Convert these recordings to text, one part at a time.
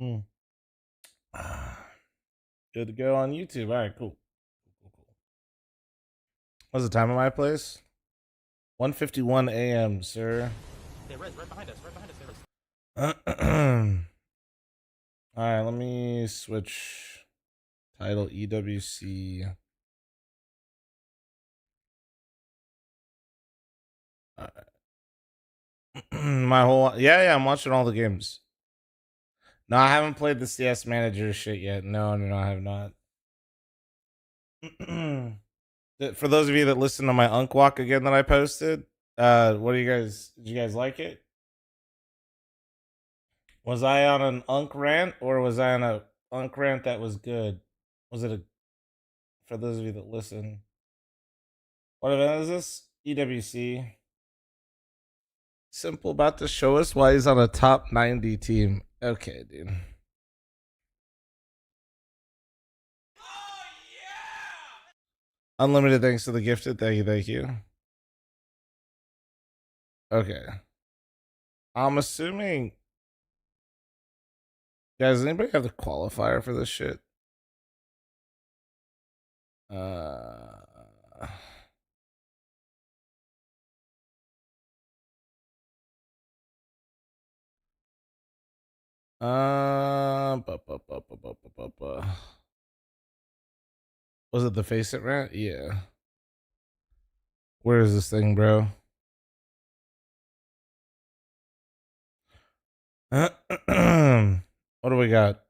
Hmm. Good to go on YouTube. All right, cool. What's the time of my place? 1:51 a.m., sir. Hey, Riz, right behind us. Right behind us. All right, let me switch title EWC. My whole yeah, I'm watching all the games. No, I haven't played the CS manager shit yet. No, I have not. For those of you that listen to my Unk Walk again that I posted, what do you guys? Did you guys like it? Was I on an Unk rant or was I on a Unk rant that was good? Was it a? For those of you that listen, what event is this? EWC. Simple about to show us why he's on a top 90 team. Okay, dude. Oh, yeah! Unlimited thanks to the gifted. Thank you. Okay. I'm assuming. Guys, does anybody have the qualifier for this shit? Was it the Face It rant? Yeah. Where is this thing, bro? What do we got?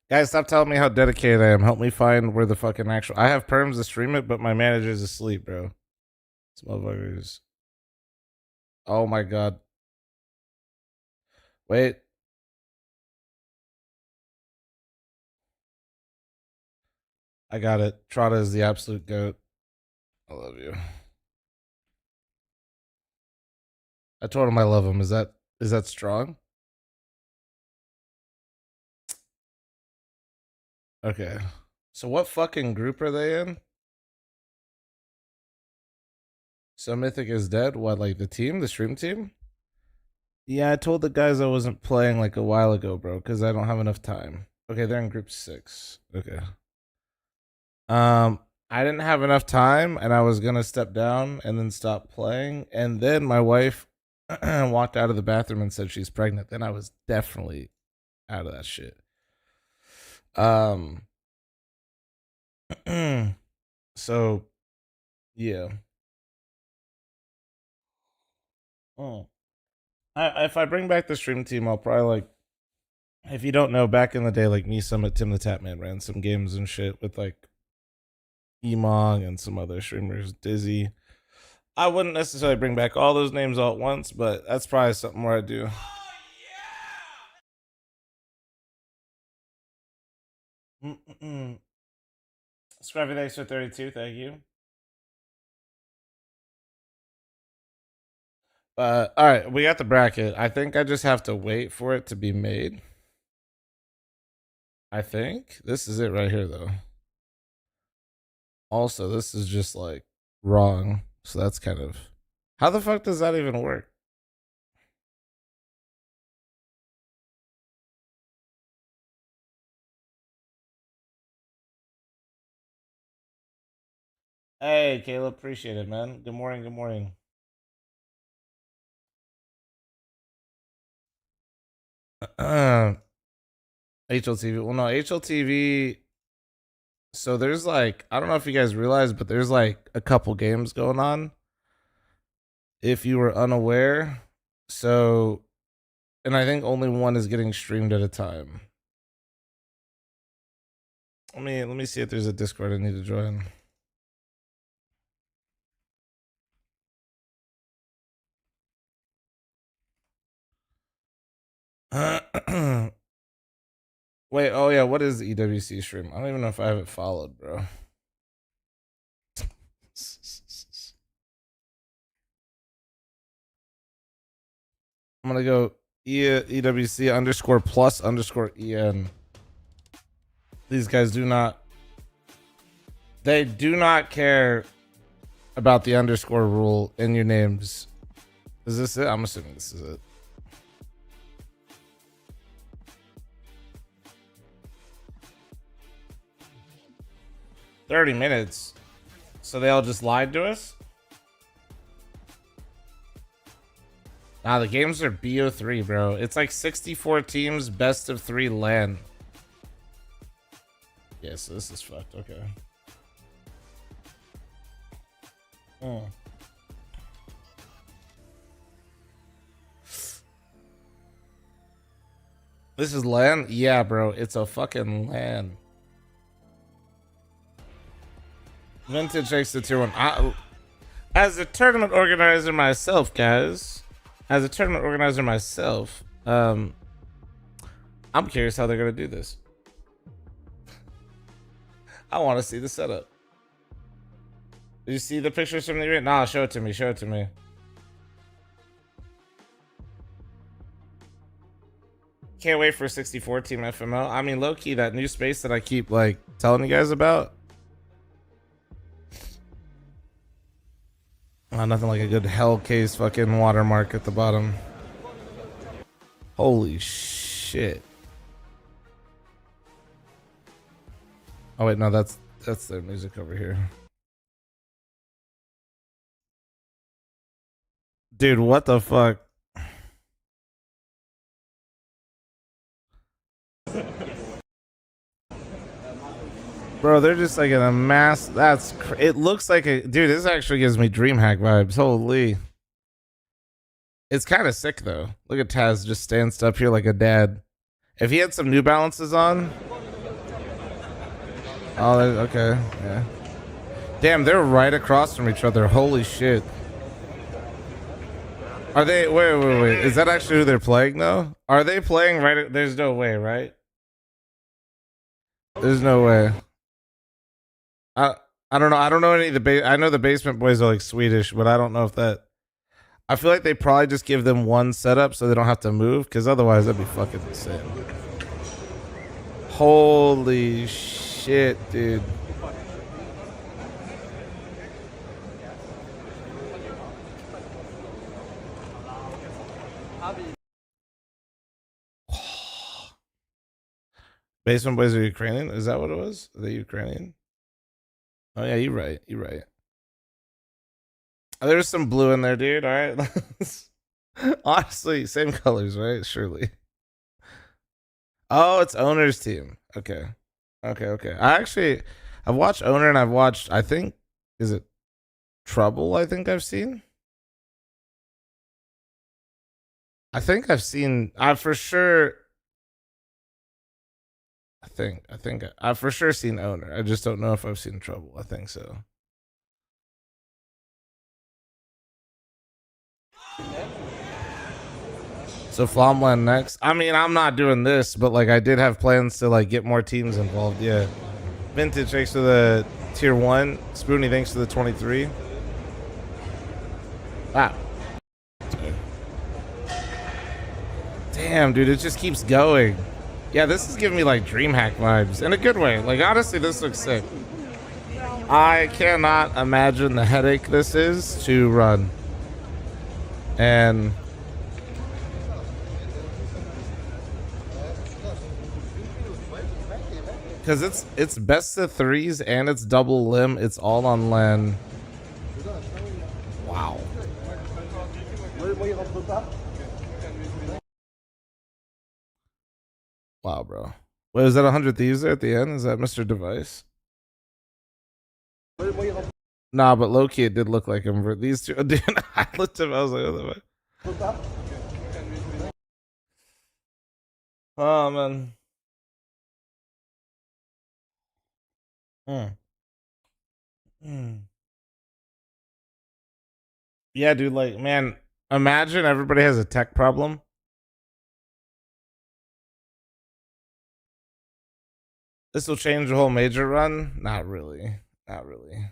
Guys, stop telling me how dedicated I am. Help me find where the fucking actual. I have perms to stream it, but my manager's asleep, bro. This motherfuckers. Oh my god. Wait. I got it. Trotta is the absolute goat. I love you. I told him I love him. Is that strong? Okay. So what fucking group are they in? So Mythic is dead? What, like the team? The stream team? Yeah, I told the guys I wasn't playing like a while ago, bro, because I don't have enough time. Okay, they're in group 6. Okay. I didn't have enough time and I was gonna step down and then stop playing. And then my wife walked out of the bathroom and said she's pregnant. Then I was definitely out of that shit. So yeah. Oh. If I bring back the stream team, I'll probably like, if you don't know, back in the day, like me, Summit, Tim the Tapman ran some games and shit with like Emong and some other streamers, Dizzy. I wouldn't necessarily bring back all those names all at once, but that's probably something where I do. Scruffy, thanks for 32. Thank you. All right, we got the bracket. I think I just have to wait for it to be made. I think this is it right here, though. Also, this is just like wrong. So that's kind of. How the fuck does that even work? Hey, Caleb, appreciate it, man. Good morning. Good morning. HLTV. Well, no, HLTV. So there's like, I don't know if you guys realize, but there's like a couple games going on. If you were unaware. So, and I think only one is getting streamed at a time. Let me see if there's a Discord I need to join. Wait, oh yeah, what is the EWC stream? I don't even know if I have it followed, bro. I'm gonna go EWC underscore plus underscore EN. These guys do not. They do not care about the underscore rule in your names. Is this it? I'm assuming this is it. 30 minutes. So they all just lied to us? Nah, the games are BO3, bro. It's like 64 teams, best of 3 LAN. Yeah, so this is fucked. Okay. This is LAN? Yeah, bro. It's a fucking LAN. Vintage takes the tier 1. As a tournament organizer myself, guys. As a tournament organizer myself, I'm curious how they're gonna do this. I want to see the setup. Did you see the pictures from the event? Nah, show it to me. Show it to me. Can't wait for 64 team FML. I mean, low key, that new space that I keep like telling you guys about. Nothing like a good hell case fucking watermark at the bottom. Holy shit. Oh wait, no, that's their music over here. Dude, what the fuck? Bro, they're just like in a mass. It looks like a dude. This actually gives me DreamHack vibes. Holy, it's kind of sick though. Look at Taz just standing up here like a dad. If he had some New Balances on. Oh, okay, yeah. Damn, they're right across from each other. Holy shit. Are they? Wait. Is that actually who they're playing though? Are they playing right? There's no way, right? There's no way. I don't know. I don't know any of the I know the Basement Boys are like Swedish, but I don't know if that. I feel like they probably just give them one setup so they don't have to move, because otherwise that'd be fucking insane. Holy shit, dude. Basement Boys are Ukrainian? Is that what it was? Are they Ukrainian? Oh yeah, you're right. You're right. Oh, there's some blue in there, dude. All right. Honestly, same colors, right? Surely. Oh, it's Owner's team. Okay. Okay. I've watched Owner and I've watched, I think, is it Trouble? I think I've seen. I've for sure. I've for sure seen Owner. I just don't know if I've seen Trouble. I think so. So fl0m next. I mean, I'm not doing this, but like I did have plans to like get more teams involved. Yeah. Vintage, thanks for the tier 1. Spoony, thanks for the 23. Wow. Damn, dude, it just keeps going. Yeah, this is giving me like DreamHack vibes in a good way. Like honestly, this looks sick. I cannot imagine the headache this is to run. And because it's best of 3s and it's double limb. It's all on LAN. Wow. Wow, bro. Wait, is that 100 Thieves there at the end? Is that Mr. Device? Nah, but low-key it did look like him for these two. Dude, I looked at him, I was like, what the fuck? Oh, man. Yeah, dude, like, man, imagine everybody has a tech problem. This will change the whole major run? Not really. Not really.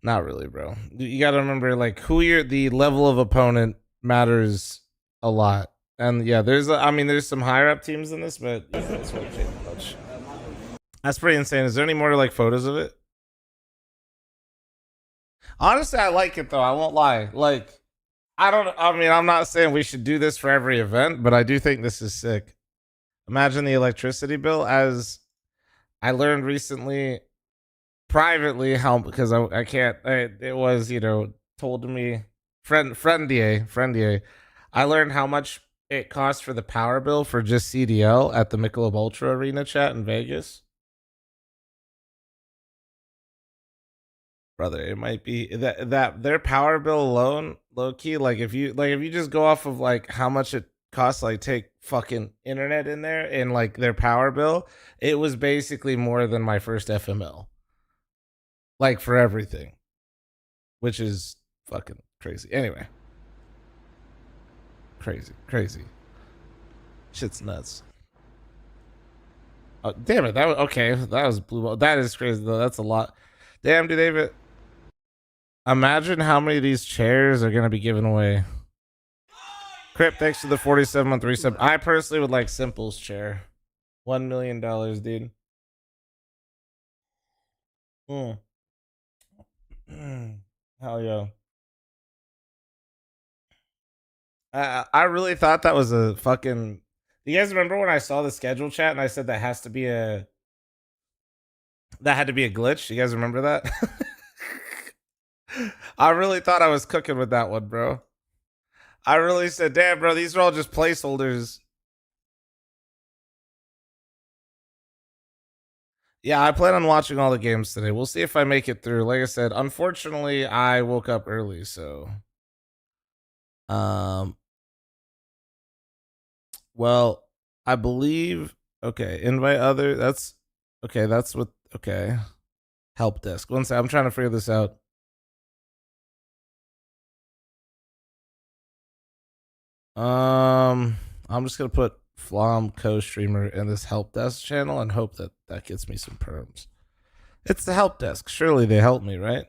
Not really, bro. You gotta remember, like, the level of opponent matters a lot. And yeah, there's some higher up teams in this, but you know, it's really changed much. That's pretty insane. Is there any more like photos of it? Honestly, I like it though. I won't lie. Like, I'm not saying we should do this for every event, but I do think this is sick. Imagine the electricity bill. As I learned recently, privately how, because I can't, it was, you know, told to me, friendier. I learned how much it costs for the power bill for just CDL at the Michelob Ultra Arena chat in Vegas. Brother, it might be that their power bill alone, low key, like if you just go off of like how much it costs, like take fucking internet in there and like their power bill, it was basically more than my first FML. Like for everything. Which is fucking crazy. Anyway. Crazy. Shit's nuts. Oh, damn it. That was okay. That was blue ball. That is crazy though. That's a lot. Damn, dude, David. Imagine how many of these chairs are gonna be given away. Crip, thanks to the 47-month resub. I personally would like Simple's chair. $1 million, dude. Hell yeah. I really thought that was a fucking. Do you guys remember when I saw the schedule chat and I said that had to be a glitch? You guys remember that? I really thought I was cooking with that one, bro. I really said, damn, bro, these are all just placeholders. Yeah, I plan on watching all the games today. We'll see if I make it through. Like I said, unfortunately, I woke up early, so well, I believe okay, invite other. That's okay, that's what okay. Help desk. One sec, I'm trying to figure this out. I'm just gonna put fl0m co-streamer in this help desk channel and hope that that gets me some perms. It's the help desk. Surely they help me, right?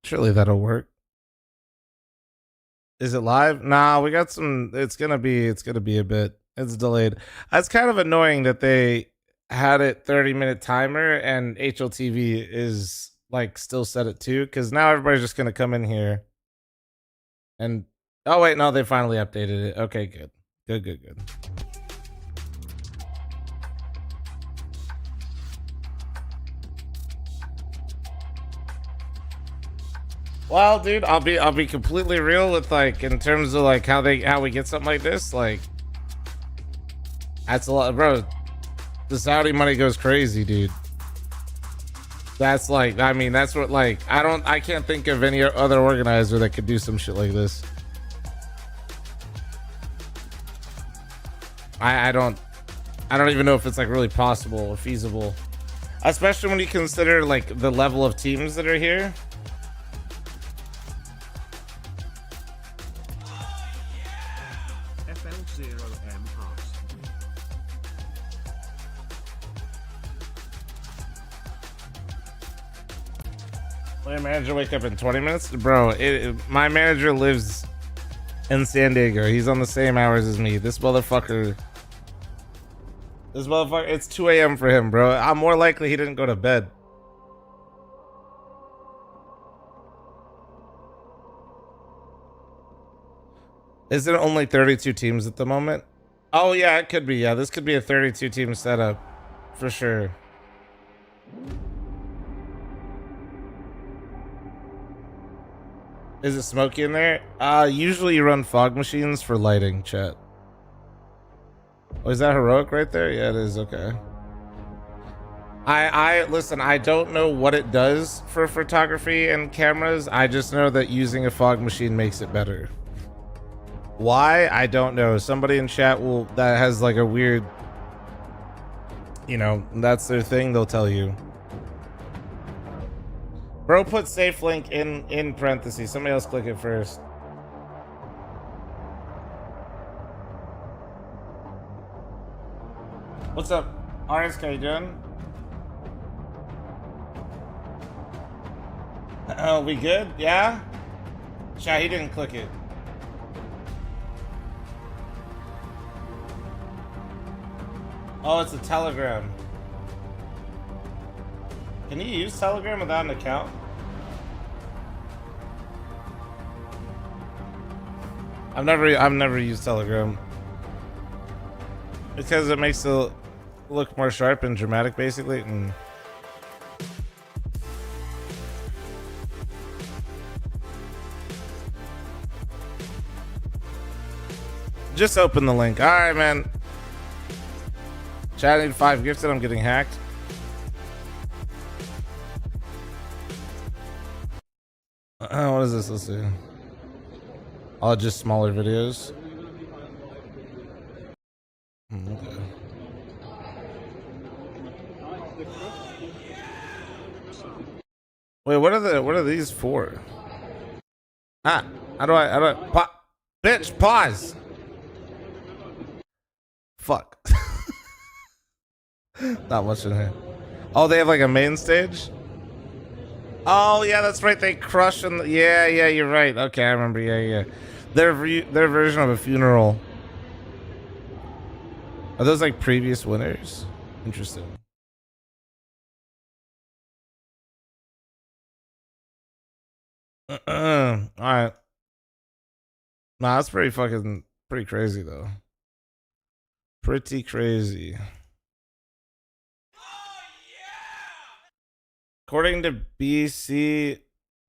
Surely that'll work. Is it live? Nah, we got some. It's gonna be a bit. It's delayed. It's kind of annoying that they had it 30-minute timer and HLTV is like still set at 2 because now everybody's just gonna come in here and oh wait, no, they finally updated it. Okay, good. Well, dude, I'll be completely real with like in terms of like how we get something like this, like that's a lot, bro. The Saudi money goes crazy, dude. That's like, I mean, that's what like I can't think of any other organizer that could do some shit like this. I don't even know if it's like really possible or feasible, especially when you consider like the level of teams that are here. fl0m asks. Will your manager wake up in 20 minutes? Bro, my manager lives in San Diego. He's on the same hours as me. This motherfucker, it's 2 a.m. for him, bro. I'm more likely he didn't go to bed. Is it only 32 teams at the moment? Oh, yeah, it could be. Yeah, this could be a 32 team setup for sure. Is it smoky in there? Usually you run fog machines for lighting, chat. Oh, is that heroic right there? Yeah, it is. Okay. I listen, I don't know what it does for photography and cameras. I just know that using a fog machine makes it better. Why? I don't know. Somebody in chat that has like a weird, you know, that's their thing, they'll tell you. Bro, put safe link in parentheses. Somebody else click it first. What's up, RS? How you doing? Oh, we good? Yeah? Chat, he didn't click it. Oh, it's a Telegram. Can you use Telegram without an account? I've never used Telegram because it makes it look more sharp and dramatic, basically. And just open the link. All right, man. Chatting 5 gifted. I'm getting hacked. What is this? Let's see. All just smaller videos. Okay. Wait, what are these for? How do I bitch, pause. Fuck. Not much in here. Oh, they have like a main stage? Oh yeah, that's right. They crush in the, yeah, you're right. Okay, I remember. Yeah. Their version of a funeral. Are those like previous winners? Interesting. All right. Nah, that's pretty crazy though. Pretty crazy. According to BC,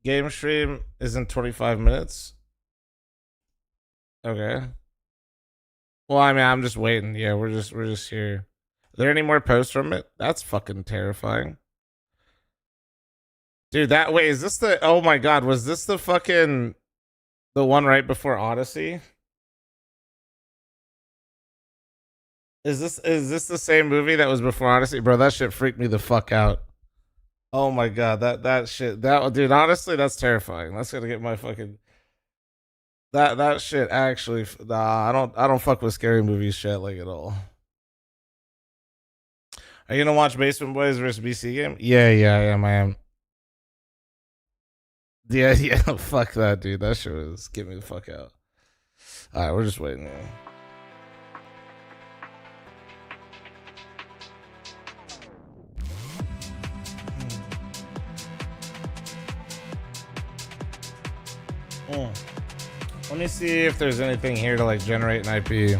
game stream is in 25 minutes. Okay. Well, I mean, I'm just waiting. Yeah, we're just here. Are there any more posts from it? That's fucking terrifying. Dude, that way is this the oh my god, was this the fucking the one right before Odyssey? Is this the same movie that was before Odyssey? Bro, that shit freaked me the fuck out. Oh my god, that shit, that dude, honestly, that's terrifying. That's gonna get my fucking that shit actually. Nah, I don't fuck with scary movies shit like at all. Are you gonna watch Basement Boys versus BC game? Yeah, I am. Yeah, fuck that, dude. That shit was get me the fuck out. All right, we're just waiting. Let me see if there's anything here to like generate an IP.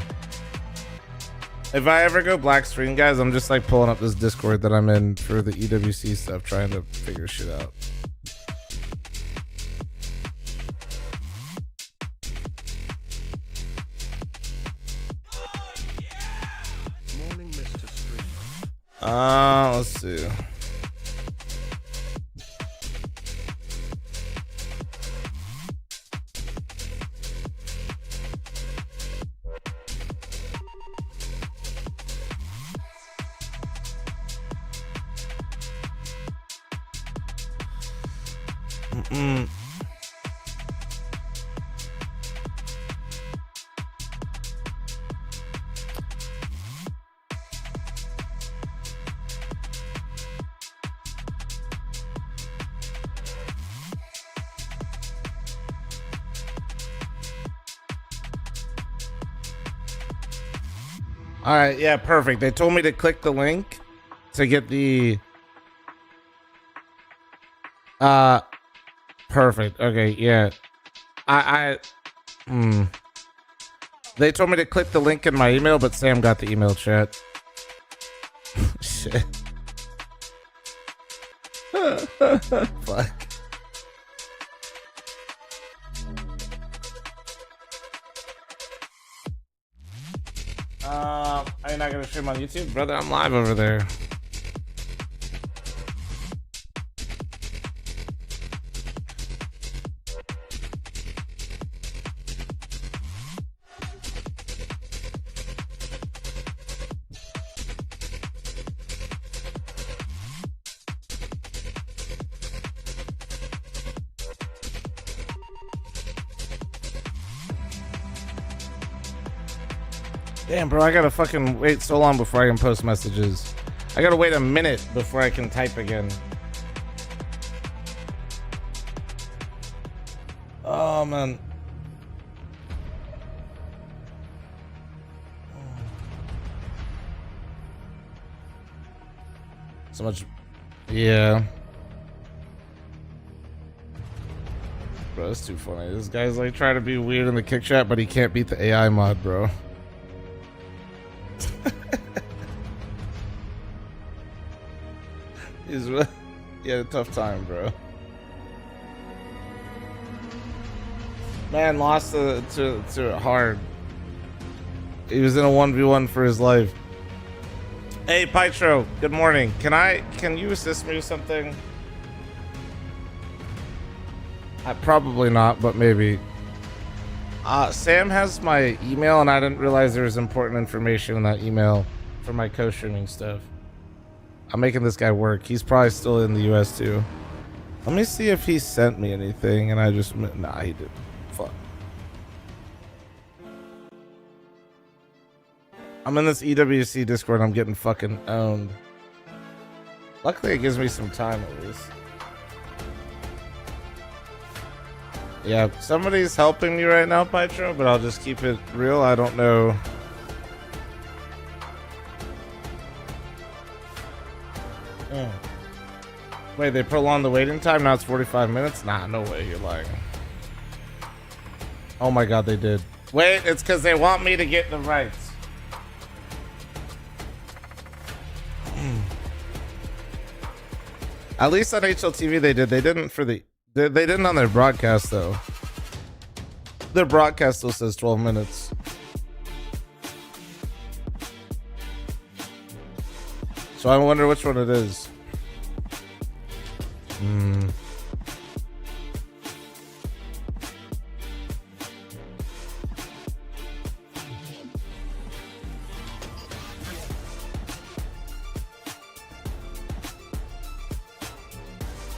If I ever go black screen, guys, I'm just like pulling up this Discord that I'm in for the EWC stuff, trying to figure shit out. Morning, Mr. Street. Let's see. All right, yeah, perfect. They told me to click the link to get the perfect. Okay, yeah. They told me to click the link in my email, but Sam got the email, chat. Shit. Fuck. Are you not gonna stream on YouTube? Brother, I'm live over there. Damn, bro, I gotta fucking wait so long before I can post messages. I gotta wait a minute before I can type again. Oh, man. So much. Yeah. Bro, that's too funny. This guy's like trying to be weird in the kick chat, but he can't beat the AI mod, bro. He had a tough time, bro. Man lost to it hard. He was in a 1v1 for his life. Hey, Pytro, good morning. Can you assist me with something? Probably not, but maybe. Sam has my email, and I didn't realize there was important information in that email for my co-streaming stuff. I'm making this guy work. He's probably still in the US too. Let me see if he sent me anything, and I just... Nah, he didn't. Fuck. I'm in this EWC Discord. I'm getting fucking owned. Luckily, it gives me some time at least. Yeah, somebody's helping me right now, Pytro, but I'll just keep it real. I don't know. Wait, they prolonged the waiting time? Now it's 45 minutes? Nah, no way, you're lying. Oh my god, they did. Wait, it's because they want me to get the rights. At least on HLTV they did. They didn't for the... They didn't on their broadcast, though. Their broadcast still says 12 minutes. So I wonder which one it is.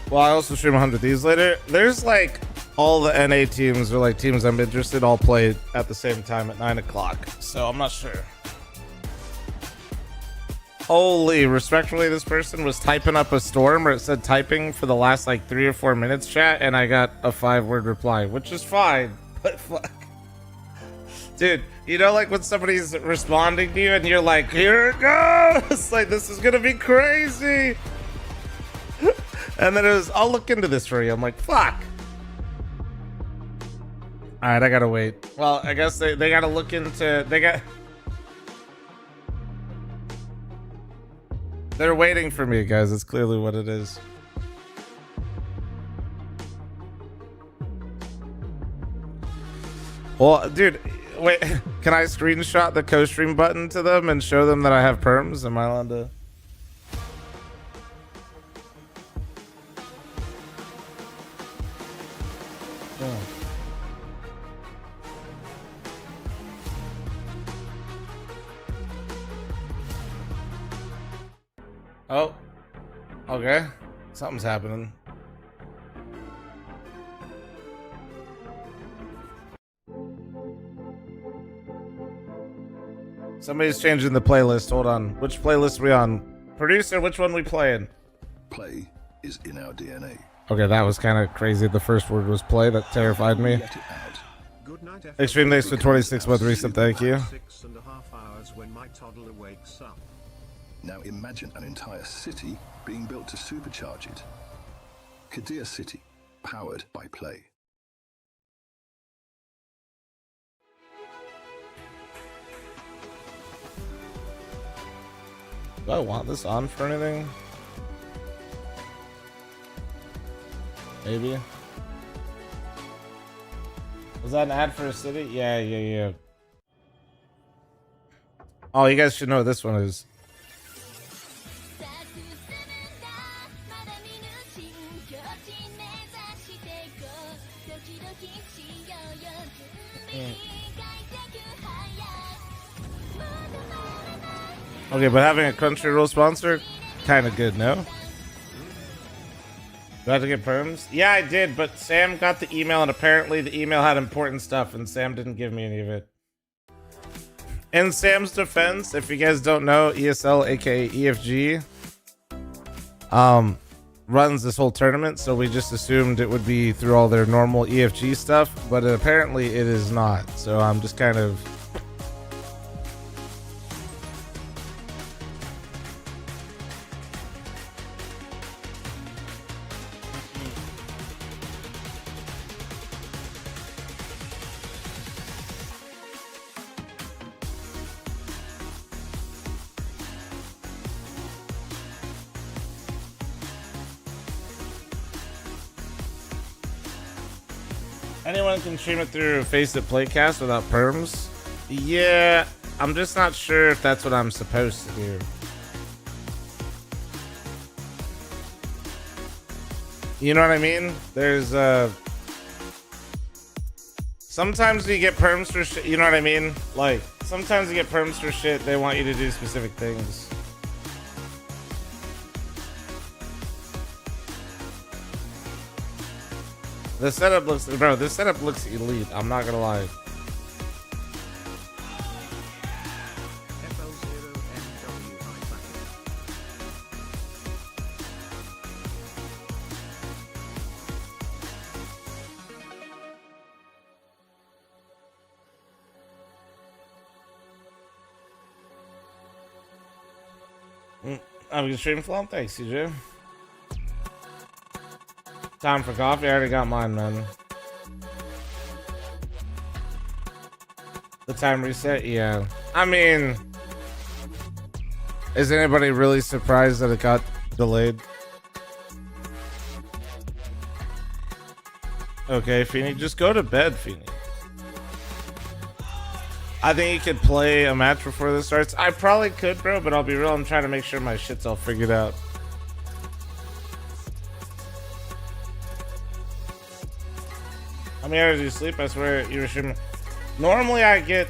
Well, I also stream 100 these later. There's like all the NA teams or like teams I'm interested all play at the same time at 9 o'clock. So I'm not sure. Holy, respectfully, this person was typing up a storm where it said typing for the last like 3 or 4 minutes chat, and I got a 5-word reply, which is fine, but fuck. Dude, you know like when somebody's responding to you and you're like, here it goes! Like, this is gonna be crazy! And then it was, I'll look into this for you. I'm like, fuck. Alright, I gotta wait. Well, I guess they gotta look into, they're waiting for me, guys. That's clearly what it is. Well, dude, wait, can I screenshot the co-stream button to them and show them that I have perms? Am I allowed to? Oh, okay. Something's happening. Somebody's changing the playlist. Hold on. Which playlist are we on? Producer, which one we playing? Play is in our DNA. Okay, that was kind of crazy. The first word was play. That terrified me. Let it out. Good night, Extreme thanks for 26 month recent. Thank you. 6.5 hours when my toddler wakes up. Now imagine an entire city being built to supercharge it. Kadir City, powered by Play. Do I want this on for anything? Maybe. Was that an ad for a city? Yeah. Oh, you guys should know what this one is. Okay, but having a Crunchyroll sponsor, kind of good, no? Do I have to get perms? Yeah, I did, but Sam got the email, and apparently the email had important stuff, and Sam didn't give me any of it. In Sam's defense, if you guys don't know, ESL, aka EFG, runs this whole tournament, so we just assumed it would be through all their normal EFG stuff, but apparently it is not, so I'm just kind of... Anyone can stream it through Face It Playcast without perms? Yeah, I'm just not sure if that's what I'm supposed to do. You know what I mean? There's sometimes you get perms for shit, you know what I mean? Like, sometimes you get perms for shit, they want you to do specific things. The setup looks, bro, this setup looks elite, I'm not gonna lie. fl0m I'm gonna stream fl0m, thanks CJ. Time for coffee, I already got mine, man. The time reset, yeah. I mean, is anybody really surprised that it got delayed? Okay, Feeny, just go to bed, Feeny. I think you could play a match before this starts. I probably could, bro, but I'll be real, I'm trying to make sure my shit's all figured out. How many hours do you sleep? I swear you were streaming. Normally I get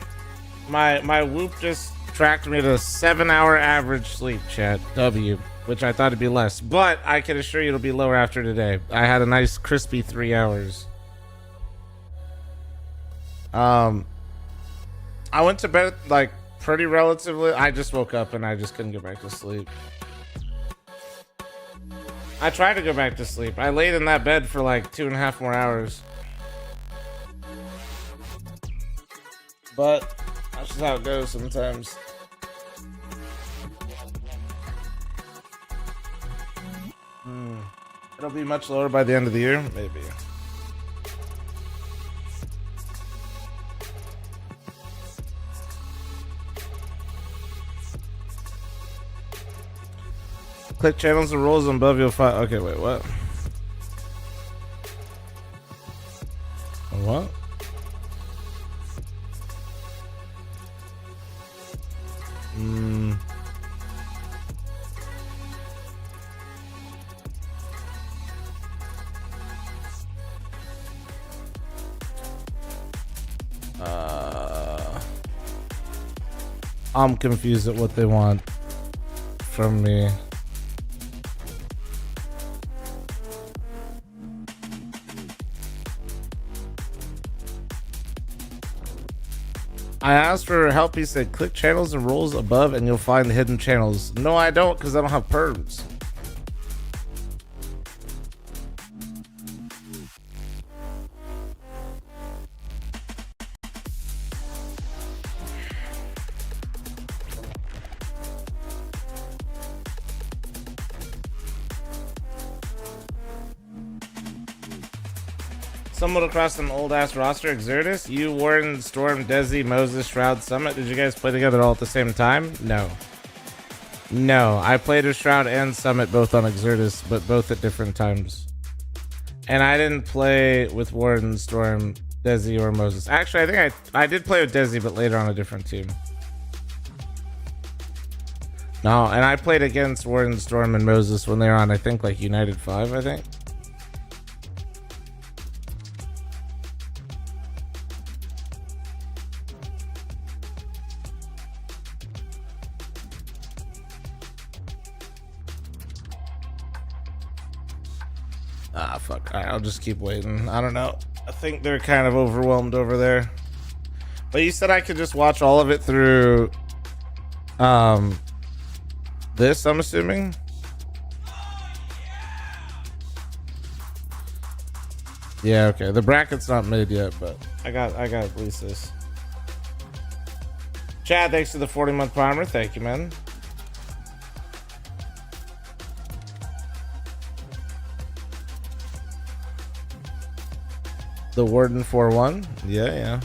my Whoop just tracked me to a 7-hour average sleep, chat. W, which I thought it'd be less, but I can assure you it'll be lower after today. I had a nice crispy 3 hours. I went to bed like pretty relatively. I just woke up and I just couldn't get back to sleep. I tried to go back to sleep. I laid in that bed for like 2.5 more hours. But that's just how it goes sometimes. It'll be much lower by the end of the year, maybe. Click channels and roles above your file. Okay, wait, what? What? I'm confused at what they want from me. I asked for help. He said, click channels and roles above and you'll find the hidden channels. No, I don't, because I don't have perms. Stumbled across an old ass roster. Exertus, you, Warden, Storm, Desi, Moses, Shroud, Summit. Did you guys play together all at the same time? No. No, I played with Shroud and Summit both on Exertus, but both at different times. And I didn't play with Warden, Storm, Desi, or Moses. Actually, I think I did play with Desi, but later on a different team. No, and I played against Warden, Storm, and Moses when they were on, I think, like United 5, I think. Ah, fuck. Alright, I'll just keep waiting. I don't know. I think they're kind of overwhelmed over there. But you said I could just watch all of it through this, I'm assuming. Yeah, okay. The bracket's not made yet, but I got at least this. Chad, thanks for the 40-month primer. Thank you, man. The Warden 4-1. Yeah.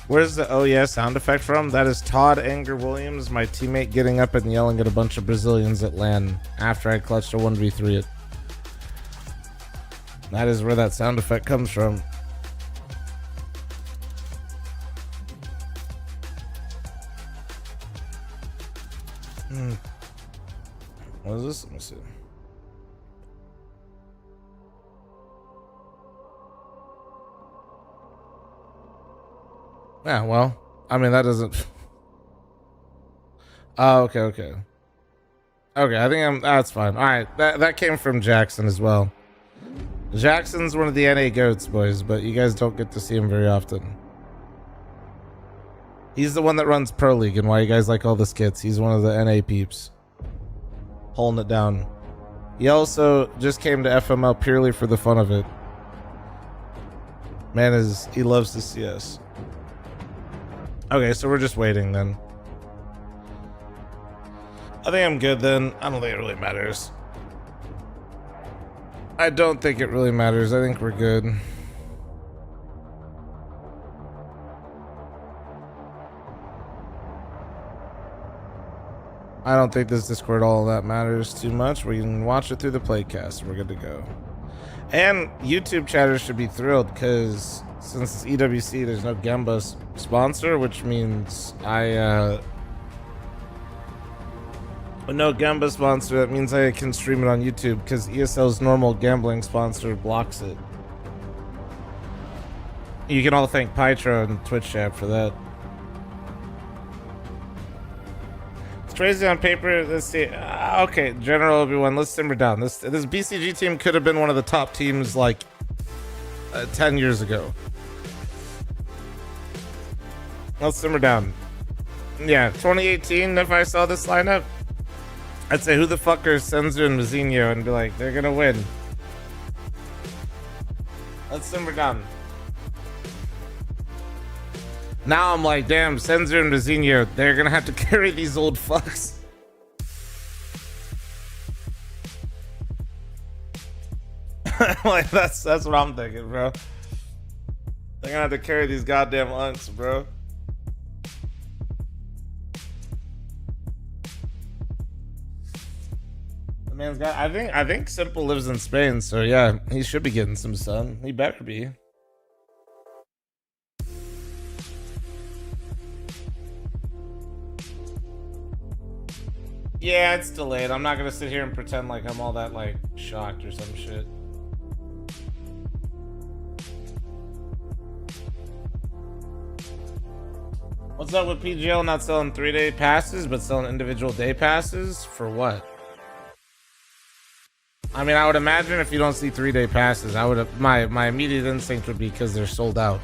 Where's the oh yeah sound effect from? That is Todd Anger Williams, my teammate, getting up and yelling at a bunch of Brazilians at LAN after I clutched a 1v3 it. That is where that sound effect comes from. What is this? Let me see. Yeah, well, I mean, that doesn't. Oh, okay. I think that's fine. All right, that came from Jackson as well. Jackson's one of the NA goats, boys, but you guys don't get to see him very often. He's the one that runs Pro League, and why you guys like all the skits. He's one of the NA peeps, holding it down. He also just came to FML purely for the fun of it. Man, he loves the CS. Okay, so we're just waiting then. I think I'm good then. I don't think it really matters. I don't think it really matters. I think we're good. I don't think this Discord all that matters too much. We can watch it through the playcast. We're good to go. And YouTube chatters should be thrilled because since it's EWC, there's no Gamba sponsor, which means no Gamba sponsor. That means I can stream it on YouTube because ESL's normal gambling sponsor blocks it. You can all thank Pytro and Twitch chat for that. It's crazy on paper. Let's see. Okay, General Obi-Wan, let's simmer down. This BCG team could have been one of the top teams like 10 years ago. Let's simmer down. Yeah, 2018, if I saw this lineup, I'd say who the fuck are Senzu and Mazinho and be like, they're gonna win. Let's simmer down. Now I'm like, damn, Senzu and Mazinho, they're gonna have to carry these old fucks. Like that's what I'm thinking, bro. They're gonna have to carry these goddamn unks, bro. The man's got. I think Simple lives in Spain, so yeah, he should be getting some sun. He better be. Yeah, it's delayed. I'm not gonna sit here and pretend like I'm all that like shocked or some shit. What's up with PGL not selling 3-day passes but selling individual day passes? For what? I mean, I would imagine if you don't see 3-day passes, I would my immediate instinct would be because they're sold out.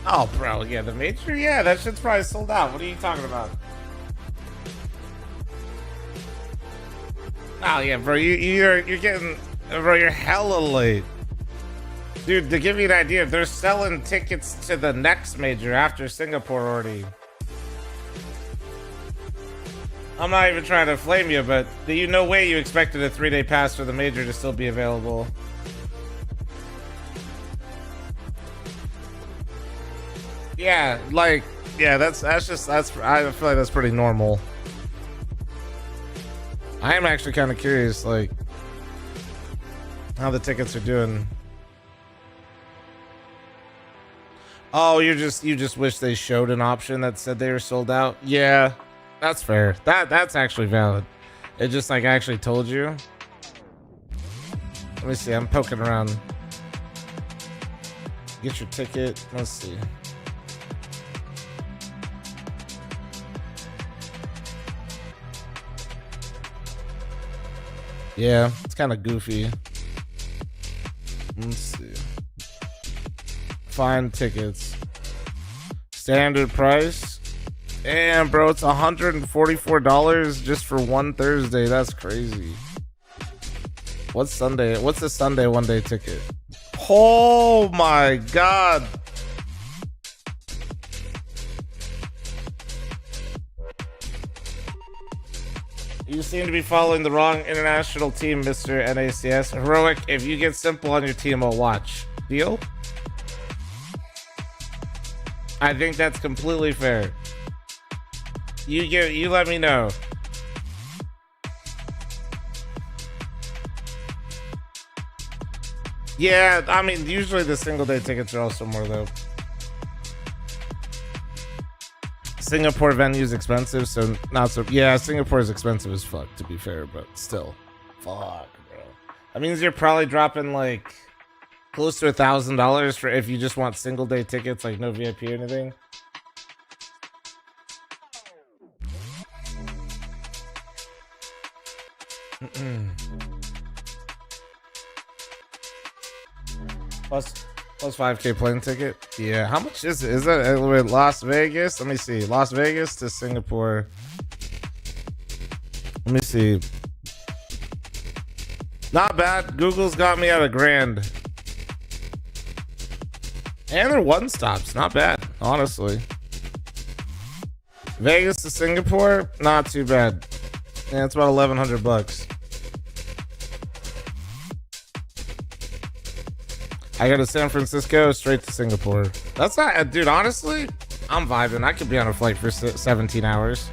Oh, bro, yeah, the major, yeah, that shit's probably sold out. What are you talking about? Oh yeah, bro, you're getting, bro, you're hella late. Dude, to give you an idea, they're selling tickets to the next major after Singapore already. I'm not even trying to flame you, but you no way you expected a 3-day pass for the major to still be available. Yeah, like, yeah, that's I feel like that's pretty normal. I am actually kind of curious, like, how the tickets are doing. Oh, you just wish they showed an option that said they were sold out? Yeah, that's fair. That's actually valid. It just like actually told you. Let me see. I'm poking around. Get your ticket. Let's see. Yeah, it's kind of goofy. Let's see. Find tickets. Standard price. Damn, bro, it's $144 just for one Thursday. That's crazy. What's Sunday? What's the Sunday 1-day ticket? Oh my god. You seem to be following the wrong international team, Mr. NACS. Heroic, if you get Simple on your team, I'll watch. Deal? I think that's completely fair. You let me know. Yeah, I mean, usually the single day tickets are also more though. Singapore venue's expensive, so not so. Yeah, Singapore is expensive as fuck, to be fair, but still, fuck, bro. That means you're probably dropping like close to $1,000 for if you just want single day tickets, like no VIP or anything. Plus 5K plane ticket. Yeah, how much is it? Is that with Las Vegas? Let me see. Las Vegas to Singapore. Let me see. Not bad. Google's got me at $1,000. And they're one stops. Not bad, honestly. Vegas to Singapore, not too bad. Yeah, it's about $1,100. I go to San Francisco, straight to Singapore. That's not, dude, honestly, I'm vibing. I could be on a flight for 17 hours.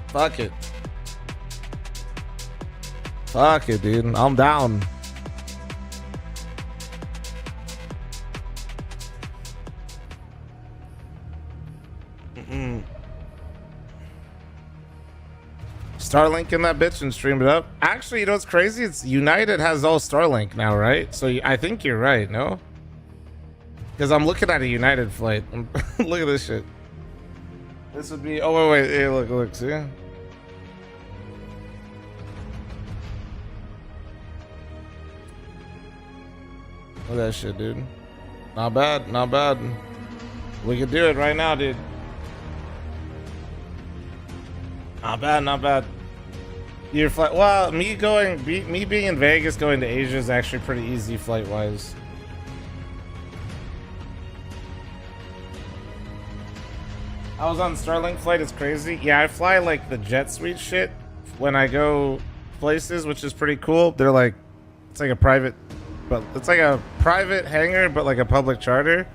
Fuck it. Fuck it, dude. I'm down. Starlink in that bitch and stream it up. Actually, you know what's crazy? It's United has all Starlink now, right? So I think you're right, no? Because I'm looking at a United flight. Look at this shit. This would be. Oh wait. Hey, look. See? Look at that shit, dude. Not bad. We could do it right now, dude. Not bad. Your flight. Well, me being in Vegas going to Asia is actually pretty easy flight wise. I was on Starlink flight. It's crazy. Yeah, I fly like the jet suite shit when I go places, which is pretty cool. They're like, it's like a private hangar, but like a public charter.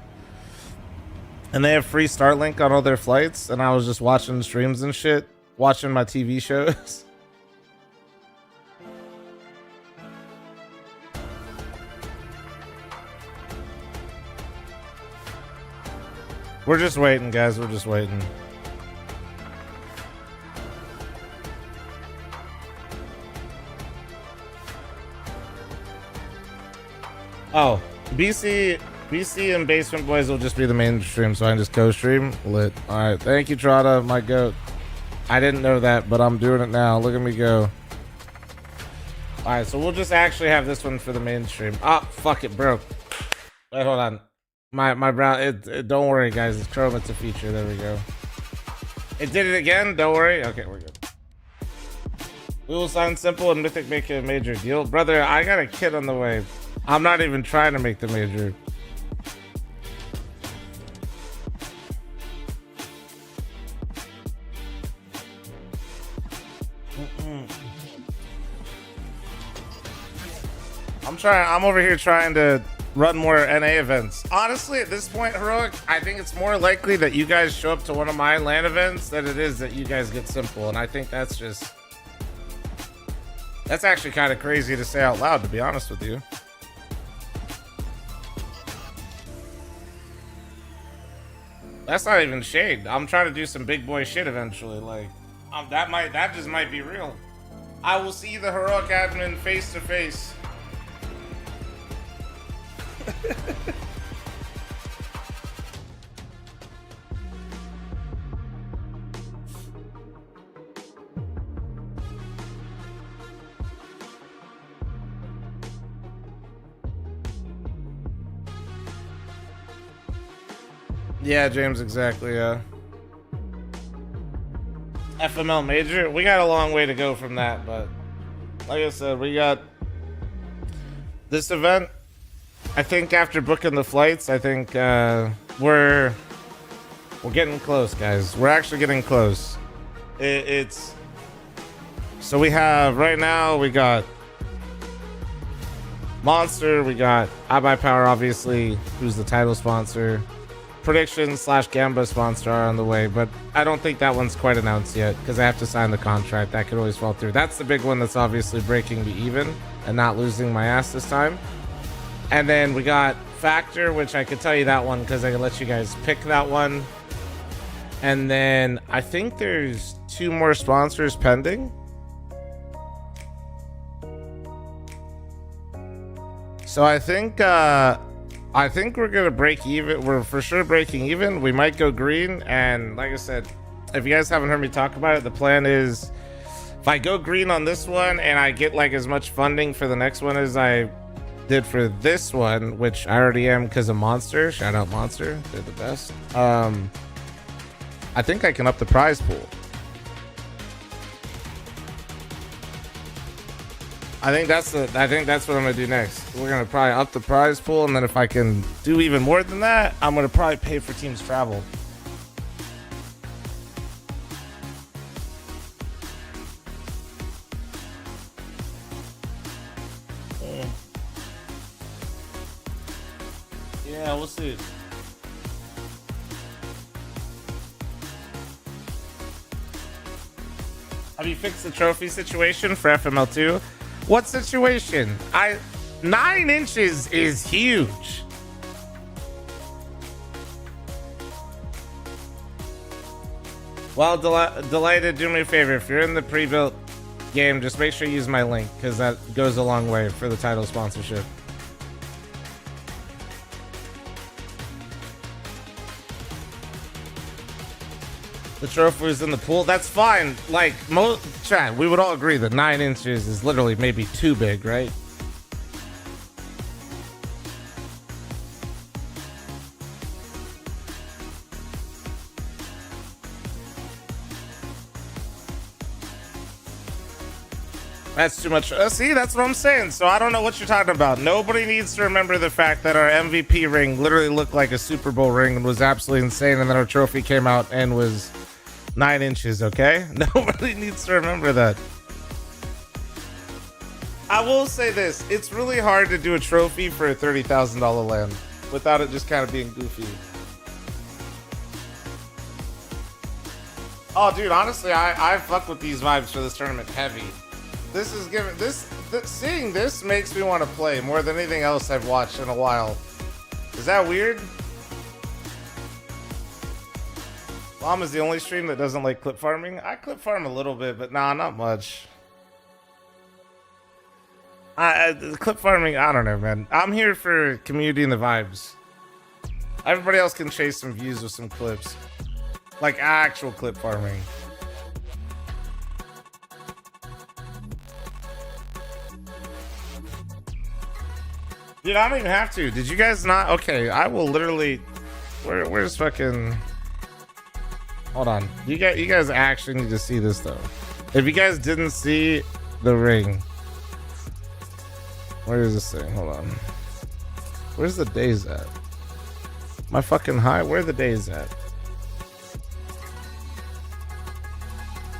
And they have free Starlink on all their flights. And I was just watching streams and shit, watching my TV shows. We're just waiting, guys. We're just waiting. Oh, BC and Basement Boys will just be the main stream, so I can just co-stream. Lit. All right. Thank you, Trotta, my goat. I didn't know that, but I'm doing it now. Look at me go. All right, so we'll just actually have this one for the mainstream. Ah, fuck it, bro. Wait, hold on. My brown. Don't worry, guys. It's Chrome. It's a feature. There we go. It did it again. Don't worry. Okay, we're good. We will sign Simple and Mythic make a major deal, brother. I got a kid on the way. I'm not even trying to make the major. I'm over here trying to run more NA events. Honestly, at this point, Heroic, I think it's more likely that you guys show up to one of my LAN events than it is that you guys get Simple. And I think that's actually kind of crazy to say out loud, to be honest with you. That's not even shade. I'm trying to do some big boy shit eventually. Like, that just might be real. I will see the Heroic admin face to face. Yeah, James, exactly. Yeah. FML major. We got a long way to go from that, but like I said, we got this event. I think after booking the flights, I think we're getting close, guys. We're actually getting close. It's so we have right now. We got Monster. We got iBuyPower, obviously, who's the title sponsor. Predictions / Gamba sponsor are on the way, but I don't think that one's quite announced yet because I have to sign the contract. That could always fall through. That's the big one that's obviously breaking me even and not losing my ass this time. And then we got Factor, which I could tell you that one because I can let you guys pick that one. And then I think there's 2 more sponsors pending. So I think we're gonna break even. We're for sure breaking even. We might go green, and like I said, if you guys haven't heard me talk about it, the plan is if I go green on this one and I get like as much funding for the next one as I did for this one, which I already am because of Monster. Shout out Monster, they're the best. I think I can up the prize pool. I think that's what I'm gonna do next. We're gonna probably up the prize pool, and then if I can do even more than that, I'm gonna probably pay for teams travel. Yeah, we'll see. Have you fixed the trophy situation for FML2? What situation? 9 inches is huge. Well, delighted. Do me a favor. If you're in the pre-built game, just make sure you use my link because that goes a long way for the title sponsorship. The trophy is in the pool. That's fine. Like chat, we would all agree that 9 inches is literally maybe too big, right? That's too much. See, that's what I'm saying. So I don't know what you're talking about. Nobody needs to remember the fact that our MVP ring literally looked like a Super Bowl ring and was absolutely insane, and then our trophy came out and was 9 inches, okay? Nobody needs to remember that. I will say this. It's really hard to do a trophy for a $30,000 land without it just kind of being goofy. Oh, dude, honestly, I fuck with these vibes for this tournament heavy. This is giving seeing this makes me want to play more than anything else I've watched in a while. Is that weird? fl0m is the only stream that doesn't like clip farming. I clip farm a little bit, but nah, not much. Clip farming, I don't know, man. I'm here for community and the vibes. Everybody else can chase some views with some clips, like actual clip farming. Dude, I don't even have to. Did you guys not? Okay, I will literally. Where's fucking? Hold on. You guys actually need to see this though. If you guys didn't see the ring, where is this thing? Hold on. Where's the days at? My fucking high. Where are the days at?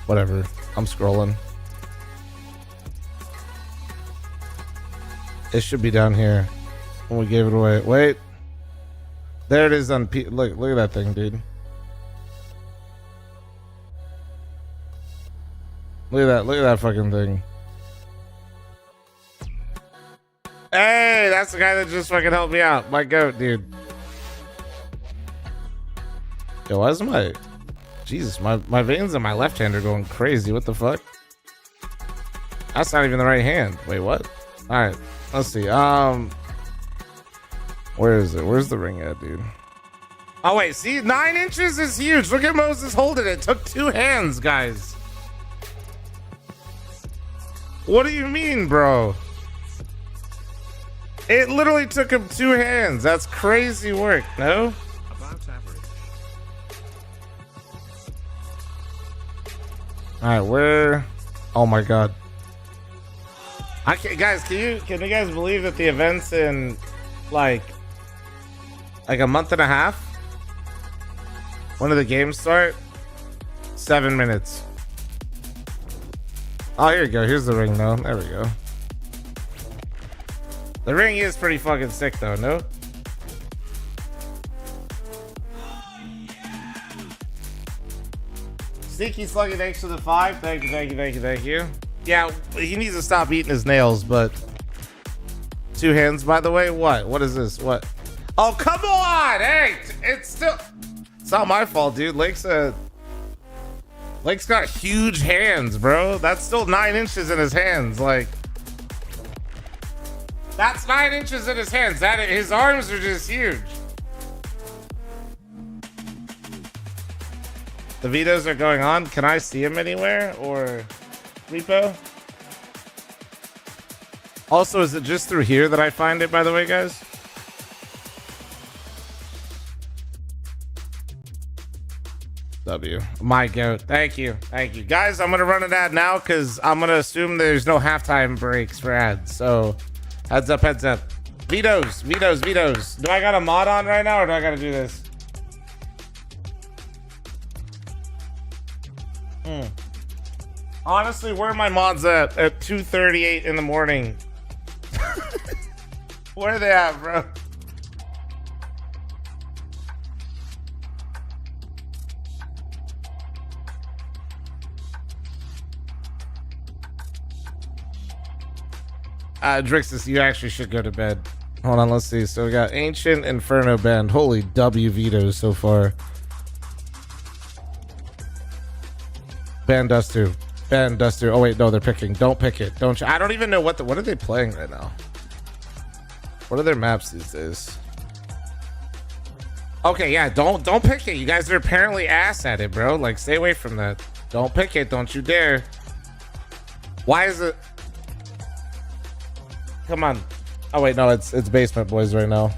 Whatever. I'm scrolling. It should be down here when we gave it away. Wait, there it is on P. Look at that thing, dude. Look at that fucking thing. Hey, that's the guy that just fucking helped me out. My goat, dude. Yo, why is my Jesus? My veins in my left hand are going crazy. What the fuck? That's not even the right hand. Wait, what? All right. Let's see. Where is it? Where's the ring at, dude? Oh wait, see, 9 inches is huge. Look at Moses holding it. It took 2 hands, guys. What do you mean, bro? It literally took him 2 hands. That's crazy work, no? About average. All right, where? Oh my god. I can't, guys. Can you guys believe that the event's in like a month and a half? When do the games start? 7 minutes. Oh, here you go. Here's the ring, though. There we go. The ring is pretty fucking sick, though. No. Sneaky Sluggy, thanks for the 5. Thank you. Yeah, he needs to stop eating his nails, but two hands, by the way. What is this? What? Oh, come on. Hey, it's not my fault, dude. Lake's got huge hands, bro. That's still 9 inches in his hands. Like, that's 9 inches in his hands. His arms are just huge. The vetoes are going on. Can I see him anywhere? Or repo? Also, is it just through here that I find it, by the way, guys? W. My goat. Thank you. Thank you. Guys, I'm going to run an ad now because I'm going to assume there's no halftime breaks for ads. So, heads up, heads up. Vetoes, vetoes, vetoes. Do I got a mod on right now or do I got to do this? Honestly, where are my mods at 2:38 in the morning? Where are they at, bro? Drixus, you actually should go to bed. Hold on, let's see. So we got Ancient Inferno Band. Holy W vetoes so far. Banduster. Banduster. Oh wait, no, they're picking. Don't pick it. Don't. I don't even know what are they playing right now. What are their maps these days? Okay, yeah, don't pick it. You guys are apparently ass at it, bro. Like, stay away from that. Don't pick it. Don't you dare. Why is it? Come on. Oh wait, no, it's Basement Boys right now.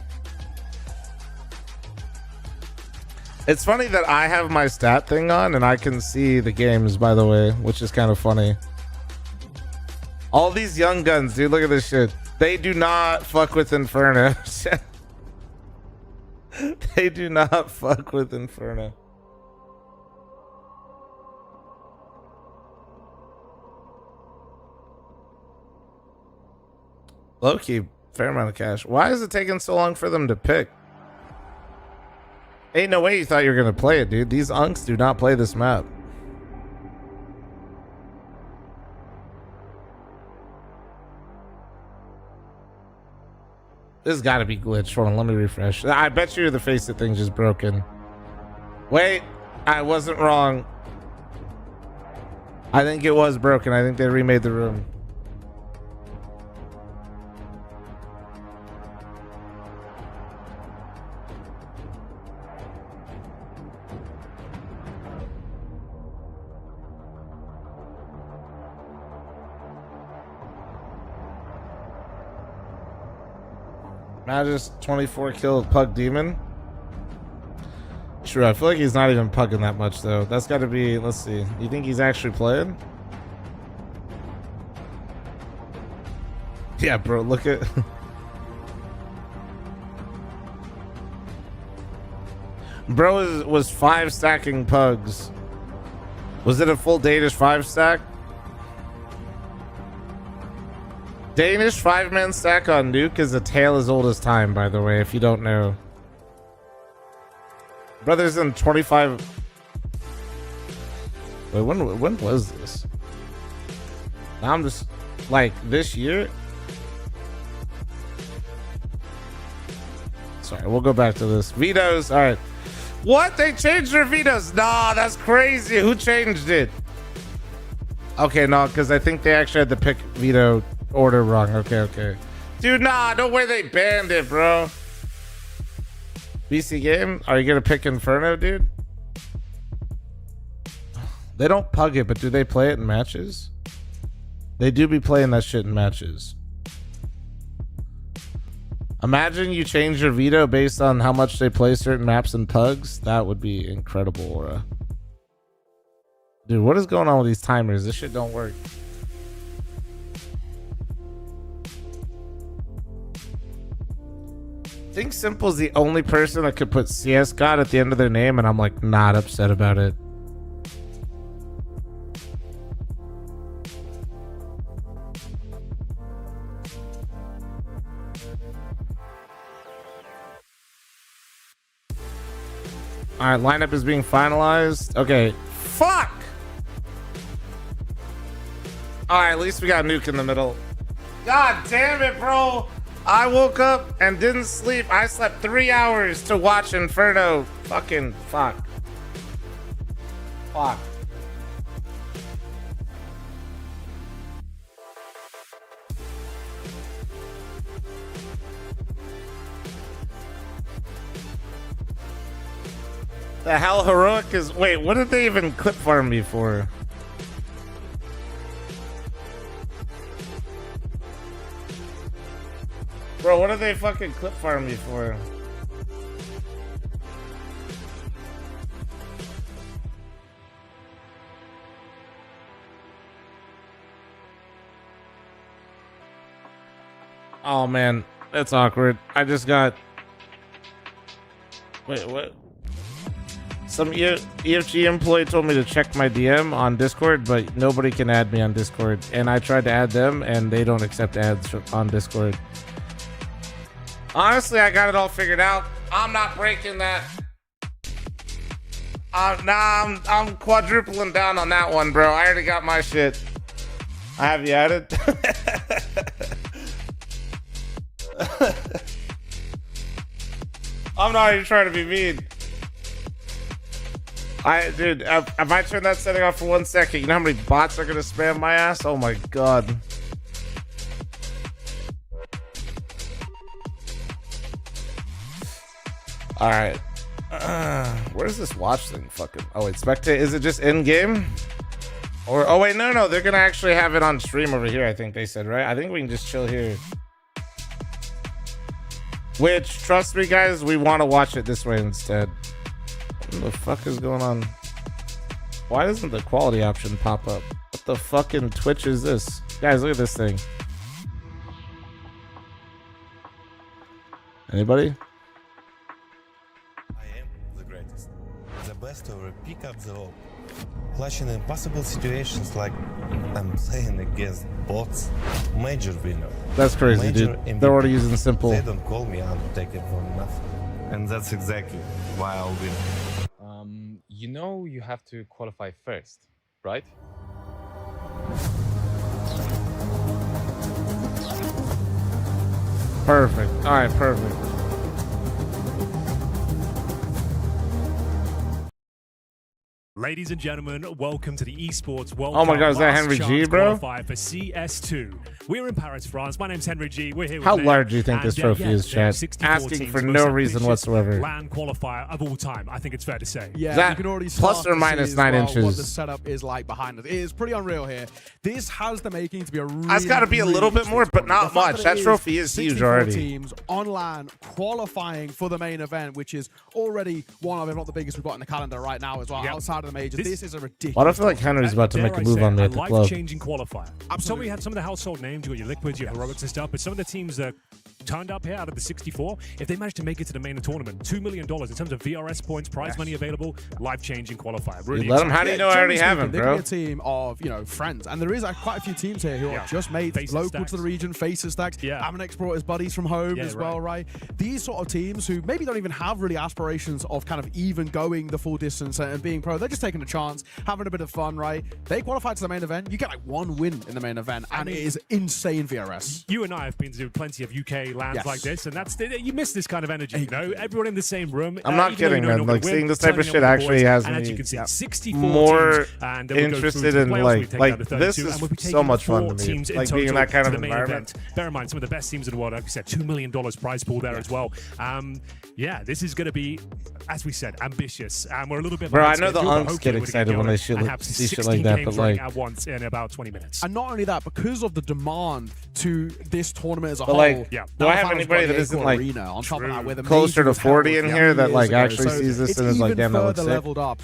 It's funny that I have my stat thing on and I can see the games, by the way, which is kind of funny. All these young guns, dude, look at this shit. They do not fuck with Inferno. They do not fuck with Inferno. Low-key, fair amount of cash. Why is it taking so long for them to pick? Ain't no way you thought you were gonna play it, dude. These unks do not play this map. This has got to be glitched. Hold on, let me refresh. I bet you the Faceit thing just broken. Wait, I wasn't wrong. I think it was broken. I think they remade the room. Magis 24 kill Pug Demon. True, I feel like he's not even pugging that much though. That's got to be, let's see. You think he's actually playing? Yeah, bro, look at bro was 5 stacking pugs. Was it a full Danish 5 stack? Danish 5-man stack on Nuke is a tale as old as time, by the way, if you don't know. Brothers in 25. Wait, when was this? Now I'm just like this year. Sorry, we'll go back to this. Vetoes. All right. What? They changed their vetoes? Nah, that's crazy. Who changed it? Okay, no, because I think they actually had the pick veto order wrong. Okay. Dude, nah, no way they banned it, bro. BC game? Are you gonna pick Inferno, dude? They don't pug it, but do they play it in matches? They do be playing that shit in matches. Imagine you change your veto based on how much they play certain maps and pugs. That would be incredible, Aura. Dude, what is going on with these timers? This shit don't work. I think Simple's the only person that could put CS God at the end of their name, and I'm like not upset about it. All right, lineup is being finalized. Okay, fuck. All right, at least we got Nuke in the middle. God damn it, bro. I woke up and didn't sleep. I slept 3 hours to watch Inferno. Fucking fuck. Fuck. The hell heroic is. Wait, what did they even clip farm me for? Bro, what did they fucking clip farm me for? Oh man, that's awkward. I just got. Wait, what? Some EWC employee told me to check my DM on Discord, but nobody can add me on Discord. And I tried to add them, and they don't accept ads on Discord. Honestly, I got it all figured out. I'm not breaking that. Nah, I'm quadrupling down on that one, bro. I already got my shit. I have you added? I'm not even trying to be mean. Dude, if I turn that setting off for 1 second, you know how many bots are gonna spam my ass? Oh my god. All right. Where's this watch thing? Fucking. Oh wait, spectate. Is it just in game? Or oh wait, no, they're gonna actually have it on stream over here. I think they said, right? I think we can just chill here. Which, trust me, guys, we want to watch it this way instead. What the fuck is going on? Why doesn't the quality option pop up? What the fucking Twitch is this? Guys, look at this thing. Anybody? I am the greatest. The best to pick up the rope. Clutching impossible situations like I'm playing against bots. Major winner. That's crazy, Major dude. MVP. They're already using simple. They don't call me Undertaker for nothing. And that's exactly why I'll win. You know you have to qualify first, right? Perfect. All right, perfect. Ladies and gentlemen, welcome to the Esports World Oh my Cup God, is that last Henry G, chance bro? qualifier for CS2. We're in Paris, France. My name's Henry G. We're here with How Nick. large do you think this And, trophy yeah, is, there are chat? 64 Asking teams, for the no most reason ambitious whatsoever. LAN qualifier of all time, I think it's fair to say. Yeah, That you can already plus start or to minus see as 9 well inches. what the setup is like behind us. It is pretty unreal here. This has the making to be a really, That's got to be a little bit more, but not much. That trophy is huge 64 already. teams on LAN qualifying for the main event, which is already one of, if not the biggest we've got in the calendar right now as well, Yep. outside of the majors. This is a ridiculous. Why do I feel like Henry's about to Dare make a I move say, on me at the club? life-changing qualifier. So we had some of the household names. You got your Liquids, your Heroics and stuff, but some of the teams that turned up here out of the 64, if they managed to make it to the main tournament, $2 million in terms of VRS points, prize money available, life-changing qualifier. Really You let 'em- exciting. how do you know I already have him, They're bro? a team of, friends, and there is quite a few teams here who Yeah. are just mates, Faces local stacks. to the region, faces stacks. Yeah. Aminex brought his buddies from home Yeah, as well, right? These sort of teams who maybe don't even have really aspirations of kind of even going the full distance and being pro. They're just taking a chance, having a bit of fun, right? They qualified to the main event. You get like one win in the main event, and it is insane VRS. You and I have been to plenty of UK lands Yes. like this, and you miss this kind of energy, you know? Everyone in the same room. I'm not even though kidding, you know man. you're Like, gonna win, seeing this type of turning up shit with the actually boys, has and as me you can see, yeah, 64 more teams, and then we'll go interested through to the in, playoffs, like- we take like, down to this 32, is and we'll be so taking much fun 4 to me. teams in Like, being in total that kind to of the main environment. event. Bear in mind, some of the best teams in the world, like I said, $2 million prize pool there as well. Yeah, this is going to be, as we said, ambitious. We're a little bit Bro, I behind know the schedule, but unks hopefully get we're excited gonna when go they shit and like- have see shit 16 like that, games but, running like- at once in about 20 minutes. And not only that, because of the demand to this tournament as a But, whole. like, Yeah. do I have Alpha's anybody got that the isn't, Acorn like, Arena on top of that, with a closer major to was 40 held in a here few that, like, years ago. actually So sees this it's and is like, even damn, that looks further sick? leveled up.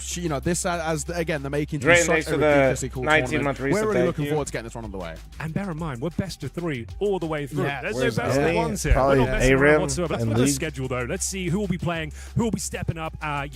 This as again the making to Dre, be such thanks a for the ridiculously cool 19-month tournament. reset, We're really thank looking you. forward to getting this one on the way. And bear in mind, we're best of 3 all the way through. Yeah, There's no where's best of Ellie? 1s here. Probably We're not messing around A-Rim whatsoever. Let's and look at the League. schedule, though. Let's see who will be playing, who will be stepping up. I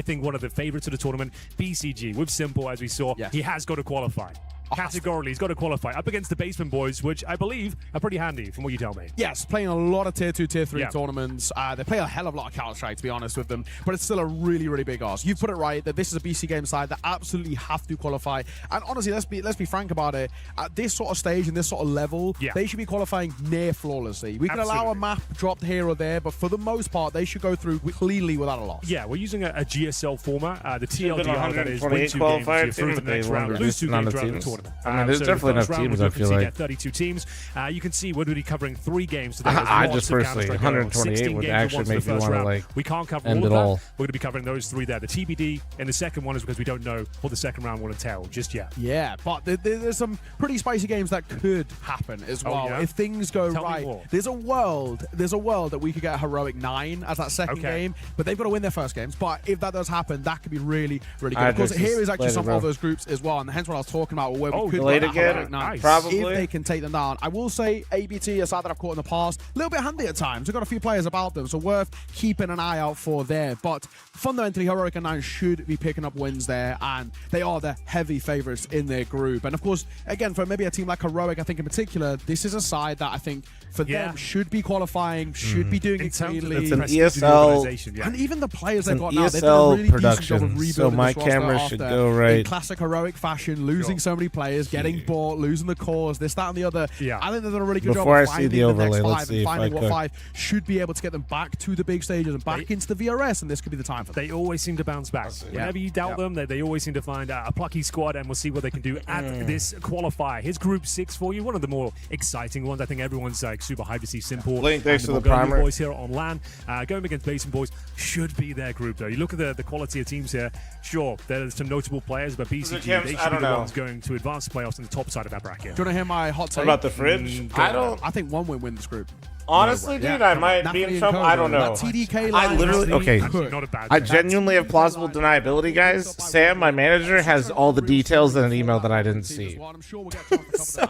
think one of the favorites of the tournament, BCG, with Simple, as we saw. Yes. He has got to qualify. categorically. He's got to qualify up against the Basement Boys, which I believe are pretty handy from what you tell me. Yes, playing a lot of tier 2, tier 3 tournaments. They play a hell of a lot of Counter-Strike, to be honest with them, but it's still a really, really big ask. You've put it right that this is a BC game side that absolutely have to qualify. And honestly, let's be frank about it. At this sort of stage and this sort of level, they should be qualifying near flawlessly. We can allow a map dropped here or there, but for the most part, they should go through cleanly without a loss. Yeah, we're using a GSL format. The TLDR, that is, 128 win 2 games, you're through to the next round, lose 2 games throughout the tournament. I mean, there's so definitely the first enough round, teams, we're I feel looking to like. get 32 teams. You can see we're going to be covering 3 games today. I just personally, 128 would actually make me want to, like, we can't cover end all of it that. all. We're going to be covering those 3 there. The TBD and the second one is because we don't know what the second round will entail just yet. Yeah, but there's some pretty spicy games that could happen as well if things go right. There's a world that we could get a heroic 9 as that second game, but they've got to win their first games. But if that does happen, that could be really, really good. Of course, here is actually some of those groups as well, and hence what I was talking about, where we could get a heroic 9 if they can take them down. I will say ABT, a side that I've caught in the past, a little bit handy at times. We've got a few players about them, so worth keeping an eye out for there. But fundamentally, Heroic and 9 should be picking up wins there, and they are the heavy favorites in their group. And of course, again, for maybe a team like Heroic, I think in particular, this is a side that I think for them should be qualifying, should be doing it cleanly. It's an ESL, and even the players they've got ESL now, they've done a really decent job of production, rebuilding so my this roster camera should go right. in classic Heroic fashion, losing so many players, getting bought, losing the cause, this, that, and the other. I think they've done a really good job of finding the next 5 and finding what 5 should be able to get them back to the big stages and back into the VRS, and this could be the time for them. They always seem to bounce back. Whenever you doubt them, they always seem to find a plucky squad, and we'll see what they can do at this qualifier. Here's Group 6 for you, one of the more exciting ones. I think everyone's like super hyped to see Simple Blink, thanks and for the the primer. boys here on LAN. Going against Basin Boys should be their group, though. You look at the quality of teams here. Sure, there's some notable players, but BCG, they should be the ones going to advance playoffs in the top side of that bracket. Do you want to hear my hot take? What about the fridge? I think one win this group. Honestly, dude, I might be in trouble. I don't know. I literally, I genuinely have plausible deniability, guys. Sam, my manager, has all the details in an email that I didn't see. So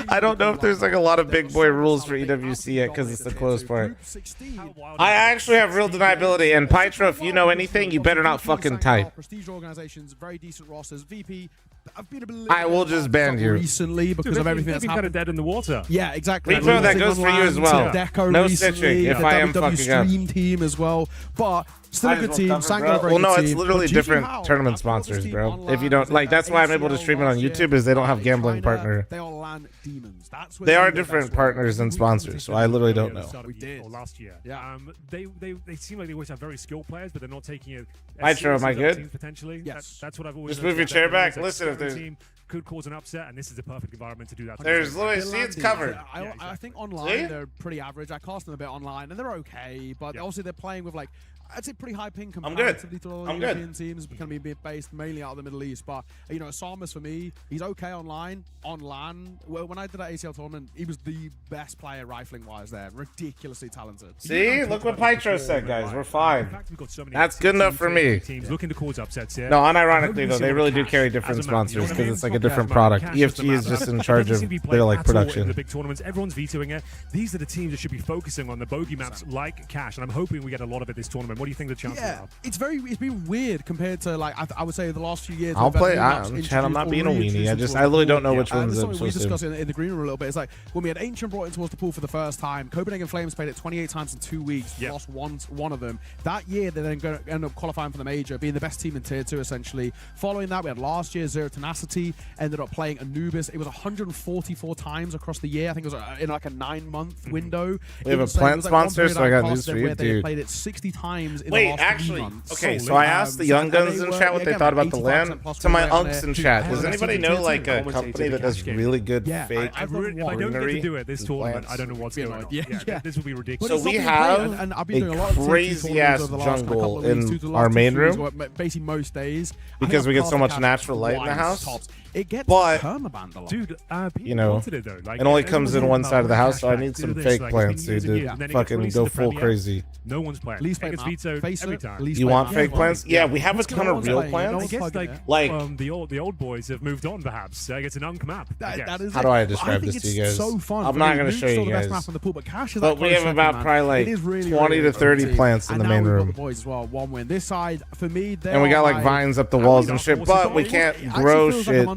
I don't know if there's like a lot of big boy rules for EWC yet because it's the closed part. I actually have real deniability, and Pytro, if you know anything, you better not fucking type. Prestige organizations, very decent rosters. VP, I've been a bit I will just ban you recently because of everything that's happened. Kind of dead in the water. Yeah, exactly. Repo, that goes for you as well. No stitching if I am fucking up. Stream team as well, but still a good team. Well, no, it's literally different tournament sponsors, bro. If you don't like, that's why I'm able to stream it on YouTube, is they don't have gambling partner. They are LAN demons. They are different partners and sponsors, so I literally don't know. We did last year. Yeah. They seem like they always have very skilled players, but they're not taking it. Nitro, am I good? Potentially. Yes. That's what I've always. Just move your chair back. Listen, if there's could cause an upset, and this is the perfect environment to do that. There's literally, see, it's covered. I think online they're pretty average. I cast them a bit online, and they're okay, but obviously they're playing with like, I'd say pretty high ping comparatively to all the European teams, going to be based mainly out of the Middle East. But you know, Samus for me, he's okay online. On LAN, when I did that ACL tournament, he was the best player rifling wise there. Ridiculously talented. See, look what Pytro said, guys. We're fine. That's good enough for me. Teams looking to cause upsets here. No, unironically though, they really do carry different sponsors because it's like a different product. EFT is just in charge of their like production. The big tournaments, everyone's vetoing it. These are the teams that should be focusing on the bogey maps like Cash, and I'm hoping we get a lot of it this tournament. What do you think the chances are? It's been weird compared to like I would say the last few years. I'll play. I'm not being a weenie. I literally don't know which ones. We discussed it in the green room a little bit. It's like when we had Ancient brought into us the pool for the first time. Copenhagen Flames played it 28 times in 2 weeks. Lost one of them. That year they then end up qualifying for the major, being the best team in tier 2 essentially. Following that, we had last year Zero Tenacity ended up playing Anubis. It was 144 times across the year. I think it was in like a 9-month window. We have a plant sponsor, so I got news for you, dude. They played it 60 times in the last 3 months. Okay, so I asked the young guns in chat what they thought about the LAN. To my unks in chat, does anybody know like a company that does really good fake if I don't get to do it this tournament, I don't know what's going on. Yeah, this will be ridiculous. So we have a crazy ass jungle in our main room basically most days because we get so much natural light in the house. It gets but permabanned a lot. Dude, you know, it only comes in one side of the house, so I need some fake plants, dude, to fucking go full crazy. No one's playing. Please play every time. You want fake plants? Yeah, we have a ton of real plants. I guess like the old boys have moved on, perhaps. I guess an unk map. How do I describe this to you guys? So fun. I'm not going to show you guys. But we have about probably like 20 to 30 plants in the main room. Boys as well, 1 win. This side for me, and we got like vines up the walls and shit, but we can't grow shit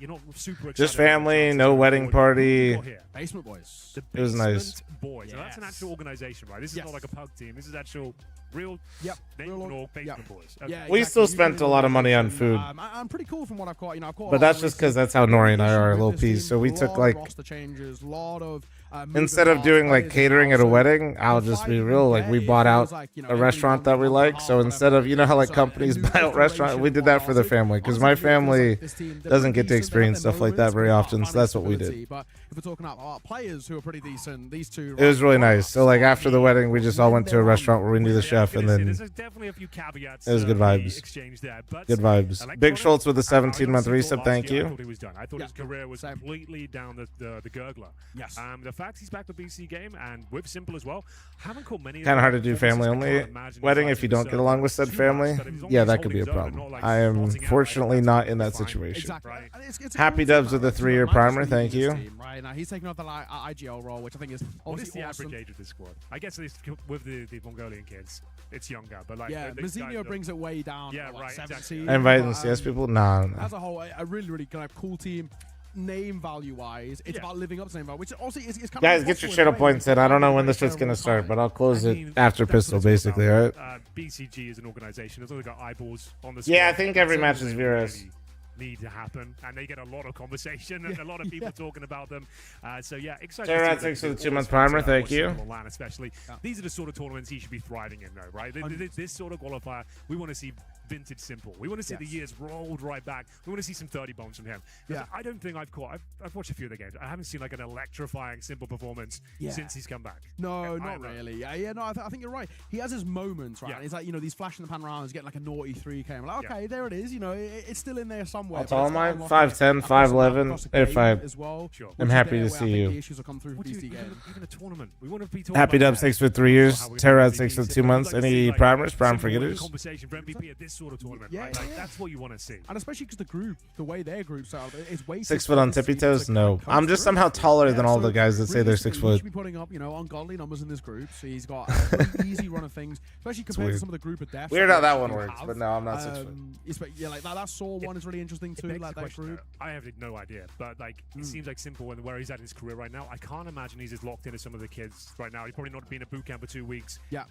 you're not super excited. Just about the family, chances no going wedding forward. party. Who here? Basement Boys. The It was nice. Basement Boys. Now, that's an Yes. actual organization, right? This is not like a pug team. This is actual real Yep. name Real and all org- Basement yep. Boys. Yeah, We still spent a lot of money on food. I'm pretty cool from what I've caught. You know, I've caught. But that's just because that's how Nori and I are, a little piece. So we lot took of like, roster changes, lot of instead of doing like catering at a wedding, I'll just be real. Like we bought out a restaurant that we like. So instead of, you know how like companies buy out restaurants, we did that for the family because my family doesn't get to experience stuff like that very often. So that's what we did. But if we're talking about players who are pretty decent, these two. It was really nice. So like after the wedding, we just all went to a restaurant where we knew the chef, and then there's definitely a few caveats. it was good vibes. Exchange there, but Good vibes. Big Schultz with the 17-month resub. Thank I you. thought he was done. I thought his career was Same. completely down the gurgler. Yes. The fact he's back to BC game and with Simple as well. Haven't caught many. Kind of hard to do family only wedding if you don't get along with said family. Yeah, that could be a problem. I am fortunately not in that situation. Exactly. And it's a Happy cool dubs team, with the right? 3-year Might just primer. lead Thank this you. team, right now, he's taking off the IGL role, which I think is What is obviously the awesome. average age of this squad? I guess at least with the Mongolian kids, it's younger. But like, Yeah, these guys Mazzinho are- brings it way down. Yeah, to, like, right, 17. exactly. I invited but, the CS people. Nah. As a whole, a really, really kind of cool team. Name value wise, it's Yeah. about living up to name value, which also is kind of Guys, get your shadow points in. I don't know when this shit's gonna start, but I'll close I it mean, after that's what pistol, it's all basically. All right. about. BCG is an organization. It's only got eyeballs on the. Yeah, I screen. think every It's match something is they VRS. really need to happen, and they get a lot of conversation and a lot of people talking about them. So yeah, excited. Sarah, to see thanks what for they the do. 2-month Always primer, fun to thank watch you. Simple Online especially. These are the sort of tournaments he should be thriving in, though, right? This sort of qualifier, we want to see vintage Simple. We want to see the years rolled right back. We want to see some 30 bombs from him. Yeah. I don't think I've watched a few of the games. I haven't seen like an electrifying Simple performance since he's come back. No, Yeah, not really. Yeah, no, I think you're right. He has his moments, right? Yeah. And he's like, you know, these flash in the pan rounds, getting like a naughty 3K. I'm like, okay, Yeah. there it is. You know, it's still in there somewhere. How but tall it's am not I? unlocking 5'10", across the 5'11". game If I- as well. Sure. I'm which is happy there to where I see think you. The issues will come through for Dude, BC game. even a tournament. We want to be talking Happy about dubs. that. Thanks for 3 years. How we're gonna Terra, be thanks for beating 2 months. Simple. Like to Any see, like, primers? Prime Simple in forgetters? conversation for MVP at this sort of tournament, Yeah, right? Like, yeah. that's what you want to see. And especially because the group, the way their group's out, it's way 6 too foot on fast tippy for you to toes? come No. I'm just through. somehow taller than all so the guys that say they're 6 realistically, He foot. should be putting up, you know, ungodly numbers in this group. So he's got a pretty easy run of things, especially compared to weird. some of the group of deaths. Weird how that one we works, have. but no, I'm not 6 foot. Yeah, like that Saw one is really interesting It too. begs Like the that question, group. though. I have no idea, but like it seems like Simple and where he's at in his career right now. I can't imagine he's as locked in as some of the kids right now. He's probably not been at boot camp for 2 weeks. Yeah.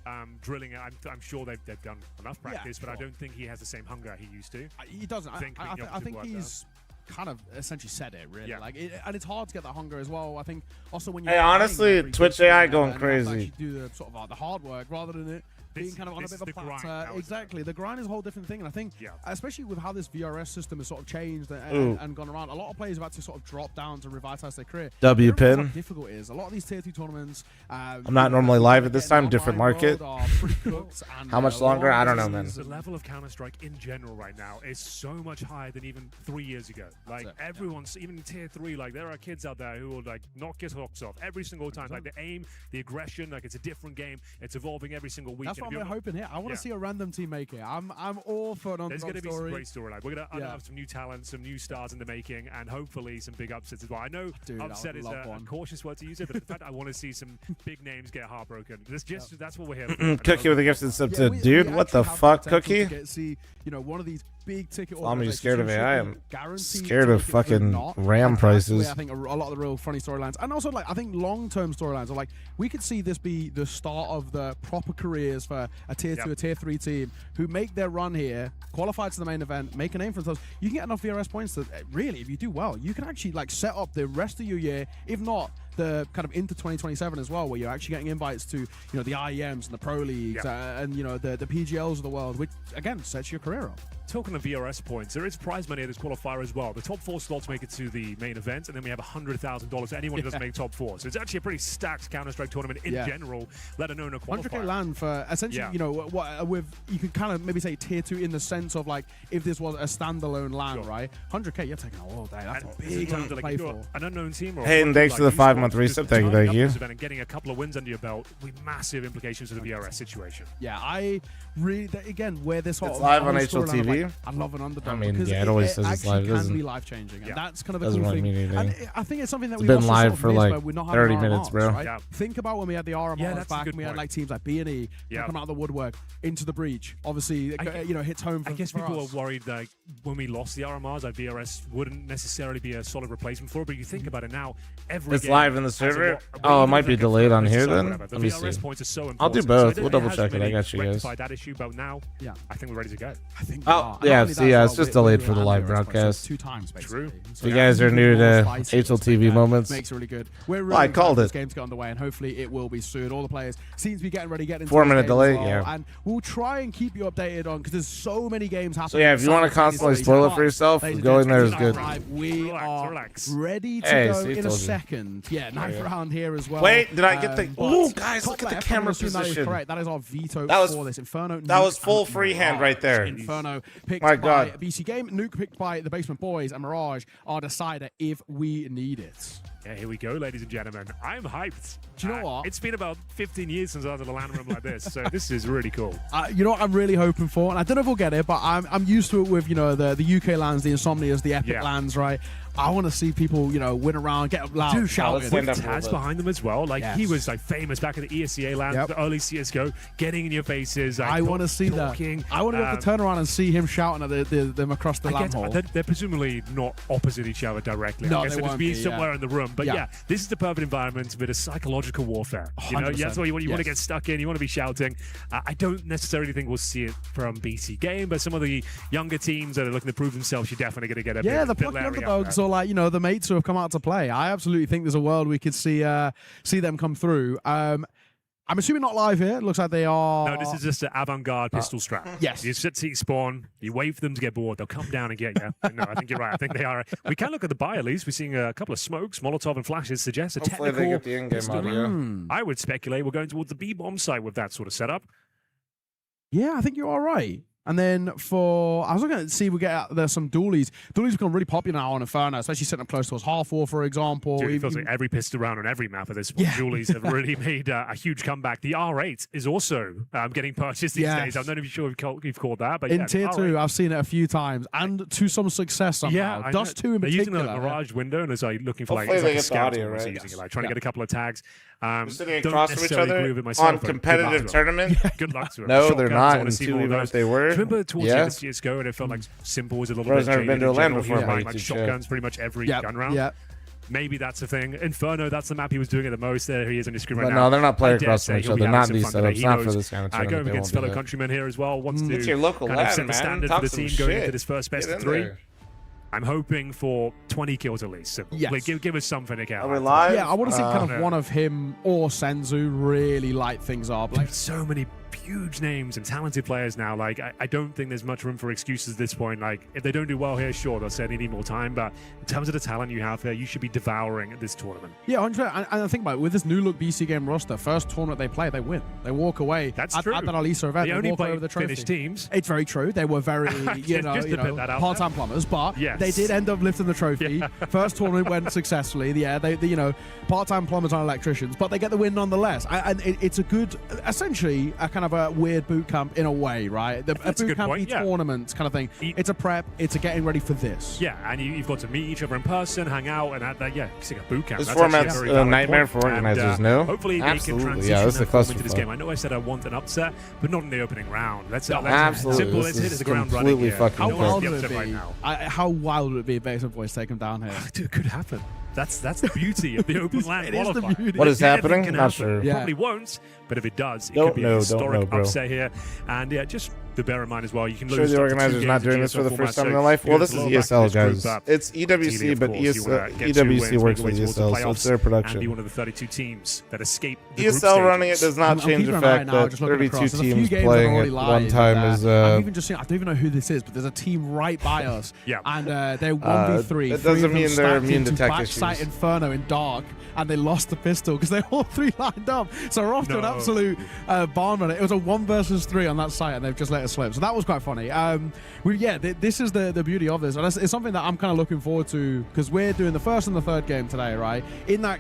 Drilling it. I'm sure they've done enough practice, but I sure. don't think he has the same hunger he used to. He doesn't. think we I can think work he's kind of essentially said it really. Yeah. Like, and it's hard to get that hunger as well. I think also when you Hey, honestly, Twitch AI going crazy. Do the sort of the hard work rather than it being kind of on a this bit of a is the grind platter. now, isn't it? Exactly, the grind is a whole different thing, and I think Yeah. especially with how this VRS system has sort of changed Ooh. and gone around, a lot of players have had to sort of drop down to revitalize their career. W They realize pin. how difficult it is. A lot of these tier 2 tournaments. I'm not normally live at this time, different market. How much longer? I don't know, man. The level of Counter-Strike in general right now is so much higher than even 3 years ago. Like it, everyone's, even in tier 3, like there are kids out there who will like knock your socks off every single time. Like the aim, the aggression, like it's a different game. It's evolving every single week. That's And what if I'm you're- hoping here. I want to Yeah. see a random team make it. I'm all for an There's underdog going to be some story. great storyline. We're going to Yeah. have some new talent, some new stars in the making, and hopefully some big upsets as well. I know Dude, I upset would is love a one. cautious word to use it, but in fact, I want to see some big names get heartbroken. That's what we're here for. Cookie with a gifted sub Yeah, to we dude. What actually the have fuck, potential to Cookie? see, you know, one of these big ticket. I'm organizations scared of who should AI. be I'm guaranteed scared to of make it fucking through not. RAM And that's prices. where I think a lot of the real funny storylines, and also like I think long-term storylines are like we could see this be the start of the proper careers for a tier 2, a tier 3 team who make their run here, qualify to the main event, make a name for themselves. You can get enough VRS points that really, if you do well, you can actually like set up the rest of your year, if not the kind of into 2027 as well, where you're actually getting invites to, you know, the IEMs and the pro leagues and you know the PGLs of the world, which again sets your career up. Talking of VRS points, there is prize money at this qualifier as well. The top 4 slots make it to the main event, and then we have $100,000 for anyone who doesn't make top 4. So it's actually a pretty stacked Counter-Strike tournament in general, let alone a qualifier. 100k land for essentially, you know, what with you could kind of maybe say tier 2 in the sense of like if this was a standalone land, right? 100k, you're taking all day. That's a big time to play for. An unknown team. Or Hey, and thanks for the 5-month resub. Thank you, thank you. And getting a couple of wins under your belt with massive implications for the VRS situation. Yeah, really, again, where this It's live on HLTV. Like, I love an underdog. I mean, because yeah, it always says it's live. It can doesn't- be life changing, and that's kind of a doesn't cool really thing. mean And anything. I think it's something that It's we've been also live sort of for missed like where we're not 30 having minutes, RMRs, bro. Right? Yeah. Think about when we had the RMRs that's a back, good and we had point. like teams like B&E come out of the woodwork into the breach. Obviously, hits home. I guess for people us. are worried that when we lost the RMRs, like VRS wouldn't necessarily be a solid replacement for it. But you think about it now, every It's game live in the has a server? lot- Oh, it even might if be like a delayed on bonus here or then? whatever, the Let me VRS see. points are so I'll do important. both. So We'll it double hasn't check it. I really got you guys. rectified that issue, but now I think we're ready to go. I think. Oh, we are. yeah, And not see, only yeah, that it's as well, just delayed for the we live landed broadcast. 2 times, basically. True. So You guys are even new more to spicy, HLTV which, moments. Makes it really good. We're Well, I really called glad this it. game to get underway, and hopefully it will be soon. All the players seem to be getting ready, getting into 4 this minute game delay, as well, yeah. And we'll try and keep you updated on because there's so many games happening. So yeah, if you want to constantly spoil it for yourself, Ladies and going there is gentlemen, good. live, we are Relax. ready to Hey, go see, in a told you. second. Yeah, ninth round here as well. Wait, did I get the- but Ooh, guys, top look at the left, camera I'm gonna assume that is position. correct. That is our veto That was- for this. Inferno. that Nuke, was full and freehand Mirage. right there. Inferno picked My by God. BC Game. Nuke picked by the Basement Boys, and Mirage our decider if we need it. Yeah, here we go, ladies and gentlemen. I'm hyped. Do you know what? It's been about 15 years since I was at a LAN room like this, so this is really cool. You know what I'm really hoping for, and I don't know if we'll get it, but I'm used to it with the UK lands, the Insomnias, the Epic Yeah. lands, right? I want to see people win around, get loud, Dude, shouting. let's stand up. Taz behind them as well. Like he Yes. was like famous back in the ESCA land, Yep. the early CS:GO, getting in your faces. Like, I want to see talking. that. I want to be able to turn around and see him shouting at them across the I lamp guess hole. they're presumably not opposite each other directly. No, I guess they they'll just won't be be, somewhere yeah. in the room. But Yeah. yeah, this is the perfect environment, a bit of psychological warfare. You know, 100%. that's what you want to Yes. get stuck in. You want to be shouting. I don't necessarily think we'll see it from BC Game, but some of the younger teams that are looking to prove themselves, you're definitely going to get a Yeah, the bit plucky leery underdogs, out or like the mates who have come out to play. I absolutely think there's a world we could see them come through. I'm assuming not live here. It looks like they are. No, this is just an avant-garde pistol strap. Yes. You sit spawn, you wait for them to get bored, they'll come down and get you. No, I think you're right. I think they are. We can look at the buy at least. We're seeing a couple of smokes, Molotov and flashes suggest a Hopefully technical they get the in-game pistol. audio. I would speculate we're going towards the B-bomb site with that sort of setup. Yeah, I think you're all right. And then I was looking to see if we get there's some dualies. Dualies become really popular now on Inferno, especially sitting up close to us. Half War, for example. Dude, it Even- feels like every pistol round on every map at this point. Yeah. Julies have really made a huge comeback. The R8 is also getting purchased these Yes. days. I'm not even sure if you've called that, but in yeah, tier the 2, R8. I've seen it a few times, and to some success somehow. Yeah, I Dust know. 2 in They're using particular. the Mirage window and it's like looking for Hopefully it's they like a get the scout audio, almost right? using Yes. it, like trying to Yeah. get a couple of tags. We're sitting Don't across from each necessarily other agree with it myself, on but good luck competitive to them. tournament. Good luck to them. No, they're Shotguns, I not. wanna And see two, more of even those. if they were. Do you remember towards the Yeah. end of CSGO and it felt like Simple was a little Bro's bit never been jaded to a in LAN general. before, He was mate. buying, like Touche. shotguns pretty much every Yep, gun round. yep. Maybe that's the thing. Inferno, that's the map he was doing it the most. There he is on your screen right But now. no, they're not playing I dare across say from each he'll be other. Not having these some fun today. setups. He Not knows, for this kind of tournament. going They against won't do fellow that. countrymen here as well. Wants Get to your local kind of lad, set the man. standard Talk for the some team going shit. into this first best Get of in 3. there. I'm hoping for 20 kills at least. So Yes. like, give us something to get. Are we out. live? Yeah, I want to see kind of no. one of him or Senzu really light things up. Like, Dude, so many huge names and talented players now. Like, I don't think there's much room for excuses at this point. Like, if they don't do well here, sure, they'll say they need more time. But in terms of the talent you have here, you should be devouring this tournament. yeah, 100%. And I think about it, with this new look BC Game roster, first tournament they play, they win. They walk away. That's at, true. At that Alisa event, They they only walk away play with the trophy. Finnish teams. It's very true. They were very, Just to put that out part-time plumbers, but Yes. they did end up lifting the trophy. First tournament went successfully. Yeah, they part-time plumbers aren't electricians, but they get the win nonetheless. And it's a good, essentially, a kind of a weird boot camp in a way, right? A That's a boot good camp point, yeah. tournament kind of thing. It's a prep. It's a getting ready for this. Yeah, and you've got to meet each other in person, hang out, and it's like a boot camp. This That's actually format's very a valid nightmare point. for organizers, And, no? Hopefully they Absolutely, can yeah, transition this is a that form into this clusterfuck. game. I know I said I want an upset, but not in the opening round. Let's absolutely. simple. This Let's hit is the ground running completely here. fucking How No cool. one's wild the would it upset right be? now. How wild would it be if Basement Boys take him down here? Dude, it could happen. That's the beauty of the open land It is the qualifier. beauty. What is Anything happening? can Not happen. sure. It Yeah. Probably won't, but if it does, it Don't could be know, a don't historic know, bro. upset here. And yeah, just to bear in mind as well, you can Sure, lose. the up to 2 organizer's games not in doing this for the GSL first time in format, their life. so Well, you this have is to blow back ESL, this group guys. up. It's Ideally, EWC, of but course, you wanna get 2 EWC wins, works make with your way towards the ESL, so it's playoffs, their And be production. one of the 32 teams that escape the group ESL running it stages. does not I'm change keeping the an eye fact now, that just looking 32 across. There's a few teams games playing that are already at live, one time and, is I've even just seen. I don't even know who this is, but there's a team right by us. Yeah. And they're 1v3. that Three doesn't of them mean they're stacked immune to into tech backside issues. Inferno in dark, and they lost the pistol because they're all 3 lined up. So we're off to an No. absolute barn run. It was a 1 versus 3 on that site, and they've just let us slip. So that was quite funny. This is the beauty of this, and it's something that I'm kind of looking forward to because we're doing the first and the third game today, right? In that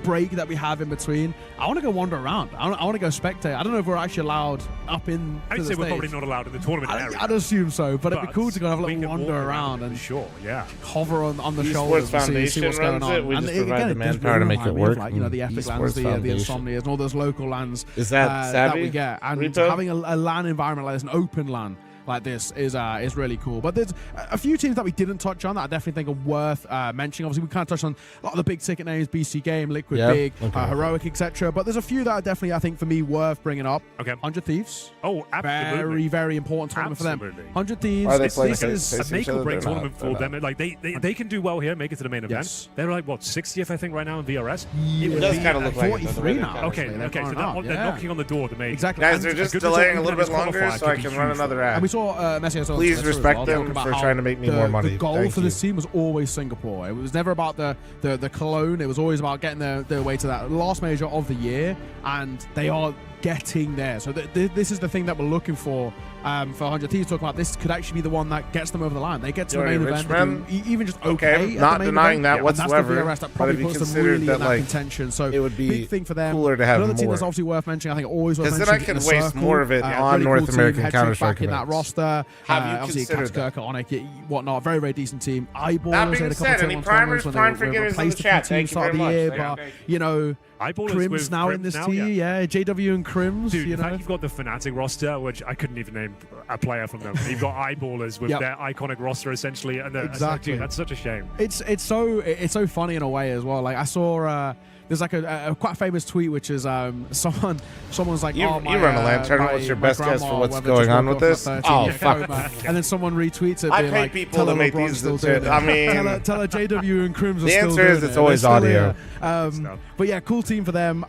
break that we have in between, I want to go wander around. I want to go spectate. I don't know if we're actually allowed up in. I'd say we're probably not allowed in the tournament area. I'd assume so, but it'd be cool to go have a little wander around and sure, yeah, hover on the Esports shoulders and see what's going runs on. it. We and just provide the does manpower to make remind it me of, work. like, you know, the Epic Esports lands, the Foundation. Insomnias, and all those local lands Is that that we Savvy? get, and Repo? having a LAN environment like this, an open LAN like this is really cool. But there's a few teams that we didn't touch on that I definitely think are worth mentioning. Obviously, we kind of touched on a lot of the big ticket names: BC Game, Liquid, Big, Heroic, etc. But there's a few that are definitely, I think, for me, worth bringing up. Okay. 100 Thieves. Oh, absolutely. Very, very important tournament for them. 100 Thieves. Are they This playing is face a each make or other? break They're not. tournament for They're them. not. Like they can do well here, make it to the main event. Yes. They're like what 60th, I think, right now in VRS. It does kind of look like it, though, the 43 way they now. kind of Okay, play. They're okay, so going up, they're knocking on the door to make Exactly. Guys, And they're a just good delaying a result, little even bit if it's longer qualified, so I could be can run huge. another ad. And we saw Messi on Please Twitter as respect well, them talking about for how trying to make me more money. The goal Thank for you. this team was always Singapore. It was never about the cologne. It was always about getting their way to that last major of the year, and they are getting there. So this is the thing that we're looking for 100 Thieves. Talking about this could actually be the one that gets them over the line. They get to the main event, even just okay. Not denying that event, whatsoever. And that's the VRS that But probably if you puts them consider really that, in that like, contention. So it would be big thing for them. cooler to have Another team more. that's obviously worth mentioning, I think always worth Because then mentioning. I is can the waste Circle. more of it on really North cool team. American Head-to-head Counter-Strike back in that events. roster. Have you obviously considered that? Kirk, Onyx, whatnot. Very, very decent team. Eyeballers That being had a couple said, of any tier one primers, tournaments when prime they were forgetters in the replaced a few chat. teams Thank you start of very the year, much. but you know. Eyeballers Crims with now in Crims this now, tier, yeah. JW and Crims, Dude, you in know. fact, you've got the Fnatic roster, which I couldn't even name a player from them. You've got Eyeballers with their iconic roster, essentially, and Exactly. dude, that's such a shame. It's so funny in a way as well. Like I saw there's like a quite famous tweet which is someone's like, You oh, my, run a LAN tournament. What's your best guess for what's going on with this? Oh, fuck. And then someone retweets it, I being pay like, people tell to her make LeBron's these still shit. doing it. I mean, tell her JW and Crims are the still answer doing is it's it. always They're still audio. here. But yeah, cool team for them.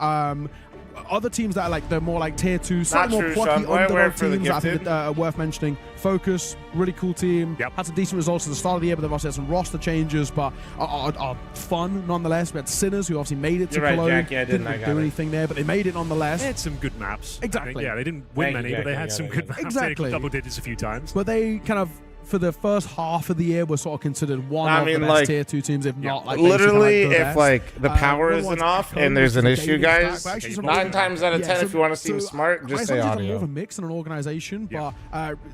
Other teams that are like, they're more like tier 2, slightly more true, plucky Sean. Where underdog for the teams that I think gifted? are worth mentioning. Focus, really cool team. Yep. Had some decent results at the start of the year, but they've also had some roster changes, but are fun nonetheless. We had Sinners, who obviously made it to You're right, Cologne. Jack. Yeah, I didn't. I Didn't got do it. anything there, but they made it nonetheless. They had some good maps. Exactly. Yeah, they didn't win Thank you, many, but they Jackie. had some Yeah, good yeah. maps. Exactly. They double digits a few times. But they kind of, for the first half of the year, were sort of considered one I of mean, the best like, tier 2 teams, if not like literally, basically, if like the power other isn't ones, off Echo, and there's an Gaming issue, Stack, guys, but actually some 9 other- times out of 10, so- if you want to seem so smart, just say Icelandics are audio. more of a mix than an organization, but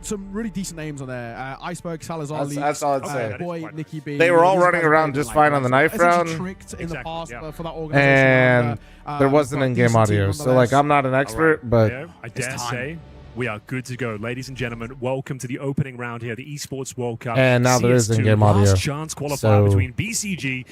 some really decent names on there. Iceberg, Salazar, That's- Leaks, that's all I'd say. Boy, Nikki B. They were all These running guys around played just like fine on the knife essentially round. tricked in the Exactly, past yeah. for that organization. And there wasn't but in-game decent team audio, so like nonetheless. I'm not an expert, but Yeah, I dare time. say we are good to go. Ladies and gentlemen, welcome to the opening round here, the Esports World Cup. And now there is CS2, in-game audio. Last chance qualifier So, between BCG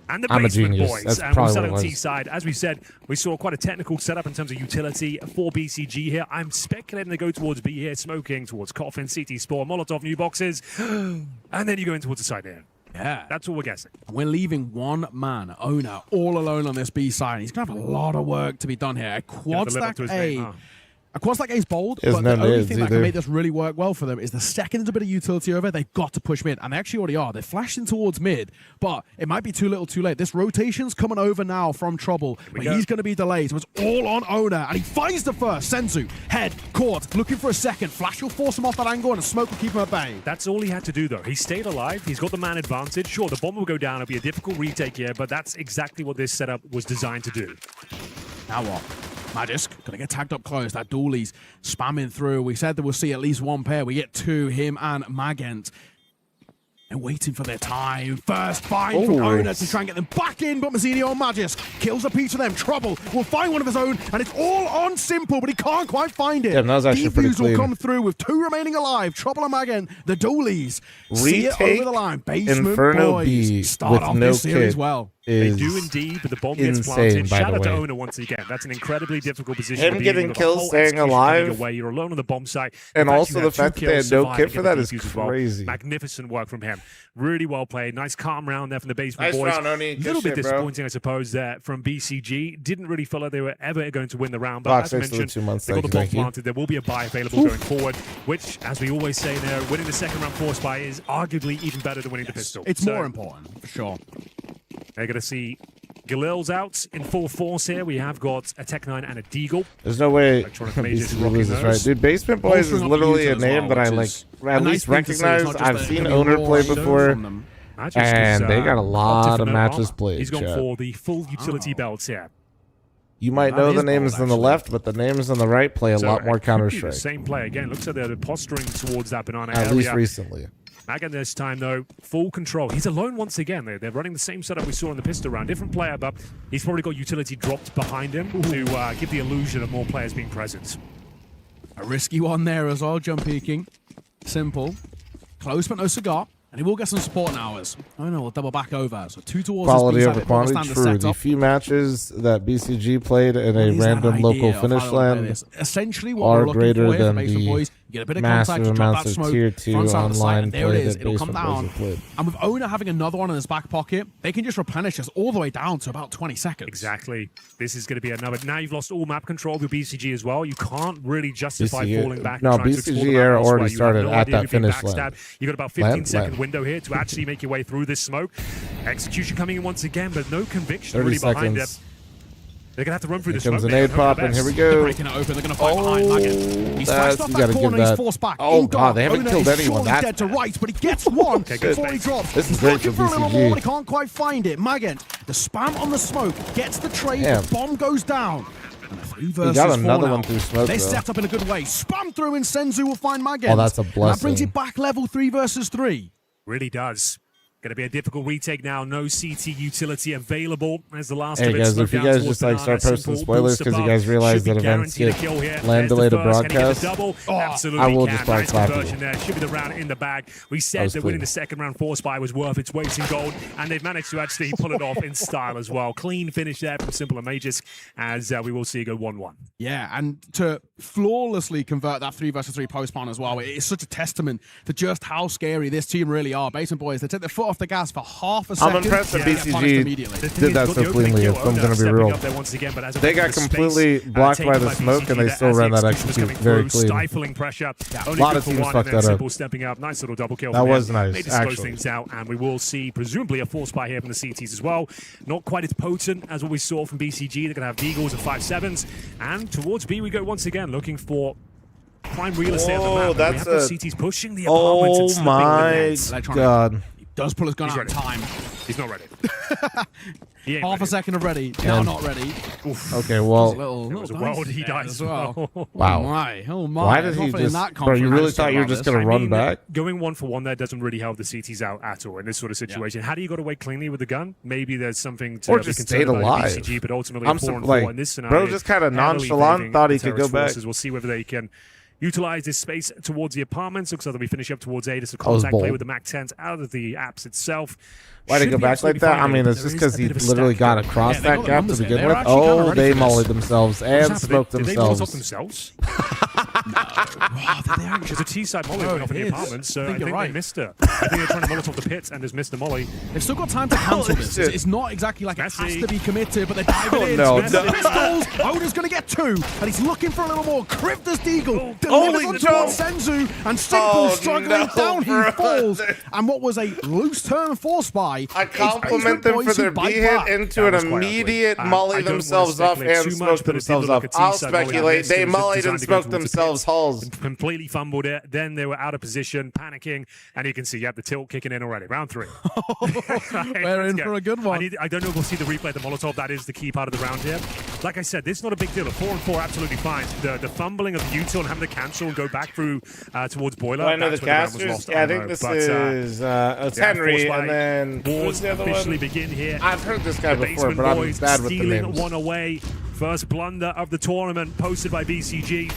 and the I'm a Basement genius. Boys. That's And probably we're what it on was. T side. As we said, we saw quite a technical setup in terms of utility for BCG here. I'm speculating they go towards B here, smoking towards Coffin, CT Spore, Molotov, new boxes, and then you go in towards the side there. Yeah. That's all we're guessing. We're leaving one man, Owner, all alone on this B side. He's going to have a lot of work to be done here. A quad to live up stack to his A. name, huh? A quad stack A is bold, There's but the no only mids thing that can either. make this really work well for them is the second there's a bit of utility over, they've got to push mid. And they actually already are. They're flashing towards mid, but it might be too little too late. This rotation's coming over now from Trouble, but go. he's going to be delayed. So it's all on Owner, and he finds the first. Senzu, head, caught, looking for a second. Flash will force him off that angle, and a smoke will keep him at bay. That's all he had to do, though. He stayed alive. He's got the man advantage. Sure, the bomb will go down. It'll be a difficult retake here, but that's exactly what this setup was designed to do. Now what? Magisk gonna get tagged up close. That Dooley's spamming through. We said that we'll see at least one pair. We get two, him and Magent. They're waiting for their time. First find from Owner to try and get them back in, but Mazzini on Magisk kills a piece of them. Trouble will find one of his own, and it's all on Simple, but he can't quite find it. Yeah, that was actually pretty Defuse will clean. come through with two remaining alive. Trouble and Magent, the Doolies. See it Retake over the line. Basement Inferno Boys B start with off no this series kit well. They is do indeed, but the bomb gets insane, planted. by Shout the out to way. Owner once again. That's an incredibly difficult position. Him to be getting in with the kills, whole staying execution alive, going away. You're alone on the bomb site. and fact, also you the had two fact that they kills, had no survived kit to for get that the is defuse as well. crazy. Magnificent work from him. Really well played. Nice calm round there from the Basement Nice Boys. round, Oni. A Good little bit shit, bro. disappointing, I suppose, there from BCG. Didn't really feel like they were ever going to win the round. But Box as next to the mentioned, 2 months. they got the bomb Thank you. planted. There will be a buy available going forward, which, as we always say there, winning the second round force buy is arguably even better than winning the pistol. It's So, more important, for sure. they're going to see Galil's out in full force here. We have got a Tech-9 and a Deagle. There's no way Electronic Majors BCG rocking loses, those. right? Dude, Basement Boys is Bolstering up literally the a user as name well, that I which like is at a nice least thing to see. It's recognize. not just I've that it seen can be Owner raw play shows before. from them. Magisk And is, they got a opted lot for of no matches armor. played, He's gone chat. for the full utility belts here. You might That know is the names bold, on the actually. left, but the names on the right play a So lot more it could be Counter-Strike. the same play again. Looks like they're posturing towards that banana At area. least recently. Again, this time though, full control. He's alone once again. They're running the same setup we saw in the pistol round. Different player, but he's probably got utility dropped behind him to give the illusion of more players being present. A risky one there as well, jump peeking. Simple. Close but no cigar. And he will get some support now as oh no, we'll double back over. So 2 towards Quality this over B-side, quantity, standard true. The setup. few matches that BCG played in a What is that random idea local of how finish to play land this? Essentially, what are we're looking greater for here than for Basement the Boys, you get a bit of massive contact, you drop amounts that of smoke, tier 2 front side of the site, online and there it play is. that It'll come Basement Boys down. have played. And with Owner having another one in his back pocket, they can just replenish us all the way down to about 20 seconds. Exactly. This is going to be another. Now you've lost all map control with BCG as well. You can't really justify BCG falling back. no, and trying to explore BCG the map era elsewhere. already You have started no at idea that if you're being finish line. backstabbed. You've got about 15-second Land. window here to actually make your way through this smoke. Execution coming in once again, but no conviction 30 really behind it. seconds. They're going to have to run through Here the smoke. comes an there. aid Hope for pop, the and here we best. They're go. breaking it open. They're going to fight behind Maggot. He's that's- sliced off you that gotta corner. give He's that- forced back. Oh, In God, dark. they haven't Owner killed is anyone. surely That's dead to rights, but he gets one good before he space. drops. This is He's great looking for for a little BCG. more, but he can't quite find it. Maggot, the spam on the smoke, gets the trade. Damn. The bomb goes down. And a 3 versus got 4 another now. one through smoke, They though. set up in a good way. Spam through, and Senzu will find Maggot. Oh, that's a And that brings blessing. it back level 3 versus 3. Really does. Going to be a difficult retake now. No CT utility available as the last Hey of it. guys, Slowed if you down guys towards just like Banana. start posting Simple spoilers boost because you above. guys realize Should be that events guaranteed get a kill here. land There's the delayed to first. Can he get broadcast, the double? Absolutely I will can. just start Nice clapping. conversion there. Should be the round in the bag. We said was that winning clean. the second round 4 spy was worth its weight in gold, and they've managed to actually pull it off in style as well. Clean finish there from Simple and Magisk, as we will see it go 1-1. Yeah, and to flawlessly convert that 3 versus 3 post spawn as well, it is such a testament to just how scary this team really are. Basement Boys, they take their foot off the gas for half a second. I'm impressed that and get punished BCG immediately. The thing did that is, so got the opening cleanly, kill. if I'm Oda gonna be stepping real. up there once again, but as They got the space, completely blocked taken by the smoke, and they BCG still as ran the that execution was execute coming very through, clean. Stifling pressure. Only A lot good of for teams one, fucked and then that up. Simple stepping up. Nice little double kill. That from was him. nice, Made us close actually. things out, and we will see presumably a 4 spy here from the CTs as well. Not quite as potent as what we saw from BCG. They're going to have Deagles and 5-7s, and towards B we go once again, looking for prime real estate on the map. that's we have a- the CTs pushing the apartments and Oh slipping my the nets. Electronic. god. Does pull his gun He's out in ready. time. He's not ready. He ain't Half a ready. second of ready. Now And- not ready. Okay, well, There was a world he died as well. Wow. Oh my. Oh my. why did he Hopefully in just... that Bro, you really conference thought you were about just this. going to run mean, back? Going 1-for-1 there doesn't really help the CTs out at all in this sort of situation. Had he got away cleanly with the gun, maybe there's something to Or be just concerned stayed about in alive. BCG, but ultimately I'm a 4-4 like, in this scenario. bro just kind of heavily nonchalant favoring thought he the could go terrorist back. forces. We'll see whether they can utilize this space towards the apartments. Looks like they'll be finishing up towards A. There's a That was contact play bold. with the MAC-10s out of the apps itself. Why did he Should go be back like absolutely that? fine, I mean, but it's there just is because a he bit of a literally stack got here. across Yeah, they that got the gap to numbers there. begin They're with. actually kinda Oh, ready they for this. mollied themselves and What's happening? smoked Did they molotov themselves. themselves? Oh, did they actually? There's a T-side molly Oh, went off in it the is. apartments, so I I think think you're right. they missed her. I think they're trying to molotov the pits and just missed the molly. They've still got time to cancel this. shit. It's not exactly like it has Messy. to be committed, but they're diving in. no, Smith no. pistols. Oda's going to get 2, and he's looking for a little more. Crypt does Deagle. Holy Delivers on towards no. Senzu, and Simple Oh, struggling no, down. He bro. falls. And what was a loose turn for Spy. I it's compliment Basement them Boys for who their bite B hit back. into That an was quite ugly. immediate I molly don't wanna themselves off speculate and too smoke much, but it did themselves look off. like a I'll T-side molly. speculate. It They was mollied designed and to go smoked towards the themselves pits. hulls. Completely fumbled it. Then they were out of position, panicking, and you can see you have the tilt kicking in already. Round 3. We're in for a good one. I don't know if we'll see the replay of the Molotov. That is the key part of the round here. Like I said, this is not a big deal. A 4-4 absolutely fine. The fumbling of the util and having to cancel and go back through towards Boiler. Do I know the that's where round was casters? lost. Yeah, I don't think know. this But, is it's yeah, Henry, Force and then Wars who's the other officially one? begin here. I've heard this guy The before, Basement but I'm Boys bad with the stealing names. one away. First blunder of the tournament posted by BCG.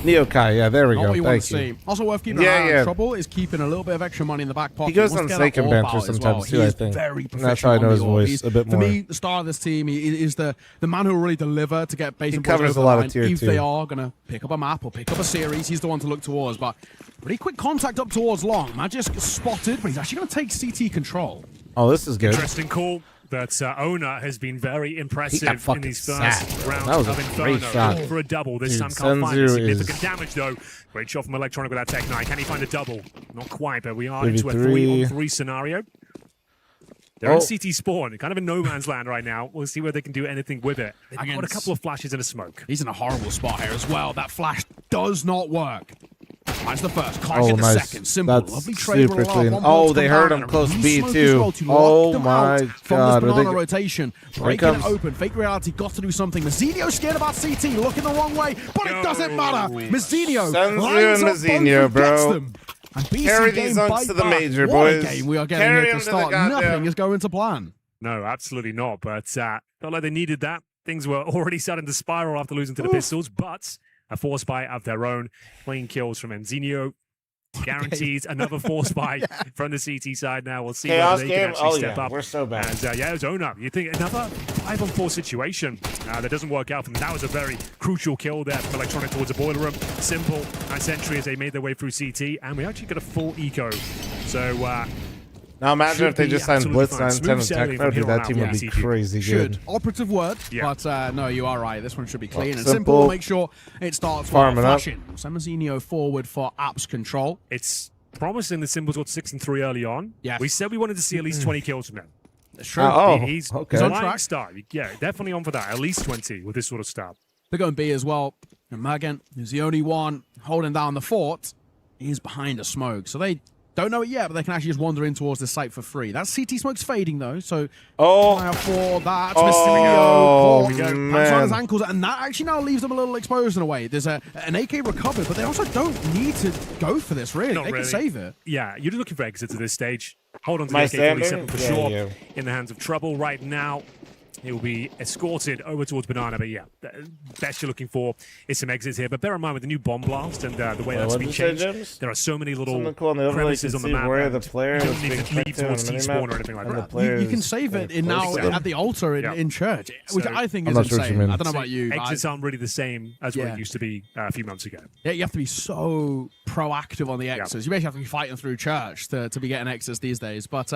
Neokai, yeah, there we Not go. what you want Thank to you. see. Also worth keeping Yeah, an eye on. yeah. Trouble is keeping a little bit of extra money in the back pocket. He goes wants on to get that Snake and orb Banter out as sometimes well. too, He I is think. very And that's how proficient I know on his the orb. voice He's, a bit for more. me, the star of this team, he is the man who will really deliver to get Basement Boys covers over a lot the of line. tier If 2. they are going to pick up a map or pick up a series, he's the one to look towards. But pretty quick contact up towards Long. Magisk spotted, but he's actually going to take CT control. Oh, this is good. Interesting call. But Owner has been very impressive in fucking these first sacked. rounds That was a of Inferno. great shot. For a double. This Dude, time can't find any Senzu significant is- damage, though. Great shot from Electronic with that Tech 9. Can he find a double? Not quite, but we are Maybe into a 3. 3-on-3 scenario. They're Oh. in CT spawn, kind of in no man's land right now. We'll see whether they can do anything with it. They've got a Against- couple of flashes and a smoke. He's in a horrible spot here as well. That flash does not work. Finds the first, can't Oh, get the nice. second. Simple, That's lovely trade super roll off. clean. One Oh, bounce they come heard down him and close a B re-smoke too. as well to lock Oh them my out god. from this Are banana they... rotation. Here Breaking it comes- open. Fake Reality got to do something. Mazzinho scared about CT, looking the wrong way, but it doesn't matter. Mazzinho Senzu lines and up both Mazzinho, and gets bro. them. And BC Carry game these unks bite to the back. major, What a boys. game we are getting Carry here them to to the start. goddamn- Nothing is going to plan. No, absolutely not. But felt like they needed that. Things were already starting to spiral after losing to the Pistols, but a force buy of their own. Clean kills from Mzinho. Guarantees another force buy from the CT side now. We'll see Chaos whether they can game? actually Oh, step yeah. up. We're so bad. And yeah, zone up. You think another 5-on-4 situation that doesn't work out for them. That was a very crucial kill there from Electronic towards the boiler room. Simple, nice entry as they made their way through CT, and we actually got a full eco. So Now imagine should if they be just signed absolutely Blitz fine. 9, 10, and Smooth sailing Techno, from here dude, on that out team for would be CT. crazy Should. good. Operative word, Yeah. but no, you are right. This one should be clean and Simple. simple. Make sure it starts well. Farming up. Flashing. Samazino forward for apps control. it's promising the Symbols got 6 and 3 early on. Yes. We said we wanted to see at least 20 kills from him. That's true. Oh, He's okay. He's on flying track. start. Yeah, definitely on for that. At least 20 with this sort of start. They're going B as well. And Mergen is the only one holding down the fort. He's behind a smoke. So they don't know it yet, but they can actually just wander in towards the site for free. That CT smoke's fading, though. So Oh. fire for that. Oh, Mysterio caught man. on his ankles. And that actually now leaves them a little exposed in a way. There's an AK recovered, but they also don't need to go for this, really. Not They really. can save it. Yeah, you're just looking for exits at this stage. Hold on to My the AK-47 standing? for Yeah, sure. yeah. In the hands of trouble right now. He will be escorted over towards Banana, but yeah, the best you're looking for is some exits here. But bear in mind with the new bomb blast and the way that's what'd been you say, changed, James? there are so many little Something cool on the overlay, you premises can on the see map. where and the player you is don't need being to leave checked on towards the T-spawn minimap, or anything like and the that. player You can is save it very in close now to them. at the altar Yeah. in church, which So- I think I'm is not sure what you insane. mean. I don't know about you. Exits aren't really the same as what Yeah. it used to be a few months ago. Yeah, you have to be so proactive on the exits. You basically have to be fighting through church to be getting exits these days. But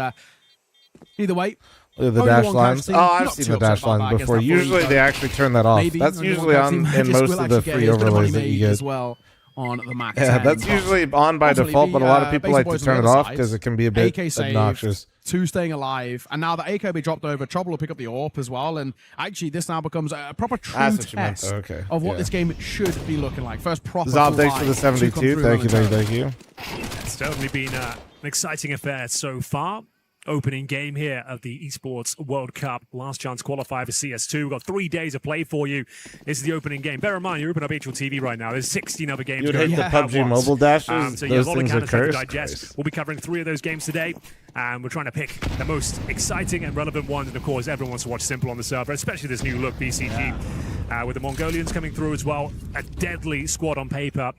either way, Look at the only dash one lines. catch team. Oh, You're I've not seen too the upset dash about that lines against before. that full Usually eco. they actually turn that off. maybe That's only one usually catch on team. in Just most will of the actually get free a bit of money overlays that made you get. as well on the Mac Yeah, 10, that's but usually on by ultimately, default, but a lot of people Basic like to Boys turn on it the off side. because it can be a bit AK saved, obnoxious. 2 staying alive, and now the AK will be dropped over. Trouble will pick up the AWP as well, and actually this now becomes a proper true That's what you meant, test though, okay, of what yeah. this game should be looking like. First proper Zob, full thanks for the buy to come 72. through Thank you, momentarily. thank you. It's certainly been an exciting affair so far. Opening game here of the Esports World Cup. Last chance qualifier for CS2. We've got 3 days of play for you. This is the opening game. Bear in mind, you're opening up HL TV right now. There's 16 other games You'd going hate the at PUBG once. mobile dashes. So yeah, a Those lot of things are counter to cursed. digest. Christ. We'll be covering 3 of those games today. And we're trying to pick the most exciting and relevant ones. And of course, everyone wants to watch Simple on the server, especially this new look, BCG. With the Mongolians coming through as well. A deadly squad on paper.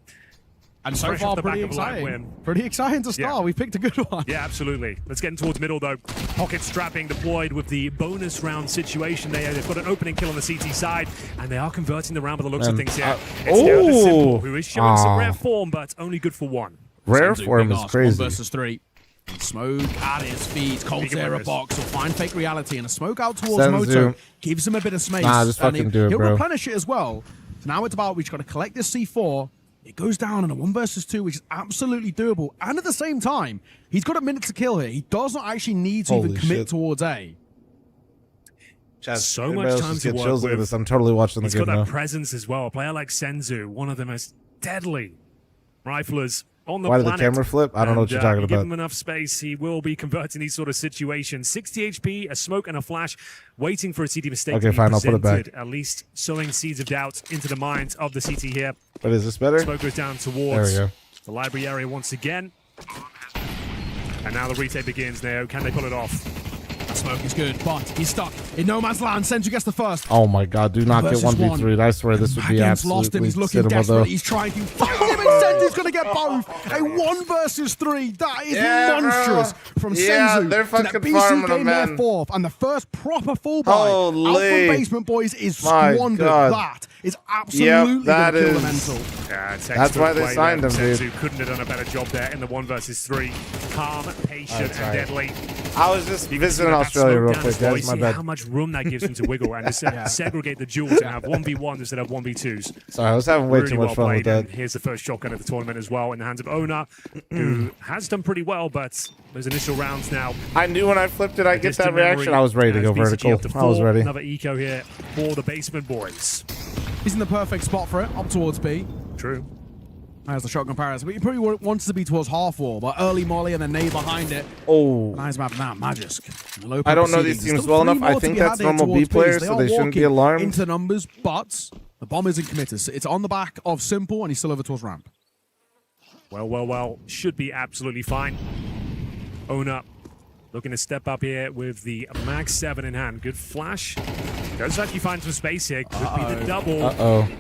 And so Fresh far, off the pretty back of a light exciting. win. Pretty exciting to start. Yeah. We picked a good one. Yeah, absolutely. Let's get in towards middle, though. Pocket strapping deployed with the bonus round situation there. They've got an opening kill on the CT side, and they are converting the round by the looks of things here. It's down to Simple, who is showing some rare form, but only good for one. Rare Senzu, form big is ask, crazy. 1 versus 3. Smoke at his feet. Cold Giga Sarah bonus. box will find Fake Reality, and a smoke out towards Senzu. Moto gives him a bit of space. Nah, just and fucking do it, he'll bro. replenish it as well. So now it's about we just got to collect this C4. It goes down in a 1 versus 2, which is absolutely doable. And at the same time, he's got a minute to kill here. He does not actually need to even Holy commit shit. towards A. So Anybody much else time just to get work chills? Look at with. this. I'm totally watching the He's got game that now. presence as well. A player like Senzu, one of the most deadly riflers on the Why did the planet. camera flip? I don't know what you're talking you Give about. him enough space, he will be converting these sort of situations. 60 HP, a smoke and a flash, waiting for a CT mistake Okay, to be fine, I'll put it back. presented, at least sowing seeds of doubt into the minds of the CT here. But is this better? Smoke goes down There towards we go. the library area once again. And now the retake begins, Neo. Can they pull it off? That smoke is good, but he's stuck in no man's land. Senzu gets the first. Oh my god, do not get Versus 1v3. I swear this would be Magnus lost him. absolutely He's looking cinema, though. desperate. He's trying to find him, and Senzu's going to get both. A 1 versus 3. That is Yeah, monstrous from Yeah, Senzu. they're to that fucking BC farming game them, their man. 4th, and the first proper full buy out from Holy. Basement Boys is My squandered. God. That is absolutely that going to kill is- the mental. That's why they play signed there. him, dude. Senzu couldn't have done a better job there in the 1 versus 3. Calm, patient, That's and right. deadly. I was just You can see visiting that Australia smoke real down quick, his body. guys. My See bad. how much room that gives him to wiggle and to segregate the duels and have 1v1s instead of 1v2s. Sorry, I was having way Really too much well fun played. with that. And here's the first shotgun of the tournament as well in the hands of Ona, who has done pretty well, but those initial rounds now. I knew when I flipped it, I'd get distant that reaction. memory I was ready to as go BCG vertical. up to I was 4. ready. Another eco here for the Basement Boys. He's in the perfect spot for it, up towards B. True. There's the shot comparison. But you probably wanted to be towards half wall, but early Molly and then Nade behind it. Oh. Nice map now, Magisk. I don't know these teams well enough. I think that's normal B players, so they shouldn't be alarmed. Into numbers, but the bomb isn't committed. So it's on the back of Simple, and he's still over towards ramp. Well. Should be absolutely fine. Own up. Looking to step up here with the Mag 7 in hand. Good flash. Does actually find some space here. Could be the double.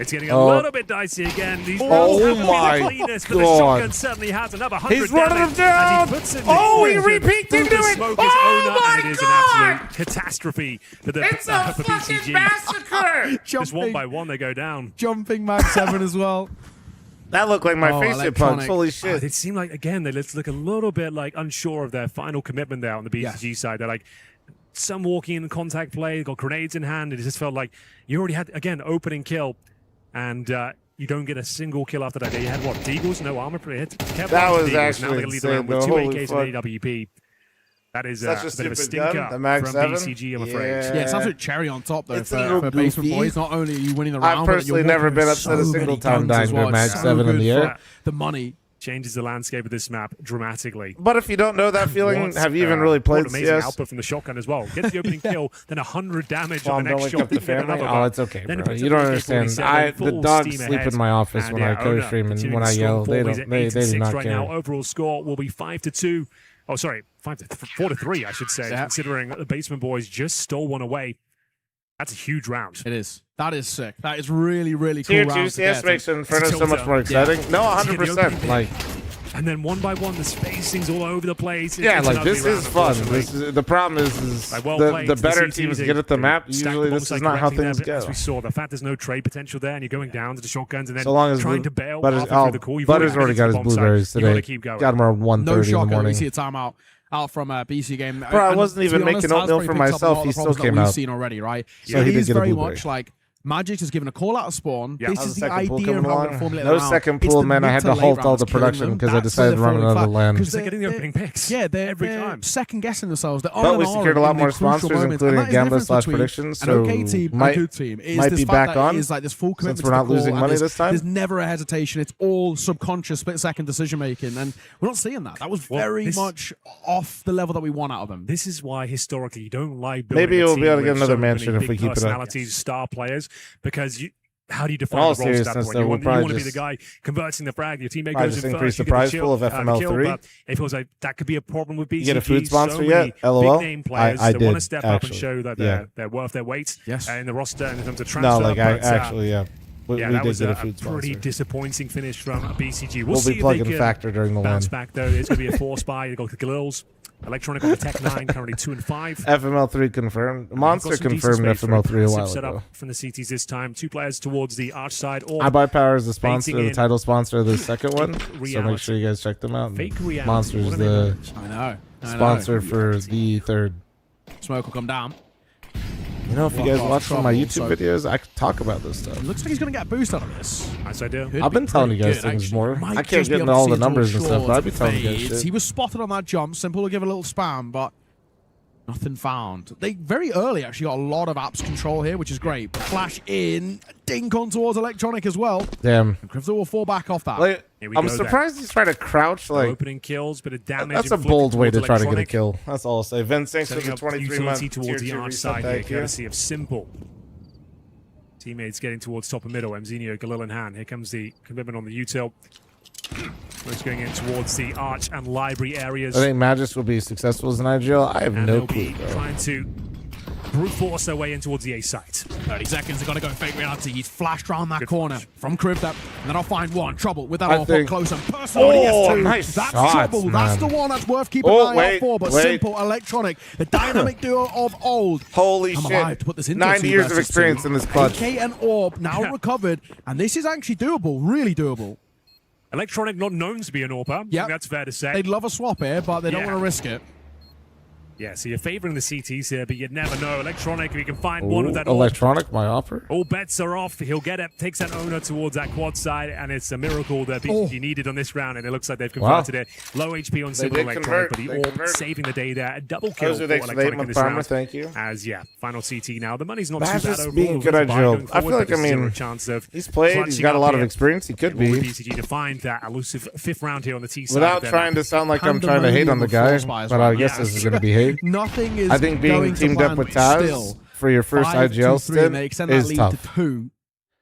It's getting a little bit dicey again. These rounds haven't been the cleanest, but the shotgun certainly has another 100 He's running him damage down. as he puts in He the repeats into it. smoke is Oh Ona, my and it is God. an absolute catastrophe for the It's a for fucking BCG. massacre. Just one by one, they go down. Jumping Mag 7 as well. That looked like my face hit punch. Holy Oh, shit. it seemed like, again, they look a little bit like unsure of their final commitment there on the BCG side. They're like, some walking in contact play, got grenades in hand. It just felt like you already had, again, opening kill, and you don't get a single kill after that. You had, what, Deagles? No armor pretty hit. That was actually now lead around with insane, 2 though. AKs Holy and AWP. That is Such a a bit of a stupid stinker gun, the Mag from 7. BCG, I'm afraid. Yeah, it's absolute cherry on top, though, It's a for little Basement goofy. Boys. Not only are you winning the round, I've but personally you're never walking been with upset a so single many time guns dying as to well. a Mag It's so 7 in good the for air. The money. Changes the landscape of this map dramatically. But if you don't know that feeling, What, have you even really played what amazing CS? output from the shotgun as well. Gets the opening kill, then 100 damage Mom, on the don't next wake shot. up the family? Another Oh, one. it's okay, Then bro. it You don't puts up understand. full The dogs steam sleep ahead. in my office And when I Ona co-stream, and continuing when I strong yell, they forwards don't. at They 8 do and 6 not right care. now. Overall score will be 5-2. Oh, sorry, 4-3, I should say. Yeah. Considering the Basement Boys just stole one away. That's a huge round. It is. That is sick. That is really, really cool. Tier 2 round to CS get. makes Inferno so tilter. much more exciting. No, 100%. Like, And then one by one, the spacing's all over the place. yeah, It's an like ugly this round, is fun. unfortunately. This is, the problem is Like, well the played to better CTs. teams They- get at the they map. stack Usually, the this bombs is not how correctly there, things but go. As we saw, the fact there's no trade potential there, and you're going down to the shotguns, and then So long as trying to bail Butters, halfway through the call. You've Butters already made it got to his the bomb site. blueberries You gotta today. keep going. Got him around 1:30 No in the shotgun. We morning. see a timeout out from BC game. Bro, I And wasn't to even be honest, making Taz oatmeal probably for picked up a myself. lot of He the still problems that came we've out. seen already, right? So It he did is get a very blueberry. much like Magic has given a call out of spawn. Yeah. This How's is the the second pool idea coming of how along? to formulate No the round. second It's pool, the man. I had mid to to late halt all rounds the killing production them. because I That's decided to where run they're falling another flat. land. 'Cause They're getting the opening picks. Yeah, they're every time. second guessing themselves. They're But we secured a lot more sponsors, including Gamba / predictions. An So okay team, a might good team. Is might this be fact back that on it is like this full commitment since we're to not the losing call, money and this time. There's never a hesitation. It's all subconscious, split-second decision making, and we're not seeing that. That was Well, very this- much off the level that we want out of them. This is why historically you don't like building Maybe a we'll team be able to get with another so many mansion if big we keep it up. personalities, star players, because how do you define In all the roles at that seriousness, point? though, You we'll want probably to be the just- guy converting the frag. Your teammate Probably goes just in increase first. the You get prize the pool of kill, FML3. but it feels like that could be a problem with BCG. You get a food sponsor so yet? many LOL? Big name players I that want to did, step up and actually. show that Yeah. they're worth their weight Yes. in the roster in terms of transfer. No, like I but, actually, yeah. We that did was get a a food pretty sponsor. disappointing finish from BCG. We'll see be if plugging they can Factor during the bounce win. back though. It's going to be a force buy. They got the Galils. Electronic on the Tech 9, currently 2-5. FML3 confirmed. Monster Got some decent confirmed space for FML3 a passive while setup ago. from the CTs this time. 2 players towards the arch side. Or I Buy Power is the sponsor, Baiting the in. title sponsor of the second one. So reality. make sure you guys check them out. Fake reality. Monster's What are the I know. sponsor for the third. Smoke will come down. You know, if you Lot guys of watch some of my trouble, YouTube so- videos, I could talk about this stuff. It looks like he's going to get a boost out of this. As I do. Could I've be been telling you pretty guys good, things actually. more. Might I can't just get be into able to all see the it numbers and towards stuff, but I'd be short telling you guys fades. shit. He was spotted on that jump. Simple will give a little spam, but nothing found. They very early actually got a lot of apps control here, which is great. Flash in, dink on towards Electronic as well. Damn. And Krivza will fall back off that. Like, Here we I'm go then. surprised he's trying to crouch. Like, Opening kills, bit of damage. that's a inflicted bold way to towards try to get a Electronic. kill. That's all I'll say. Vince, thanks for Setting the up 23 months utility towards the arch side here, Thank you. courtesy of Simple. Teammates getting towards top and middle. Mzinho, Galil in hand. Here comes the commitment on the util. It's going in towards the arch and library areas. I think Magis will be successful as an IGL. I have and no they'll clue, be bro. trying to brute force their way in towards the A site. 30 seconds, they've got to go fake reality. He's flashed around that Good corner flash. from Krivza, and then I'll find one. Trouble with that I all think- close and personal. He has two. nice That's shots, trouble. That's man. the one that's worth keeping Oh, an eye wait, out for. But wait. Simple, Electronic, the dynamic duo of old. Holy I'm shit. alive to put this into 90 2 years of versus experience 2. in this clutch. AK and Orb now recovered, and this is actually doable, really doable. Electronic not known to be an AWPer. I think Yep. that's fair to say. They'd love a swap here, but they don't Yeah. want to risk it. Yeah, so you're favoring the CTs here, but you'd never know. Electronic, if you can find one of that. Electronic, my offer. All bets are off. He'll get it, takes that owner towards that quad side, and it's a miracle that BGG needed on this round, and it looks like they've converted it. Low HP on simple Electronic, but the AWP saving the day there. A double kill for Electronic in this round. Thank you. As, final CT now. The money's not That's too bad just overall. being good at Jill. I feel like, I mean, he's played, he's got a lot of experience. He could be. BGG to find that elusive 5th round here on the T side. Without trying to sound like I'm trying to hate on the guy, but I guess this is going to be hate. Nothing is. I think being teamed up with Taz for your first IGL stint is tough.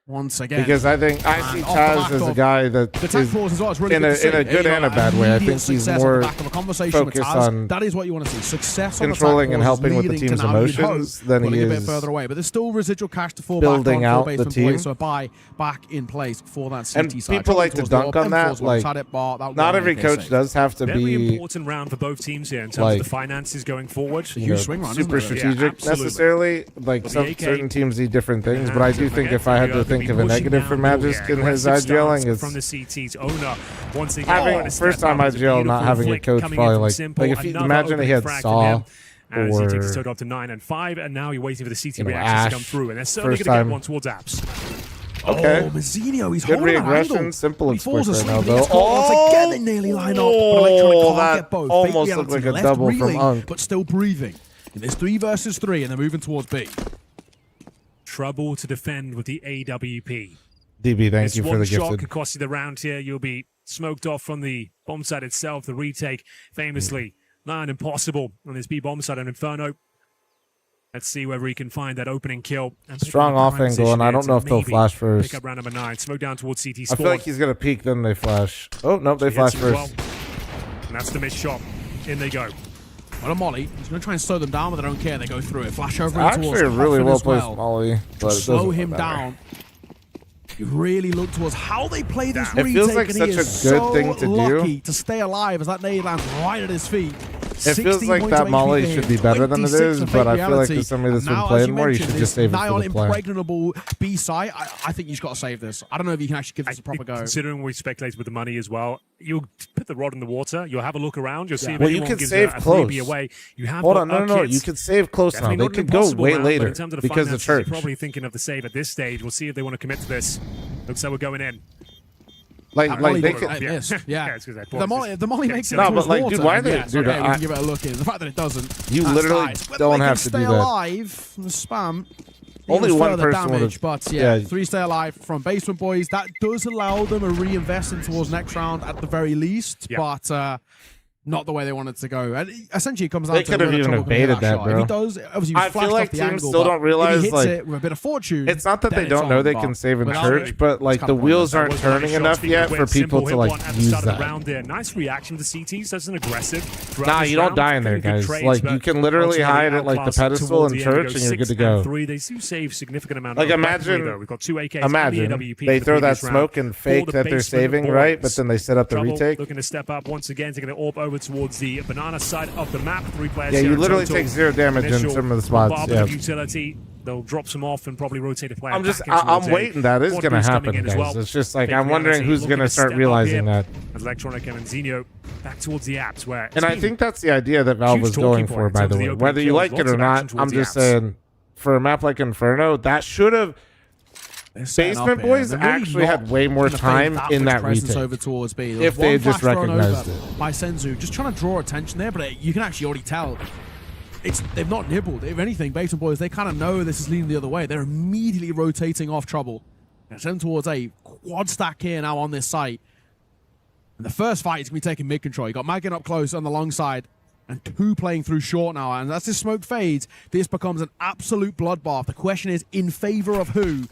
Once again, because I think I see Taz as a guy that is in a good and a bad way. I think he's more focused on that is what you want to see. Success controlling and helping with the team's emotions than he is a bit further away. But there's still residual cash to fall building back on out the team. So a buy back in place for that CT and side. People like to dunk on that. Like, not every coach does have to very be important round for both teams here in terms of the finances going forward. Huge swing run, super strategic necessarily. Like certain teams need different things, but I do think if I had to think of a negative for Magisk in his IGLing is from the CT's owner once again having first time IGL not having a coach probably like if you imagine he had Saw as or he takes his total up to 9 and 5, and now you're waiting for the CT reactions Ash, to come through, and they're certainly going to get one towards Apps. Okay. Mazzinho, he's good holding regression. Simple and quick right now, though. Once again, they nearly line up, but Electronic can't that get both. almost looked like a double from Unk. But still breathing. There's 3 versus 3, and they're moving towards B. Trouble to defend with the AWP. DB, thank you for the one shot gifted. could cost you the round here. You'll be smoked off from the bomb side itself. The retake, famously, nigh impossible on this B bomb side on Inferno. Let's see whether he can find that opening kill. Strong off angle, and I don't know if they'll flash first. Pick up round number 9. Smoke down towards CT I spawn. feel like he's gonna peek, then they flash. Oh nope, they flash first. Well. And that's the missed shot. In they go. What a molly. He's going to try and slow them down, but they don't care. They go through it. Flash over Actually, towards a really well placed well. molly, but slow him down. You really look towards how they play this retake. It feels like and such he a is good so thing to lucky do. To stay alive as that nade lands right at his feet. It feels like that molly should be better than it is, but I feel like as somebody that's been playing more, you should just save it for the play. Impregnable B side. I think you've got to save this. I don't know if you can actually give this a proper go. Considering we speculated with the money as well, you'll put the rod in the water. You'll have a look around. You'll see if anyone gives a freebie away. You have hold on, no. You can save close now. They could go way later because of church. You're probably thinking of the save at this stage. We'll see if they want to commit to this. Looks like we're going in. Like they could, yeah. The molly makes it. No, but like, dude, why are they? Dude, we can give it a look in. The fact that it doesn't. You literally don't have to do that. Stay alive. Spam. Only one person damage, but 3 stay alive from Basement Boys. That does allow them a reinvest in towards next round at the very least, but not the way they wanted to go. And essentially, it comes down to they could have even evaded that, bro. If he does, obviously, I feel like teams still don't realize, like, it with a bit of fortune. It's not that they don't know they can save in church, but like the wheels aren't turning enough yet for people to like use that. Nice reaction to the CTs. That's an aggressive. Nah, you don't die in there, guys. Like you can literally hide at like the pedestal in church, and you're good to go. They do save significant amount. Like imagine, they throw that smoke and fake that they're saving, right? But then they set up the retake. Looking to step up once again, taking the AWP over towards the banana side of the map. 3 players. Yeah, you literally take 0 damage in some of the spots. Yeah. Utility. They'll drop some off and probably rotate a player. I'm waiting. That is going to happen, guys. It's just like I'm wondering who's going to start realizing that. As Electronic and Zinho back towards the apps, where and I think that's the idea that Valve was going for, by the way. Whether you like it or not, I'm just saying, for a map like Inferno, that should have. Basement Boys actually had way more time in that retake over towards B. if they had just recognized it. By Senzu, just trying to draw attention there, but you can actually already tell. They've not nibbled. If anything, Basement Boys, they kind of know this is leading the other way. They're immediately rotating off trouble. And send towards a quad stack here now on this site. And the first fight is going to be taking mid control. You got Magan up close on the long side. And 2 playing through short now. And as this smoke fades, this becomes an absolute bloodbath. The question is, in favor of who?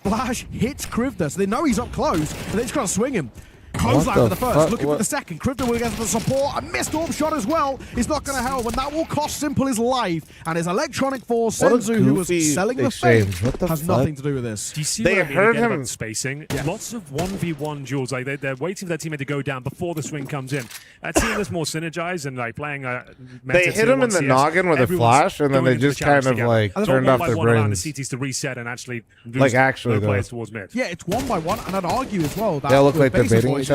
Flash hits Krivda, so they know he's up close, and they just got to swing him. Clothesline for the first, looking for the second. Krivda will get the support. A missed AWP shot as well. He's not going to help, and that will cost Simple his life. And his Electronic Force, Senzu, who was selling the fake, has nothing to do with this. Do you see they heard him about spacing? Yeah. Lots of 1v1 duels. Like they're waiting for their teammate to go down before the swing comes in. A team that's more synergized and like playing a. They hit him in the noggin with a flash, and then they just kind of like turned off their brains. The CTs to reset and actually like actually players towards mid. Yeah, it's 1 by 1, and I'd argue as well that they look like they're baiting each other.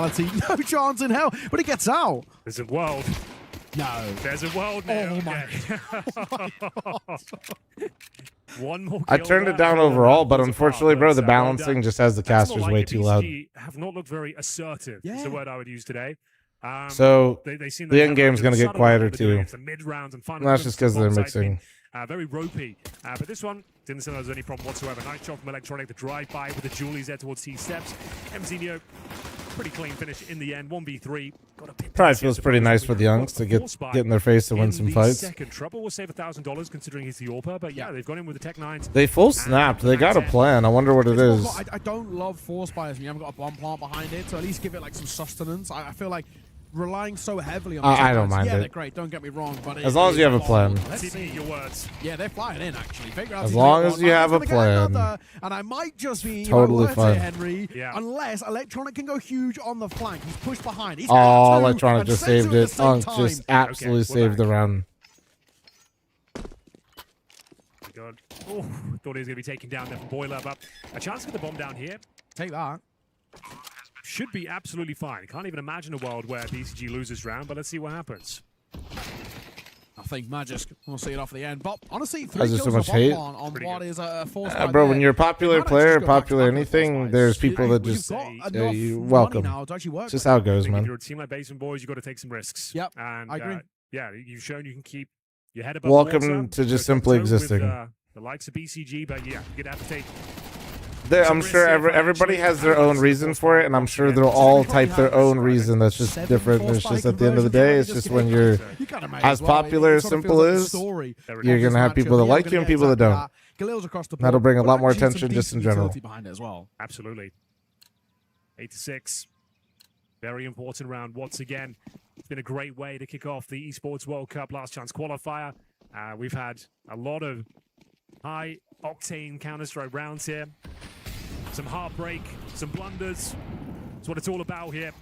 reality. No chance in hell, but he gets out. There's a world. No. There's a world now. Oh my, Okay. One more I kill turned there, it down and the overall, round but falls unfortunately, apart, bro, but, the well balancing done. just has the That's more casters like way it. too loud. BCG have not looked very assertive. Is the Yeah. word I would use today. So They seem the they end have game's a gonna get subtle quieter amount of doing too. it. It's the mid rounds and final. And that's just because they're bombs, I think. mixing. Very ropey. But this one didn't seem there was any problem whatsoever. Nice shot from Electronic, the drive-by with the Julies there towards T-steps. MZNeo, pretty clean finish in the end. 1v3. Got a bit Probably dicey, I feels pretty suppose, nice when for we the have Youngs to a get force buy in their face and win in some the fights. Second trouble will save $1,000 considering he's the AWPer, but yeah, they've gone in with the Tech 9s. They full snapped. They got a plan. I wonder what it is. I don't love force buyers when you haven't got a bomb plant behind it, so at least give it like some sustenance. I feel like relying so heavily on I don't mind yeah, it. they're great, don't get me wrong, but As long as you have a plan. Let's See see. your words. Yeah, they're flying in actually. Figure out As he's long got as one. you have a He's gonna get plan. another, and I might just be Totally worth it, fine. Henry. Yeah. Unless Electronic can go huge on the flank. He's pushed behind. He's Oh, got two Electronic and just Senzu saved at the it. same Unk time. just absolutely we're saved the back. run. God. Oh, thought he was going to be taken down there from Boiler, but a chance to get the bomb down here Take that. should be absolutely fine. Can't even imagine a world where BCG loses round, but let's see what happens. I think Magic will see it off the end. But honestly, Has 3 there kills so much of bomb hate? plant on Pretty what good. is a force Bro, when you're a popular player, popular anything, there's people that You've just got you enough money welcome. now to actually work It's just with. how it goes, I think if man. you're a team like Basement Boys, you've got to take some risks. Yep, And I agree. Yeah, you've shown you can keep your head above Welcome water, to just go simply toe-to-toe with, existing. the likes of BCG, but yeah, you're going to have to take I'm sure everybody has their own reason for it, and I'm sure they'll all type their own reason that's just 7 different. force It's just spike at the end of the day, it's conversions, just right? when you're You kinda may as well. popular It as sort of Simple feels like the is, story you're of gonna this have matchup. people that Yeah, like we're you and gonna people that get don't. exactly that. Galil's across the That'll board, bring a but lot more actually some attention just in decent general. utility behind it as well. Absolutely. 8-6. Very important round once again. It's been a great way to kick off the Esports World Cup Last Chance qualifier. We've had a lot of high octane Counter-Strike rounds here. Some heartbreak, some blunders. That's what it's all about here.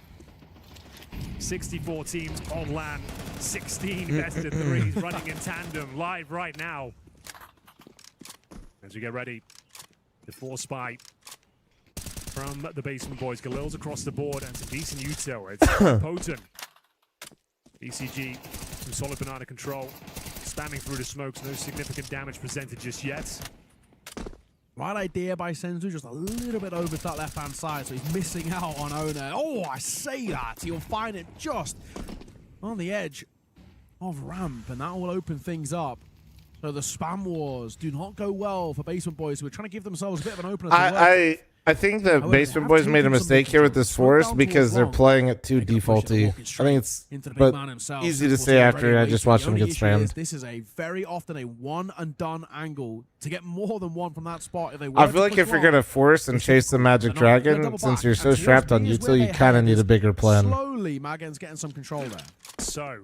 64 teams on LAN, 16 best of threes running in tandem live right now. As we get ready, the force spy from the Basement Boys. Galil's across the board and some decent util. It's potent. BCG, some solid banana control. Spamming through the smokes, no significant damage presented just yet. Right idea by Senzu, just a little bit over to that left-hand side, so he's missing out on Owner. Oh, I say that. He'll find it just on the edge of ramp, and that will open things up. So the spam wars do not go well for Basement Boys, who are trying to give themselves a bit of an opener. I think the However, they Basement have Boys made a taken some mistake here with this smoke force down because towards they're long. playing it too They can push it defaulty. walking I straight think it's into the big but man himself. easy to Simple say to after I regulate. just The watched them only get issue is spammed. This is a very often a one and done angle. To get more than one from that spot, if they were I to feel like push if you're long, gonna force and it's chase the Magic difficult. They're not gonna Dragon, double since back. you're And so towards strapped on B is util, where you they kind of head. need a bigger plan. Slowly, Magen's getting some control there. So,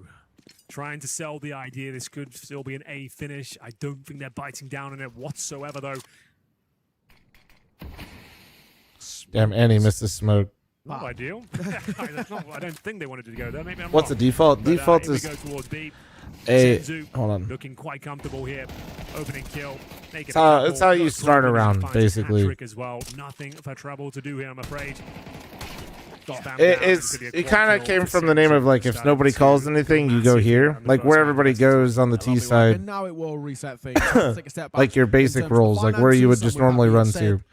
trying to sell the idea this could still be an A finish. I don't think they're biting down on it whatsoever, though. Damn, Annie missed the smoke. Not ideal. That's not, I don't think they wanted to go there. Maybe I'm What's the wrong. default? But, Default here we is go towards B. a. Senzu Hold on. looking quite comfortable here. Opening kill. Make it It's how- a it's how you couple. start a Goes round, finds a basically. hat-trick as well. Nothing for trouble to do here, I'm afraid. Spam It, down, it's could be a it quad kind of kill came for from the name of Senzu. like if Started nobody to calls anything, you go massive here. on the Like first where round everybody versus goes on the Lovely T work. side, And now it will reset things. Take a step back like your in basic terms of roles, like where you would finances, just and with that normally being run said, to.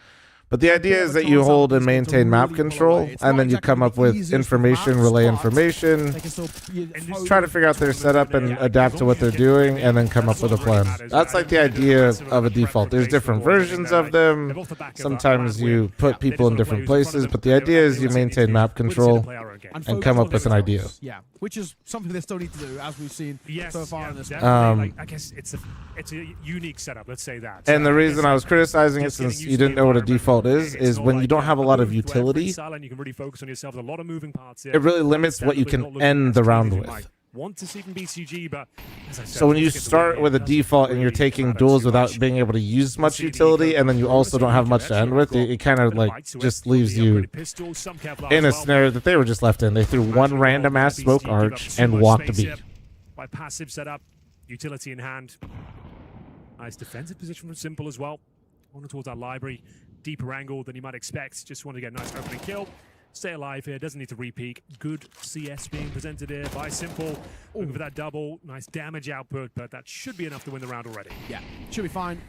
But the idea is that you hold and maintain map control, and then you come up with information, relay information, They can still just try to figure out their setup and adapt to what they're doing, and then come up with a plan. That's like the idea of a default. There's different versions of them. Sometimes you put people in different places, but the idea is you maintain map control and come up with an idea. Yeah, which is something they still need to do, as we've seen so far in this one. definitely. I guess it's a unique setup, let's say that. And the I reason guess I was criticizing it, just getting since used you to the didn't know what a environment, default it's is not when you like, don't have a lot of move to every utility, silent, you can really focus on yourself. There's a lot of moving parts here. it really limits what you Definitely not can looking end as the clean round as you with. might want to see from BCG, but as I said, So when you once get the start win with a here, it doesn't default and you're really taking matter duels too without much. being able to use much See the utility, eco and then you bonus also don't have you much to can end actually with, have it kind of got a bit like bite to it. just The leaves you upgraded pistol, some Kevlar in a as well. snare that they were just left in. They threw one random ass smoke arch and walked B. By passive setup, utility in hand. Nice defensive position from Simple as well. On towards that library, deeper angle than you might expect. Just wanted to get a nice opening kill. Stay alive here, doesn't need to re-peek. Good CS being presented here by Simple. Looking for that double, nice damage output, but that should be enough to win the round already. Yeah, should be fine.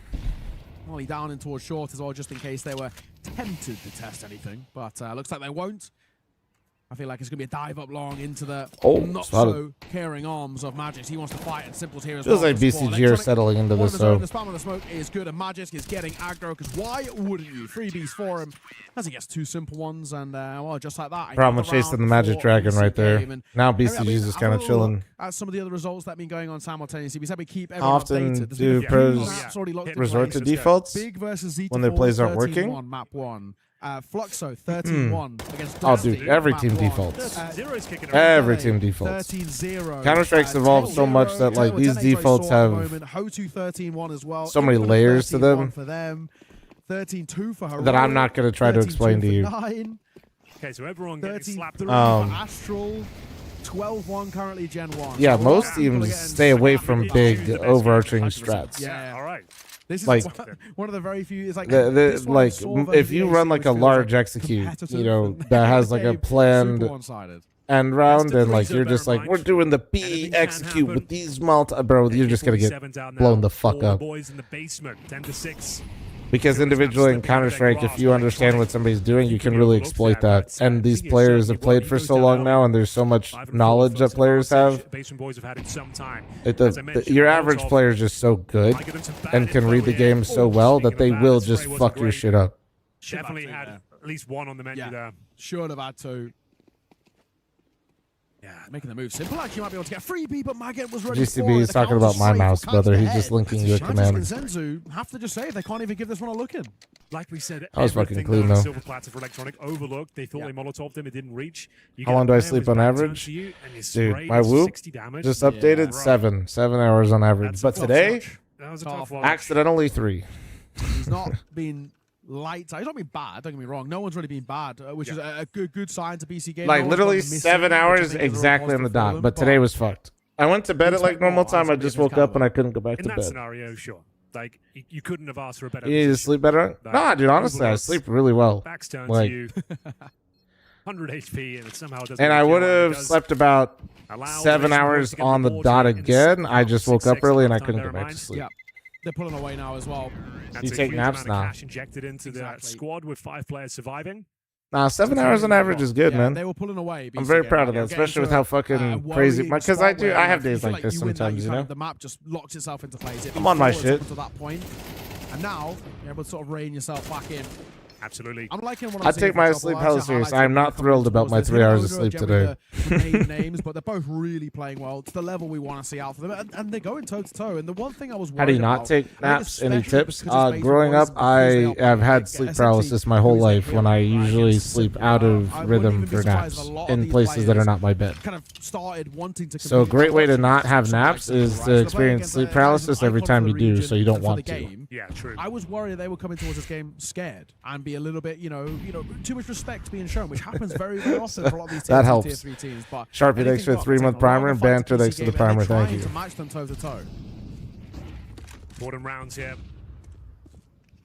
Molly down in towards short as well, just in case they were tempted to test anything. But looks like they won't. I feel like it's going to be a dive up long into the not so caring arms of Magisk. He wants to fight, and Simple's here as well. Feels like BCG are settling into this, though. The spam of the smoke is good, and Magisk is getting aggro, because why wouldn't you? Freebies for him as he gets 2 simple ones, and well, just like that. Problem chasing the Magic Dragon right there. Now BCG's just kind of chilling. At some of the other results that have been going on simultaneously, we said we keep How often do pros resort to defaults Big versus Z when their plays aren't working? Map 1. Fluxo 13-1 against Oh, dude, every team defaults. Every team defaults. 13-0. Counter-Strike's evolved so much that like these defaults have Hotu 13-1 as well. so many layers to them, 13-2 for Heroic, that I'm not going to try to explain to you. 9. Okay, so everyone getting slapped around. Astral 12-1 currently Gen 1. Yeah, most teams stay away from big overarching strats. Yeah, all right. This is like one of the very few. It's like like if you run like a large execute, you know, that has like a planned end round, and like you're just like, we're doing the B execute with these bro, you're just gonna get blown the fuck up. Boys in the basement, 10-6. Because individually in Counter-Strike, if you understand what somebody's doing, you can really exploit that. And these players have played for so long now, and there's so much knowledge that players have. Your average player is just so good and can read the game so well that they will just fuck your shit up. Definitely had at least one on the menu there. Should have had to. Yeah, making the move simple. Actually, might be able to get a freebie, but Maggot was ready. GCB is talking about my mouse, brother. He's just linking you a command. Zenzu have to just say they can't even give this one a look in. Like we said, I was fucking clean though. Silver platter for electronic overlooked. They thought they molotoved him. It didn't reach. How long do I sleep on average? Dude, my whoop just updated 7 hours on average. But today, accidentally 3. He's not been light. He's not been bad. Don't get me wrong. No one's really been bad, which is a good sign to BC game. Like literally 7 hours exactly on the dot. But today was fucked. I went to bed at like normal time. I just woke up and I couldn't go back to bed. In that scenario, sure. Like you couldn't have asked for a better. You need to sleep better? Nah, dude. Honestly, I sleep really well. Back's turned like, to you. 100 HP, and it somehow doesn't. And I would have slept about 7 hours on the dot again. I just woke up early and I couldn't go back to sleep. Yeah. They're pulling away now as well. You take naps now. Cash injected into the squad with 5 players surviving. Nah, 7 hours on average is good, man. They were pulling away. I'm very proud of that, especially with how fucking crazy. Because I have days like this sometimes, you know. The map just locks itself into place. I'm on my shit. To that point, and now you're able to sort of rein yourself back in. Absolutely. I'm liking what I take my sleep hella serious. I'm not thrilled about my 3 hours of sleep today. Names, but they're both really playing well. It's the level we want to see out for them, and they're going toe to toe. And the one thing I was worried how do you not take naps? Any tips? Growing up, I have had sleep paralysis my whole life. When I usually sleep out of rhythm for naps in places that are not my bed. Kind of started wanting to. So a great way to not have naps is to experience sleep paralysis every time you do, so you don't want to. Yeah, true. I was worried they were coming towards this game scared and be a little bit, you know, too much respect being shown, which happens very, very often for a lot of these teams. That helps. Tier 3 teams, but Sharpie, thanks for the 3-month primer, and Banter, thanks for the primer. Thank you. To match them toe to toe. Bottom rounds here.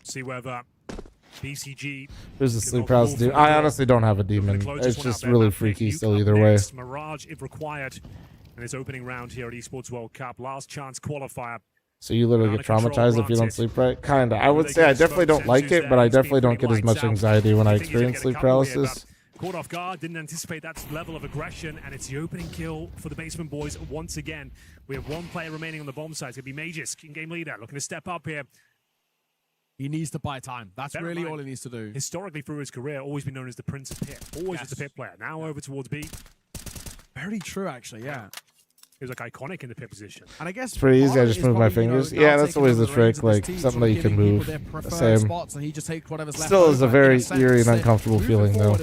See whether BCG. Who's the sleep paralysis dude? I honestly don't have a demon. It's just really freaky still either way. Mirage if required in this opening round here at Esports World Cup. Last chance qualifier. So you literally get traumatized if you don't sleep right? Kinda. I would say I definitely don't like it, but I definitely don't get as much anxiety when I experience sleep paralysis. Caught off guard, didn't anticipate that level of aggression, and it's the opening kill for the Basement Boys once again. We have 1 player remaining on the bomb site. It's going to be Magisk, in-game leader, looking to step up here. He needs to buy time. That's really all he needs to do. Historically, through his career, always been known as the Prince of Pit. Always as the Pit player. Now over towards B. Very true, actually, yeah. He was like iconic in the pit position. And I guess it's pretty easy. I just move my fingers. Yeah, that's always the trick. Like something that you can move. Same. Still is a very eerie and uncomfortable feeling, though.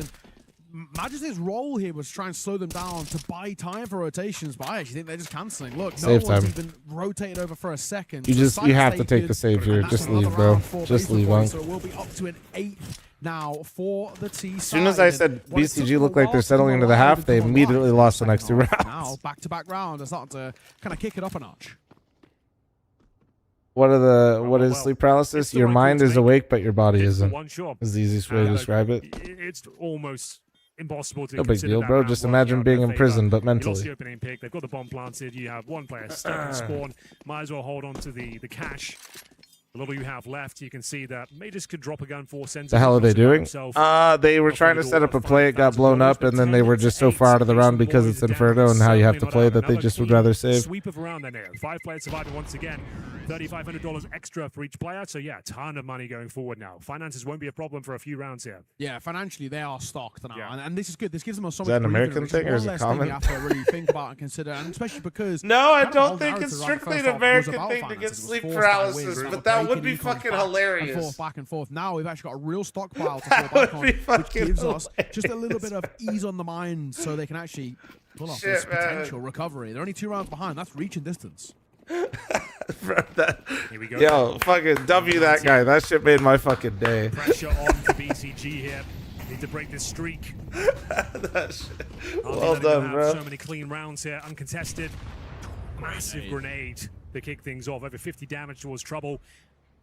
Magisk's role here was trying to slow them down to buy time for rotations, but I actually think they're just canceling. Look, no one's even rotated over for a second. You have to take the save here. Just leave, bro. Just leave, Monk. So it will be up to an 8th now for the T side. As soon as I said BCG looked like they're settling into the half, they immediately lost the next 2 rounds. Now, back-to-back round, they're starting to kind of kick it up a notch. What is sleep paralysis? Your mind is awake, but your body isn't. Is the easiest way to describe it. It's almost impossible to. No big deal, bro. Just imagine being in prison, but mentally. You lost the opening pick. They've got the bomb planted. You have 1 player stuck in spawn. Might as well hold on to the cash. The little you have left, you can see that Mages could drop a gun 4 cents. The hell are they doing? They were trying to set up a play, it got blown up, and then they were just so far out of the round because it's Inferno and how you have to play that they just would rather save. Sweep of round there. 5 players surviving once again. $3,500 extra for each player. So yeah, ton of money going forward now. Finances won't be a problem for a few rounds here. Yeah, financially they are stocked now, Yeah. and this is good. This gives them so much. Is that an breathing American room, thing or which is it one less thing common? we have to really think about and consider, and especially because No, I kind of the whole don't think it's narrative around the strictly first an half was American about thing to finances. get It was sleep forced by paralysis, wins, but that would breaking be incomes fucking back hilarious. back and forth. Now we've actually got a real stockpile to That fall would back on, be which fucking gives us just a little hilarious, bit of ease on the mind, so they can actually pull off Shit, this man. potential recovery. They're only 2 rounds behind. That's reaching distance. Bro, that- Here we go. Yo, fucking W that guy. That shit made my fucking day. Pressure on for BCG here. Need to break this streak. That shit. Aren't Well they gonna done, have bro. So many clean rounds here, uncontested. Massive grenade to kick things off. Over 50 damage towards Trouble.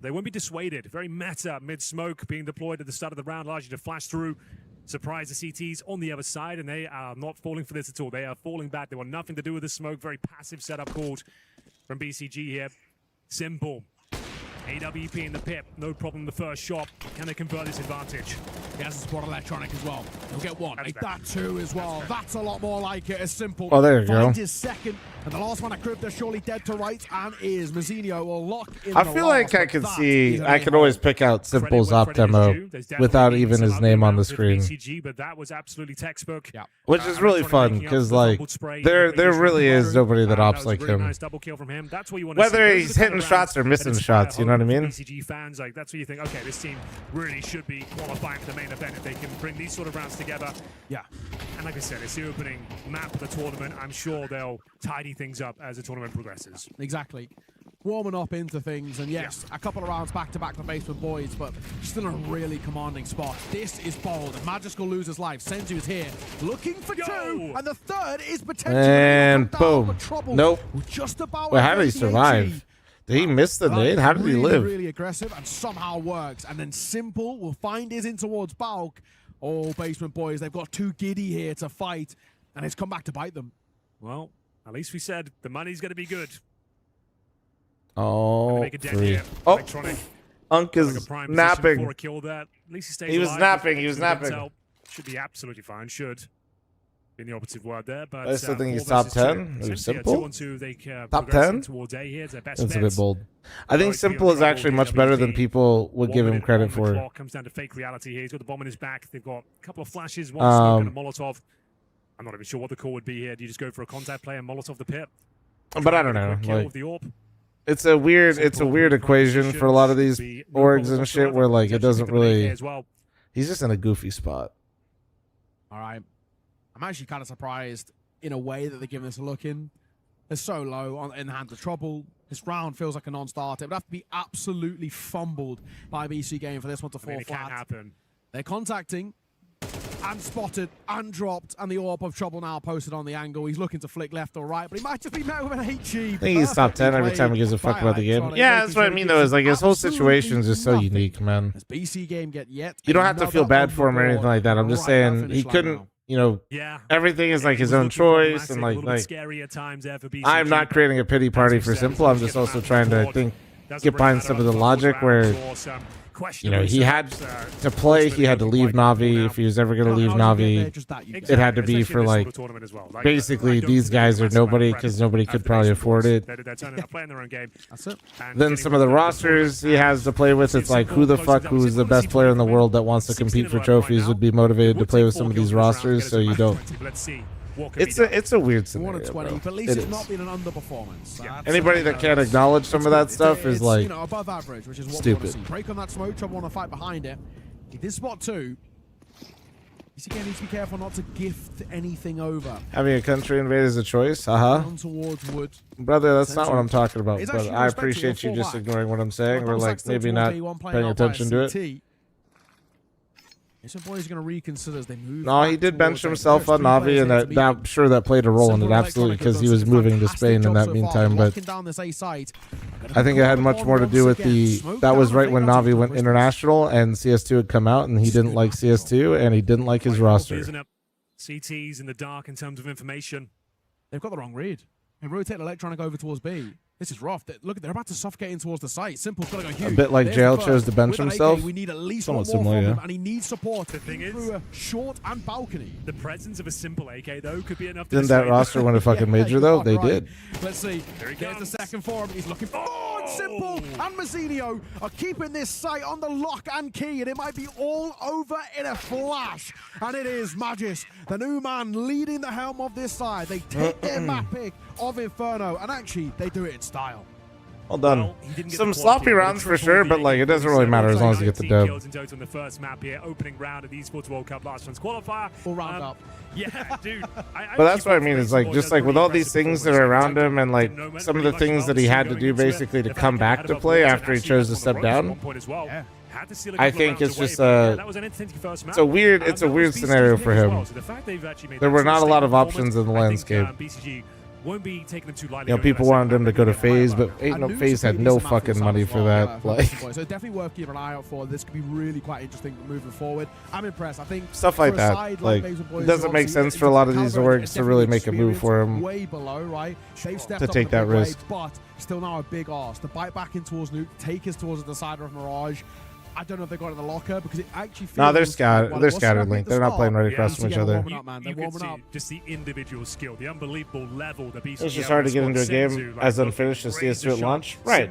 They won't be dissuaded. Very meta mid-smoke being deployed at the start of the round, allows you to flash through. Surprise the CTs on the other side, and they are not falling for this at all. They are falling back. They want nothing to do with the smoke. Very passive setup called from BCG here. Simple. AWP in the pit, no problem the first shot. Can they convert this advantage? He has a spot electronic as well. He'll get one. That's That too as well. That's a lot more like it. As simple. Oh, there you go. Finds his second. And the last one at Crypto surely dead to right, and is Mazzinho will lock in I the feel like last, I but could that see, is an I could A-hole. always pick out Simple's Credit op where credit is demo due. There's definitely without been even some his ugly name on the rounds with screen, BCG, but that was absolutely textbook. Yeah. which is really Electronic fun making up because the like fumbled spray. there really is nobody that That ops was like a really him. nice double kill from him. That's what you want to Whether see. Those he's are the kind hitting of shots or rounds missing that inspire shots, you know what I hope for mean? BCG fans, like that's where you think, okay, this team really should be qualifying for the main event if they can bring these sort of rounds together. Yeah. And like I said, it's the opening map of the tournament. I'm sure they'll tidy things up as the tournament progresses. Exactly. Warming up into things, and yes, a couple of rounds back-to-back for Basement Boys, but still a really commanding spot. This is bold. Magical loses life. Senzu is here, looking for 2, and the third is potentially And come down, boom. but Trouble Nope. will just about Wait, how did he evade the survive? HE. Did he miss the nade? How did he really, live? Really aggressive, and somehow works. And then Simple will find his in towards Balk. Oh, Basement Boys, they've got too giddy here to fight, and it's come back to bite them. Well, at least we said the money's going to be good. Oh, Make a dent 3. here. Oh, Electronic. Unk Like a is prime position for napping. a kill there. At least he stays He was alive. napping, he was With napping. intel. Should be absolutely fine. Should be the operative word there. But I still think 4 he's top versus 10. 2. It was Essentially, Simple. 2-on-2, they Top progress 10? towards A here. It's their best That's a bet. bit bold. I think Both Simple is being actually rebel much better than DWP. people would 1 give him minute credit on the for. clock. Comes down to fake reality here. He's got the bomb in his back. They've got a couple of flashes, one smoke and a Molotov. I'm not even sure what the call would be here. Do you just go for a contact play and Molotov the pit? But I don't know. Quick kill Like, with the AWP. it's a weird equation for a lot of these Be no orgs problem and shit whatsoever. where like it Potentially doesn't pick up an AK really. as well. He's just in a goofy spot. All right. I'm actually kind of surprised in a way that they're giving us a look in. They're so low in the hands of Trouble. This round feels like a non-starter. It would have to be absolutely fumbled by BC Game for this one to I mean, fall it can flat. happen. They're contacting and spotted and dropped, and the AWP of Trouble now posted on the angle. He's looking to flick left or right, but he might just be met with an HE. I think he's top 10 every time he gives a fuck about the game. Yeah, that's what I mean though. Is like his whole situation is just so unique, man. As BC Game get yet You don't have to feel another bad for him or anything like that. I'm just right at saying finish he line couldn't. now. You know, Yeah. everything is like It his was own looking choice, problematic, and a like little bit scary at times there for BCG. I'm not creating a pity party for Simple. I'm just also trying to think, get behind some of the logic where, you know, he had to play, he had to leave Navi. If he was ever going to leave Navi, it had to be for like, basically these guys are nobody because nobody could probably afford it. They're turning up, playing their own game. That's it. And Then getting some of the rid rosters he has to play with, it's like who the fuck who's the best player in the world that wants to compete for trophies would be motivated to play with some of these rosters, so you don't. Let's see what can be It's done. a weird 1 scenario, of 20, bro. but at least It it's is. not been an underperformance. That's, Anybody that can't acknowledge some of that stuff is like, you know, above average, which is what we stupid. want to see. Break on that smoke, Trouble want to fight behind it. He did spot 2. He's again needs to be careful not to gift anything over. having a country invade is a choice, haha. Down towards Wood. Brother, that's not what I'm talking about, It's brother. actually I respectful, appreciate you full just back. ignoring what I'm saying, or Double stack like still maybe towards not me, one playing paying out by attention to it. CT. Some boys are going to reconsider as they move. No, he back did bench towards himself on Navi, and that, I'm sure that played a role in it, absolutely, because he was moving to Spain in that meantime. But I think it had much more to do with that was right when Navi went international, and CS2 had come out, and he didn't like CS2, and he didn't like his roster. Isn't it? CT's in the dark in terms of information. They've got the wrong read. They rotate Electronic over towards B. This is rough. Look, they're about to suffocate in towards the site. Simple's got to go huge. A bit like There's Jail the chose first. to bench With that AK, himself. we need at least Somewhat one more similar, from yeah. him, and he needs support. The thing is, through a short and balcony. the presence of a simple AK though could be enough to Didn't that dissuade roster win a fucking major you're though? not They right. did. Let's see. There he There's the comes. second for him. He's looking. Oh, and Simple and Mazzinho are keeping this site on the lock and key, and it might be all over in a flash. And it is Magis, the new man, leading the helm of this side. They take their map pick of Inferno, and actually, they do it in style. Well done. Well, he didn't get Some the sloppy quad kill, rounds the for triple, sure, the but like it doesn't really 87, matter as long as you get the 19 dub. kills in total in the first map here, opening round of the Esports World Cup last one's qualifier. Full round up. Yeah, dude. But that's what I mean. Is like just like with all these things that are around him, and like some of the things that he had to do basically to come back to play after he chose to step down. Yeah. I think it's just it's a weird scenario for him. There were not a lot of options in the landscape. Won't be taking them too lightly. You know, people wanted him to go to FaZe, but And ain't no Nuke's FaZe a had pretty no decent map fucking for money himself for as that. well, Like so definitely worth keeping an eye out for. This could be really quite interesting moving forward. I'm impressed. I think stuff like for a that. side Like Basin Boys, it doesn't who make obviously sense for a lot of these Caliber orgs is to really definitely make a move for him. way below, right? They've stepped To up take in the that big way, risk. but still now a big ask to bite back in towards Nuke, take us towards the decider of Mirage. I don't know if they got in the locker because it actually feels No, they're like scattered. while it They're was scattered, scrappy Link. at the They're not start, playing right Yeah, across from each yeah, other. warming up, man. They're You can warming see up. just the individual skill, the unbelievable level that BCG It's just hard to get into a game as unfinished to see us do it launch. Right.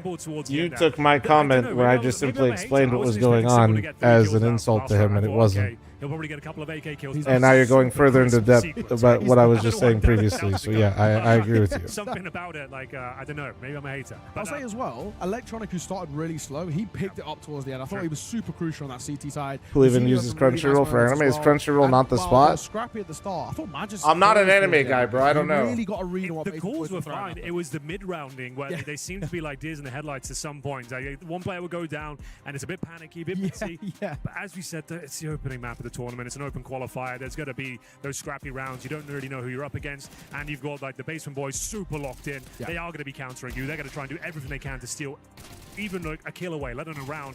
You took my comment where I just simply explained what was going on as an insult to him, and it wasn't. He'll probably get a couple of AK kills. And now you're going further into depth about what I was just saying previously. So yeah, I agree with you. Something about it, like I don't know, maybe I'm a hater. I'll But, say as well, Electronic, who started really slow, he picked it up towards the end. I thought he was super crucial on that CT side. Who even Mazzinho uses some really nice Crunchyroll for moments anime? as Is well. Crunchyroll not the while spot? they were scrappy at the start, I thought Magis. I'm not an really anime good. guy, bro. I don't He know. really got a read on what the Basin calls Boys were throwing fine. at them. It was the mid-rounding where they seem to be like deers in the headlights at some points. Like, one player will go down, and it's a bit panicky, a bit pissy. Yeah. But as we said, it's the opening map of the tournament. It's an open qualifier. There's going to be those scrappy rounds. You don't really know who you're up against, and you've got like the Basement Boys super locked in. Yeah. They are going to be countering you. They're going to try and do everything they can to steal even like a kill away, let alone a round.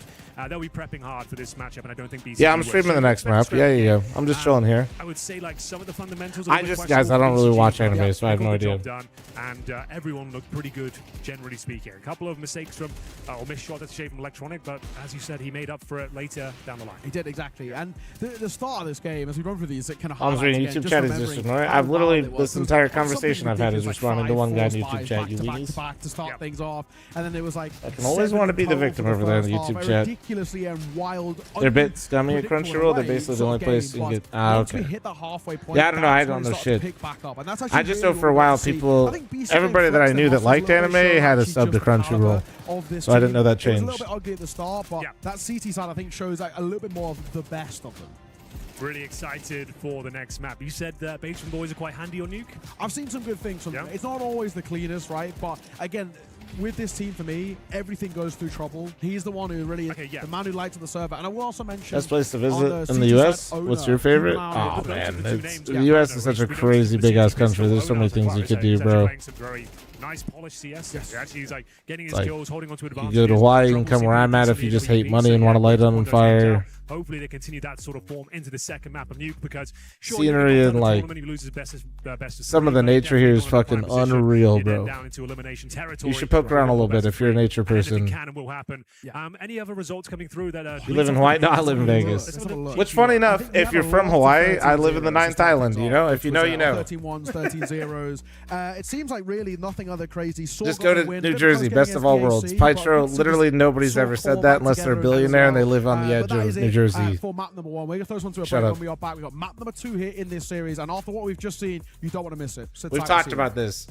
They'll be prepping hard for this matchup, and I don't think BCG Yeah, I'm will. streaming So the next map. expect Yeah, scrappy. yeah. I'm just chilling here. I would say like some of the fundamentals. I just, guys, I don't really watch anime, so I have no idea. Done, and everyone looked pretty good, generally speaking. A couple of mistakes from or missed shot at shape from Electronic, but as you said, he made up for it later down the line. He did exactly, and the start of this game, as we run through these, it kind of. I'm reading YouTube chat is just ignoring. I've literally this entire conversation I've had is responding to one guy in YouTube chat. You weenies. Back to start things off, and then it was like. I can always want to be the victim over there in the YouTube chat. Ridiculously and wild. They're a bit scummy at Crunchyroll. They're basically the only place you can get. Ah, Once we okay. hit the halfway point, Yeah, I don't know. I that's when don't we know start to shit. pick back up, and that's I actually just really know for a what we while want to see. people, I think BCG everybody that I flexed knew them that off liked a little bit, anime showing had a actually sub to just the caliber Crunchyroll. of this So I didn't team. know that It was a changed. little bit ugly at the start, but Yeah. that CT side I think shows like a little bit more of the best of them. Really excited for the next map. You said Basement Boys are quite handy on Nuke. I've seen some good things from Yeah. them. It's not always the cleanest, right? But again, with this team, for me, everything goes through Trouble. He's the one who really, Okay, yeah. the man who lights on the server. And I will also mention Best place to on visit the in the CT US? side What's owner, your favorite? Keep an eye on Oh the man, two it's, names. the Yeah, US no, is such a we don't crazy see the big ass CT pistol country. There's so many owner, things you but could he's do, actually bro. playing some very nice polished CS. Yes. Actually, he's like getting his Like, skills, holding on to You advantages. go to Hawaii, you can Trouble come where seems I'm at to if be you just really hate money decent. and want to light it Yeah, on those games fire. out. Hopefully they continue that sort of form into the second map of Nuke because sure, Scenery you and, like, some of the nature here is fucking unreal, bro. Down into elimination territory. You should poke around a little bit if you're a nature person. Anything can and will happen. Any other results coming through that? You live in Hawaii? No, I live in Vegas. Let's have a look. Which, funny enough, I think we if had you're a from lot of Hawaii, I 13 live in the zeros ninth to start island. things You off, know, which if you was, know, you know. 13 ones, 13 zeros. It seems like really nothing other crazy. Just go to New Jersey, best of all worlds. Pytro, literally nobody's ever said that unless they're a billionaire and they live on the edge of New Jersey. For map number 1, we're going to throw this one to a Shut break up. when we are back. We've got map number 2 here in this series, and after what we've just seen, you don't want to miss it. Sit We've tight and talked see about it. this.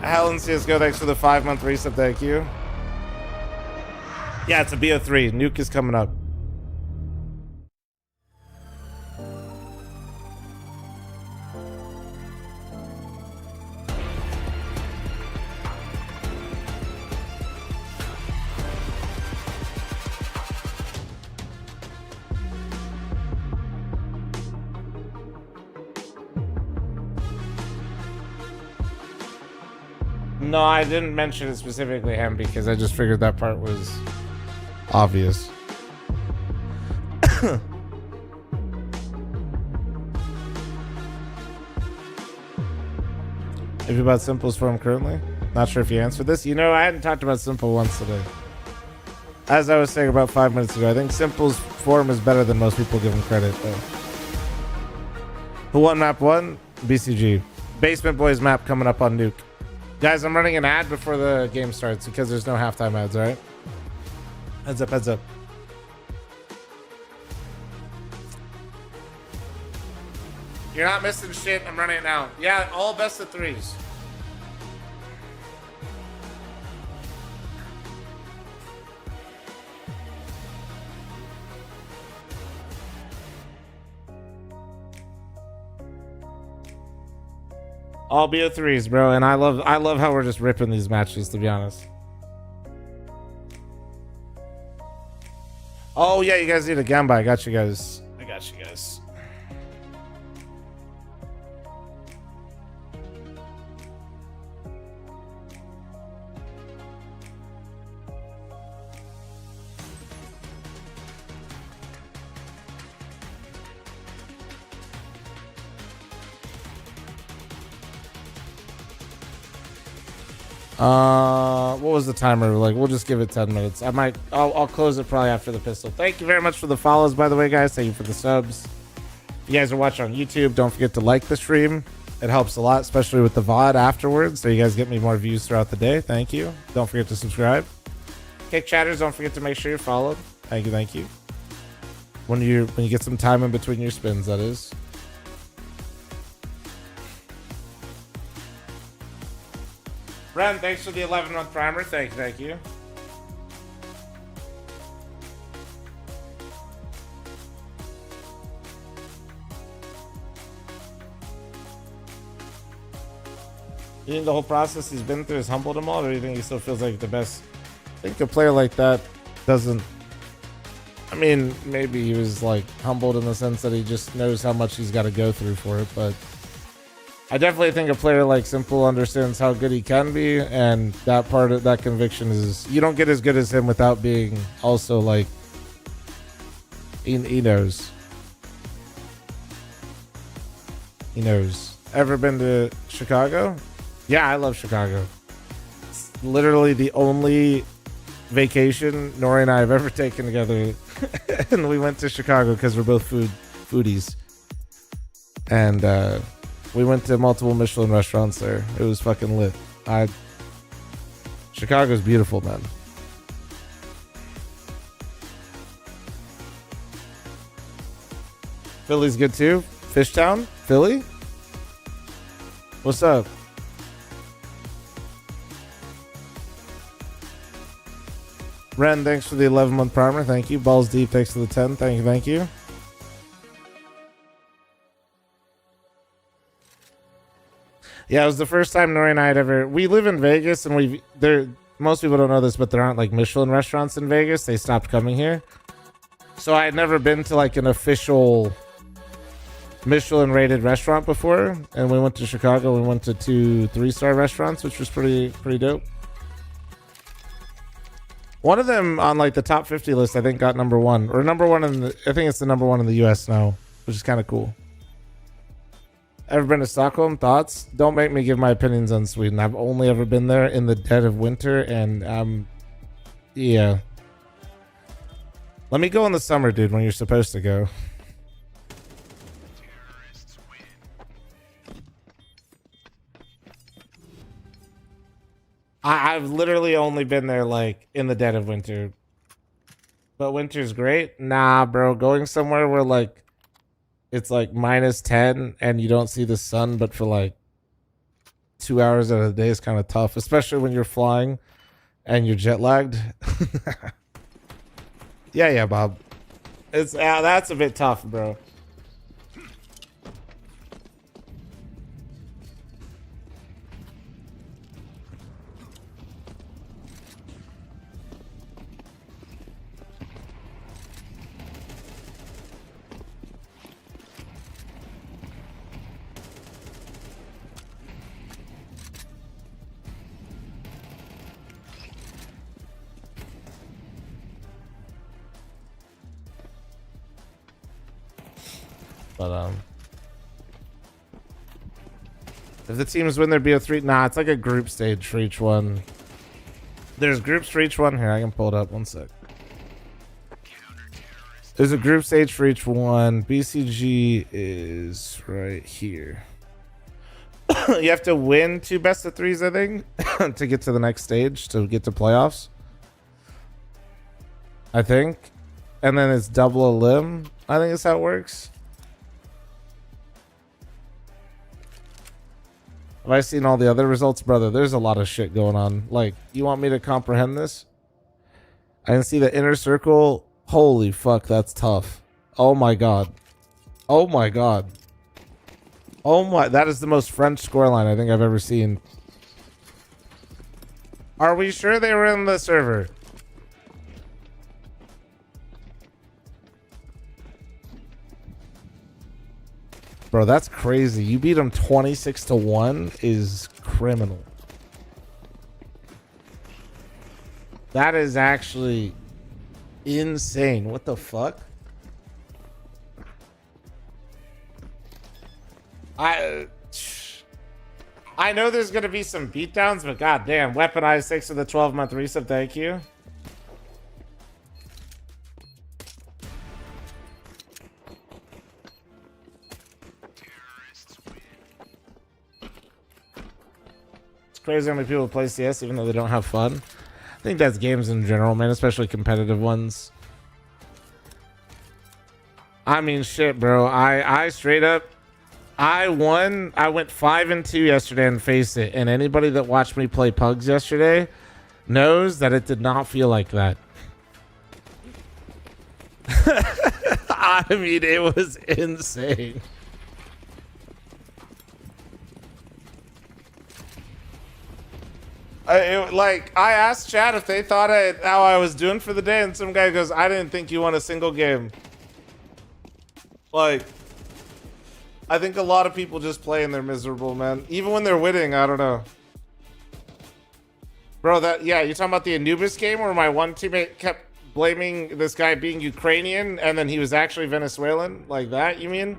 Helen CSGO, thanks for the 5-month reset. Thank you. Yeah, it's a BO3. Nuke is coming up. No, I didn't mention it specifically him because I just figured that part was obvious. If you bought Simple's form currently? Not sure if you answered this. You know, I hadn't talked about Simple once today. As I was saying about 5 minutes ago, I think Simple's form is better than most people give him credit, though. Who won map 1? BCG. Basement Boys map coming up on Nuke. Guys, I'm running an ad before the game starts because there's no halftime ads, alright? Heads up, heads up. You're not missing shit. I'm running it now. Yeah, all best of 3s. All BO3s, bro, and I love how we're just ripping these matches, to be honest. Oh yeah, you guys need a Gamba. I got you guys. I got you guys. What was the timer? Like, we'll just give it 10 minutes. I'll close it probably after the pistol. Thank you very much for the follows, by the way, guys. Thank you for the subs. If you guys are watching on YouTube, don't forget to like the stream. It helps a lot, especially with the VOD afterwards, so you guys get me more views throughout the day. Thank you. Don't forget to subscribe. Kick chatters, don't forget to make sure you're followed. Thank you, thank you. When you get some time in between your spins, that is. Ren, thanks for the 11-month primer. Thank you. You think the whole process he's been through has humbled him all, or do you think he still feels like the best? I think a player like that doesn't... I mean, maybe he was like humbled in the sense that he just knows how much he's got to go through for it, but I definitely think a player like Simple understands how good he can be, and that part of that conviction is you don't get as good as him without being also like he knows. He knows. Ever been to Chicago? Yeah, I love Chicago. It's literally the only vacation Nori and I have ever taken together, and we went to Chicago because we're both foodies, and we went to multiple Michelin restaurants there. It was fucking lit. Chicago's beautiful, man. Philly's good too. Fishtown, Philly. What's up? Ren, thanks for the 11-month primer. Thank you. Balls Deep, thanks for the 10. Thank you. Yeah, it was the first time Nori and I had ever... We live in Vegas, and most people don't know this, but there aren't like Michelin restaurants in Vegas. They stopped coming here. So I had never been to like an official Michelin rated restaurant before, and we went to Chicago. We went to 2 3-star restaurants, which was pretty dope. One of them on like the top 50 list, I think, got number 1 or number 1 in the... I think it's the number 1 in the US now, which is kind of cool. Ever been to Stockholm? Thoughts? Don't make me give my opinions on Sweden. I've only ever been there in the dead of winter, and yeah. Let me go in the summer, dude, when you're supposed to go. I've literally only been there like in the dead of winter. But winter's great? Nah, bro. Going somewhere where like it's like -10 and you don't see the sun but for like 2 hours out of the day is kind of tough, especially when you're flying and you're jet lagged. Yeah, Bob. It's that's a bit tough, bro. But If the teams win their BO3, nah, it's like a group stage for each one. There's groups for each one. Here, I can pull it up. One sec. There's a group stage for each one. BCG is right here. You have to win 2 best of 3s, I think, to get to the next stage, to get to playoffs. I think. And then it's double a limb. I think that's how it works. Have I seen all the other results? Brother, there's a lot of shit going on. Like, you want me to comprehend this? I can see the inner circle. Holy fuck, that's tough. Oh my god. Oh my god. Oh my, that is the most French scoreline I think I've ever seen. Are we sure they were in the server? Bro, that's crazy. You beat them 26-1 is criminal. That is actually insane. What the fuck? I know there's gonna be some beatdowns, but goddamn, weaponized 6 of the 12-month resub. Thank you. Crazy how many people play CS even though they don't have fun. I think that's games in general, man, especially competitive ones. I mean, shit, bro. I straight up, I won. I went 5-2 yesterday and Face It, and anybody that watched me play Pugs yesterday knows that it did not feel like that. I mean, it was insane. I asked chat if they thought how I was doing for the day, and some guy goes, I didn't think you won a single game. Like, I think a lot of people just play and they're miserable, man. Even when they're winning, I don't know. Bro, yeah, you're talking about the Anubis game where my one teammate kept blaming this guy being Ukrainian and then he was actually Venezuelan? Like that, you mean?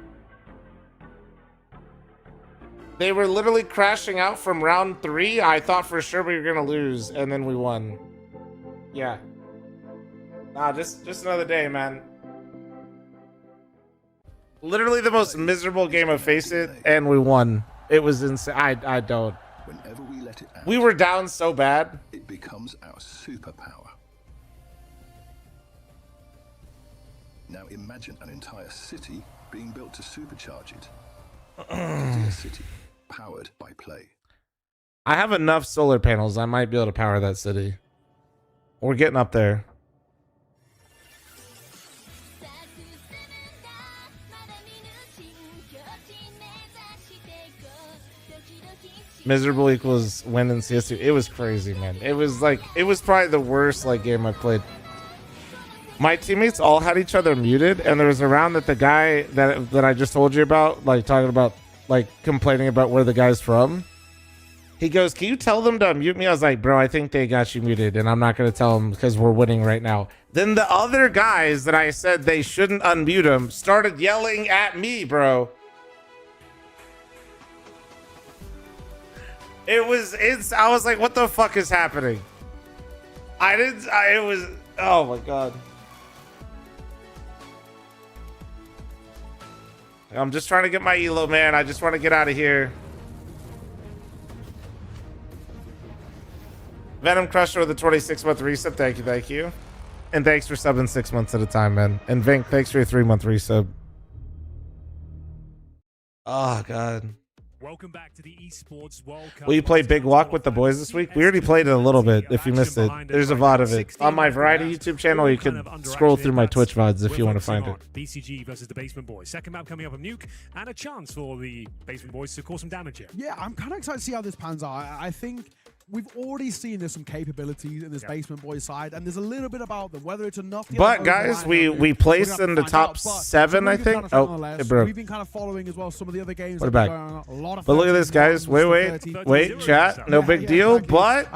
They were literally crashing out from round 3. I thought for sure we were gonna lose, and then we won. Yeah. Nah, just another day, man. Literally the most miserable game of Face It, and we won. It was insane. I don't. Whenever we let it out, We were down so bad. it becomes our superpower. Now imagine an entire city being built to supercharge it. Qiddiya city, powered by play. I have enough solar panels. I might be able to power that city. We're getting up there. Miserable equals win in CS2. It was crazy, man. It was probably the worst game I played. My teammates all had each other muted, and there was a round that the guy that I just told you about, talking about, complaining about where the guy's from. He goes, can you tell them to unmute me? I was like, bro, I think they got you muted, and I'm not going to tell them because we're winning right now. Then the other guys that I said they shouldn't unmute them started yelling at me, bro. I was like, what the fuck is happening? Oh my God. I'm just trying to get my elo, man. I just want to get out of here. Venom Crusher with the 26-month resub. Thank you. And thanks for subbing 6 months at a time, man. And Vink, thanks for your 3-month resub. Oh, God. Welcome back to the Esports World Cup. Will you play Big Walk with the boys this week? We already played it a little bit, if you missed it. There's a VOD of it. On my Variety YouTube channel, you can scroll through my Twitch VODs if you want to find it. BCG versus the Basement Boys. Second map coming up of Nuke, and a chance for the Basement Boys to cause some damage here. Yeah, I'm kind of excited to see how this pans out. I think we've already seen there's some capabilities in this Basement Boys side, and there's a little bit about them, whether it's enough. But guys, we placed in the top 7, I think. Oh, it broke. We've been kind of following as well some of the other games. Put it back. But look at this, guys. Wait, chat. No big deal. But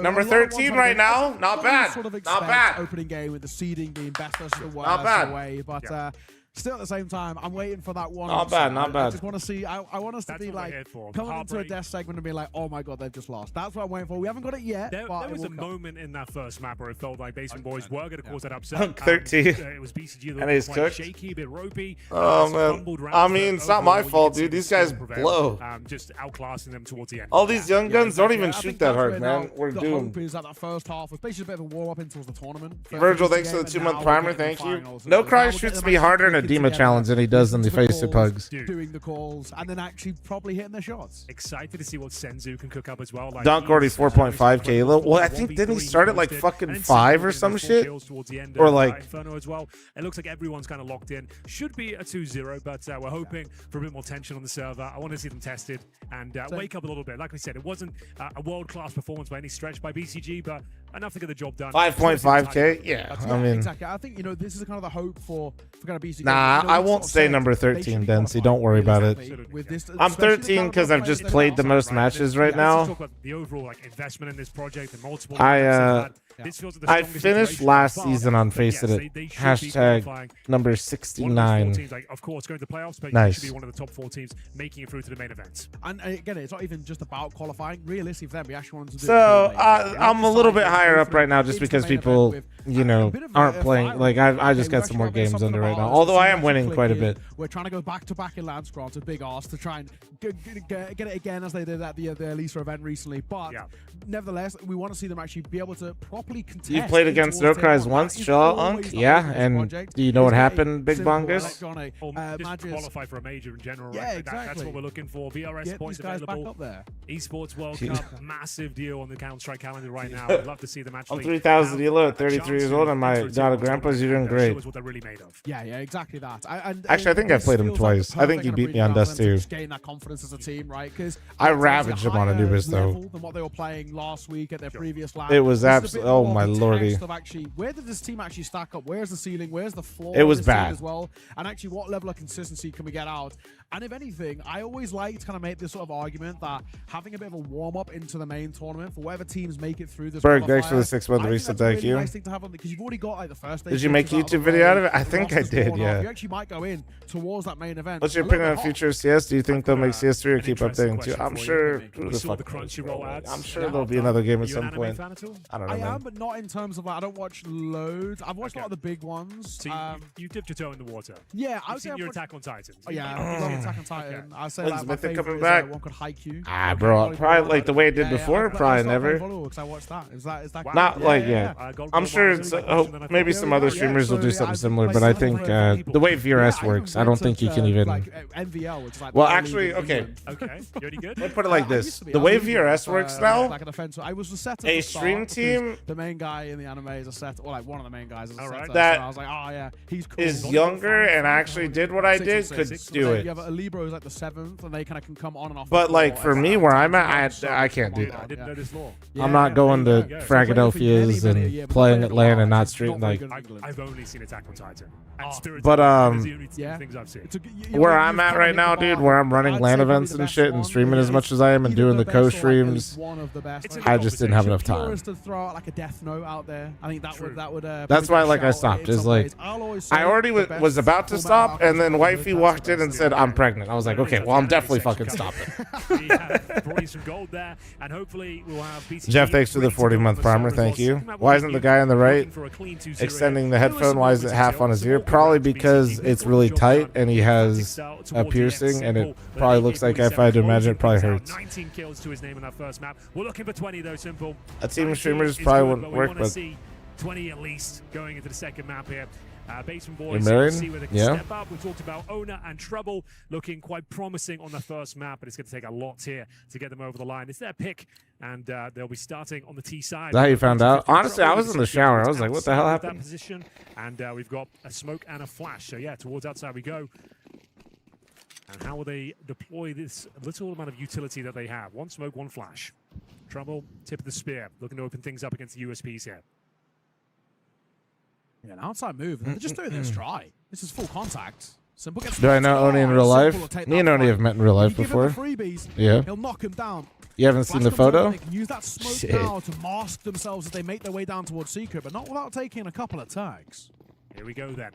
number 13 right now, not bad. Not bad. Opening game with the seeding being best versus the worst. Not bad. Away, but still at the same time, I'm waiting for that one. Not bad, not I bad. just want to see. I want us to That's be what we're like here for. coming into a Heartbreak. death segment and be like, oh my god, they've just lost. That's what I'm waiting for. We haven't got it yet. There but was it a will come. moment in that first map where it felt like Basement Boys were going to cause that upset. Hunk 13. It was BCG that And he's was quite cooked. shaky, a bit ropey. Oh, some man. fumbled rounds, I but mean, it's not my overall, you fault, can see dude. the These guys skill blow. prevail, just outclassing them towards the end. All these young guns don't even I shoot think that that's hard, where man. now We're the doomed. hope is that first half was basically a bit of a warm up into the tournament. Virgil, thanks for the 2-month primer. Thank you. No Cry shoots me harder in a Dima challenge than he does in the face of pugs. Doing the calls and then actually probably hitting their shots. Excited to see what Senzu can cook up as well. Like Dunk already he's, 4.5K low. Well, I think 1v3 didn't he start at like posted, fucking and then 5 Senzu or getting some those 4 shit? kills towards the end Or of, like Inferno as well. It looks like everyone's kind of locked in. Should be a 2-0, but we're hoping for a bit more tension on the server. I want to see them tested and wake up a little bit. Like we said, it wasn't a world-class performance by any stretch by BCG, but enough to get the job done. 5.5K? Yeah, I mean, exactly. I think this is kind of the hope for kind of BCG. nah, I won't stay number 13, Dempsey. Don't worry about it. With this, I'm 13 because I've just played the most matches right now. Talk about the overall investment in this project and multiple. I finished last season on Face It. Hashtag number 69. Of course, going to the playoffs, but Nice. you should be one of the top 4 teams making it through to the main event. And again, it's not even just about qualifying. Realistically, for them, we actually want to do. So I'm a little bit higher up right now just because people, you know, aren't playing. Like I just got some more games under right now. Although I am winning quite a bit. We're trying to go back to back in Lance Grant to Big Arse to try and get it again as they did at the Elisa event recently. But nevertheless, we want to see them actually be able to properly contest. You've played against No Cries once, Shaw Unk? Yeah, and do you know what happened, Big Bongus? Just qualify for a major in general. Yeah, Right? exactly. That's what we're looking for. VRS Get points these guys back available. up there. Esports World Cup, massive deal on the Counter-Strike calendar right now. I'd love to see them actually. I'm 3,000 elo at 33 years old, and my daughter grandpa's doing great. What they're really made of. Yeah, exactly that. Actually, I think I've played him twice. I think he beat me on Dust too. Gain that confidence as a team, right? Because I ravaged him on Anubis though. Than what they were playing last week at their previous lap. It was This is a absolutely. bit Oh more my of a lordy! test of actually, where did this team actually stack up? Where's the ceiling? Where's the floor? It was of this team bad. as well. And actually, what level of consistency can we get out? And if anything, I always like to kind of make this sort of argument that having a bit of a warm up into the main tournament for whatever teams make it through this. Berg, thanks for the qualifier, 6-month I think reset. that's a Thank really you. nice thing to have on because you've already got like the first. Did you make a YouTube video out of it? I think I did. Yeah. You actually might go in towards that main event. What's your A little opinion bit on hot. future CS? Do you think they'll make CS3 or An keep interesting updating too? question I'm for you. sure. We Who the saw the fuck knows, Crunchyroll bro? ads. I'm sure Yeah. there'll be another game Are at you an some anime point. fan at all? I don't know, I am, man. but not in terms of like I don't watch loads. I've watched a lot of the big ones. So you dipped your toe in the water. Yeah, I I've would say seen I've your watched- Attack on Titan. Oh, yeah, I love Attack on Titan. Okay. I say When's like my Mythic favorite coming is back? one called Haikyuu. Ah, bro, probably like the way it did before. Probably never. Because I watched that. Is that Wow. Not like yeah. I'm sure it's maybe some other streamers will do something similar, but I think the way VRS works, I don't think you can even. MVL, which is like Well, the actually, league in okay. England. Okay, you already good? Let me put it like I used this: to be. the I way was VRS works now, like an offensive. I was a setter. a to start stream because team the main guy in the anime is a setter, or like one of the main guys is a Alright. setter. That so I was like, oh yeah, he's cool. is younger and actually did what I did could do You it. have a Libro who's like the 7th, and they kind of can come on and off. But the like floor. for me, where I'm at, I can't do I that. didn't know this law. I'm not going to yeah. Fragadelphia's and playing at LAN and not stream like. I've only seen Attack on Titan. And Spirit But, is the only yeah. things I've seen. Where I'm at right now, dude, where I'm running LAN events and shit and streaming as much as I am and doing the co-streams, I just didn't have enough time. To throw out like a death note out there. I think that would. That's why, like, I stopped. Is like, I already was about to stop, and then wifey walked in and said, "I'm pregnant." I was like, "Okay, well, I'm definitely fucking stopping." We have brought you some gold there, and hopefully we'll have BCG Jeff, thanks for the ready to go 40-month for primer. some Thank you. results. Why isn't the guy on the right Looking for a clean 2-0 extending here. the headphone? Why is it half on his ear? Probably because it's really tight and he has a piercing, and it probably looks like, if I had to imagine, it probably hurts. 19 kills to his name in that first map. We're looking for 20 though, Simple. A team of 19 streamers is probably good, wouldn't we work, wanna but see 20 at least going into the second map here. Basement You're Boys, married? see where they can Yeah. step up. We talked about Owner and Trouble looking quite promising on the first map, but it's going to take a lot here to get them over the line. It's their pick, and they'll be starting on the T side. Is that how you found out? 50-50 Honestly, I Trouble was with in the 60 shower. I yards was like, what the hell outside of that happened? position, and we've got a smoke and a flash. So yeah, towards outside we go. And how will they deploy this little amount of utility that they have? One smoke, one flash. Trouble, tip of the spear, looking to open things up against the USPs here. Yeah, an outside move. They're just doing this try. This is full contact. Simple gets Do I know Oni in real life? Me and Oni have met in real life before. Freebies, Yeah. he'll knock him down. You haven't seen the Flash comes photo? in, they can use that smoke Shit. now to mask themselves as they make their way down towards Secret, but not without taking a couple of tags. Here we go then.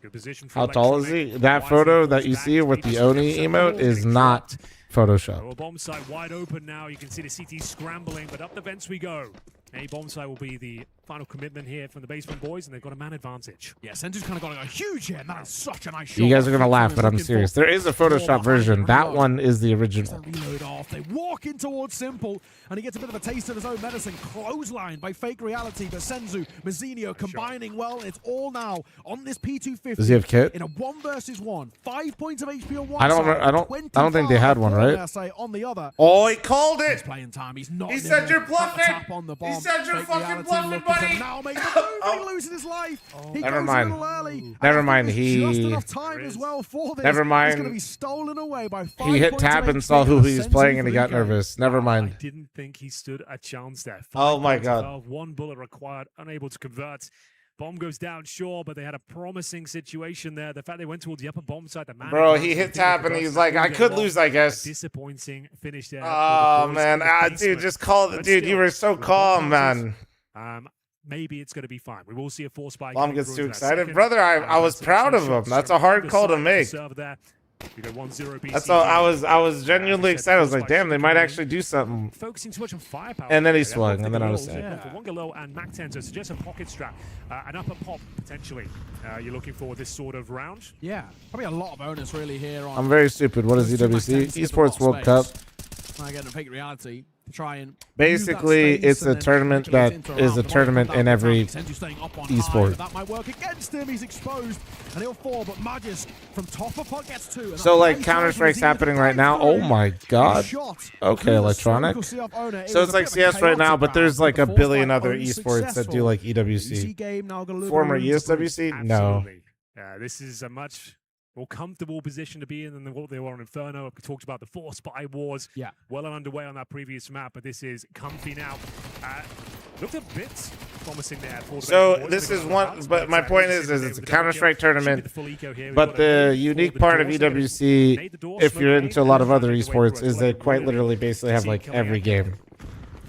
Good position for How tall is Electronic. he? That Wisely photo falls that you back. see with the Deep Oni shot. emote Ball's is getting not dropped. Photoshop. So a bomb site wide open now. You can see the CT scrambling, but up the vents we go. A bomb site will be the final commitment here from the basement boys, and they've got a man advantage. Yeah, Senzu's kind of got a huge hit, and that is such a nice shot. You guys are gonna laugh, but I'm Looking serious. for There is a Photoshop version. That one is the Gets original. the reload off. They walk in towards Simple, and he gets a bit of a taste of his own medicine. Clothesline by Fake Reality, but Senzu, Mazzinho combining well. It's all now on this P250. Does he have kit? In a 1 versus 1. 5 points of HP on one I don't side. I don't think they had one, right? Say on the other. Oh, he called He's it. playing time. He's not. He said you're nimble. Got the bluffing. tap on the bomb. He said you're Fake fucking Reality bluffing, looking buddy. to now make the move, and he loses his life. He Never goes mind. a little early. Never And I think mind, there's he- just enough time as well for this. Never mind. It's going to be stolen away by 5 He hit points of tab and HP saw who he was Senzu playing and he got Felipe. nervous. Never I mind. didn't think he stood a chance there. Oh 5 my points God. above, 1 bullet required, unable to convert. Bomb goes down, sure, but they had a promising situation there. The fact they went towards the upper bomb side, the man. Bro, advanced, he I hit think they tab could and go he's like, I through could the lose, long. I guess. A disappointing finish there. Oh for the boys man, in the dude, basement. just call it, But dude. You still, were so with the calm, bomb man. maybe it's going to be fine. We will see a force spike. Mom coming gets through too into that excited, second. brother. I was That's proud of some him. shots. That's So a hard either call to side, make. serve there. We go 1-0 BCG. That's all. I was genuinely Like I said, excited. I was force like, spike damn, they should might come in. actually do something. Focusing too much on firepower. And then he They swung, have and then I was roll. sad. Yeah, for Wongalo and Mac10, so suggests a pocket strap, an upper pop potentially. You're looking for this sort of round. Yeah, probably a lot of bonus really here on. I'm very stupid. What is those two EWC? Mac-10s with a Esports lot of World Cup. space. Trying to get a Fake Reality to try and Basically, use that it's space a and then tournament calculate that into a is round. a But only tournament come down in to every time. Senzu staying up on high, esport. but that might work against him. He's exposed, and he'll fall. But Magis from top of pot gets 2. And So, that like, right Counter-Strike's side happening was right now. either Oh my God. shot Okay, through the Electronic. circle CF owner. It So was it's a like bit of a CS right now, chaotic but there's round, like but a the billion force other fight esports that do unsuccessful. like EWC EWC. game now got a little Former bit of room to breathe. ESWC? No. Absolutely. This is a much more comfortable position to be in than what they were on Inferno. We talked about the Force Spy Wars. Yeah. Well and underway on that previous map, but this is comfy now. Looked a bit promising there. For the So boys. this They is got one, hearts, but my point is with it's a the Counter-Strike double kill. tournament. Should be the full eco here. We've But got a the mid for unique the part of doors. They're gonna EWC, nade the door, if smoke you're nade, into a lot of and other make their way esports, through. is It's they like quite really literally basically have see like coming every out. game.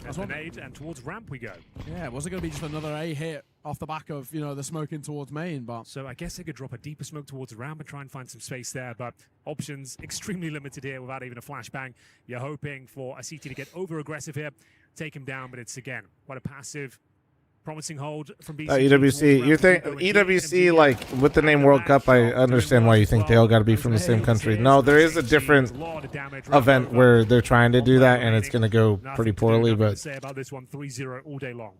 That's the nade, and towards ramp we go. Yeah, was it going to be just another A hit off the back of, you know, the smoking towards main? But So I guess they could drop a deeper smoke towards the ramp and try and find some space there, but options extremely limited here without even a flashbang. You're hoping for a CT to get over-aggressive here, take him down, but it's, again, quite a passive, promising hold from BCG. EWC, you think EWC, like with the name World Cup, I understand why you think they all got to be from the same country. No, there is a different event where they're trying to do that, and it's going to go pretty poorly. But say about this one, 3-0 all day long.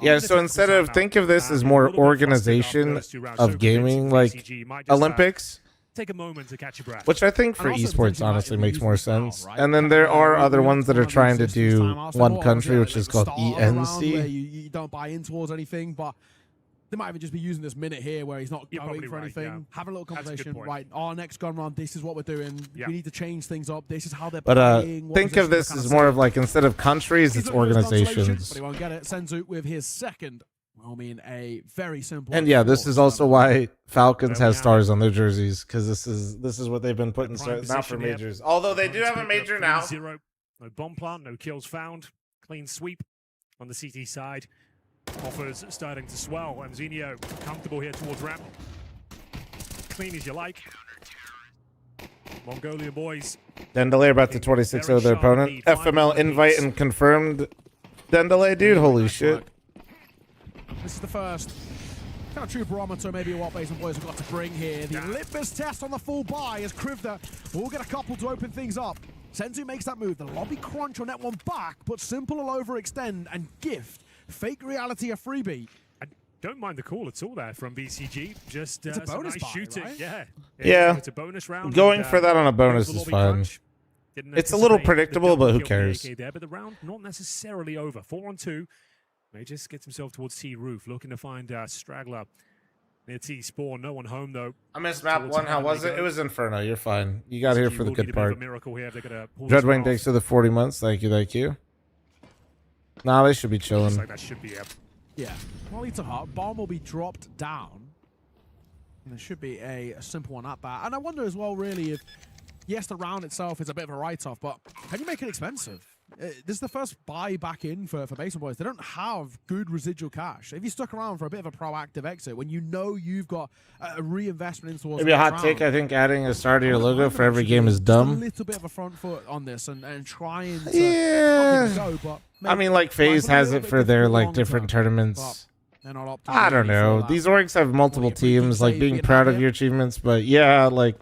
yeah, so instead of think of this as more organization of gaming, like Olympics, take a moment to catch your breath. which I think for And also esports potentially might honestly be makes used more as well, sense. right? And then there are other ones that are One of trying to these systems, do timeouts, they're one more country, obviously which like is the called start of a round where ENC. you don't buy in towards anything, but they might even just be using this minute here where he's not You're going probably for right, anything. yeah. Have a little That's a good conversation. point. Right, our next gun round, this is what we're doing. Yeah. We need to change things up. This is how they're But playing. What think of position they're this kind as more set. of like instead of countries, He's it's looking for his consolation, organizations. But he won't get it. Senzu with his second. I mean, a very simple. And yeah, this is also why Falcons There we has have stars on their jerseys, because this is what they've been putting Prime stars, not for position here. majors. Although they do have a major now. 3-0. No bomb plant, no kills found. Clean sweep on the CT side. Offers starting to swell, and Zinio comfortable here towards ramp. Clean as you like. Mongolian boys. Dendelay about to 26-0 their opponent. FML invite and confirmed. Dendelay, dude, holy shit. This is the first kind of true barometer, maybe what Basement Boys have got to bring here. The Yeah. litmus test on the full buy as Krivda will get a couple to open things up. Senzu makes that move. The lobby crunch on net one back, but Simple will overextend and gift Fake Reality a freebie. I don't mind the call at all there from BCG. Just It's a some bonus nice buy, shooting. right? Yeah. Yeah. It's a bonus round. Going and, for that on a bonus the is lobby fine. crunch. Didn't It's a little anticipate the predictable, but who double kill from the cares? AK there, but the round not necessarily over. 4-on-2. May just gets himself towards T roof, looking to find Straggler near T spawn. No one home though. I missed map Towards one. How heaven was they it? go. It was Inferno. You're fine. You got here BCG for the will good need a bit of a part. miracle here if they're gonna pull this one Dreadwing off. thanks for the 40 months. Thank you, thank you. Nah, they should be Looks chilling. like that should be it. Yeah. Molly to heart. Bomb will be dropped down. And there should be a simple one at that. And I wonder as well, really, if yes, the round itself is a bit of a write-off, but can you make it expensive? this is the first buy back in for Basement Boys. They don't have good residual cash. If you stuck around for a bit of a proactive exit, when you know you've got a reinvestment in towards Maybe a hot take. I think adding a star to your logo for every game is dumb. A little bit of a front foot on this and trying to yeah. not give it a go, but I mean, like FaZe has it for their like different tournaments. I don't know. These orgs have multiple teams. Like being proud of your achievements, but yeah, like.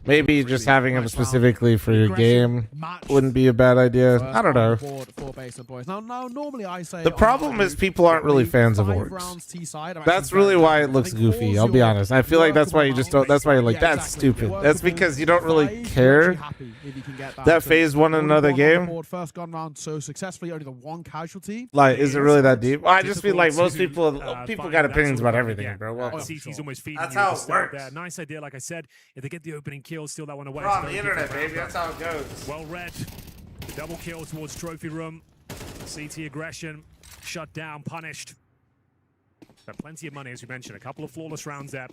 Maybe just having them specifically for your game wouldn't be a bad idea. I don't know. Now, normally I say the problem is people aren't really fans of orgs. That's really why it looks goofy. I'll be honest. I feel like that's why you just don't. That's why you're like, that's stupid. That's because you don't really care that FaZe won another game. First gone round so successfully, only the one casualty. Like, is it really that deep? Well, I just feel like most people got opinions about everything, bro. Well, that's how it works. Nice idea, like I said. If they get the opening kill, steal that one away. We're on the internet, baby. That's how it goes. Well read. Double kill towards trophy room. CT aggression. Shut down. Punished. But plenty of money, as we mentioned. A couple of flawless rounds there.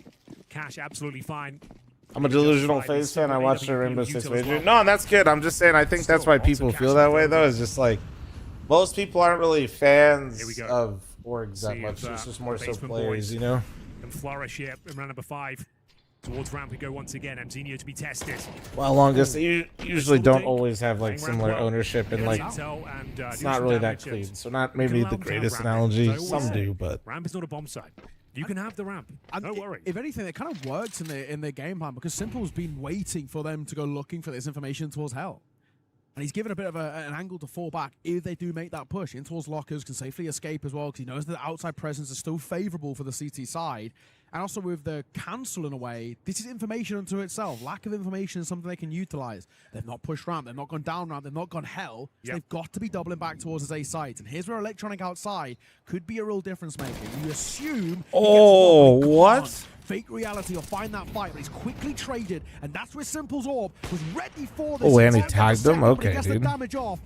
Cash absolutely fine. I'm a delusional FaZe fan. I watched the Rainbow Six Wager. No, and that's good. I'm just saying. I think that's why people feel that way, though. Is just like most people aren't really fans of orgs that much. It's just more so players, you know. And flourish here in round number 5. Towards ramp we go once again. Mzinho to be tested. Well, longest you usually don't always have like similar ownership and like it's not really that clean. So not maybe the greatest analogy. Some do, but ramp is not a bomb site. You can have the ramp. No worry. If anything, it kind of works in their game plan because Simple's been waiting for them to go looking for this information towards hell. And he's given a bit of an angle to fall back if they do make that push in towards lockers, can safely escape as well because he knows that the outside presence is still favorable for the CT side. And also with the cancel in a way, this is information unto itself. Lack of information is something they can utilize. They've not pushed ramp, they've not gone down ramp, they've not gone hell. So they've got to be doubling back towards his A sides. And here's where Electronic outside could be a real difference maker. You assume what? Fake reality or find that fight, but he's quickly traded, and that's where Simple's orb was ready for this. Oh, and he tagged him? Okay, he gets the dude. damage off.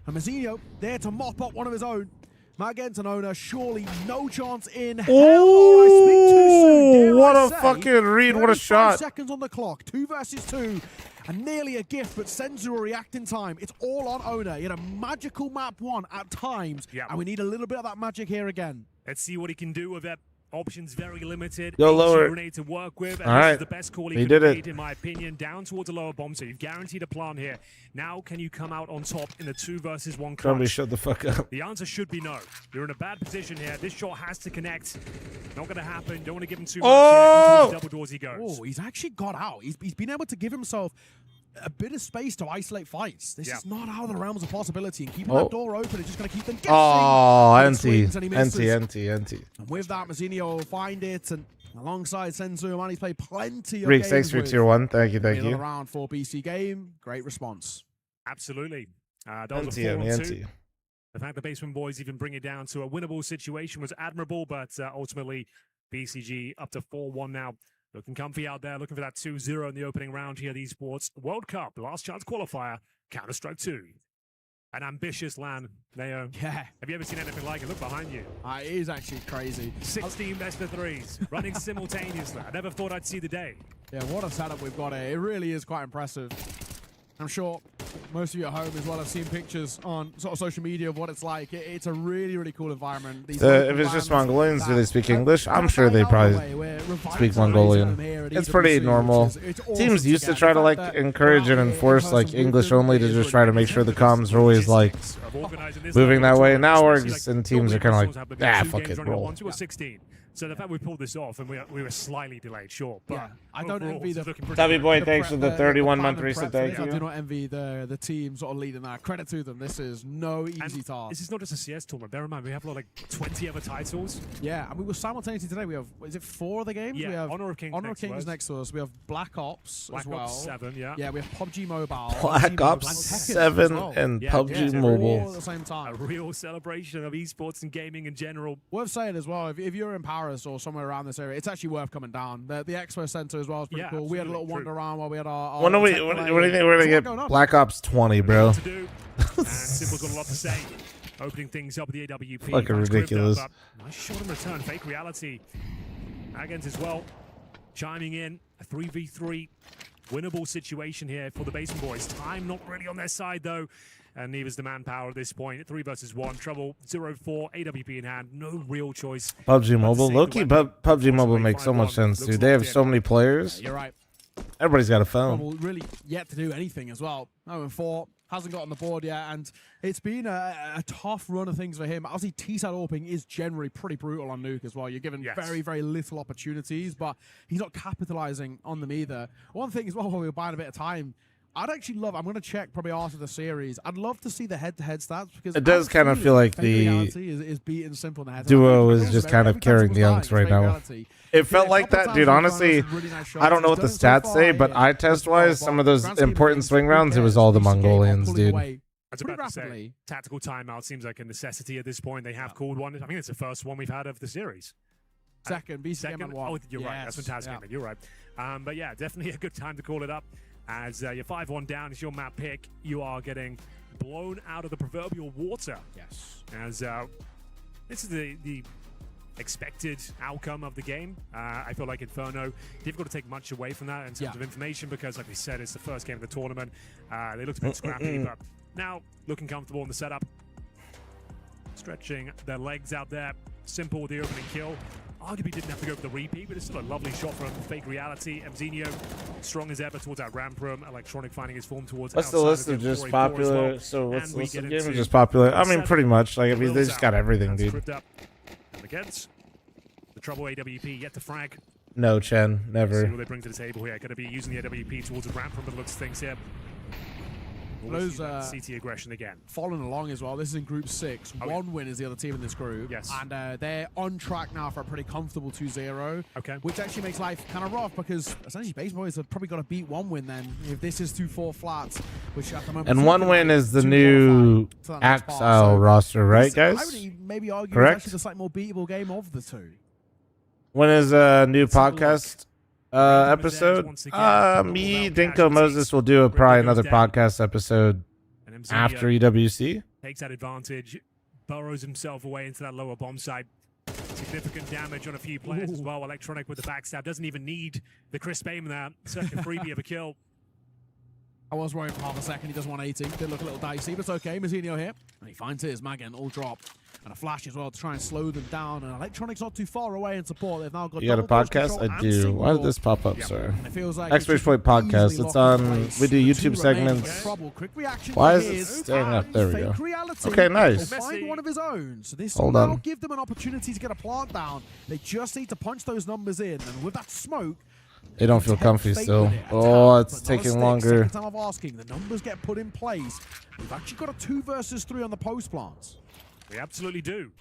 And Mzinho there to mop up one of his own. Magenta owner, surely no chance in hell. Oh, I speak too soon, what a fucking read, what a shot. 35 seconds on the clock, 2 versus 2, and nearly a gift, but Senzu a reacting time. It's all on owner. He had a magical map 1 at times, and we need a little bit of that magic here again. Let's see what he can do with it. Options very limited. Go lower. Grenade to work with. And all this right. is the best call he could have made, in my opinion. Down towards a lower bomb, so you've guaranteed a plant here. Now, can you come out on top in a 2 versus 1 clutch? Somebody shut the fuck up. The answer should be no. You're in a bad position here. This shot has to connect. Not going to happen. Don't want to give him too much. Into the double doors he goes. Oh, he's actually got out. He's been able to give himself a bit of space to isolate fights. This is not out of the realms of possibility, and keeping that door open is just going to keep them guessing. Oh, empty. And with that, Mzinho will find it, and alongside Senzu, man, he's played plenty of Reeks, games thanks for tier 1. Thank you. Another round for BC game. Great response. Absolutely. That was a 4-on-2. The fact the Basement Boys even bring it down to a winnable situation was admirable, but ultimately BCG up to 4-1 now. Looking comfy out there, looking for that 2-0 in the opening round here at Esports World Cup, last chance qualifier, Counter-Strike 2. An ambitious LAN, Neo. Yeah. Have you ever seen anything like it? Look behind you. It is actually crazy. 16 best of 3s, running simultaneously. I never thought I'd see the day. Yeah, what a setup we've got here. It really is quite impressive. I'm sure most of you at home as well have seen pictures on sort of social media of what it's like. It's a really, really cool environment. If it's just Mongolians, do they speak English? I'm sure they probably speak Mongolian. It's pretty normal. Teams used to try to like encourage and enforce like English only to just try to make sure the comms are always like moving that way. Now orgs and teams are kind of like, fuck it, roll. So the fact we pulled this off and we were slightly delayed, sure. But yeah, I don't envy the Tubby Boy, thanks for the 31-month reset. Thank you. I do not envy the team sort of leading that. Credit to them. This is no easy task. This is not just a CS tournament. Bear in mind, we have like 20 other titles. Yeah, and we were simultaneously today. We have, is it 4 of the games? Yeah, we have Honor of Kings, next to us. We have Black Ops as well. Black Ops 7, yeah. Yeah, we have PUBG Mobile. Black Ops 7 and PUBG Mobile. All at the same time. A real celebration of esports and gaming in general. Worth saying as well, if you're in Paris or somewhere around this area, it's actually worth coming down. The Expo Center as well is pretty cool. We had a little wander around while we had our what do you think we're going to get? Black Ops 20, bro. And Simple's got a lot to say. Opening things up with the AWP. Fucking ridiculous. Nice shot in return. Fake reality. Agans as well. Chiming in. A 3v3. Winnable situation here for the Basement Boys. Time not really on their side, though. And neither's the manpower at this point. 3 versus 1. Trouble 0-4. AWP in hand. No real choice. PUBG Mobile. Low-key, PUBG Mobile makes so much sense, dude. They have so many players. You're right. Everybody's got a phone. Trouble really yet to do anything as well. 0-4. Hasn't got on the board yet, and it's been a tough run of things for him. Obviously, T-side AWPing is generally pretty brutal on Nuke as well. You're given very, very little opportunities, but he's not capitalizing on them either. One thing as well, while we were buying a bit of time, I'd actually love, I'm going to check probably after the series, I'd love to see the head-to-head stats, because it does kind of feel like the is beating Simple in the head duo is just kind of carrying the Unks right now. It felt like that, dude. Honestly, I don't know what the stats say, but eye test-wise, some of those important swing rounds, it was all the Mongolians, dude. I was about to say, tactical timeout seems like a necessity at this point. They have called one. I think it's the first one we've had of the series. Second, Second. Oh, you're right. That's fantastic. Yeah. You're right. But yeah, definitely a good time to call it up. As you're 5-1 down, it's your map pick. You are getting blown out of the proverbial water. Yes. As this is the expected outcome of the game. I feel like Inferno, difficult to take much away from that in terms of information, because, like we said, it's the first game of the tournament. They looked a bit scrappy, but now looking comfortable in the setup. Stretching their legs out there. Simple with the opening kill. Arguably didn't have to go for the repeat, but it's still a lovely shot from Fake Reality. Mzinho, strong as ever towards that ramp room. Electronic finding his form towards what's the list of just popular? So what's the list of games just popular? I mean, pretty much. Like, I mean, they just got everything, dude. And against the Trouble AWP, yet to frag. No, Chen, never. See what they bring to the table here. Going to be using the AWP towards the ramp room, but looks things here. Those CT aggression again. Following along as well. This is in Group 6. One win is the other team in this group. Yes. And they're on track now for a pretty comfortable 2-0. Okay. Which actually makes life kind of rough, because essentially Base Boys have probably got to beat 1 win then, if this is 2-4 flats, which at the moment. And 1 win is the new Exile roster, right, guys? I would maybe argue Correct? it's actually the slightly more beatable game of the two. When is a new podcast episode? Me, Dinko, Moses will do probably another podcast episode after EWC. Takes that advantage, burrows himself away into that lower bomb site. Significant damage on a few players as well. Electronic with the backstab. Doesn't even need the crisp aim there. Such a freebie of a kill. I was worried for half a second. He does 180. Did look a little dicey, but it's okay. Mzinho here. And he finds his Magen all drop. And a flash as well to try and slow them down. And Electronic's not too far away in support. They've now got. You got a podcast? I do. Why did this pop up, sir? It feels like Expert Podcast. It's on. We do YouTube segments. Quick reaction. Why is it staying up? There we go. Okay, nice. Find one of his own. So this Hold will on. now give them an opportunity to get a plant down. They just need to punch those numbers in. And with that smoke, They don't feel comfy still. Oh, it's taking longer. Second time of asking, the numbers get put in place. We've actually got a 2 versus 3 on the post plants. We absolutely do.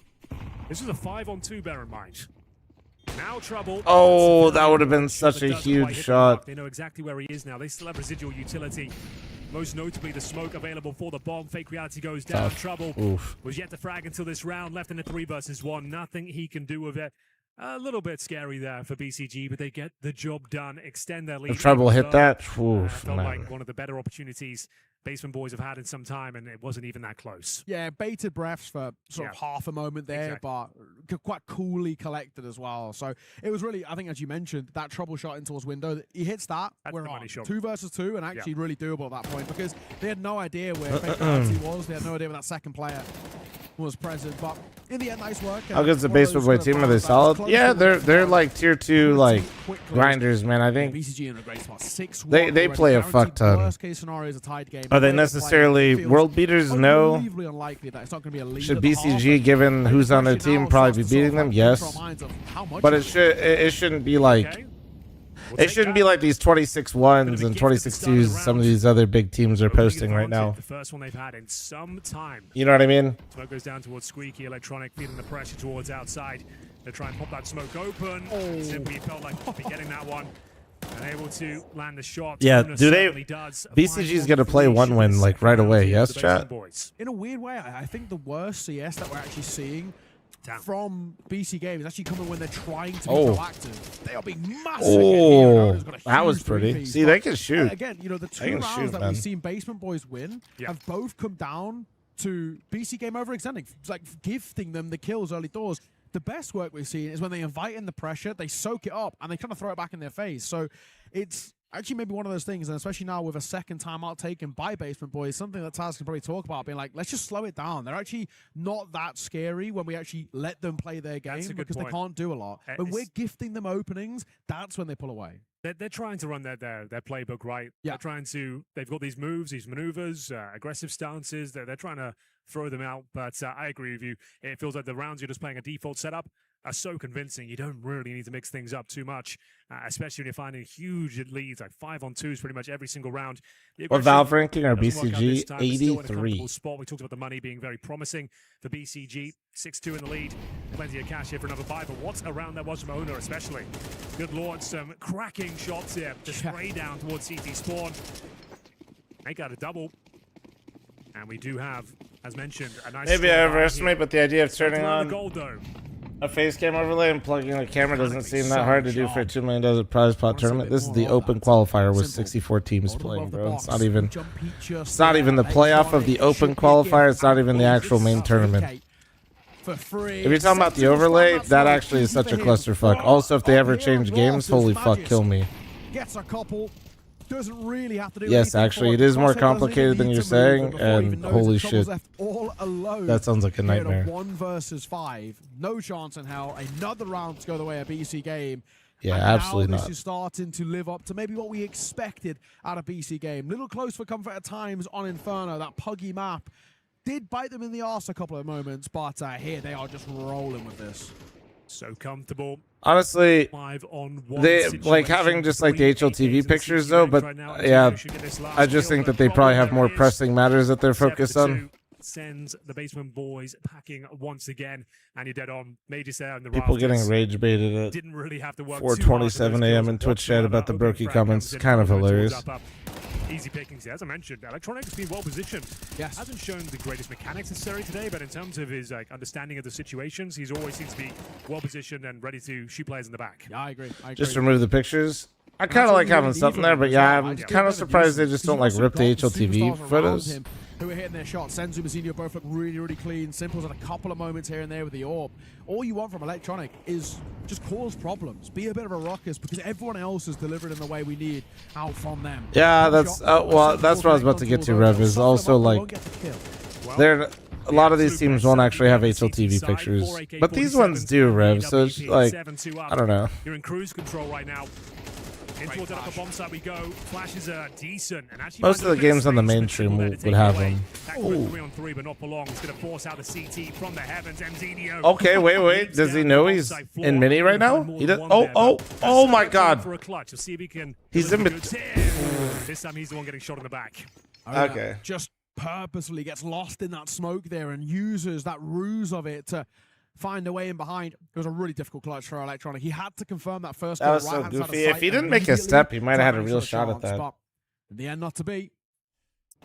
This is a 5-on-2, bear in mind. Now Trouble. Oh, that would have been such a huge shot. They know exactly where he is now. They still have residual utility. Most notably, the smoke available for the bomb. Fake Reality goes down. Tough. Trouble Oof. was yet to frag until this round. Left in a 3 versus 1. Nothing he can do with it. A little bit scary there for BCG, but they get the job done. Extend their lead. If Trouble hit that, oof, felt man. like one of the better opportunities Basement Boys have had in some time, and it wasn't even that close. Yeah, bated breaths for sort of half a moment there, but quite coolly collected as well. So it was really, I think, as you mentioned, that trouble shot into his window. He hits that. That's we're the on money shot. 2 versus 2, and actually really doable at that point, because they had no idea where Fake Reality was. They had no idea where that second player was present. But in the end, nice work. How good's the Basement Boy team? Are they solid? Yeah, they're like tier 2 like grinders, man. I think BCG in a great spot. 6-1 they play a fuck ton. Worst case scenario is a tied game. Are they necessarily world beaters? No. Unlikely that it's not going to be a lead. Should BCG, given who's on their team, probably be beating them? Yes. But it shouldn't be like it shouldn't be like these 26-1s and 26-2s some of these other big teams are posting right now. The first one they've had in some time. You know what I mean? Smoke goes down towards Squeaky. Electronic feeling the pressure towards outside. They try and pop that smoke open. Simply felt like be getting that one. And able to land the shot. Yeah, do they? BCG's gonna play 1 win like right away. Yes, chat. In a weird way, I think the worst CS that we're actually seeing from BC Games is actually coming when they're trying to be proactive. They are being massive. Oh, that was pretty. See, they can shoot. Again, you know, the 2 rounds that we've seen Basement Boys win have both come down to BC Game overextending, like gifting them the kills early doors. The best work we've seen is when they invite in the pressure, they soak it up, and they kind of throw it back in their face. So it's actually maybe one of those things, and especially now with a second timeout taken by Basement Boys, something that Taz can probably talk about, being like, let's just slow it down. They're actually not that scary when we actually let them play their game because they can't do a lot. When we're gifting them openings, that's when they pull away. They're trying to run their playbook, right? Yeah. They've got these moves, these maneuvers, aggressive stances. They're trying to throw them out. But I agree with you. It feels like the rounds you're just playing a default setup are so convincing. You don't really need to mix things up too much, especially when you're finding huge leads, like 5-on-2s pretty much every single round. What Valve ranking are BCG? Spot. 83. We talked about the money being very promising for BCG. 6-2 in the lead. Plenty of cash here for another buy, but what a round that was from Owner especially. Good lord, some cracking shots here to spray down towards CT spawn. They got a double. And we do have, as mentioned, a nice... Maybe I overestimate, but the idea of turning on gold, though. a face cam overlay and plugging a camera doesn't seem that hard to do for a $2 million prize pot tournament. This is the open qualifier with 64 teams playing, bro. It's not even the playoff of the open qualifier. It's not even the actual main tournament. If you're talking about the overlay, that actually is such a clusterfuck. Also, if they ever change games, holy fuck, kill me. Gets a couple. Doesn't really have to do Yes, actually, it is more complicated than you're saying, and holy shit. That sounds like a nightmare. 1 versus 5. No chance in hell. Another round to go the way of BC game. Yeah, and absolutely now not. This is starting to live up to maybe what we expected out of BC game. Little close for comfort at times on Inferno. That puggy map did bite them in the arse a couple of moments, but here they are just rolling with this. So comfortable. Honestly, 5-on-1 they like having just like the HLTV pictures though, but yeah, I just think that they probably have more pressing matters that they're focused on. Sends the Basement Boys packing once again, and you're dead on. Major say on the People rafters. getting rage baited at Didn't really have to work 4:27 a.m. in Twitch chat about the Brokey comments. Kind of hilarious. Easy pickings, as I mentioned. Electronic has been well positioned. Yes. Hasn't shown the greatest mechanics necessary today, but in terms of his understanding of the situations, he's always seems to be well positioned and ready to shoot players in the back. Yeah, I agree. Just remove the pictures. I kind of like having something there, but yeah, I'm kind of surprised they just don't like rip the HLTV photos. Who are hitting their shots. Senzu and Mazinho both look really, really clean. Simple's had a couple of moments here and there with the orb. All you want from Electronic is just cause problems. Be a bit of a ruckus because everyone else is delivered in the way we need out from them. Yeah, that's well, that's what I was about to get to, Rev, is also like a lot of these teams won't actually have HLTV pictures, but these ones do, Rev, so it's like, I don't know. You're in cruise control right now. Into the upper bomb side we go. Flashes are decent. And actually Most of the games on the mainstream would have them. 3-on-3, but not for long. It's going to force out the CT from the heavens. Mzinho. Okay, wait. Does he know he's in mini right now? He does. Oh my God. For a clutch. Let's see if he can. He's in This time he's the one getting shot in the back. Okay. Just purposely gets lost in that smoke there and uses that ruse of it to find a way in behind. It was a really difficult clutch for Electronic. He had to confirm that first. That was so goofy. If he didn't make a step, he might have had a real shot at that. But in the end, not to be.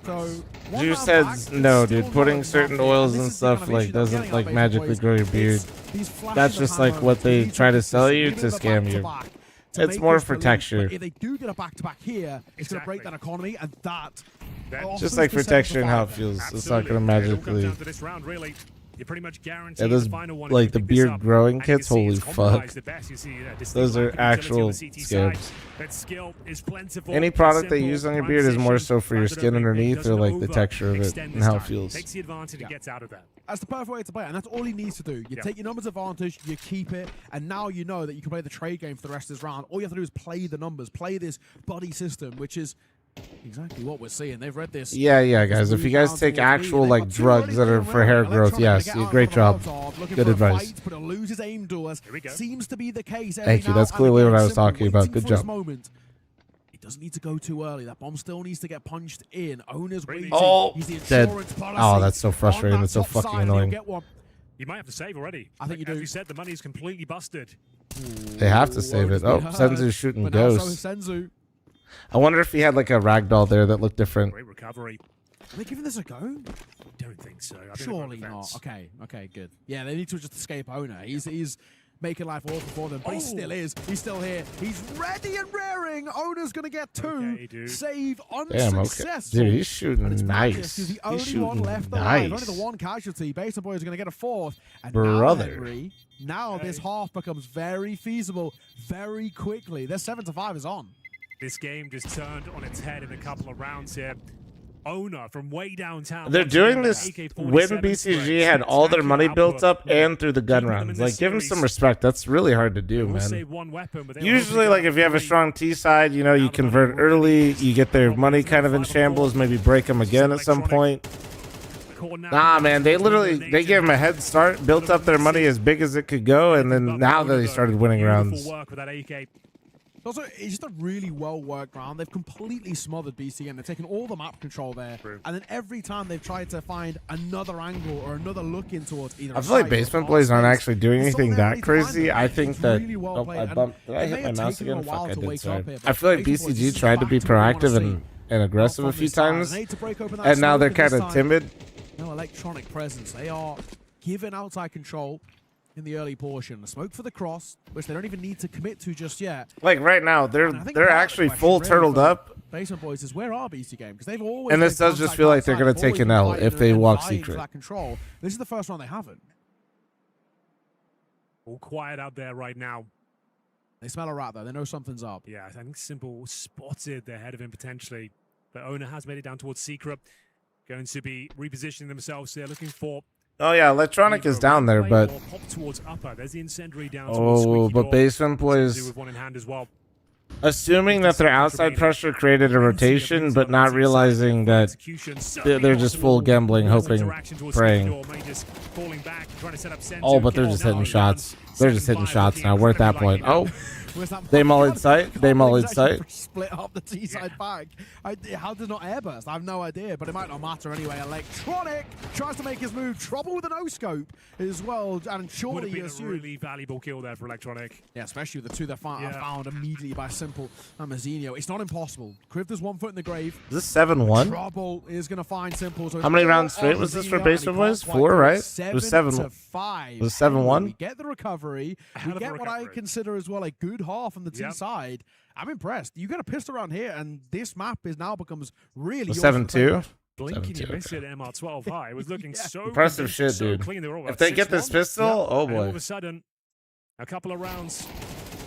So Juice says no, dude. Putting certain oils and stuff like doesn't like magically grow your beard. That's just like what they try to sell you to scam you. It's more for texture. If they do get a back-to-back here, it's going to break that economy, and that just like for texture and how it feels. It's not going to magically. You're pretty much guaranteed Yeah, those like the beard growing kits, holy fuck. Those are actual scabs. Any product they use on your beard is more so for your skin underneath or like the texture of it and how it feels. Takes the advantage and gets out of that. That's the perfect way to play it, and that's all he needs to do. You take your numbers advantage, you keep it, and now you know that you can play the trade game for the rest of this round. All you have to do is play the numbers, play this buddy system, which is exactly what we're seeing. They've read this. Yeah, guys. If you guys take actual like drugs that are for hair growth, yes, great job. Good advice. Seems to be the case. Thank you. That's clearly what I was talking about. Good job. It doesn't need to go too early. That bomb still needs to get punched in. Owner's waiting. Oh, he's the dead. Oh, that's so frustrating. That's so fucking annoying. You might have to save already. I think you do. As you said, the money is completely busted. They have to save it. Oh, Senzu's shooting ghosts. Senzu. I wonder if he had like a ragdoll there that looked different. Great recovery. Are they giving this a go? Don't think so. Surely not. Okay, good. Yeah, they need to just escape Owner. He's making life awful for them, but he still is. He's still here. He's ready and raring. Owner's going to get two. Okay, save Damn, unsuccessful. Dude, he's shooting nice. He's the He's only one shooting left alive. nice. Only the one casualty. Basin Boy is going to get a fourth. And Brother. now this half becomes very feasible very quickly. Their 7-5 is on. This game just turned on its head in a couple of rounds here. Owner from way downtown. They're once doing again, this AK-47 when BCG spread, had all their money spectacular built up output. and through the gun Keeping them in rounds. this Like, give them some series. respect. That's really hard to do, They will man. save one weapon, but they will Usually, hopefully like, go if you have a three. strong T side, you know, you convert early, you get their money kind of in shambles, maybe break them again at some point. Nah, man, they gave them a head start, built up their money as big as it could go, and then now that they started winning rounds. Work with that AK. Also, it's just a really well-worked round. They've completely smothered BC and they've taken all the map control there. And then every time they've tried to find another angle or another look in towards either I feel like basement plays aren't actually doing anything that crazy. I think that... Oh, I bumped... Did I hit my mouse again? Fuck, I did, sorry. I feel like BCG tried to be proactive and aggressive a few times, and now they're kind of timid. No electronic presence. They are given outside control in the early portion. The smoke for the cross, which they don't even need to commit to just yet. Like right now, they're actually full turtled up. Basement boys is where are BC Game? Because they've always. And this does just feel like they're gonna take an L if they walk secret. That control. This is the first round they haven't. All quiet out there right now. They smell a rat though. They know something's up. Yeah, I think Simple spotted the head of him potentially. The owner has made it down towards Secret. Going to be repositioning themselves here, looking for. Oh yeah, electronic is down there, but pop towards upper. There's the incendiary down oh, but basement boys. With one in hand as well. Assuming that their outside pressure created a rotation, but not realizing that they're just full gambling, hoping, praying. Oh, but they're just hitting shots. They're just hitting shots now. We're at that point. Oh. They mullied sight. They mullied sight. Split up the T-side bag. How did not airburst? I have no idea, but it might not matter anyway. Electronic tries to make his move. Trouble with a no-scope as well. And surely Would have been a really valuable kill there for Electronic. Yeah, especially with the two that are found immediately by Simple and Mazzinho. It's not impossible. Krivda's 1 foot in the grave. Is this 7-1? Trouble is going to find Simple. So how many rounds straight was this for Basement Boys? 4, right? It was 7. It was 7-1. We get the recovery. We get what I consider as well a good half on the T side. I'm impressed. You get a pistol around here, and this map is now becomes really 7-2. Blinking your miss at MR12 high. It was looking so impressive shit, so dude. Clean. They were all if they get this pistol, oh boy. And all of a sudden, a couple of rounds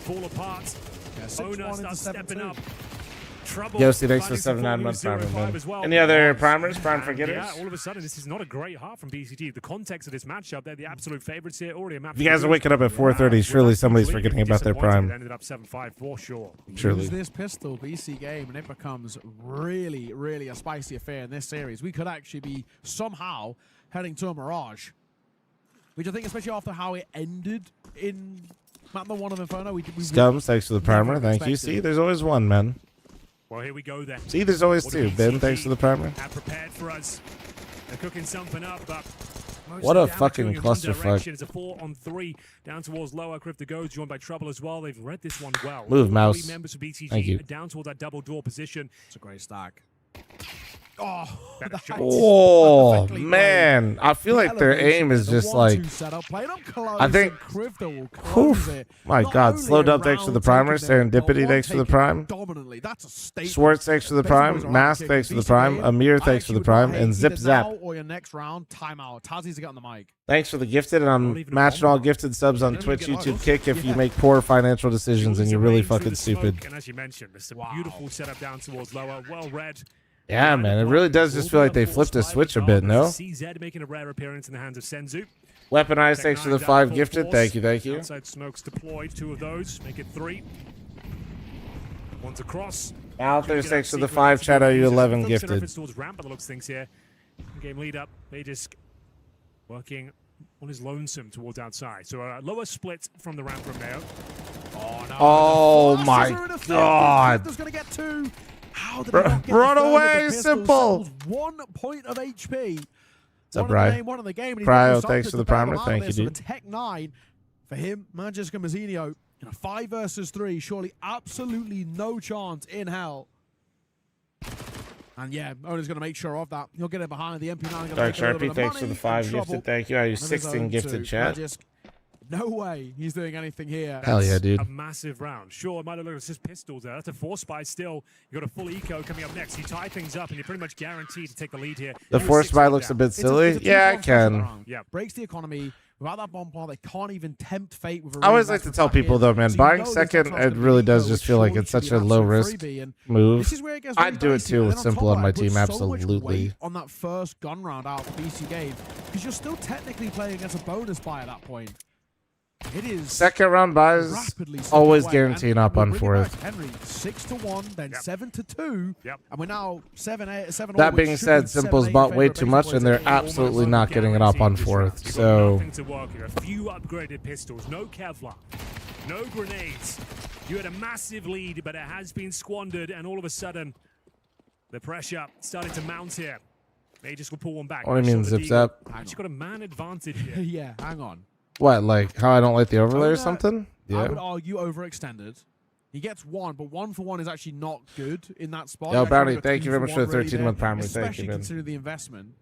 fall apart. Owner starts stepping up. Yossi, thanks for 7-9 months primer, man. Well. Any other primers, prime forgetters? Yeah, all of a sudden, this is not a great heart from BCG. The context of this matchup, they're the absolute favorites here. Already a match. If you guys are waking up at 4:30, surely somebody's forgetting about their prime. It ended up 7-5 for sure. Surely. Use this pistol, BC Game, and it becomes really, really a spicy affair in this series. We could actually be somehow heading to a Mirage, which I think, especially after how it ended in map number 1 of Inferno, we Scums, thanks for the primer. Thank you. See, there's always one, man. Well, here we go then. See, there's always two. Ben, thanks for the primer. Have prepared for us. They're cooking something up, but what a fucking clusterfuck. It's a 4-on-3 down towards lower. Krivda goes, joined by Trouble as well. They've read this one well. Move, mouse. Members of BTG Thank you. down towards that double door position. It's a great stack. Oh, man. I feel like their aim is just like... I think... My God. Slow Dub, thanks for the primer. Serendipity, thanks for the prime. Schwartz, thanks for the prime. Mask, thanks for the prime. Amir, thanks for the prime. And Zip Zap. Or your next round, timeout. Tazi's got on the mic. Thanks for the gifted, and I'm matching all gifted subs on Twitch, YouTube, Kick if you make poor financial decisions and you're really fucking stupid. And as you mentioned, it's a beautiful setup down towards lower. Well read. Yeah, man, it really does just feel like they flipped a switch a bit, no? CZ making a rare appearance in the hands of Senzu. Weaponized, thanks for the 5 gifted. Thank you, thank you. Outside smokes deployed, 2 of those, make it 3. One's across. Out there, thanks for the 5. Chat, are you 11 gifted? Towards ramp, by the looks things here. Game lead up, they just working on his lonesome towards outside. So a lower split from the ramp from there. Oh, no. Oh my God. Gonna get 2. How did run away, Simple. 1 point of HP. What's up, Ryan? One in the game. Cryo, thanks for the primer. Thank you, dude. Tech 9 for him, Magiska Mazzinho. In a 5 versus 3, surely absolutely no chance in hell. And yeah, Owner's going to make sure of that. He'll get it behind the MP9. Dark Sharpie, thanks for the 5 gifted. Thank you. Are you 16 gifted, chat? No way he's doing anything here. Hell yeah, dude. A massive round. Sure, it might have looked like it's just pistols there. That's a 4 spy still. You got a full eco coming up next. You tie things up, and you're pretty much guaranteed to take the lead here. The 4 spy looks a bit silly. Yeah, I can. Yeah, breaks the economy. Without that bomb plant, they can't even tempt fate with a I always really like to nice tell attack people in. though, man, So you buying know this second, next one's it gonna really be does Eco, just feel like surely it's should such be a an low absolute risk freebie, and move. this is where it gets I'd do it really dicey, too but with then Simple top on my of that, team, put so much absolutely. weight on that first gun round out of the BC game, because you're still technically playing against a bonus buy at that point. It is Second round buys rapidly slipping always away, guaranteeing and up we'll on bring it back. fourth. Henry 6-1, then 7-2, and we're now 7-8. That being said, Simple's bought way too much, and they're absolutely not getting it up on fourth. So nothing to work here. A few upgraded pistols, no Kevlar, no grenades. You had a massive lead, but it has been squandered, and all of a sudden, the pressure starting to mount here. They just will pull one back. what do you mean, zips up? Actually got a man advantage here. Yeah, hang on. What, like how I don't like the overlay or Owner, something? I Yeah. would argue overextended. He gets one, but 1-for-1 is actually not good in that spot. Yo, You actually Brownie, want a thank you very much for the 2-for-1 really 13-month there, primary. Thank you, especially man. considering the investment.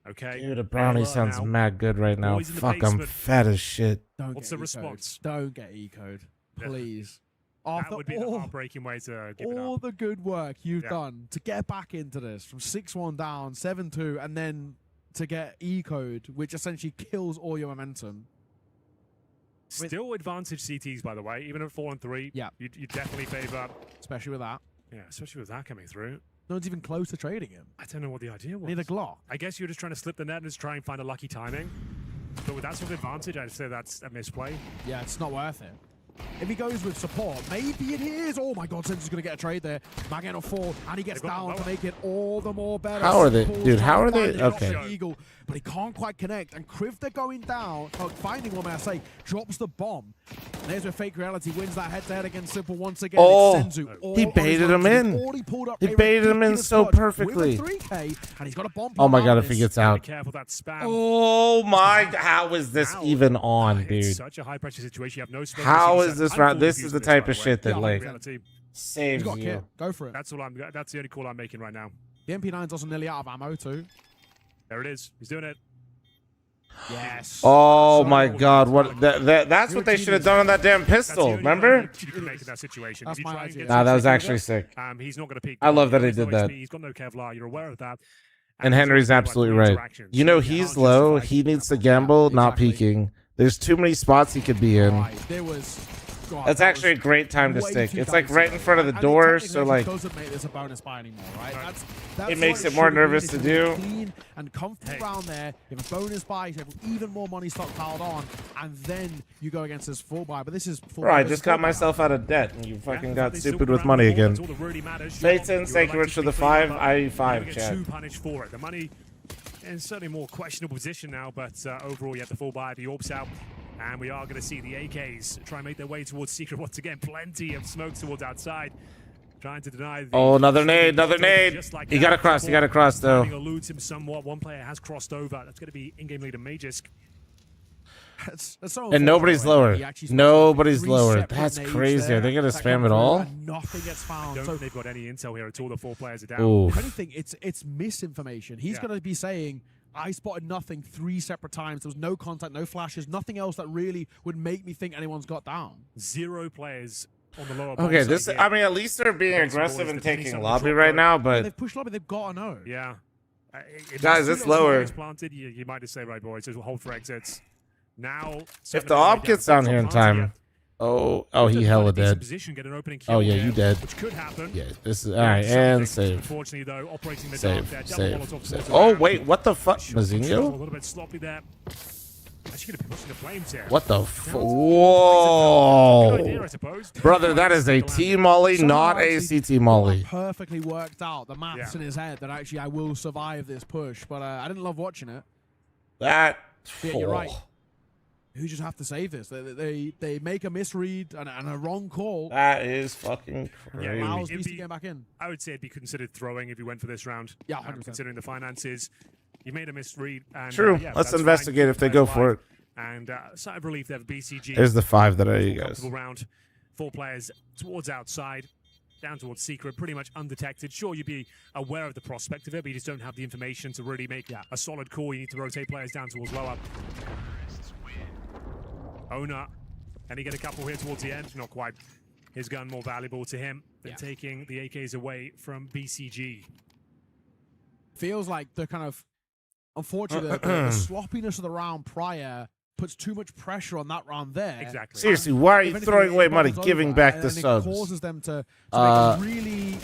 Okay. Dude, a brownie Alert sounds now. mad good right now. Boys in the Fuck, I'm basement. fat as shit. Don't What's get the E-code. response? Don't get E-code, Yeah. please. That After would be the all, heartbreaking way to give it all up. the good work you've Yeah. done to get back into this from 6-1 down, 7-2, and then to get E-code, which essentially kills all your momentum. Still advantage CTs, by the way, even at 4-3. Yeah. You definitely favor. Especially with that. Yeah, especially with that coming through. No one's even close to trading him. I don't know what the idea was. Neither Glock. I guess you're just trying to slip the net and just try and find a lucky timing. But with that sort of advantage, I'd say that's a misplay. Yeah, it's not worth it. If he goes with support, maybe it is. Oh my God, Sensor's going to get a trade there. Magnet on 4, and he gets They've got down the to lower. make it all the more better. How are they- Simple's dude, trying how to are they- find the okay. option Eagle, but he can't quite connect. And Kriv, they're going down, finding one, may I say, drops the bomb. And there's where Fake Reality wins that head-to-head against Simple once again. Oh, It's Senzu all he on his baited own. him He's in. already pulled up He a baited him in ridiculous so clutch with a perfectly. 3K, and he's got a bomb. Oh my God, if he this. gets Be out. careful that spam. Oh my, how is this Now, even on, it's dude? such a high pressure situation. You have no smoke. How receivers. is this I'm round? full This confused is the with this, type by of the way. shit that Yeah, like Reality. He's saves got a kit. you. Go for it. That's the only call I'm making right now. The MP9's also nearly out of ammo too. There it is. He's doing it. Yes. Oh So my good. God! What that's what they should have done on that damn That's the pistol. only Remember? thing you can make in that situation. That's If you my try and idea. get Nah, that was something actually over, sick. he's not going to peek. I love that he He's no did that. HP, He's got no Kevlar. You're aware of that. And he's Henry's also got absolutely no right. interaction, You so know you he's can't low. justify He needs to gamble, not exactly. peeking. There's too many spots he could be in. Right, there was. God, That's that actually a was great time to way stick. too It's like dicey. right in front of the And it door, technically so actually like doesn't make this a bonus buy anymore, right? That's It makes what it more should have been. nervous It's to gonna be do. Clean and comfortable round there. You have a bonus buy, you have even more money stockpiled on, and then you go against this full buy. But this is full bro, buy I versus just got full buy. myself out of debt, and you fucking got They stupid still with round money the ball, again. that's all that really matters. Peyton, thank you would much for the like to be 5 clean, but IE5 you're gonna get chat. two punished for it. The money in certainly more questionable position now, but overall you have the full buy, the Orbs out. And we are going to see the AKs try and make their way towards Secret once again. Plenty of smoke towards outside. Trying to deny the... Oh, another nade, another nade. Just like He that. got across, he got across, though. Timing eludes him somewhat. One player has crossed over. That's going to be in-game leader Magisk. That's so And nobody's unfortunate, lower. right? He actually spent Nobody's 3 lower. separate That's nades crazy. there Are they gonna that spam come it through all? and nothing gets found. Don't So think they've got any intel here at all. The 4 players are down. Oof. if anything, it's misinformation. He's Yeah. going to be saying, I spotted nothing 3 separate times. There was no contact, no flashes, nothing else that really would make me think anyone's got down. 0 players on the lower Okay, bomb this. side I here. mean, at least they're being Against aggressive boys, and defending taking some of the lobby drop right zone. now, When but they've pushed lobby, they've got to know. Yeah. Guys, it's lower. Planted, you might just say, right, boys, so we'll hold for exits. Now, if the op gets down here in time, oh, he hella dead. Oh yeah, you dead. Which could happen. Yeah, this is all right. And save, Unfortunately, though, operating the save, dark there, save, double Molotov save. towards Oh around. wait, what the fuck, A Mazinho? little bit sloppy there. Actually going to be pushing the flames here. What the? Good idea, I Whoa, suppose. brother, that is a T molly, not a CT molly. Perfectly worked out. The maths in his head that actually I will survive this push, but I didn't love watching it. That. Yeah, you're right. Who just have to save this? They make a misread and a wrong call. That is fucking Yeah, crazy. Allows It'd BC to be- get back in. I would say it'd be considered throwing if you went for this round. Yeah, 100%. Considering the finances. You made a misread. And, True. yeah, Let's that's investigate fine. if they Players go alive. for it. And sigh of relief there for BCG. There's the 5 that I you Full guys. comfortable round. 4 players towards outside, down towards Secret, pretty much undetected. Sure, you'd be aware of the prospect of it, but you just don't have the information to really make a solid call. You need to rotate players down towards lower. Owner, and he get a couple here towards the end. Not quite. His gun more valuable to him than taking the AKs away from BCG. Feels like the kind of, unfortunately, the sloppiness of the round prior puts too much pressure on that round there. Exactly. Seriously, why are If you anything, throwing it away money, bubbles giving over, back and the it subs? causes them to make a really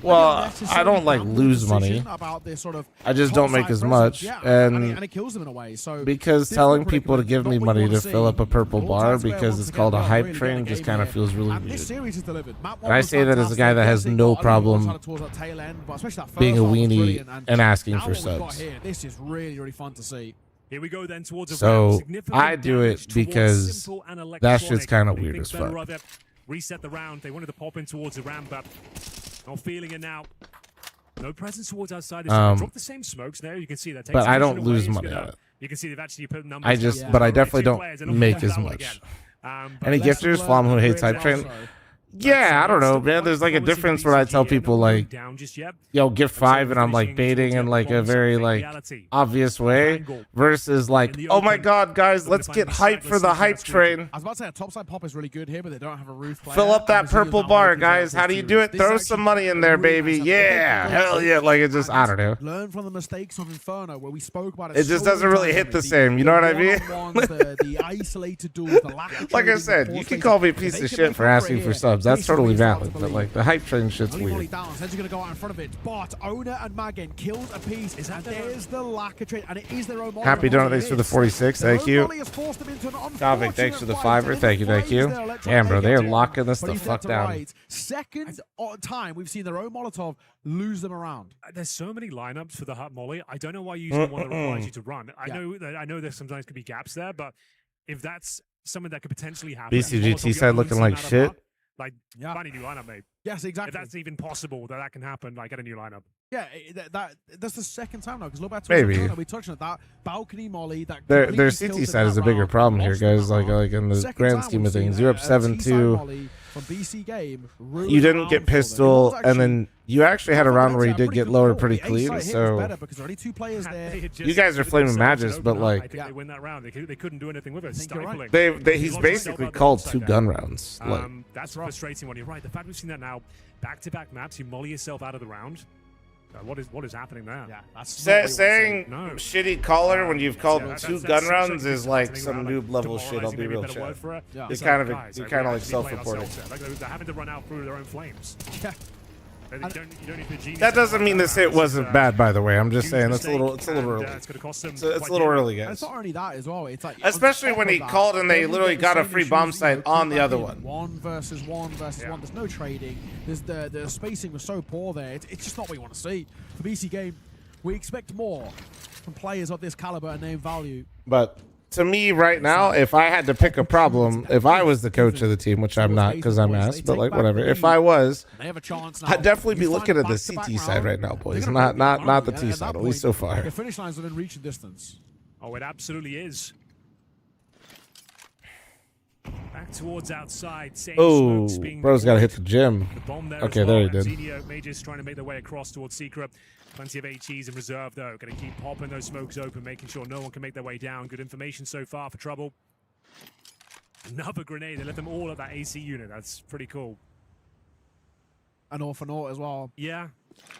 Well, I don't like lose money. about this sort of I just don't make as topside much, presence. Yeah, and it kills them in a way. So because different telling people to predicament, give not me what you money wanna to fill see. up a purple All bar Times Square because once it's again called a well, hype really train getting the just game kind of here. feels really And this weird. series is delivered. Map And I say that as a guy that has no problem being a weenie and asking for subs. This is really, really fun to see. Here we go then towards a So, round. Significant I do it damage towards because Simple and that shit's Electronic. kinda They weird think as better fuck. of it. Reset the round. They wanted to pop in towards the ramp, but not feeling it now. No presence towards outside. Drop the same smokes there. You can see that. Takes But I attention don't away. lose It's money gonna- on it. You can see they've actually put numbers. I just, down but I for definitely two don't players, and make that as one much. again. Any gifters, fl0m who hates hype train? Yeah, I don't know, man. There's like a difference when I tell people like, yo, gift 5, and I'm like baiting in like a very like obvious way versus like, oh my god, guys, let's get hype for the hype train. I was about to say a topside pop is really good here, but they don't have a roof player. Fill up that Obviously, purple there's not bar, working well guys. for How this do you do it? series. Throw This some actually money in there, really baby. nice. Yeah, hell yeah. Like it just, I don't know. Learn from the mistakes of Inferno, where we spoke about it. It just so doesn't many really times hit the already. same. You know what I mean? one-on-ones, the isolated duels, the lack of Like I trading, said, the you force can rating. call me a If piece they of can shit make for up asking it for here, subs. That's basically totally it's hard valid. to But believe. like the hype train shit's Only volley weird. down. Sen's going to go out in front of it, but Owner and Magen killed a piece. And there's the lack of trade, and it is their own. Happy donut, thanks for the 46. Thank you. Gavik, thanks for the 5-er. Thank you, thank you. Damn, bro, they are locking this the fuck down. Second time we've seen their own Molotov lose them around. There's so many lineups for the hot molly. I don't know why you use the one that requires you to run. I know there sometimes could be gaps there, but if that's something that could potentially happen, BCGT side looking like shit. Like, find a new lineup, mate. Yes, exactly. If that's even possible that can happen, like get a new lineup. Yeah, that's the second time now. Because look back to Maybe. we touched on that balcony molly. That Their completely CT tilted side is that a bigger round, problem here, lost them guys. that round. Like in the Second grand time scheme we've of seen things, a you're up T-side 7-2. molly from BC game. Ruin You the didn't round get for them. It pistol, was and actually- then you actually had a round where you did get lower pretty The A clean. side hit was So better because there are only two players there. you guys are flaming Magus, but I like think they win that round. They couldn't do anything with it. think you're right. Stifling. he's lost basically himself out called the upside 2 down. gun rounds. Like That's a frustrating one. You're right. The fact we've seen that now, back-to-back maps, you molly yourself out of the round. What is happening there? Yeah, that's not what you wanna saying say. No. shitty caller when you've called Yeah, him that's- 2 that's gun rounds essentially is like something some around, noob level shit. I'll demoralizing, be maybe a real better word chat. for it. Yeah. You're It's kind of guys, you're we kind of like actually played self-reporting. ourselves there. Like they're having to run out through their own flames. Yeah. You don't need to be a genius That doesn't to mean run this that hit round. wasn't It's, bad, by the way. I'm just huge saying it's a little mistake, early. and, it's going to cost them. It's a quite little dearly. early, And it's guys. not only that as well. It's like Especially when he called and they literally got a free bomb site on the other one. 1v1 There's no trading. There's the spacing was so poor there. It's just not what you want to see. For BC game, we expect more from players of this caliber and name value. But to me, right now, if I had to pick a problem, if I was the coach of the team, which I'm not because I'm ass, but like whatever. If I was, They have a chance now. I'd definitely be You looking find at the back-to-back CT side round, right now, they're boys. gonna Not break the the T economy, side, and at least so far. The finish line's within reaching distance. Oh, it absolutely is. Back towards outside. Same Oh, smokes being bro's got to hit deployed. the gym. The bomb there Okay, as well. there he did. Zenio Majors trying to make their way across towards Secret. Plenty of HEs in reserve, though. Going to keep popping those smokes open, making sure no one can make their way down. Good information so far for Trouble. Another grenade. They let them all at that AC unit. That's pretty cool. And all for naught as well. Yeah.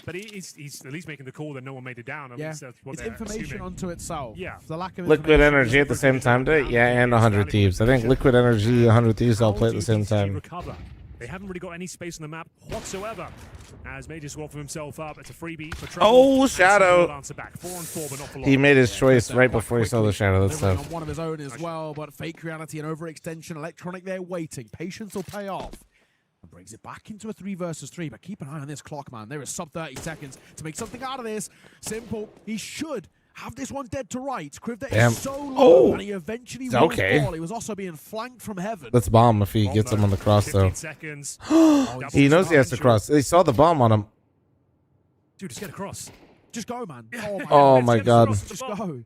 But he's at least making the call that no one made it down. At Yeah, least that's what it's they're information assuming. unto itself. Yeah. The lack of Liquid information Energy is at the same time information. today? Yeah, and 100 Thieves. I think Liquid Energy, 100 Thieves all How play at do the same BCG time. recover? They haven't really got any space on the map whatsoever. As Major swap for himself up, it's a freebie for Trouble. Oh, And Shadow. Simple answer back. 4 and 4, but not for long. He made his choice right Quite before he saw the quickly, shadow. That's delivering tough. on one of his own as well, but fake reality and overextension. Electronic there waiting. Patience will pay off. And brings it back into a 3 versus 3. But keep an eye on this clock, man. There is sub 30 seconds to make something out of this. Simple. He should have this one dead to right. Krivda Damn. is so low, Oh. and he eventually It's won't okay. fall. He was also being flanked from heaven. Let's bomb if he gets him on the cross, 15 though. seconds. He knows he has to cross. He saw the bomb on him. Dude, just get across. Just go, man. Oh my Let's get God. across the Just ball. go.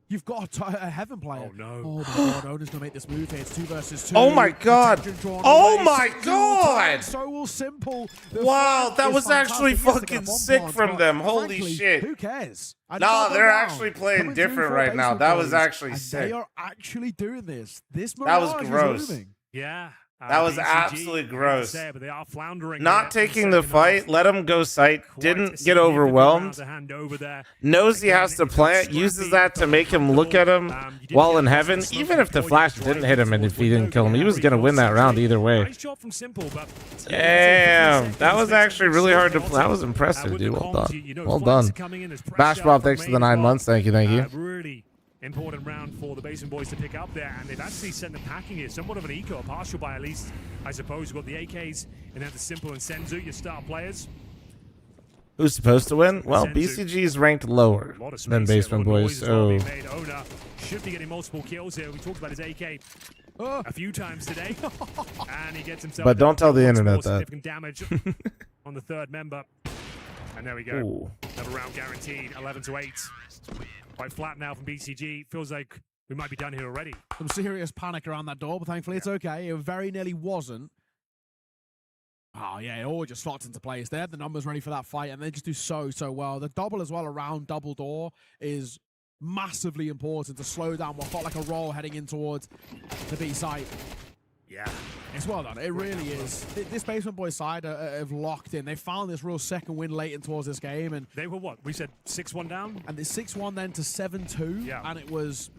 You've got a heaven player. Oh, no. Oh my God, Owner's gonna make this move here. It's 2 versus 2. Oh my God. Attention drawn Oh away. my Simple God. time. So will Simple. The Wow, fight that is was actually fantastic. Yes, they fucking got a sick bomb from plant, them. but Holy frankly, shit. Who cares? I No, double they're down. actually playing Coming through different for right now. basic That was plays, actually and sick. They are actually doing this. This That was mirage is gross. moving. Yeah. That was BCG, absolutely gross. but they are floundering Not here in taking the second fight, half. let him go sight, Quite a didn't get significant overwhelmed, amount of hand over there. knows he Again, has to it's plant, scrappy, uses that to but make him look at him you did while get in a heaven. smoke Even if the before you flash drive didn't hit him and towards if he didn't kill him, he was window, going to win that round either way. Nice job from Simple, but Damn, that was actually really hard to play. That was impressive, dude. Well done. Well done. Bash Bob, thanks for the 9 months. Thank you, thank you. Really important round for the Basement Boys to pick up there, and they've actually sent them packing here. Somewhat of an eco, a partial buy at least, I suppose. We've got the AKs, and then the Simple and Senzu, your star players. Who's supposed to win? Well, BCG is ranked lower than Basement Boys, so Owner should be getting multiple kills here. We talked about his AK a few times today, and he gets himself. But don't tell the internet that. Significant damage on the third member, and there we go. Ooh. Another round guaranteed, 11-8. Quite flat now from BCG. Feels like we might be done here already. Some serious panic around that door, but thankfully it's okay. It very nearly wasn't. Oh, yeah, it all just slots into place. They had the numbers ready for that fight, and they just do so well. The double as well around double door is massively important to slow down what felt like a roll heading in towards the B site. Yeah. It's well done. It really is. This Basement Boys side have locked in. They found this real second win late in towards this game. And they were what? We said 6-1 down? And it's 6-1 then to 7-2. Yeah. And it was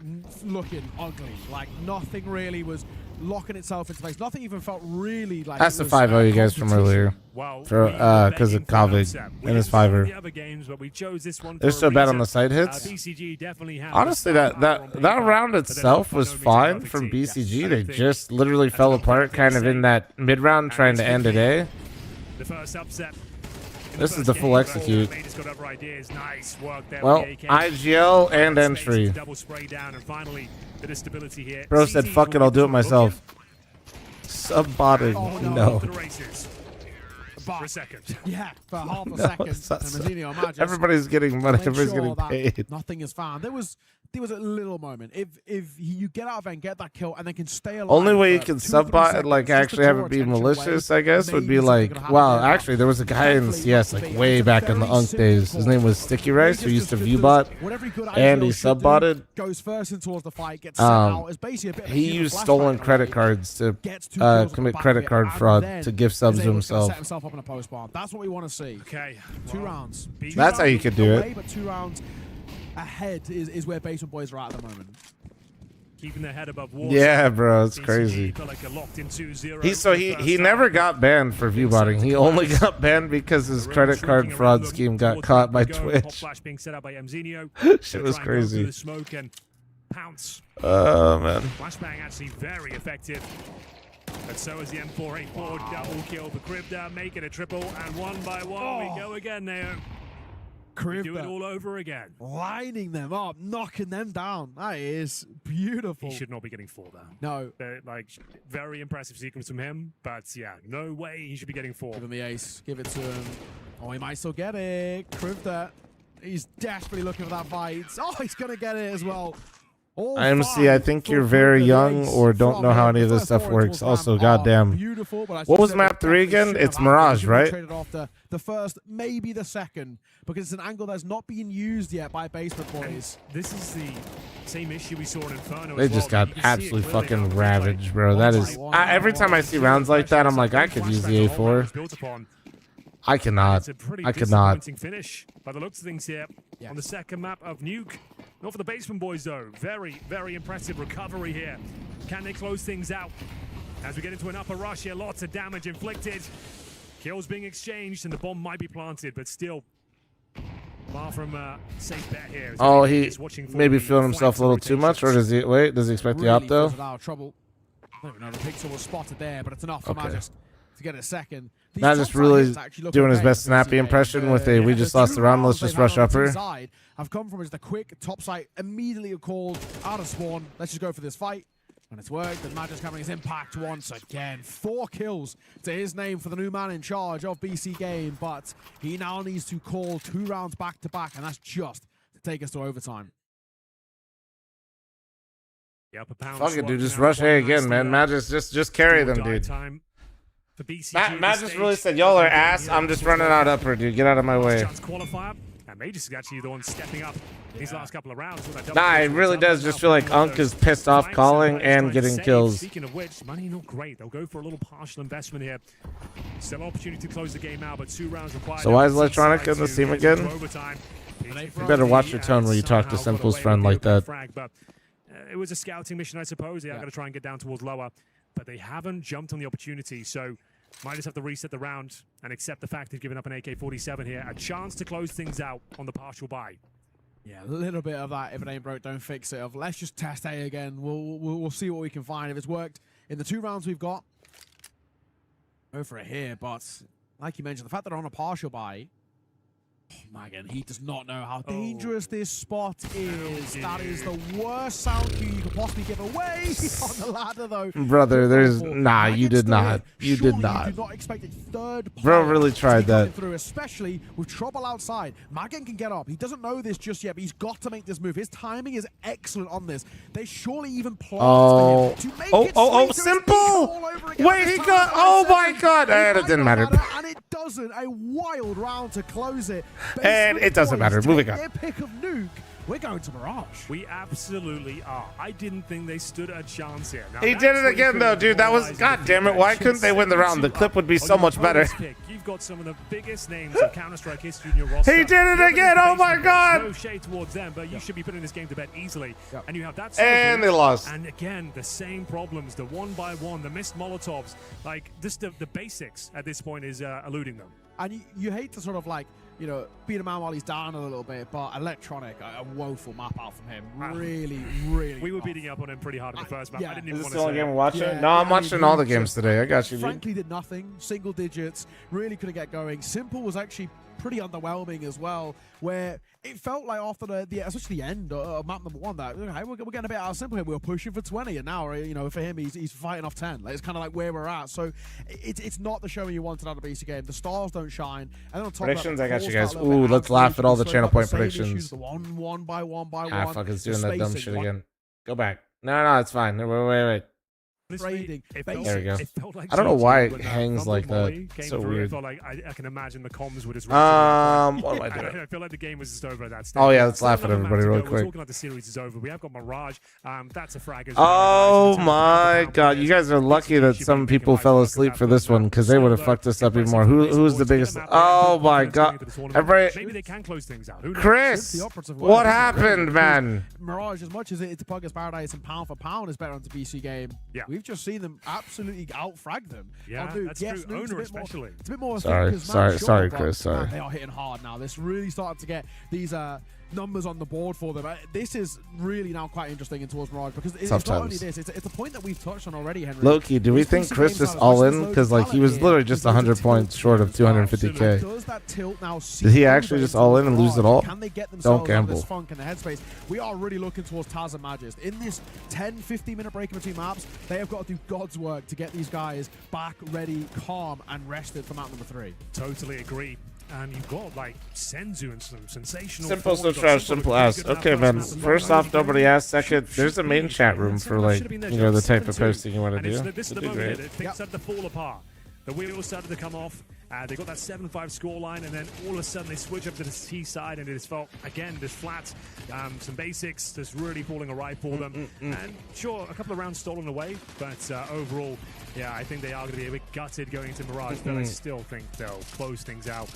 looking ugly. Like, nothing really was locking itself into place. Nothing even felt really like that's the 5-0 you guys from earlier. Well, For because of COVID and his fiver. They're so bad on the side hits. Honestly, that round itself was fine from BCG. They just literally fell apart kind of in that mid round trying to end it, eh? The first upset. This is the full execute. Well, IGL and entry. Bro said, fuck it, I'll do it myself. Sub-botted. No. For a second. Yeah, for half a second. Everybody's getting money. Everybody's getting paid. Nothing is found. There was a little moment. If you get out of and get that kill and then can stay alive. Only way you can sub-bot and like actually have it be malicious, I guess, would be like, wow, actually there was a guy in CS like way back in the Unk days. His name was Sticky Rice, who used to view-bot, and he sub-botted. Goes first in towards the fight, gets sent out. It's basically a bit he used stolen credit cards to commit credit card fraud to give subs to himself. Set himself up in a post bomb. That's what we want to see. Okay, 2 rounds. That's how you could do it. But 2 rounds ahead is where Basement Boys are at the moment. Keeping their head above water. Yeah, bro, it's crazy. He never got banned for viewbotting. He only got banned because his credit card fraud scheme got caught by Twitch. Shit was crazy. Oh man. Flashbang actually very effective. But so is the M484 double kill for Krivda, making a triple, and one by one we go again there. Krivda do it all over again. Lining them up, knocking them down. That is beautiful. He should not be getting 4 down. No. Like, very impressive sequence from him, but yeah, no way he should be getting 4. Give him the ace. Give it to him. Oh, he might still get it. Krivda. He's desperately looking for that fight. Oh, he's going to get it as well. IMC, I think you're very young or don't know how any of this stuff works. Also, goddamn. What was map 3 again? It's Mirage, right? Traded off the first, maybe the second, because it's an angle that's not being used yet by Basement Boys. This is the same issue we saw in Inferno. They just got absolutely fucking ravaged, bro. That is... every time I see rounds like that, I'm like, I could use the A4. I cannot. I cannot. Finish by the looks of things here on the second map of Nuke. Not for the Basement Boys though. Very, very impressive recovery here. Can they close things out? As we get into an upper rush here, lots of damage inflicted. Kills being exchanged and the bomb might be planted, but still far from safe bet here. Oh, he maybe feeling himself a little too much, or does he wait? Does he expect the op though? Trouble. I don't know. The pixel was spotted there, but it's enough for Magis to get a second. Magis really doing his best snappy impression with a we just lost the round, let's just rush upper. I've come from just a quick top site, immediately called out of spawn. Let's just go for this fight. And it's worked, and Magis having his impact once again. 4 kills to his name for the new man in charge of BC Game, but he now needs to call 2 rounds back to back, and that's just to take us to overtime. Fuck it, dude, just rush A again, man. Magis, just carry them, dude. Magis really said, y'all are ass, I'm just running out upper, dude. Get out of my way. And Magus is actually the one stepping up these last couple of rounds. Nah, it really does just feel like Unk is pissed off calling and getting kills. Speaking of which, money not great. They'll go for a little partial investment here. Still opportunity to close the game out, but 2 rounds required. So why is Electronic in the team again? You better watch your tone when you talk to Simple's friend like that. But it was a scouting mission, I suppose. They are going to try and get down towards lower, but they haven't jumped on the opportunity. So might just have to reset the round and accept the fact they've given up an AK-47 here. A chance to close things out on the partial buy. Yeah, a little bit of that. If it ain't broke, don't fix it. Of let's just test A again. We'll see what we can find. If it's worked in the 2 rounds we've got, go for it here. But like you mentioned, the fact that they're on a partial buy, oh my God, he does not know how dangerous this spot is. That is the worst sound cue you could possibly give away on the ladder, though. Brother, there's nah. You did not. You did not. You do not expect a third Bro really tried that. Through, especially with trouble outside. Magen can get up. He doesn't know this just yet, but he's got to make this move. His timing is excellent on this. They surely even planned to make it Simple. Wait, he got. Oh my God, and it didn't matter. And it doesn't. A wild round to close it. And it doesn't matter. Moving on. Their pick of Nuke. We're going to Mirage. We absolutely are. I didn't think they stood a chance here. Now, He did it again, though, dude. That was, God damn it. Why couldn't they win the round? The clip would be so much better. You've got some of the biggest names of Counter-Strike history in your roster. He did it again. Oh my God. No shade towards them, but you should be putting this game to bed easily. And you have that. And they lost. And again, the same problems. The 1-by-1, the missed Molotovs. Like, this, the basics at this point is eluding them. And you hate to sort of like, you know, beat him out while he's down a little bit, but Electronic, a woeful map out from him. Really. We were beating up on him pretty hard in the first map. I didn't even Is want this the to only say game we're watching? Yeah, No, I'm watching all the games just, today. I got you, dude. Frankly, did nothing. Single digits. Really couldn't get going. Simple was actually pretty underwhelming as well, where it felt like after especially the end of map number 1 that we're getting a bit out of Simple here. We were pushing for 20, and now, you know, for him, he's fighting off 10. Like, it's kind of like where we're at. So it's not the showing you wanted out of a BC game. The stars don't shine. And then on top Predictions, of I that, got you guys. Ooh, Let's laugh at all the channel point predictions. Issues, the one by one. Ah, fuck, it's doing that dumb shit again. Go back. No, it's fine. Wait. Trading. There we go. Like I don't know why it when, hangs like that. It's so weird. It felt like I can imagine the comms were just. What am I doing? I feel like the game was just over at that stage. Oh yeah, let's laugh at everybody real We're quick. talking like the series is over. We have got Mirage. That's a frag as Oh my God, you guys are lucky that some people fell asleep for this one because they would have fucked us up even more. Who's the biggest? Oh my God, everybody. Maybe they can close things out. Chris, what happened, man? Mirage, as much as it's a Pugger's Paradise and pound for pound is better on the BC game, we've just seen them absolutely out-frag them. Yeah, that's true. Owner especially. It's a bit more Sorry, Chris, sorry. They are hitting hard now. This really starting to get these numbers on the board for them. This is really now quite interesting in towards Mirage because it's not only this, it's the point that we've touched on already, Henry. Loki, do we think Chris is all in? Because like he was literally just 100 points short of 250k. Does that tilt now? Did he actually just all in and lose it all? Can they get themselves Don't gamble. out of this funk in the headspace? We are really looking towards Taz and Magist. In this 10-15 minute break in between maps, they have got to do God's work to get these guys back, ready, calm, and rested for map number 3. Totally agree. And you've got like Senzu and some sensational. Simple so trash, simple ass. Okay, man. First off, nobody asked. Second, there's a main chat room for like, you know, the type of posting you want to do. This is the moment that things started to fall apart. The wheels started to come off. They got that 7-5 scoreline, and then all of a sudden they switch up to the T side, and it just felt, again, this flat, some basics, just really falling awry for them. And sure, a couple of rounds stolen away, but overall, yeah, I think they are going to be a bit gutted going into Mirage, but I still think they'll close things out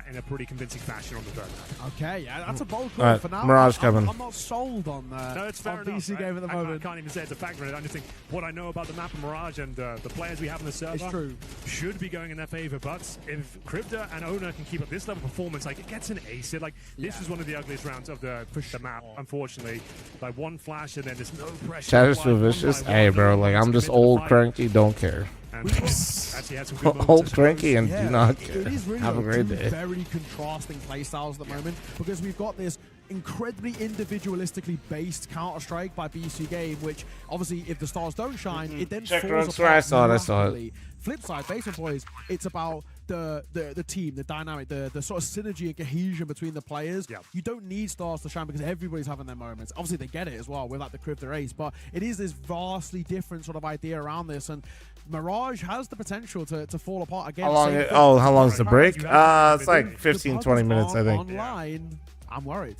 in a pretty convincing fashion on the third map. Okay, yeah, that's a bold call for now. Mirage coming. I'm not sold on no, it's fair enough. BC game at the moment. I can't even say it's a factor. I just think what I know about the map of Mirage and the players we have in the server It's true. should be going in their favor. But if Crypta and Owner can keep up this level of performance, like it gets an ace. This was one of the ugliest rounds of the map, unfortunately. Like one flash and then there's no pressure. Chatter's so vicious. Hey, bro, like I'm just old, cranky, don't care. Actually had some good moments Old, cranky, and do not It care. is really Have a great day. very contrasting playstyles at the moment because we've got this incredibly individualistically based Counter-Strike by BC Game, which obviously if the stars don't shine, it then Check falls runs apart where I saw it. rapidly. Flip side, Basement Boys, it's about the team, the dynamic, the sort of synergy and cohesion between the players. Yeah. You don't need stars to shine because everybody's having their moments. Obviously, they get it as well with like the Criv their ace, but it is this vastly different sort of idea around this, and Mirage has the potential to fall apart again. How long? How long's the break? It's like 15, 20 minutes, I think. Online, I'm worried.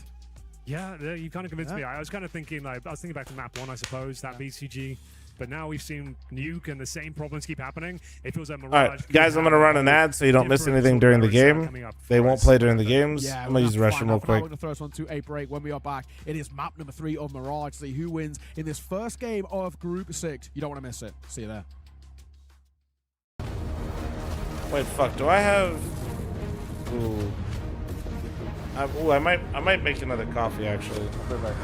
Yeah, you kind of convinced me. I was kind of thinking, like, I was thinking back to map 1, I suppose, that BCG. But now we've seen Nuke and the same problems keep happening. It feels like Mirage. All right, guys, I'm gonna run an ad so you don't miss anything during the game. They won't play during the games. Yeah, I'm gonna use the restroom real quick. We're gonna throw us on to a break. When we are back, it is map number 3 of Mirage. See who wins in this first game of Group 6. You don't want to miss it. See you there. Wait, fuck. Do I have? Ooh. I might make another coffee actually. I'll be back.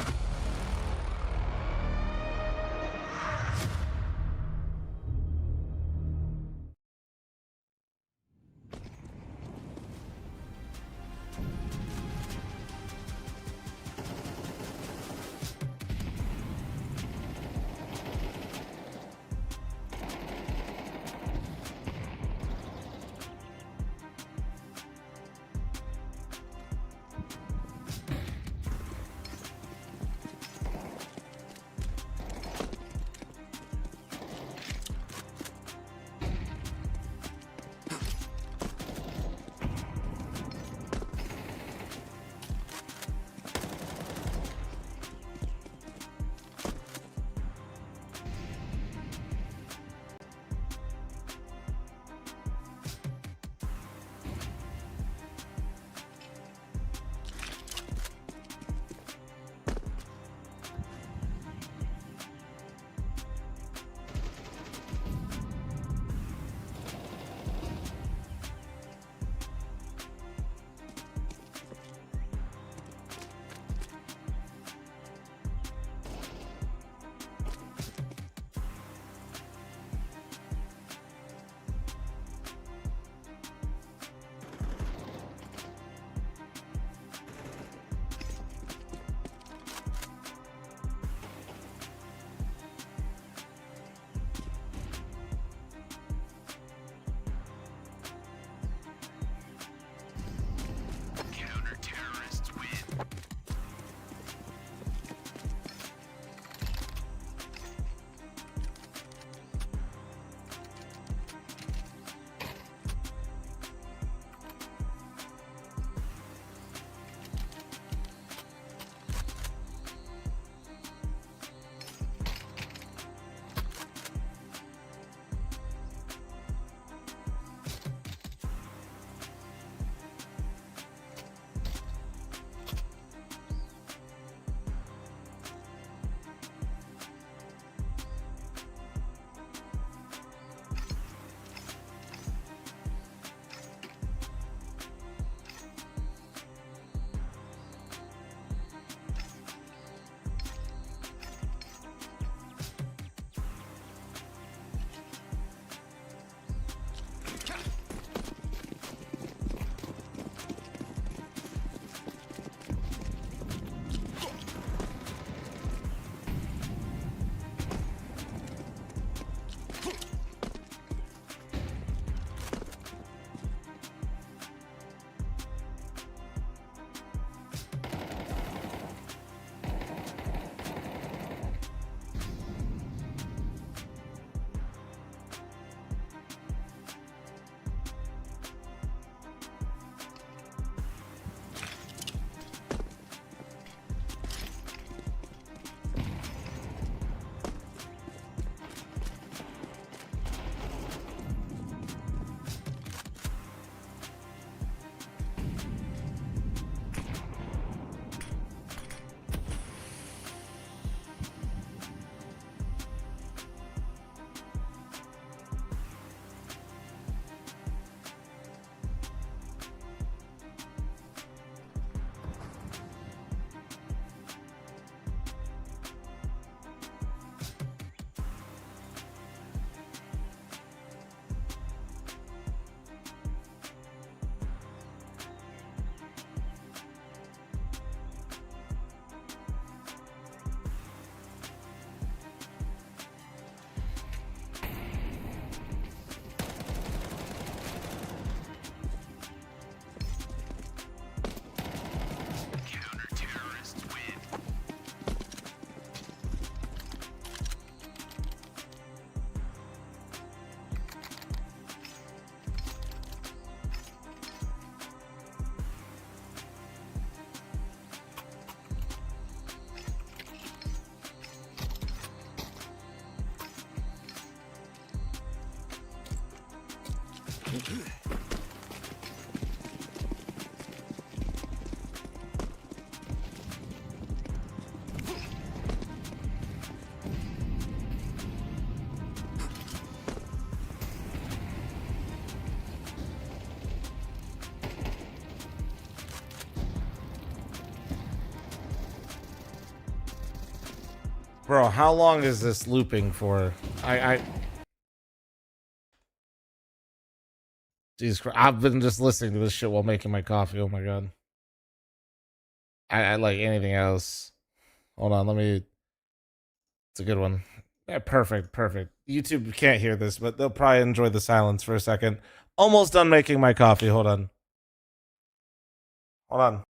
Bro, how long is this looping for? Jesus Christ, I've been just listening to this shit while making my coffee. Oh my god. I like anything else. Hold on, let me. It's a good one. Yeah, perfect, perfect. YouTube can't hear this, but they'll probably enjoy the silence for a second. Almost done making my coffee. Hold on. Hold on.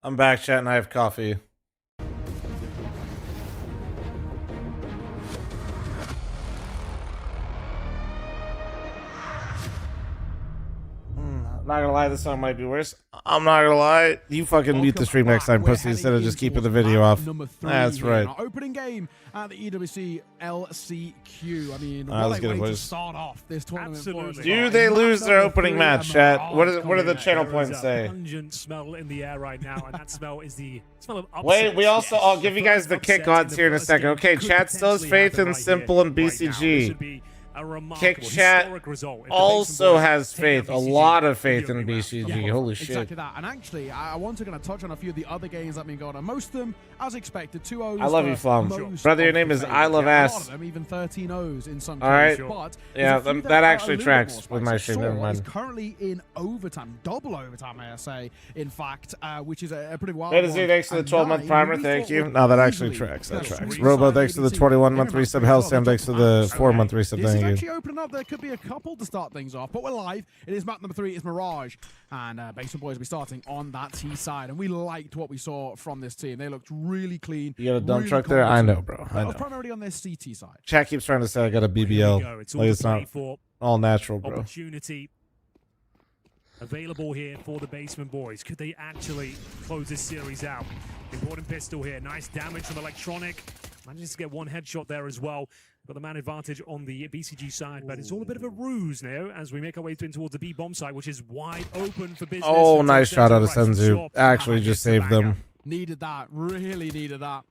I'm back, chat, and I have coffee. Not gonna lie, this song might be worse. I'm not gonna lie. You fucking mute the stream next time, pussy, instead of just keeping the video off. That's right. Our opening game at the EWC LCQ. I mean, let's what get a it, way to boys. start off this tournament. for us. Do they lose their opening match, chat? What do the channel points say? Pungent smell in the air right now, and that smell is the smell of upset. Wait, we also, I'll give you guys the Upset kick in odds the here in a first second. game Okay, could chat still has potentially faith in happen right Simple here, and right now. This BCG. would be A remarkable Kick Chat historic result. If the also Basin Boys has take faith, out a BCG, lot of they'll faith be in around. BCG. Holy shit. Exactly that. And actually, I want to kind of touch on a few of the other games that have been going on. Most of them, as expected, 2-0s. I love you, for fl0m. most Brother, your of name the is favorites. I love Yeah, a lot ass. of them, even 13-0s in some All right. cases. But Yeah, there's a few that are actually a little tracks bit more with my spicy. stream. Never Saw is mind. currently in overtime, double overtime, I say, in fact, which is a pretty wild Hey, one. thanks for the And 12-month nine, primer. we Thank thought you. would No, that actually easily tracks. That get tracks. sweet Robo, side thanks for the ABC. 21-month They're resub. about Hell, to Sam, drop thanks for the back. 4-month resub. This is Thank you. actually opening up. There could be a couple to start things off, but we're live. It is map number 3. It's Mirage, and Basement Boys will be starting on that T side. And we liked what we saw from this team. They looked really clean. You got a dump really truck there? I competent. know, bro. I know. Primarily on their CT side. Chat keeps trying to say I got a Here we BBL. go. It's all Like to it's play not for. all natural, bro. Opportunity available here for the Basement Boys. Could they actually close this series out? Important pistol here. Nice damage from Electronic. Manages to get one headshot there as well. Got the man advantage on the BCG side, but it's all a bit of a ruse now as we make our way towards the B bomb site, which is wide open for business. Oh, For nice Senzu. shot out of Right, Senzu. sure. Actually And just gets the saved banger. them. Needed that. Really needed that.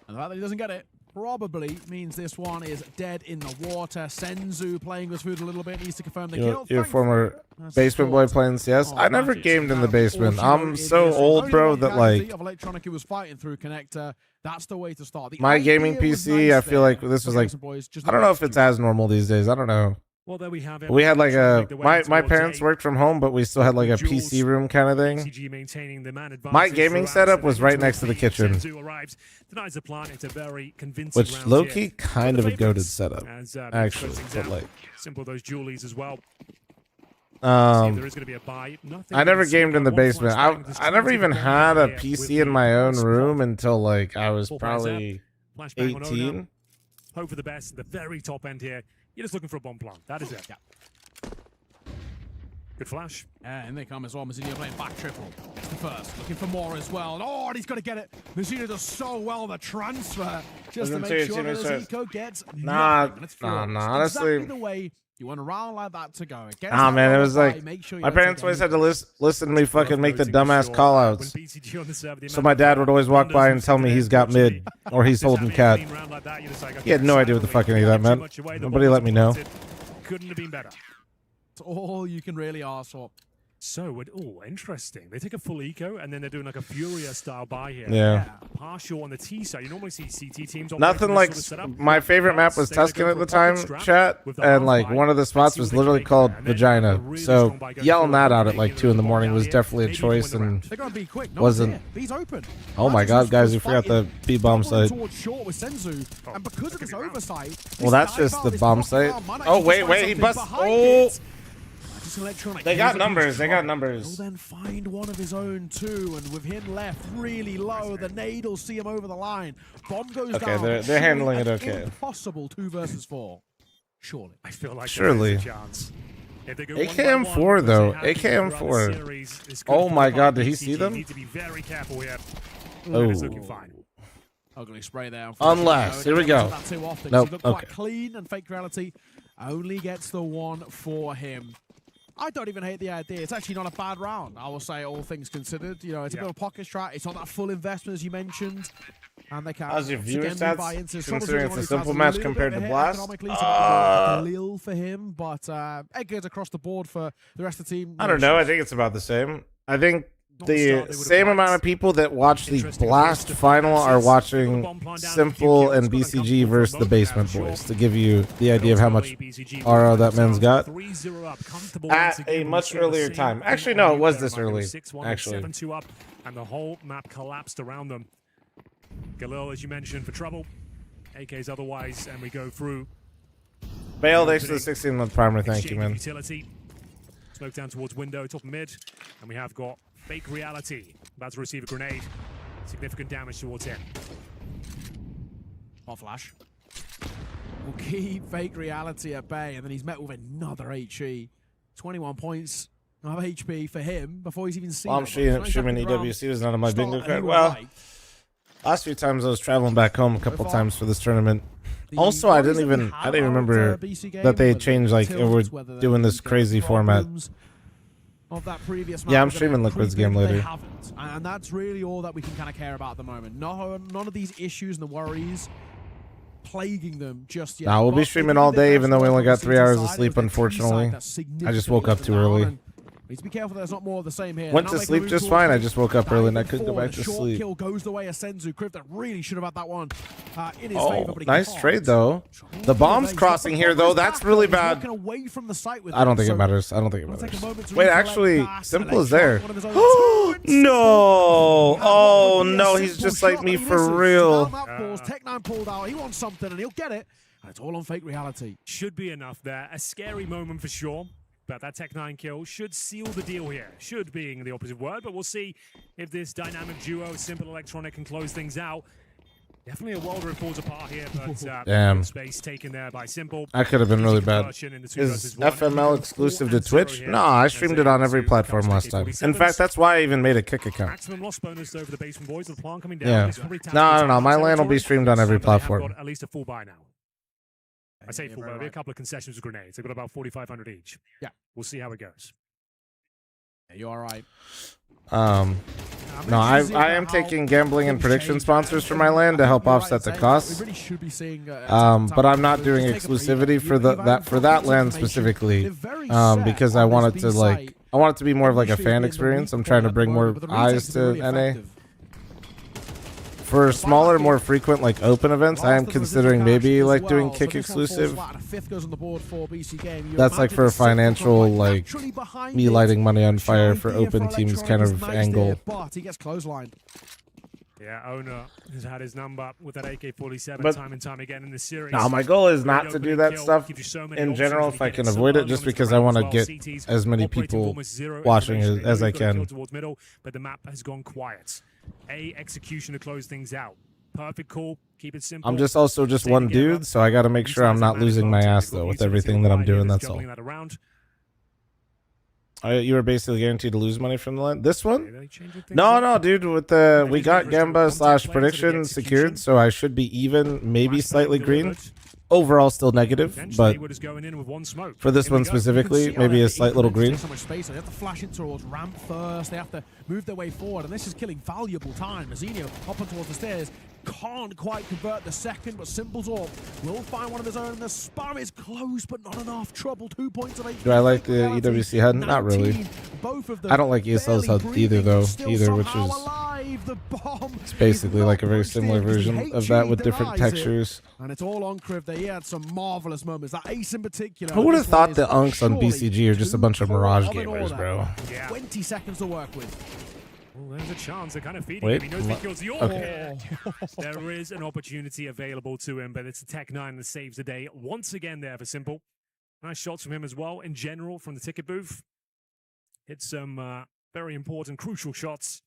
And the fact that he doesn't get it probably means this one is dead in the water. Senzu playing with food a little bit. Needs to confirm the kill. Your former That's basement boy short. playing CS. Oh, I never magic. gamed in the basement. All she I'm wrote so in this, old, only bro, one that casualty like of Electronic who was fighting through connector. That's the way to start. The my gaming idea was PC, nice I feel like there this for was like, Basement Boys, just I don't not know if it's as normal these days. I don't know. Well, there we have it. We had like Trying to a make their way my towards parents A. worked from home, but we still had like a PC room kind of thing. BCG maintaining the man advantage My gaming throughout, setup so was they right need next to the be. kitchen, Senzu arrives, denies the plant. It's a very convincing which round low here. key kind of a goated setup, As, actually. closings But out. like, Simple those Julies as well. See if there is going to be a buy. Nothing I never really gamed in the one basement. flash bang, this I never trying to even get the had bomb a here with PC the in my own cross room block. until like I was Full price probably Flash bang on Ona. 18. Hope for the best. The very top end here. You're just looking for a bomb plant. That is it. Yeah. Good flash. And they come as well. Mazzino playing back triple. It's the first. Looking for more as well. Oh, and he's got to get it. Mazzino does so well the transfer. Just to Listen make to your sure team that says- Ezekiel gets Nah, nothing. And it's nah, flawless. honestly- Exactly the way you want a round like that to go. Against Ah, that man, it low was buy, like make sure you my don't take parents always had to anything. listen to me fucking make the Closing dumbass short. call When outs. BCG on the server, the So amount my of dad would always walk by and tell me he's got mid or he's holding cat. He had no idea what the fuck any of that meant. Nobody let me know. Couldn't have been better. It's all you can really ask for. So, interesting. They take a full eco and then they're doing like a Furia style buy here. Yeah. Partial on the T side. You normally see CT teams. Nothing like my favorite map was Tuscan at the time, chat, and like one of the spots was literally called Vagina. So yelling that out at like 2 in the morning was definitely a choice, and They're going to be quick. wasn't- He's open. oh my god, guys, we forgot the B bomb site. Towards short with Senzu, and because of this oversight, Well, that's just the bomb site. Oh wait, he bust. Oh, they got numbers. They got He'll numbers. then find one of his own too, and with him left really low, the nade will see him over the line. Bomb goes Okay, down. they're Surely handling it an okay. Impossible 2 versus 4. Surely. I feel like Surely. there's a chance. If they go AKM4 1-by-1, which they though, have to AKM4. throughout the series, this could Oh my qualify god, did he BCG. see them? Need to be very careful here. Oh. It's looking fine. Ugly spray there. Unless, here we go. Not too often. Nope, He looked quite okay. clean, and Fake Reality only gets the one for him. I don't even hate the idea. It's actually not a bad round, I will say, all things considered. You know, it's a bit of a pocket strat. It's not that full investment, as you mentioned. And they can How's your once viewer again stats, rebuy into considering someone it's a who has simple match little bit compared of to a hit Blast? economically, so it's a little for him, but Edgar's across the board for the rest of the team. I don't know. I think it's about the same. I think Not the start the they would've same liked. amount of people that watch the Interesting Blast approach to final are defenses. watching Bomb plan down Simple to and QQ. It's got BCG uncomfortable versus for the both Basement now, Boys sure. to give you the idea of how much BCG RO that man's got 3-0 up, comfortable at once again. a We've much seen the earlier same time. thing Actually, on no, it you was there, this Michael. early. 6-1, Actually, 7-2 up, and the whole map collapsed around them. Galil, as you mentioned, for trouble. AK's otherwise, and we go through. Bale, thanks for the 16-month primer. Thank you, exchange of man. Utility. Smoke down towards window, top mid, and we have got Fake Reality about to receive a grenade. Significant damage towards him. Hot flash. Will keep Fake Reality at bay, and then he's met with another HE. 21 points of HP for him before he's even seen Well, I'm it. streaming Exactly the round EWC was none of my start bingo that card. he Well, liked. last few times I was traveling back home a couple far, times for this tournament. The Also, I worries didn't that we even I have didn't about, remember BC game, that they whether changed like tilts, we're whether doing they this get crazy format. problems of that previous Yeah, I'm map, streaming whether Liquid's creep in, game they later. haven't. And that's really all that we can kind of care about at the moment. No, none of these issues and the worries plaguing them just yet. Nah, we'll be But streaming they all did their day, best even though we work only on got the 3 hours of side. sleep, It was their T side unfortunately. that I just significantly woke up let too them down, early. and we need to be careful there's not more of the same here. Went They're to not making sleep a just move fine. I towards just woke up Dive early and I and couldn't go fall. back to Short sleep. kill goes the way of Senzu. Kriv that really should have had that one in his Oh, favor, but he nice can't. trade though. The bomb's crossing here though. That's really bad. He's walking away from the site with I don't it, think so it matters. I don't think it it'll take a matters. moment to Wait, recollect actually, that. Simple is Shot, there. one of his own two, and No. And what Oh would be a no, he's simple just like shot, me but he for misses. real. Down that falls, Tech9 pulled out. He wants something and he'll get it. And it's all on fake reality. Should be enough there. A scary moment for sure. But that Tech9 kill should seal the deal here. Should being the opposite word, but we'll see if this dynamic duo, Simple Electronic, can close things out. Definitely a world where it falls apart here, but Damn. space taken there by Simple. That could have been really bad. Is Is FML exclusive to Twitch? No, I streamed it on every platform last time. In fact, that's why I even made a kick account. Maximum loss bonus over the basement boys. The plan coming down. Yeah. He's probably tapping No, into no, no. My top LAN will be territory, streamed on every but they have platform. got at least a full buy now. I say full buy. There'll be a couple of concessions with grenades. They've got about 4,500 each. Yeah. We'll see how it goes. Yeah, you're all right. No, I am taking gambling and prediction sponsors for my LAN to help offset the costs. We really should be seeing, But I'm not doing exclusivity for that LAN specifically. Because I want it to be more of like a fan experience. I'm trying to bring more eyes to NA. For smaller, more frequent, like open events, I am considering maybe like doing kick exclusive. That's like for a financial, like me lighting money on fire for open teams kind of angle. But he gets clotheslined. Yeah, Owner has had his number with that AK-47 But- time and time again in this series. Now, my goal is not to Opening do that kill stuff gives you so many in options general when if you I get can it. avoid it, Some just moments because I around want to well. get CTs as many operating people almost zero watching information. as I They've got a kill can. towards middle, but the map has gone quiet. Execution to close things out. Perfect call. Keep it simple. I'm just also just one dude, so I got to make sure I'm not losing my ass though with everything that I'm doing. That's all. You were basically guaranteed to lose money from the LAN. This one? No, dude. With the we got Gamba / prediction secured, so I should be even, maybe slightly green. Overall, still negative, but for this one specifically, maybe a slight little green. So much space, they have to flash in towards ramp first. They have to move their way forward, and this is killing valuable time. Mazinho hopping towards the stairs. Can't quite convert the second, but Simple's orb will find one of his own. The spam is close, but not enough. Trouble 2 points of 8. Do I like the EWC HUD? Not really. Both of them I don't like ESL's HUD either, though. Which is the bomb it's basically like a very similar version of that with different textures. And it's all on Kriv. They had some marvelous moments. That ace in particular. Who would have this thought one the is unks on surely BCG are just a bunch of too Mirage cold of an gamers, order. bro? Yeah. 20 seconds to work with. Well, there's a chance. They're kind of feeding Wait, him. He knows if he kills the orb. okay. There is an opportunity available to him, but it's the Tech9 that saves the day once again there for Simple. Nice shots from him as well. In general, from the ticket booth, hit some very important, crucial shots.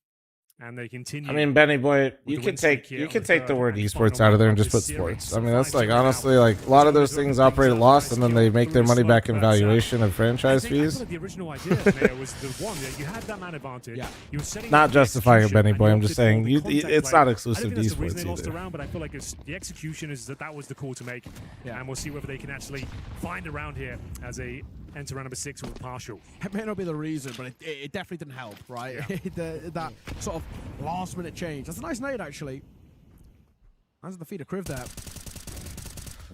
And they continue. I mean, Benny boy, you the can win streak take here on the the word third and esports final out of there and round just of put this sports. series. I mean, that's like 5-0 honestly now. like a lot of those Simple things is opening operate at things loss, up. and then they make their money back in But, valuation of I franchise think fees. the original idea there was the one that you had that man advantage. Yeah. You were setting Not up the justifying it, execution Benny and boy. you I'm just opted for saying the you, contact it's play. not I exclusive think to that's the reason esports they lost the either. round, but I feel like it's, the execution is that was the call to make. Yeah. And we'll see whether they can actually find a round here as they enter round number 6 with a partial. It may not be the reason, but it definitely didn't help, right? That sort of last-minute change. That's a nice nade, actually. That's the feed of Kriv there.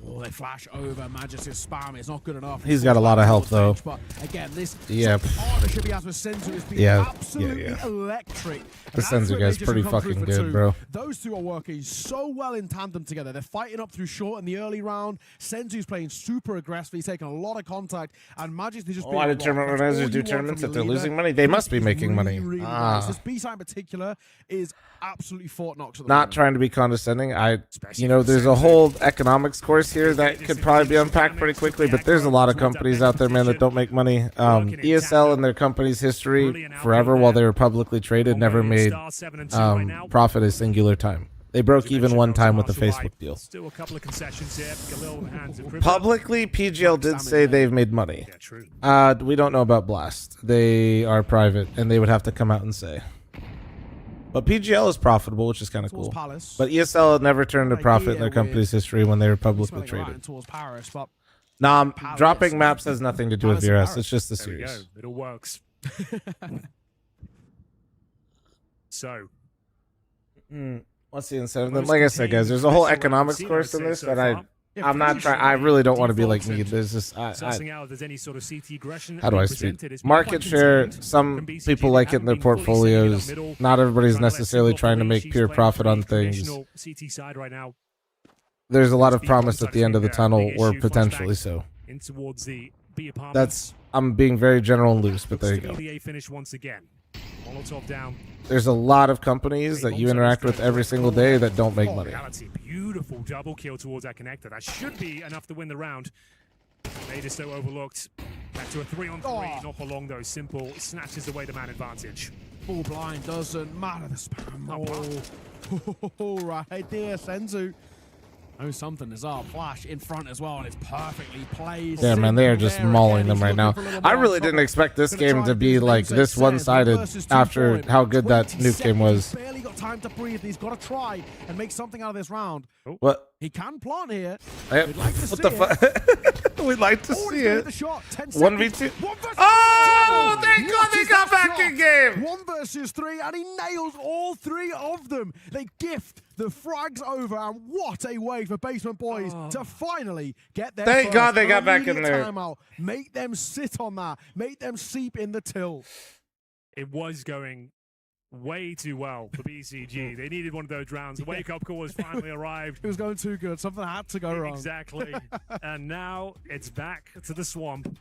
Oh, they flash over. Majesty's spam is not good enough. He's got a lot of help, though. But again, this Yeah. partnership he has with Senzu has been Yeah. absolutely Yeah. electric. The And that's Senzu where guy's they just pretty come through fucking for good, two. bro. Those two are working so well in tandem together. They're fighting up through short in the early round. Senzu's playing super aggressive. He's taking a lot of contact. And Majesty's just Why do tournament organizers do tournaments if they're losing money? They must be making money. Nice. This B-side in particular is absolutely Fort Knox at the Not moment. trying to be condescending. There's a whole economics course here that could probably be unpacked pretty quickly, but there's a lot of companies out there, man, that don't make money. ESL in their company's history forever while they were publicly traded never made profit a singular time. They broke even one time with the Facebook deal. Still a couple of concessions here. A little hands of Kriv. Publicly, PGL did say they've made money. Yeah, true. We don't know about Blast. They are private, and they would have to come out and say. But PGL is profitable, which is kind of Towards cool. Palace. But ESL had never turned a profit in their company's history when they were publicly Smelling right traded. towards Paris, but Nah, Palace. dropping maps has nothing to do with Palace and VRS. Paris. It's just the There we go. series. It all works. So, What's the incentive? Then, like I said, guys, there's a whole economics course in this that I'm not trying. I really don't want to be like me. There's just how do I speak? Market share. Some people like it in their portfolios. Not everybody's necessarily trying to make pure profit on things. There's a lot of promise at the end of the tunnel, or potentially so. That's I'm being very general and loose, but there you go. There's a lot of companies that you interact with every single day that don't make money. Beautiful double kill towards that connector. That should be enough to win the round. They just so overlooked. Back to a 3-on-3. Not for long though. Simple snatches away the man advantage. Full blind doesn't matter. The spam. Oh, right there, Senzu. Oh, something is up. Flash in front as well, and it's perfectly placed. Yeah, man, they are just mauling them right now. I really didn't expect this game to be like this one-sided after how good that nuke game was. Barely got time to breathe. He's got to try and make something out of this round. What? He can plant here. What the fuck? We'd like to see it. 1v2. Oh, thank God they got back in game. 1 versus 3, and he nails all 3 of them. They gift the frags over, and what a way for Basement Boys to finally get their Thank God they got back in there. Timeout. Make them sit on that. Make them seep in the till. It was going way too well for BCG. They needed one of those rounds. The wake-up call has finally arrived. It was going too good. Something had to go wrong. Exactly. And now it's back to the swamp.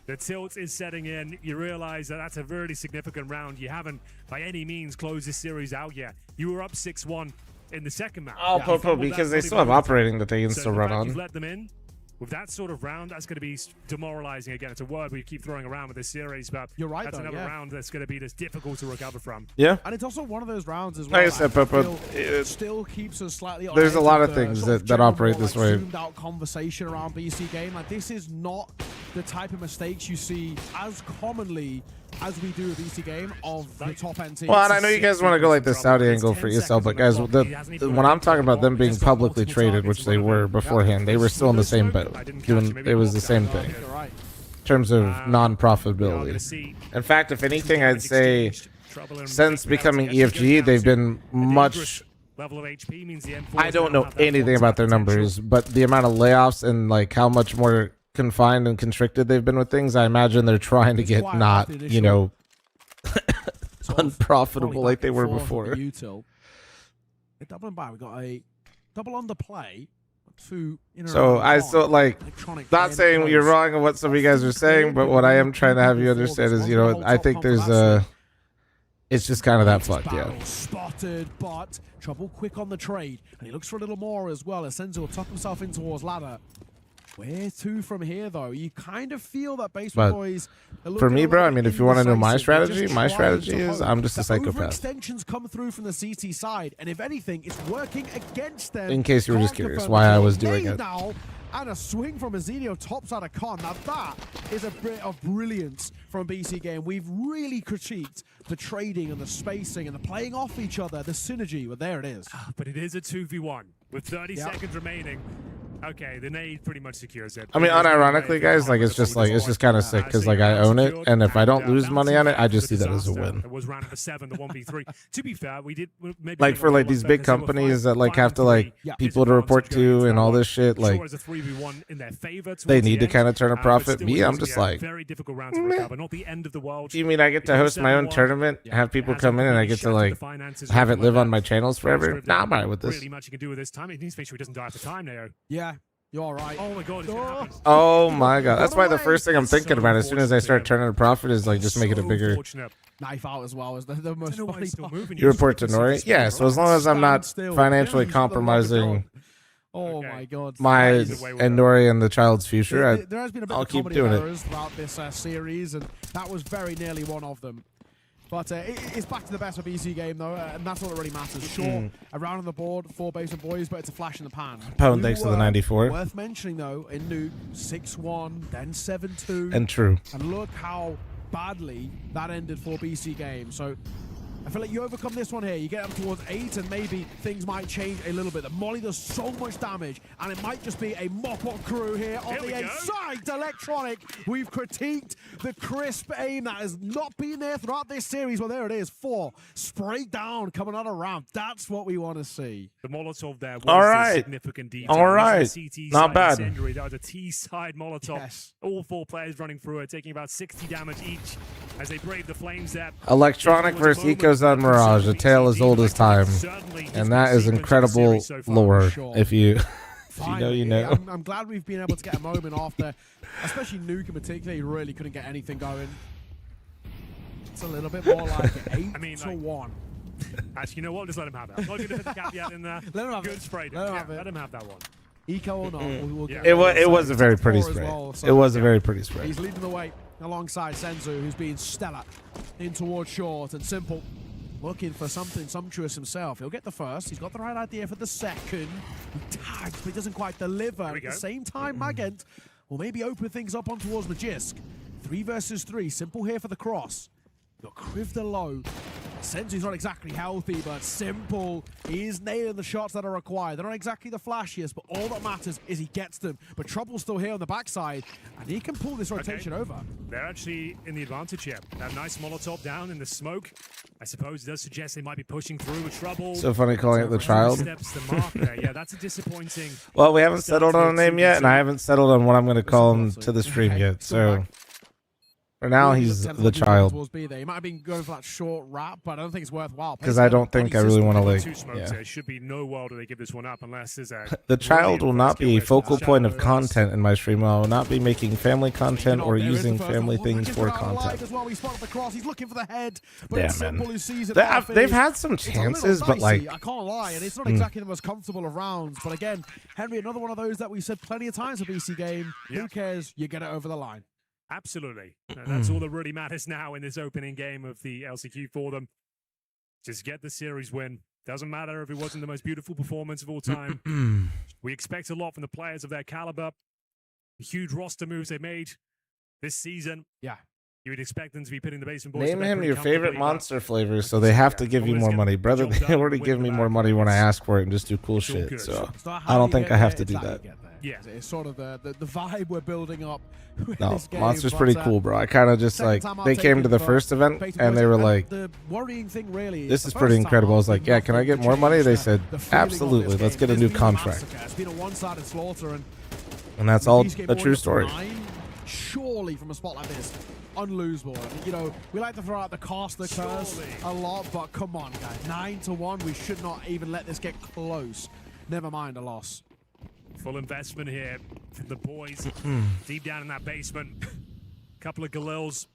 The tilt is setting in. You realize that that's a really significant round. You haven't, by any means, closed this series out yet. You were up 6-1 in the second match. Oh, Popo, because they still have operating that they can still run on. You've let them in. With that sort of round, that's going to be demoralizing again. It's a word we keep throwing around with this series, but you're right, that's another round that's going to be just difficult to recover from. Yeah. And it's also one of those rounds as well. Like I said, Popo, still keeps us slightly on. There's a lot of things that operate this way. Zoomed out conversation around BC game. Like, this is not the type of mistakes you see as commonly as we do a BC game of the top end teams. Well, and I know you guys want to go like the Saudi angle for ESL, but guys, when I'm talking about them being publicly traded, which they were beforehand, they were still in the same boat. It was the same thing in terms of non-profitability. In fact, if anything, I'd say since becoming EFG, they've been much... I don't know anything about their numbers, but the amount of layoffs and like how much more confined and constricted they've been with things, I imagine they're trying to get not, you know, unprofitable like they were before. Doubling by, we got a double underplay. So I still like, not saying you're wrong on what some of you guys are saying, but what I am trying to have you understand is, you know, I think there's a, it's just kind of that fucked, yeah. Spotted, but Trouble quick on the trade, and he looks for a little more as well. As Senzo will tuck himself in towards ladder. Where to from here, though? You kind of feel that Basement Boys. For me, bro, I mean, if you want to know my strategy is I'm just a psychopath. Extensions come through from the CT side, and if anything, it's working against them. In case you were just curious why I was doing it. Now, and a swing from Ezenio tops out of Con. Now that is a bit of brilliance from BC Game. We've really critiqued the trading and the spacing and the playing off each other, the synergy. Well, there it is. But it is a 2v1 with 30 seconds remaining. Okay, the nade pretty much secures it. I mean, unironically, guys, like it's just kind of sick because like I own it, and if I don't lose money on it, I just see that as a win. It was round number 7, the 1v3. To be fair, we did maybe like for like these big companies that like have to like people to report to and all this shit. Like they need to kind of turn a profit. Me, I'm just like, very difficult round to recover. Not the end of the world. You mean I get to host my own tournament, have people come in, and I get to like have it live on my channels forever? Nah, I'm alright with this. Really much you can do with this time. He needs to make sure he doesn't die for time, Neo. Yeah. You're right. Oh my god, it's gonna happen. Oh my god. That's why the first thing I'm thinking about as soon as I start turning a profit is like just make it a bigger knife out as well as the most funny part. You report to Nori? Yeah, so as long as I'm not financially compromising oh my god. my and Nori and the child's future, there has been a bit I'll of keep doing it throughout this series, and that was very nearly one of them. But it's back to the best of BC Game, though, and that's all that really matters. Sure, a round on the board for Basement Boys, but it's a flash in the pan. Pone thanks to the 94. Worth mentioning, though, in Nuke, 6-1, then 7-2. And true. And look how badly that ended for BC Game. So I feel like you overcome this one here. You get up towards 8, and maybe things might change a little bit. The Molly does so much damage, and it might just be a mop-up crew here on the A side. right, Electronic. We've critiqued the crisp aim that has not been there throughout this series. Well, there it is. 4 straight down coming out of ramp. That's what we want to see. The Molotov there was All the right. significant detail. All right. This is a CT Not side bad. incendiary. That was a T-side Molotov. Yes. All 4 players running through it, taking about 60 damage each as they brave the flames there. Electronic versus Ecos on Mirage, a tale as old as time. And that is incredible lore. If you, Finally, you know. I'm glad we've been able to get a moment off there, especially Nuke in particular. He really couldn't get anything going. It's a little bit more like 8 to 1. Actually, you know what? Just let him have that. I'm not going to put the caveat in there. Let him have Good it. spray. Let him have that one. Eco or not, we'll get It was a very pretty 4 as spray. well, so It was a very pretty spray. he's leading the way alongside Senzu, who's being stellar in towards short, and Simple looking for something sumptuous himself. He'll get the first. He's got the right idea for the second. He tags, but he doesn't quite deliver. At the same time, Magent will maybe open things up on towards Magisk. 3 versus 3. Simple here for the cross. Got Krivda low. Senzu's not exactly healthy, but Simple is nailing the shots that are required. They're not exactly the flashiest, but all that matters is he gets them. But Trouble's still here on the backside, and he can pull this rotation over. They're actually in the advantage here. That nice Molotov down in the smoke. I suppose it does suggest they might be pushing through with Trouble. So funny calling it the child. Steps the mark there. Yeah, that's a disappointing. Well, we haven't settled on a name yet, and I haven't settled on what I'm going to call him to the stream yet. So for now, he's the child. He might have been going for that short wrap, but I don't think it's worthwhile. Because I don't think I really want to like. Two smokes Yeah. there. Should be no world do they give this one up unless there's a. The child will not be a focal point of Shadow. content in my stream. I will not be making family content or There is the using first family one. things He's for out alive content. as well. He spotted the cross. He's looking for the head, but Yeah, it's Simple man. who sees it. They've had some It's a little chances, but dicey, like I can't lie, and it's not exactly the most comfortable of rounds. But again, Henry, another one of those that we said plenty of times a BC game. Who cares? You get it over the line. Absolutely. And that's all that really matters now in this opening game of the LCQ for them. Just get the series win. Doesn't matter if it wasn't the most beautiful performance of all time. We expect a lot from the players of their caliber. The huge roster moves they made this season. Yeah. You would expect them to be pitting the basement boys. name to bed him pretty your favorite comfortably, but monster flavor, so they have to give you more money, brother. They already give me more money when I ask for it and just do cool shit. good. So It's not I how don't you think get I have there, to it's do how you that. get there. Yeah. It's sort of the vibe we're building up with No, this game. Monster's but, pretty cool, bro. I kind of just second like time I'll they take came it, to the but first event Peyton and they Boyce, were like, the worrying thing really "This the is first pretty time incredible." I was out, like, "Yeah, can I get nothing more money?" They changed. said, The feeling of "Absolutely. this Let's game. get a There's new been contract." massacre. It's been a one-sided slaughter, and And that's all Peace game a true already story. 9, surely from a spot like this, unlosable. I mean, you know, we like to throw out the cost, the curse a lot, but come on, guys. 9-1, we should not even let this get close. Never mind a loss. Full investment here from the boys deep down in that basement. Couple of Galils.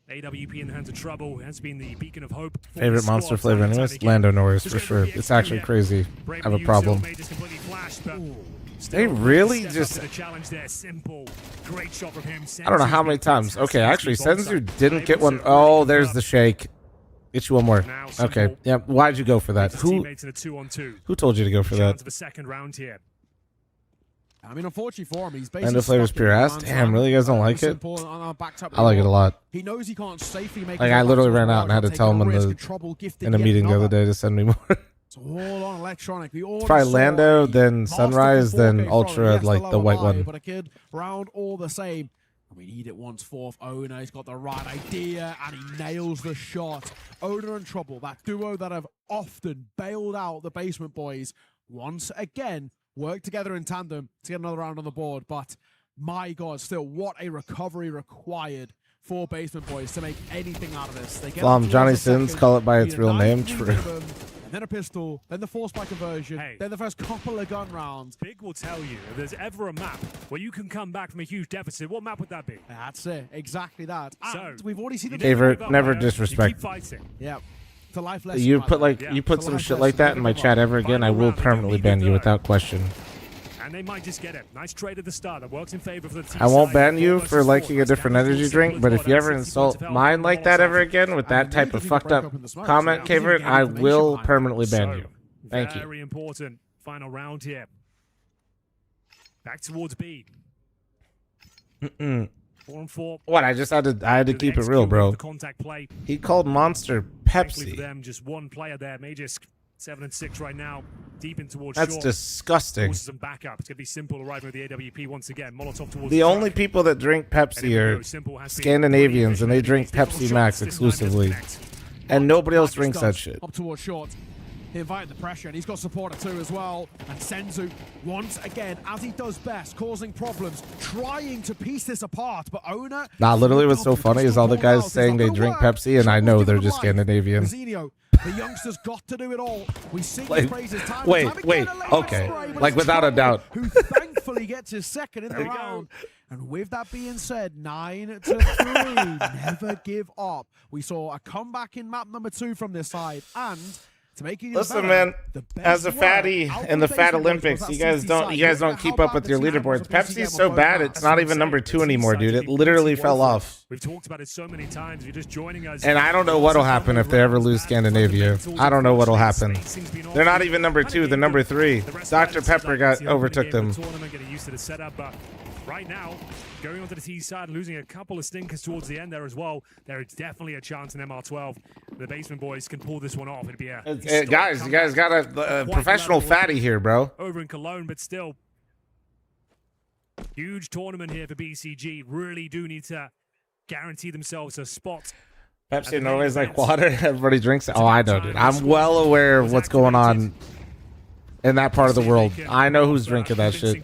AWP in the hands of Trouble has been the beacon of hope. for Favorite the monster squad flavor, time and anyways? time again. Lando Norris Just for gonna sure. be It's actually extreme crazy. I Brave have a New problem. Silver just completely flashed, but still They really step up just- to the challenge there. Simple. Great shot from him. I don't know how many times. Okay, actually, Senzu didn't get one. Oh, there's the shake. Get you one more. Now Okay. Simple Yeah. Why'd you go for that? his Who teammates in a 2-on-2. told you to go for Chance that? of a second round here. I mean, unfortunately for him, he's basically Lando flavors stuck in pure the ass. man's Damn, hand. really? You guys don't like it? Simple and backed up I like it a with lot. He knows he can't safely make Like, it I back literally to his ran out and had to taking tell him in risk the- and Trouble gifted In a yet meeting the other another. day to send me more. So all on Electronic. We all Probably saw Lando, a then masterful Sunrise, 4K then from him. Ultra, Yes, like the lower white buy, one. But a good round all the same. And we need it once fourth. Owner, he's got the right idea, and he nails the shot. Owner and Trouble, that duo that have often bailed out the basement boys, once again work together in tandem to get another round on the board. But my God, still, what a recovery required for basement boys to make anything out of this. They get up towards Johnny the Sins, second, call it by need its a real name. 9-3 True. rhythm, and then a pistol, then the force spike conversion, Hey. then the first couple of gun rounds. Big will tell you if there's ever a map where you can come back from a huge deficit, what map would that be? That's it, exactly that. So, And we've already seen You the Favorite, give up, never man. disrespect. You keep fighting. Yeah, it's a life lesson. You right put there. like Yeah. you put It's a some life shit lesson. like that in my Never chat mind. ever again, I Final will round, they don't permanently need ban it you though. without question. And they might just get it. Nice trade at the start. That works in favor for the team. I won't side. ban you 4 for versus liking 4. a different That's energy down drink, to but the if you ever 60 insult points of mine health like from that Molotov. ever again with that type of fucked up comment, Kaver, I will permanently ban you. Thank you. Very important final round here. Back towards B. 4-on-4. What? I had to Do keep the it real, execute bro. the contact play. He called Monster Thankfully for Pepsi. them, just one player there. Magisk 7-6 right now. deep in towards That's short. disgusting. Forces them back up. It's going to be Simple arriving with the AWP once again. Molotov towards The only truck. people that drink And Pepsi here we are go. Simple has been Scandinavians, and they really drink efficient. These Pepsi little Max shots, this time exclusively. doesn't connect. And nobody else Marcus drinks does. that shit. Up towards short. He invited the pressure, and he's got supporter too as well. And Senzu, once again, as he does best, causing problems, trying to piece this apart. But Owner... Nah, literally what's so funny is all the guys saying they drink Pepsi, and I know they're just Scandinavian. Zinio, the youngster's got to do it all. We sing Wait, his praises time and wait, time again. wait, Electric okay. spray, but Like, it's without a Trouble, doubt. who thankfully gets his second in the There you go. round. And with that being said, 9-3, never give up. We saw a comeback in map number 2 from this side, and to make it even Listen, better, man, the best as a work fatty out in the from Fat Basement Boys Olympics, was you that guys 60 don't side. you guys Look don't at keep how up bad with the your team was leaderboards. on the PC Pepsi's game so on bad both it's sides. not even number 2 anymore, dude. It literally fell off. We've talked about it so many times. You're just joining us. And I don't know what'll happen if they ever lose Scandinavia. I don't know what'll happen. They're not even number 2, they're number 3. Dr. Pepper overtook them. Tournament, getting used to the setup, but right now, going onto the T side, losing a couple of stinkers towards the end there as well. There is definitely a chance in MR12. The Basement Boys can pull this one off. It'd be a historic Guys, you guys got a Quite professional level fatty here, bro. over in Cologne, but still, huge tournament here for BCG. Really do need to guarantee themselves a spot. Pepsi in Norway is like water. Everybody drinks it. Oh, I know, dude. I'm well aware of what's going on in that part of the world. I know who's drinking that shit.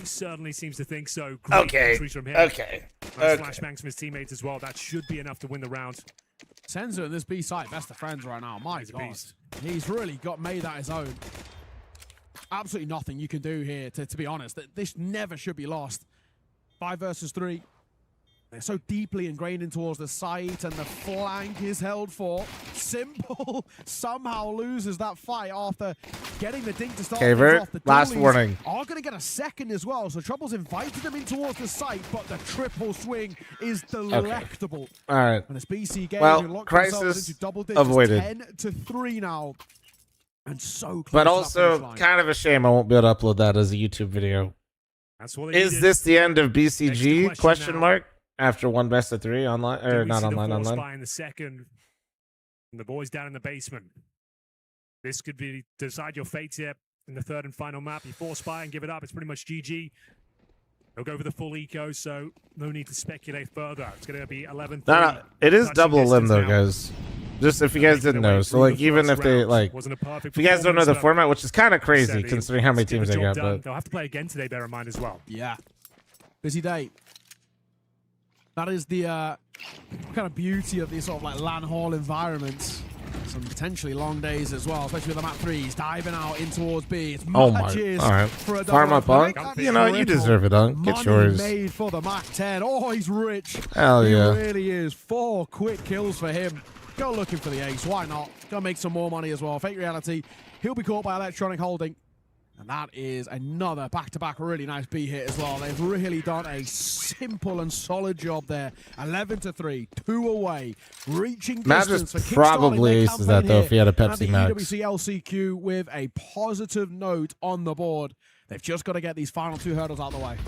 Certainly seems to think so. Great Okay. entries from him. Okay. Nice Okay. flashbangs from his teammates as well. That should be enough to win the round. Senzu and this B side, best of friends right now. My He's a God. beast. He's really made that his own. Absolutely nothing you can do here, to be honest. This never should be lost. 5 versus 3. They're so deeply ingrained in towards the site, and the flank is held for. Simple somehow loses that fight after getting the dink to start Okay, things Vert, off. The last Doolies warning. are going to get a second as well, so Trouble's invited them in towards the site, but the triple swing is delectable. All right. And this BC game, Well, who locked crisis themselves into double digits, avoided. 10-3 now. And so close But to that also, finish line. kind of a shame I won't be able to upload that as a YouTube video. That's what they Is needed. this the end of BCG? Next question Question now. mark. After one best of 3 online, Do or we not see the online, four online. spy in the second, and the boys down in the basement. This could be decide your fate here in the third and final map. You 4 spy and give it up. It's pretty much GG. They'll go for the full eco, so no need to speculate further. It's going to be 11. No, it is Touching double limb distance though, now. guys. Just if you guys didn't know. So like, even if they like, Wasn't a perfect if you guys don't know the performance, format, which is kind of but crazy said he- considering how many let's get teams the they job got, done. but They'll have to play again today, bear in mind as well. Yeah. Busy day. That is the kind of beauty of these sort of like LAN hall environments. Some potentially long days as well, especially with the map 3s diving out in towards B. It's oh my, matches all right. for a Farm double up, Unk. opening. You know, you Triple deserve it, Unk. Get money yours. made for the Mac 10. Oh, he's rich. Hell He yeah. really is. 4 quick kills for him. Go looking for the ace. Why not? Go make some more money as well. Fake reality. He'll be caught by Electronic Holding. And that is another back-to-back really nice B hit as well. They've really done a simple and solid job there. 11-3, 2 away, reaching distance for Magic kickstarting probably their aces that campaign though if he had a here. And Pepsi the Max. EWC LCQ with a positive note on the board. They've just got to get these final 2 hurdles out of the way.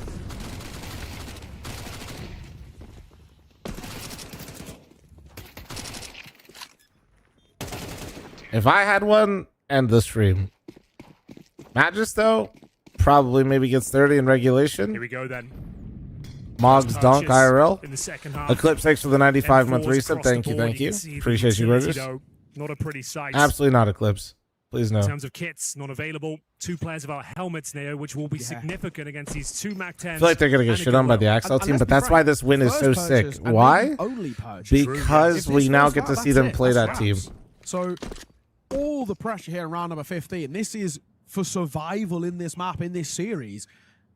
If I had one, end the stream. Magis though, probably maybe gets 30 in Here regulation. we go then. Mog's dunk Purchase IRL. in the second half. Eclipse, thanks for the 95-month M4s resub. across the Thank you, board. thank you. can see the Appreciate you, utility, Burgers. though. Not a pretty sight. Absolutely not Eclipse. Please no. In terms of kits, not available. 2 players of our helmets now, which will be Yeah. significant against these 2 Mac 10s. I feel like they're gonna get shit on by the Axel team, but that's why this win is so sick. Why? Because we now get to see them play that team. So all the pressure here in round number 15. This is for survival in this map, in this series,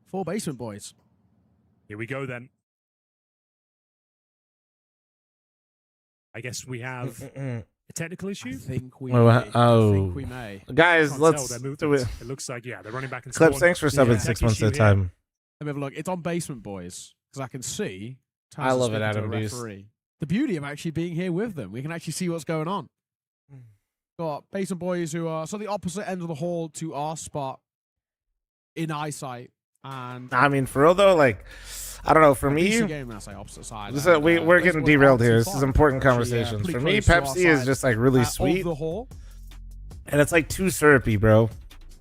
for Basement Boys. Here we go then. I guess we have a technical I issue. think we Oh, may. I oh. think we may. Guys, Can't let's tell their do movements. it. It looks like, yeah, they're running back and Clips, spawn. thanks for subbing Yeah. 6 Tech months at a issue here. time. Let me have a look. It's on Basement Boys, because I can see. I Taz is love it, speaking to Adam the Beast. referee. The beauty of actually being here with them, we can actually see what's going on. Got Basement Boys who are so the opposite end of the hall to our spot in eyesight, and I mean, for real though, like, I don't know. For me, PC game, I say opposite side. this, and, we're Basement Boys getting aren't too derailed here. far This is from important actually, conversations. pretty For me, close to our Pepsi is side, just like really of sweet. the hall. And it's like too syrupy, bro.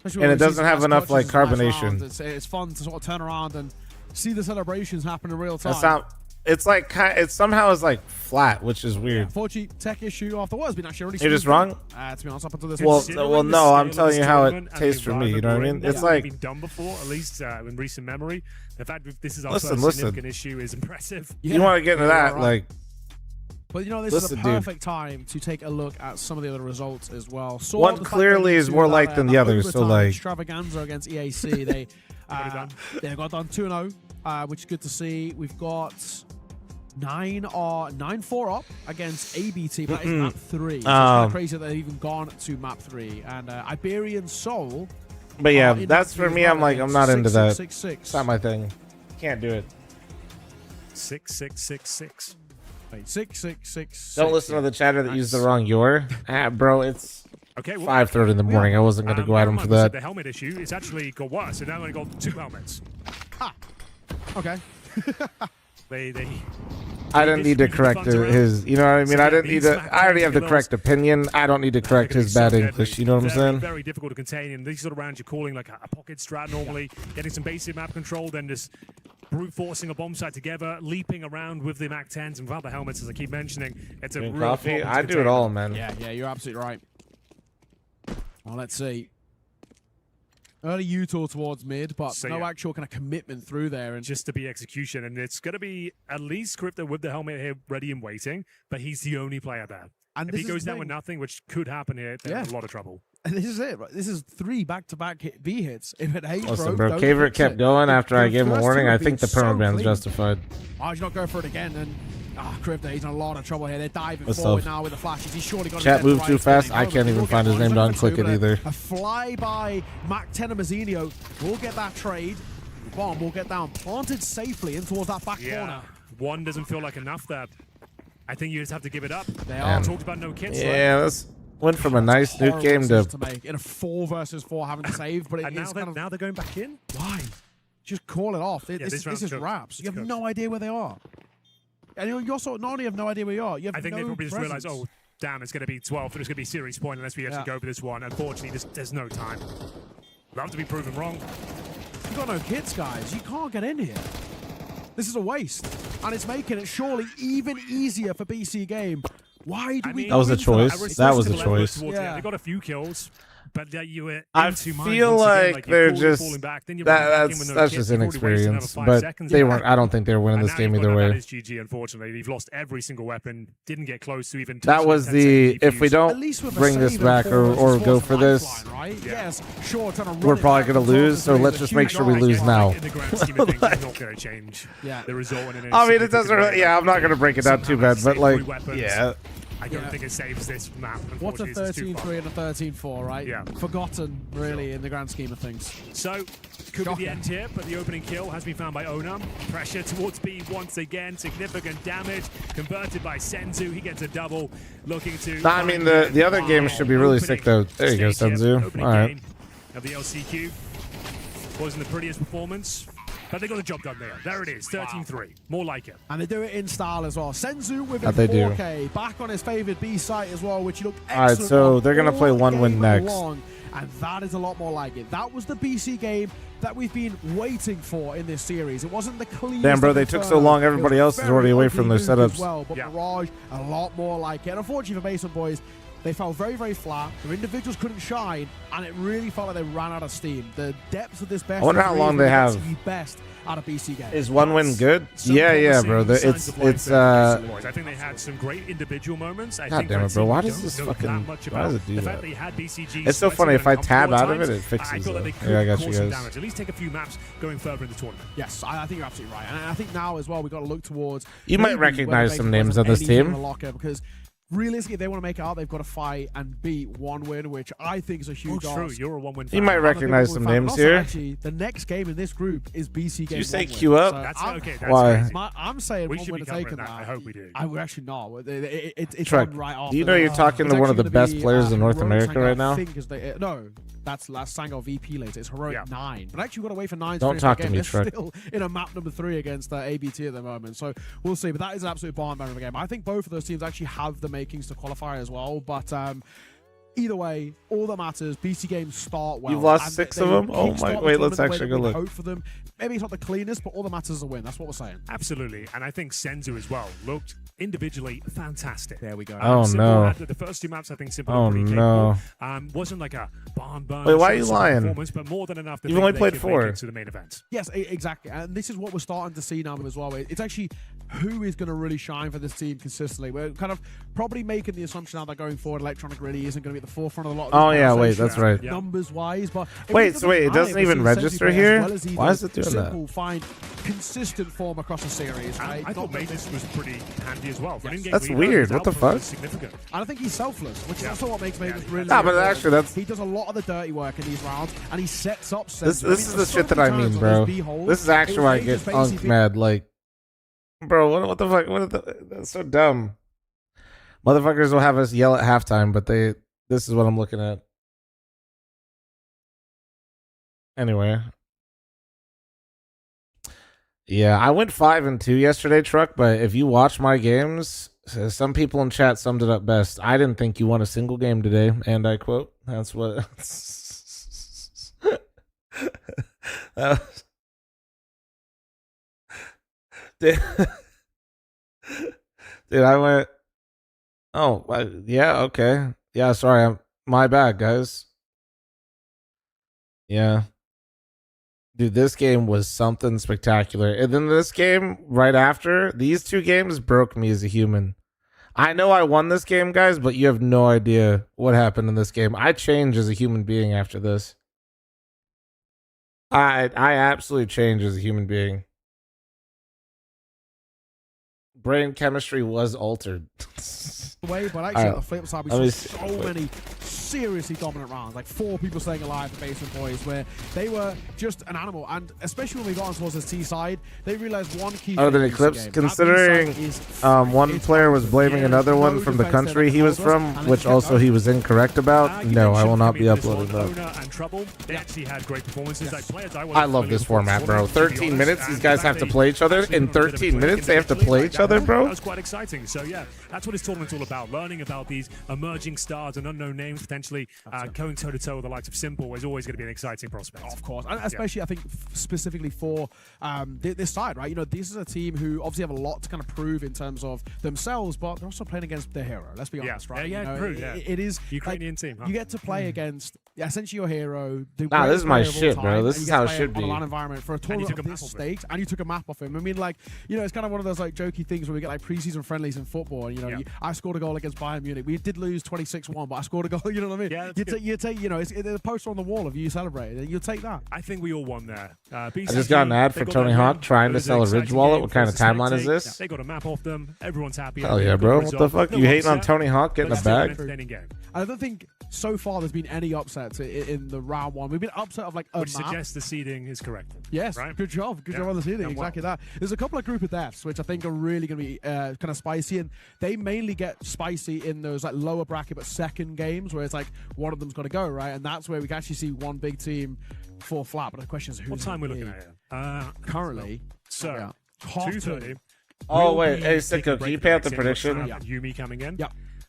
Especially And when it we see doesn't some have nice enough, like, touches in last carbonation. round. It's fun to sort of turn around and see the celebrations happen in real time. It's not. It's like it somehow is like flat, which is weird. Unfortunately, tech issue afterwards been actually really You're just smooth. wrong? To be honest, up until this Well, point. well, no, I'm telling you how it tastes for me. You know what I mean? It's like been done before, at least in recent memory. The fact that this is our Listen, first listen. significant issue is impressive. you want to get into that, right. like But you know, this is Listen, a dude. perfect time to take a look at some of the other results as well. Saw One the fact clearly they is do more that, like than the that others, so, overtime like- extravaganza against EAC. They got done 2-0, which is good to see. We've got 9-4 up against ABT, but that is map 3. So it's kind of crazy that they've even gone to map 3. And Iberian Soul. But yeah, in that's map for 3 as me. well I'm like, I'm not into that. 6-6-6-6. It's not my thing. Can't do it. 6-6-6-6. Wait, 6-6-6-6. Don't listen to the chatter that used the wrong your. Bro, it's Okay, well, 5:30 in the morning. I wasn't gonna go at him for that. The helmet issue, it's actually got worse. It now only got 2 helmets. Okay. They I didn't need to correct his. You know what I mean? I didn't need to. I already have the correct opinion. I don't need to correct his bad English. You know what I'm saying? Very difficult to contain. And these sort of rounds you're calling like a pocket strat normally, getting some basic map control, then just brute forcing a bomb site together, leaping around with the Mac 10s and without the helmets, as I keep mentioning. It's a Drink real coffee. problem to I do it contain. all, man. Yeah, you're absolutely right. Well, let's see. Early U-tour towards mid, but So, no yeah. actual kind of commitment through there. And Just to be execution, and it's going to be at least Crypto with the helmet here ready and waiting, but he's the only player there. and If this he is goes the down with thing. nothing, which could happen here, then Yeah. a lot of trouble. And this is it. Right? This is 3 back-to-back V hits. If it ain't Listen, broke, bro. don't Kaver fix kept it. going after I The gave him a first warning. two I have think the been so permaban's clean. justified. Why did you not go for it again? And Crypto, he's in a lot of trouble here. They're diving What's forward up? now with the flashes. He's surely got Chat moved too fast. I can't even find his name to unclick it either. A fly by Mac 10 and Mazzinho will get that trade. Bomb will get down, planted safely in towards that back corner. One doesn't feel like enough there. I think you just have to give it up. They Man. are Talked about no kits. Yeah, this went from a nice nuke horrible game decision to. make in a 4 versus 4 having to save, but And it's now they're going back in. why? Just call it off. this This round's is cooked. wraps. You It's have cooked. no idea where they are. And you also not only have no idea where you are, you have I think they no probably just realized, presence. oh, damn, it's going to be 12, and it's going to be series point unless we actually go for this one. Unfortunately, there's no time. Love to be proven wrong. You've got no kits, guys. You can't get in here. This is a waste. And it's making it surely even easier for BC Game. Why do we That was go a in for choice. That was a choice. Yeah. They got a few kills. But you were I into mine feel once again, like you're they're falling just back, then you're running back in with no that's kit, just you've already wasted another inexperience. 5 But seconds. they weren't. I don't think they were winning And this now game you've either got way. That is GG, unfortunately. You've lost every single weapon. Didn't get close to even. That touching was 10 the. second If we defuse. At don't least with a bring this save back and or 4 versus go 4's for a this, lifeline, right? Yeah. Yes, sure, trying to run we're it probably back gonna and forth lose. is So really let's the just make huge sure we odds. lose Yeah, now. In the grand scheme of things, it's not going to change Yeah. the result. In I mean, it doesn't really. Yeah, I'm not gonna break it down too bad, but like, yeah. I don't think it saves this map. What's a Unfortunately, it's too far. 13-3 and a 13-4, right? Yeah. Forgotten, really, in the grand scheme of things. So, could be Shocking. the end here, but the opening kill has been found by Onam. Pressure towards B once again. Significant damage converted by Senzu. He gets a double. Looking to. I mean, the other games should be really sick though. There you go, stage here, Senzu. opening All right. game of the LCQ. Wasn't the prettiest performance, but they got the job done there. There it is, 13-3. More like it. And they do it in style as well. Senzu with That a they do. 4K, back on his favored B site as well, which he looked All right, excellent so on they're gonna play all one win game next. long, and that is a lot more like it. That was the BC game that we've been waiting for in this series. It wasn't the cleanest. Damn, bro, of they took so Inferno. long, It everybody was else is very already away ugly from their nuke setups. as well, but Yeah. Mirage, a lot more like it. And unfortunately for Basement Boys, they fell very, very flat. Their individuals couldn't shine, and it really felt like they ran out of steam. The depths of this best. I wonder of how three long is they the have. best out of BC game. Is one win good? Some Yeah, bro. promising signs of life It's for the BC Boys. I think they had some great individual moments. I God think damn it, that bro. team Why we does don't this know fucking- that much why about does it do the that? fact that they had BCG It's so sweating funny, if I and tab out of times, it, it fixes I thought that it. they could Yeah, I got cause you some guys. damage. At least take a few maps going further in the tournament. Yes, I think you're absolutely right. And I think now as well, we've got to look towards. You might maybe recognize whether some Basement names Boys on have this anything in team. the locker, because realistically, if they want to make it out, they've got to fight and beat one win, which I think is a huge Oh, true. ask. You're a one-win You fan. might Other recognize people some will find- names also, here. Actually, the next game in this group is BC game. you say one win. queue up? So That's I'm, okay. That's Why? crazy. I'm saying We one should win be are taking covering that. that. I hope we do. We're actually not. It's Truck, on right off. do you know you're talking to one of the best players in North America right now? No, that's Sango VP later. It's Heroic Yeah. 9. But actually, we've got to wait for 9 to Don't finish talk the to game. me, They're Truck. still in a map number 3 against ABT at the moment. So we'll see. But that is an absolute bomb of a game. I think both of those teams actually have the makings to qualify as well. But Either way, all that matters, BC games start well. You've lost and 6 they of them? Oh kickstart my, the wait, let's tournament the way actually that go we'd look. hope for them. Maybe it's not the cleanest, but all that matters is a win. That's what we're saying. Absolutely. And I think Senzu as well looked individually fantastic. There we go. Oh, Simple no. had the first 2 maps, I think Simple Oh, were pretty no. capable. Wasn't like a barn burner. Wait, why are you sort of lying? performance, but more than enough to You've think only they played could 4. make it to the main event. Yes, exactly. And this is what we're starting to see now as well. It's actually who is going to really shine for this team consistently. We're kind of probably making the assumption now that going forward, Electronic really isn't going to be at the forefront of a lot of this Oh, yeah, wait, conversation, that's right. Yeah. numbers-wise. But Wait, so wait, it doesn't even register here? Why is it doing that? Simple find consistent form across the series. Right? I thought Magus was pretty handy as well. For an in-game That's leader, weird. his What the output fuck? was significant. And I think he's selfless, which is Yeah. also what makes Magus really Nah, but good. actually, that's- he does a lot of the dirty work in these rounds, and he sets up. This Senzu. I mean, is the there's so shit that I many mean, times on bro. those B-holes, This is actually his why I range get is basically unk mad. Like, bro, what the fuck? That's so dumb. Motherfuckers will have us yell at halftime, but this is what I'm looking at. Anyway. Yeah, I went 5-2 yesterday, Truck, but if you watch my games, some people in chat summed it up best. I didn't think you won a single game today, and I quote. That's what... That was- Dude, I went... Oh, yeah, okay. Yeah, sorry, my bad, guys. Yeah. Dude, this game was something spectacular. And then this game, right after, these 2 games broke me as a human. I know I won this game, guys, but you have no idea what happened in this game. I changed as a human being after this. I absolutely changed as a human being. Brain chemistry was altered. way, but actually on the flip side, we Let me saw so many seriously dominant rounds, like 4 people staying alive for Basement Boys, where they were just an animal. And especially when we got on towards the T side, they realized one key Other than thing in this Eclipse, game. considering That B side is one it's player was massive. blaming another one No from the defense country there he was that helped us, from, and which they kept also going. he was incorrect about. You No, I mentioned will not coming be into this uploading one, that. Owner and Trouble, they actually had great performances. Like players I I love this format, bro. 13 minutes, these guys have to play each other. In 13 minutes, they have to play each other, bro. That was quite exciting. So yeah, that's what this tournament's all about. Learning about these emerging stars and unknown names, potentially going toe-to-toe with the likes of Simple is always going to be an exciting prospect. Of course, and especially I think specifically for this side, right? You know, this is a team who obviously have a lot to kind of prove in terms of themselves, but they're also playing against their hero. Let's be honest, right? Yeah, You know, true, yeah. it is Ukrainian team, huh? You get to play against essentially your hero. The Nah, this is my greatest player of all shit, bro. time, This and is you get how to it play should on a be. LAN environment for a tournament took a of map this off him. stakes, and you took a map off him. I mean, like, you know, it's kind of one of those like jokey things where we get like preseason friendlies in football. And, you know, Yeah. I scored a goal against Bayern Munich. We did lose 26-1, but I scored a goal. You know what I mean? Yeah, that's you good. take, you know, it's a poster on the wall of you celebrating. You'll take that. I think we all won there. I just got an ad for Tony Hawk trying to sell a Ridge wallet. What kind of timeline is this? They got a map off them. Everyone's happy. Hell yeah, bro. What the fuck? You hating on Tony Hawk getting a bag? I don't think so far there's been any upsets in the round one. We've been upset of like a Which map. suggests the seeding is correct. Yes, right? good job. Good Yeah, job on the seeding. done well. Exactly that. There's a couple of group of deaths, which I think are really going to be kind of spicy, and they mainly get spicy in those like lower bracket but second games where it's like one of them's got to go, right? And that's where we can actually see one big team fall flat. But the question is who's What time we're gonna looking be. at here? Currently, So, yeah, half 2:30. Oh, we'll wait. be Hey, taking a Sicko, can break you for pay out next the game. prediction? We'll have Yumi coming in. Yeah.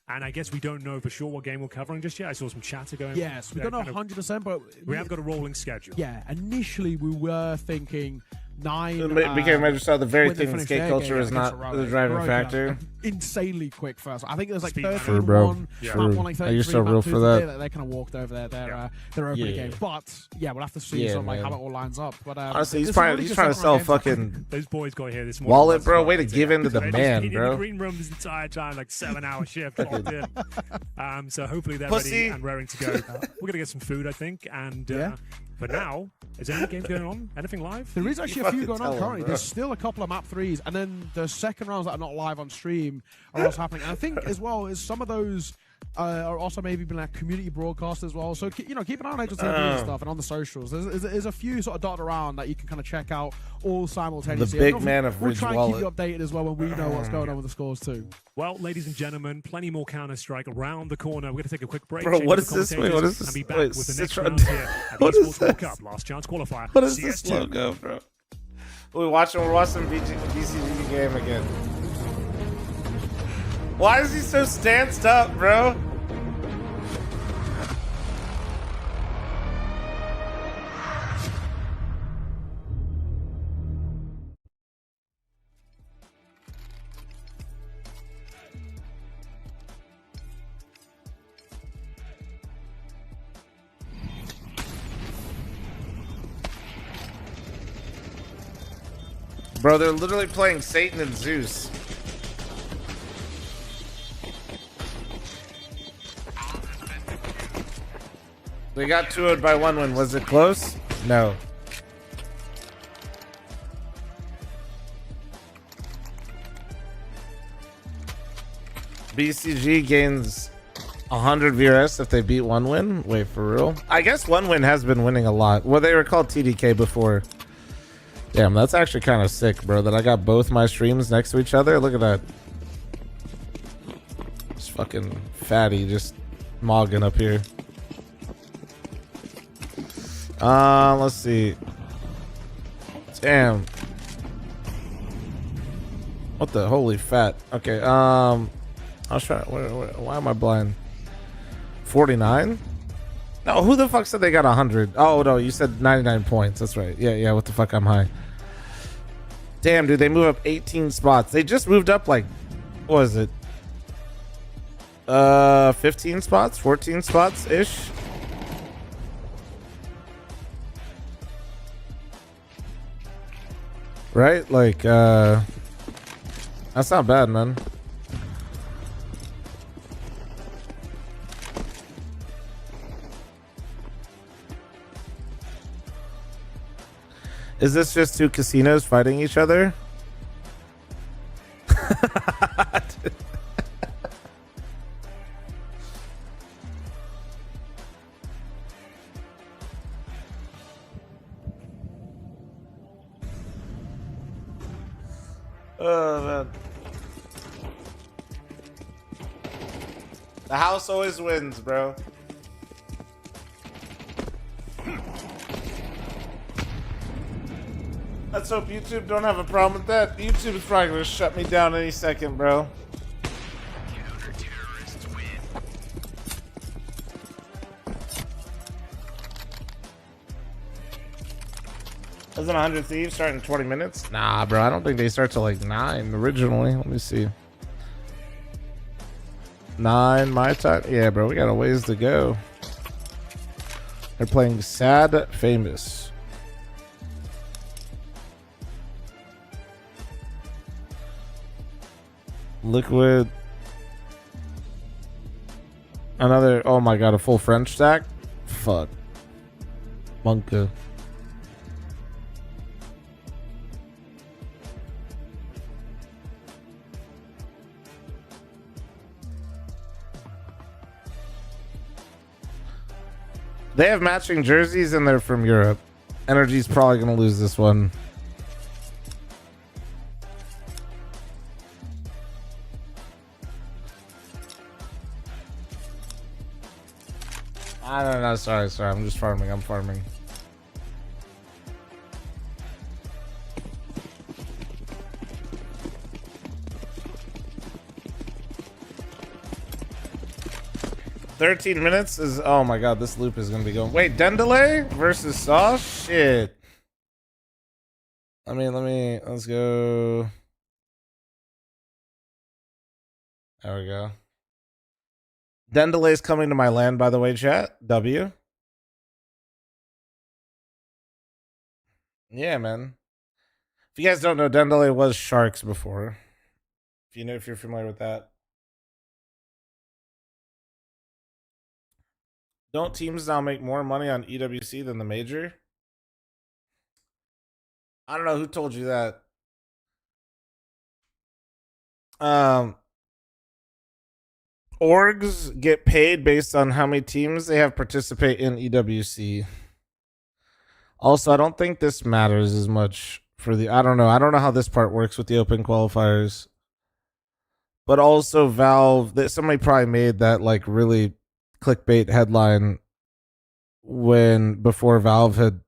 And I guess we don't know for sure what game we're covering just yet. I saw some chatter going. yes, we there, don't know kind of- 100%, but We have got a rolling schedule. yeah. Initially, we were thinking 9. We can register the very when they thing finished skate their culture game is against not Heroic. the driving Heroic factor. had insanely quick first. I think it was like Speed 13-1. True, bro. Map True. one, like Are you 33, so map real two, for so that? They kind of walked over their opening Yeah. game. But yeah, we'll have to see Yeah, sort of like man. how it all lines up. But Honestly, he's this is trying really he's just trying to second sell round games. fucking Those boys got here this morning. wallet, bro. Way to That's give it. in to the They just man, been in bro. the green room this entire time, like 7-hour shift. locked in. So hopefully they're Pussy. ready and raring to go. We're gonna get some food, I think. And Yeah. for now, is there any games going on? Anything live? There is actually a fucking few going tell on him, currently. bro. There's still a couple of map 3s, and then the second rounds that are not live on stream are also happening. And I think as well is some of those are also maybe been like community broadcast as well. So you know, keep an eye on HLTV and stuff and on the socials. There's a few sort of dotted around that you can kind of check out all simultaneously. The big And man of we'll Ridge try and keep you Wallet. updated as well when we know what's going on with the scores too. Well, ladies and gentlemen, plenty more Counter-Strike around the corner. We're going to take a quick break. Bro, change what the is this? Wait, commentators, what is this? And be back Wait, with the next Citron- round here at What the is Esports World this? Cup. Last chance qualifier. What is this CS2. logo, bro? We're watching BCV game again. Why is he so stanced up, bro? Bro, they're literally playing Satan and Zeus. They got 2-0 by 1 win. Was it close? No. BCG gains 100 VRS if they beat 1 win. Wait, for real? I guess 1 win has been winning a lot. Well, they were called TDK before. Damn, that's actually kind of sick, bro, that I got both my streams next to each other. Look at that. Just fucking fatty, just mogging up here. Let's see. Damn. What the holy fat? Okay, I was trying. Why am I blind? 49? No, who the fuck said they got 100? Oh no, you said 99 points. That's right. Yeah. What the fuck? I'm high. Damn, dude, they move up 18 spots. They just moved up like, what was it? 15 spots, 14 spots ish. Right? Like, that's not bad, man. Is this just two casinos fighting each other? Oh, man. The house always wins, bro. Let's hope YouTube don't have a problem with that. YouTube is probably gonna shut me down any second, bro. Doesn't 100 Thieves start in 20 minutes? Nah, bro. I don't think they start till like 9 originally. Let me see. 9 my time? Yeah, bro. We got a ways to go. They're playing Sad Famous. Liquid. Another. Oh my god, a full French stack? Fuck. Monka. They have matching jerseys and they're from Europe. Energy's probably gonna lose this one. I don't know. Sorry. I'm just farming. I'm farming. $13 minutes is. Oh my god, this loop is gonna be going. Wait, Dendele versus Sauce? Shit. Let's go. There we go. Dendele's coming to my land, by the way, chat. W. Yeah, man. If you guys don't know, Dendele was Sharks before. If you're familiar with that. Don't teams now make more money on EWC than the major? I don't know who told you that. Orgs get paid based on how many teams they have participate in EWC. Also, I don't think this matters as much for the. I don't know how this part works with the open qualifiers. But also Valve, somebody probably made that like really clickbait headline before Valve had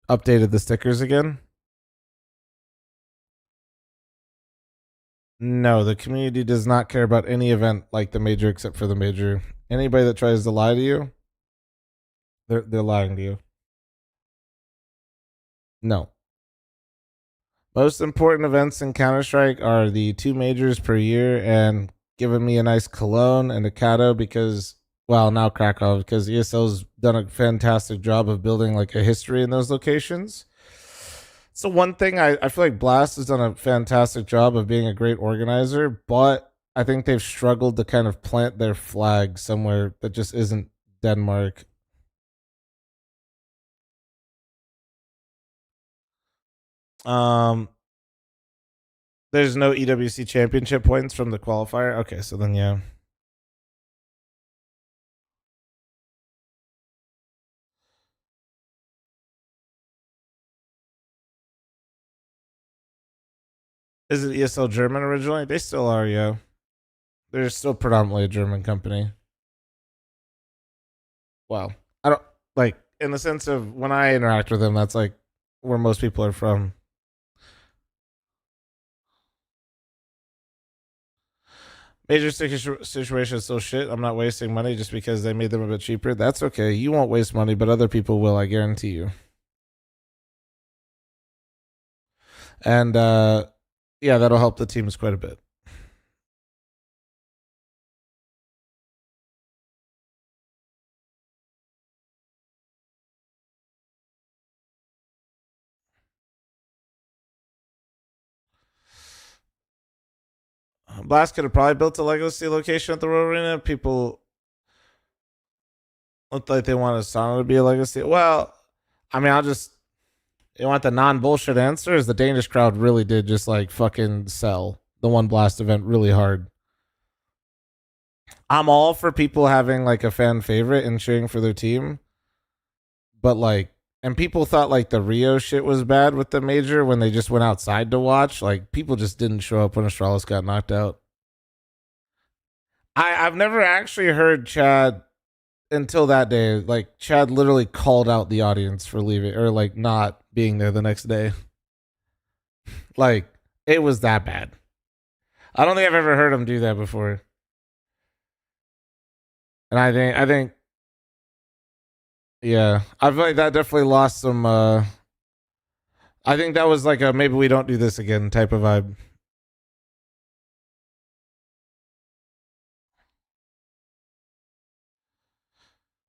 updated the stickers again. No, the community does not care about any event like the major except for the major. Anybody that tries to lie to you, they're lying to you. No. Most important events in Counter-Strike are the 2 majors per year and giving me a nice Cologne and a Kato because, well, now Krakow, because ESL's done a fantastic job of building like a history in those locations. So one thing I feel like Blast has done a fantastic job of being a great organizer, but I think they've struggled to kind of plant their flag somewhere that just isn't Denmark. There's no EWC championship points from the qualifier. Okay, so then yeah. Is it ESL German originally? They still are, yeah. They're still predominantly a German company. Well, I don't like in the sense of when I interact with them, that's like where most people are from. Major situation is still shit. I'm not wasting money just because they made them a bit cheaper. That's okay. You won't waste money, but other people will, I guarantee you. And yeah, that'll help the teams quite a bit. Blast could have probably built a Legacy location at the Royal Arena. People looked like they wanted Sana to be a Legacy. Well, I mean, you want the non-bullshit answer is the Danish crowd really did just like fucking sell the One Blast event really hard. I'm all for people having like a fan favorite and cheering for their team. But like, and people thought like the Rio shit was bad with the major when they just went outside to watch. Like people just didn't show up when Astralis got knocked out. I've never actually heard Chad until that day. Like Chad literally called out the audience for leaving or like not being there the next day. Like it was that bad. I don't think I've ever heard him do that before. And I think yeah, I feel like that definitely lost some I think that was like a maybe we don't do this again type of vibe.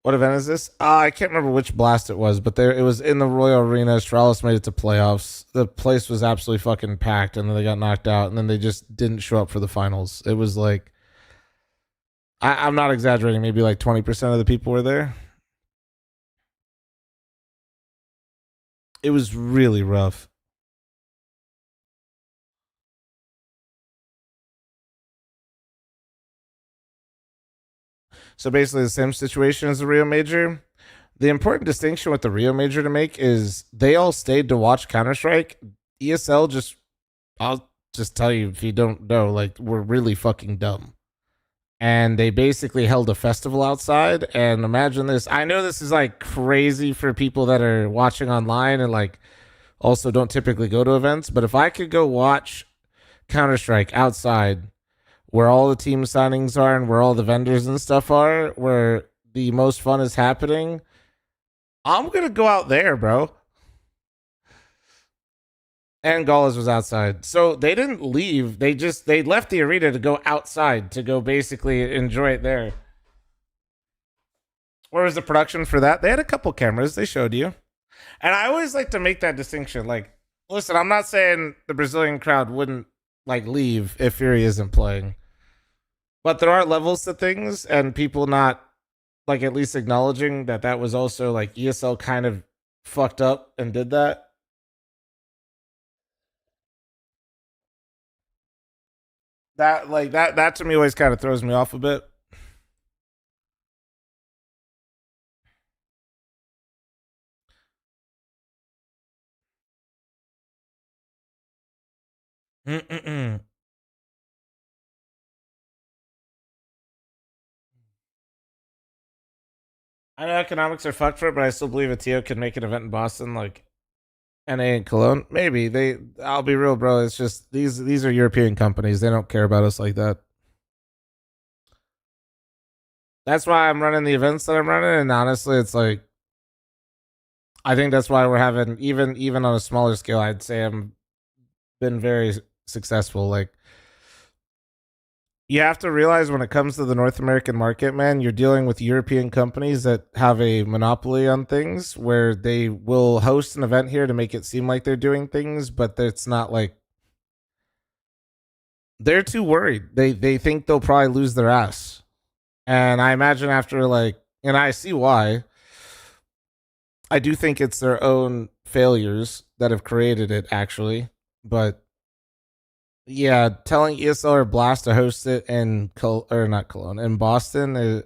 What event is this? I can't remember which blast it was, but it was in the Royal Arena. Astralis made it to playoffs. The place was absolutely fucking packed, and then they got knocked out, and then they just didn't show up for the finals. It was like, I'm not exaggerating, maybe like 20% of the people were there. It was really rough. So basically the same situation as the Rio Major. The important distinction with the Rio Major to make is they all stayed to watch Counter-Strike. ESL just, I'll just tell you if you don't know, like we're really fucking dumb. And they basically held a festival outside. And imagine this. I know this is like crazy for people that are watching online and like also don't typically go to events. But if I could go watch Counter-Strike outside where all the team signings are and where all the vendors and stuff are, where the most fun is happening, I'm going to go out there, bro. And Gaules was outside. So they didn't leave. They left the arena to go outside to go basically enjoy it there. Where was the production for that? They had a couple cameras. They showed you. And I always like to make that distinction. Like, listen, I'm not saying the Brazilian crowd wouldn't like leave if Fury isn't playing. But there are levels to things and people not like at least acknowledging that that was also like ESL kind of fucked up and did that. That to me always kind of throws me off a bit. Mm-mm-mm. I know economics are fucked for it, but I still believe a TO could make an event in Boston, like NA and Cologne. Maybe I'll be real, bro. It's just these are European companies. They don't care about us like that. That's why I'm running the events that I'm running, and honestly, it's like I think that's why we're having even on a smaller scale. I'd say I'm been very successful. Like You have to realize when it comes to the North American market, man, you're dealing with European companies that have a monopoly on things where they will host an event here to make it seem like they're doing things, but it's not like they're too worried. They think they'll probably lose their ass. And I imagine after and I see why. I do think it's their own failures that have created it actually, but yeah, telling ESL or Blast to host it in not Cologne, in Boston,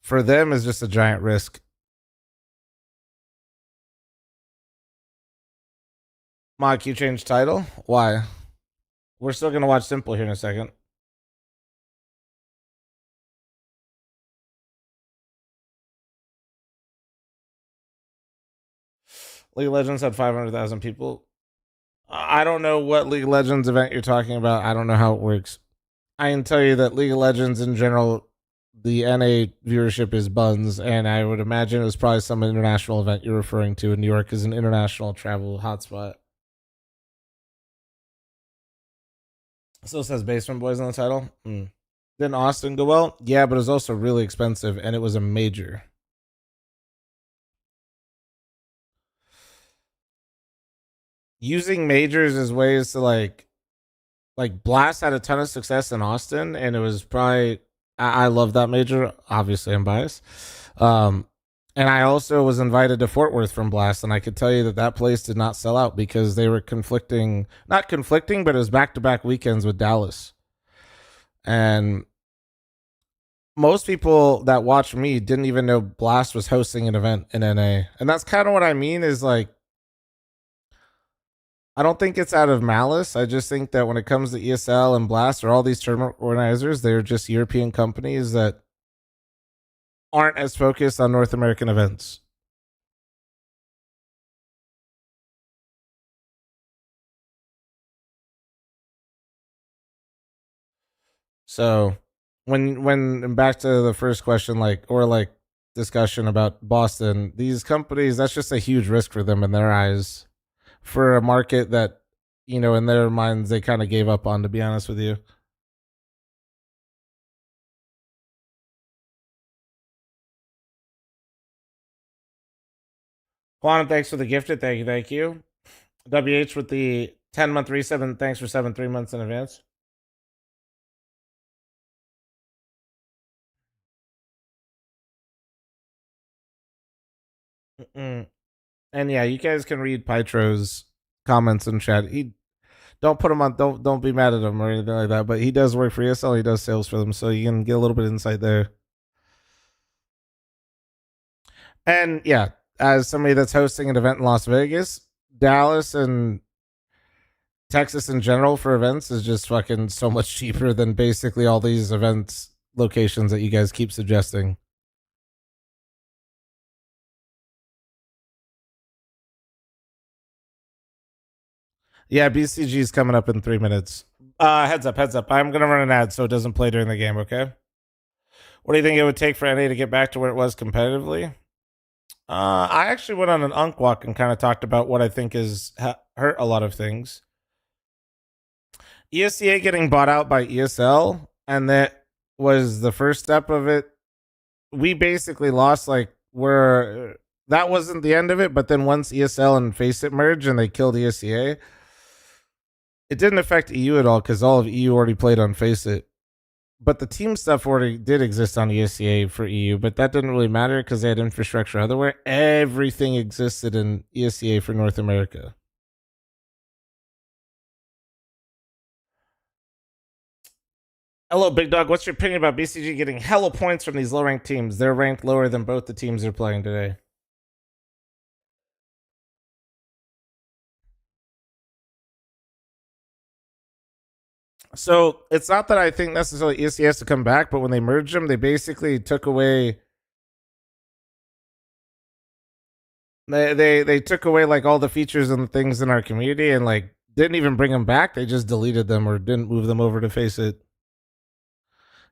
for them is just a giant risk. Mod Q change title? Why? We're still gonna watch Simple here in a second. League of Legends had 500,000 people. I don't know what League of Legends event you're talking about. I don't know how it works. I can tell you that League of Legends in general, the NA viewership is buns, and I would imagine it was probably some international event you're referring to, and New York is an international travel hotspot. Still says Basement Boys on the title. Didn't Austin go well? Yeah, but it was also really expensive, and it was a major. Using majors as ways to like Blast had a ton of success in Austin, and it was probably I love that major. Obviously, I'm biased. And I also was invited to Fort Worth from Blast, and I could tell you that place did not sell out because they were not conflicting, but it was back-to-back weekends with Dallas. And most people that watch me didn't even know Blast was hosting an event in NA. And that's kind of what I mean is like, I don't think it's out of malice. I just think that when it comes to ESL and Blast or all these tournament organizers, they're just European companies that aren't as focused on North American events. So when back to the first question, discussion about Boston, these companies, that's just a huge risk for them in their eyes, for a market that, in their minds, they kind of gave up on, to be honest with you. Quantum, thanks for the gifted. Thank you. WH with the 10-month reset, and thanks for 3 months in advance. And yeah, you guys can read Pytro's comments in chat. He don't put him on. Don't be mad at him or anything like that. But he does work for ESL. He does sales for them, so you can get a little bit of insight there. And yeah, as somebody that's hosting an event in Las Vegas, Dallas and Texas in general for events is just fucking so much cheaper than basically all these events locations that you guys keep suggesting. Yeah, BCG is coming up in 3 minutes. Heads up. I'm going to run an ad so it doesn't play during the game, okay? What do you think it would take for NA to get back to where it was competitively? I actually went on an Unk walk and kind of talked about what I think has hurt a lot of things. ESCA getting bought out by ESL, and that was the first step of it. We basically lost, that wasn't the end of it, but then once ESL and FACEIT merged and they killed ESCA, it didn't affect EU at all because all of EU already played on FACEIT. But the team stuff already did exist on ESCA for EU, but that didn't really matter because they had infrastructure everywhere. Everything existed in ESCA for North America. Hello, Big Dog. What's your opinion about BCG getting hella points from these low-ranked teams? They're ranked lower than both the teams they're playing today. So it's not that I think necessarily ESC has to come back, but when they merged them, they basically took away. They took away all the features and things in our community, and didn't even bring them back. They just deleted them or didn't move them over to FACEIT.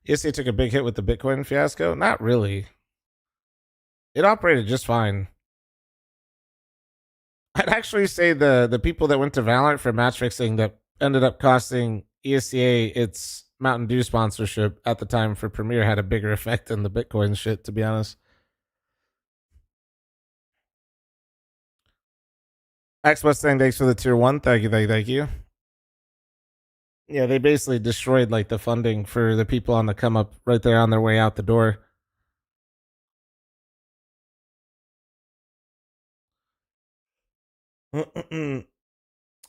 ESC took a big hit with the Bitcoin fiasco. Not really. It operated just fine. I'd actually say the people that went to Valorant for match fixing that ended up costing ESCA its Mountain Dew sponsorship at the time for Premier had a bigger effect than the Bitcoin shit, to be honest. X Mustang, thanks for the tier 1. Thank you. Yeah, they basically destroyed like the funding for the people on the come up right there on their way out the door.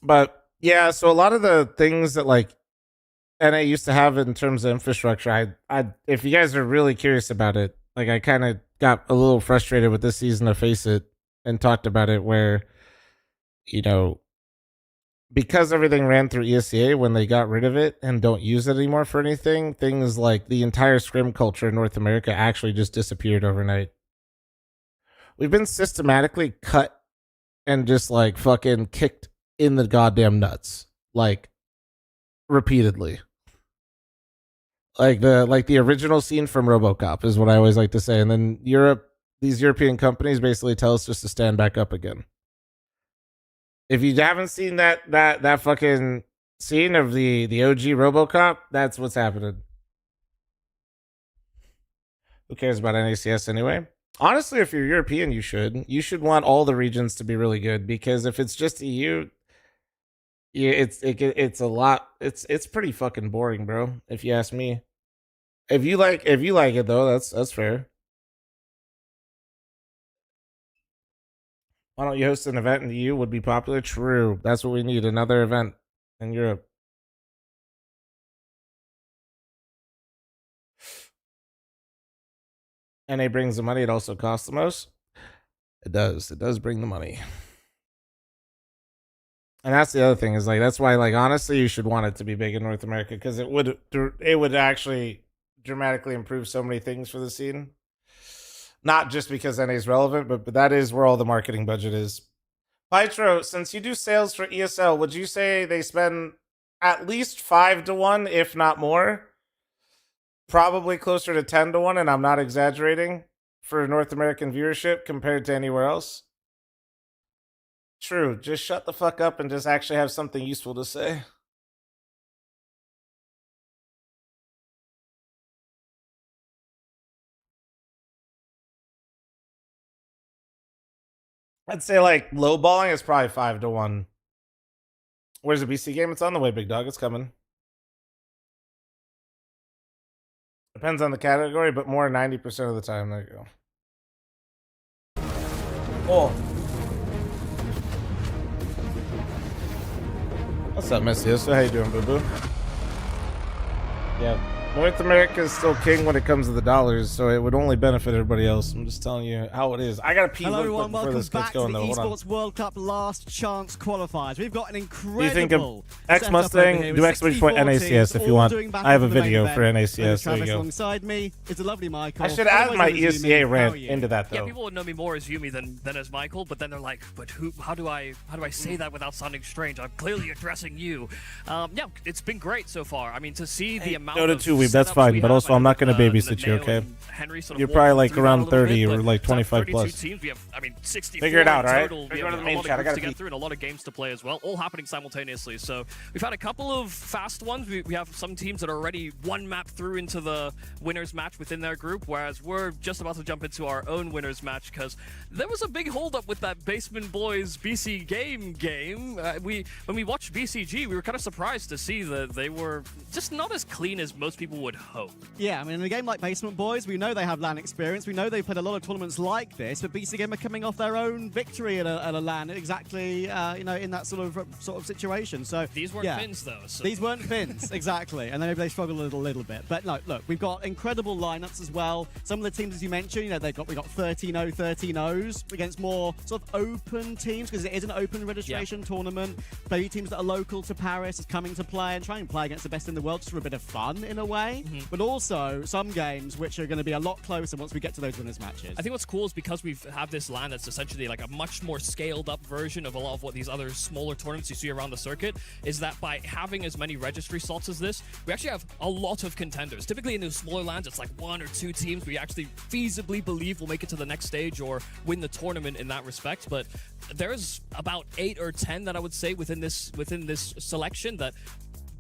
But yeah, so a lot of the things that like NA used to have in terms of infrastructure, I if you guys are really curious about it, like I kind of got a little frustrated with this season of Face It and talked about it where, you know, because everything ran through ESCA, when they got rid of it and don't use it anymore for anything, things like the entire scrim culture in North America actually just disappeared overnight. We've been systematically cut and just like fucking kicked in the goddamn nuts, like repeatedly. Like the original scene from RoboCop is what I always like to say. And then these European companies basically tell us just to stand back up again. If you haven't seen that fucking scene of the OG RoboCop, that's what's happening. Who cares about NACS anyway? Honestly, if you're European, you should want all the regions to be really good, because if it's just EU, yeah, it's a lot. It's pretty fucking boring, bro. If you ask me. If you like it though, that's fair. Why don't you host an event in the EU? Would be popular. True. That's what we need. Another event in Europe. NA brings the money. It also costs the most. It does. It does bring the money. And that's the other thing is like, that's why, like, honestly, you should want it to be big in North America, because it would actually dramatically improve so many things for the scene. Not just because NA is relevant, but that is where all the marketing budget is. Pytro, since you do sales for ESL, would you say they spend at least 5-1, if not more? Probably closer to 10-1, and I'm not exaggerating, for North American viewership compared to anywhere else? True, just shut the fuck up and just actually have something useful to say. I'd say like lowballing is probably 5-1. Where's the BC game? It's on the way, big dog. It's coming. Depends on the category, but more 90% of the time. There you go. Oh. What's up, Messi? So how you doing, boo-boo? Yeah. North America is still king when it comes to the dollars, so it would only benefit everybody else. I'm just telling you how it is. I gotta pee. Hello, real quick everyone. before Welcome this gets back to going, the though. Hold on. Esports World Cup last chance qualifiers. We've got an incredible. Do you think of X setup Mustang? over here Do with exclamation point 64 NACS teams, if you all want. doing battle I have a for the main video event. for NACS. There Travis you go. alongside me is the lovely Michael. I should add Otherwise my known as Yumi. ESCA How rant are you? into that Yeah, though. people would know me more as Yumi than as Michael, but then they're like, but who? How do I say that without sounding strange? I'm clearly addressing you. Yeah, it's been great so far. I mean, to see the amount Dota of 2 weeb, that's setups fine, we but have, also I I'm not think, going to babysit you, Nail okay? and Henry sort of You're walked probably us like through that a around little 30 bit, or but like it's like 25 32 plus. teams. We have, I mean, 64 Figure it out, in alright? total. Let's We go have to the a main lot of chat. I groups gotta to get pee. through and a lot of games to play as well, all happening simultaneously. So we've had a couple of fast ones. We have some teams that are already one map through into the winners match within their group, whereas we're just about to jump into our own winners match because there was a big holdup with that Basement Boys BC game. When we watched BCG, we were kind of surprised to see that they were just not as clean as most people would hope. Yeah, I mean, in a game like Basement Boys, we know they have LAN experience. We know they've played a lot of tournaments like this, but BC Game are coming off their own victory at a LAN exactly, in that sort of situation. So These weren't Finns, though. So. These weren't Finns, exactly. And then maybe they struggled a little bit. But no, look, we've got incredible lineups as well. Some of the teams, as you mentioned, we got 13-0, 13-0s against more sort of open teams, because it is an open registration tournament. Maybe teams that are local to Paris is coming to play and try and play against the best in the world just for a bit of fun in a way. But also some games which are going to be a lot closer once we get to those winners matches. I think what's cool is because we have this LAN that's essentially like a much more scaled up version of a lot of what these other smaller tournaments you see around the circuit, is that by having as many registry slots as this, we actually have a lot of contenders. Typically in those smaller LANs, it's like 1 or 2 teams we actually feasibly believe will make it to the next stage or win the tournament in that respect. But there's about 8 or 10 that I would say within this selection that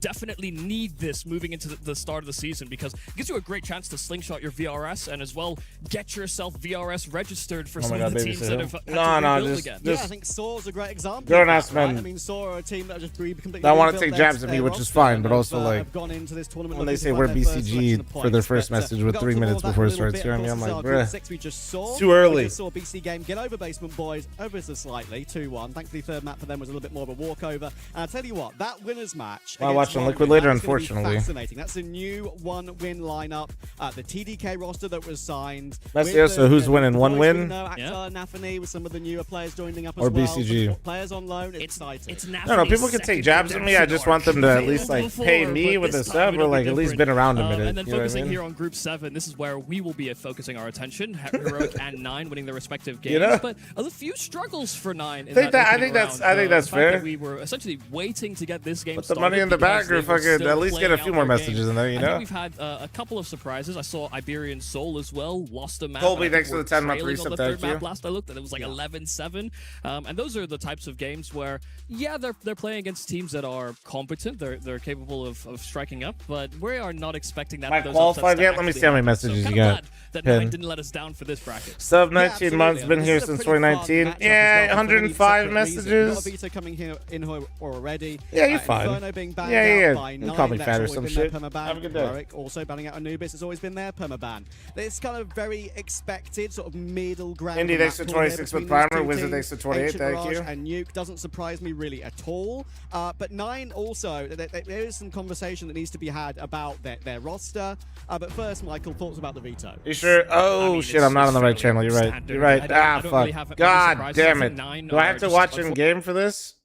definitely need this moving into the start of the season because it gives you a great chance to slingshot your VRS and as well get yourself VRS registered for some of the teams that have had to rebuild again. Yeah, I think Soar's a great example. Grown of ass that, right? men. I mean, Soar are a team that just completely I want to rebuilt take jabs at me, their which is roster fine, but and also have, like gone into this tournament when they looking say to we're find their first selection BCG of for their points. first But, message we with got 3 to minutes all that before a it little starts. bit, You know what I of mean? I'm course, like, our Group bruh. 6 we just saw. Too early. We just saw BC game get over Basement Boys ever so slightly, 2-1. Thankfully, third map for them was a little bit more of a walkover. And I'll tell you what, that winners match. I'll against watch on One Liquid Win, later, that is gonna be unfortunately. Fascinating. That's a new 1-win lineup. The TDK roster that was signed. That's with it, so who's winning? the One boys win? we know, Actar, Nafany, with some of the newer players joining up as Or well. BCG? Some players on loan. It's exciting. It's No, people can take jabs at me. I just want them to at least like pay me with a sub or like at least been around a minute. And then You know what I focusing mean? here on Group 7, this is where we will be focusing our attention. Heroic and 9 winning their respective games, You know? but a few struggles for 9. I think that's fair. That we were essentially waiting to get this game Put the started money in the because bag or they were fucking still at least get a playing few out more their messages game. in there, you I know? think we've had a couple of surprises. I saw Iberian Soul as well, lost a map. Colby, and I think thanks for we're the 10 month trailing on reset, the third thank you. map last I looked, and it was like 11-7. And those are the types of games where, yeah, they're playing against teams that are competent, they're capable of striking up, but we are not expecting that. Am I those qualified upsets to yet? Let me actually see how many happen. messages so you kinda got. glad that Pin. 9 didn't let us down for this bracket. Sub 19 months, been This here is a since pretty fun 2019. matchup as Yeah, well for many 105 separate reasons. You've messages. got Vito coming here in already. Yeah, you're fine. Inferno being banned Yeah, yeah, out yeah. by You 9. call me That's fat or always some been shit. their permaban. Have a good day. Heroic also banning out Anubis has always been their permaban. It's kind of very expected, sort of middle ground. Indy, on thanks that for tournament 26 with between these Primer. two Wizard, teams. thanks for 28. Ancient Thank Mirage you. And Nuke doesn't surprise me really at all. But 9 also, there is some conversation that needs to be had about their roster. But first, Michael, thoughts about the veto. You sure? Oh, I mean, shit, I'm not on the right it's channel. You're right. standard. You're right. I don't really have Fuck. any God surprises. I damn think it. 9 Do I have are to just watch in game for this?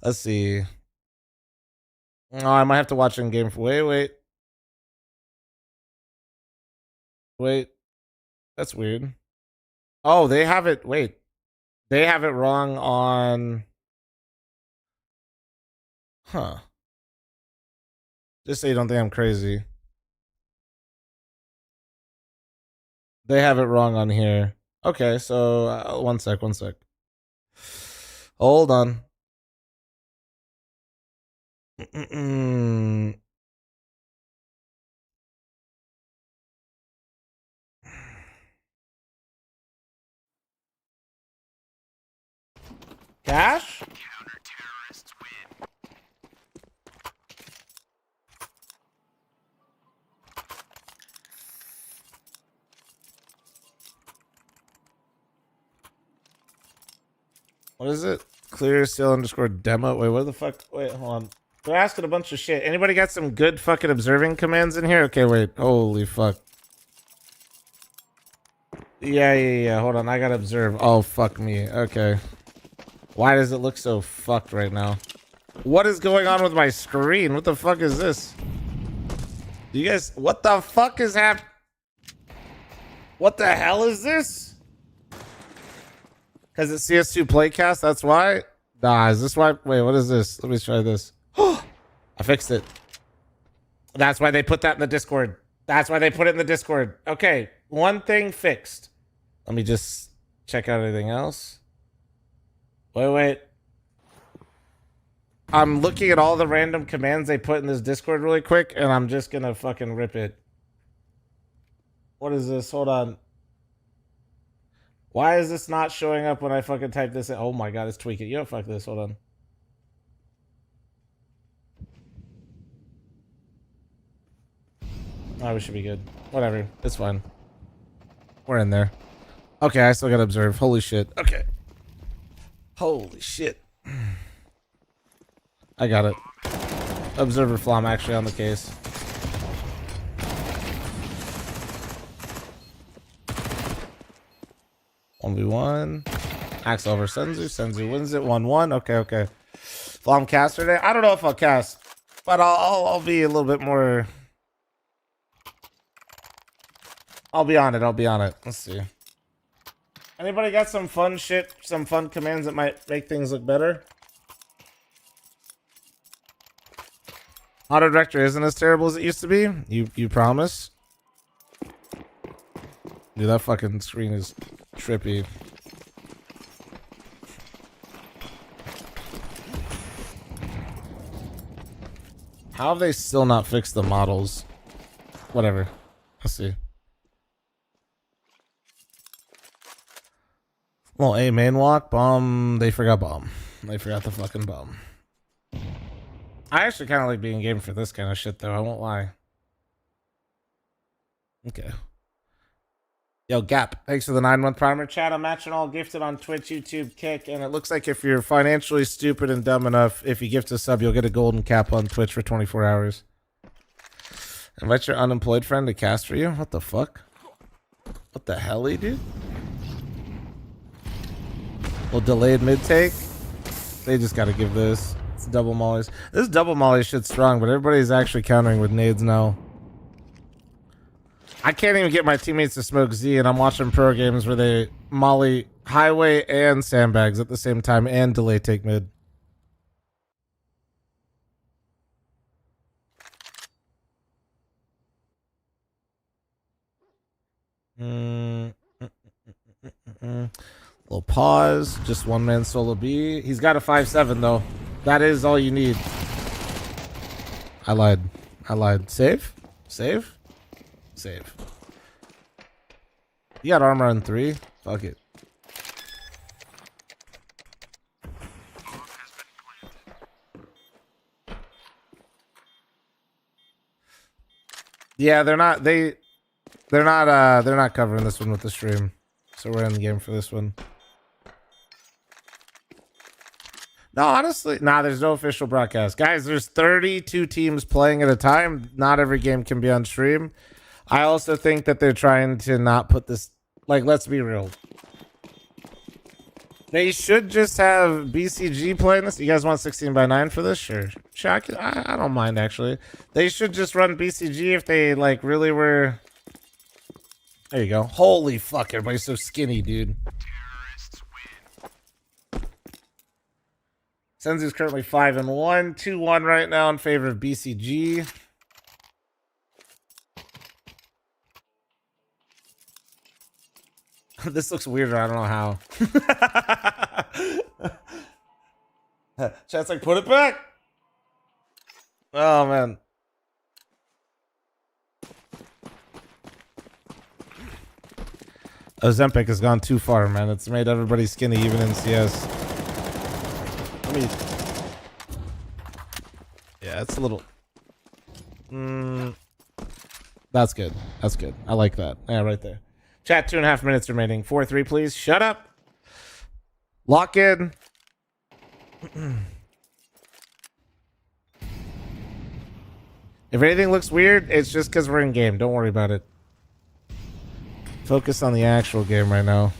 Let's see. Oh, I might have to watch in game for. Wait. That's weird. Oh, they have it. Wait. They have it wrong on. Huh. Just so you don't think I'm crazy. They have it wrong on here. Okay, so one sec. Hold on. Cash? What is it? Clear seal underscore demo. Wait, what the fuck? Wait, hold on. They're asking a bunch of shit. Anybody got some good fucking observing commands in here? Okay, wait. Holy fuck. Yeah. Hold on. I gotta observe. Oh, fuck me. Okay. Why does it look so fucked right now? What is going on with my screen? What the fuck is this? Do you guys... What the fuck is happening? What the hell is this? Because it's CS2 Playcast, that's why? Nah, is this why? Wait, what is this? Let me try this. I fixed it. That's why they put that in the Discord. That's why they put it in the Discord. Okay, one thing fixed. Let me just check out anything else. Wait. I'm looking at all the random commands they put in this Discord really quick, and I'm just gonna fucking rip it. What is this? Hold on. Why is this not showing up when I fucking type this in? Oh my god, it's tweaking. Yo, fuck this. Hold on. Oh, we should be good. Whatever. It's fine. We're in there. Okay, I still gotta observe. Holy shit. Okay. Holy shit. I got it. Observer fl0m actually on the case. One v one. Axe over Senzu. Senzu wins it 1-1. Okay. fl0m cast today. I don't know if I'll cast, but I'll be a little bit more. I'll be on it. Let's see. Anybody got some fun shit, some fun commands that might make things look better? Auto director isn't as terrible as it used to be. You promise? Dude, that fucking screen is trippy. How have they still not fixed the models? Whatever. Let's see. Well, A main walk, bomb. They forgot bomb. They forgot the fucking bomb. I actually kind of like being game for this kind of shit, though. I won't lie. Okay. Yo, Gap, thanks for the 9-month primer. Chat, I'm matching all gifted on Twitch, YouTube, Kick, and it looks like if you're financially stupid and dumb enough, if you gift a sub, you'll get a golden cap on Twitch for 24 hours. Invite your unemployed friend to cast for you? What the fuck? What the hell, dude? Well, delayed mid-take? They just gotta give this. It's double mollies. This double molly shit's strong, but everybody's actually countering with nades now. I can't even get my teammates to smoke Z, and I'm watching pro games where they molly highway and sandbags at the same time and delay take mid. Little pause. Just one man solo B. He's got a 5-7 though. That is all you need. I lied. I lied. Save? Save? Save. You got armor on 3? Fuck it. Yeah, they're not covering this one with the stream. So we're in the game for this one. No, honestly, there's no official broadcast. Guys, there's 32 teams playing at a time. Not every game can be on stream. I also think that they're trying to not put this, like, let's be real. They should just have BCG playing this. You guys want 16x9 for this? Sure. I don't mind, actually. They should just run BCG if they, like, really were... There you go. Holy fuck, everybody's so skinny, dude. Senzu's currently 5-1, 2-1 right now in favor of BCG. This looks weirder. I don't know how. Chat's like, put it back. Oh, man. Ozempic has gone too far, man. It's made everybody skinny, even in CS. I mean, yeah, it's a little... That's good. That's good. I like that. Yeah, right there. Chat, 2.5 minutes remaining. 4-3, please. Shut up. Lock in. If anything looks weird, it's just because we're in game. Don't worry about it. Focus on the actual game right now.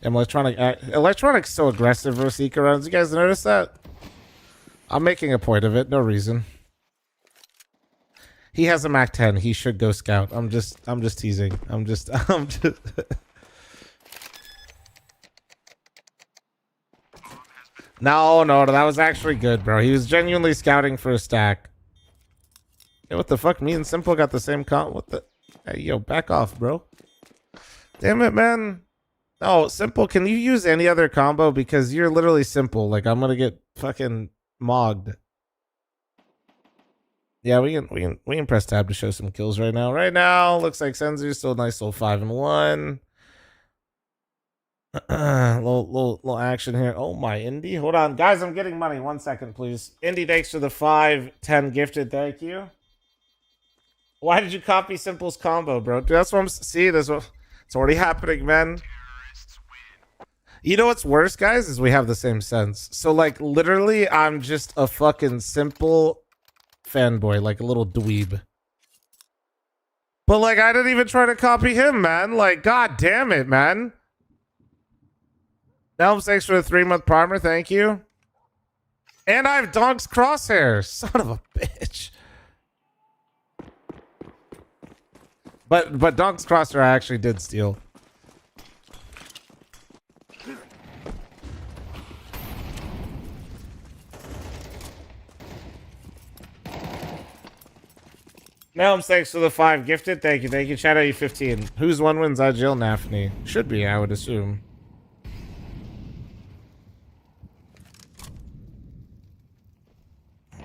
Electronic's so aggressive versus Eco rounds. You guys notice that? I'm making a point of it. No reason. He has a Mac 10. He should go scout. I'm just teasing. I'm just No, that was actually good, bro. He was genuinely scouting for a stack. Hey, what the fuck? Me and Simple got the same comp. What the? Hey, yo, back off, bro. Damn it, man. No, Simple, can you use any other combo? Because you're literally Simple. Like, I'm gonna get fucking mogged. Yeah, we can press tab to show some kills right now. Right now, looks like Senzu's still a nice little 5-1. little action here. Oh my, Indy. Hold on. Guys, I'm getting money. 1 second, please. Indy, thanks for the 5-10 gifted. Thank you. Why did you copy Simple's combo, bro? Dude, that's what I'm... See, it's already happening, man. You know what's worse, guys, is we have the same sense. So, like, literally, I'm just a fucking Simple fanboy, like a little dweeb. But, like, I didn't even try to copy him, man. Like, god damn it, man. Nelms, thanks for the 3-month primer. Thank you. And I have Donk's crosshair. Son of a bitch. But Donk's crosshair I actually did steal. Nelms, thanks for the 5 gifted. Thank you. Thank you. Shadow you 15. Who's one wins Jill Nafni? Should be, I would assume.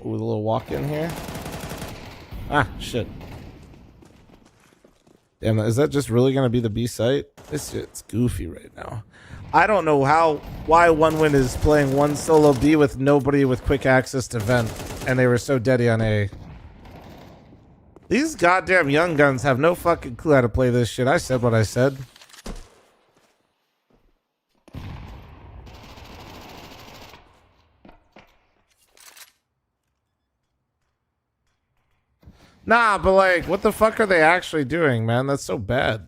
With a little walk in here. Ah, shit. Damn, is that just really gonna be the B site? This shit's goofy right now. I don't know why 1Win is playing one solo B with nobody with quick access to vent, and they were so deady on A. These goddamn young guns have no fucking clue how to play this shit. I said what I said. Nah, but like, what the fuck are they actually doing, man? That's so bad.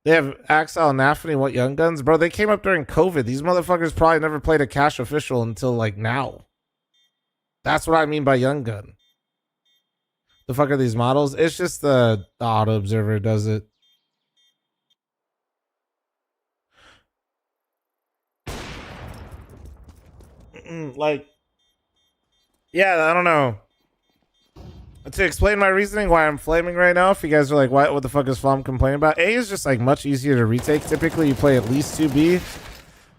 They have Axel and Nafany, what young guns? Bro, they came up during COVID. These motherfuckers probably never played a cash official until like now. That's what I mean by young gun. The fuck are these models? It's just the auto observer does it. Like, yeah, I don't know. To explain my reasoning why I'm flaming right now, if you guys are like, what the fuck is fl0m complaining about? A is just like much easier to retake. Typically, you play at least 2B.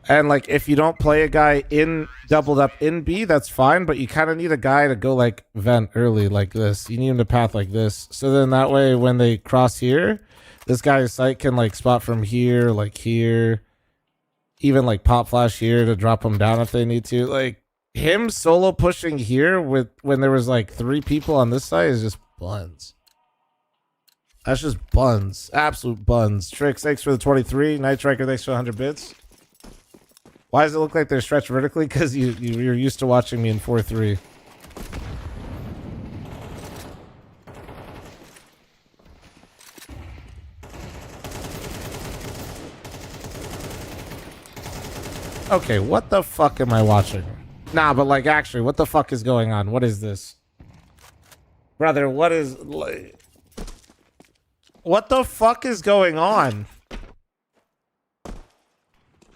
And like, if you don't play a guy in doubled up in B, that's fine. But you kind of need a guy to go like vent early like this. You need him to path like this. So then that way, when they cross here, this guy's sight can like spot from here, like here. Even like pop flash here to drop them down if they need to. Like, him solo pushing here with when there was like 3 people on this side is just buns. That's just buns. Absolute buns. Tricks, thanks for the 23. Night Striker, thanks for 100 bits. Why does it look like they're stretched vertically? Because you're used to watching me in 4-3. Okay, what the fuck am I watching? Nah, but like, actually, what the fuck is going on? What is this? Brother, what is... What the fuck is going on?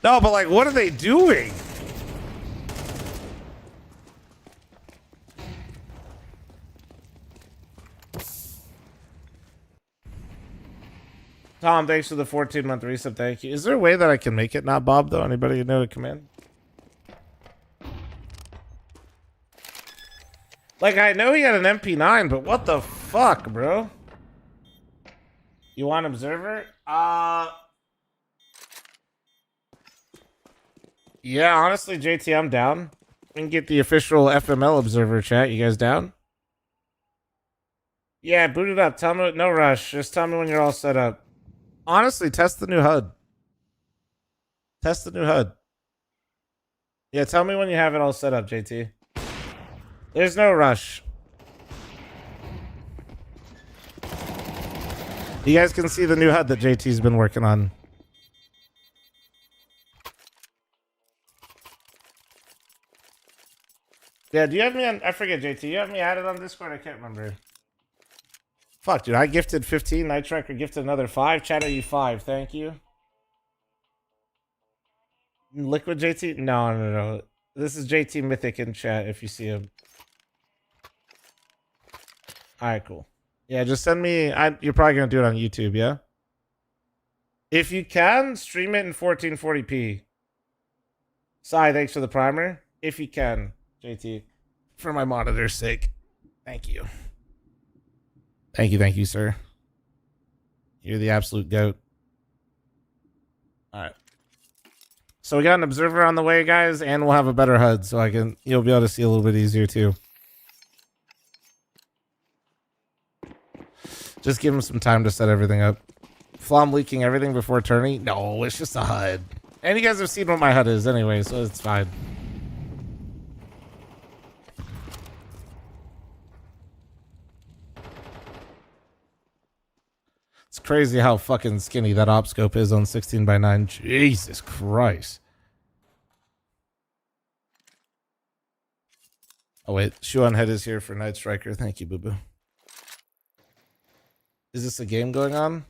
No, but like, what are they doing? Tom, thanks for the 14-month resub. Thank you. Is there a way that I can make it not Bob, though? Anybody know a command? Like, I know he had an MP9, but what the fuck, bro? You want observer? Yeah, honestly, JT, I'm down. We can get the official fl0m observer chat. You guys down? Yeah, boot it up. Tell me, no rush. Just tell me when you're all set up. Honestly, test the new HUD. Test the new HUD. Yeah, tell me when you have it all set up, JT. There's no rush. You guys can see the new HUD that JT's been working on. Yeah, do you have me on... I forget, JT. You have me added on Discord? I can't remember. Fuck, dude. I gifted 15. Night Tracker gifted another 5. Chat you 5. Thank you. Liquid JT? No. This is JT Mythic in chat if you see him. Alright, cool. Yeah, just send me... you're probably going to do it on YouTube, yeah? If you can, stream it in 1440p. Sai, thanks for the primer. If you can, JT. For my monitor's sake. Thank you. Thank you, sir. You're the absolute goat. Alright. So we got an observer on the way, guys, and we'll have a better HUD, so you'll be able to see a little bit easier, too. Just give him some time to set everything up. fl0m leaking everything before turning? No, it's just a HUD. And you guys have seen what my HUD is anyway, so it's fine. It's crazy how fucking skinny that op scope is on 16:9. Jesus Christ. Oh wait, Shuan Head is here for Night Striker. Thank you, Boo Boo. Is this a game going on?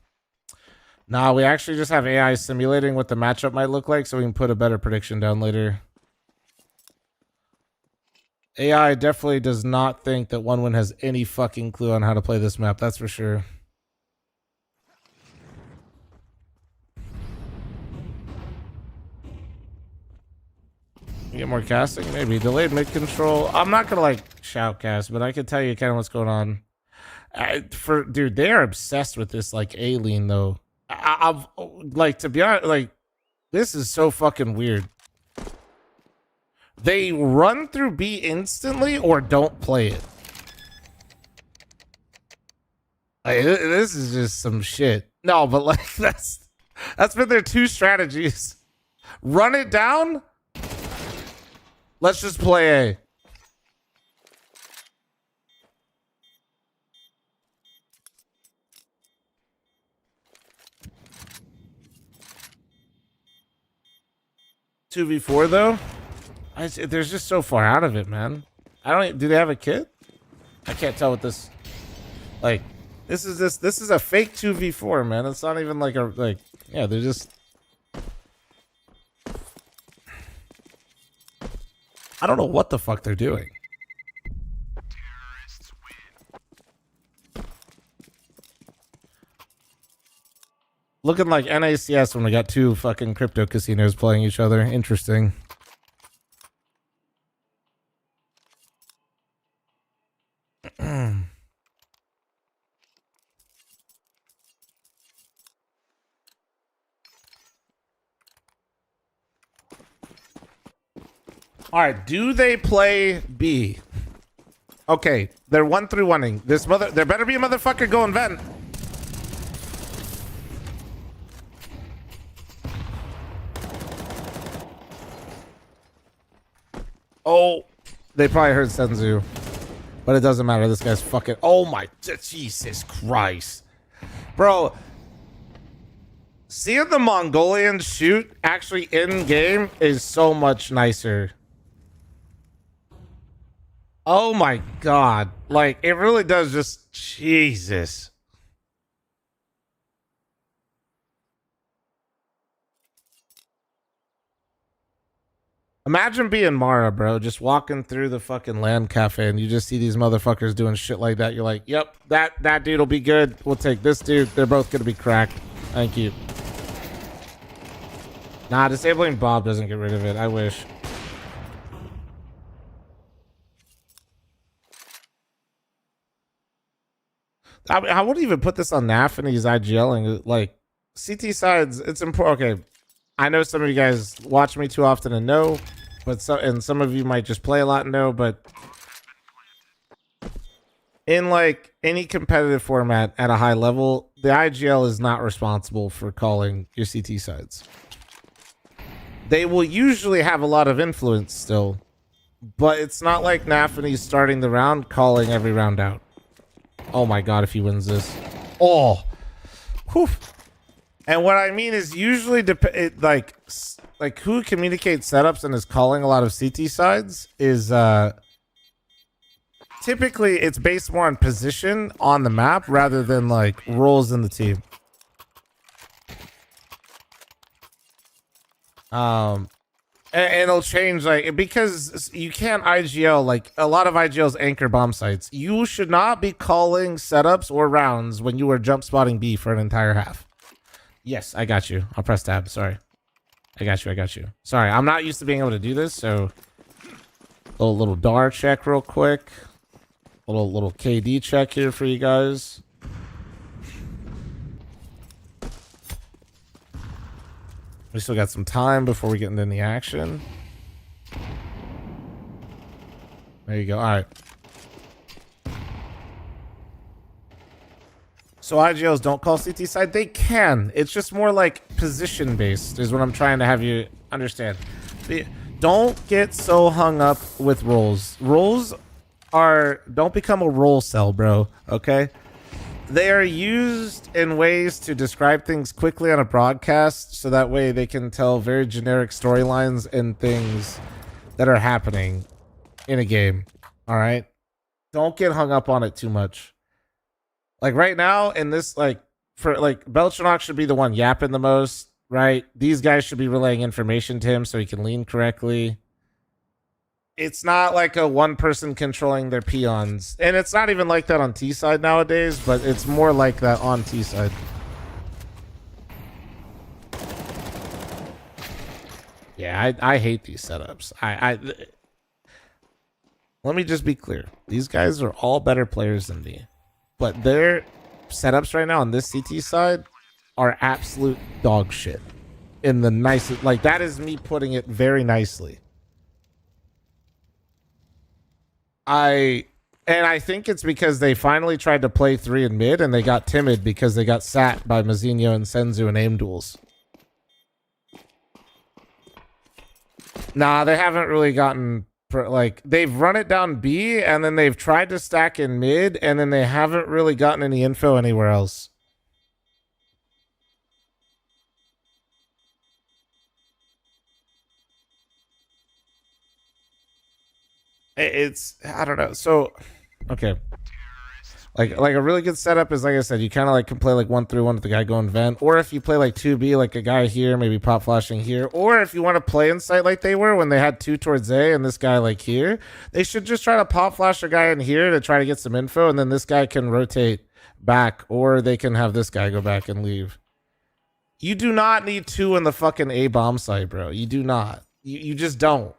Nah, we actually just have AI simulating what the matchup might look like so we can put a better prediction down later. AI definitely does not think that 1Win has any fucking clue on how to play this map, that's for sure. get more casting, maybe delayed mid control. I'm not gonna like shout cast, but I can tell you kind of what's going on. Dude, they are obsessed with this like A-lean though. I've like, to be honest, like this is so fucking weird. They run through B instantly or don't play it. Like, this is just some shit. No, but like that's been their two strategies. Run it down. Let's just play A. $2v4 though. They're just so far out of it, man. I don't. Do they have a kit? I can't tell what this. Like, this is a fake 2v4, man. It's not even like a like. Yeah, they're just. I don't know what the fuck they're doing. Looking like NACS when we got two fucking crypto casinos playing each other. Interesting. All right, do they play B? Okay, they're 1-3-1ing. There better be a motherfucker going vent. Oh, they probably heard Senzu, but it doesn't matter. This guy's fucking. Oh my Jesus Christ, bro! Seeing the Mongolians shoot actually in game is so much nicer. Oh my God. Like, it really does just, Jesus. Imagine being Mara, bro, just walking through the fucking land cafe and you just see these motherfuckers doing shit like that. You're like, yep, that dude will be good. We'll take this dude. They're both going to be cracked. Thank you. Nah, disabling Bob doesn't get rid of it. I wish. I wouldn't even put this on NAF and he's IGLing. Like, CT sides, it's important. Okay, I know some of you guys watch me too often and know, but some of you might just play a lot and know, but in like any competitive format at a high level, the IGL is not responsible for calling your CT sides. They will usually have a lot of influence still, but it's not like NAF and he's starting the round calling every round out. Oh my God, if he wins this. Oh. Whew. And what I mean is usually like who communicates setups and is calling a lot of CT sides is typically it's based more on position on the map rather than like roles in the team. And it'll change like because you can't IGL like a lot of IGLs anchor bomb sites. You should not be calling setups or rounds when you are jump spotting B for an entire half. Yes, I got you. I'll press tab. Sorry, I got you. Sorry, I'm not used to being able to do this. So little DAR check real quick. Little KD check here for you guys. We still got some time before we get into the action. There you go. All right. So IGLs don't call CT side. They can. It's just more like position based is what I'm trying to have you understand. Don't get so hung up with roles. Roles don't become a role cell, bro. Okay? They are used in ways to describe things quickly on a broadcast so that way they can tell very generic storylines and things that are happening in a game. All right? Don't get hung up on it too much. Like right now in this, like for like Belchanok should be the one yapping the most, right? These guys should be relaying information to him so he can lean correctly. It's not like a one person controlling their peons. And it's not even like that on T side nowadays, but it's more like that on T side. Yeah, I hate these setups. Let me just be clear. These guys are all better players than me. But their setups right now on this CT side are absolute dog shit. In the nicest, like, that is me putting it very nicely. I think it's because they finally tried to play 3 in mid and they got timid because they got sat by Mazinho and Senzu in aim duels. Nah, they haven't really gotten, like, they've run it down B and then they've tried to stack in mid and then they haven't really gotten any info anywhere else. It's, I don't know. So, okay. Like a really good setup is, like I said, you kind of like can play like 1-3-1 with the guy going vent, or if you play like 2B, like a guy here, maybe pop flashing here, or if you want to play in sight like they were when they had 2 towards A and this guy like here, they should just try to pop flash a guy in here to try to get some info, and then this guy can rotate back, or they can have this guy go back and leave. You do not need 2 in the fucking A bomb site, bro. You do not. You just don't.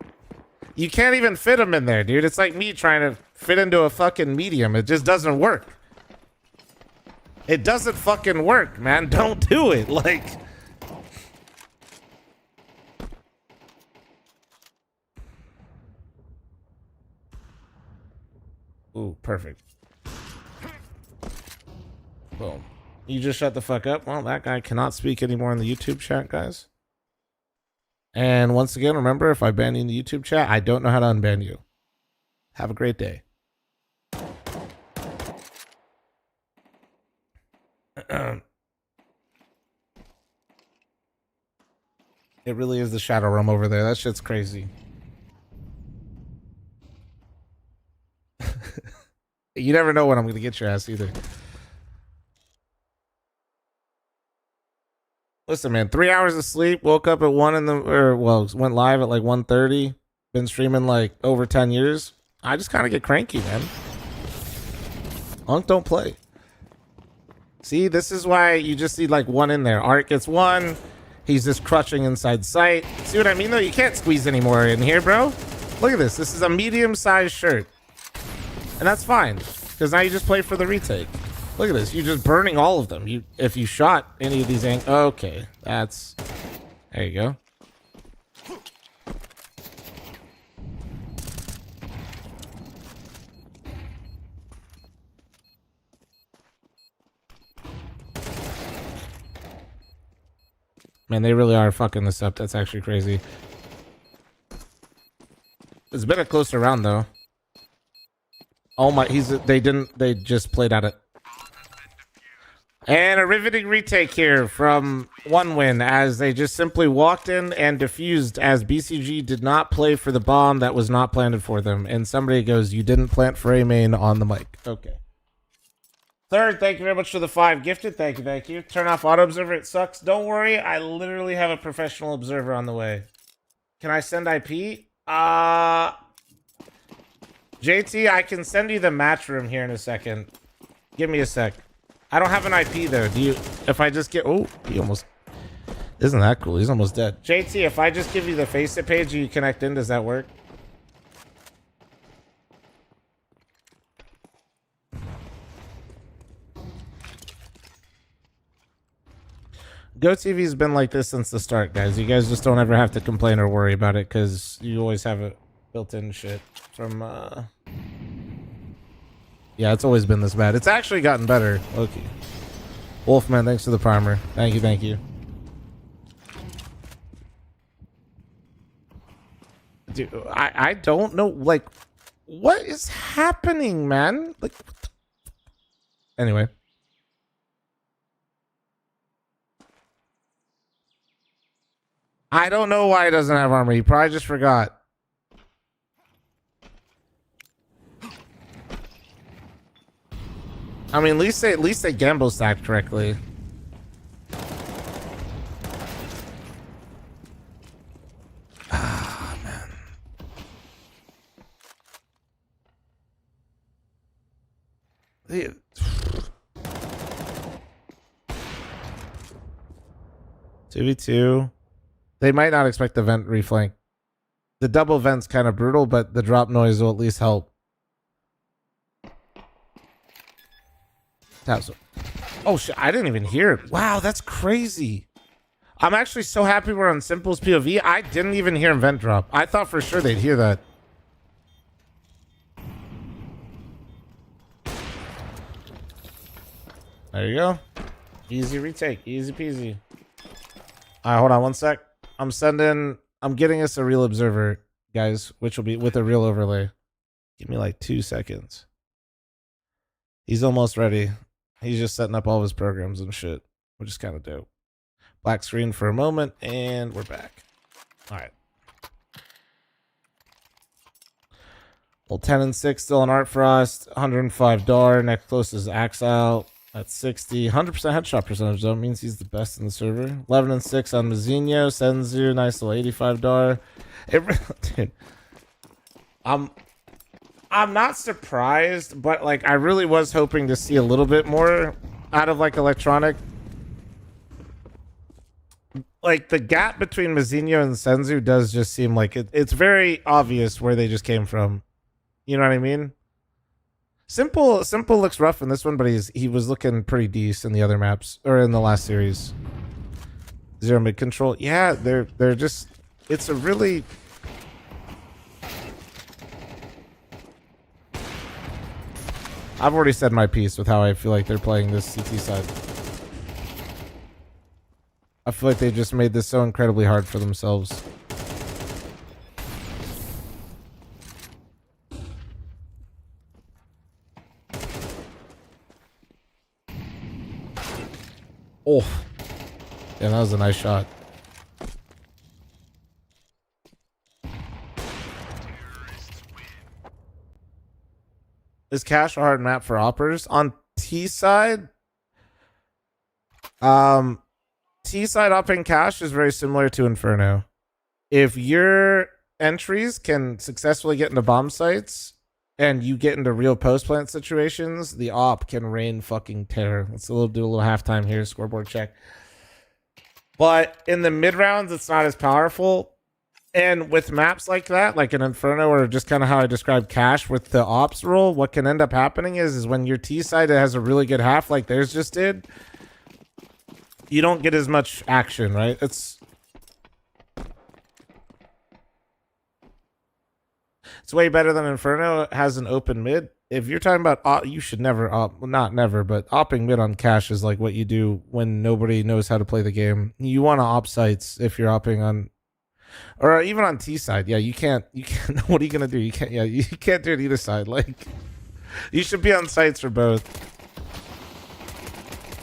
You can't even fit them in there, dude. It's like me trying to fit into a fucking medium. It just doesn't work. It doesn't fucking work, man. Don't do it. Like, ooh, perfect. Boom. You just shut the fuck up. Well, that guy cannot speak anymore in the YouTube chat, guys. And once again, remember, if I ban you in the YouTube chat, I don't know how to unban you. Have a great day. It really is the shadow room over there. That shit's crazy. You never know when I'm going to get your ass either. Listen, man, 3 hours of sleep, woke up at 1 in the, or well, went live at like 1:30. Been streaming like over 10 years. I just kind of get cranky, man. Unk don't play. See, this is why you just need like 1 in there. Art gets 1. He's just crushing inside sight. See what I mean, though? You can't squeeze any more in here, bro. Look at this. This is a medium-sized shirt. And that's fine, because now you just play for the retake. Look at this. You're just burning all of them. If you shot any of these... Okay, that's... There you go. Man, they really are fucking this up. That's actually crazy. It's been a closer round, though. Oh my, they just played at it. And a riveting retake here from One Win, as they just simply walked in and defused, as BCG did not play for the bomb that was not planted for them. And somebody goes, you didn't plant for A main on the mic. Okay. Third, thank you very much for the 5 gifted. Thank you, thank you. Turn off auto observer, it sucks. Don't worry, I literally have a professional observer on the way. Can I send IP? JT, I can send you the match room here in a second. Give me a sec. I don't have an IP though. Do you? If I just get... Oh, he almost... Isn't that cool? He's almost dead. JT, if I just give you the Faceit page, you connect in, does that work? GoTV's been like this since the start, guys. You guys just don't ever have to complain or worry about it, because you always have it built-in shit from... Yeah, it's always been this bad. It's actually gotten better. Okay. Wolfman, thanks for the primer. Thank you, thank you. Dude, I don't know, like, what is happening, man? Like, anyway. I don't know why he doesn't have armor. He probably just forgot. I mean, at least they gamble stacked correctly. Ah, man. The... 2v2. They might not expect the vent reflank. The double vent's kind of brutal, but the drop noise will at least help. Taps. Oh shit, I didn't even hear it. Wow, that's crazy. I'm actually so happy we're on Simple's POV. I didn't even hear him vent drop. I thought for sure they'd hear that. There you go. Easy retake. Easy peasy. All right, hold on one sec. I'm getting us a real observer, guys, which will be with a real overlay. Give me like 2 seconds. He's almost ready. He's just setting up all of his programs and shit, which is kind of dope. Black screen for a moment, and we're back. All right. Well, 10 and 6 still on Art Frost. 105 DAR. Next closest is Axe out. That's 60. 100% headshot percentage, though. Means he's the best in the server. 11 and 6 on Mazinho. Senzu. Nice little 85 DAR. Dude. I'm not surprised, but like I really was hoping to see a little bit more out of like Electronic. Like the gap between Mazinho and Senzu does just seem like it's very obvious where they just came from. You know what I mean? Simple looks rough in this one, but he was looking pretty decent in the other maps or in the last series. Zero mid control. Yeah, they're just it's a really I've already said my piece with how I feel like they're playing this CT side. I feel like they just made this so incredibly hard for themselves. Oh. Yeah, that was a nice shot. Is Cash a hard map for oppers? On T side, T side opping Cash is very similar to Inferno. If your entries can successfully get into bomb sites and you get into real post plant situations, the op can rain fucking terror. Let's do a little halftime here, scoreboard check. But in the mid rounds, it's not as powerful. And with maps like that, like an Inferno or just kind of how I described Cash with the ops role, what can end up happening is when your T side has a really good half like theirs just did, you don't get as much action, right? It's way better than Inferno. It has an open mid. If you're talking about, you should never op, not never, but opping mid on Cash is like what you do when nobody knows how to play the game. You want to op sites if you're opping on, or even on T side. Yeah, you can't, what are you going to do? You can't, yeah, you can't do it either side. Like, you should be on sites for both.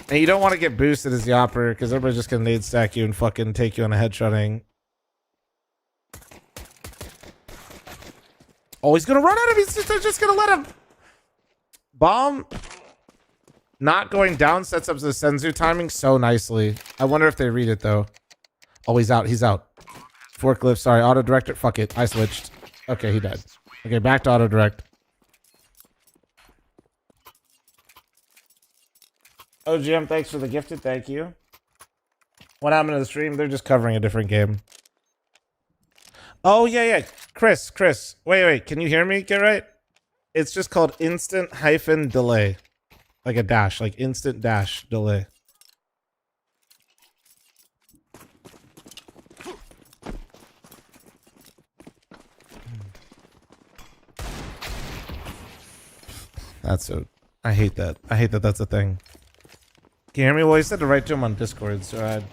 And you don't want to get boosted as the operator because everybody's just going to nade stack you and fucking take you on a headshotting. Oh, he's going to run at him. He's just going to let him. Bomb not going down sets up the Senzu timing so nicely. I wonder if they read it, though. Oh, he's out. He's out. Forklift. Sorry. Auto director. Fuck it. I switched. Okay, he died. Okay, back to auto direct. Oh, Jim, thanks for the gifted. Thank you. What happened to the stream? They're just covering a different game. Oh, yeah. Chris. Wait. Can you hear me? Get right? It's just called instant hyphen delay. Like a dash. Like instant dash delay. That's so... I hate that. I hate that that's a thing. Can you hear me? Well, he said to write to him on Discord, so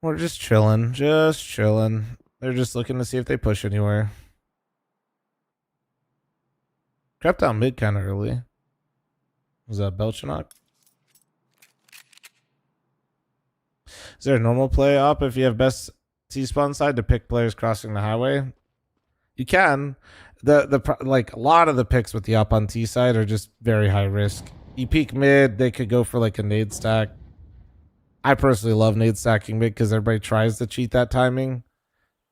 we're just chilling. They're just looking to see if they push anywhere. Crept out mid kind of early. Was that Belchanok? Is there a normal play up if you have best T-spawn side to pick players crossing the highway? You can. Like a lot of the picks with the up on T side are just very high risk. You peek mid, they could go for like a nade stack. I personally love nade stacking mid because everybody tries to cheat that timing.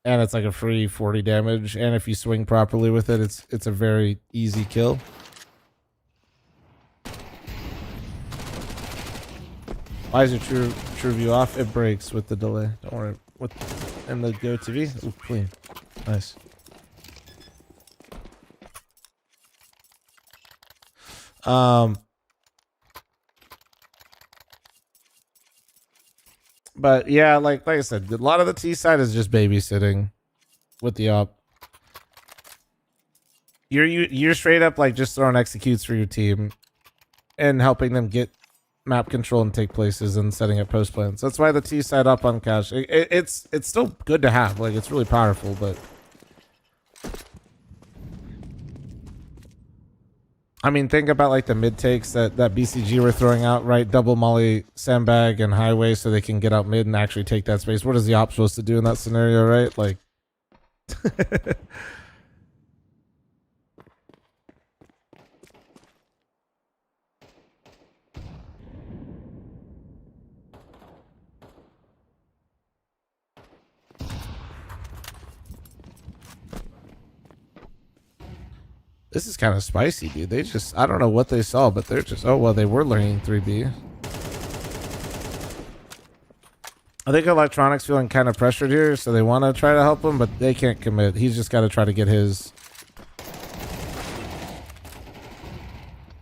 and it's like a free 40 damage, and if you swing properly with it, it's a very easy kill. Why is your true view off? It breaks with the delay. Don't worry. And the Go TV. Ooh, clean. Nice. But yeah, like I said, a lot of the T side is just babysitting with the op. You're straight up like just throwing executes for your team and helping them get map control and take places and setting up post plans. That's why the T side up on cache. It's still good to have. Like, it's really powerful, but I mean, think about like the mid takes that BCG were throwing out, right? Double molly, sandbag, and highway, so they can get out mid and actually take that space. What is the op supposed to do in that scenario, right? Like, this is kind of spicy, dude. They just, I don't know what they saw, but they're just, oh, well, they were learning 3B. I think Electronics feeling kind of pressured here, so they want to try to help him, but they can't commit. He's just got to try to get his.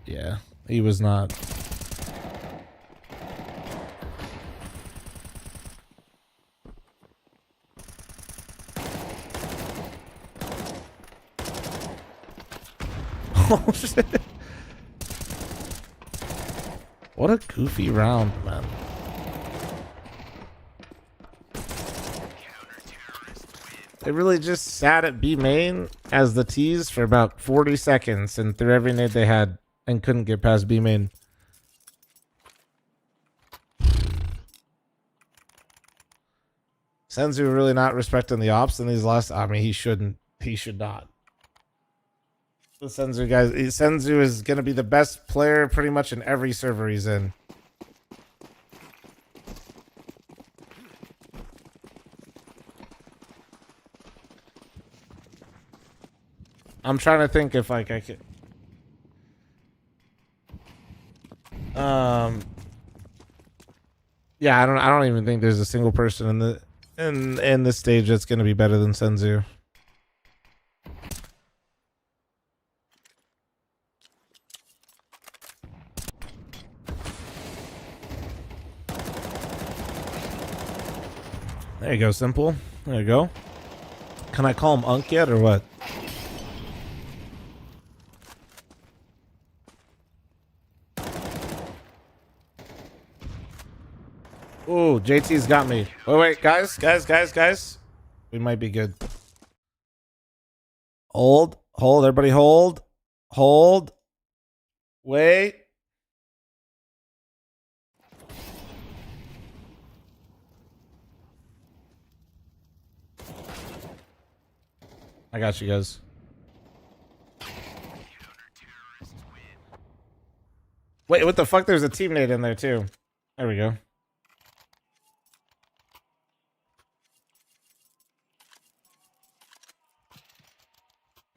Yeah, he was not. Oh shit. What a goofy round, man. They really just sat at B main as the T's for about 40 seconds and threw every nade they had and couldn't get past B main. Senzu really not respecting the ops in these last. I mean, he shouldn't. He should not. The Senzu guys, Senzu is going to be the best player pretty much in every server he's in. I'm trying to think if like I could. Yeah, I don't even think there's a single person in the in this stage that's going to be better than Senzu. There you go, Simple. There you go. Can I call him Unk yet or what? Ooh, JT's got me. Wait, guys. We might be good. Hold, everybody hold. Wait. I got you guys. Wait, what the fuck? There's a teammate in there too. There we go.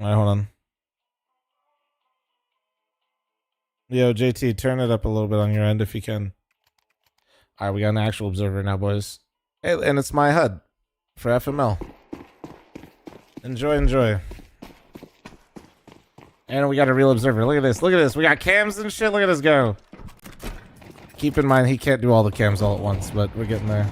Alright, hold on. Yo, JT, turn it up a little bit on your end if you can. Alright, we got an actual observer now, boys. Hey, and it's my HUD for FML. Enjoy. And we got a real observer. Look at this. We got cams and shit. Look at us go. Keep in mind, he can't do all the cams all at once, but we're getting there.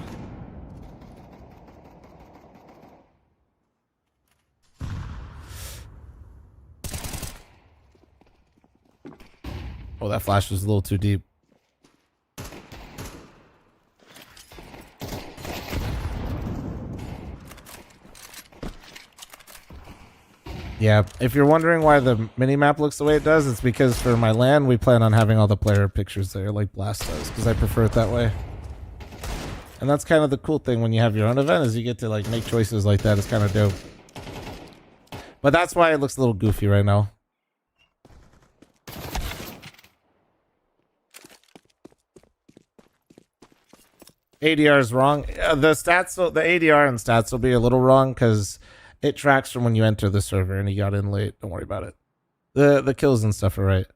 Oh, that flash was a little too deep. Yeah, if you're wondering why the minimap looks the way it does, it's because for my LAN, we plan on having all the player pictures there, like Blast does, because I prefer it that way. And that's kind of the cool thing when you have your own event, is you get to like make choices like that. It's kind of dope. But that's why it looks a little goofy right now. ADR is wrong. The stats, the ADR and stats will be a little wrong because it tracks from when you enter the server and you got in late. Don't worry about it. The kills and stuff are right.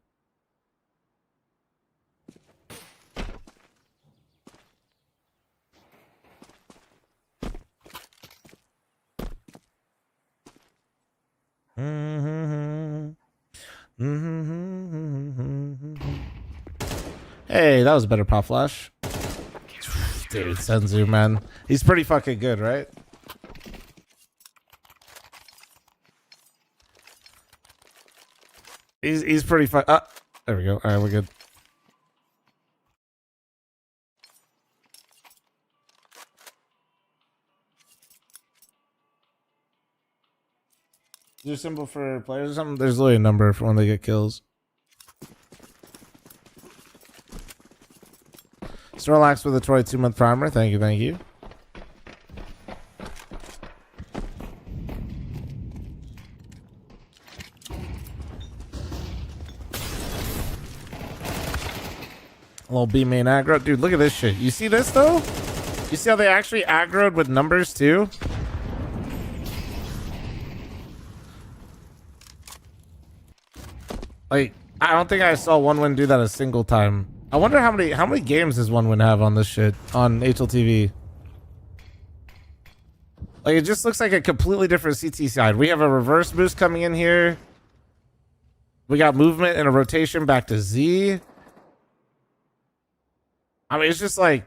Hey, that was a better pop flash. Dude, Senzu, man. He's pretty fucking good, right? He's pretty fun. There we go. All right, we're good. Is there a symbol for players or something? There's literally a number for when they get kills. Snorlax with a 22-month primer. Thank you, thank you. A little B main aggro. Dude, look at this shit. You see this, though? You see how they actually aggroed with numbers, too? Like, I don't think I saw One Win do that a single time. I wonder how many games does One Win have on this shit on HLTV? Like, it just looks like a completely different CT side. We have a reverse boost coming in here. We got movement and a rotation back to Z. I mean, it's just like,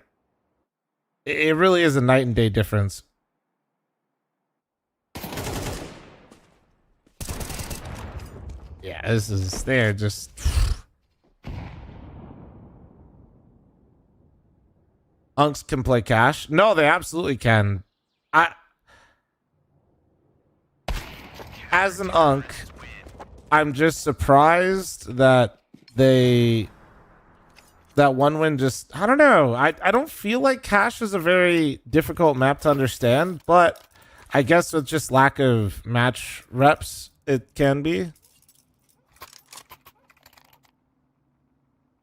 it really is a night and day difference. Yeah, this is, they're just... Unks can play cash. No, they absolutely can. As an Unk, I'm just surprised that that One Win just, I don't know. I don't feel like cash is a very difficult map to understand, but I guess with just lack of match reps, it can be.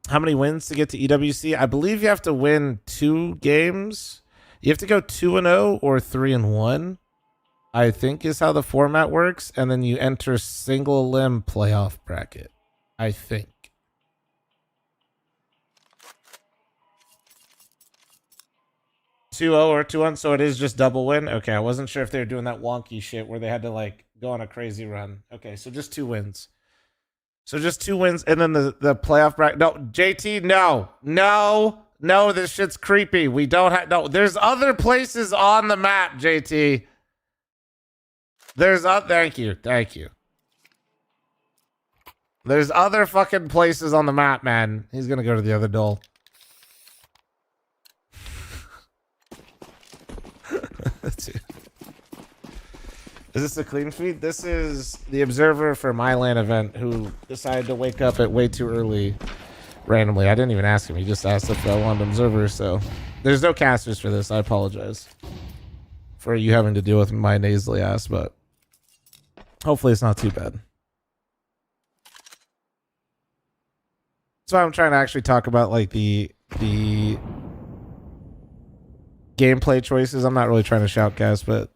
How many wins to get to EWC? I believe you have to win 2 games. You have to go 2-0 or 3-1. I think is how the format works, and then you enter single limb playoff bracket. I think. 2-0 or 2-1, so it is just double win. Okay, I wasn't sure if they were doing that wonky shit where they had to like go on a crazy run. Okay, so just 2 wins. So just 2 wins, and then the playoff bracket. No, JT, no, this shit's creepy. We don't have, no, there's other places on the map, JT. Thank you. There's other fucking places on the map, man. He's gonna go to the other doll. Is this a clean feed? This is the observer for my LAN event who decided to wake up at way too early randomly. I didn't even ask him. He just asked if I wanted an observer. So there's no casters for this. I apologize for you having to deal with my nasally ass, but hopefully it's not too bad. So I'm trying to actually talk about like the gameplay choices. I'm not really trying to shout, guys, but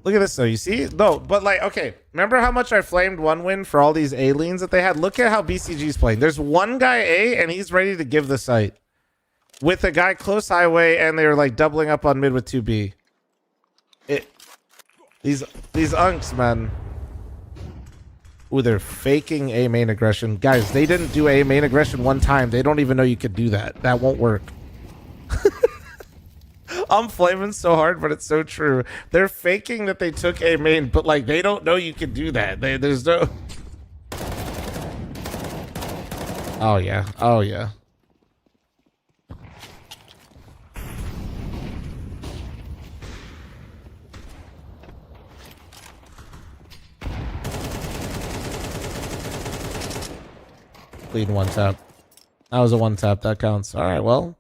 look at this though. You see? No, but like, okay. Remember how much I flamed One Win for all these A leans that they had? Look at how BCG's playing. There's one guy A and he's ready to give the site with a guy close highway, and they were like doubling up on mid with 2B. These unks, man. Ooh, they're faking A main aggression. Guys, they didn't do A main aggression one time. They don't even know you could do that. That won't work. I'm flaming so hard, but it's so true. They're faking that they took A main, but like they don't know you can do that. There's no. Oh yeah. Oh yeah. Clean one tap. That was a one tap. That counts. All right. Well.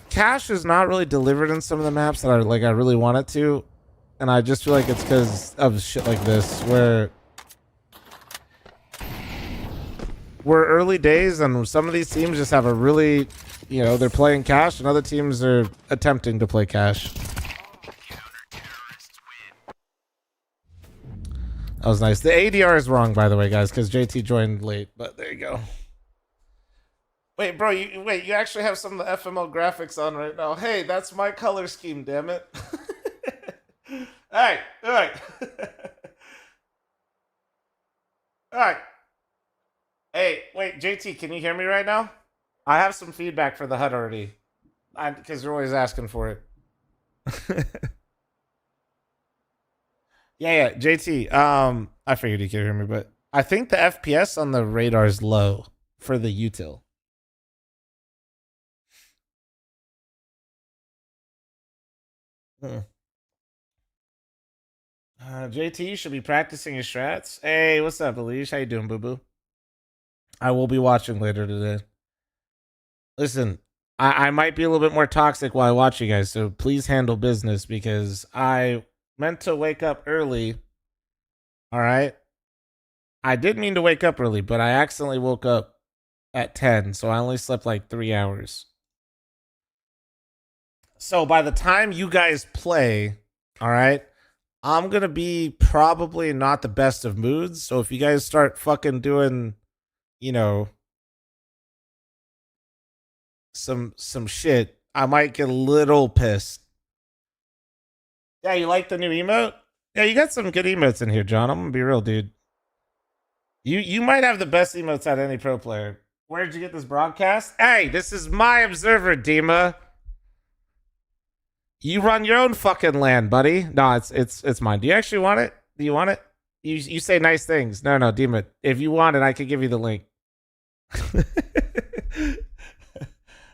Cash is not really delivered in some of the maps that I really want it to, and I just feel like it's because of shit like this where we're early days, and some of these teams just have a really, you know, they're playing cash, and other teams are attempting to play cash. That was nice. The ADR is wrong, by the way, guys, because JT joined late, but there you go. Wait, bro, you actually have some of the FML graphics on right now. Hey, that's my color scheme, damn it. All right. All right. Hey, wait, JT, can you hear me right now? I have some feedback for the HUD already. Because you're always asking for it. Yeah, JT, I figured you could hear me, but I think the FPS on the radar is low for the util. JT should be practicing his strats. Hey, what's up, Alish? How you doing, boo-boo? I will be watching later today. Listen, I might be a little bit more toxic while I watch you guys, so please handle business because I meant to wake up early. All right? I did mean to wake up early, but I accidentally woke up at 10, so I only slept like 3 hours. So by the time you guys play, all right, I'm going to be probably not the best of moods. So if you guys start fucking doing, you know, some shit, I might get a little pissed. Yeah, you like the new emote? Yeah, you got some good emotes in here, John. I'm going to be real, dude. You might have the best emotes out of any pro player. Where did you get this broadcast? Hey, this is my observer, Dima. You run your own fucking land, buddy. No, it's mine. Do you actually want it? Do you want it? You say nice things. No, Dima. If you want it, I could give you the link.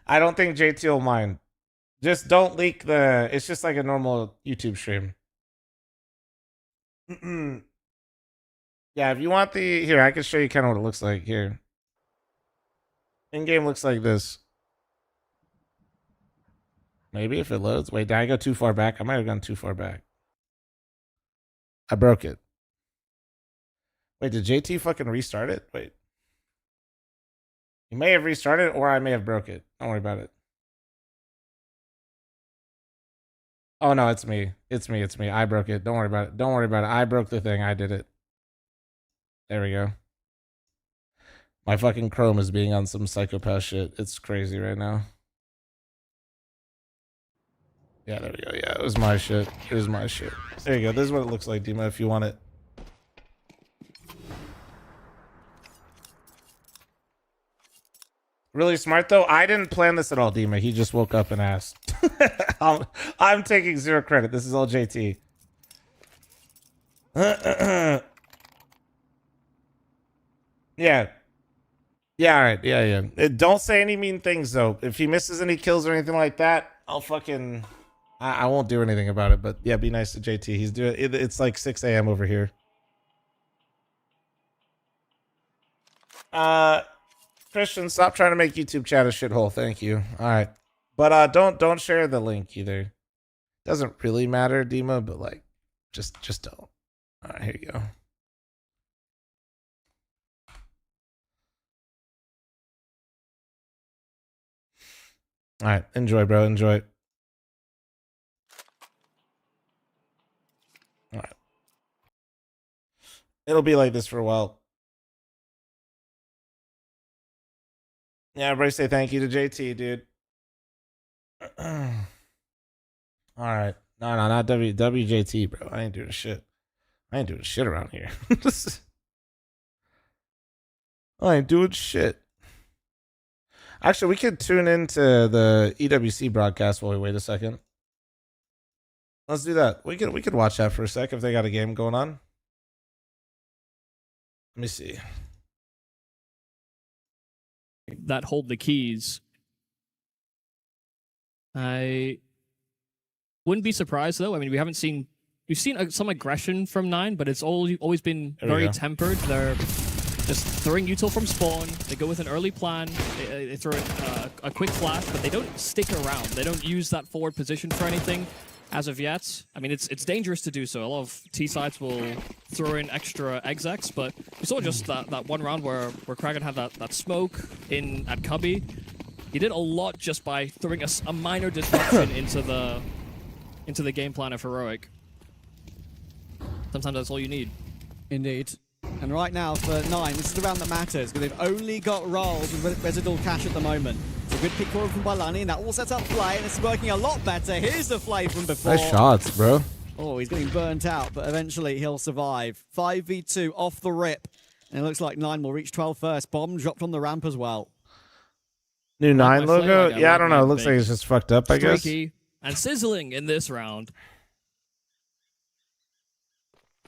I don't think JT will mind. Just don't leak the... It's just like a normal YouTube stream. Yeah, if you want the... Here, I can show you kind of what it looks like. Here. In-game looks like this. Maybe if it loads. Wait, did I go too far back? I might have gone too far back. I broke it. Wait, did JT fucking restart it? Wait. He may have restarted it, or I may have broke it. Don't worry about it. Oh, no, it's me. It's me. I broke it. Don't worry about it. Don't worry about it. I broke the thing. I did it. There we go. My fucking Chrome is being on some psychopath shit. It's crazy right now. Yeah, there we go. Yeah, it was my shit. It was my shit. There you go. This is what it looks like, Dima, if you want it. Really smart, though. I didn't plan this at all, Dima. He just woke up and asked. I'm taking zero credit. This is all JT. Yeah. Yeah, all right. Yeah. Don't say any mean things, though. If he misses any kills or anything like that, I'll fucking... I won't do anything about it, but yeah, be nice to JT. He's doing it. It's like 6 a.m. over here. Christian, stop trying to make YouTube chat a shithole. Thank you. All right, but don't share the link either. Doesn't really matter, Dima, but like, just don't. All right, here you go. All right, enjoy, bro. Enjoy. All right. It'll be like this for a while. Yeah, everybody say thank you to JT, dude. All right. No, not WJT, bro. I ain't doing shit. I ain't doing shit around here. I ain't doing shit. Actually, we could tune into the EWC broadcast while we wait a second. Let's do that. We could watch that for a sec if they got a game going on. Let me see. That hold the keys. I wouldn't be surprised though. I mean, we've seen some aggression from 9, but it's always been very tempered. They're just throwing util from spawn. They go with an early plan. They throw a quick flash, but they don't stick around. They don't use that forward position for anything. as of yet. I mean, it's dangerous to do so. A lot of T sides will throw in extra execs, but we saw just that one round where Kragan had that smoke in at Cubby. He did a lot just by throwing a minor disruption into the game plan of Heroic. Sometimes that's all you need. Indeed. And right now for 9, this is the round that matters, because they've only got rolls with residual cash at the moment. It's a good pick forward from Bailani, and that all sets up Flay, and it's working a lot better. Here's the Flay from before. Nice shots, bro. Oh, he's getting burnt out, but eventually he'll survive. 5v2 off the rip. And it looks like 9 will reach 12 first. Bomb dropped on the ramp as well. New 9 logo? Flay, Yeah, I don't know. It looks like it's just fucked up, I guess. Streaky and sizzling in this round.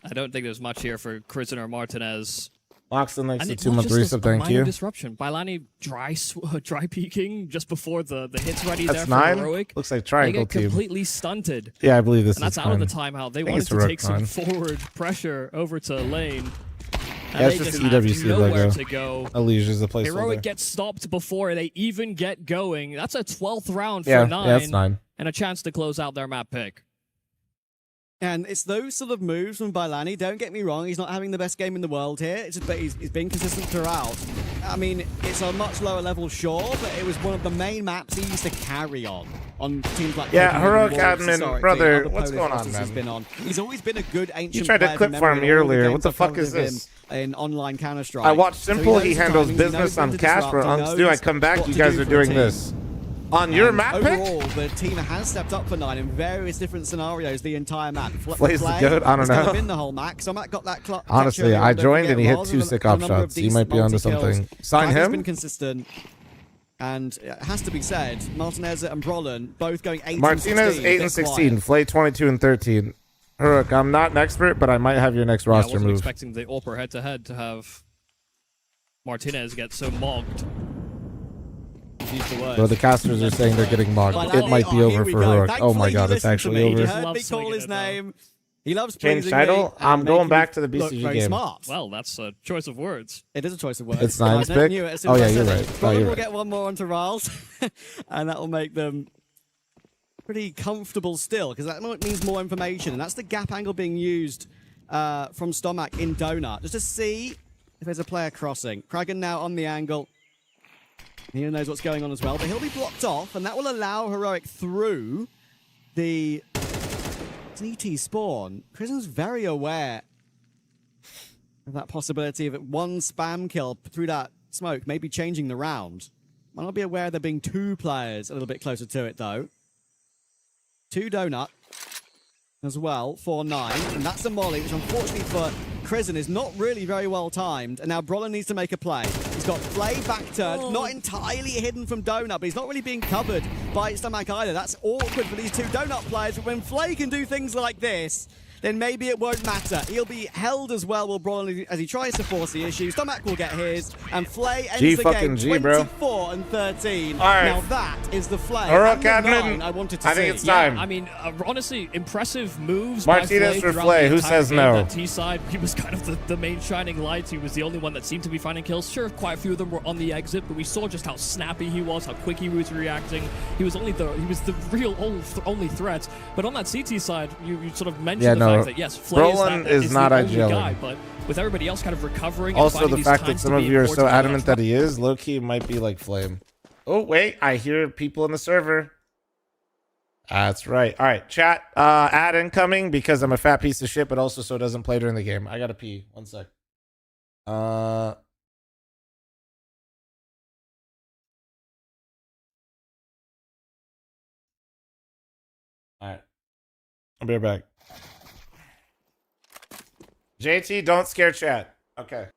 I don't think there's much here for Kristen or Martinez. Loxton likes And the it's 2 not month just reset, thank minor you. disruption. Bailani dry peeking just before the hit's ready That's there 9? for Heroic. Looks like They triangle get team. completely stunted. Yeah, I believe this And that's is out of the fine. timeout. They I think wanted it's to Heroic take some fine. forward pressure over to lane. And Yeah, they it's just just the have EWC nowhere logo. to go. Alesia's the placeholder. Heroic gets stopped before they even get going. That's a 12th round Yeah, for 9. yeah, that's 9. And a chance to close out their map pick. And it's those sort of moves from Bailani. Don't get me wrong, he's not having the best game in the world here. It's just, but he's been consistent throughout. I mean, it's a much lower level, sure, but it was one of the main maps he used to carry on teams like Yeah, Pokemon Heroic Wolves, admin, historically, brother, other what's Polish going on, rosters he's man? been on. He's always been a good ancient You tried to player clip from farm memory me in all the earlier. games What the I've fuck played is with him this? in online Counter-Strike. I watch So he Simple, knows he the handles timings, he business knows when on to cash. disrupt, For he Unks do, I knows come back, what you to guys do are for a doing team. this. On your And map pick? overall, the team has stepped up for 9 in various different scenarios the entire map. Flay's the goat? I don't has kind know. of been the whole map. So Matt got that Honestly, catch early I on, don't joined forget and he hit Roz 2 with sick a op number of shots. He might be onto decent multi-kills. something. Sign He's him? been consistent. And it has to be said, Martinez and Brolin both going 8 Martinez, and 16. 8 and Bit 16. quiet. Flay, 22 and 13. Heroic, I'm not an expert, but I might have your next Yeah, I roster wasn't move. expecting the AWPer head-to-head to have Martinez get so mogged. Use the word. Bro, the casters are saying they're getting mocked. But It might be here over we for go. Heroic. Oh my Thankfully, god, he it's listened to actually me. over. You heard Loves me call swinging his it, though. name. He loves Change praising title? me and I'm going making back to the me look BCG very game. smart. Well, that's a choice of words. It is a choice of words. It's Nine's I never pick? knew it as soon Oh, as I yeah, you're said right. it. Oh, Brolin you're will right. get one more onto Riles, and that will make them pretty comfortable still, because that means more information, and that's the gap angle being used from Stomac in Donut, just to see if there's a player crossing. Kragan now on the angle. He knows what's going on as well, but he'll be blocked off, and that will allow Heroic through the DT spawn. Prison's very aware of that possibility of one spam kill through that smoke, maybe changing the round. Might not be aware there being 2 players a little bit closer to it, though. 2 Donut as well, 4-9, and that's the molly, which unfortunately for Krisen is not really very well timed, and now Brolin needs to make a play. He's got Flay back turned, not entirely hidden from Donut, but he's not really being covered by Stomach either. That's awkward for these 2 Donut players, but when Flay can do things like this, then maybe it won't matter. He'll be held as well, will Brolin, as he tries to force the issue. Stomach will get his, and Flay ends G the fucking game G, bro. 24 and 13. All right. Now that is the Flay Heroic and the admin. 9 I wanted to I see. think it's time. I mean, honestly, impressive moves. Martinez by for throughout Flay. the Who entire says game. no? That T side, he was kind of the main shining light. He was the only one that seemed to be finding kills. Sure, quite a few of them were on the exit, but we saw just how snappy he was, how quick he was reacting. He was the real only threat. But on that CT side, you sort of mentioned the fact that yes, Flay Brolin is not the only IGLing. guy, but with everybody else kind of recovering. Also, and the finding fact these that times some to of be you are so important adamant that he is, low-key might be like Flame. Oh, wait, I hear people in the server. That's right. All right, chat, ad incoming because I'm a fat piece of shit, but also so it doesn't play during the game. I gotta pee. 1 sec. All right. I'll be right back. JT, don't scare chat. Okay.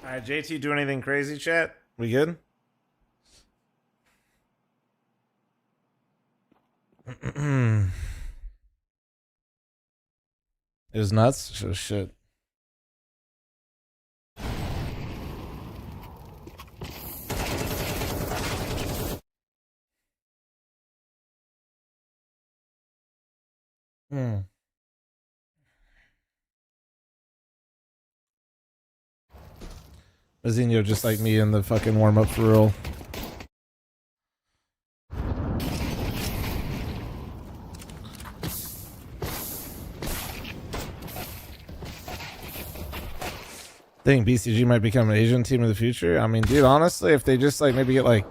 Alright, JT, do anything crazy, chat? We good? It was nuts? Oh, shit. Mazinho just like me in the fucking warm-up for real. Think BCG might become an Asian team in the future? I mean, dude, honestly, if they just like maybe get like,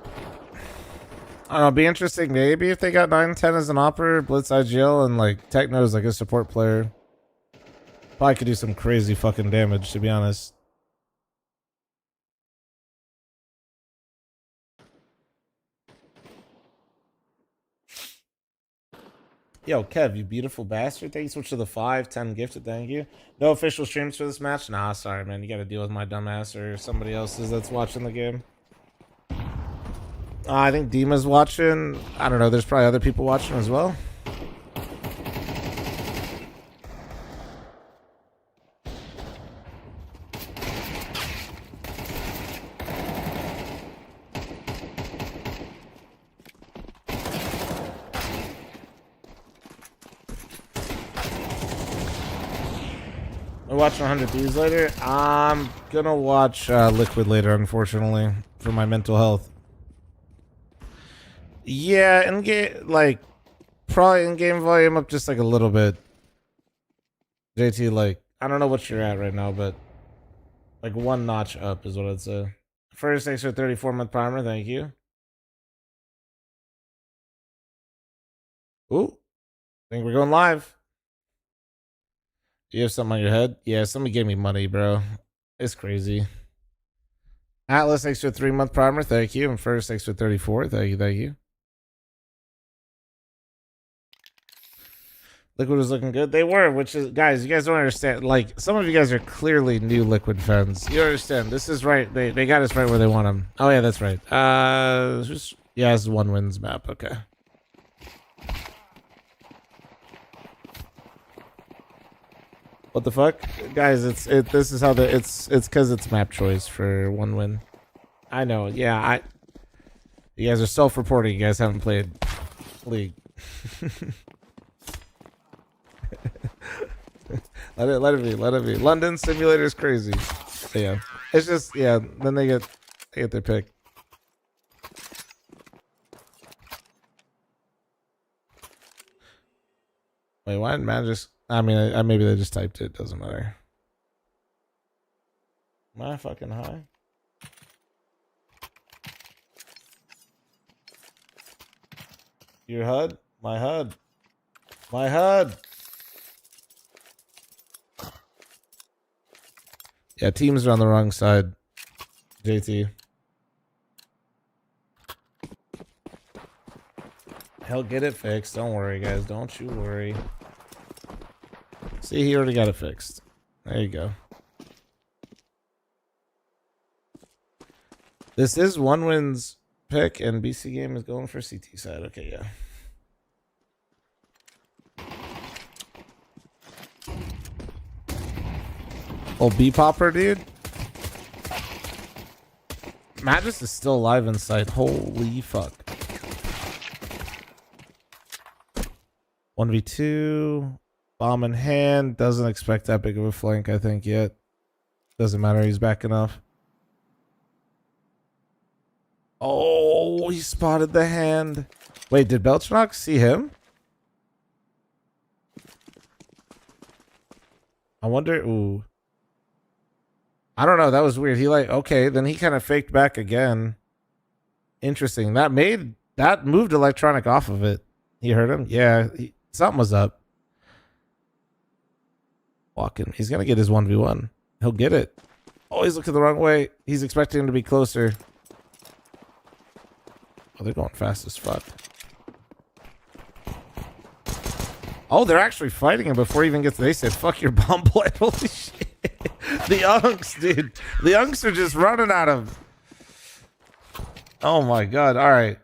I don't know, it'd be interesting maybe if they got 9-10 as an operator, Blitz IGL, and like Techno as like a support player. Probably could do some crazy fucking damage, to be honest. Yo, Kev, you beautiful bastard. Thank you so much for the 5-10 gifted. Thank you. No official streams for this match? Nah, sorry, man. You got to deal with my dumbass or somebody else's that's watching the game. I think Dima's watching. I don't know. There's probably other people watching as well. We're watching 100 Thieves later. I'm gonna watch Liquid later, unfortunately, for my mental health. Yeah, in game, like, probably in game volume up just like a little bit. JT, like, I don't know what you're at right now, but like one notch up is what I'd say. First, thanks for 34-month primer. Thank you. Ooh, I think we're going live. You have something on your head? Yeah, somebody gave me money, bro. It's crazy. Atlas, thanks for 3-month primer. Thank you. And First, thanks for 34. Thank you. Thank you. Liquid was looking good. They were, which is, guys, you guys don't understand. Like, some of you guys are clearly new Liquid fans. You understand. This is right. They got us right where they want them. Oh, yeah, that's right. Yeah, this is 1-wins map. Okay. What the fuck, guys? This is how it's because it's map choice for 1-win. I know. Yeah, you guys are self-reporting. You guys haven't played League. let it be. London Simulator is crazy. But yeah, it's just Then they get their pick. Wait, why didn't man just? I mean, maybe they just typed it. Doesn't matter. Am I fucking high? Your HUD? My HUD. My HUD. Yeah, teams are on the wrong side. JT. He'll get it fixed. Don't worry, guys. Don't you worry. See, he already got it fixed. There you go. This is 1-win's pick, and BC Game is going for CT side. Okay, yeah. Oh, B-Popper, dude. Magus is still alive inside. Holy fuck. 1v2. Bomb in hand. Doesn't expect that big of a flank, I think, yet. Doesn't matter. He's back enough. Oh, he spotted the hand. Wait, did Belchnock see him? I wonder. Ooh. I don't know. That was weird. He like, okay, then he kind of faked back again. Interesting. That moved electronic off of it. He heard him? Yeah. Something was up. Walking. He's going to get his 1v1. He'll get it. Oh, he's looking the wrong way. He's expecting him to be closer. Oh, they're going fast as fuck. Oh, they're actually fighting him before he even gets. They said, "Fuck your bomb blade." Holy shit! The unks, dude. The unks are just running out of... Oh my god. All right.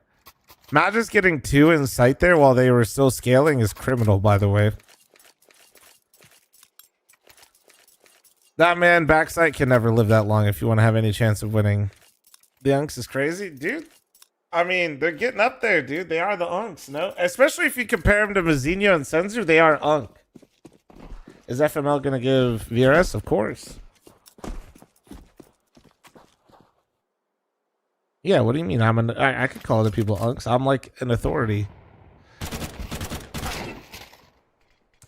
Magic's getting 2 in sight there while they were still scaling is criminal, by the way. That man backside can never live that long if you want to have any chance of winning. The unks is crazy, dude. I mean, they're getting up there, dude. They are the unks, no? Especially if you compare them to Mazinho and Senzu, they are unk. Is FML going to give VRS? Of course. Yeah, what do you mean? I could call other people unks. I'm like an authority.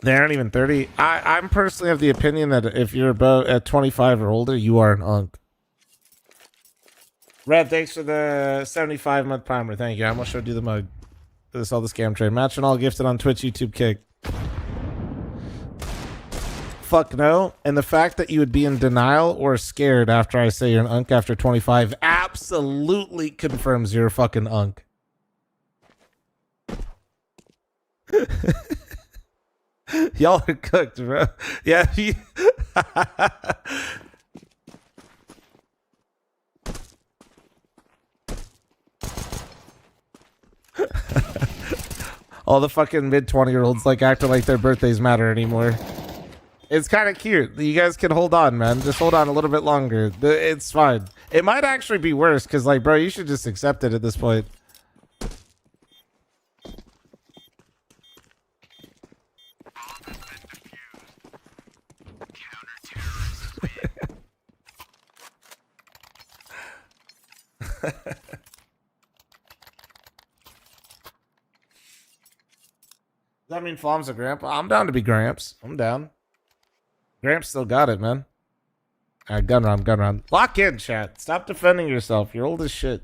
They aren't even 30. I'm personally of the opinion that if you're about at 25 or older, you are an unk. Red, thanks for the 75-month primer. Thank you. I almost showed you the mug. This all the scam trade. Match and all gifted on Twitch, YouTube, Kick. Fuck no. And the fact that you would be in denial or scared after I say you're an unk after 25 absolutely confirms you're a fucking unk. Y'all are cooked, bro. Yeah. All the fucking mid-20-year-olds like acting like their birthdays matter anymore. It's kind of cute. You guys can hold on, man. Just hold on a little bit longer. It's fine. It might actually be worse because, like, bro, you should just accept it at this point. Does that mean fl0m's a grandpa? I'm down to be Gramps. I'm down. Gramps still got it, man. All right, gun round. Lock in, chat. Stop defending yourself. You're old as shit.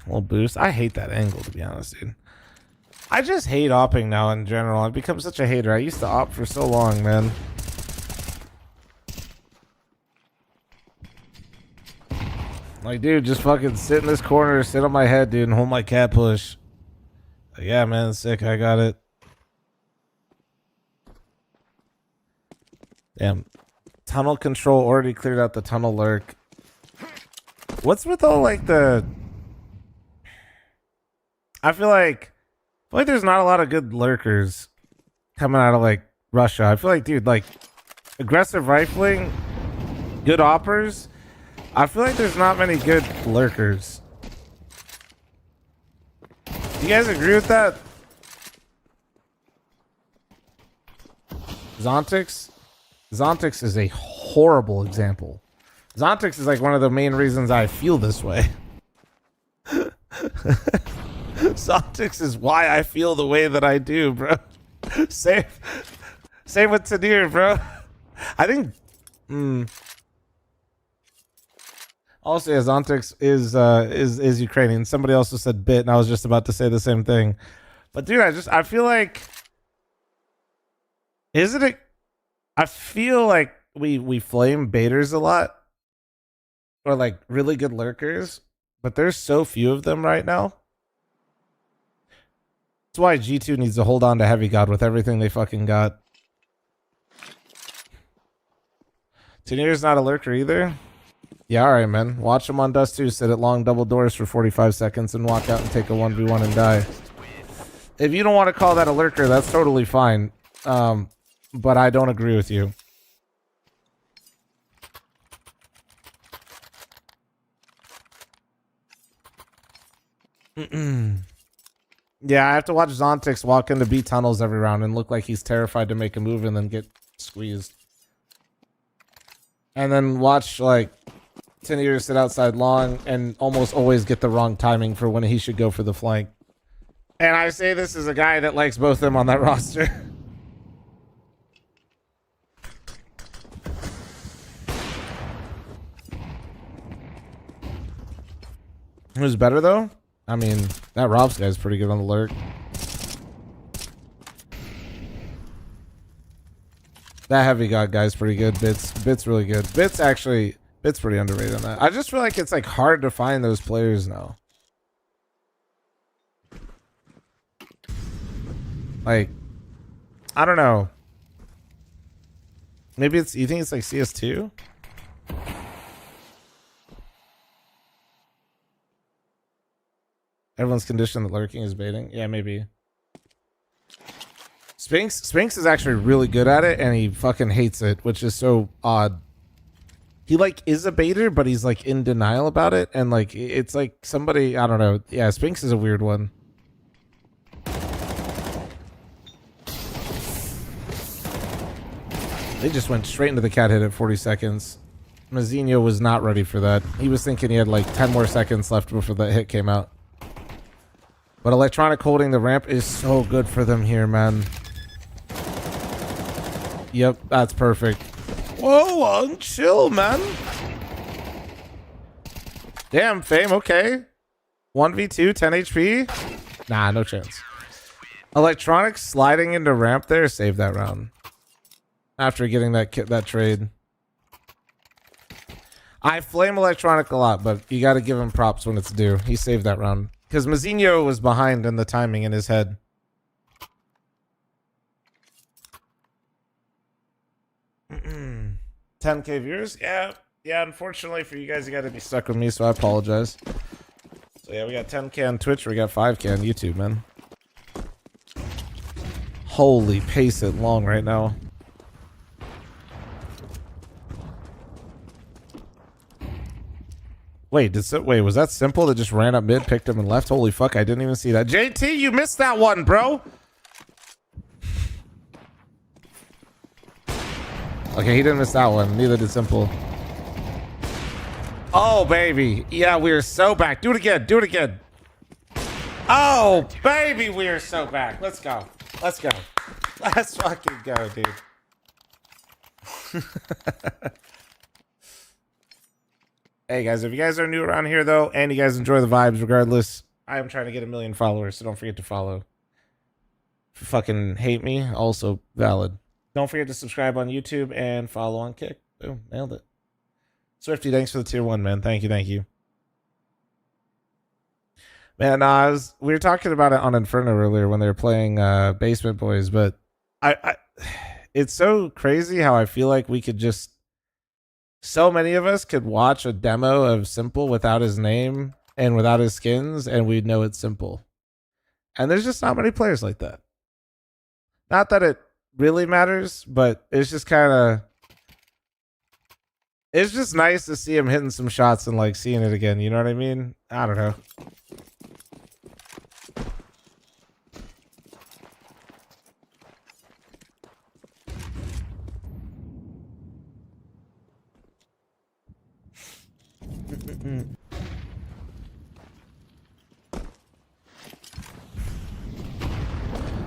Little boost. I hate that angle, to be honest, dude. I just hate opping now in general. I've become such a hater. I used to op for so long, man. Like, dude, just fucking sit in this corner, sit on my head, dude, and hold my cat push. Like, yeah, man, sick. I got it. Damn. Tunnel control already cleared out the tunnel lurk. What's with all, like, the... I feel like there's not a lot of good lurkers coming out of, like, Russia. I feel like, dude, like, aggressive rifling, good oppers... I feel like there's not many good lurkers. Do you guys agree with that? Zontix? Zontix is a horrible example. Zontix is like one of the main reasons I feel this way. Zontix is why I feel the way that I do, bro. Same with Tadir, bro. I think... Also, yeah, Zontix is Ukrainian. Somebody also said bit, and I was just about to say the same thing. But dude, I feel like I feel like we flame baiters a lot. Or like really good lurkers. But there's so few of them right now. That's why G2 needs to hold on to Heavy God with everything they fucking got. Tunier's not a lurker either. Yeah, alright, man. Watch him on Dust 2. Sit at long double doors for 45 seconds and walk out and take a 1v1 and die. If you don't want to call that a lurker, that's totally fine. But I don't agree with you. Yeah, I have to watch Zontix walk into B tunnels every round and look like he's terrified to make a move and then get squeezed. And then watch, like... 10 years sit outside long and almost always get the wrong timing for when he should go for the flank. And I say this as a guy that likes both of them on that roster. Who's better though? I mean, that Rob's guy's pretty good on the lurk. That Heavy God guy's pretty good. Bit's really good. Bit's actually... Bit's pretty underrated on that. I just feel like it's like hard to find those players now. Like, I don't know. Maybe it's, you think it's like CS2? Everyone's conditioned that lurking is baiting. Yeah, maybe. Spinks is actually really good at it, and he fucking hates it, which is so odd. He like is a baiter, but he's like in denial about it, and like it's like somebody, I don't know. Yeah, Spinks is a weird one. They just went straight into the cat hit at 40 seconds. Mazzinho was not ready for that. He was thinking he had like 10 more seconds left before that hit came out. But electronic holding the ramp is so good for them here, man. Yep, that's perfect. Whoa, chill, man. Damn, fame, okay. 1v2, 10 HP. Nah, no chance. Electronic sliding into ramp there, save that round. After getting that trade. I flame electronic a lot, but you got to give him props when it's due. He saved that round. Because Mazzinho was behind in the timing in his head. $10K viewers? Yeah. Yeah, unfortunately for you guys, you got to be stuck with me, so I apologize. So yeah, we got 10K on Twitch, we got 5K on YouTube, man. Holy, pace it long right now. Wait, wait, was that simple that just ran up mid, picked him and left? Holy fuck, I didn't even see that. JT, you missed that one, bro. Okay, he didn't miss that one. Neither did Simple. Oh, baby. Yeah, we are so back. Do it again. Do it again. Oh, baby, we are so back. Let's go. Let's go. Let's fucking go, dude. Hey guys, if you guys are new around here though, and you guys enjoy the vibes regardless, I am trying to get 1 million followers, so don't forget to follow. If you fucking hate me, also valid. Don't forget to subscribe on YouTube and follow on Kick. Boom, nailed it. Swifty, thanks for the tier 1, man. Thank you, thank you. Man, we were talking about it on Inferno earlier when they were playing Basement Boys, but it's so crazy how I feel like we could just, so many of us could watch a demo of Simple without his name and without his skins, and we'd know it's Simple. And there's just not many players like that. Not that it really matters, but it's just kind of, it's just nice to see him hitting some shots and like seeing it again. You know what I mean? I don't know.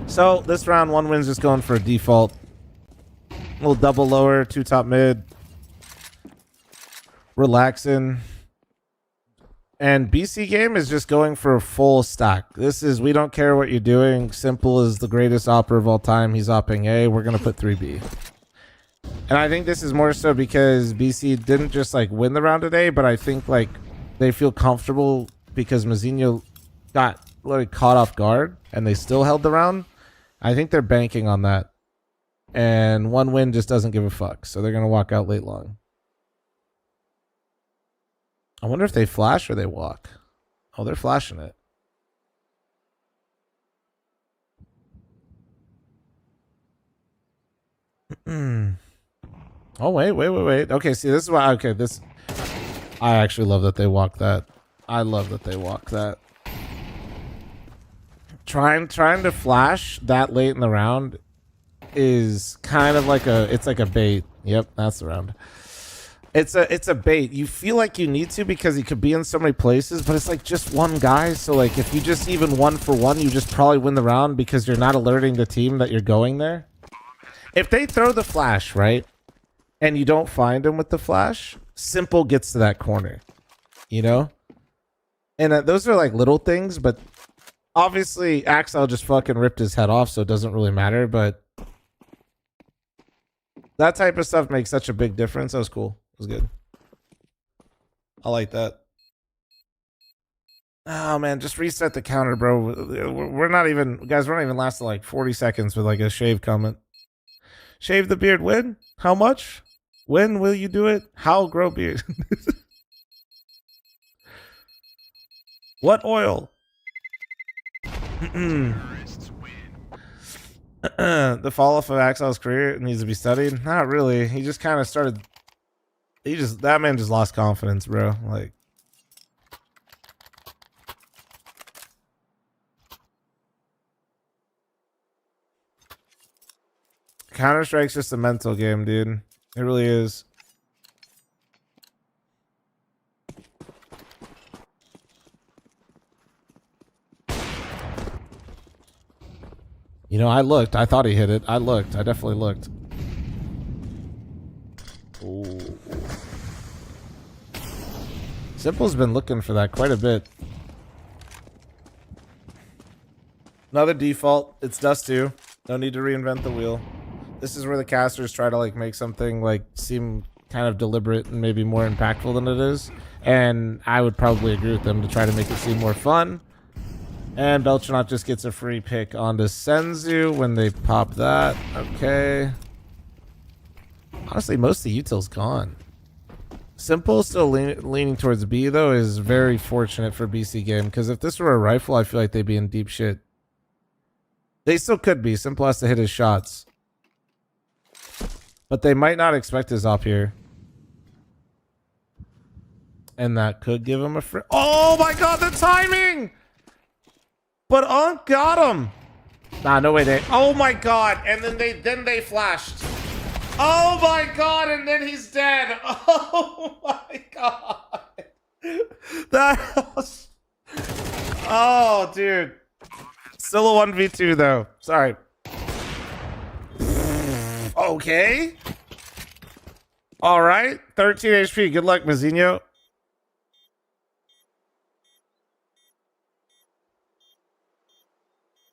So this round, 1 win's just going for a default. A little double lower, 2 top mid. Relaxing. And BC game is just going for a full stack. This is, we don't care what you're doing. Simple is the greatest opper of all time. He's opping A. We're going to put 3B. And I think this is more so because BC didn't just like win the round today, but I think like they feel comfortable because Mazzinho got literally caught off guard and they still held the round. I think they're banking on that. And 1 win just doesn't give a fuck. So they're going to walk out late long. I wonder if they flash or they walk. Oh, they're flashing it. Oh, wait. Okay, see, this is why. Okay, this. I actually love that they walk that. I love that they walk that. Trying to flash that late in the round is kind of like a, it's like a bait. Yep, that's the round. It's a bait. You feel like you need to because he could be in so many places, but it's like just one guy. So like if you just even 1 for 1, you just probably win the round because you're not alerting the team that you're going there. If they throw the flash, right, and you don't find him with the flash, Simple gets to that corner, you know? And those are like little things, but obviously Axel just fucking ripped his head off, so it doesn't really matter, but that type of stuff makes such a big difference. That was cool. It was good. I like that. Oh man, just reset the counter, bro. We're not even, guys, we're not even lasting like 40 seconds with like a shave comment. Shave the beard, when? How much? When will you do it? How grow beard? What oil? The fall off of Axel's career needs to be studied. Not really. He just kind of started. That man just lost confidence, bro. Like, Counter-Strike's just a mental game, dude. It really is. You know, I looked. I thought he hit it. I looked. I definitely looked. Ooh. Simple's been looking for that quite a bit. Another default. It's Dust 2. No need to reinvent the wheel. This is where the casters try to like make something like seem kind of deliberate and maybe more impactful than it is. And I would probably agree with them to try to make it seem more fun. And Beltronaut just gets a free pick onto Senzu when they pop that. Okay. Honestly, most of the util's gone. Simple still leaning towards B, though, is very fortunate for BC game. Because if this were a rifle, I feel like they'd be in deep shit. They still could be. Simple has to hit his shots. But they might not expect his op here. And that could give him a free... Oh my god, the timing! But Unk got him. Nah, no way. Oh my god! And then they flashed. Oh my god! And then he's dead. Oh my god! That was... Oh, dude. Still a 1v2 though. Sorry. Okay. All right. 13 HP. Good luck, Mazinho.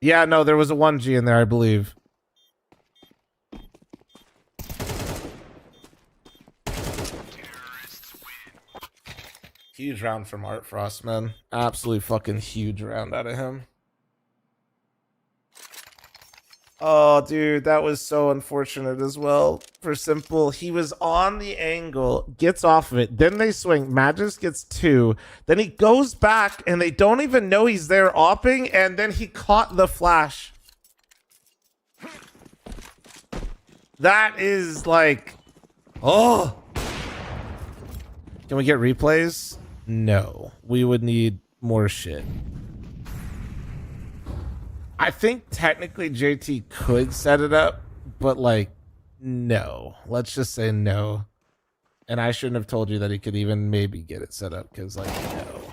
Yeah, no, there was a 1G in there, I believe. Huge round from Art Frost, man. Absolutely fucking huge round out of him. Oh, dude, that was so unfortunate as well for Simple. He was on the angle, gets off of it. Then they swing. Magus gets 2. Then he goes back, and they don't even know he's there opping, and then he caught the flash. That is like... Oh! Can we get replays? No. We would need more shit. I think technically JT could set it up, but like, no. Let's just say no. And I shouldn't have told you that he could even maybe get it set up, because like, no.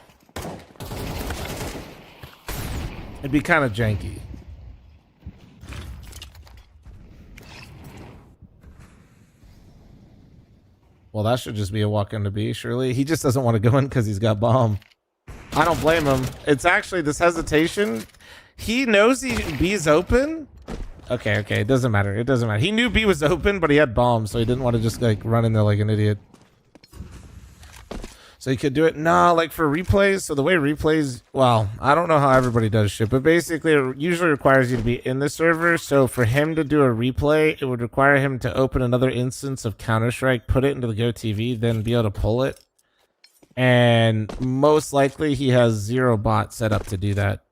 It'd be kind of janky. Well, that should just be a walk into B, surely. He just doesn't want to go in because he's got bomb. I don't blame him. It's actually this hesitation... He knows B is open. Okay, it doesn't matter. It doesn't matter. He knew B was open, but he had bombs, so he didn't want to just like run in there like an idiot. So he could do it. Nah, like for replays. So the way replays, well, I don't know how everybody does shit, but basically it usually requires you to be in the server. So for him to do a replay, it would require him to open another instance of Counter-Strike, put it into the GoTV, then be able to pull it. And most likely he has 0 bot set up to do that.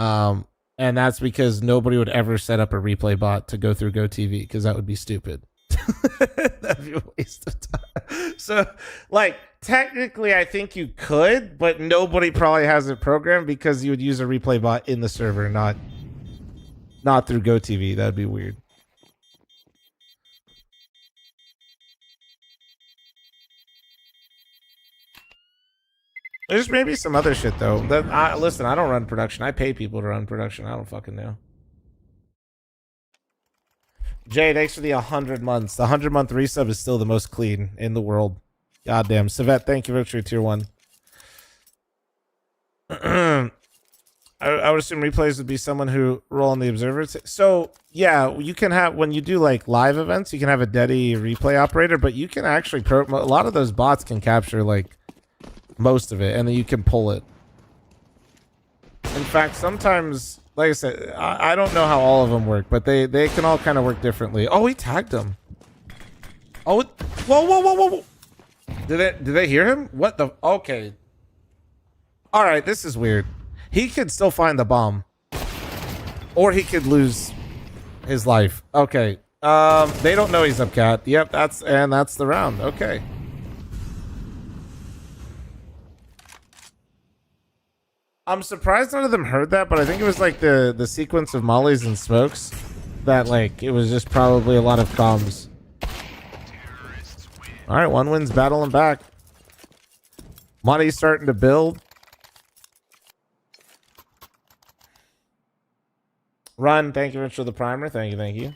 And that's because nobody would ever set up a replay bot to go through GoTV, because that would be stupid. That'd be a waste of time. So, like, technically, I think you could, but nobody probably has it programmed because you would use a replay bot in the server, not through GoTV. That'd be weird. There's maybe some other shit though. Listen, I don't run production. I pay people to run production. I don't fucking know. Jay, thanks for the 100 months. The 100-month resub is still the most clean in the world. Goddamn. Savet, thank you for your tier 1. I would assume replays would be someone who roll on the observer. So yeah, you can have, when you do like live events, you can have a Dedi replay operator, but you can actually a lot of those bots can capture like most of it, and then you can pull it. In fact, sometimes, like I said, I don't know how all of them work, but they can all kind of work differently. Oh, he tagged him. Oh, whoa. Did they hear him? What the? Okay. All right, this is weird. He could still find the bomb, or he could lose his life. Okay. They don't know he's up, cat. Yep, that's the round. Okay. I'm surprised none of them heard that, but I think it was like the sequence of mollies and smokes that, like, it was just probably a lot of comms. All right, 1win's battling back. Money's starting to build. Run, thank you for the primer. Thank you.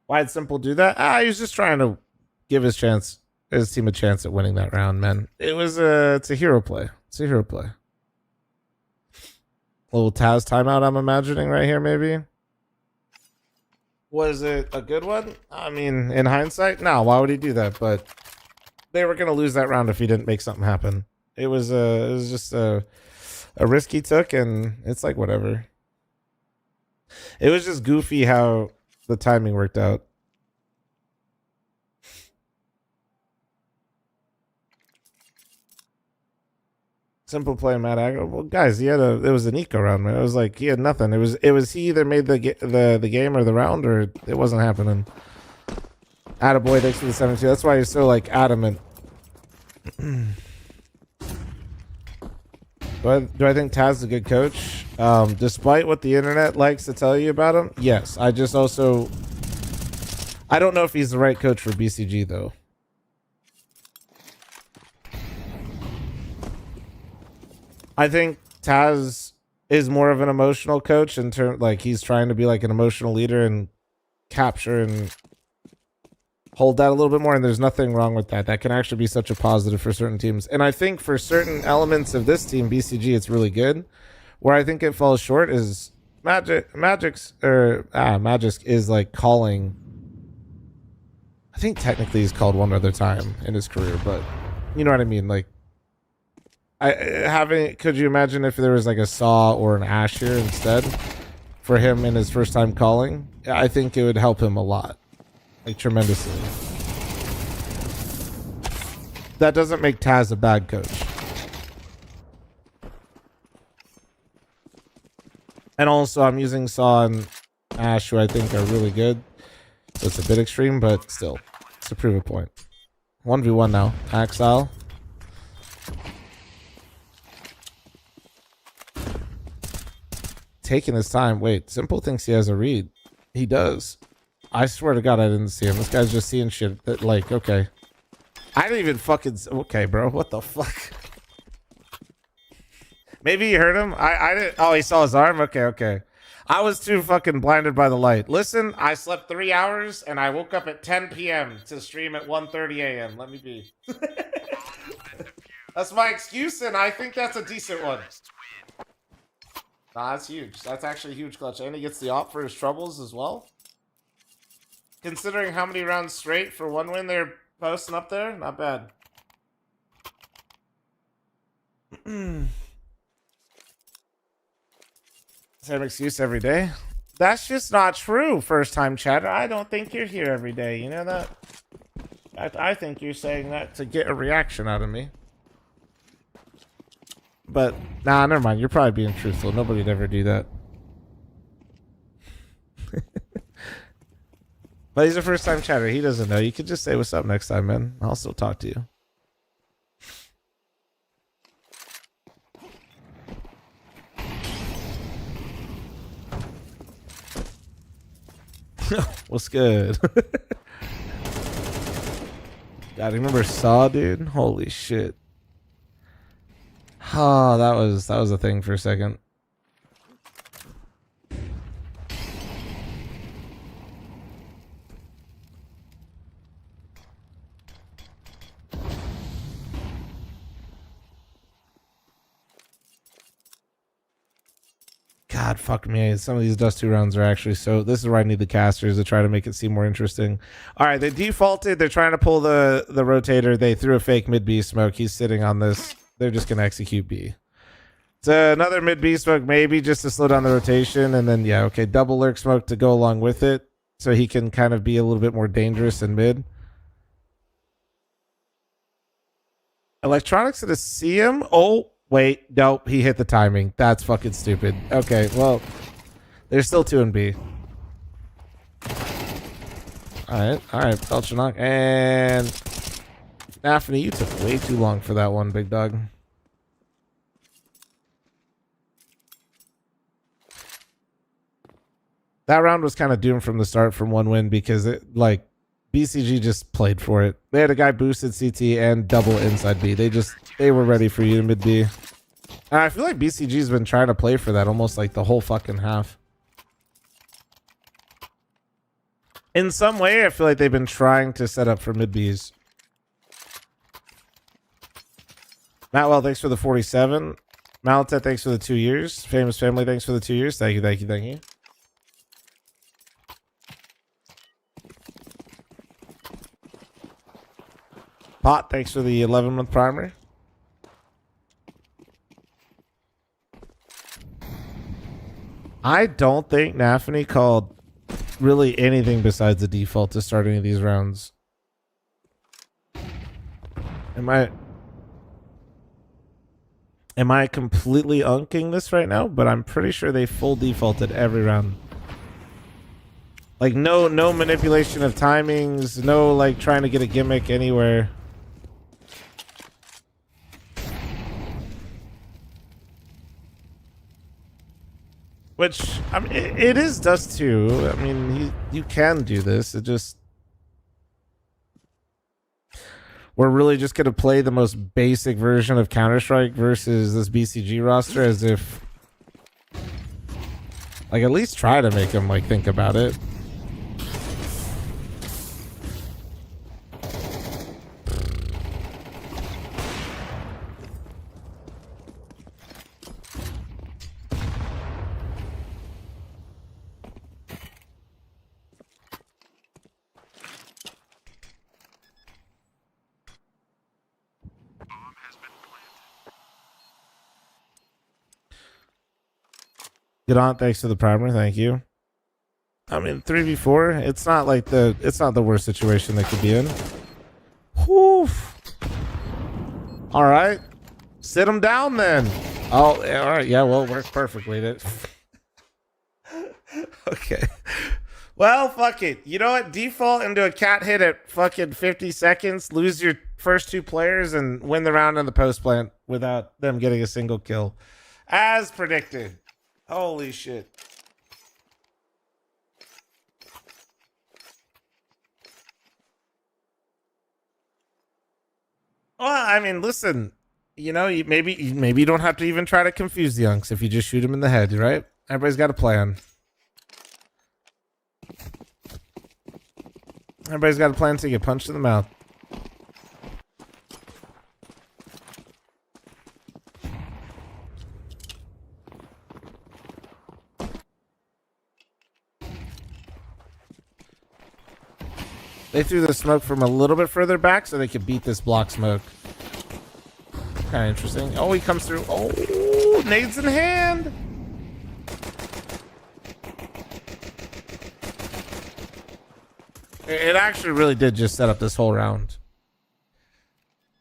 Why did Simple do that? He was just trying to give his team a chance at winning that round, man. It's a hero play. It's a hero play. Little Taz timeout, I'm imagining right here, maybe. Was it a good one? I mean, in hindsight, no. Why would he do that? But they were gonna lose that round if he didn't make something happen. It was just a risk he took, and it's like whatever. It was just goofy how the timing worked out. Simple play, Mad Aggro. Well, guys, it was an eco round, man. It was like he had nothing. It was he either made the game or the round, or it wasn't happening. Attaboy, thanks for the 72. That's why he's so like adamant. Do I think Taz is a good coach? Despite what the internet likes to tell you about him, yes. I don't know if he's the right coach for BCG though. I think Taz is more of an emotional coach in terms, like, he's trying to be like an emotional leader and capture and hold that a little bit more, and there's nothing wrong with that. That can actually be such a positive for certain teams. And I think for certain elements of this team, BCG, it's really good. Where I think it falls short is Magic is like calling. I think technically he's called one other time in his career, but you know what I mean? Like, could you imagine if there was like a Saw or an Ash here instead for him in his first time calling? I think it would help him a lot, like tremendously. That doesn't make Taz a bad coach. And also I'm using Saw and Ash, who I think are really good. So it's a bit extreme, but still, it's to prove a point. 1v1 now, Axile. Taking his time. Wait, Simple thinks he has a read. He does. I swear to God, I didn't see him. This guy's just seeing shit that, like, okay. I didn't even fucking... Okay, bro. What the fuck? Maybe he heard him. I didn't... Oh, he saw his arm? Okay. I was too fucking blinded by the light. Listen, I slept 3 hours, and I woke up at 10 p.m. to stream at 1:30 a.m. Let me be. That's my excuse, and I think that's a decent one. Nah, that's huge. That's actually a huge clutch. And he gets the op for his troubles as well. Considering how many rounds straight for 1 win they're posting up there, not bad. Same excuse every day. That's just not true, first time chatter. I don't think you're here every day. You know that? I think you're saying that to get a reaction out of me. But, nah, never mind. You're probably being truthful. Nobody'd ever do that. But he's a first-time chatter. He doesn't know. You could just say what's up next time, man. I'll still talk to you. What's good? God, remember Saw, dude? Holy shit. Oh, that was a thing for a second. God, fuck me. Some of these Dust 2 rounds are actually so... This is where I need the casters to try to make it seem more interesting. All right, they defaulted. They're trying to pull the rotator. They threw a fake mid-B smoke. He's sitting on this. They're just going to execute B. It's another mid-B smoke, maybe, just to slow down the rotation. And then, yeah, okay, double lurk smoke to go along with it. So he can kind of be a little bit more dangerous in mid. Electronics to see him. Oh, wait. Nope. He hit the timing. That's fucking stupid. Okay, well, there's still 2 in B. All right. Belchanok. And Nafany, you took way too long for that one, big dog. That round was kind of doomed from the start from 1 win because it, like, BCG just played for it. They had a guy boosted CT and double inside B. They were ready for you to mid B. And I feel like BCG's been trying to play for that almost like the whole fucking half. In some way, I feel like they've been trying to set up for mid Bs. Mattwell, thanks for the 47. Malatet, thanks for the 2 years. Famous Family, thanks for the 2 years. Thank you. Pot, thanks for the 11-month primer. I don't think Nafany called really anything besides the default to start any of these rounds. Am I completely unking this right now? But I'm pretty sure they full defaulted every round. Like no manipulation of timings, no like trying to get a gimmick anywhere. Which, I mean, it is Dust 2. I mean, you can do this. It just... We're really just going to play the most basic version of Counter-Strike versus this BCG roster as if... Like, at least try to make them, like, think about it. Get on, thanks for the primer, thank you. I mean, 3v4, it's not the worst situation they could be in. Whew. All right, sit them down then. Oh, all right, yeah, well, it works perfectly. Okay. Well, fuck it. You know what? Default into a cat hit at fucking 50 seconds, lose your first 2 players, and win the round in the post plant without them getting a single kill. As predicted. Holy shit. Well, I mean, listen, you know, maybe you don't have to even try to confuse the Unks if you just shoot him in the head, right? Everybody's got a plan. Everybody's got a plan to get punched in the mouth. They threw the smoke from a little bit further back so they could beat this block smoke. Kind of interesting. Oh, he comes through. Oh, nades in hand. It actually really did just set up this whole round.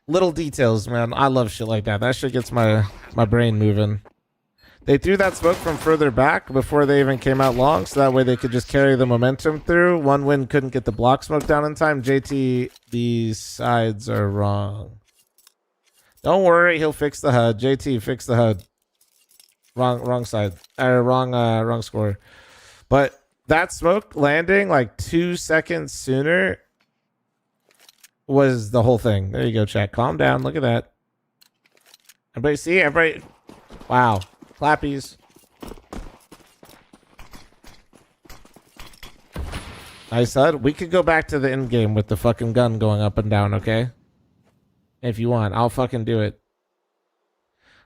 Little details, man. I love shit like that. That shit gets my brain moving. They threw that smoke from further back before they even came out long, so that way they could just carry the momentum through. 1 win couldn't get the block smoke down in time. JT, these sides are wrong. Don't worry, he'll fix the HUD. JT, fix the HUD. Wrong side. Wrong score. But that smoke landing like 2 seconds sooner was the whole thing. There you go, chat. Calm down. Look at that. Everybody see? Everybody. Wow. Clappies. Nice HUD. We could go back to the end game with the fucking gun going up and down, okay? If you want, I'll fucking do it.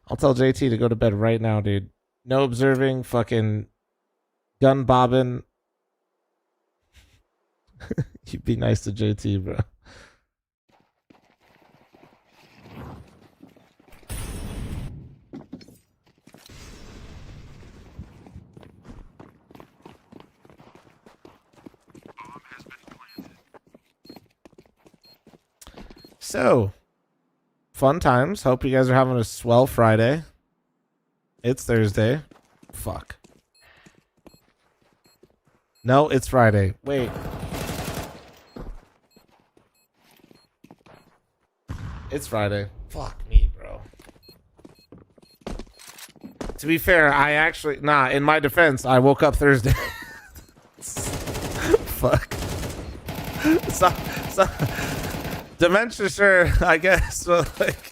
I'll tell JT to go to bed right now, dude. No observing. Fucking gun bobbing. You'd be nice to JT, bro. So, fun times. Hope you guys are having a swell Friday. It's Thursday. Fuck. No, it's Friday. Wait. It's Friday. Fuck me, bro. To be fair, I actually... Nah, in my defense, I woke up Thursday. Fuck. So, dementia, sure, I guess, but like...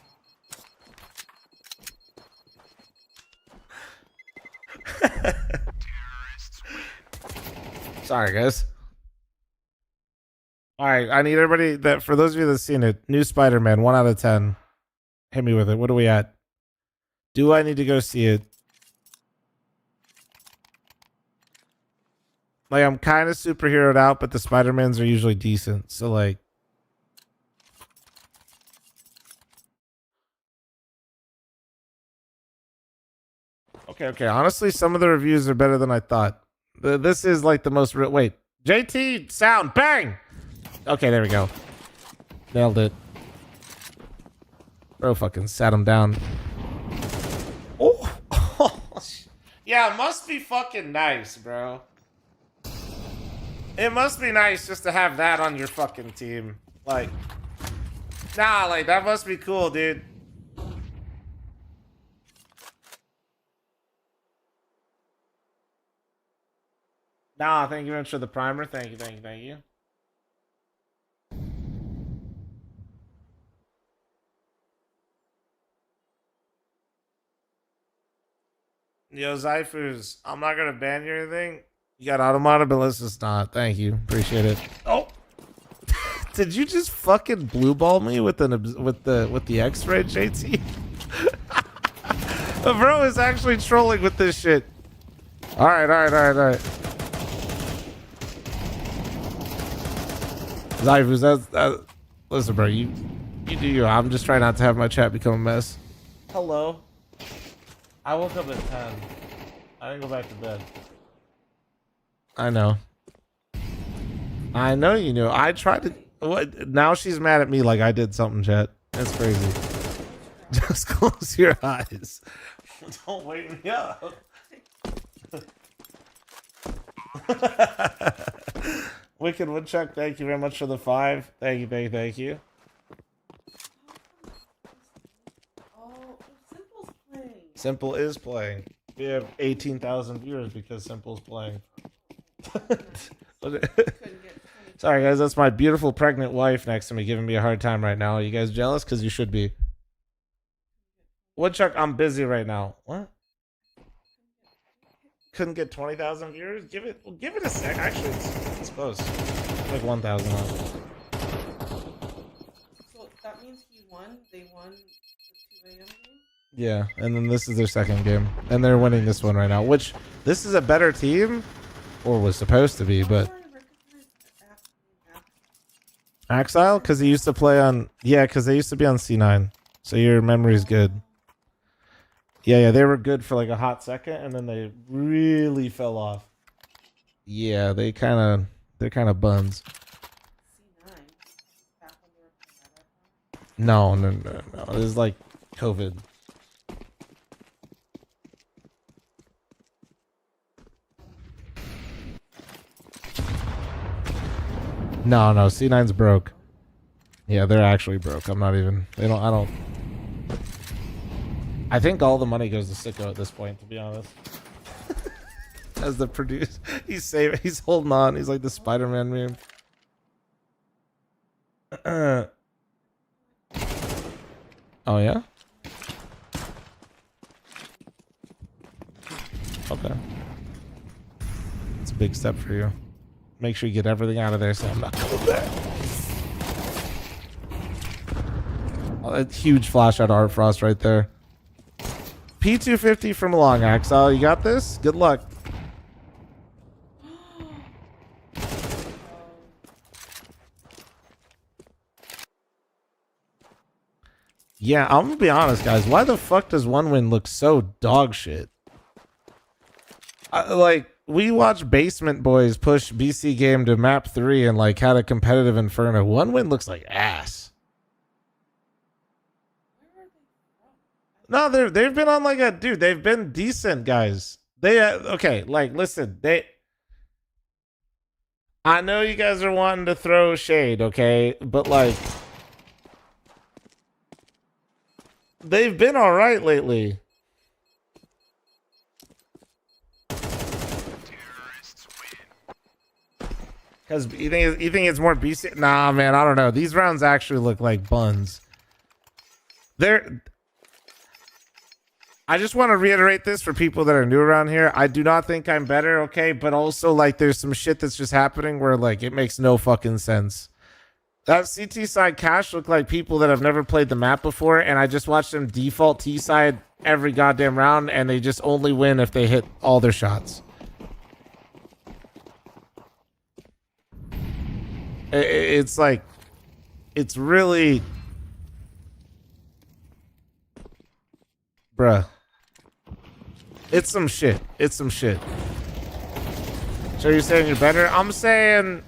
Sorry, guys. All right, I need everybody that, for those of you that have seen it, new Spider-Man, 1 out of 10. Hit me with it. What are we at? Do I need to go see it? Like, I'm kind of superheroed out, but the Spider-Mans are usually decent. So, like... Okay. Honestly, some of the reviews are better than I thought. This is like the most... Wait. JT, sound, bang! Okay, there we go. Nailed it. Bro fucking sat him down. Oh! Yeah, it must be fucking nice, bro. It must be nice just to have that on your fucking team. Like... Nah, like, that must be cool, dude. Nah, thank you very much for the primer. Thank you. Yo, Zyphus, I'm not gonna ban you or anything. You got automated, but let's just not. Thank you. Appreciate it. Oh. Did you just fucking blue ball me with the X-ray, JT? The bro is actually trolling with this shit. All right. Zyphus, that's listen, bro, you do you. I'm just trying not to have my chat become a mess. Hello. I woke up at 10. I didn't go back to bed. I know you knew. I tried to... What? Now she's mad at me like I did something, chat. That's crazy. Just close your eyes. Don't wake me up. Wicked Woodchuck, thank you very much for the 5. Thank you. Simple is playing. We have 18,000 viewers because Simple's playing. Sorry, guys. That's my beautiful pregnant wife next to me giving me a hard time right now. Are you guys jealous? Because you should be. Woodchuck, I'm busy right now. What? Couldn't get 20,000 viewers? Give it a sec. Actually, it's close. It's like 1,000. So that means he won. They won the 2 a.m. game? Yeah, and then this is their second game. And they're winning this one right now, which this is a better team, or was supposed to be, but... Axile? Because he used to play on... Yeah, because they used to be on C9. So your memory's good. Yeah, they were good for like a hot second, and then they really fell off. Yeah, they're kind of buns. C9? Back when they were playing that? No. It was like COVID. No, C9's broke. Yeah, they're actually broke. I think all the money goes to Sicko at this point, to be honest. As the producer, he's holding on. He's like the Spider-Man meme. Oh yeah? Okay. It's a big step for you. Make sure you get everything out of there so I'm not coming back. Oh, that huge flash out of Art Frost right there. P250 from Long Axel. You got this? Good luck. Yeah, I'm gonna be honest, guys. Why the fuck does One Win look so dog shit? Like, we watched Basement Boys push BC Game to map 3 and like had a competitive Inferno. One Win looks like ass. No, they've been on like a dude. They've been decent, guys. They okay. Like, listen, I know you guys are wanting to throw shade, okay, but like, they've been all right lately. Because you think it's more BC? Nah, man, I don't know. These rounds actually look like buns. I just want to reiterate this for people that are new around here. I do not think I'm better, okay? But also, like, there's some shit that's just happening where, like, it makes no fucking sense. That CT side cash looked like people that have never played the map before, and I just watched them default T side every goddamn round, and they just only win if they hit all their shots. It's like, it's really, bruh. It's some shit. It's some shit. So you're saying you're better? I'm saying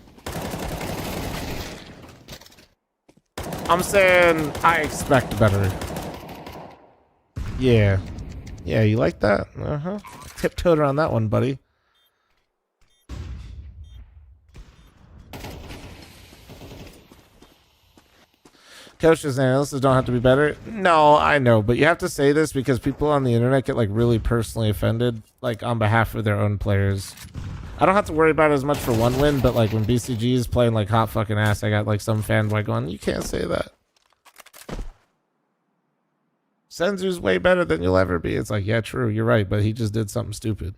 I expect better. Yeah. Yeah, you like that? Uh-huh. Tiptoed around that one, buddy. Coaches and analysts don't have to be better. No, I know, but you have to say this because people on the internet get like really personally offended, like on behalf of their own players. I don't have to worry about it as much for One Win, but like when BCG is playing like hot fucking ass, I got like some fanboy going, you can't say that. Senzu's way better than you'll ever be. It's like, yeah, true, you're right, but he just did something stupid.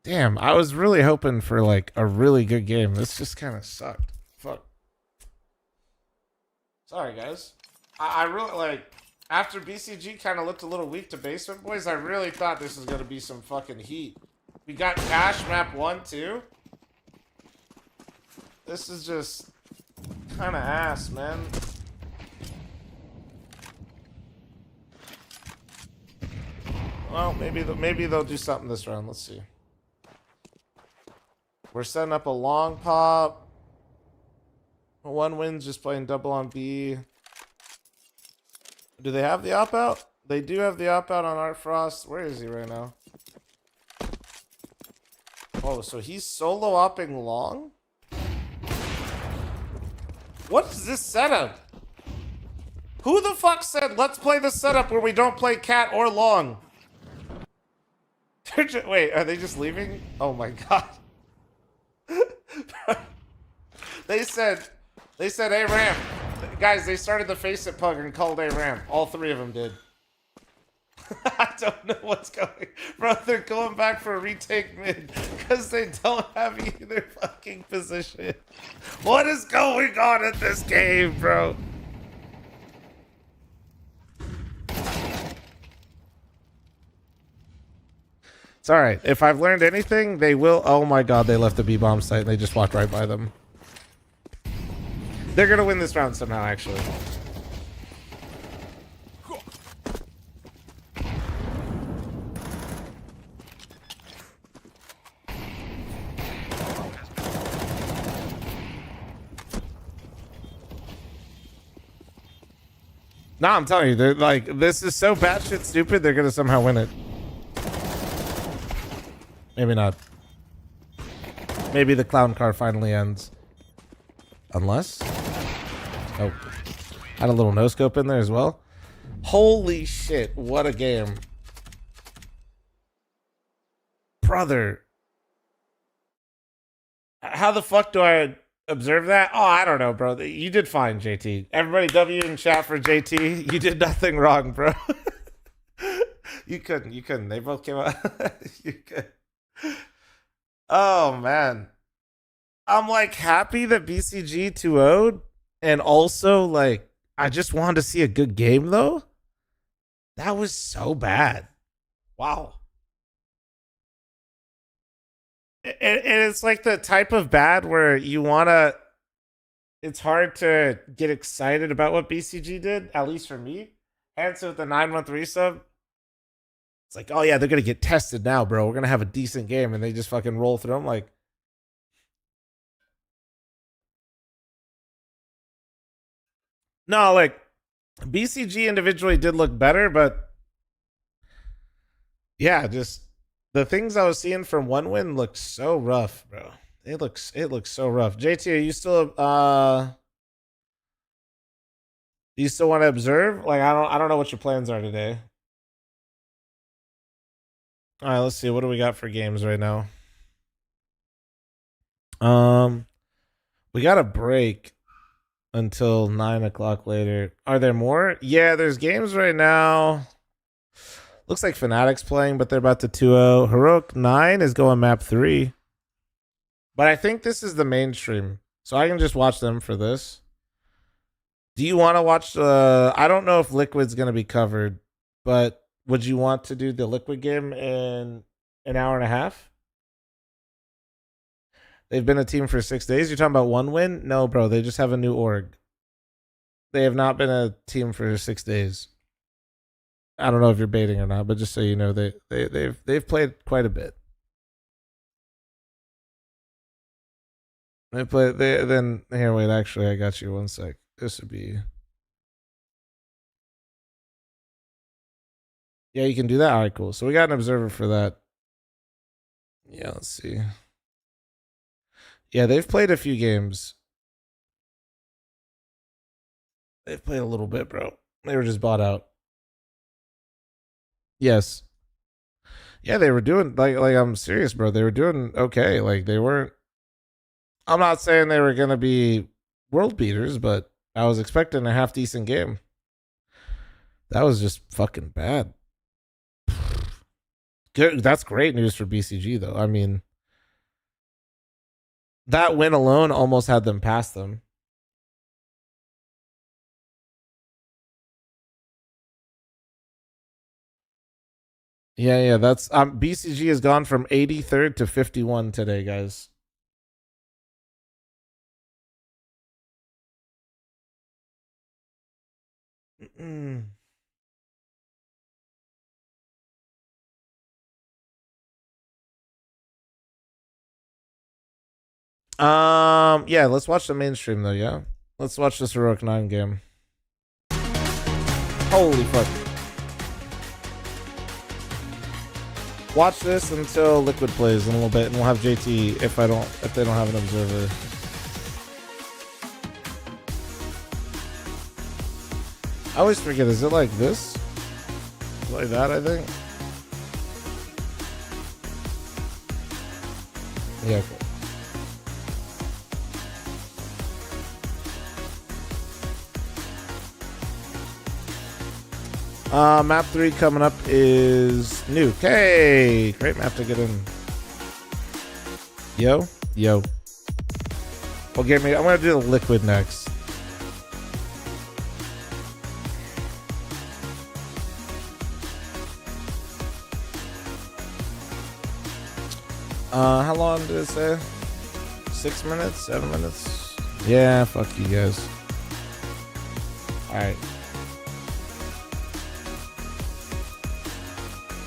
Damn, I was really hoping for like a really good game. This just kind of sucked. Fuck. Sorry, guys. I really like, after BCG kind of looked a little weak to Basement Boys, I really thought this was going to be some fucking heat. We got Cash map 1 too. This is just kind of ass, man. Well, maybe they'll do something this round. Let's see. We're setting up a long pop. One Win's just playing double on B. Do they have the op out? They do have the op out on Art Frost. Where is he right now? Oh, so he's solo opping long? What is this setup? Who the fuck said let's play the setup where we don't play cat or long? Wait, are they just leaving? Oh my god. They said, hey Ram. Guys, they started the face it pug and called a Ram. All three of them did. I don't know what's going. Bro, they're going back for a retake mid because they don't have either fucking position. What is going on in this game, bro? It's alright. If I've learned anything, they will. Oh my god, they left the B-bomb site and they just walked right by them. They're gonna win this round somehow, actually. Nah, I'm telling you, they're like, this is so batshit stupid, they're gonna somehow win it. Maybe not. Maybe the clown car finally ends. Unless... Oh. Had a little no-scope in there as well. Holy shit, what a game. Brother. How the fuck do I... observe that? Oh, I don't know, bro. You did fine, JT. Everybody W in chat for JT. You did nothing wrong, bro. You couldn't. They both came out. You could. Oh, man. I'm like happy that BCG 2-0'd, and also like I just wanted to see a good game though. That was so bad. Wow. And it's like the type of bad where you wanna, it's hard to get excited about what BCG did, at least for me. And so with the 9-month resub, it's like, oh yeah, they're gonna get tested now, bro. We're gonna have a decent game, and they just fucking roll through them like. No, like BCG individually did look better, but yeah, just the things I was seeing from one win looked so rough, bro. It looks so rough. JT, are you still do you still want to observe? Like I don't know what your plans are today. All right, let's see. What do we got for games right now? We got a break until 9 o'clock later. Are there more? Yeah, there's games right now. Looks like Fnatic's playing, but they're about to 2-0. Heroic 9 is going map 3. But I think this is the mainstream, so I can just watch them for this. Do you want to watch I don't know if Liquid's going to be covered, but would you want to do the Liquid game in an hour and a half? They've been a team for 6 days. You're talking about one win? No, bro. They just have a new org. They have not been a team for 6 days. I don't know if you're baiting or not, but just so you know, they've played quite a bit. Then here. Wait, actually, I got you. 1 sec. This would be. Yeah, you can do that. All right, cool. So we got an observer for that. Yeah, let's see. Yeah, they've played a few games. They've played a little bit, bro. They were just bought out. Yes. Yeah, they were doing like I'm serious, bro. They were doing okay. Like they weren't. I'm not saying they were gonna be world beaters, but I was expecting a half decent game. That was just fucking bad. Good. That's great news for BCG, though. I mean. That win alone almost had them pass them. Yeah, that's BCG has gone from 83rd to 51 today, guys. Yeah, let's watch the mainstream though, yeah? Let's watch this Heroic 9 game. Holy fuck. Watch this until Liquid plays in a little bit, and we'll have JT if they don't have an observer. I always forget, is it like this? Like that, I think? Yeah, okay. Map 3 coming up is Nuke. Hey, great map to get in. Yo. Okay, I'm gonna do the Liquid next. How long did it say? 6 minutes? 7 minutes? Yeah, fuck you guys. Alright.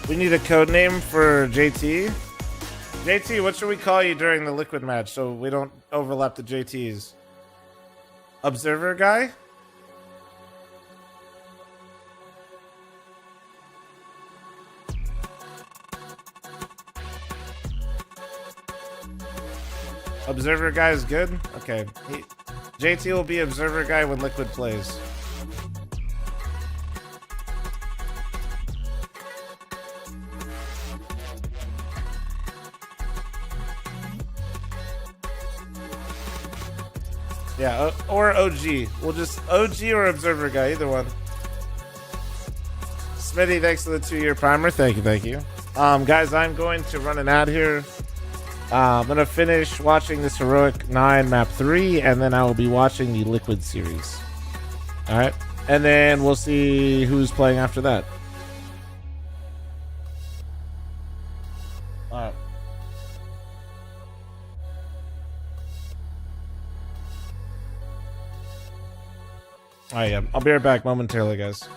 We need a code name for JT. JT, what should we call you during the Liquid match so we don't overlap the JTs? Observer guy? Observer guy is good? Okay. JT will be observer guy when Liquid plays. Yeah, or OG. We'll just OG or Observer guy, either one. Smitty, thanks for the 2-year primer. Thank you. Guys, I'm going to run an ad here. I'm going to finish watching this Heroic 9 Map 3, and then I will be watching the Liquid series. Alright? And then we'll see who's playing after that. Alright. Alright, yeah. I'll be right back momentarily, guys.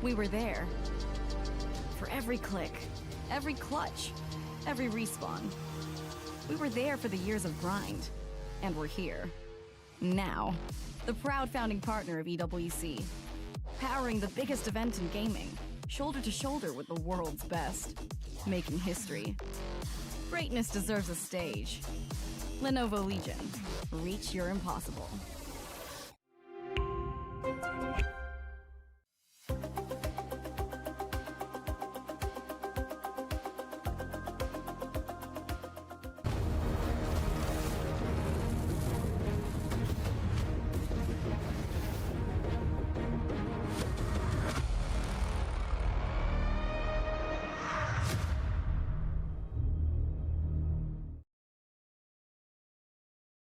We were there. For every click, every clutch, every respawn. We were there for the years of grind. And we're here. Now. The proud founding partner of EWC. Powering the biggest event in gaming. Shoulder to shoulder with the world's best. Making history. Greatness deserves a stage. Lenovo Legion. Reach your impossible.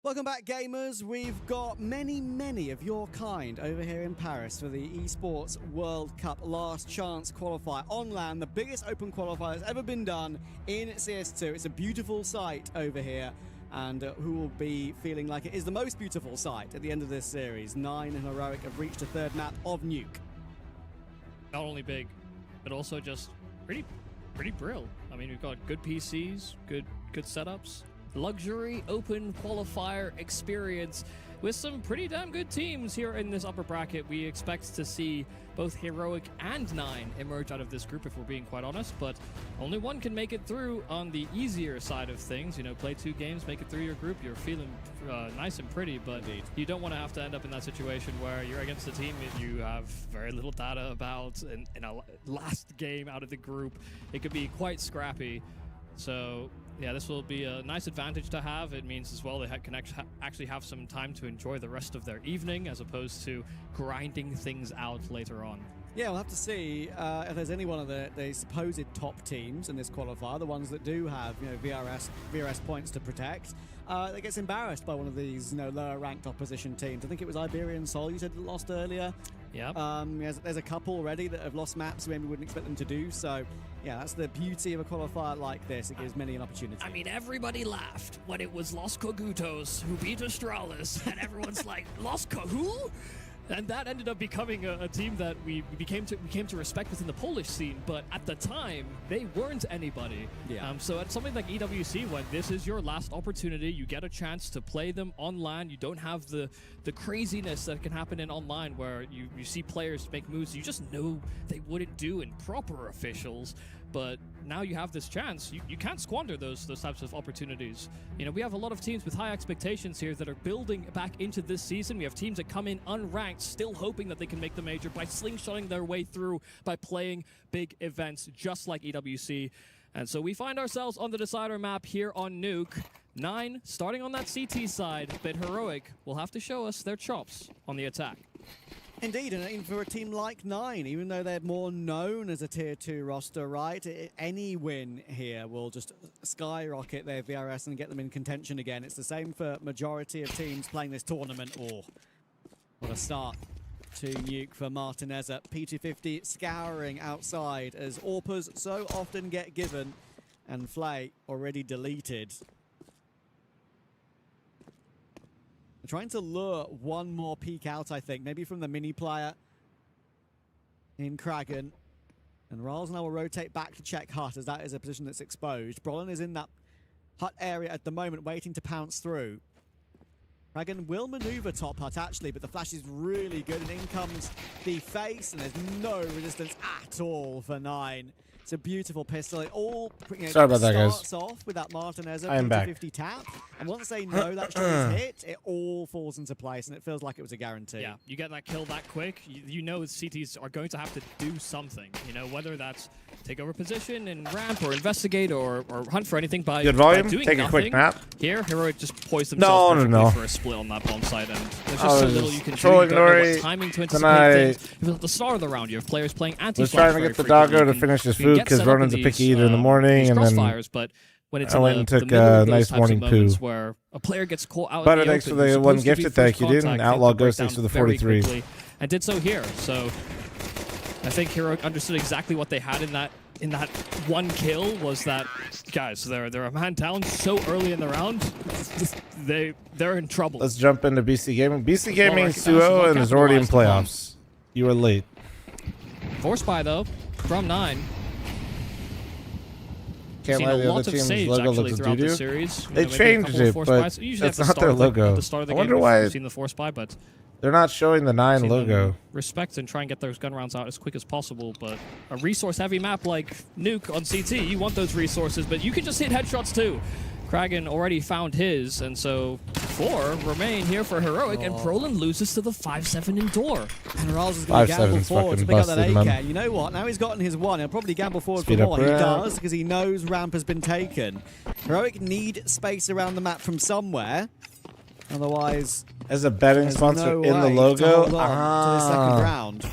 Welcome back, gamers. We've got many of your kind over here in Paris for the Esports World Cup Last Chance Qualifier on land, the biggest open qualifier that's ever been done in CS2. It's a beautiful sight over here, and who will be feeling like it is the most beautiful sight at the end of this series. 9 and Heroic have reached the third map of Nuke. Not only big, but also just pretty brill. I mean, we've got good PCs, good setups. Luxury open qualifier experience with some pretty damn good teams here in this upper bracket. We expect to see both Heroic and 9 emerge out of this group, if we're being quite honest, but only one can make it through on the easier side of things. You know, play 2 games, make it through your group, you're feeling nice and pretty, but you don't want to have to end up in that situation where you're against a team that you have very little data about in a last game out of the group. It could be quite scrappy. So yeah, this will be a nice advantage to have. It means as well they can actually have some time to enjoy the rest of their evening as opposed to grinding things out later on. Yeah, we'll have to see if there's any one of the supposed top teams in this qualifier, the ones that do have, you know, VRS points to protect, that gets embarrassed by one of these, you know, lower ranked opposition teams. I think it was Iberian Sol you said lost earlier. Yeah. There's a couple already that have lost maps we maybe wouldn't expect them to do. So yeah, that's the beauty of a qualifier like this. It gives many an opportunity. I mean, everybody laughed when it was Los Cogutos who beat Astralis, and everyone's like, Los who? And that ended up becoming a team that we came to respect within the Polish scene, but at the time, they weren't anybody. Yeah. So at something like EWC, when this is your last opportunity, you get a chance to play them online. You don't have the craziness that can happen in online where you see players make moves you just know they wouldn't do in proper officials. But now you have this chance. You can't squander those types of opportunities. You know, we have a lot of teams with high expectations here that are building back into this season. We have teams that come in unranked, still hoping that they can make the major by slingshotting their way through, by playing big events just like EWC. And so we find ourselves on the decider map here on Nuke. 9 starting on that CT side, but Heroic will have to show us their chops on the attack. Indeed, and even for a team like 9, even though they're more known as a Tier 2 roster, right, any win here will just skyrocket their VRS and get them in contention again. It's the same for majority of teams playing this tournament. Oh, what a start to Nuke for Martinez at P250, scouring outside as AWPers so often get given, and fl0m already deleted. Trying to lure one more peek out, I think. Maybe from the mini player in Kragan. And Riles now will rotate back to check Hut, as that is a position that's exposed. Brolin is in that Hut area at the moment, waiting to pounce through. Kragan will maneuver top Hut, actually, but the flash is really good. And in comes the face, and there's no resistance at all for 9. It's a beautiful pistol. It all Sorry about that, guys. starts off with that Martinez I am back. 50 tap, and once they know that shot is hit, it all falls into place, and it feels like it was a guarantee. Yeah, you get that kill that quick, you know CTs are going to have to do something. You know, whether that's take over position and ramp or investigate or hunt for anything by, Good volume. by doing Take nothing. a quick nap. Here, Heroic just poised themselves No. for a split on that bomb site, and there's just so little you can do. You don't know what timing to anticipate things. If at the start of the round, you have players playing anti-flash. Was trying to get the doggo to finish his food because Ronan's a picky eater in the morning, and then but when it's I went and took a nice morning poo. Where a player gets caught out. Butter, thanks for the one gifted. Thank you, dude. And Outlaw Ghost, thanks for the 43. And did so here. So I think Heroic understood exactly what they had in that one kill. Was that, guys, they're a man down so early in the round. They're in trouble. Let's jump into BC Gaming. BC Gaming Suo and is already in playoffs. You are late. Force buy though from 9. Can't Seen lie, a the lot other of team's saves logo actually looks throughout the doo-doo. series. They maybe a changed couple of it, force but buys. Usually it's at the not start their of the- logo. At the start of the I game, wonder we've why seen the force buy, but they're not showing the 9 seen them logo. respect and try and get those gun rounds out as quick as possible. But a resource-heavy map like Nuke on CT, you want those resources, but you can just hit headshots too. Kragan already found his, and so 4 remain here for Heroic, and Proland loses to the 5-7 in door. And Raz is going to gamble 5-7's forward to fucking pick up that busted, AK. man. You know what? Now he's gotten his 1. He'll probably gamble forward Speed for up more. He ramp. does, because he knows ramp has been taken. Heroic need space around the map from somewhere. Otherwise, As a betting there's sponsor no in the way to logo? hold on to the second round.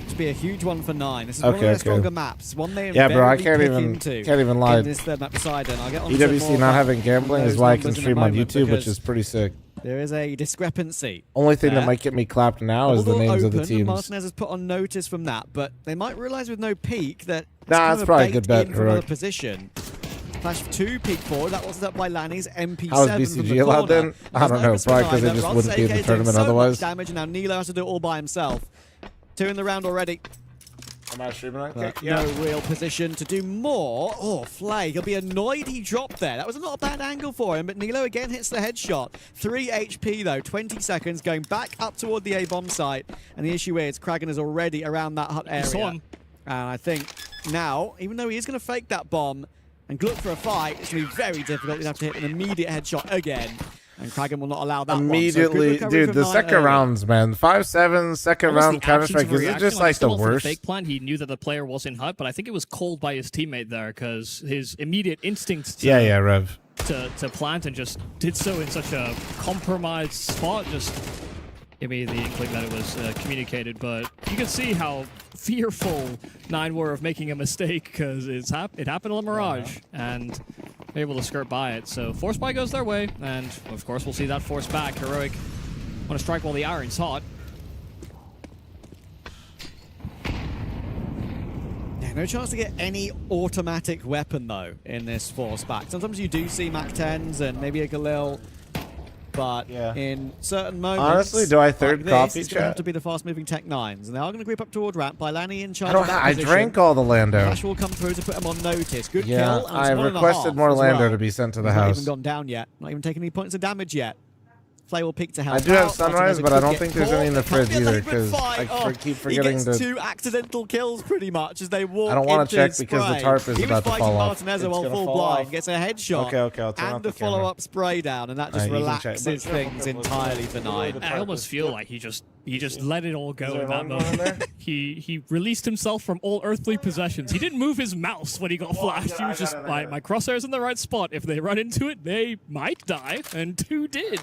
This be a huge one for 9. This is one of their stronger maps. One they Yeah, bro, I invariably can't pick even into lie. in this third map beside it. And I'll get on to EWC more not about having gambling is those why I can numbers in a stream on moment, YouTube, which because is pretty sick. there is a discrepancy. Only thing there. that might get me clapped now is the Double door names of the open, and teams. Martinez has put on notice from that, but they might realize with no peak that it's Nah, kind that's of probably a bait good bet, in from another Heroic. position. Flash 2 peek forward. That was up by Lanny's MP7 How is from BCG the allowed corner. then? I don't know, probably because they just wouldn't be in the tournament so otherwise. Much damage, and now Nilo has to do it all by himself. 2 in the round already. Am I streaming that? But no real position to do more. Oh, Flay, he'll be annoyed he dropped there. That was not a bad angle for him, but Nilo again hits the headshot. 3 HP though, 20 seconds, going back up toward the A-bomb site. And the issue is, Kragan is already around that hut area. saw him. And I think now, even though he is going to fake that bomb and look for a fight, it's going to be very difficult. He'd have to hit an immediate headshot again. And Kragan will not allow that Immediately, one. So good recovery dude, from the 9 second early. rounds, man. 5-7, second Almost round the Counter absence Strike. of Is it reaction, just like, like still the went for worst? fake plan. He knew that the player was in hut, but I think it was called by his teammate there because his immediate instinct to, Yeah, Rev. to plant and just did so in such a compromised spot just gave me the inkling that it was communicated. But you can see how fearful 9 were of making a mistake because it happened on Mirage and they're able to skirt by it. So force buy goes their way, and of course we'll see that force back. Heroic want to strike while the iron's hot. Yeah, no chance to get any automatic weapon, though, in this force back. Sometimes you do see MAC-10s and maybe a Galil, but in certain moments... Honestly, do I third like this, copy, it's going to have chat? to be the fast-moving Tech-9s, and they are going to group up toward ramp by Lanny in charge I don't of that I position. drank all the Lando. Flash will come through to put him on notice. Good Yeah, kill, and it's I 1.5 requested more as Lando well. to be sent to the He's house. Not even gone down yet. Not even taking any points of damage yet. Flay will peek to help I do have out. Sunrise, Martinez but I could don't get think there's caught. any in the It can't fridge be a either, liquid 'cause fight. I keep He forgetting gets to- 2 accidental kills pretty much as they walk I don't wanna into check his because the spray. tarp is he about to was fall fighting off. Martinez It's while gonna full fall blind, off. gets a headshot Okay, I'll turn off and the a follow-up spray down, and that just you can check. relaxes But things entirely for 9. I almost feel like he just let it all go there in that an alarm going moment. he released himself from all earthly possessions. He didn't move his mouse when he got flashed. He was just my crosshair's in the right spot. If they run into it, they might die, and 2 did.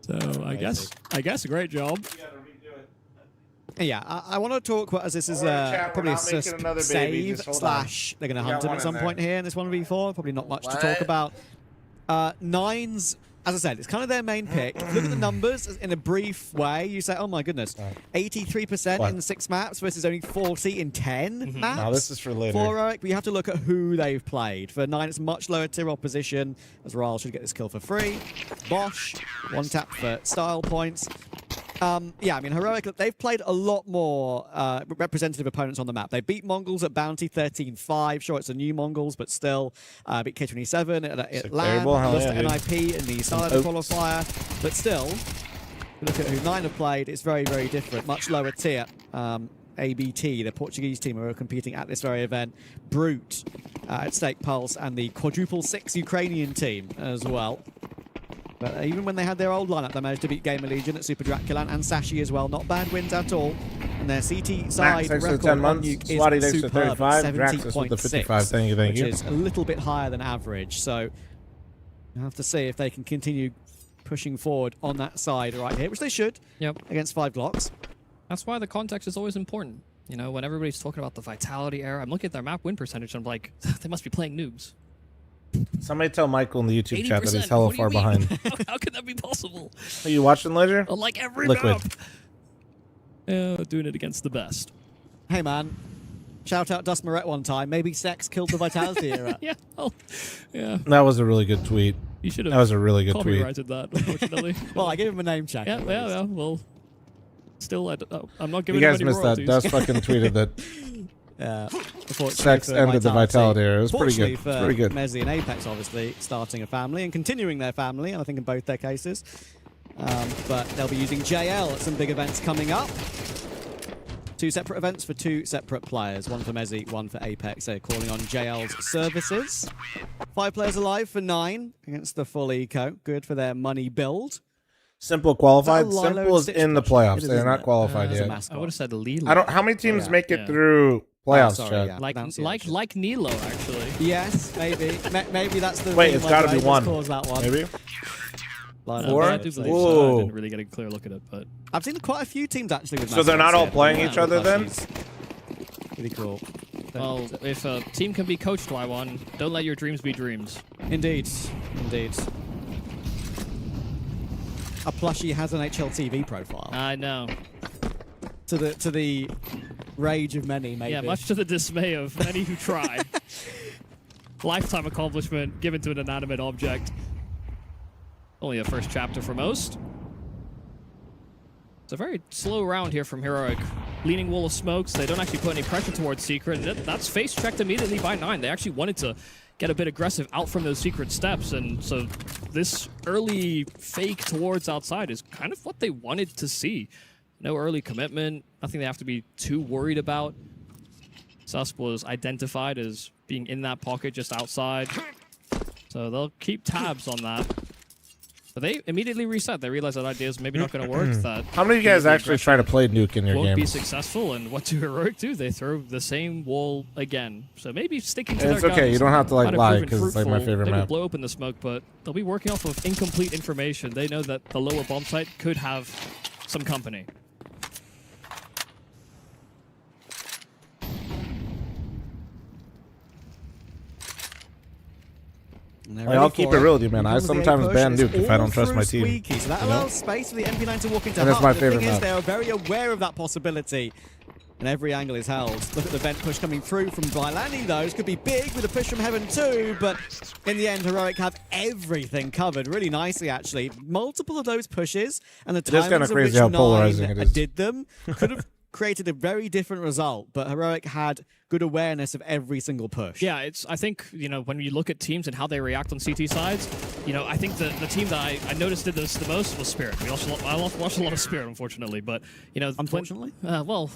So I guess a great job. Yeah, I want to talk about as this is probably a susp save / they're going to hunt him at some point here in this 1v4. Probably not much to talk about. 9's, as I said, it's kind of their main pick. If you look at the numbers in a brief way, you say, oh my goodness, 83% in 6 maps versus only 40 in 10 maps. No, this is for later. For Heroic, but you have to look at who they've played. For 9, it's much lower tier opposition, as Ral should get this kill for free. Bosch, 1 tap for style points. Yeah, I mean, Heroic, they've played a lot more representative opponents on the map. They beat Mongols at Bounty 13-5. Sure, it's a new Mongols, but still beat K27 at LAN. Lost to NIP in the start of the qualifier. But still, look at who 9 have played. It's very, very different. Much lower tier. ABT, the Portuguese team who are competing at this very event. Brute at Stake Pulse, and the quadruple 6 Ukrainian team as well. But even when they had their old lineup, they managed to beat Gamer Legion at Super Draculan and Sashi as well. Not bad wins at all. And their CT side Max, record 10 on months. Nuke Swatty, is thanks for superb, 35. Draxus with the 55. 70.6, Thank you. which is a little bit higher than average. So we'll have to see if they can continue pushing forward on that side right here, which they should. Yep. Against 5 Glocks. That's why the context is always important. You know, when everybody's talking about the Vitality era, I'm looking at their map win percentage and I'm like, they must be playing noobs. Somebody tell Michael in the YouTube chat that he's 80%. hella What do you far mean? behind. How could that be possible? Are you watching Ledger? Like every Liquid. map. Yeah, doing it against the best. Hey, man. Shout out Dust Moret one time. Maybe sex killed the Vitality era. Yeah. Oh, yeah. That was a really good tweet. You should have. That was a really good tweet. Copyrighted that, unfortunately. Well, I gave him a name check. Yeah. Well. Still, I'm not You giving guys any missed that. royalties. Dust fucking tweeted that Unfortunately sex for ended the Vitality era. It was pretty Fortunately good. for It's pretty good. Mezzi and Apex, obviously, starting a family and continuing their family, and I think in both their cases. But they'll be using JL at some big events coming up. 2 separate events for 2 separate players. One for Mezzi, one for Apex. They're calling on JL's services. 5 players alive for 9 against the full eco. Good for their money build. Simple qualified. Is that a Lilo Simple is and in the Stitch? playoffs. It is, They're isn't not it? qualified As a yet. mascot. I would have said Lilo. I don't. How many teams yeah. make it Yeah. through playoffs? sorry, Chad? yeah. Like Nilo, actually. Yes, maybe. Maybe that's the Wait, reason it's why got to be Ravens one. caused that one. Maybe. Line I Four? up, do so. believe so. I Whoa. didn't really get a clear look at it, but I've seen quite a few teams actually with So they're not mascots all here. playing Yeah, each other then? plushies. Pretty cool. well, if a team can be coached by one, don't let your dreams be dreams. Indeed, indeed. A plushie has an HLTV profile. I know. To the rage of many, maybe. Yeah, much to the dismay of many who try. Lifetime accomplishment given to an inanimate object. Only a first chapter for most. It's a very slow round here from Heroic. Leaning wall of smokes. They don't actually put any pressure towards Secret. That's face checked immediately by 9. They actually wanted to get a bit aggressive out from those Secret steps, and so this early fake towards outside is kind of what they wanted to see. No early commitment, nothing they have to be too worried about. Sus was identified as being in that pocket just outside, so they'll keep tabs on that. But they immediately reset. They realize that idea is maybe not going to work. That How many of you guys actually try to play Nuke in your won't be games? successful, and what do Heroic do? They throw the same wall again. So maybe sticking to It's their okay, guns you don't have to, like, might have lie, proven 'cause it's, like, my fruitful. favorite They will map. blow open the smoke, but they'll be working off of incomplete information. They know that the lower bomb site could have some company. Like, I'll keep it real with you, man. I sometimes ban Nuke if I don't trust my team. Squeaky, so that You know? allows space for the MP9 to walk into And it's Hut. my The favorite thing is, map. they are very aware of that possibility. And every angle is held. Look at the vent push coming through from Bylani, though. This could be big with a push from Heaven too, but in the end, Heroic have everything covered really nicely, actually. Multiple of those pushes, and the It is kinda timings of crazy which how polarizing 9 it is. did them could have created a very different result, but Heroic had good awareness of every single push. Yeah, I think, when you look at teams and how they react on CT sides, I think the team that I noticed did this the most was Spirit. I watched a lot of Spirit, unfortunately, but, Unfortunately? Well,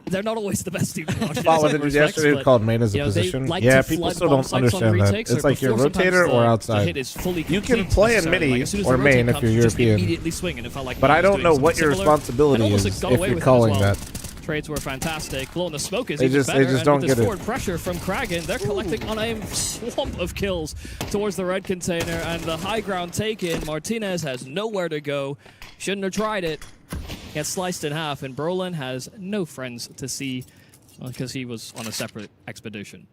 they're not always the best team to watch. in Thought what some it was respects, yesterday but, called main as a they position. like Yeah, to people flood still bomb don't sites on understand that. retakes, It's so like you're before sometimes rotator or the outside. hit is fully You can complete play in necessarily. midi Like, as soon as or the rotate main if comes, you're you just European. immediately swing, and it felt like But Nine I was don't doing know something what your similar, responsibility and almost, is got if away you're with it as calling well. that. Trades were fantastic. Blowing the smoke is They even just- they better. just and don't with this get it. forward pressure from Kragan, they're collecting on a swamp of kills towards the red container, and the high ground taken. Martinez has nowhere to go. Shouldn't have tried it. Gets sliced in half, and Brolin has no friends to see because he was on a separate expedition.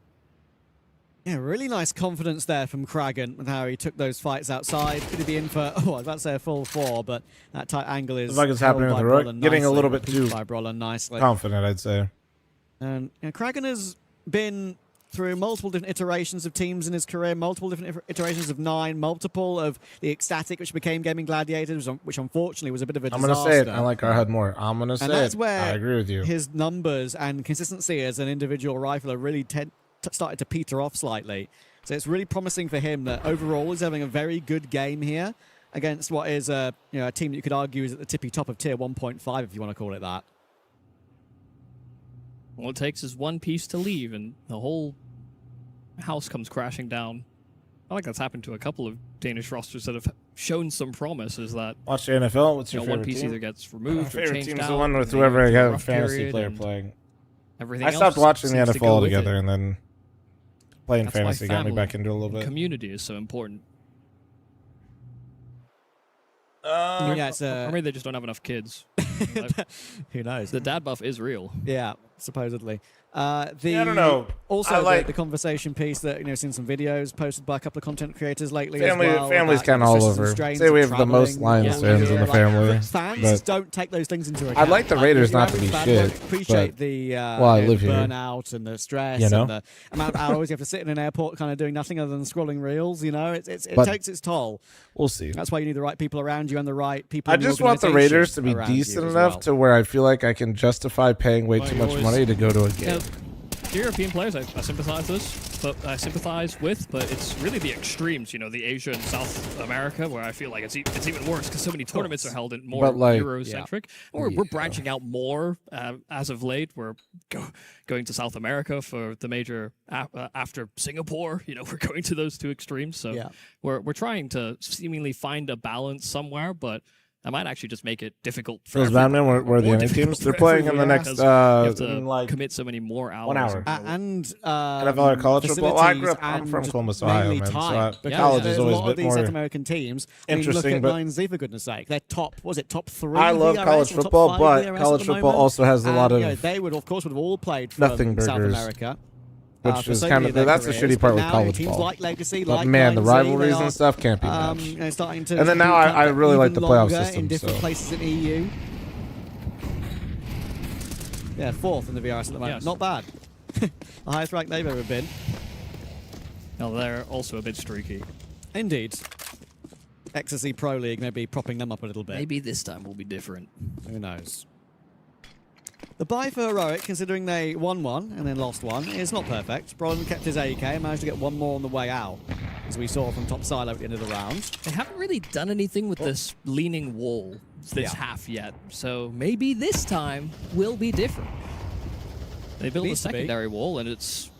Yeah, really nice confidence there from Kragan with how he took those fights outside. Could he be in for, I was about to say a full 4, but that tight angle is It's like it's happening held with by Heroic. Brolin Getting a nicely, little bit repeated too by Brolin nicely. confident, I'd say. And Kragan has been through multiple different iterations of teams in his career, multiple different iterations of 9, multiple of the Ecstatic, which became Gaming Gladiators, which unfortunately was a bit of a I'm disaster. going to say it. I like Arhad more. I'm going to say And that's it. where I agree with you. his numbers and consistency as an individual rifler really started to peter off slightly. So it's really promising for him that overall he's having a very good game here against what is a team that you could argue is at the tippy top of tier 1.5, if you want to call it that. All it takes is one piece to leave, and the whole house comes crashing down. I think that's happened to a couple of Danish rosters that have shown some promise. Is that Watch the NFL. What's your one favorite piece team? either gets removed or favorite changed team's out, the one with and they whoever go I through got a a rough fantasy period, player and playing. everything I stopped else watching the seems to go NFL with together, it. and then playing That's why fantasy got me family back into it a little and bit. Community is so important. Yeah, it's Or maybe they just don't have enough kids. who knows? The dad buff is real. Yeah, supposedly. I don't know. Also, I like the conversation piece that seen some videos posted by a couple of content creators lately. family. As well, Family's about, kind of all over. Say we have the most Lions fans in the family. Fans but don't take those things into account. I'd like the Raiders not to be shit. Appreciate the I live here. burnout and the stress and the amount of hours you have to sit in an airport, kind of doing nothing other than scrolling reels. It takes its toll. We'll see. That's why you need the right people around you and the right people. I just want the Raiders to be decent enough to where I feel like I can justify paying way too much money to go to a game. The European players I sympathize with, but it's really the extremes, the Asia and South America, where I feel like it's even worse because so many tournaments are held in more Eurocentric. We're branching out more as of late. We're going to South America for the major after Singapore. We're going to those two extremes. So we're trying to seemingly find a balance somewhere, but I might actually just make it difficult for those Batman where the NA teams they're playing in the next you have to commit so many more hours. 1 hour. And NFL or college football. Well, I'm from Columbus, Ohio, man. So college is always a bit more South American teams. interesting. Look at 9Z, for goodness sake. They're top 3? I love college football, but college football also has a lot of they would have all played from South America. Which is kind of that's the shitty part with college ball. Like Legacy, but like man, the 9Z, rivalries and stuff can't be matched. Starting to and then now I really like the playoff system. In different places in EU. Yeah, 4th in the VRS at the moment. Yes. Not bad. The highest rank they've ever been. No, they're also a bit streaky. Indeed. XSE Pro League maybe propping them up a little bit. Maybe this time will be different. Who knows? The buy for Heroic, considering they won one and then lost one, is not perfect. Bron kept his AK and managed to get one more on the way out, as we saw from top silo at the end of the round. They haven't really done anything with this leaning wall this half yet, so maybe this time will be different. They built a secondary wall, and it's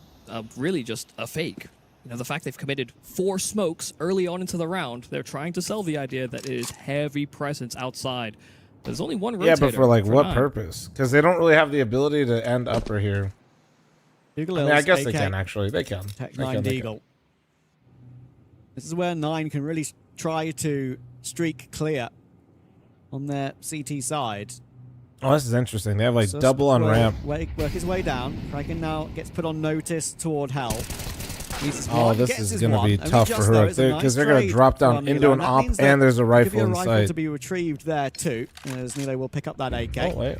really just a fake. The fact they've committed 4 smokes early on into the round, they're trying to sell the idea that it is heavy presence outside. There's only one rotator. Yeah, but for what 9. purpose? Because they don't really have the ability to end upper here. I guess they can, actually. They can. Tech 9 Deagle. This is where 9 can really try to streak clear on their CT side. Oh, this is interesting. They have double on ramp. Work his way down. Kraken now gets put on notice toward hell. Oh, this is going to be tough for her because they're going to drop down into an op, and there's a rifle in sight. To be retrieved there too, as Nilo will pick up that AK. Oh wait,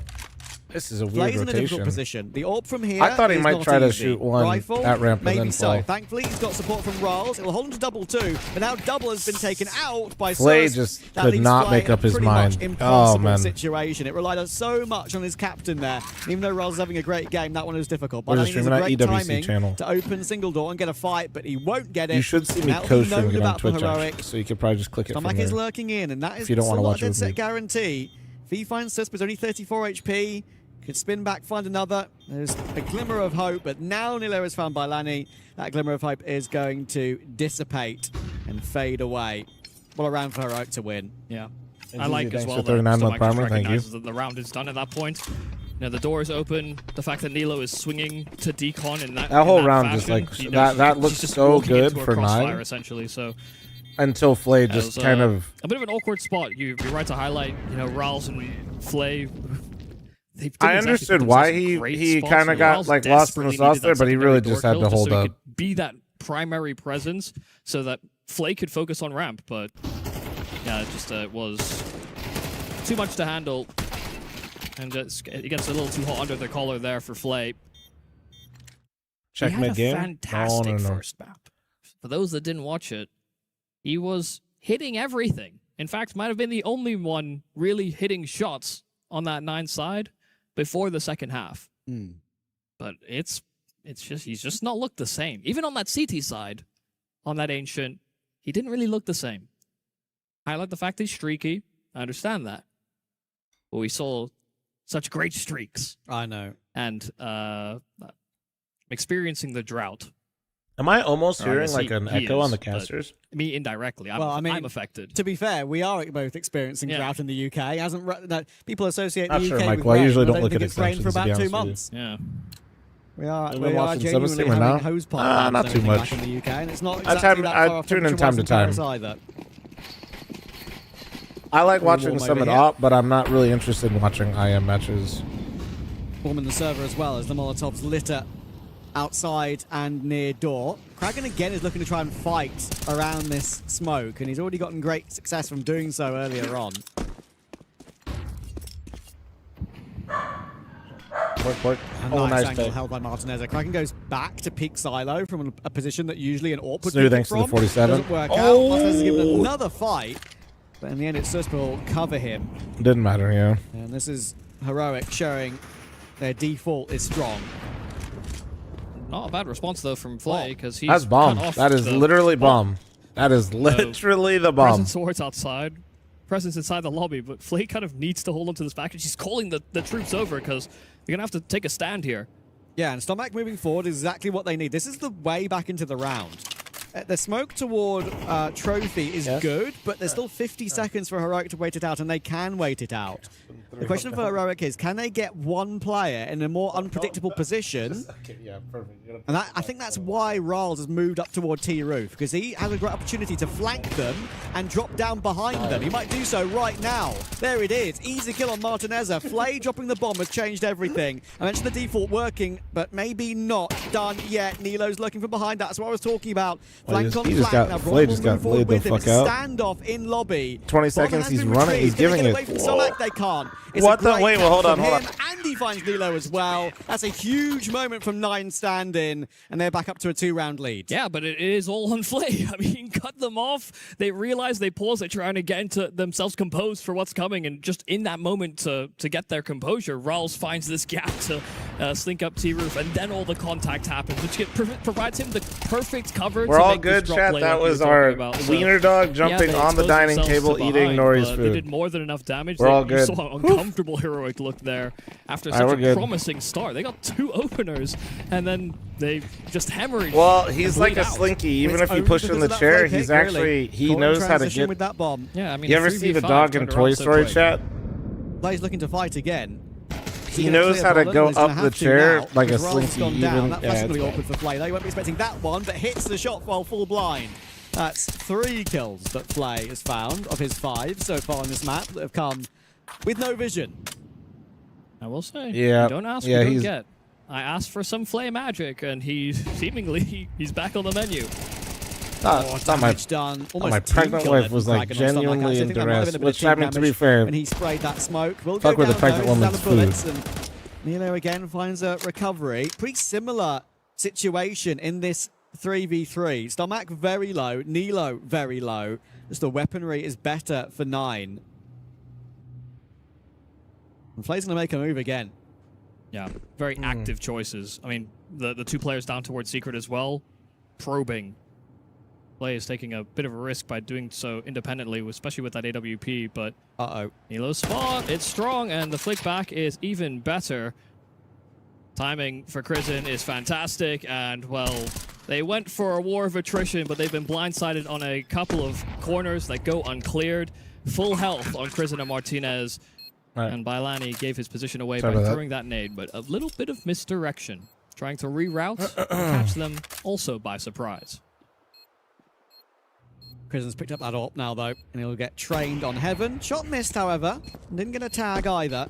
this is a weird rotation. In a difficult position. The AWP from here. I thought he might try to shoot one rifle, at ramp and then so. fly. Thankfully, he's got support from Riles. It will hold him to double 2, but now double has been taken out by Flay Sus. just could not make up his mind. Impossible oh man, situation. It relied on so much on his captain there. Even though Riles is having a great game, that one was difficult. But we're I just think streaming it's a that great EWC timing channel to open single door and get a fight, but he won't get it. You should see me co-streaming it on Twitch, actually, so you could probably just click it from there. is lurking in, and that is if you don't want to watch it set guarantee. If he finds Sus, but only 34 HP. Could spin back, find another. There's a glimmer of hope, but now Nilo is found by Lanny. That glimmer of hope is going to dissipate and fade away. What a round for Heroic to win. Yeah. And I like as well that 39-month primer, thank you. that the round is done at that point. The door is open. The fact that Nilo is swinging to decon in that whole round fashion, is that looks so good for 9. Essentially, so until Flay just kind of a bit of an awkward spot. You're right to highlight. Riles and Flay. I understood why he kind of got lost in the sauce there, but he really just had to hold up. Be that primary presence so that Flay could focus on ramp, but yeah, it was too much to handle, and it gets a little too hot under the collar there for Flay. Checkmate game. Fantastic first map. For those that didn't watch it, he was hitting everything. In fact, might have been the only one really hitting shots on that 9 side before the second half. But he's just not looked the same. Even on that CT side, on that Ancient, he didn't really look the same. I like the fact he's streaky. I understand that. But we saw such great streaks. I know. And experiencing the drought. Am I almost hearing an echo on the casters? Me indirectly. I'm affected. To be fair, we are both experiencing drought in the UK. People associate Not the sure, UK Mike. with Well, I rain. usually don't I look at think it's rained for extensions, about to be 2 honest with months. Yeah. We are genuinely having hose pipe not too much. in the UK, and it's not exactly that far I off tune in time to time. either. I like watching some at op, but I'm not really interested in watching IM matches. Warming the server as well as the Molotovs litter outside and near door. Kraken again is looking to try and fight around this smoke, and he's already gotten great success from doing so earlier on. Work. Oh, Nice nice angle bait. held by Martinez. Kraken goes back to peek silo from a position that usually an AWP would Snoo, pick thanks it to the from. 47. Doesn't work out. Oh! Martinez is given another fight, but in the end it's S1MPLE cover him. Didn't matter, yeah. And this is Heroic showing their default is strong. Not a bad response though from fl0m because he's That's bomb. cut off That is the literally bomb. That is literally the bomb. Presence towards outside, presence inside the lobby, but fl0m kind of needs to hold on to this back, and she's calling the troops over because they're gonna have to take a stand here. Yeah, and Stomach moving forward is exactly what they need. This is the way back into the round. The smoke toward Trophy is good, but there's still 50 seconds for Heroic to wait it out, and they can wait it out. The question for Heroic is, can they get one player in a more unpredictable position? Yeah, perfect. And I think that's why Riles has moved up toward T-Roof, because he has a great opportunity to flank them and drop down behind them. He might do so right now. There it is. Easy kill on Martinez. fl0m dropping the bomb has changed everything. I mentioned the default working, but maybe not done yet. Nilo's lurking from behind. That's what I was talking about. Flank on flank. Now fl0m just got move forward laid the with him. fuck out. Standoff in lobby. 20 Bomb seconds, has he's been running, he's retrieved. Gonna giving get it. away from Stomach, they can't. It's What a the- great wait, well, hold catch on, from hold him, and he finds Nilo as well. That's a huge moment from 9 standing, and they're back up to a 2-round lead. Yeah, but it is all on fl0m. I mean, cut them off. They realize, they pause, they're trying to get into themselves composed for what's coming, and just in that moment to get their composure, Riles finds this gap to slink up T-Roof, and then all the contact happens, which provides him the perfect cover We're to all make this good, drop chat. play That like we was were talking our about. So, wiener dog yeah, jumping they on the exposed dining themselves table, to eating behind, Nori's but food. They did more than enough damage. We're all You good. saw an uncomfortable Heroic look there after Alright, such we're a good. promising start. They got 2 openers, and then they just hemorrhage. Well, he's and like bleed a out. slinky. Even It's if you only push in because the of that chair, flank he's kick, actually, really. he Caught in knows how to transition get... with that bomb. Yeah, I mean, You a ever see the 3v5 dog in turned Toy around so Story, quick. chat? Play's looking to fight again. He knows how to go up the chair like a slinky. Gone Even, down. That's yeah, really it's awkward for fl0m. They won't be expecting that one, but hits the shot while full blind. That's 3 kills that fl0m has found of his 5 so far on this map that have come with no vision. I will say, Yeah, you don't ask, yeah, you don't he's- get. I asked for some fl0m magic, and he's back on the menu. Not my, Damage done. Almost my team pregnant kill wife there was from like Kraken on Stomach, genuinely actually. I in think that might have duress, been a bit of which team I mean, to be damage fair, when he sprayed that smoke. Will fuck go with the down, pregnant though. woman's Down the bullets, food. and Nilo again finds a recovery. Pretty similar situation in this 3v3. Stomach very low, Nilo very low. Just the weaponry is better for 9. And fl0m's going to make a move again. Yeah, very active choices. I mean, the 2 players down towards Secret as well, probing. fl0m is taking a bit of a risk by doing so independently, especially with that AWP, but Nilo's spot, it's strong, and the flick back is even better. Timing for Crizin is fantastic, and, well, they went for a war of attrition, but they've been blindsided on a couple of corners that go uncleared. Full health on Crizin and Martinez. Right. And Bailani gave his position away Sorry by about throwing that nade, but a little bit of misdirection. Trying to reroute and catch them also by surprise. Crisin's picked up that AWP now, though, and he'll get trained on Heaven. Shot missed, however. Didn't get a tag either.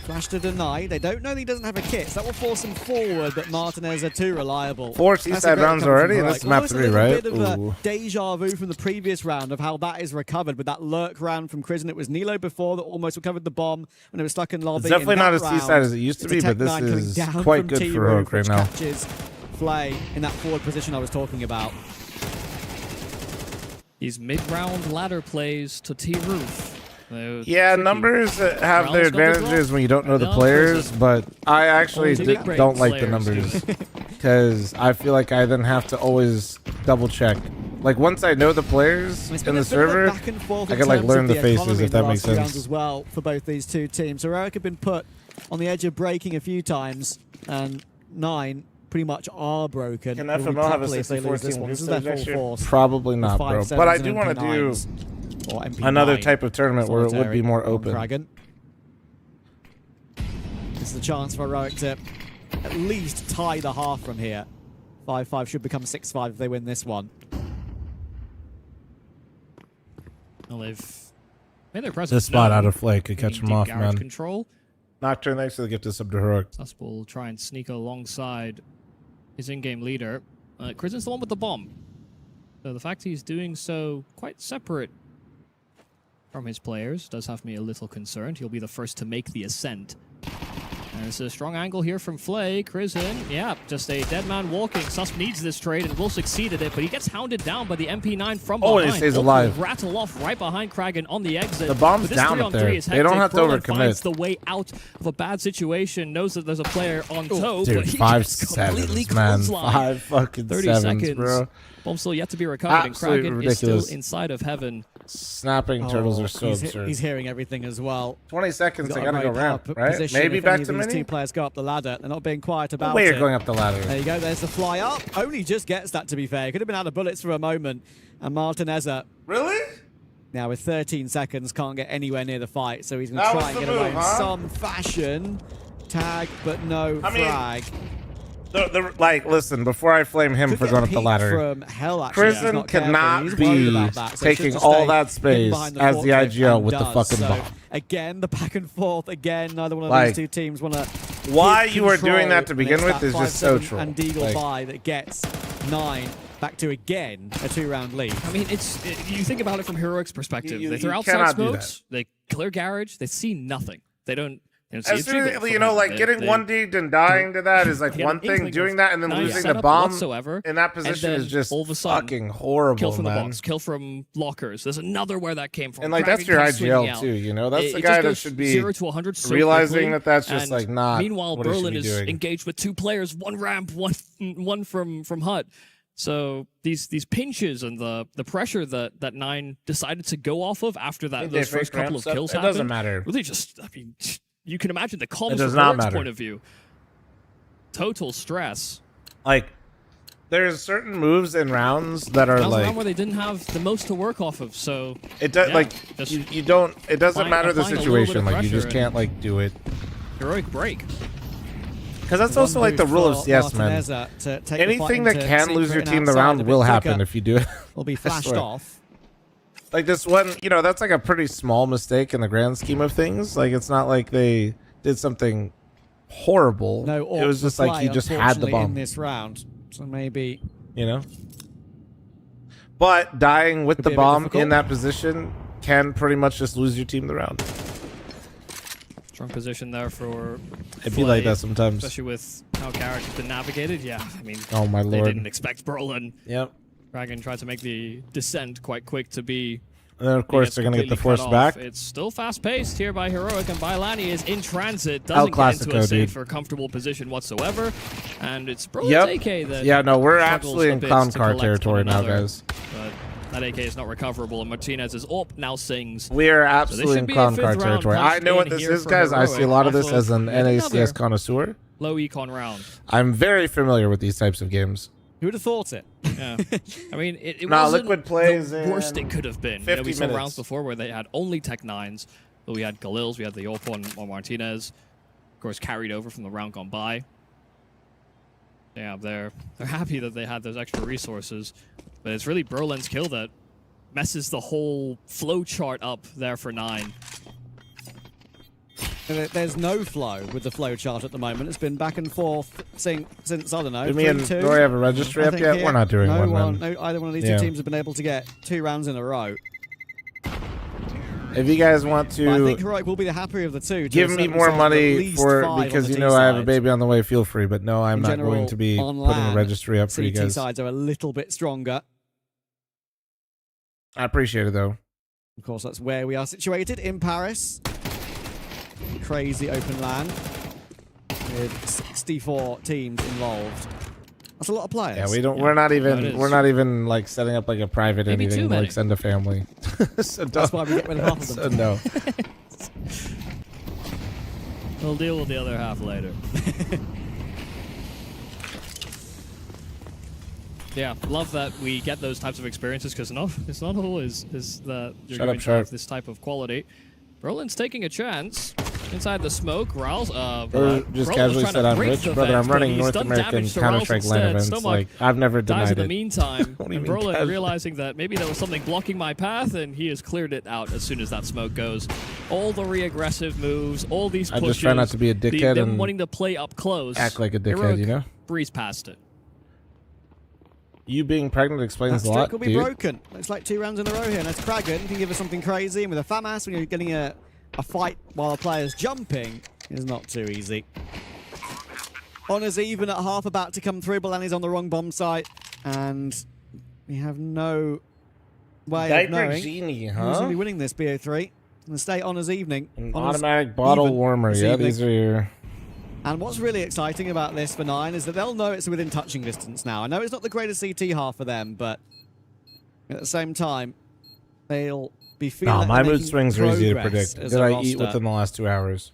Flash to deny. They don't know that he doesn't have a kit, so that will force him forward, but Martinez are too reliable. 4 That's a seaside great rounds recovery already? from This is Heroic. map Almost 3, a little right? bit of Ooh. a deja vu from the previous round of how that is recovered with that lurk round from Crizin. It was Nilo before that almost recovered the bomb when it was stuck in lobby. It's definitely in not that as seaside as it used to it's be, a but this Tech 9 coming is down quite from good for T-Roof, Heroic right which now. catches fl0m in that forward position I was talking about. These mid-round ladder plays to T-Roof. Yeah, numbers have their Rounds got the advantages drop. when you don't know the Now players, Crizin. but I actually Only big don't like the players. numbers because I feel like I then have to always double check. Like once I know the players It's in been a the bit of a server, back and forth I in can like terms learn of the the faces economy if that in the makes last few rounds sense. as well for both these 2 teams. Heroic have been put on the edge of breaking a few times, and 9 pretty much are broken. Can It will be FML have a properly if they 64 lose this team one. This is group their stage full next year? force. Probably with not, 5 bro. 7s But I and do want to do MP9s, or MP9 another type of tournament where it would solitary be more on open. Kraken. This is the chance for Heroic to at least tie the half from here. 5-5 should become 6-5 if they win this one. Well, they've made their presence This spot known, out of fl0m could catch taking him deep off, garage man. Control. Nocturne, thanks for the gift of sub to Heroic. S1MPLE will try and sneak alongside his in-game leader. Krisen's the one with the bomb. So the fact he's doing so quite separate from his players does have me a little concerned. He'll be the first to make the ascent. And it's a strong angle here from Flay. Krisen, yeah, just a dead man walking. Sus needs this trade and will succeed at it, but he gets hounded down by the MP9 from behind. Oh, and he stays alive. Rattle off right behind Kragan on the exit. The bomb's But this down up 3-on-3 there. is They don't have hectic. to Brolin overcommit. finds the way out of a bad situation, knows that there's a player on toe, Dude, but he 5 just completely sevens, man. clotheslined. 5 fucking 30 sevens, seconds. bro. Bomb still yet to be recovered, Absolutely and Kragan ridiculous. is still inside of heaven. Snapping turtles are so absurd. He's hearing everything as well. 20 seconds, He's I got a gotta go very ramp, power right? position Maybe if back any to of these mini? two players go up the ladder. They're not being quiet about Way it. you're going up the ladder. There you go. There's the fly up. Only just gets that, to be fair. Could have been out of bullets for a moment. And Martinezza, Really? now with 13 seconds, can't get anywhere near the fight. So he's going That to was try and the get away move, in huh? some fashion. Tag, but no I mean, frag. Like, listen, before I flame him Could for get going up the peeked ladder, from hell, actually, if he's Krisen not careful. cannot He's worried be about that, so he should taking just all stay that hidden space behind the as the forklift IGL and with the does. fucking So, bomb. again, the back and forth. Again, neither one of Like, these two teams want to. why you were doing that to begin with is just so 5-7 troll. And Deagle Like- by that gets 9 back to again a 2-round lead. I mean, you think about it from Heroic's perspective. You They throw outside cannot do smokes, they clear garage, they see nothing. They don't see As a soon as, jiggle you from know, him. like They- getting they one deed and dying to that is like get one an thing. inkling Doing of that and then no losing the setup bomb whatsoever, in that and position then is just all of a sudden, fucking horrible, kill from man. the box, kill from lockers. There's another where that came from. And like Kragan that's your comes swinging IGL out. too, you know. That's It the just guy that goes should be 0 to 100 so realizing quickly, that that's just and like not. Meanwhile, what he should Berlin be is doing. engaged with 2 players, 1 ramp, one from hut. So these pinches and the pressure that Nine decided to go off of after that Think those they first fake couple of ramps up? kills It happened. doesn't matter. Really, just I mean, you can imagine the comms does from not Eric's matter. point of view. Total stress. Like, there's certain moves in rounds that are That was a like round where they didn't have the most to work off of. So it does yeah, like just you don't. It doesn't applying- matter the applying a little bit situation. of Like you pressure just can't like do it. Heroic break. Because that's also like the rule of CS, man. Anything that can lose your team the round will happen if you do it. Will be I flashed swear. off. Like this one, you know, that's like a pretty small mistake in the grand scheme of things. Like it's not like they did something horrible. No, it was just like he just had the in bomb, this round. So maybe you know. But dying with Could the be a bit bomb difficult. in that position can pretty much just lose your team the round. Strong position there for. It'd be like Flay, that sometimes. especially with how Garrett has been navigated. Yeah, I mean, Oh my they lord. didn't expect Brolin. Yep. Dragon tried to make the descent quite quick to be. And then of course gets they're gonna get the completely force cut off. back. It's still fast-paced here by Heroic, and Bailani is in transit. El Doesn't get into a Clasico, safe dude. or comfortable position whatsoever. And it's Brolin's Yep. AK that Yeah, no, we're struggles absolutely a in bit clown to car collect territory one now, another. guys. But that AK is not recoverable, and Martinez's AWP now sings. We are So this absolutely should in be a clown car 5th round territory. I punched know what in this here is, for guys. I see a Heroic lot of this off as an yet NACS another connoisseur. Low econ round. I'm very familiar with these types of games. Who would have thought it? Yeah, I mean, it Nah, wasn't Liquid plays the worst in it could have been. 50 we saw minutes. rounds before where they had only Tech 9s, but we had Galils, we had the AWP on Martinez, of course carried over from the round gone by. Yeah, they're happy that they had those extra resources, but it's really Berlin's kill that messes the whole flow chart up there for 9. There's no flow with the flow chart at the moment. It's been back and forth since I don't know. Do me and 3-2. Rory have a registry I up think yet? here, We're not doing no one, man. No, either one of these Yeah. two teams have been able to get 2 rounds in a row. If you guys want But I think to Heroic will be the happier of the two. to give a me certain more extent, at money least for 5 because on you the know T I have a side. baby on the way, feel free. But no, I'm In not general, going to be on putting a LAN, registry up for you CT guys. sides are a little bit stronger. I appreciate it though. Of course, that's where we are situated in Paris. Crazy open land with 64 teams involved. That's a lot of players. Yeah, we don't. Yeah. We're not No, even. it is. We're not even like setting up like a private Maybe anything too like many. send a family. So That's don't- why we get rid of half of so them. no. We'll deal with the other half later. Yeah, love that we get those types of experiences because it's not always is that you're Shut up, going to Sharp. have this type of quality. Roland's taking a chance inside the smoke. Raul's Or just Roland's casually trying said to I'm break rich, the brother. vent, I'm but running he's North done American damage to Counter Raul's Strike LAN instead. events. Stomach Like I've never dies denied in the it. meantime. What do you And mean Brolin casually? realizing that maybe there was something blocking my path, and he has cleared it out as soon as that smoke goes. All the re-aggressive moves, all these I pushes. just try not to be a dickhead them and wanting to play up close. act like a dickhead, Heroic you know? breeze past it. You being pregnant explains That a lot, streak will be dude. broken. It's like 2 rounds in a row here. And as Kragan can give us something crazy. And with a FAMAS, when you're getting a fight while a player's jumping, is not too easy. Honor's even at half, about to come through, but Lenny's on the wrong bomb site. And we have no way of Diaper knowing Genie, who's going huh? to be winning this BO3. And the state Honor's evening. An Honor's automatic bottle even warmer. this Yeah, evening. these are your... And what's really exciting about this for 9 is that they'll know it's within touching distance now. I know it's not the greatest CT half for them, but at the same time, they'll be feeling No, like my they're mood making swings are easy to progress predict. as Did a I eat roster. within the last 2 hours?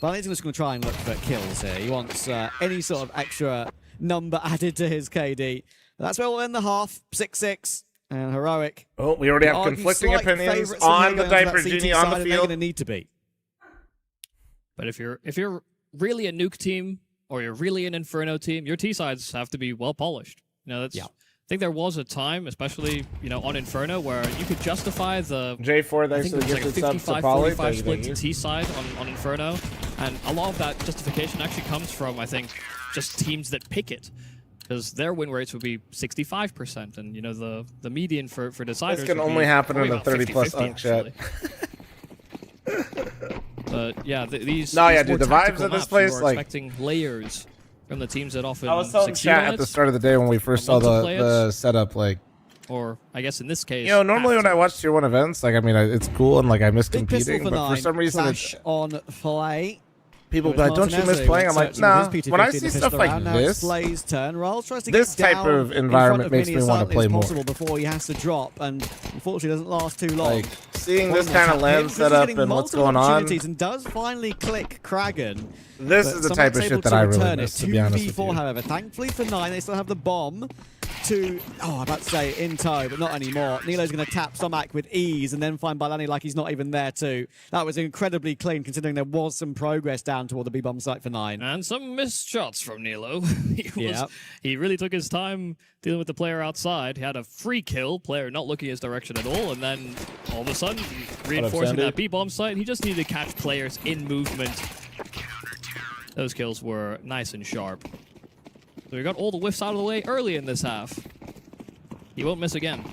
But he's just going to try and look for kills here. He wants any sort of extra number added to his KD. That's where we'll end the half. 6-6. And Heroic. Oh, we already have argue conflicting slight opinions favourites on here the going into Diaper that CT Genie on side, the and they're field. going to need to be. But if you're really a nuke team or you're really an Inferno team, your T sides have to be well polished. You know, that's. I think there was a time, especially on Inferno, where you could justify the J4, I thanks think for it the was like a gifted subs to Polly. 55-45 split to T side on Inferno, and a lot of that justification actually comes from, I think, just teams that pick it. Because their win rates would be 65%, and the median for deciders. This can would be only happen in probably the about 30+ 50-50, unk chat. But yeah, these. No, yeah, these more dude, the vibes tactical of this maps, place, you are like- expecting layers from the teams that often I was telling succeed chat on at the it, start of the day when we first saw want to play the it. setup, like, or I guess in this case, normally when I watch Tier 1 events, like, I mean, it's cool and, like, I miss Big pistol competing, for but for 9. some reason, Clash on Flay. people be Whereas like, don't you miss Martinez, playing? who I'm like, searching nah. for his When I P250 see in the stuff pistol like round, now it's this, Flay's turn. Rolls tries to this get type down of in environment front of makes Mini me as wanna silently play as more. possible before he has to drop, and unfortunately doesn't last too long. like, seeing One this more kind tap of here. land Chris is setup getting and what's multiple going on, opportunities and does finally click Kragan. this But is the type of Summer's shit able that to I really return it. miss, to be honest with 2v4, you. however. Thankfully for 9, they still have the bomb to, I'm about to say in tow, but not anymore. Nilo's going to tap Somak with ease and then find Balani like he's not even there too. That was incredibly clean considering there was some progress down toward the B-bomb site for 9. And some missed shots from Nilo. Yeah. He really took his time dealing with the player outside. He had a free kill, player not looking his direction at all, and then all of a sudden, reinforcing Sandy? that B-bomb site, he just needed to catch players in movement. Those kills were nice and sharp. So we got all the whiffs out of the way early in this half. He won't miss again.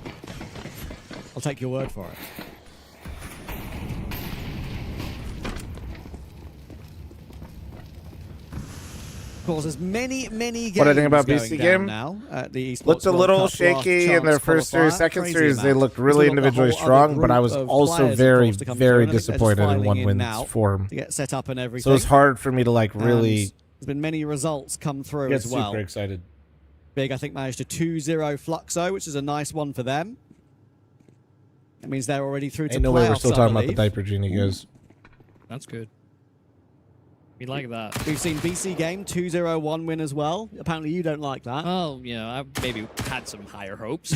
I'll take your word for it. Of course, there's many games What I think about going BC down game? now at the Esports Looked a World little Cup shaky last in their chance first series. qualifier. Second Crazy series, they amount. looked We've really still got the individually whole other strong, but I group was of also players, of very, course, to come very through, and I think they're just disappointed in filing one in wins now form. to get set up and everything. So it's hard for me to like really And there's been many results come through get as well. super excited. Big, I think, managed to 2-0 Fluxo, which is a nice one for them. That means they're already through to Ain't no way we're playoffs, still I talking about the believe. Diaper Genie, guys. That's good. We like that. We've seen BC game 2-0-1 win as well. Apparently you don't like that. Oh, I maybe had some higher hopes.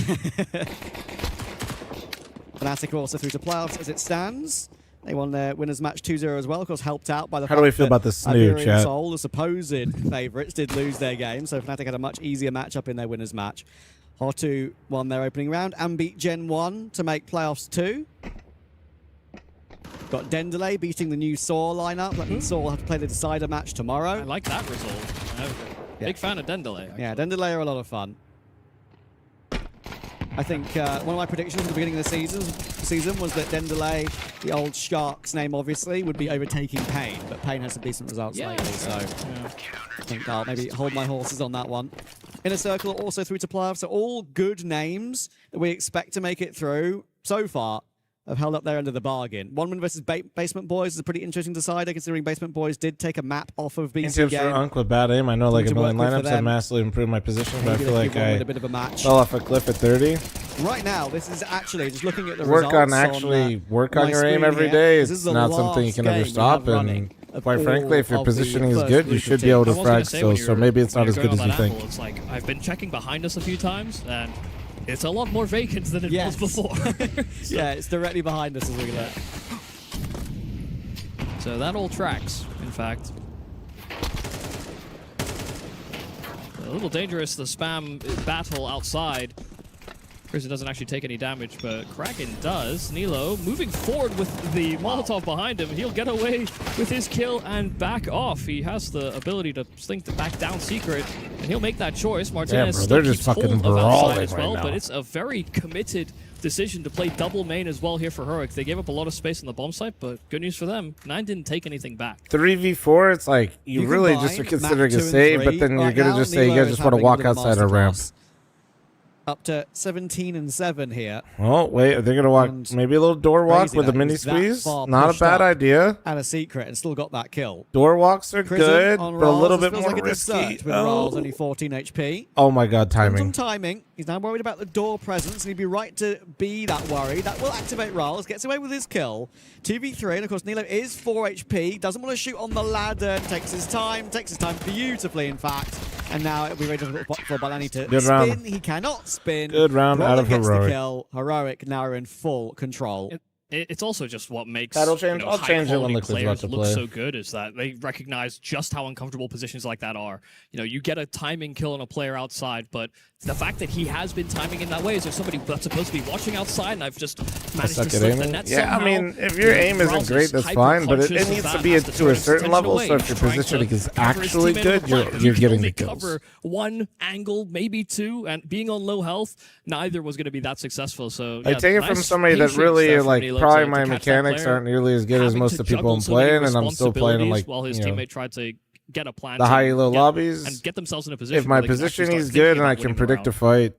Fnatic also through to playoffs as it stands. They won their winners match 2-0 as well, of course helped out by the How fact do we feel that about the snoo, Iberian chat? Soul, the supposed favourites, did lose their game, so Fnatic had a much easier matchup in their winners match. Hotu won their opening round and beat Gen 1 to make playoffs 2. Got Dendelay beating the new Saw lineup. That means Saw will have to play the decider match tomorrow. I like that result. I'm a big fan of Dendelay. Yeah, Dendelay are a lot of fun. I think one of my predictions at the beginning of the season was that Dendelay, the old Shark's name obviously, would be overtaking Payne, but Payne has some decent results lately, so I think I'll maybe hold my horses on that one. Inner Circle also through to playoffs, so all good names that we expect to make it through so far have held up their end of the bargain. One win versus Basement Boys is a pretty interesting decider, considering Basement Boys did take a map off of BC Tips for game. Unk with bad aim. I know like a to million work with for lineups. I them. massively improved my position, but I Maybe feel they like give one I with a bit of a match. fell off a cliff at 30. Right now, this is actually just looking at the Work results on actually work on my your aim screen every here. day. This It's is the not something you last can game ever we stop. have running And of quite frankly, if your all of the positioning is first good, group you of should be able to I was gonna frag say, still. when So you're- maybe it's when not as you're good as going you on that think. angle, it's like I've been checking behind us a few times, and it's a lot more vacant than it Yes. was before. Yeah, it's directly behind us as we look. So that all tracks, in fact. A little dangerous, the spam battle outside. Prison doesn't actually take any damage, but Kraken does. Nilo moving forward with the Molotov behind him. He'll get away with his kill and back off. He has the ability to slink the back down secret, and he'll make that choice. Martinez bro, still they're just keeps hold fucking of brawling outside as well, right now. but it's a very committed decision to play double main as well here for Heroic. They gave up a lot of space on the bomb site, but good news for them. 9 didn't take anything back. 3v4, it's like you really just are considering a save, but then you're gonna just say you guys just want to walk outside a ramp. Up to 17 and 7 here. Oh, wait, are they going to walk maybe a little door walk Crazy with a that mini he's that squeeze? far Not a pushed bad up idea. And a secret, and still got that kill. Door walks are Prison good, on but a little Ralls. bit This feels more like a risky. dessert with Ralls only 14 HP. Oh my god, timing. Some timing. He's now worried about the door presence, and he'd be right to be that worried. That will activate Ralls, gets away with his kill. 2v3, and of course Nilo is 4 HP, doesn't want to shoot on the ladder, takes his time beautifully in fact. And now it'll be very difficult for Balani to Good spin. round. He cannot spin. Good round out of gets Heroic. The kill. Heroic now are in full control. It's also just what makes Title change? I'll change it when Liquid's about players to look play. so good is that they recognize just how uncomfortable positions like that are. You know, you get a timing kill on a player outside, but the fact that he has been timing in that way is there somebody that's supposed to be watching outside, and I've just managed to slip the net Yeah, somehow. I mean, if your aim isn't great, that's fine, but it needs to be to a certain level, so if your positioning is actually good, you're getting the kills. Cover one angle, maybe two, and being on low health, neither was going to be that successful. So I take it from somebody that really, like, probably my mechanics aren't nearly as good as most of the people I'm playing, and I'm still playing them, like, while his you know, teammate tried to get a plan the high-low lobbies. and get themselves in a position If my where they can actually positioning start is thinking good and about I can winning the predict a round. fight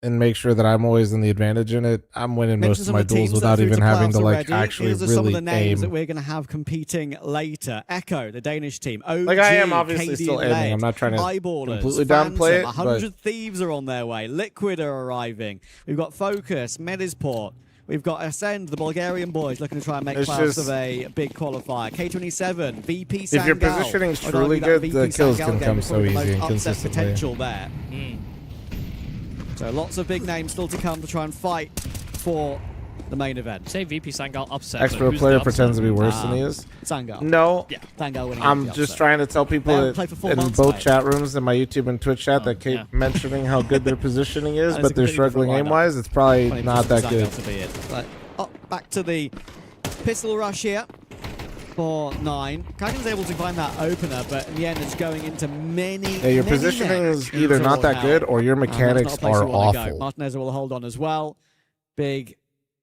and make sure that I'm always in the advantage in it, I'm winning most of my duels without even having to, like, actually These are some of the really names that aim. we're going to have competing later. Echo, the Danish team. OG, Like, I am obviously KD still aiming. Led, I'm not trying to Eyeballers, completely Phantom, downplay it, 100 Thieves are on their way. Liquid are arriving. We've got Focus, Medisport. We've got Ascend, the Bulgarian boys, looking to try and make It's playoffs just- of a big qualifier. K27, VP Sangal. If your positioning's I'd truly argue that good, VP the kills Sangal can game come is so probably the easy and most upset consistently. potential there. So lots of big names still to come to try and fight for the main event. Say VP Sangal upset. Expert player pretends to be worse than he is. Sangal. No. Yeah. Sangal winning. I'm the just upset. trying to tell people They haven't that played for 4 in months, both mate. chat rooms and my YouTube and Twitch chat that keep yeah. mentioning how good their positioning is, That is but a they're completely different struggling lineup. aim-wise. It's probably Funny not for that Sangal good. to be it. But, back to the pistol rush here for 9. Kraken's able to find that opener, but in the end, it's going into many. Yeah, your many positioning nets is either not that into good or your And that's mechanics not a place are you wanna go. awful. Martinez will hold on as well. Big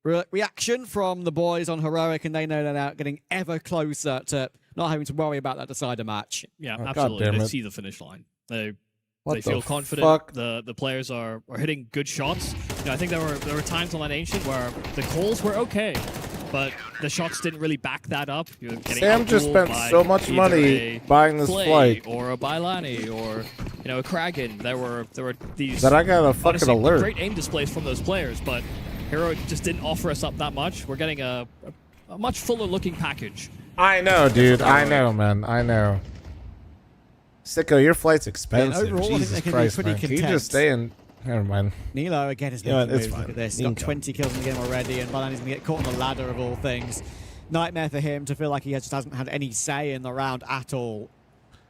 reaction from the boys on Heroic, and they know they're now getting ever closer to not having to worry about that decider match. Yeah, Oh, absolutely. goddamn They it. see the finish line. They What they the feel confident. fuck? The players are hitting good shots. You know, I think there were times on that Ancient where the calls were okay, but the shots didn't really back that up. You were getting Sam just outdueled spent by so much either money a buying this Flay flight or a Bailani or a Kraken. There were these that I got a fucking honestly, alert. great aim displays from those players, but Heroic just didn't offer us up that much. We're getting a much fuller looking package. I know, dude. I know, man. I know. Sicko, your flight's expensive. overall, I think Jesus they can be Christ, pretty man. Can you content. just stay in? Never mind. Nilo again is You know making what, it's moves. fine. Look at this. He's You got can 20 kills in the game already, and Balani's going to get caught on the ladder of all things. Nightmare for him to feel like he just hasn't had any say in the round at all.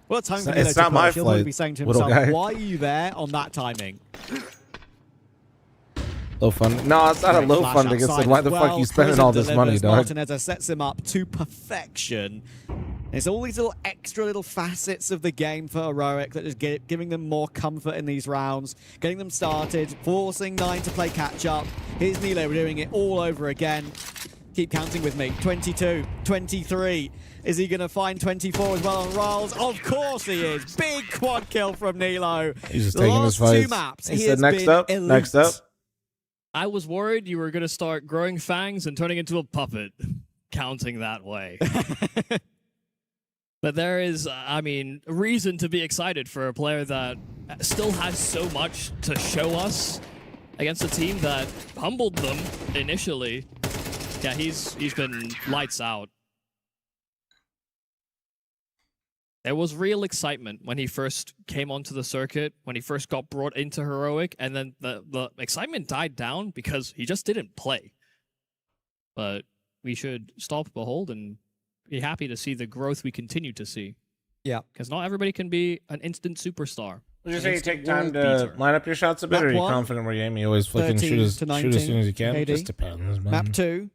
Well, it's time for Nilo It's to not my push. He'll probably flight, be saying to little himself, guy. why are you there on that timing? Low fund. No, it's not a Great low flash fund. Like I outside said, why as the fuck well. you spending Prison all this money, delivers. dog? Martinez sets him up to perfection. It's all these little extra little facets of the game for Heroic that is giving them more comfort in these rounds, getting them started, forcing 9 to play catch up. Here's Nilo doing it all over again. Keep counting with me. 22, 23. Is he going to find 24 as well on Rolls? Of course he is. Big quad kill from Nilo. He's just taking his Last 2 fights. maps. He He said, has next been up, elite. next up. I was worried you were going to start growing fangs and turning into a puppet, counting that way. But there is, I mean, reason to be excited for a player that still has so much to show us against a team that humbled them initially. Yeah, he's been lights out. There was real excitement when he first came onto the circuit, when he first got brought into Heroic, and then the excitement died down because he just didn't play. But we should stop, behold, and be happy to see the growth we continue to see. Yeah. Because not everybody can be an instant superstar. Would you An say you instant take time world to beater. line up your shots a bit, Map or are you one, confident where you aim? You always flicking 13 shoot as to soon as you can? 19 Just depends, man. Map 2,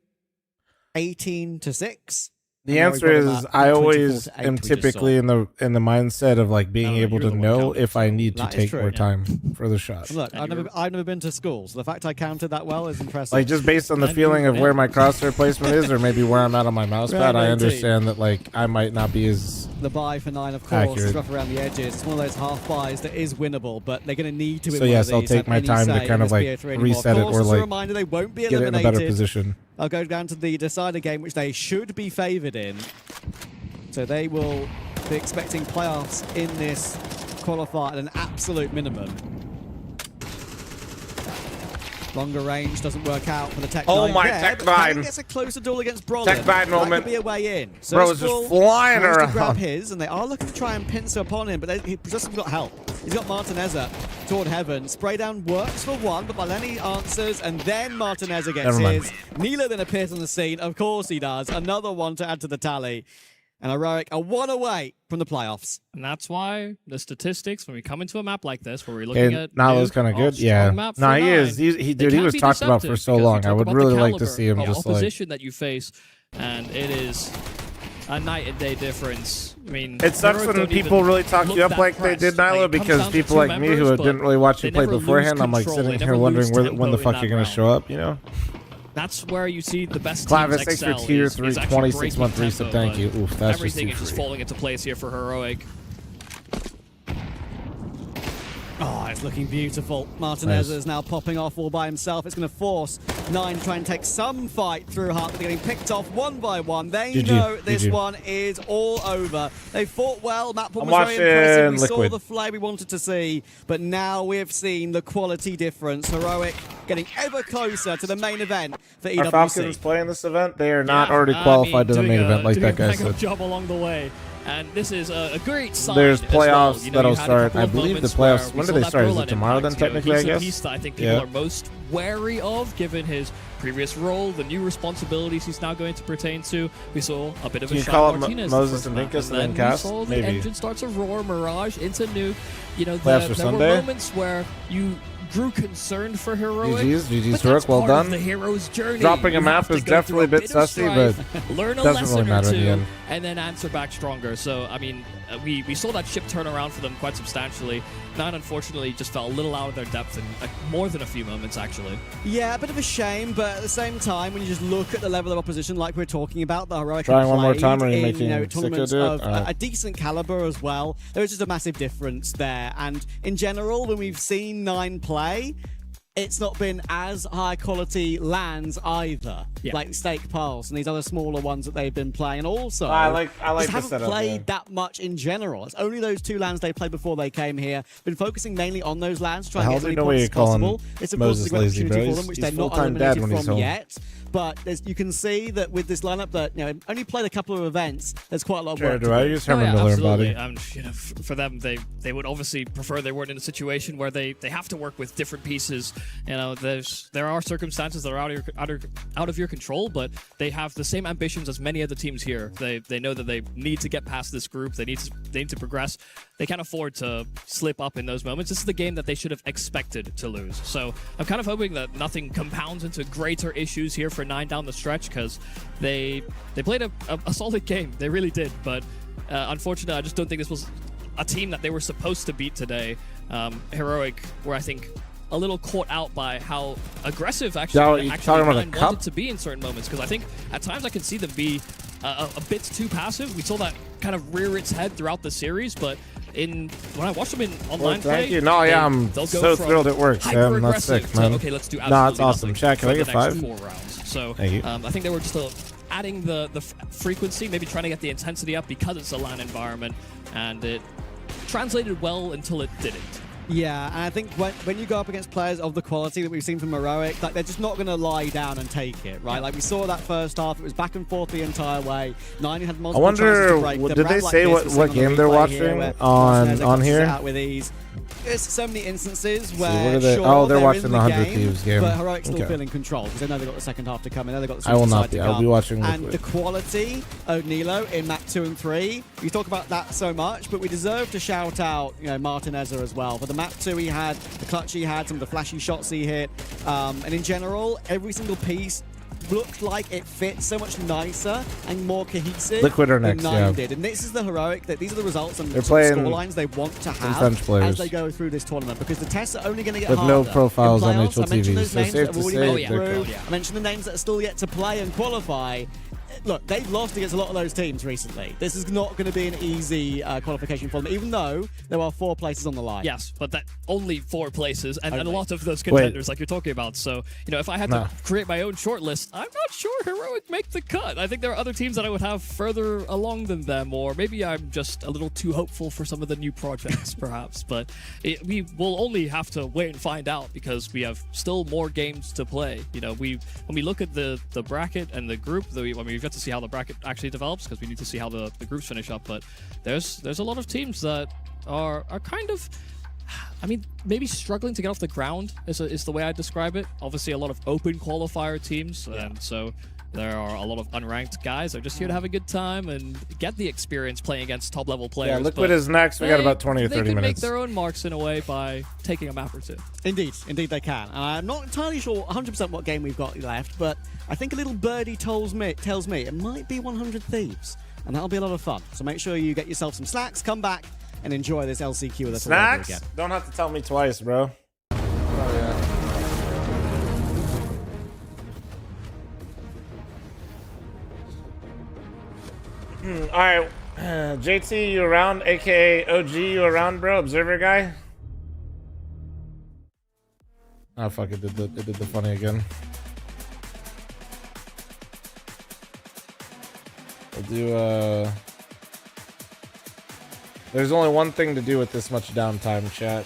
18 to 6. The And now we've answer got a is map I 24 always to 8 am we just saw. typically in the mindset of like being No, able you're to the one know counting, if I so need to that is take true, more yeah. time for the shot. Look, I've never been to school, so the fact I counted that well is impressive. Like just based on the feeling of where my crosshair placement is, or maybe where I'm at on my mouse pad, I understand that like I might not be as the buy for 9, of course, accurate. is rough around the edges. It's one of those half buys that is winnable, but they're going to need to win So one yes, of I'll these, take have my any time to say kind in of this like BO3 anymore. reset it Of course, or as a like reminder, they won't be get it in a eliminated. better position. I'll go down to the decider game, which they should be favoured in. So they will be expecting playoffs in this qualifier at an absolute minimum. Longer range doesn't work out for the Tech 9 Oh my, there, Tech but 9. Kenny gets a closer duel against Brolin. Tech 9 That moment. could be a way in. So Bro is just flying managed around. to grab his, and they are looking to try and pincer upon him, but he just got help. He's got Martineza toward heaven. Spray down works for one, but Maleni answers, and then Martineza gets Never mind. his. Nilo then appears on the scene. Of course he does. Another one to add to the tally. And Heroic are one away from the playoffs. And that's why the statistics, when we come into a map like this, where we're looking Okay, at Nalo's kind of good. Yeah. No, he is. He dude, he was talked about for so long. I would really like to see him just like opposition that you face, and it is a night and day difference. I mean, it sucks Heroic when don't people even really talk look you up that like they pressed. did, Like, Nilo, it comes because down to people two like me members, who but didn't really watch you they play never lose beforehand, I'm like control, sitting they here never wondering lose when tempo the in fuck that you're gonna round. show up, you know? That's where you see the best teams Clavis, thanks excel. for tier is 3, actually 26 breaking month reset. tempo, Thank but you. Oof, that's just everything too is just free. falling into place here for Heroic. Oh, it's looking beautiful. Martinez is now popping off all by himself. It's going to force 9 to try and take some fight through Heart, but they're getting picked off one by one. They GG, know this GG. one is all over. They fought well. Map one I'm was very impressive. We watching saw Liquid. the flag we wanted to see, but now we've seen the quality difference. Heroic getting ever closer to the main event for EWC. Are Falcons playing this event? They are not Yeah, already I qualified mean, to the main doing event, like doing that guy a bang-up said. job along the way. And this is a great sign. There's as well. playoffs You know, that'll you had a start. couple I of believe the moments playoffs. where we When do saw they that start? Is Brolin it tomorrow then, impact. You know, technically, I he's a guess? piece that I think people Yeah. are most wary of, given his previous role, the new responsibilities he's now going to pertain to. We saw a bit of Can a you Sean call him Martinez. Moses the and first Vinkus map, and then cast? we saw the Maybe. engine start to roar, Mirage into Nuke. You know, Playoffs for there were Sunday? moments where you grew concerned for Heroic. GG's but Heroic, that's well part of done. the hero's journey. Dropping a You map have to is go definitely a through bit of sussy, but strife, learn a doesn't lesson really matter or in the two, end. and then answer back stronger. So, I mean, we saw that ship turn around for them quite substantially. Nine, unfortunately, just fell a little out of their depth in more than a few moments, actually. Yeah, a bit of a shame, but at the same time, when you just look at the level of opposition, like we're talking about, the Heroic Trying have one more played time, or are you in, making Sicko tournaments do it? of Alright. a decent caliber as well. There is just a massive difference there, and in general, when we've seen 9 play, it's not been as high quality lands either, like Stake Pulse and these other smaller ones that they've been playing. And also, I like just the haven't setup, played yeah. that much in general. It's only those 2 lands they played before they came here. Been focusing mainly on those lands, trying to The get as hell many do you know what points you're as calling possible. It's of course Moses a great lazy, opportunity bro? for them, which He's they're not full-time dad eliminated when he's from home. yet. But you can see that with this lineup that only played a couple of events. There's quite a lot of work. Do I use Herman Miller and absolutely. body? You know, for them, they would obviously prefer they weren't in a situation where they have to work with different pieces. You know, there are circumstances that are out of your control, but they have the same ambitions as many of the teams here. They know that they need to get past this group. They need to progress. They can't afford to slip up in those moments. This is the game that they should have expected to lose. So I'm kind of hoping that nothing compounds into greater issues here for 9 down the stretch, because they played a solid game. They really did. But unfortunately, I just don't think this was a team that they were supposed to beat today. Heroic were, I think, a little caught out by how aggressive actually you talking about a Nine cup? wanted to be in certain moments, because I think at times I can see them be a bit too passive. We saw that kind of rear its head throughout the series, but when I watched them in online Well, thank play, you. No, yeah, I'm they'll go so from thrilled it works. Yeah, I'm not hyper-aggressive sick, to, man. okay, let's do No, absolutely it's awesome. nothing Chat, can I for get the next 5? 4 rounds. So Thank you. I think they were just adding the frequency, maybe trying to get the intensity up because it's a LAN environment, and it translated well until it didn't. Yeah, and I think when you go up against players of the quality that we've seen from Heroic, like they're just not going to lie down and take it, right? Like we saw that first half, it was back and forth the entire way. Nine had multiple I chances to wonder, break. did they say what game they're watching on here? Out with ease. There's so many instances What where are they? sure, Oh, they're in watching the 100 game, Thieves game. but Heroic's still Okay. feeling control because they know they've got the second half to come. They know they've got the I will not side to be. I'll come. be watching And Liquid. the quality of Nilo in map 2 and 3, we talk about that so much, but we deserve to shout out, you know, Martin Ezra as well. For the map 2 he had, the clutch he had, some of the flashy shots he hit, and in general, every single piece looked like it fit so much nicer and more cohesive Liquid are than next, 9 yeah. did. And this is the Heroic, that these are the results and They're sort of playing scorelines they want to have French players. as they go through this tournament, because the tests are only going to get With harder. no profiles In on playoffs, I mentioned HLTV, those so names safe that to have already say made they're through. good. I mentioned the names that are still yet to play and qualify. Look, they've lost against a lot of those teams recently. This is not going to be an easy qualification for them, even though there are 4 places on the line. Yes, but that only 4 places, and a Only. lot of those contenders, like you're talking about. So, you know, if I had to create my own shortlist, I'm not sure Heroic make the cut. I think there are other teams that I would have further along than them, or maybe I'm just a little too hopeful for some of the new projects, perhaps. But we will only have to wait and find out, because we have still more games to play. You know, when we look at the bracket and the group, we've got to see how the bracket actually develops, because we need to see how the groups finish up. But there's a lot of teams that are kind of, I mean, maybe struggling to get off the ground is the way I describe it. Obviously, a lot of open qualifier teams, and so there are a lot of unranked guys that are just here to have a good time and get the experience playing against top-level players. Yeah, Liquid is next. We got about 20 or 30 They can make minutes. their own marks in a way by taking a map or two. Indeed they can. And I'm not entirely sure 100% what game we've got left, but I think a little birdie tells me it might be 100 Thieves, and that'll be a lot of fun. So make sure you get yourself some snacks, come back, and enjoy this LCQ with us all over Snacks? again. Don't have to tell me twice, bro. Oh, yeah. All right, JT, you around? AKA OG, you around, bro? Observer guy. Oh fuck! It did the funny again. We'll do. There's only one thing to do with this much downtime, chat.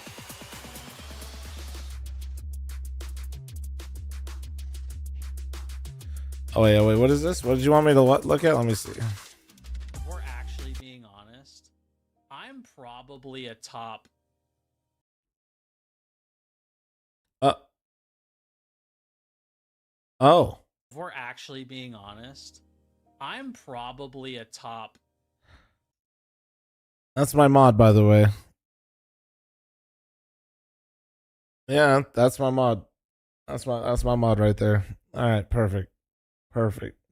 Oh wait, what is this? What did you want me to look at? Let me see. If we're actually being honest, I'm probably a top. Oh. If we're actually being honest, I'm probably a top. That's my mod, by the way. Yeah, that's my mod. That's my mod right there. All right, perfect.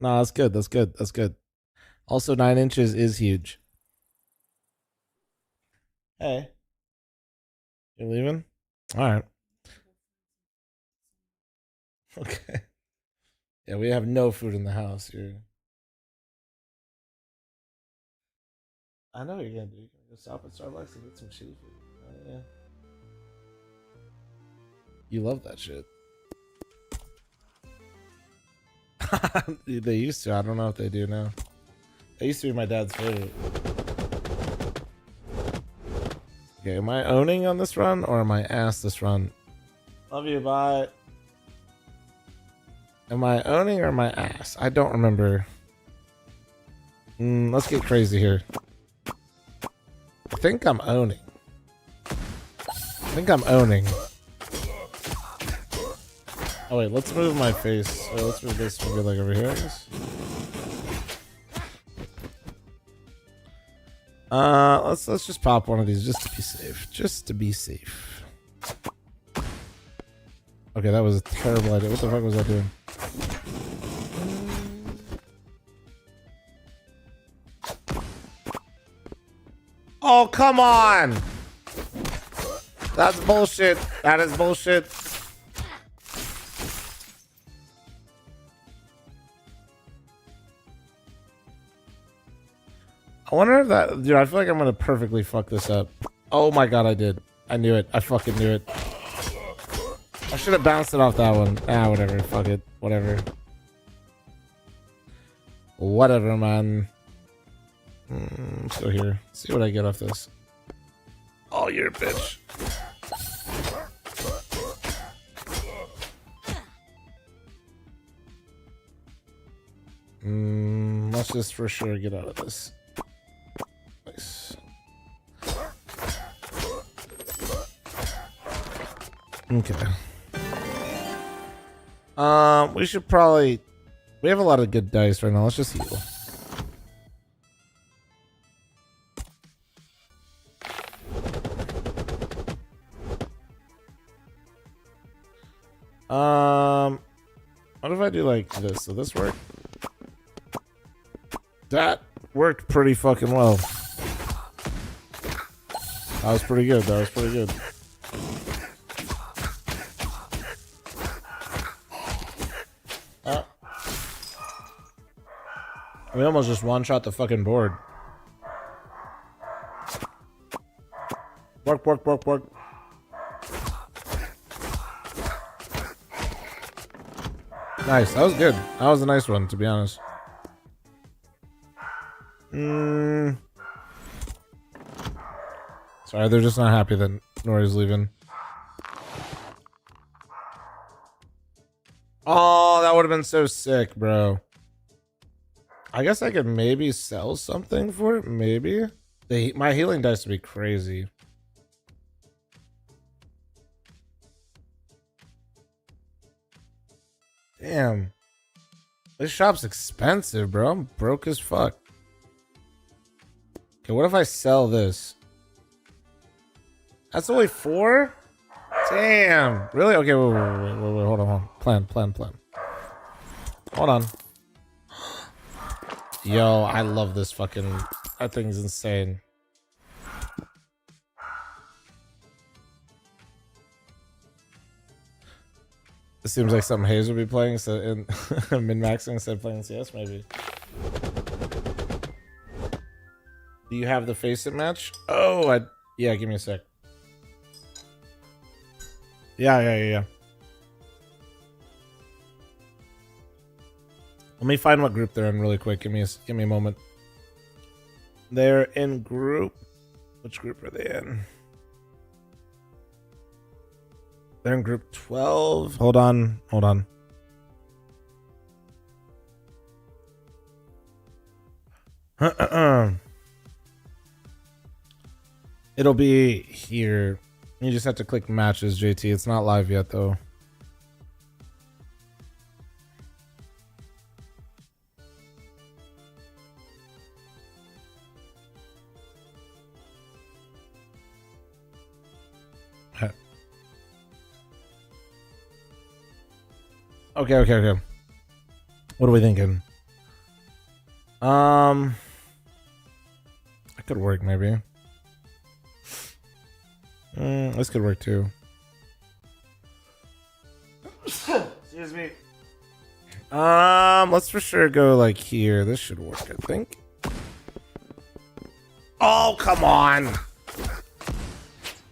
No, that's good. That's good. Also, 9 inches is huge. Hey, you leaving? All right. Okay. Yeah, we have no food in the house here. I know what you're gonna do. You're gonna go stop at Starbucks and get some shitty food. Oh, yeah. You love that shit. They used to. I don't know if they do now. They used to be my dad's favorite. Okay, am I owning on this run or am I ass this run? Love you, bye. Am I owning or am I ass? I don't remember. Let's get crazy here. I think I'm owning. Oh wait, let's move my face. Let's move this maybe like over here, I guess. Let's just pop one of these just to be safe. Okay, that was a terrible idea. What the fuck was I doing? Oh, come on! That's bullshit. That is bullshit. I wonder if that... Dude, I feel like I'm gonna perfectly fuck this up. Oh my god, I did. I knew it. I fucking knew it. I should have bounced it off that one. Ah, whatever. Fuck it. Whatever. Whatever, man. Let's go here. See what I get off this. Oh, you're a bitch. Let's just for sure get out of this. Nice. Okay. We should probably... We have a lot of good dice right now. Let's just heal. What if I do like this? Will this work? That worked pretty fucking well. That was pretty good. That was pretty good. We almost just one-shot the fucking board. Work, work, work, work. Nice. That was good. That was a nice one, to be honest. Sorry, they're just not happy that Nori's leaving. Oh, that would have been so sick, bro. I guess I could maybe sell something for it. Maybe. My healing dice would be crazy. Damn. This shop's expensive, bro. I'm broke as fuck. Okay, what if I sell this? That's only 4? Damn. Really? Okay, wait, hold on. Plan. Hold on. Yo, I love this fucking... That thing's insane. It seems like something Hayes would be playing, so in min-maxing instead of playing CS, maybe. Do you have the face it match? Oh, yeah, give me a sec. Yeah. Let me find what group they're in really quick. Give me a moment. They're in group. Which group are they in? They're in group 12. Hold on. It'll be here. You just have to click matches, JT. It's not live yet, though. Okay. What are we thinking? That could work, maybe. This could work too. Excuse me. Let's for sure go like here. This should work, I think. Oh, come on.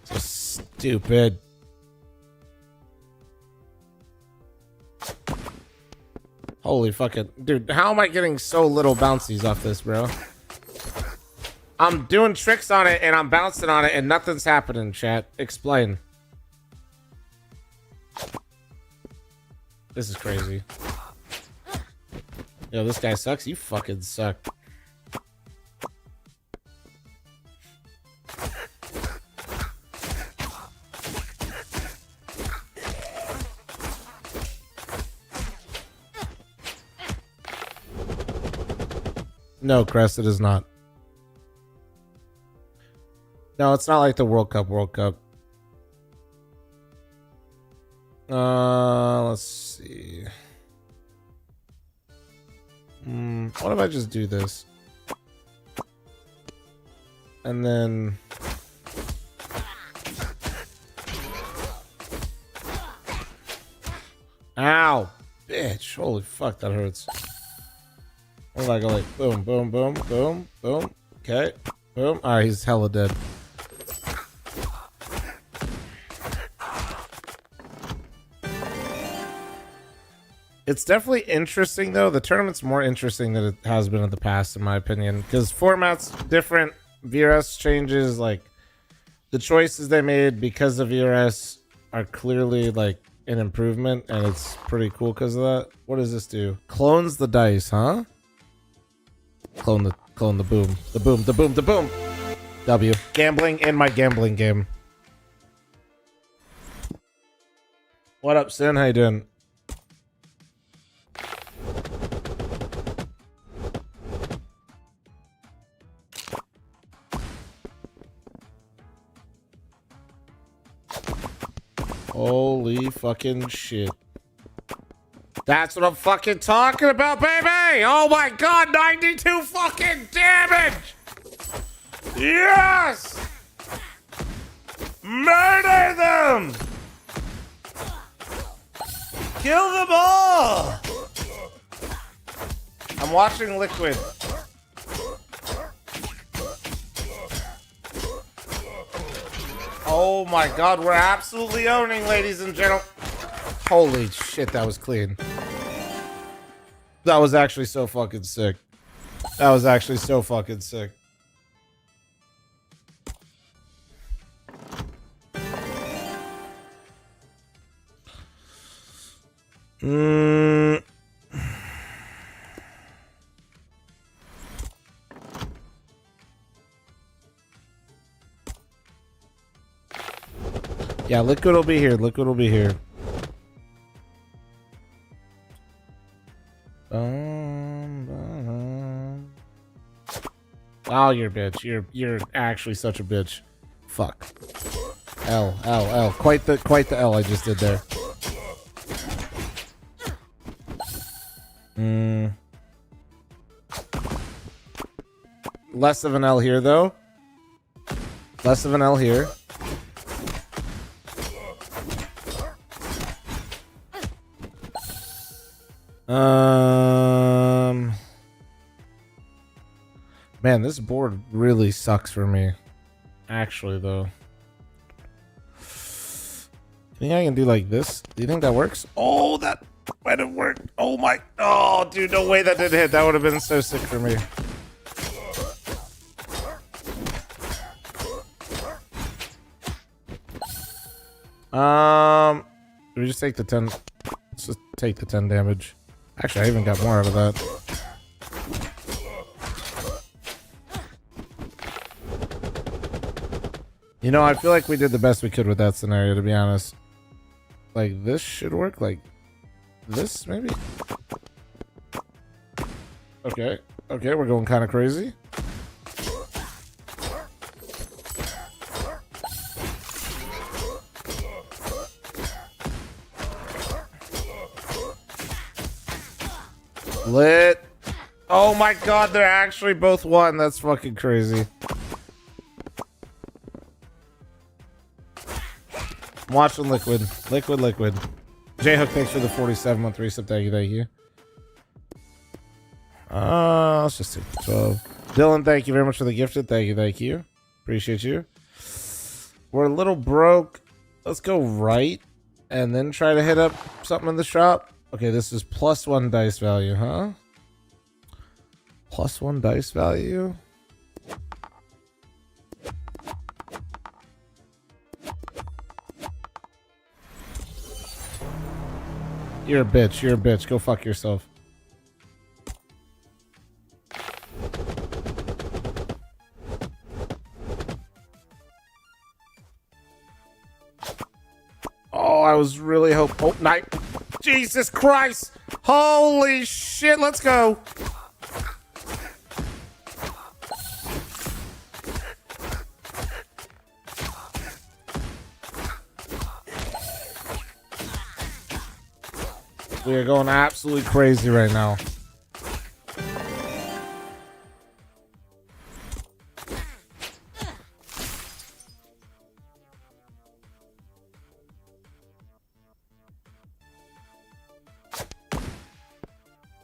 So stupid. Holy fucking dude, how am I getting so little bouncies off this, bro? I'm doing tricks on it and I'm bouncing on it and nothing's happening, chat. Explain. This is crazy. Yo, this guy sucks. You fucking suck. No, Crest, it is not. No, it's not like the World Cup. Let's see. What if I just do this? And then... Ow! Bitch. Holy fuck, that hurts. What if I go like boom, boom, boom, boom, boom. Okay. Boom. Alright, he's hella dead. It's definitely interesting, though. The tournament's more interesting than it has been in the past, in my opinion. Because format's different. VRS changes. Like, the choices they made because of VRS are clearly, like, an improvement. And it's pretty cool because of that. What does this do? Clones the dice, huh? Clone the boom. The boom, the boom, the boom. W. Gambling in my gambling game. What up, Sin? How you doing? Holy fucking shit. That's what I'm fucking talking about, baby! Oh my god, 92 fucking damage! Yes! Murder them! Kill them all! I'm watching Liquid. Oh my god, we're absolutely owning, ladies and gentlemen. Holy shit, that was clean. That was actually so fucking sick. That was actually so fucking sick. Yeah, Liquid will be here. Liquid will be here. Oh, you're a bitch. You're actually such a bitch. Fuck. L. Quite the L I just did there. Less of an L here, though. Less of an L here. Man, this board really sucks for me. Actually, though. Think I can do like this? Do you think that works? Oh, that might have worked. Oh my. Oh, dude, no way that did hit. That would have been so sick for me. Do we just take the 10? Let's just take the 10 damage. Actually, I even got more out of that. You know, I feel like we did the best we could with that scenario, to be honest. Like, this should work. Like, this, maybe? Okay. Okay, we're going kind of crazy. Lit. Oh my god, they're actually both one. That's fucking crazy. I'm watching Liquid. Liquid. J-Hook, thanks for the 47-month resub. Thank you. Let's just take the 12. Dylan, thank you very much for the gifted. Thank you. Appreciate you. We're a little broke. Let's go right and then try to hit up something in the shop. Okay, this is +1 dice value, huh? +1 dice value? You're a bitch. Go fuck yourself. Oh, I was really hoping. Oh, night. Jesus Christ. Holy shit. Let's go. We are going absolutely crazy right now.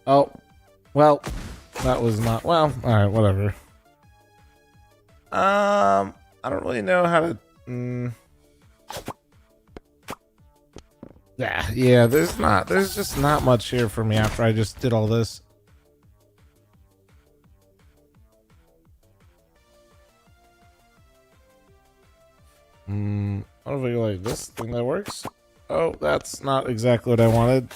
Oh, well, that was not, well, all right, whatever. I don't really know how to, Yeah, there's just not much here for me after I just did all this. I don't know if I go like this thing that works. Oh, that's not exactly what I wanted.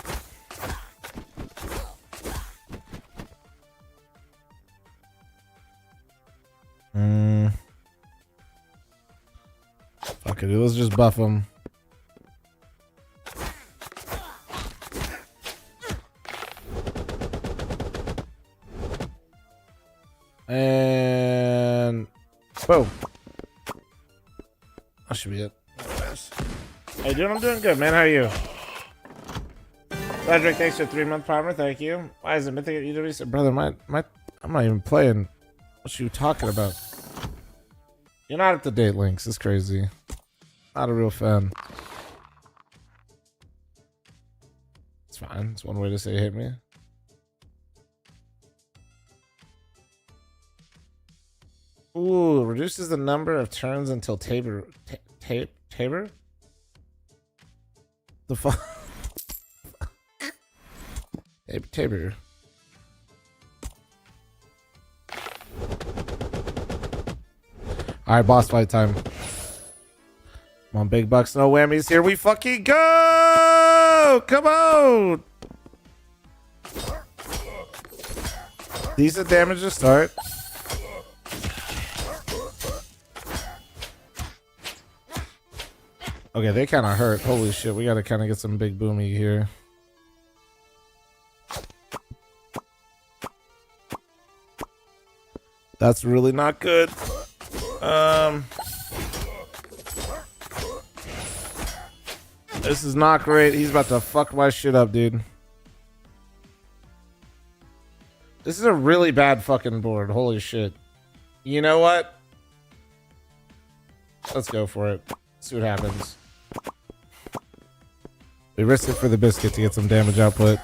Okay, dude, let's just buff him. And boom. That should be it. Hey, dude, I'm doing good, man. How are you? Cedric, thanks for 3-month primer. Thank you. Why is it mythic at EWC? Brother, I'm not even playing. What you talking about? You're not up to date, Lynx. It's crazy. Not a real fan. It's fine. It's one way to say hit me. Ooh, reduces the number of turns until Tabor. Tabor? The fuck? Tabor. Alright, boss fight time. Come on, big bucks, no whammies. Here we fucking go! Come on! Decent damage to start. Okay, they kind of hurt. Holy shit, we gotta kind of get some big boomy here. That's really not good. This is not great. He's about to fuck my shit up, dude. This is a really bad fucking board. Holy shit. You know what? Let's go for it. See what happens. We risked it for the biscuit to get some damage output.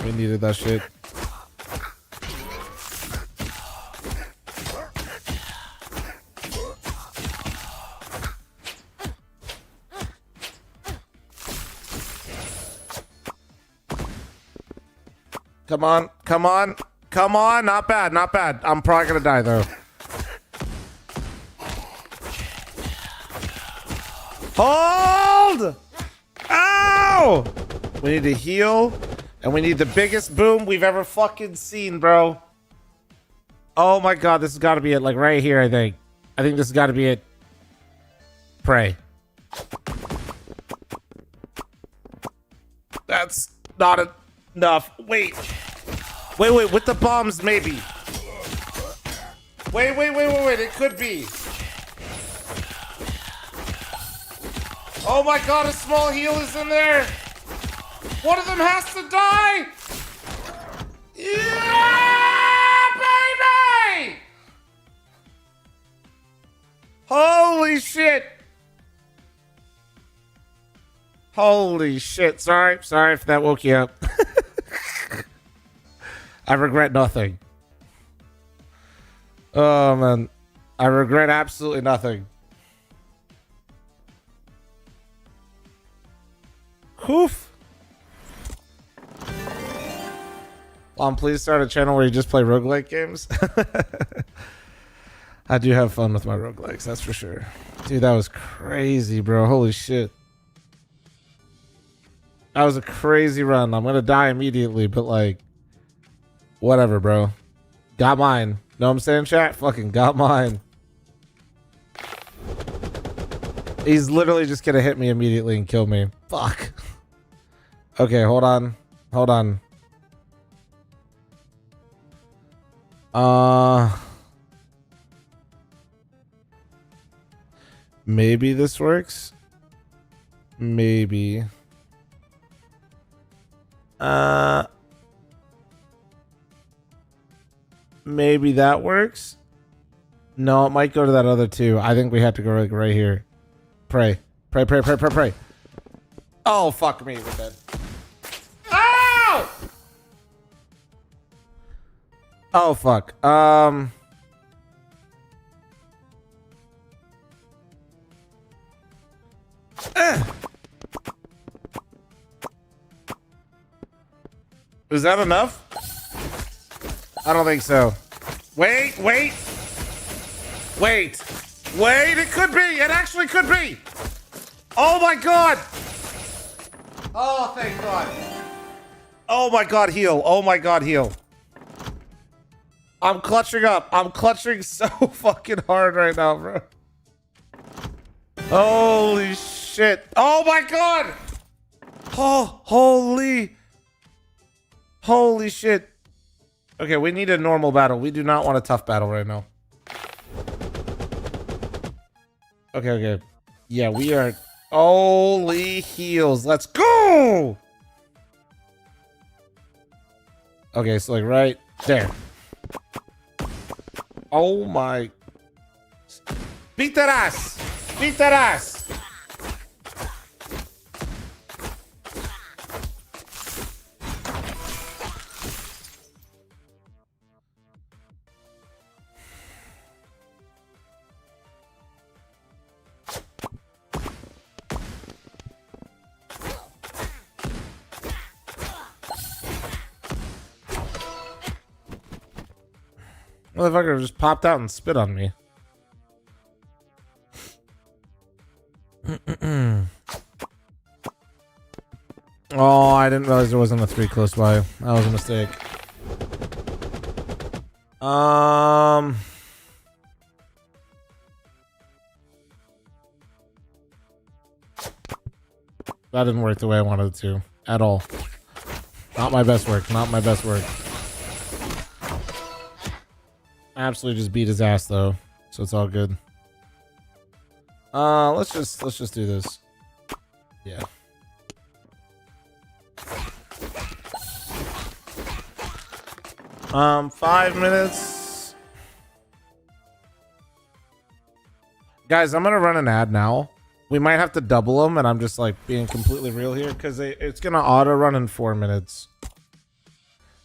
We needed that shit. Come on, come on, come on. Not bad, not bad. I'm probably gonna die though. Hold! Ow! We need to heal, and we need the biggest boom we've ever fucking seen, bro. Oh my god, this has got to be it. Like right here, I think. I think this has got to be it. Pray. That's not enough. Wait. Wait, with the bombs, maybe. Wait. It could be. Oh my god, a small heal is in there. One of them has to die. Yeah, baby! Holy shit. Holy shit. Sorry if that woke you up. I regret nothing. Oh man, I regret absolutely nothing. Oof. Please start a channel where you just play roguelike games. I do have fun with my roguelikes, that's for sure. Dude, that was crazy, bro. Holy shit. That was a crazy run. I'm gonna die immediately, but like, whatever, bro. Got mine. Know what I'm saying, chat? Fucking got mine. He's literally just gonna hit me immediately and kill me. Fuck. Okay, hold on. Hold on. Maybe this works. Maybe. Maybe that works. No, it might go to that other two. I think we have to go like right here. Pray. Pray. Oh, fuck me. We're dead. Ow! Oh, fuck. Is that enough? I don't think so. Wait. It could be. It actually could be. Oh my god. Oh, thank god. Oh my god, heal. Oh my god, heal. I'm clutching up. I'm clutching so fucking hard right now, bro. Holy shit. Oh my god. Oh, holy shit. Okay, we need a normal battle. We do not want a tough battle right now. Okay. Yeah, we are. Holy heals. Let's go. Okay, so like right there. Oh my. Beat that ass. Beat that ass. Motherfucker just popped out and spit on me. Oh, I didn't realize there wasn't a 3 close by. That was a mistake. That didn't work the way I wanted it to. At all. Not my best work. Not my best work. Absolutely just beat his ass though. So it's all good. Let's just do this. Yeah. Um, 5 minutes. Guys, I'm gonna run an ad now. We might have to double them, and I'm just like being completely real here because it's gonna auto run in 4 minutes.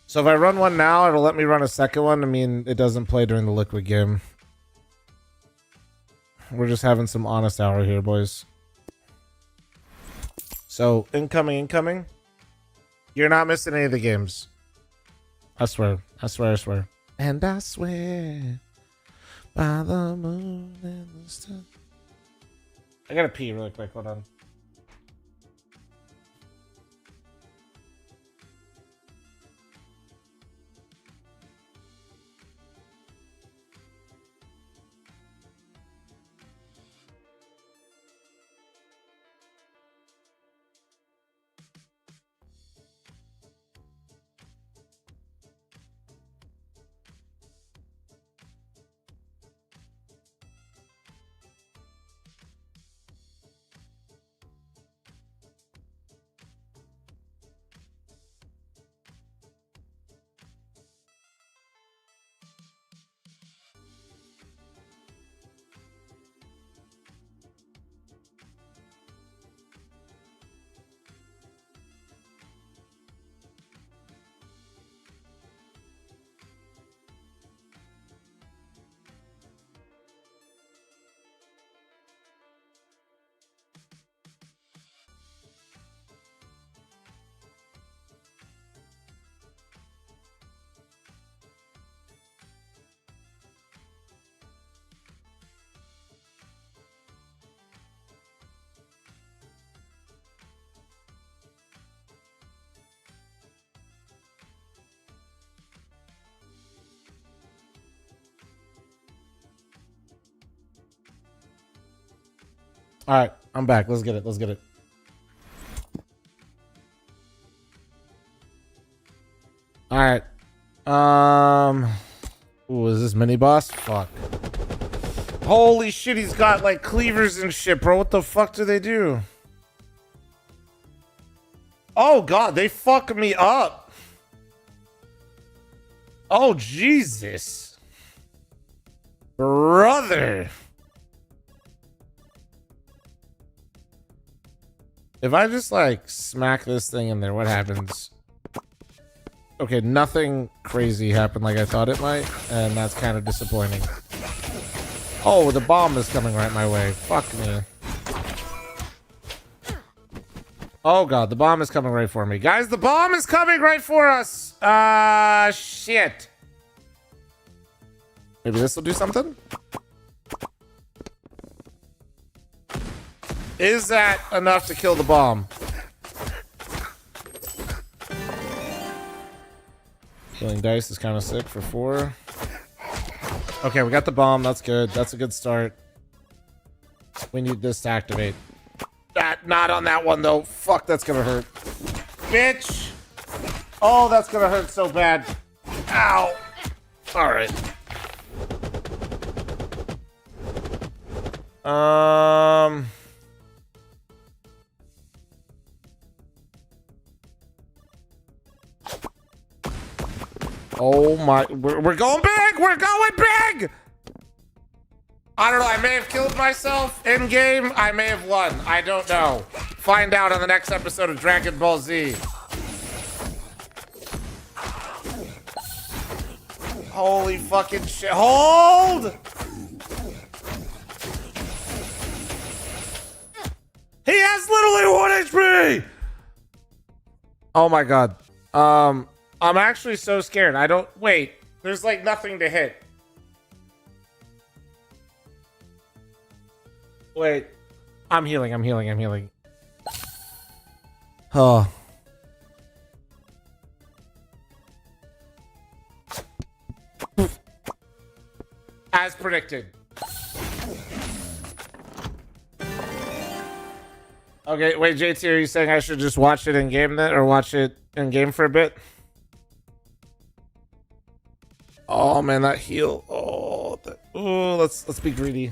So if I run one now, it'll let me run a second one. I mean, it doesn't play during the liquid game. We're just having some honest hour here, boys. So incoming. You're not missing any of the games. I swear. And I swear by the moon and the stars. I gotta pee really quick. Hold on. All right, I'm back. Let's get it. All right. Ooh, is this mini boss? Fuck. Holy shit, he's got like cleavers and shit, bro. What the fuck do they do? Oh god, they fuck me up. Oh Jesus. Brother. If I just like smack this thing in there, what happens? Okay, nothing crazy happened like I thought it might, and that's kind of disappointing. Oh, the bomb is coming right my way. Fuck me. Oh god, the bomb is coming right for me. Guys, the bomb is coming right for us! Shit. Maybe this will do something? Is that enough to kill the bomb? Killing dice is kind of sick for 4. Okay, we got the bomb. That's good. That's a good start. We need this to activate. Not on that one, though. Fuck, that's gonna hurt. Bitch! Oh, that's gonna hurt so bad. Ow! Alright. Oh my, we're going big! We're going big! I don't know, I may have killed myself in game. I may have won. I don't know. Find out on the next episode of Dragon Ball Z. Holy fucking shit. Hold! He has literally 1 HP! Oh my god. I'm actually so scared. I don't... Wait. There's like nothing to hit. Wait. I'm healing. Oh. As predicted. Okay, wait, JT, are you saying I should just watch it in game then, or watch it in game for a bit? Oh man, that heal. Oh, let's be greedy.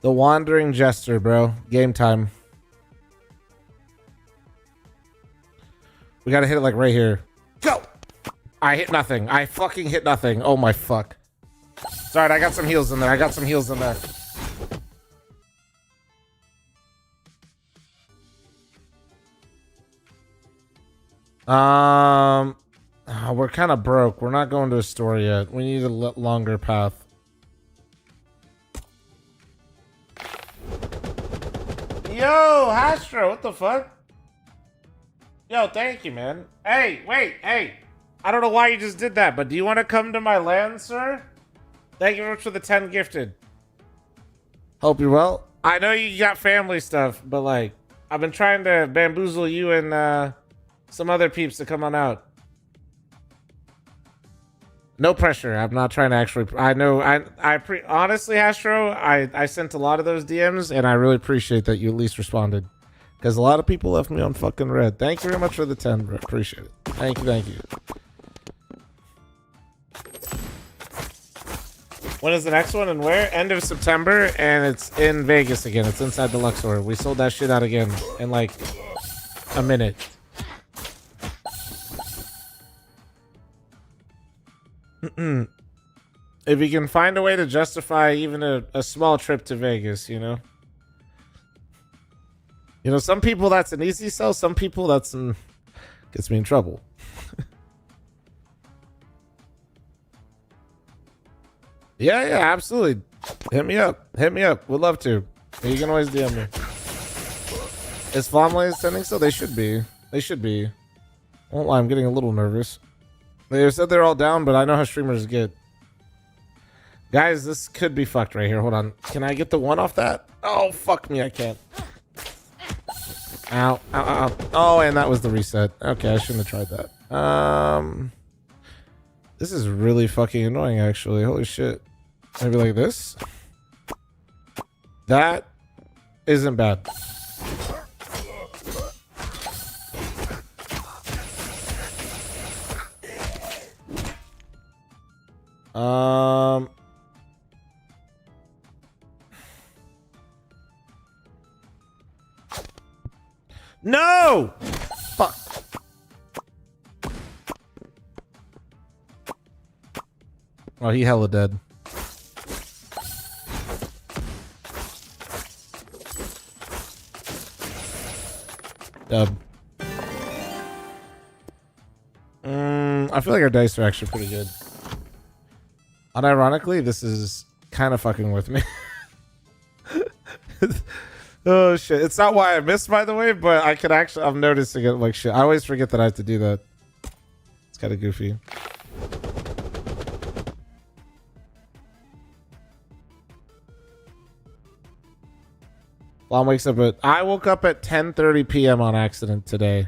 The Wandering Jester, bro. Game time. We gotta hit it like right here. Go! I hit nothing. I fucking hit nothing. Oh my fuck. It's alright, I got some heals in there. We're kind of broke. We're not going to a store yet. We need a longer path. Yo, Hastro, what the fuck? Yo, thank you, man. Hey, wait, hey. I don't know why you just did that, but do you want to come to my land, sir? Thank you very much for the 10 gifted. Hope you're well. I know you got family stuff, but like, I've been trying to bamboozle you and some other peeps to come on out. No pressure. I'm not trying to actually. I know. Honestly, Astro, I sent a lot of those DMs, and I really appreciate that you at least responded, because a lot of people left me on fucking red. Thank you very much for the 10, bro. Appreciate it. Thank you. When is the next one and where? End of September, and it's in Vegas again. It's inside the Luxor. We sold that shit out again in like a minute. If you can find a way to justify even a small trip to Vegas, you know? You know, some people that's an easy sell. Some people that's gets me in trouble. Yeah, absolutely. Hit me up. Would love to. You can always DM me. Is fl0m sending still? They should be. I won't lie, I'm getting a little nervous. They said they're all down, but I know how streamers get. Guys, this could be fucked right here. Hold on. Can I get the one off that? Oh, fuck me. I can't. Ow. Oh, and that was the reset. Okay, I shouldn't have tried that. This is really fucking annoying, actually. Holy shit. Maybe like this? That isn't bad. No! Fuck. Oh, he hella dead. Dub. I feel like our dice are actually pretty good. Unironically, this is kind of fucking with me. Oh shit. It's not why I missed, by the way, but I could actually, I'm noticing it like shit. I always forget that I have to do that. It's kind of goofy. fl0m wakes up I woke up at 10:30 p.m. on accident today.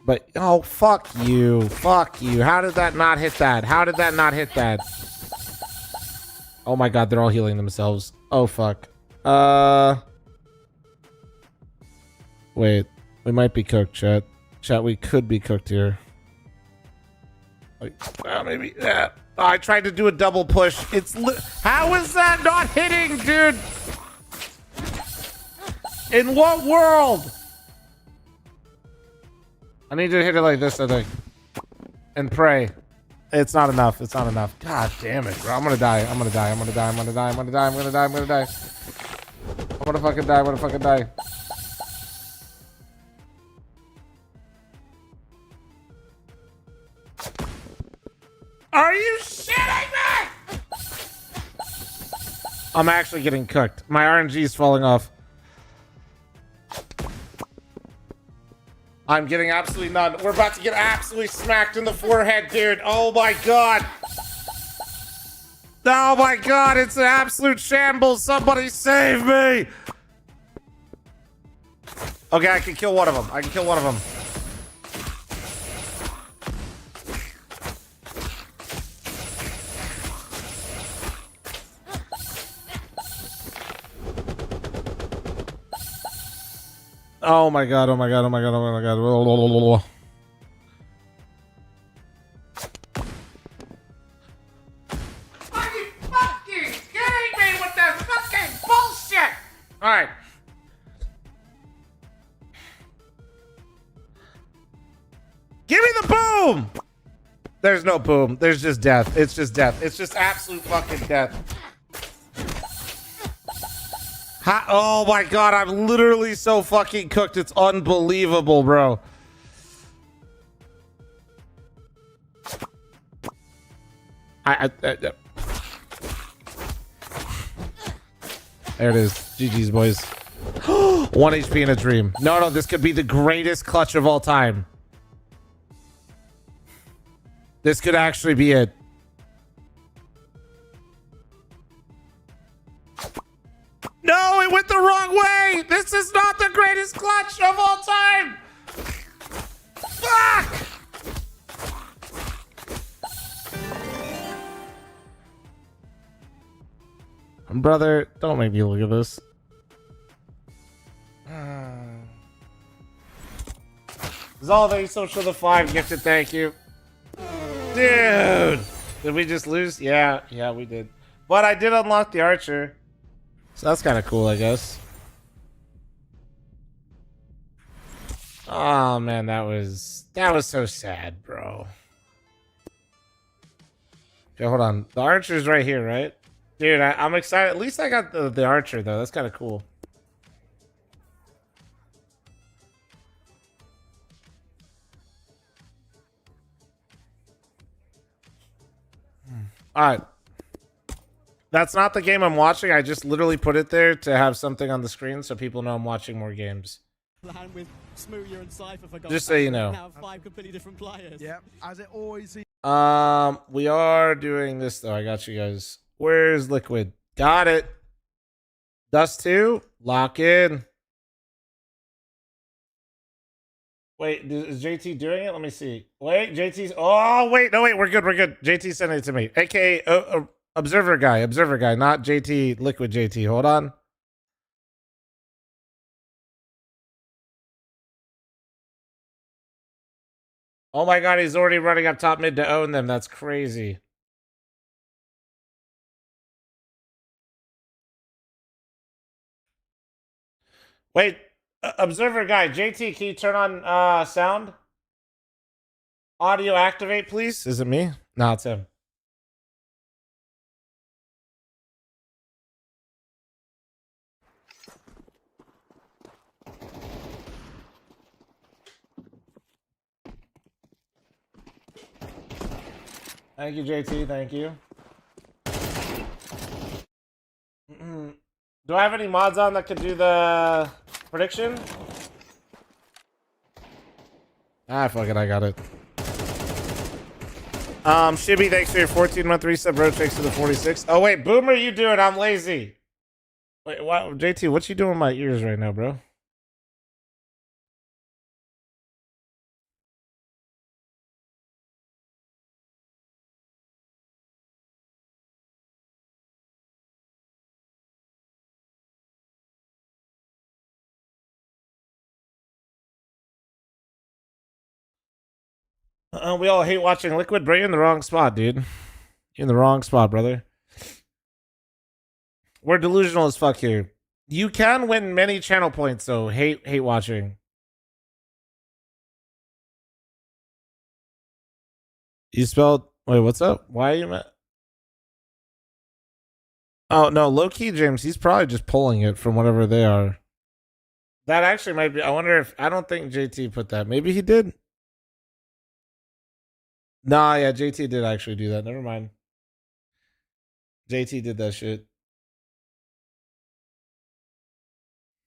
But, oh, fuck you. Fuck you. How did that not hit that? How did that not hit that? Oh my god, they're all healing themselves. Oh, fuck. Wait. We might be cooked, chat. Chat, we could be cooked here. Like, maybe. Yeah. Oh, I tried to do a double push. How is that not hitting, dude? In what world? I need to hit it like this, I think. And pray. It's not enough. It's not enough. God damn it, bro. I'm gonna die. I'm gonna die. I'm gonna die. I'm gonna die. I'm gonna die. I'm gonna die. I'm gonna die. I'm gonna fucking die. I'm gonna fucking die. Are you shitting me? I'm actually getting cooked. My RNG is falling off. I'm getting absolutely none. We're about to get absolutely smacked in the forehead, dude. Oh my god. Oh my god, it's an absolute shambles. Somebody save me. Okay, I can kill one of them. I can kill one of them. Oh my god, oh my god, oh my god, oh my god. Are you fucking kidding me with that fucking bullshit? Alright. Give me the boom! There's no boom. There's just death. It's just death. It's just absolute fucking death. Oh my god, I'm literally so fucking cooked. It's unbelievable, bro. There it is. GG's, boys. 1 HP in a dream. No, this could be the greatest clutch of all time. This could actually be it. No, it went the wrong way. This is not the greatest clutch of all time. Fuck! Brother, don't make me look at this. Zolve social the 5 gifted, thank you. Dude! Did we just lose? Yeah, we did. But I did unlock the archer. So that's kind of cool, I guess. Oh man, that was so sad, bro. Okay, hold on. The archer's right here, right? Dude, I'm excited. At least I got the archer though. That's kind of cool. All right. That's not the game I'm watching. I just literally put it there to have something on the screen so people know I'm watching more games. With Smoothie and Cypher for just so you know. Now 5 completely different players. Yeah, as it always is. We are doing this though. I got you guys. Where's Liquid? Got it. Dust 2. Lock in. Wait, is JT doing it? Let me see. Wait, JT's. Oh, wait. No, wait. We're good. We're good. JT sent it to me. AKA Observer guy, not JT, Liquid JT. Hold on. Oh my god, he's already running up top mid to own them. That's crazy. Wait, Observer guy, JT, can you turn on sound? Audio activate, please. Is it me? No, it's him. Thank you, JT. Thank you. Do I have any mods on that could do the prediction? Ah, fuck it. I got it. Shibby, thanks for your 14-month resub. Road takes to the 46. Oh, wait. Boomer, you do it. I'm lazy. Wait, what? JT, what you doing in my ears right now, bro? We all hate watching Liquid, bro. You're in the wrong spot, dude. You're in the wrong spot, brother. We're delusional as fuck here. You can win many channel points, so hate watching. You spelled... Wait, what's up? Why are you mad? Oh, no, low-key, James, he's probably just pulling it from whatever they are. That actually might be... I wonder if... I don't think JT put that. Maybe he did? Nah, yeah, JT did actually do that. Never mind. JT did that shit.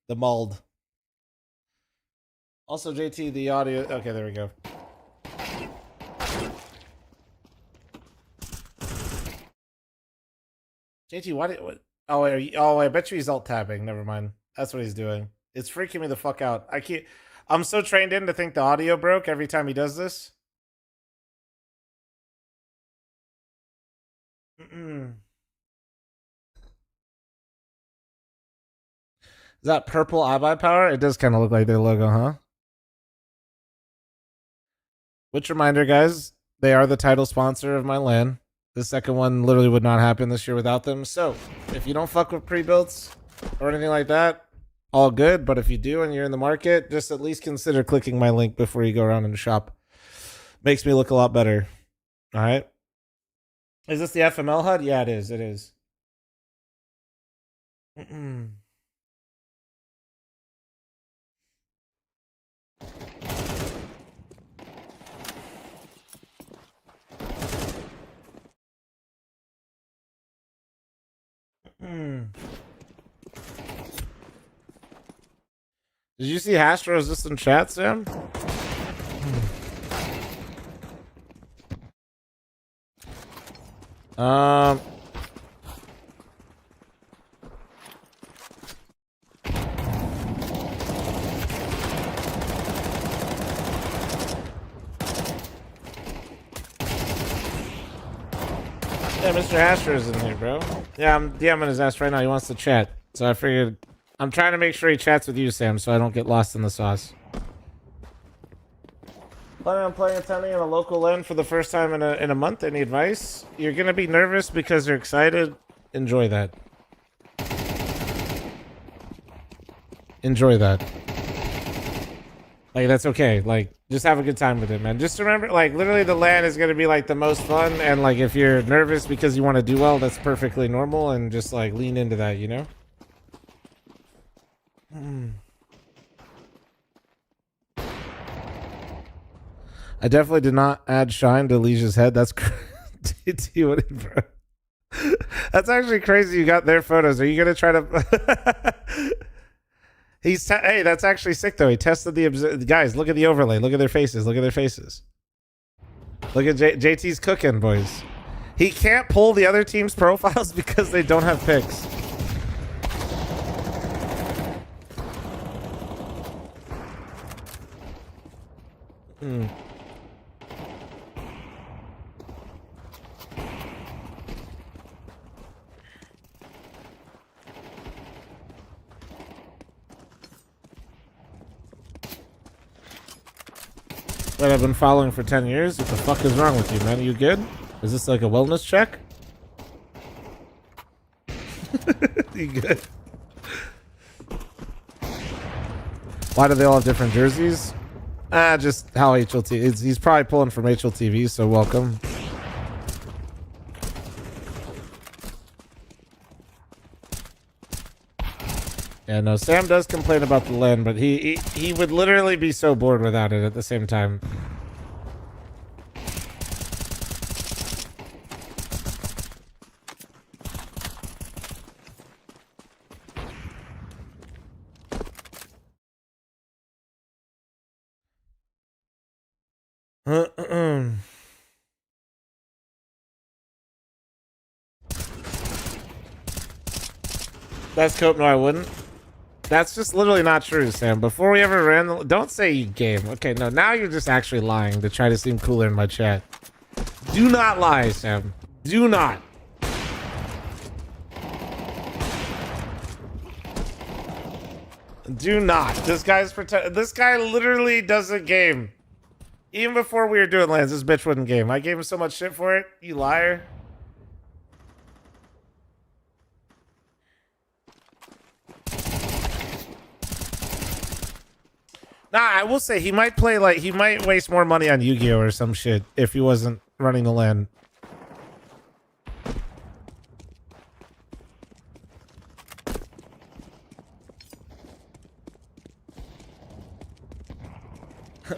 The mold. Also, JT, the audio... Okay, there we go. JT, what? Oh, I bet you he's alt-tabbing. Never mind. That's what he's doing. It's freaking me the fuck out. I'm so trained in to think the audio broke every time he does this. Is that purple iBuy power? It does kind of look like their logo, huh? Which reminder, guys, they are the title sponsor of my LAN. The second one literally would not happen this year without them. So, if you don't fuck with pre-builds or anything like that, all good. But if you do and you're in the market, just at least consider clicking my link before you go around and shop. Makes me look a lot better. All right. Is this the FML HUD? Yeah, it is. It is. Did you see Hastros just in chat, Sam? Yeah, Mr. Astro's in here, bro. Yeah, I'm DMing his ass right now. He wants to chat. So I figured I'm trying to make sure he chats with you, Sam, so I don't get lost in the sauce. Planning on playing attending in a local LAN for the first time in a month. Any advice? You're gonna be nervous because you're excited. Enjoy that. Enjoy that. Like, that's okay. Like, just have a good time with it, man. Just remember, like, literally the LAN is going to be, like, the most fun. And, like, if you're nervous because you want to do well, that's perfectly normal. And just, like, lean into that, you know? I definitely did not add shine to Legion's head. That's crazy. Bro. That's actually crazy you got their photos. Are you going to try to... Hey, that's actually sick though. He tested the guys. Look at the overlay. Look at their faces. Look at their faces. Look at JT's cooking, boys. He can't pull the other team's profiles because they don't have pics. Wait, I've been following for 10 years? What the fuck is wrong with you, man? Are you good? Is this like a wellness check? You good? Why do they all have different jerseys? Just how HLT... He's probably pulling from HLTV, so welcome. Yeah, no, Sam does complain about the LAN, but he would literally be so bored without it at the same time. That's cope. No, I wouldn't. That's just literally not true, Sam. Before we ever ran the... Don't say you game. Okay, no, now you're just actually lying to try to seem cooler in my chat. Do not lie, Sam. Do not. Do not. This guy's pretend... This guy literally doesn't game. Even before we were doing lands, this bitch wouldn't game. I gave him so much shit for it. You liar. Nah, I will say he might play like he might waste more money on Yu-Gi-Oh or some shit if he wasn't running the land.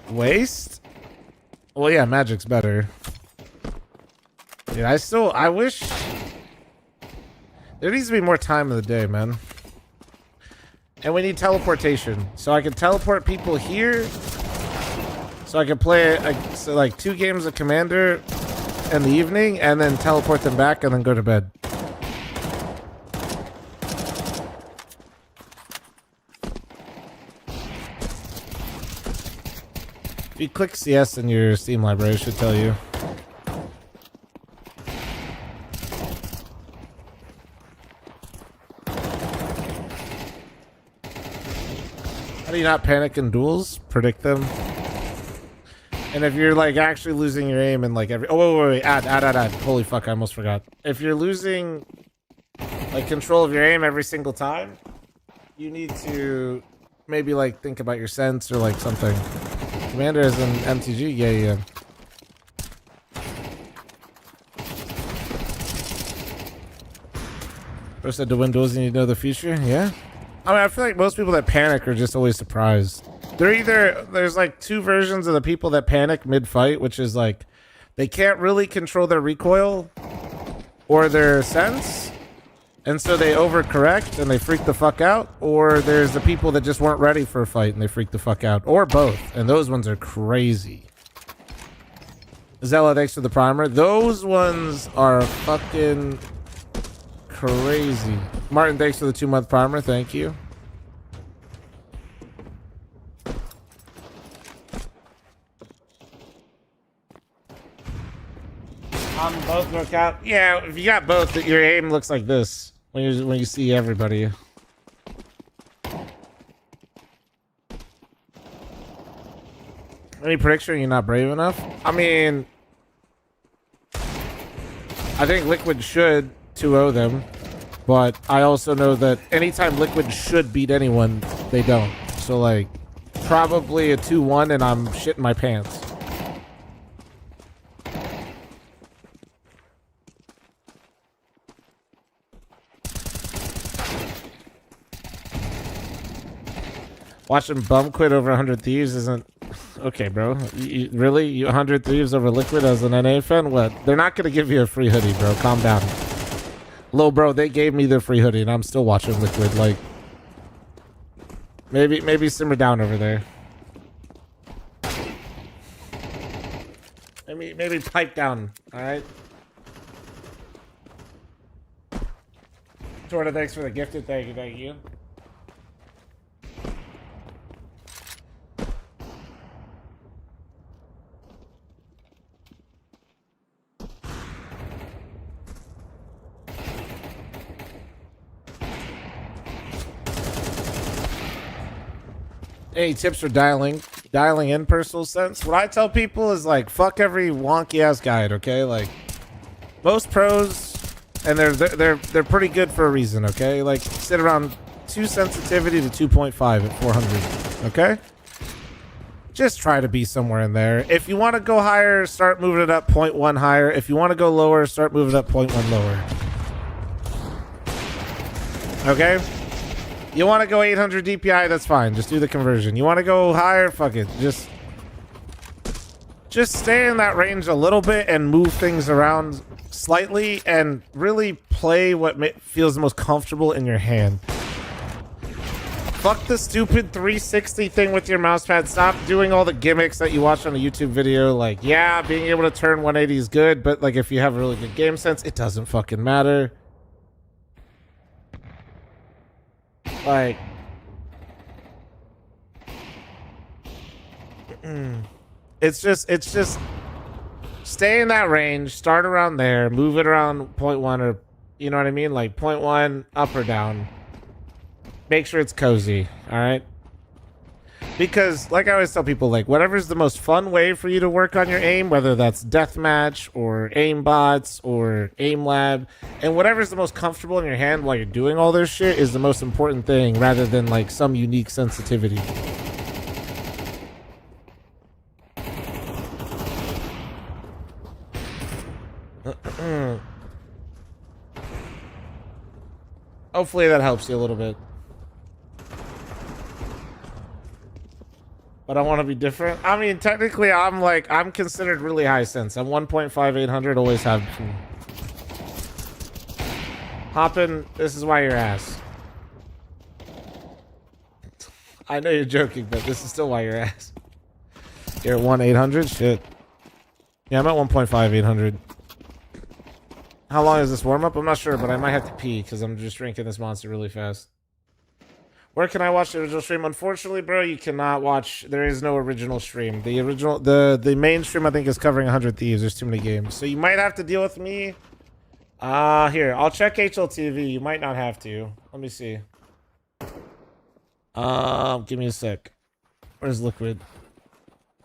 Waste? Well, yeah, Magic's better. Dude, I wish there needs to be more time in the day, man. And we need teleportation. So I can teleport people here. So I can play so like 2 games of Commander in the evening and then teleport them back and then go to bed. If you click CS in your Steam library, it should tell you. How do you not panic in duels? Predict them. And if you're like actually losing your aim and like every... Oh, wait. Add. Holy fuck, I almost forgot. If you're losing like control of your aim every single time, you need to maybe like think about your sense or like something. Commander is an MTG? Yeah. Bro said to win duels you need to know the future? Yeah. I mean, I feel like most people that panic are just always surprised. There's like 2 versions of the people that panic mid-fight, which is like they can't really control their recoil or their sense, and so they overcorrect and they freak the fuck out. Or there's the people that just weren't ready for a fight and they freak the fuck out, or both, and those ones are crazy. Zella, thanks for the primer. Those ones are fucking crazy. Martin, thanks for the 2-month primer. Thank you. Both work out. Yeah, if you got both, your aim looks like this when you see everybody. Any prediction you're not brave enough? I mean, I think Liquid should 2-0 them, but I also know that anytime Liquid should beat anyone, they don't. So like, probably a 2-1 and I'm shitting my pants. Watching Bum quit over 100 Thieves isn't... Okay, bro. Really? You 100 Thieves over Liquid as an NA fan? What? They're not going to give you a free hoodie, bro. Calm down. Lil, bro, they gave me their free hoodie and I'm still watching Liquid. Like, maybe simmer down over there. Maybe pipe down, alright? Torta, thanks for the gifted. Thank you. Any tips for dialing in personal sense? What I tell people is like, fuck every wonky ass guide, okay? Like, most pros, and they're pretty good for a reason, okay? Like, sit around 2 sensitivity to 2.5 at 400, okay? Just try to be somewhere in there. If you want to go higher, start moving it up 0.1 higher. If you want to go lower, start moving it up 0.1 lower. Okay? You want to go 800 DPI, that's fine. Just do the conversion. You want to go higher? Fuck it. Just stay in that range a little bit and move things around slightly and really play what feels the most comfortable in your hand. Fuck the stupid 360 thing with your mouse pad. Stop doing all the gimmicks that you watch on a YouTube video. Like, yeah, being able to turn 180 is good, but like if you have a really good game sense, it doesn't fucking matter. Like, it's just stay in that range, start around there, move it around 0.1 or, you know what I mean? Like 0.1 up or down. Make sure it's cozy, all right? Because, like I always tell people, like, whatever's the most fun way for you to work on your aim, whether that's deathmatch or aim bots or aim lab, and whatever's the most comfortable in your hand while you're doing all this shit is the most important thing, rather than like some unique sensitivity. Hopefully that helps you a little bit. But I want to be different. I mean, technically, I'm considered really high sense. I'm 1.5800, always have been. Hoppin', this is why you're ass. I know you're joking, but this is still why you're ass. You're at 1.800? Shit. Yeah, I'm at 1.5800. How long is this warm-up? I'm not sure, but I might have to pee because I'm just drinking this monster really fast. Where can I watch the original stream? Unfortunately, bro, you cannot watch. There is no original stream. The main stream, I think, is covering 100 Thieves. There's too many games. So you might have to deal with me. Here, I'll check HLTV. You might not have to. Let me see. Give me a sec. Where's Liquid?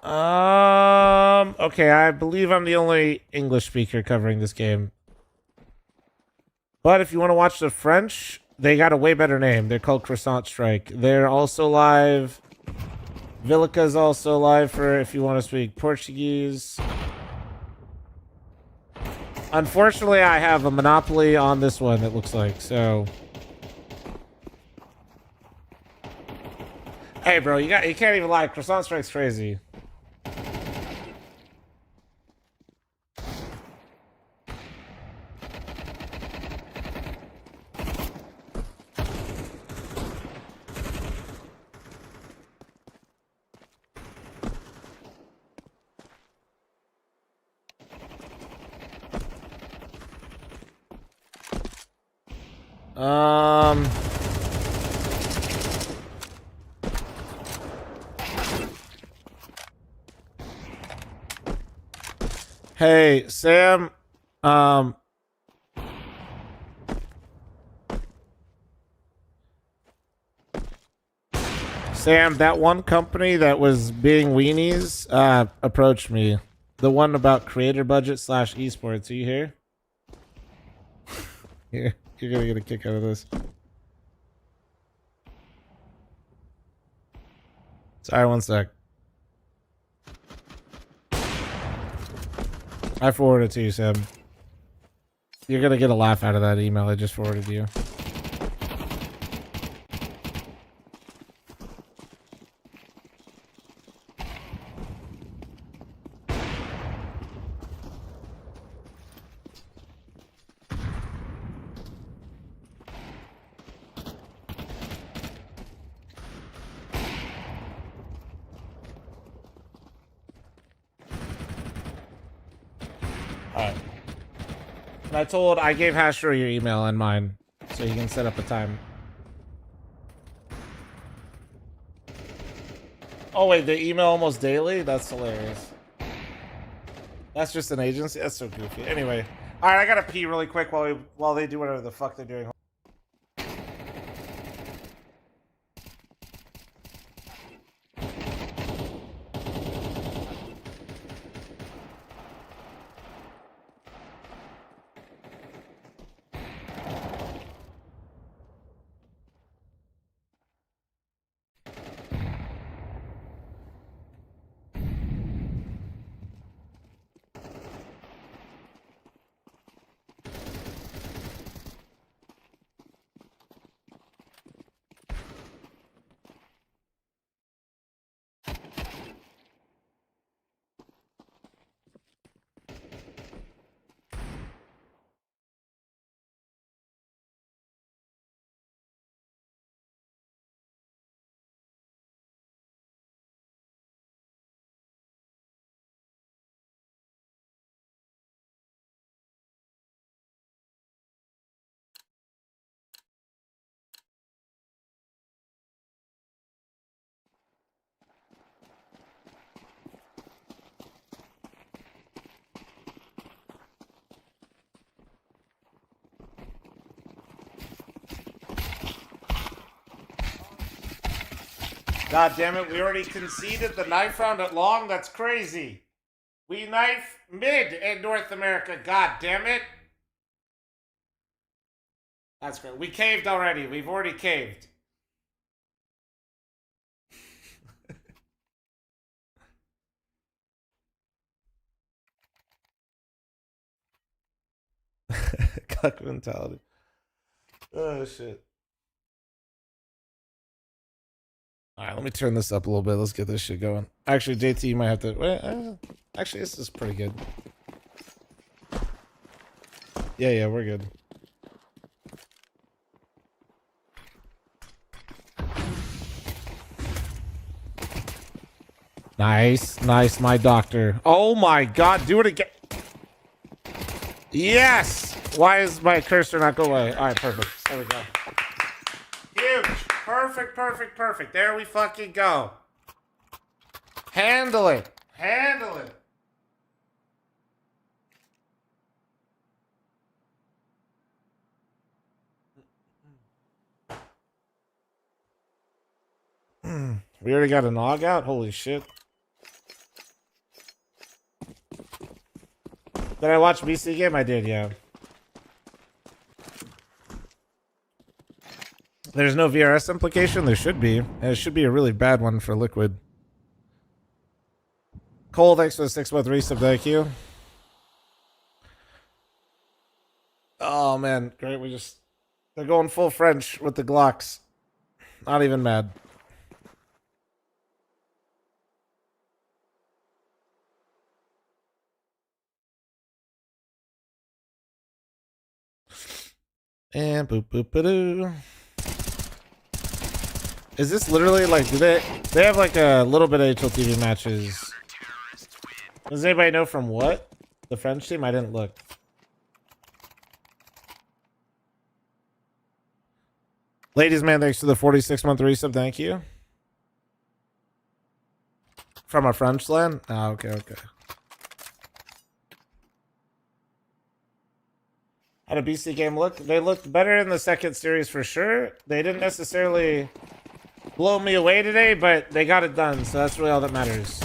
Okay, I believe I'm the only English speaker covering this game. But if you want to watch the French, they got a way better name. They're called Croissant Strike. They're also live. Vilica's also live for if you want to speak Portuguese. Unfortunately, I have a monopoly on this one, it looks like, so. Hey, bro, you can't even lie. Croissant Strike's crazy. Hey, Sam, Sam, that one company that was being weenies, approached me. The one about creator budget / esports. Are you here? You're gonna get a kick out of this. Sorry, one sec. I forwarded it to you, Sam. You're gonna get a laugh out of that email I just forwarded you. Alright. And I gave Hashro your email and mine, so you can set up a time. Oh wait, the email almost daily? That's hilarious. That's just an agency? That's so goofy. Anyway. Alright, I gotta pee really quick while they do whatever the fuck they're doing. God damn it, we already conceded the knife round at long? That's crazy. We knife mid in North America, god damn it. That's great. We caved already. We've already caved. Cuck mentality. Oh, shit. Alright, let me turn this up a little bit. Let's get this shit going. Actually, JT, you might have to... Wait, actually, this is pretty good. Yeah, we're good. Nice, my doctor. Oh my god, do it again. Yes! Why is my cursor not go away? Alright, perfect. There we go. Huge. Perfect. There we fucking go. Handle it. We already got a nog out? Holy shit. Did I watch BC game? I did, yeah. There's no VRS implication? There should be. And it should be a really bad one for Liquid. Cole, thanks for the 6-month resub. Thank you. Oh, man. Great. They're going full French with the Glocks. Not even mad. And boop boop ba-doo. Is this literally like, do they have like a little bit of HLTV matches? Does anybody know from what? The French team? I didn't look. Ladies man, thanks for the 46-month resub. Thank you. From a French land? Oh, okay. How did BC game look? They looked better in the second series for sure. They didn't necessarily blow me away today, but they got it done, so that's really all that matters.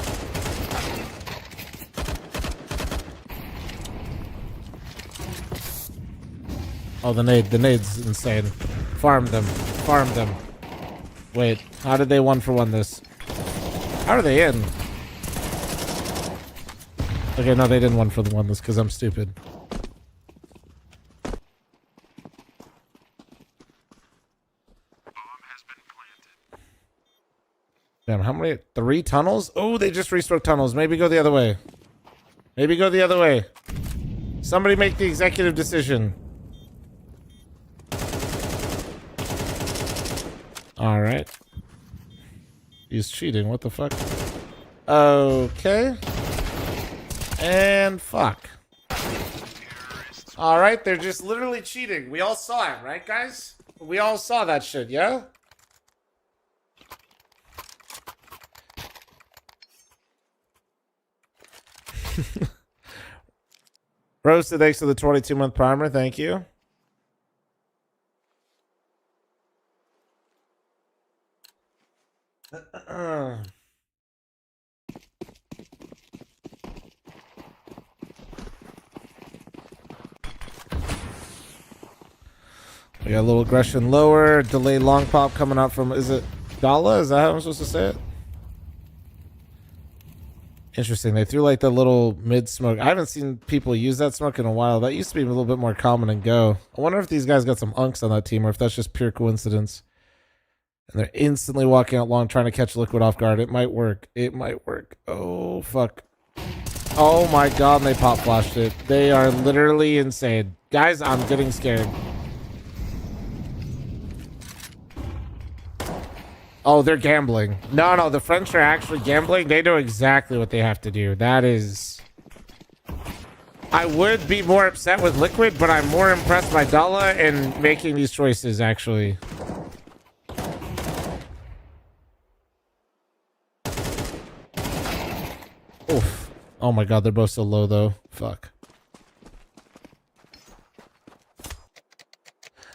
Oh, the nade's insane. Farm them. Wait, how did they 1-for-1 this? How are they in? Okay, no, they didn't 1-for-1 this because I'm stupid. Damn, how many? 3 tunnels? Oh, they just restored tunnels. Maybe go the other way. Somebody make the executive decision. Alright. He's cheating. What the fuck? Okay. And fuck. Alright, they're just literally cheating. We all saw it, right, guys? We all saw that shit, yeah? Roasted, thanks for the 22-month primer. Thank you. We got a little aggression lower. Delay long pop coming out from, is it Gala? Is that how I'm supposed to say it? Interesting. They threw like the little mid smoke. I haven't seen people use that smoke in a while. That used to be a little bit more common and go. I wonder if these guys got some unks on that team or if that's just pure coincidence. And they're instantly walking out long trying to catch Liquid off guard. It might work. Oh, fuck. Oh my god, and they pop flashed it. They are literally insane. Guys, I'm getting scared. Oh, they're gambling. No, the French are actually gambling. They know exactly what they have to do. That is... I would be more upset with Liquid, but I'm more impressed by Dalla in making these choices, actually. Oof. Oh my god, they're both so low, though. Fuck.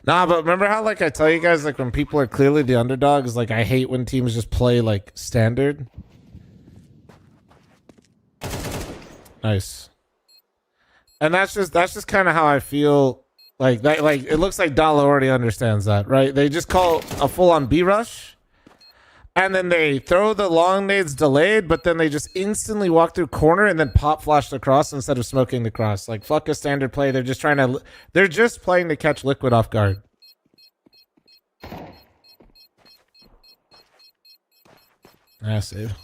Nah, but remember how like I tell you guys like when people are clearly the underdogs, like I hate when teams just play like standard. Nice. And that's just kind of how I feel like that. Like it looks like Dala already understands that, right? They just call a full-on B rush, and then they throw the long nades delayed, but then they just instantly walk through corner and then pop flash the cross instead of smoking the cross. Like fuck a standard play. They're just playing to catch Liquid off guard. Ah, save.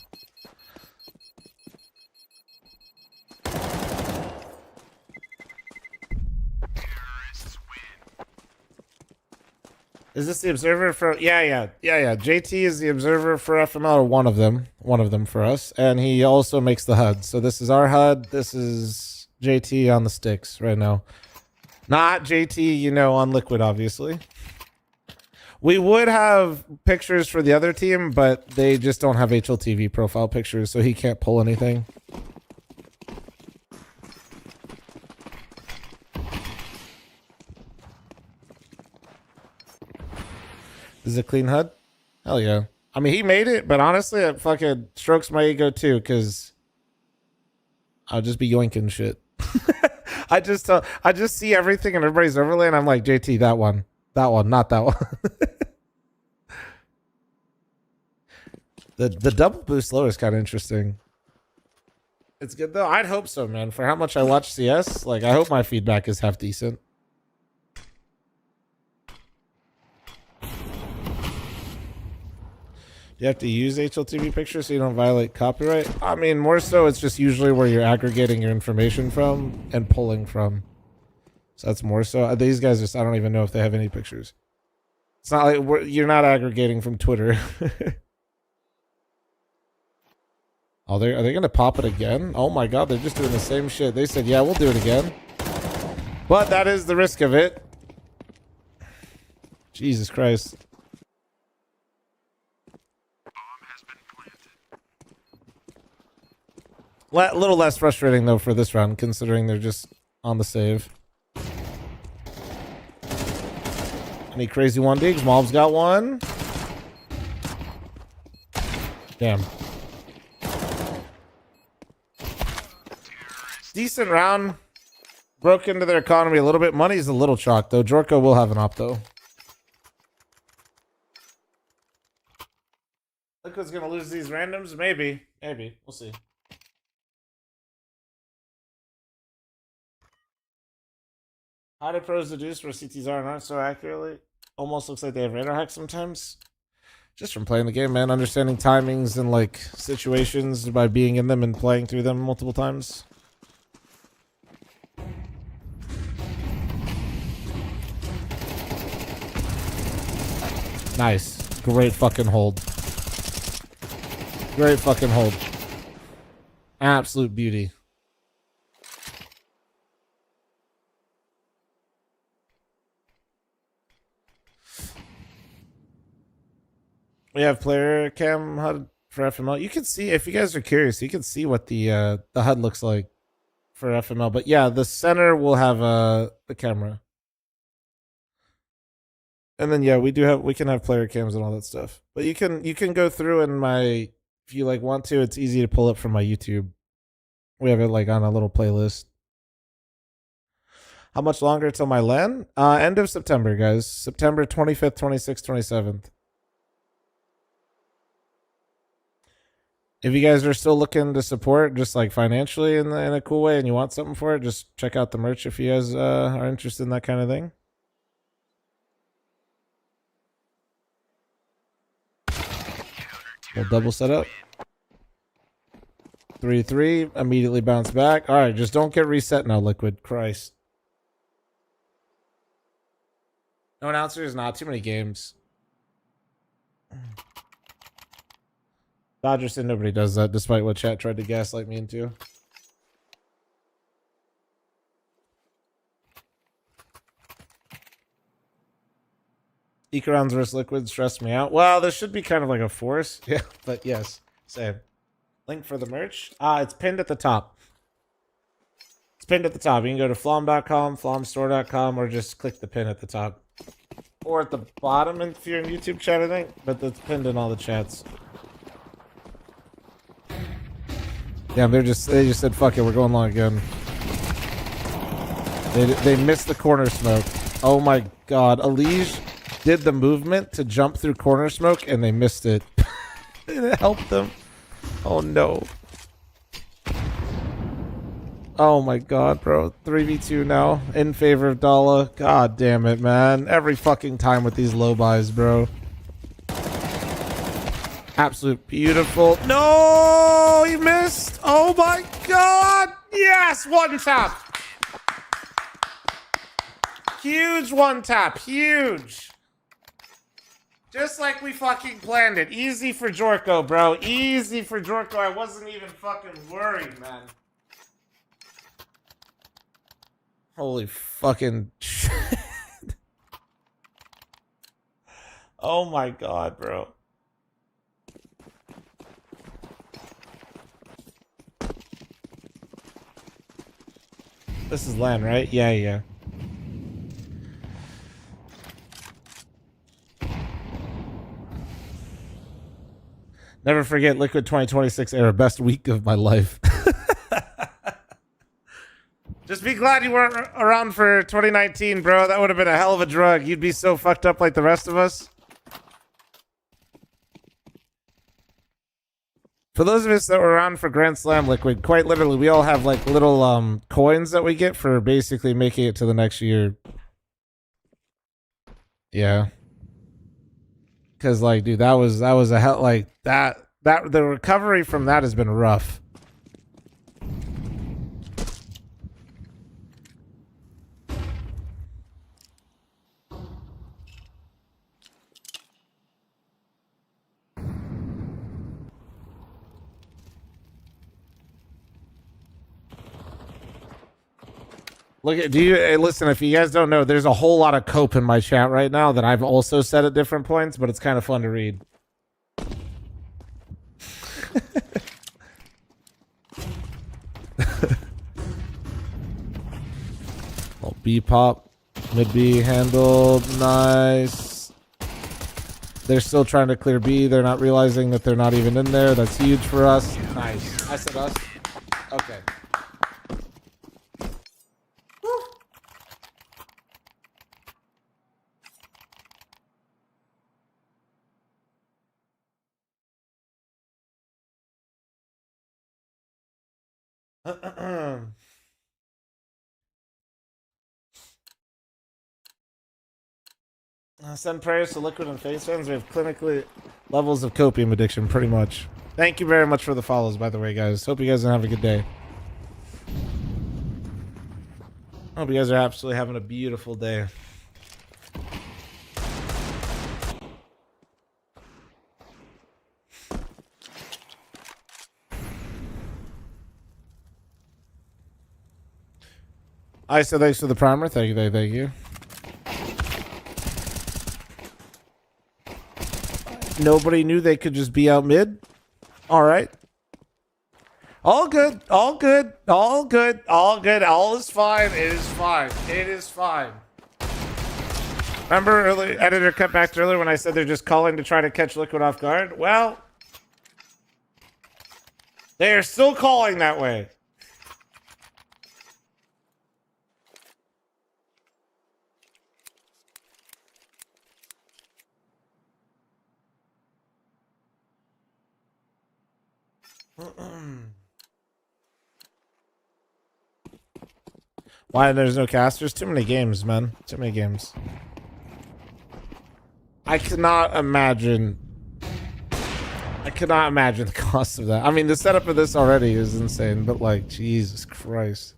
Is this the observer for? Yeah. JT is the observer for FML, or one of them for us, and he also makes the HUD. So this is our HUD. This is JT on the sticks right now. Not JT, you know, on Liquid, obviously. We would have pictures for the other team, but they just don't have HLTV profile pictures, so he can't pull anything. Is it a clean HUD? Hell yeah. I mean, he made it, but honestly, it fucking strokes my ego too, because I'll just be yoinking shit. I just see everything in everybody's overlay, and I'm like, JT, that one, not that one. The double boost low is kind of interesting. It's good though. I'd hope so, man. For how much I watch CS, like I hope my feedback is half decent. You have to use HLTV pictures so you don't violate copyright? I mean, more so it's just usually where you're aggregating your information from and pulling from. So that's more so. These guys just, I don't even know if they have any pictures. It's not like you're not aggregating from Twitter. Oh, are they going to pop it again? Oh my god, they're just doing the same shit. They said, yeah, we'll do it again. But that is the risk of it. Jesus Christ. A little less frustrating, though, for this round, considering they're just on the save. Any crazy one digs? Mob's got one. Damn. Decent round. Broke into their economy a little bit. Money's a little chalk, though. Jorko will have an op, though. Liquid's gonna lose these randoms? Maybe. Maybe. We'll see. How do pros deduce where CTs are and aren't so accurately? Almost looks like they have radar hacks sometimes. Just from playing the game, man. Understanding timings and, like, situations by being in them and playing through them multiple times. Nice. Great fucking hold. Great fucking hold. Absolute beauty. We have player cam HUD for FML. You can see, if you guys are curious, you can see what the HUD looks like for FML. But yeah, the center will have the camera. And then yeah, we can have player cams and all that stuff. But you can go through and if you like want to, it's easy to pull up from my YouTube. We have it like on a little playlist. How much longer till my LAN? End of September, guys. September 25th, 26th, 27th. If you guys are still looking to support, just like financially in a cool way, and you want something for it, just check out the merch if you guys are interested in that kind of thing. We'll double set up. 3-3, immediately bounce back. All right, just don't get reset now, Liquid. Christ. No announcers, not too many games. Dodger said nobody does that, despite what chat tried to gaslight me into. Ecoron's versus Liquid stressed me out. Well, this should be kind of like a force. Yeah, but yes. Same. Link for the merch. It's pinned at the top. It's pinned at the top. You can go to fl0m.com, fl0mstore.com, or just click the pin at the top. Or at the bottom if you're in YouTube chat, I think. But that's pinned in all the chats. Yeah, they just said, fuck it, we're going long again. They missed the corner smoke. Oh my god. Alige did the movement to jump through corner smoke and they missed it. It helped them. Oh no. Oh my god, bro. 3v2 now in favor of Dala. God damn it, man. Every fucking time with these low buys, bro. Absolute beautiful. No, he missed. Oh my god. Yes, one tap. Huge one tap. Huge. Just like we fucking planned it. Easy for Jorko, bro. Easy for Jorko. I wasn't even fucking worried, man. Holy fucking shit. Oh my god, bro. This is land, right? Yeah, yeah. Never forget Liquid 2026 era. Best week of my life. Just be glad you weren't around for 2019, bro. That would have been a hell of a drug. You'd be so fucked up like the rest of us. For those of us that were around for Grand Slam Liquid, quite literally, we all have like little coins that we get for basically making it to the next year. Yeah. Cause like, dude, that was a hell, like that the recovery from that has been rough. Look at, listen, if you guys don't know, there's a whole lot of cope in my chat right now that I've also said at different points, but it's kind of fun to read. Oh, B pop, mid B handled, nice. They're still trying to clear B. They're not realizing that they're not even in there. That's huge for us. Nice. I said us. Okay. Send prayers to Liquid and Face fans. We have clinically levels of copium addiction, pretty much. Thank you very much for the follows, by the way, guys. Hope you guys have a good day. Hope you guys are absolutely having a beautiful day. I said thanks for the primer. Thank you, thank you. Nobody knew they could just be out mid. All right. All good. All good. All good. All good. All is fine. It is fine. It is fine. Remember early editor cut back to earlier when I said they're just calling to try to catch Liquid off guard? Well, they are still calling that way. Why there's no casters? Too many games, man. Too many games. I cannot imagine the cost of that. I mean, the setup of this already is insane, but like, Jesus Christ.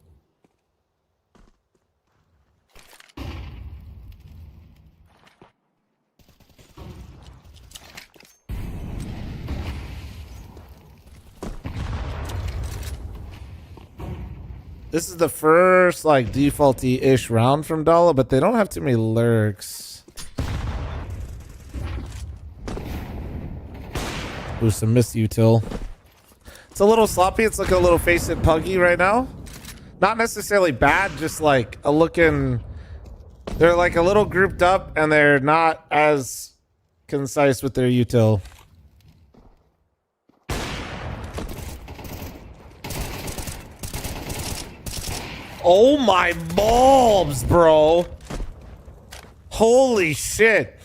This is the first, like, defaulty-ish round from Dala, but they don't have too many lurks. Ooh, some miss util. It's a little sloppy. It's looking a little face-it puggy right now. Not necessarily bad, just, like, a looking... They're like a little grouped up and they're not as concise with their util. Oh my bulbs, bro. Holy shit.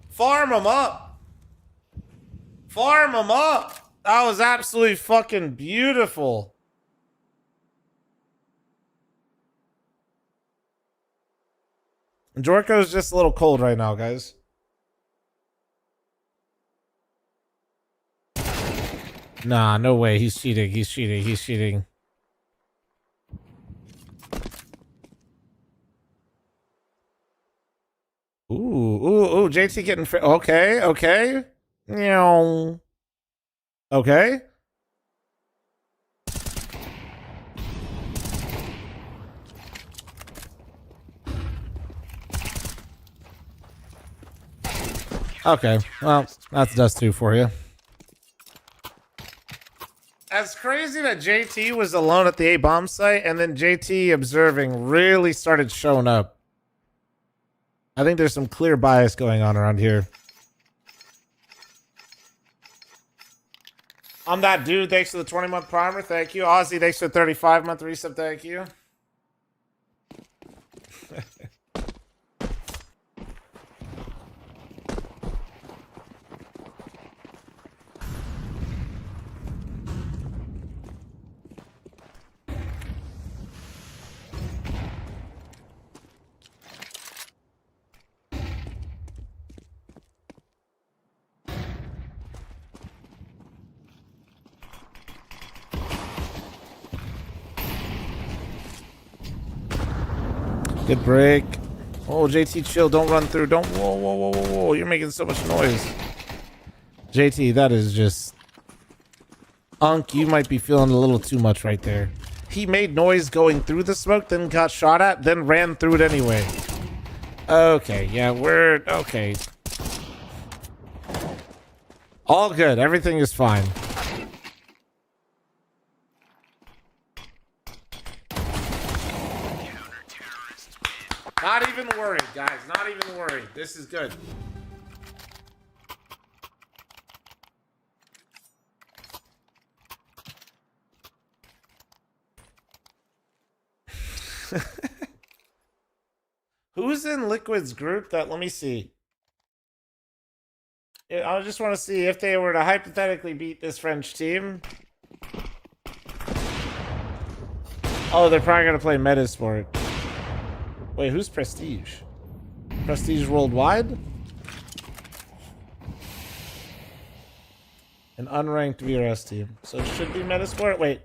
Farm them up. Farm them up. That was absolutely fucking beautiful. Jorko's just a little cold right now, guys. Nah, no way. He's cheating. He's cheating. He's cheating. Ooh, JT getting okay, okay. Meow. Okay. Okay, well, that's Dust 2 for you. That's crazy that JT was alone at the A bomb site and then JT observing really started showing up. I think there's some clear bias going on around here. I'm that dude. Thanks for the 20-month primer. Thank you. Ozzy, thanks for the 35-month resub. Thank you. Good break. Oh, JT, chill. Don't run through. Don't. Whoa, whoa, whoa, whoa, whoa. You're making so much noise. JT, that is just... Unk, you might be feeling a little too much right there. He made noise going through the smoke, then got shot at, then ran through it anyway. Okay, yeah, we're... Okay. All good. Everything is fine. Not even worried, guys. Not even worried. This is good. Who's in Liquid's group? That, let me see. I just want to see if they were to hypothetically beat this French team. Oh, they're probably going to play Metasport. Wait, who's Prestige? Prestige Worldwide? An unranked VRS team. So it should be Metasport. Wait.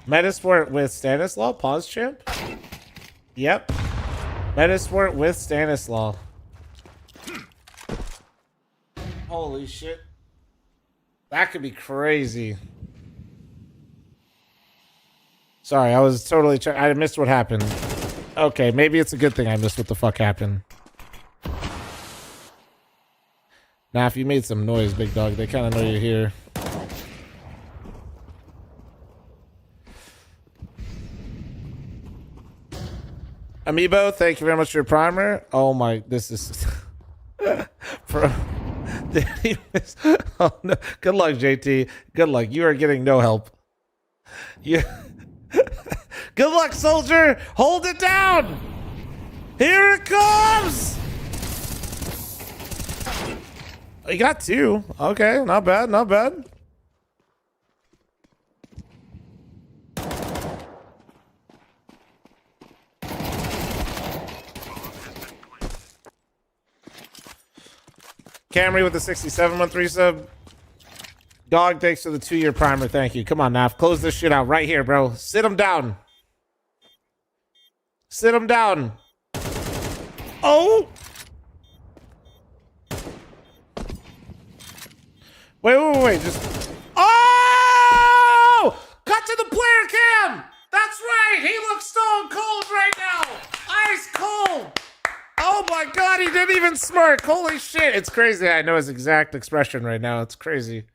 Metasport with Stanislaw? Pause champ? Yep. Metasport with Stanislaw. Holy shit. That could be crazy. Sorry, I was totally... I missed what happened. Okay, maybe it's a good thing I missed what the fuck happened. Now, if you made some noise, big dog, they kind of know you're here. Amiibo, thank you very much for your primer. Oh my, this is... Bro. Oh, no. Good luck, JT. Good luck. You are getting no help. You... Good luck, soldier. Hold it down. Here it comes. You got two. Okay, not bad, not bad. Camry with the 67-month resub. Dog, thanks for the 2-year primer. Thank you. Come on, Naf. Close this shit out right here, bro. Sit him down. Sit him down. Oh! Wait. Just... Oh! Cut to the player cam! That's right! He looks stone cold right now! Ice cold! Oh my god, he didn't even smirk! Holy shit! It's crazy. I know his exact expression right now. It's crazy.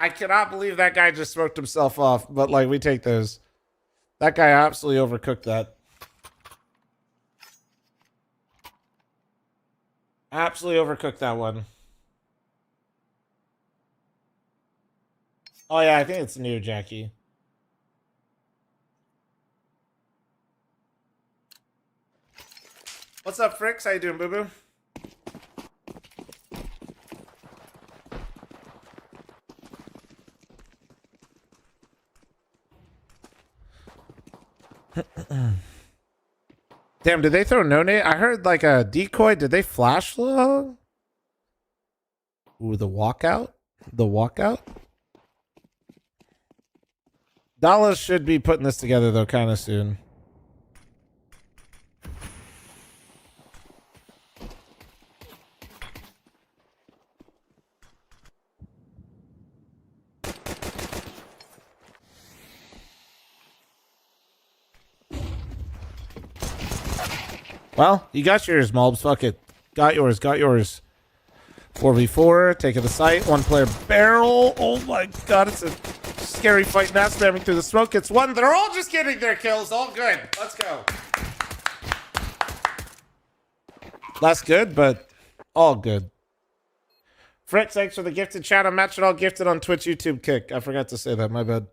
I cannot believe that guy just smoked himself off, but like, we take those. That guy absolutely overcooked that. Absolutely overcooked that one. Oh yeah, I think it's new, Jackie. What's up, Fricks? How you doing, boo-boo? Damn, did they throw no-nade? I heard like a decoy. Did they flash low? Ooh, the walkout? The walkout? Dallas should be putting this together, though, kind of soon. Well, you got yours, Mulbs. Fuck it. Got yours, got yours. 4v4, taking the site. One player barrel. Oh my god, it's a scary fight. Now spamming through the smoke. It's one. They're all just getting their kills. All good. Let's go. Less good, but all good. Frick, thanks for the gifted chat. I'm matching all gifted on Twitch, YouTube, Kick. I forgot to say that. My bad.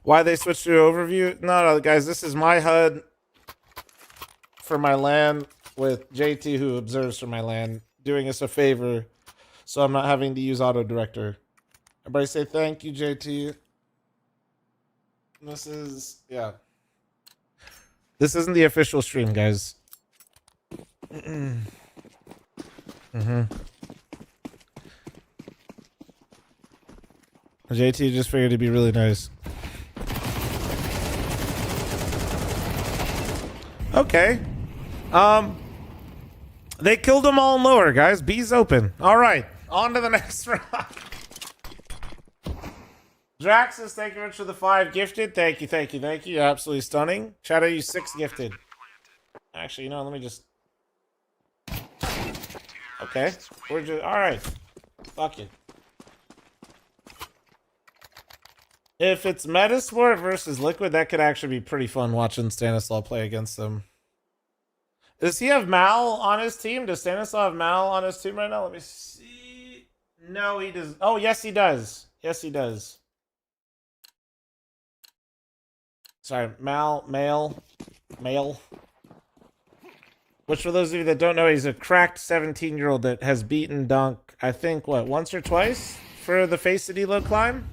Why they switched to overview? No, guys, this is my HUD for my LAN with JT, who observes for my LAN, doing us a favor, so I'm not having to use auto director. Everybody say thank you, JT. This is, yeah. This isn't the official stream, guys. JT just figured it'd be really nice. Okay. They killed them all in lower, guys. B's open. All right. On to the next round. Drax says, thank you very much for the 5 gifted. Thank you, thank you, thank you. Absolutely stunning. Shadow, you 6 gifted. Actually, you know, let me just... Okay. We're just... All right. Fuck it. If it's Metasport versus Liquid, that could actually be pretty fun watching Stanislaw play against them. Does he have Mal on his team? Does Stanislaw have Mal on his team right now? Let me see. No, he does. Oh, yes, he does. Yes, he does. Sorry, male. Which, for those of you that don't know, he's a cracked 17-year-old that has beaten Dunk, I think, what, once or twice for the Face City Low climb?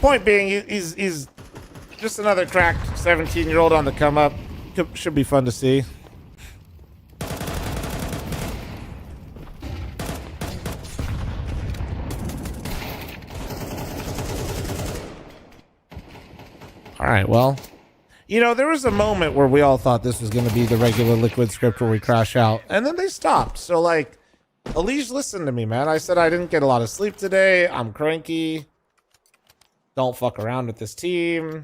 Point being, he's just another cracked 17-year-old on the come up. Should be fun to see. All right, well, you know, there was a moment where we all thought this was going to be the regular Liquid script where we crash out, and then they stopped. So, like, Elige, listen to me, man. I said I didn't get a lot of sleep today. I'm cranky. Don't fuck around with this team.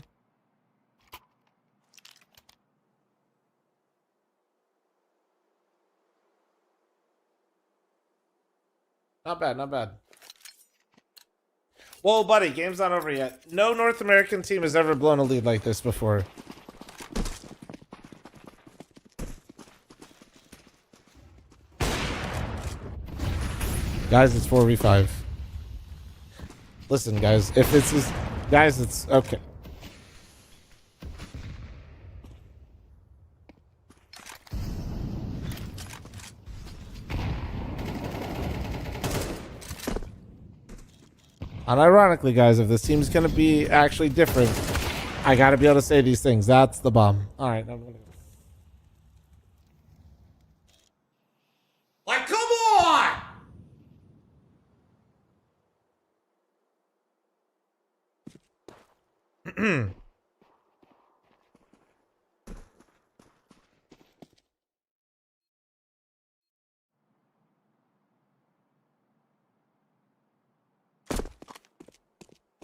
Not bad, not bad. Whoa, buddy, game's not over yet. No North American team has ever blown a lead like this before. Guys, it's 4v5. Listen, guys, if it's just, guys, it's okay. Unironically, guys, if this team's gonna be actually different, I gotta be able to say these things. That's the bomb. All right, I'm gonna... Like, come on!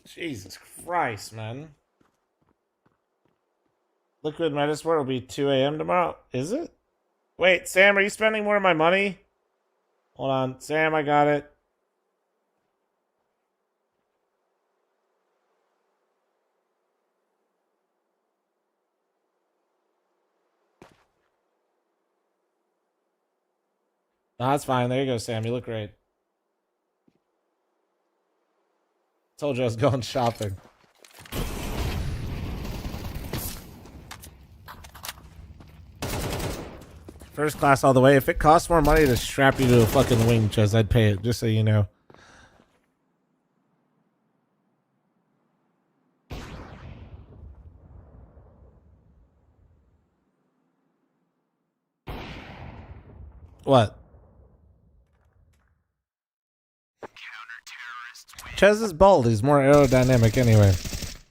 Jesus Christ, man. Liquid Metasport will be 2 a.m. tomorrow. Is it? Wait, Sam, are you spending more of my money? Hold on. Sam, I got it. No, that's fine. There you go, Sam. You look great. Told you I was going shopping. First class all the way. If it costs more money to strap you to a fucking wing, Chaz, I'd pay it, just so you know. What? Chaz is bald. He's more aerodynamic anyway.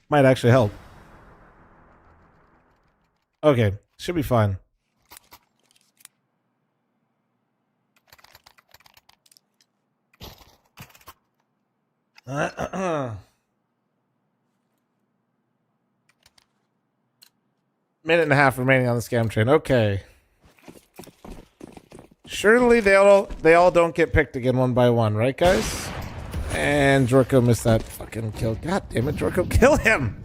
Might actually help. Okay. Should be fine. Minute and a half remaining on the scam train. Okay. Surely they all don't get picked again one by one, right, guys? And Jorko missed that fucking kill. God damn it, Jorko, kill him!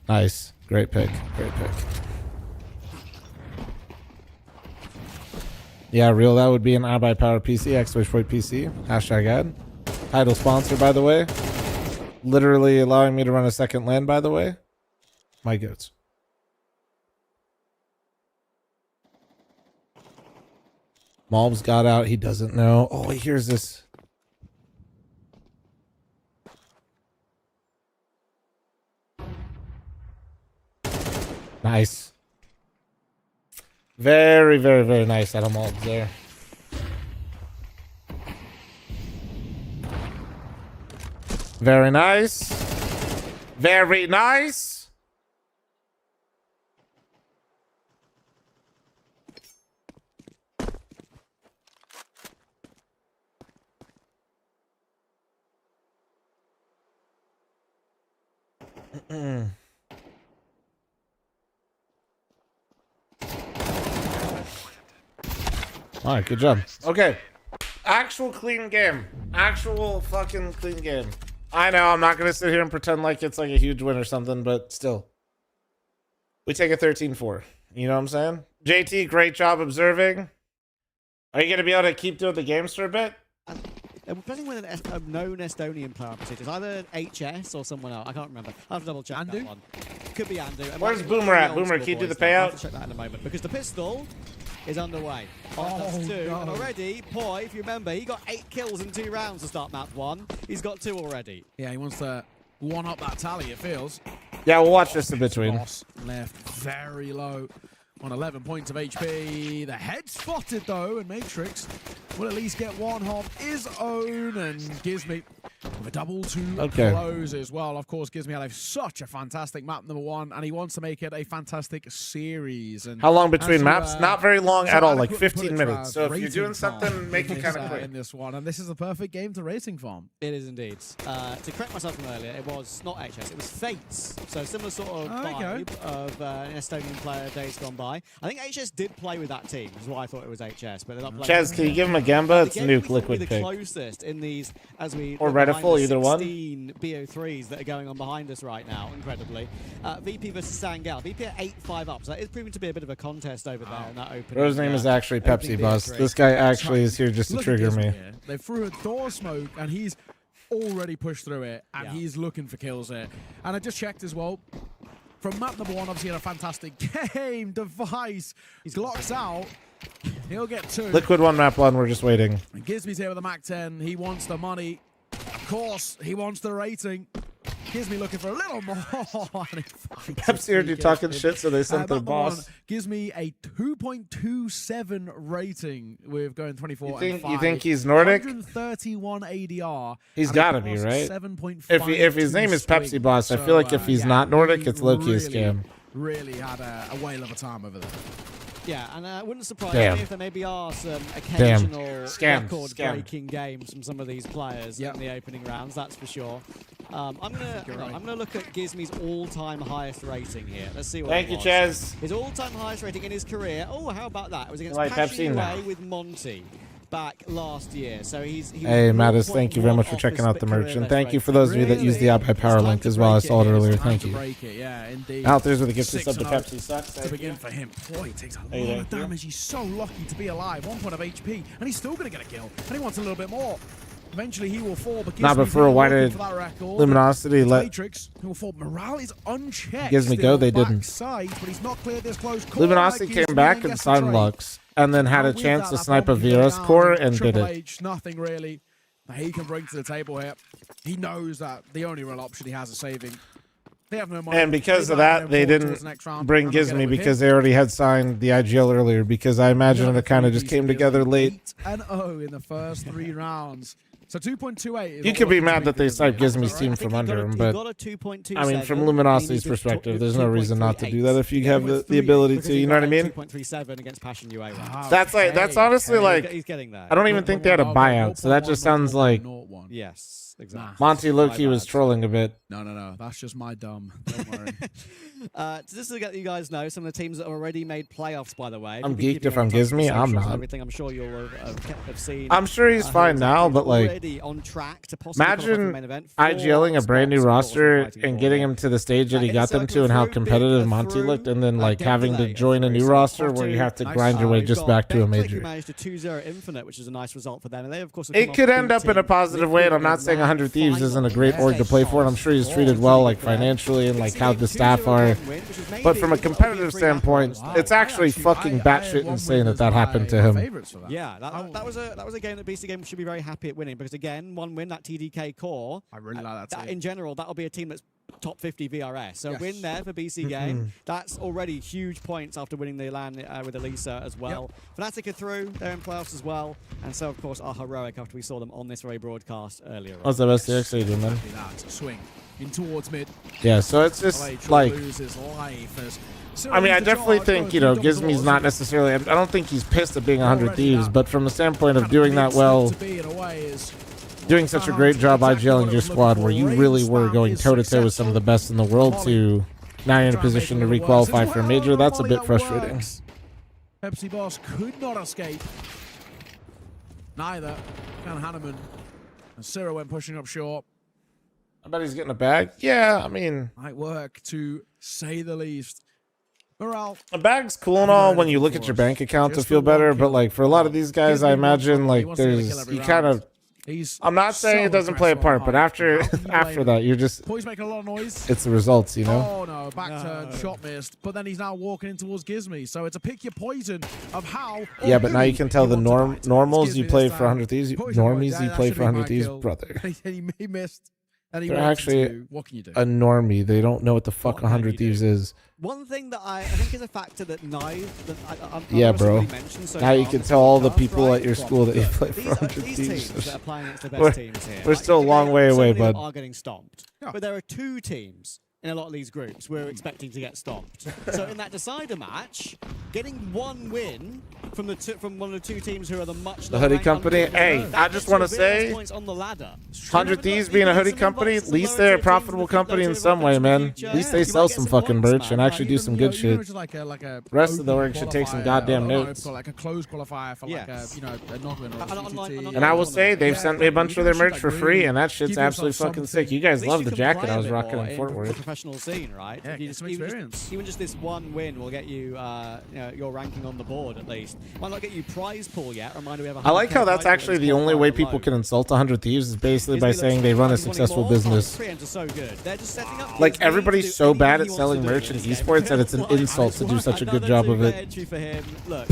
Nice. Great pick. Great pick. Yeah, real. That would be an iBuy Power PC, X-Wishpoint PC. Hashtag ad. Title sponsor, by the way. Literally allowing me to run a second LAN, by the way. My goats. Malbs got out. He doesn't know. Oh, he hears this. Nice. Very, very, very nice out of Malbs there. Very nice. Very nice. All right, good job. Okay. Actual clean game. Actual fucking clean game. I know I'm not going to sit here and pretend like it's like a huge win or something, but still. We take a 13-4. You know what I'm saying? JT, great job observing. Are you going to be able to keep doing the games for a bit? We're playing with a known Estonian player opposite. It's either HS or someone else. I can't remember. I'll have to double check that one. Could be Andu. Where's Boomer at? Boomer, can you do the payout? I'll have to check that in a moment. Because the pistol is underway. That's two. No. And already, Poi, if you remember, he got 8 kills in 2 rounds to start map 1. He's got 2 already. Yeah, he wants to one-up that tally, it feels. Yeah, we'll watch this in between. Boss left very low on 11 points of HP. The head spotted, though, and Matrix will at least get one hop his own, and Gizmy with a double to close as well. Of course, Gizmy had such a fantastic map, number 1, and he wants to make it a fantastic series. And how long between maps? Not very long so at all, like 15 minutes. So if you're doing something, make it kind of quick. In this one, and this is a perfect game to Racing Farm. It is indeed. To correct myself from earlier, it was not HS, it was Fates. So similar sort of vibe of an Estonian player days gone by. I think HS did play with that team, is why I thought it was HS, but they're not playing. Chaz, can you give him a Gamba? It's Nuke Liquid the pick. Closest in these, as we or Rediful, either one. 16 BO3s that are going on behind us right now, incredibly. VP versus Sangel. VP at 8-5 up, so that is proving to be a bit of a contest over there in that opening. Bro's name is actually Pepsi Boss. This guy actually is here just to trigger me. They threw a door smoke, and he's already pushed through it, and he's looking for kills here. And I just checked as well. From map number 1, obviously had a fantastic game. Device. He's Glocks out. He'll get 2. Liquid 1, map 1. We're just waiting. And Gizmy's here with a Mac 10. He wants the money. Of course, he wants the rating. Gizmy looking for a little more. Pepsi heard you talking shit, so they sent their boss. Gives me a 2.27 rating with going 24 and 5. You think he's Nordic? 131 ADR. He's got to be, right? 7.5 if his name is Pepsi Boss, I feel like if he's not Nordic, it's low-key a scam. really had a whale of a time over there. Yeah, and it wouldn't surprise Damn. me if there maybe are some occasional Scam. record-breaking games from some of these players in the opening rounds. That's for sure. I'm gonna look at Gizmy's all-time highest rating here. Let's see what. Thank you, Chaz. His all-time highest rating in his career. Oh, how about that? It was against Like Passion Pepsi now. UA with Monty back last year. So he Hey, was Mattis, thank you very 0.1 much for off checking his out the merch. career And best thank you for rating. those of you that used the iPad Power link as well. I saw it earlier. Thank you. Yeah, indeed. Out there's with a gifted sub to 6-0 Pepsi sucks. to begin for him. Boy, he takes a lot you of damage. He's so lucky to be alive. 1 point of HP, and he's still going to get a kill. And he wants a little bit more. Eventually, he will fall. But Nah, but for a why did Luminosity let Matrix, he will fall. Morale is unchecked. Gizmy go? They didn't. Backside, but he's not cleared this close. Luminosity came back and signed Lux, and then had a chance to snipe a VRS core and did it. H, nothing really that he can bring to the table here. He knows that the only real option he has is saving. They have no money. And because of that, they didn't bring Gizmy because they already had signed the IGL earlier. Because I imagine it kind of just came together late. 8-0 in the first 3 rounds. So 2.28. You could be mad that they sniped Gizmy's team from under him, but I mean, from Luminosity's perspective, there's no reason not to do that if you have the ability to. You know what I mean? 2.37 against Passion UA. That's honestly like, He's getting there. I don't even think they had a buyout, so that just sounds like Yes, exactly. Monty Loki was trolling a bit. No. That's just my dumb. Don't worry. Just to let you guys know, some of the teams that have already made playoffs, by the way. I'm geeked if I'm Gizmy. I'm not. Everything I'm sure you'll have seen. I'm sure he's fine now, but like, already on track to possibly imagine main event. IGLing a brand new roster and getting him to the stage that he got them to, and how competitive Monty looked, and then like having to join a new roster where you have to grind your way just back to a major. Managed a 2-0 Infinite, which is a nice result for them. And they, of course, It could end up in a positive way, and I'm not saying 100 Thieves isn't a great org to play for, and I'm sure he's treated well, like financially, and like how the staff are. But from a competitive standpoint, it's actually fucking batshit insane that happened to him. Yeah, that was a game that BC Game should be very happy at winning, because again, 1 win, that TDK core. I really like that. In general, that'll be a team that's top 50 VRS. So win there for BC Game. That's already huge points after winning the LAN with Elisa as well. Fnatic are through. They're in playoffs as well. And so, of course, are heroic after we saw them on this very broadcast earlier. What's the best DX do, man? Swing in towards mid. Yeah, so it's just like, I mean, I definitely think, you know, Gizmy's not necessarily, I don't think he's pissed at being 100 Thieves, but from the standpoint of doing that well, doing such a great job IGLing your squad where you really were going toe-to-toe with some of the best in the world to now you're in a position to requalify for a major, that's a bit frustrating. Pepsi Boss could not escape. Neither can Hanneman. And Ciro went pushing up short. I bet he's getting a bag. Yeah, I mean, might work to say the least. Morale. A bag's cool and all when you look at your bank account to feel better, but like for a lot of these guys, I imagine like there's, you kind of, I'm not saying it doesn't play a part, but after that, you're just, He's making a lot of noise. it's the results, you know? Oh no, back turn, shot missed, but then he's now walking in towards Gizmy, so it's a pick your poison of how. Yeah, but now you can tell the normals you play for 100 Thieves, normies you play for 100 Thieves, brother. He missed. And he They're actually what can you do? a normie. They don't know what the fuck 100 Thieves is. One thing that I think is a factor that Yeah, bro. Really so now you can tell all the people at your school that you play for 100 Thieves. We're still a long way away, bud. Are getting stomped, but there are 2 teams in a lot of these groups we're expecting to get stomped. So in that decider match, getting 1 win from one of the 2 teams who are the much the hoodie company. Hey, I just want to say, on the ladder. 100 Thieves being a hoodie company, at least they're a profitable company in some way, man. At least they sell some fucking merch and actually do some good shit. Rest of the org should take some goddamn notes. Like a closed qualifier for like a, you know, a non-win or a and I will say, they've sent me a bunch of their merch for free, and that shit's absolutely fucking sick. You guys love the jacket I was rocking in Fort Worth. Professional scene, right? Yeah, get some experience. Even just this 1 win will get you, you know, your ranking on the board at least. Might not get you prize pool yet. Reminder, we have. I like how that's actually the only way people can insult 100 Thieves is basically by saying they run a successful business. Like everybody's so bad at selling merch in esports that it's an insult to do such a good job of it. For him. Look,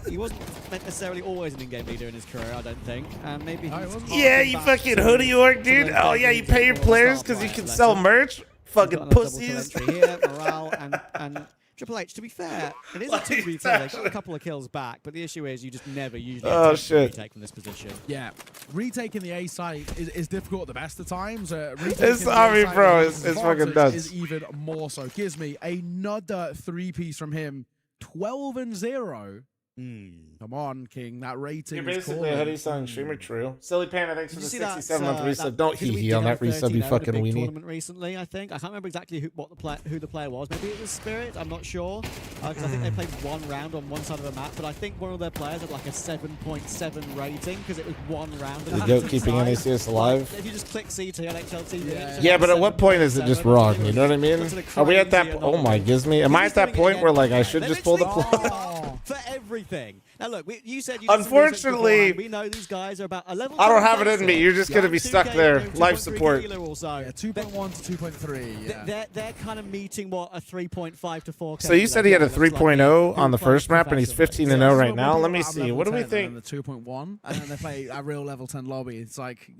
he wasn't necessarily always an in-game leader in his career, I don't think. Maybe. Yeah, you fucking hoodie org, dude. Oh yeah, you pay your players because you can sell merch. Fucking pussies. Here, morale and Triple H, to be fair, it is a Like, 2v2. They got a couple of kills back, but the issue is you just never usually attempt to retake from this position. Yeah, retaking the A site is difficult at the best of times. It's, I mean, bro, it's fucking nuts. Is even more so. Gives me another 3-piece from him. 12-0. Come on, King. That rating. You're is basically a calling. hoodie selling streamer, true. Silly Panda, thanks for the Did you see that, 67-month resub. Don't because we hee did on that have resub, you 13-0 fucking at a big weenie. tournament recently, I think. I can't remember exactly who the player was. Maybe it was Spirit. I'm not sure. Because I think they played one round on one side of the map. But I think one of their players had like a 7.7 rating because it was one round. The goat keeping NACS alive. If you just click CT on HLTV. Yeah, but at what point is it just wrong? You know what I mean? Are we at that? Oh my, Gizmy. Am I at that point where like I should just pull the plug? For everything. Now look, you said you Unfortunately, we know these guys are about a level. I don't have it in me. You're just gonna be stuck there. Life support. Yeah, 2.1 to 2.3. Yeah. They're kind of meeting what a 3.5 to 4. So you said he had a 3.0 on the first map and he's 15-0 right now. Let me see. What do we think? The 2.1, and then they play a real level 10 lobby. It's like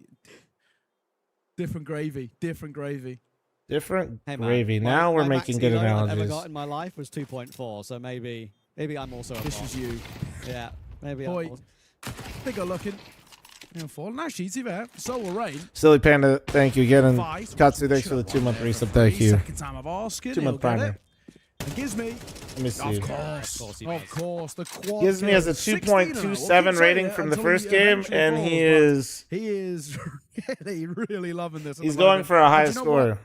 different gravy, different gravy. Different Hey, man, gravy. Now we're making good I've ever analogies. got in my life was 2.4, so maybe I'm also. This is you. Yeah, maybe. Boy, I'm also. bigger looking. Fall. Now she's there. So will Rain. Silly Panda, thank you again. And Katsu, thanks for the 2-month resub. Thank you. Second time of asking. 2-month primer. And gives me. Let me see. Of course. The quad Gives me as a 2.27 rating from the first game, and he is really loving this. He's going for a high score.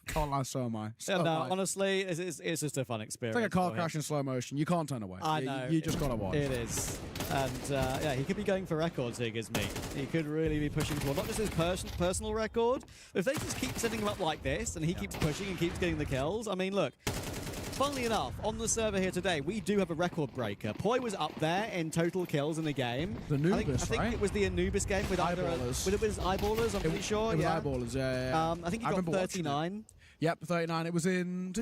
Can't lie, so am I. No, honestly, it's just a fun experience. It's like a car crash in slow motion. You can't turn away. I know. You just gotta watch. It is, and yeah, he could be going for records here, Gizmy. He could really be pushing for not just his personal record. But if they just keep setting him up like this, and he keeps pushing and keeps getting the kills, I mean, look. Funnily enough, on the server here today, we do have a record breaker. Poi was up there in total kills in the game. The Anubis, I think right? it was the Anubis game with Eyeballers. With it was Eyeballers, I'm pretty sure. It was yeah. Eyeballers, yeah. I think he got 39. Yep, 39. It was in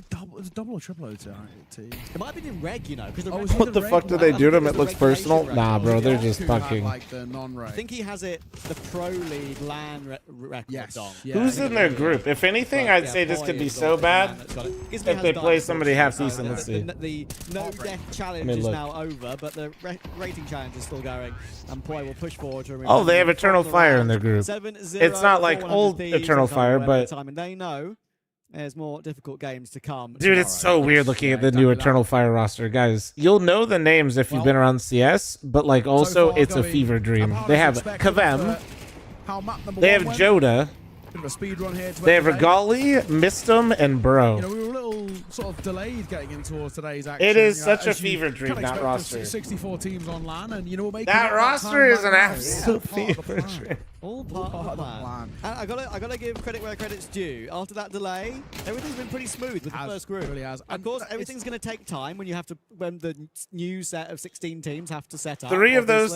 double or triple OT. It might have been in reg, you know. What the fuck do they do to him? It looks personal. Nah, bro, they're just fucking. Like the non-reg. I think he has it, the Pro League LAN record. Yes. Yeah, Who's in their group? If anything, I'd say this could be so bad if they play somebody half decent. Let's see. The no death challenge is now over, but the rating challenge is still going. And Poi will push forward to remove. Oh, they have Eternal Fire in their group. 7-0, It's not like 400 old Thieves Eternal is Fire, underway at but the time, and they know there's more difficult games to come. dude, it's so weird looking at the new Eternal Fire roster, guys. You'll know the names if you've been around CS, but like also it's a fever dream. They have Kavem, they have Joda, Bit of a speed run here. they have Regali, Mistum, and Bro. You know, we were a little sort of delayed getting in towards today's action. It is you know, such a as you fever dream, can that expect roster. 64 teams on LAN, and you know, we're making That roster is an absolute fever fever dream. All part of the plan. And I gotta give credit where credit's due. After that delay, everything's been pretty smooth with the first group. It really has. Of course, everything's going to take time when the new set of 16 teams have to set up. Three of those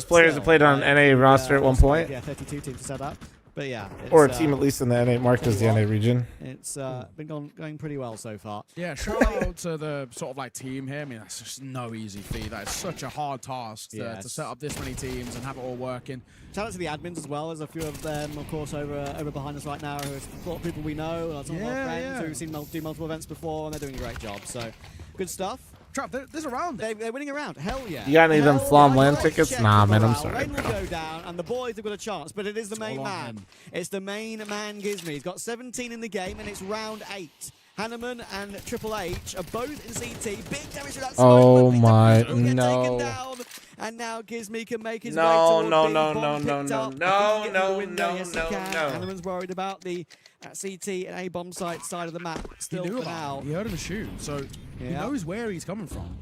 players have played on an NA roster at one point. Yeah, 32 teams to set up. But yeah, or a team at least in the NA marked as the NA region. It's been going pretty well so far. Yeah, shout out to the sort of like team here. I mean, that's just no easy feat. That is such a hard task to set up this many teams and have it all working. Shout out to the admins as well. There's a few of them, of course, over behind us right now. Who's a lot of people we know, and some of our friends who've seen do multiple events before, and they're doing a great job. So, good stuff. Trap, there's a round. They're winning a round. Hell yeah. You got any of them fl0m LAN tickets? Nah, man, I'm sorry. Rain will go down, and the boys have got a chance, but it is the main man. It's the main man, Gizmy. He's got 17 in the game, and it's round 8. Hanneman and Triple H are both in CT. Big damage to that smoke. Oh my, no. And now Gizmy can make his no, way towards no, being no, bomb no, picked no, up. no, If he can no, get no, the window, no, yes, he no, can. no. Hanneman's worried about the CT and A bomb site side of the map still for now. He heard him shoot, so he knows where he's coming from.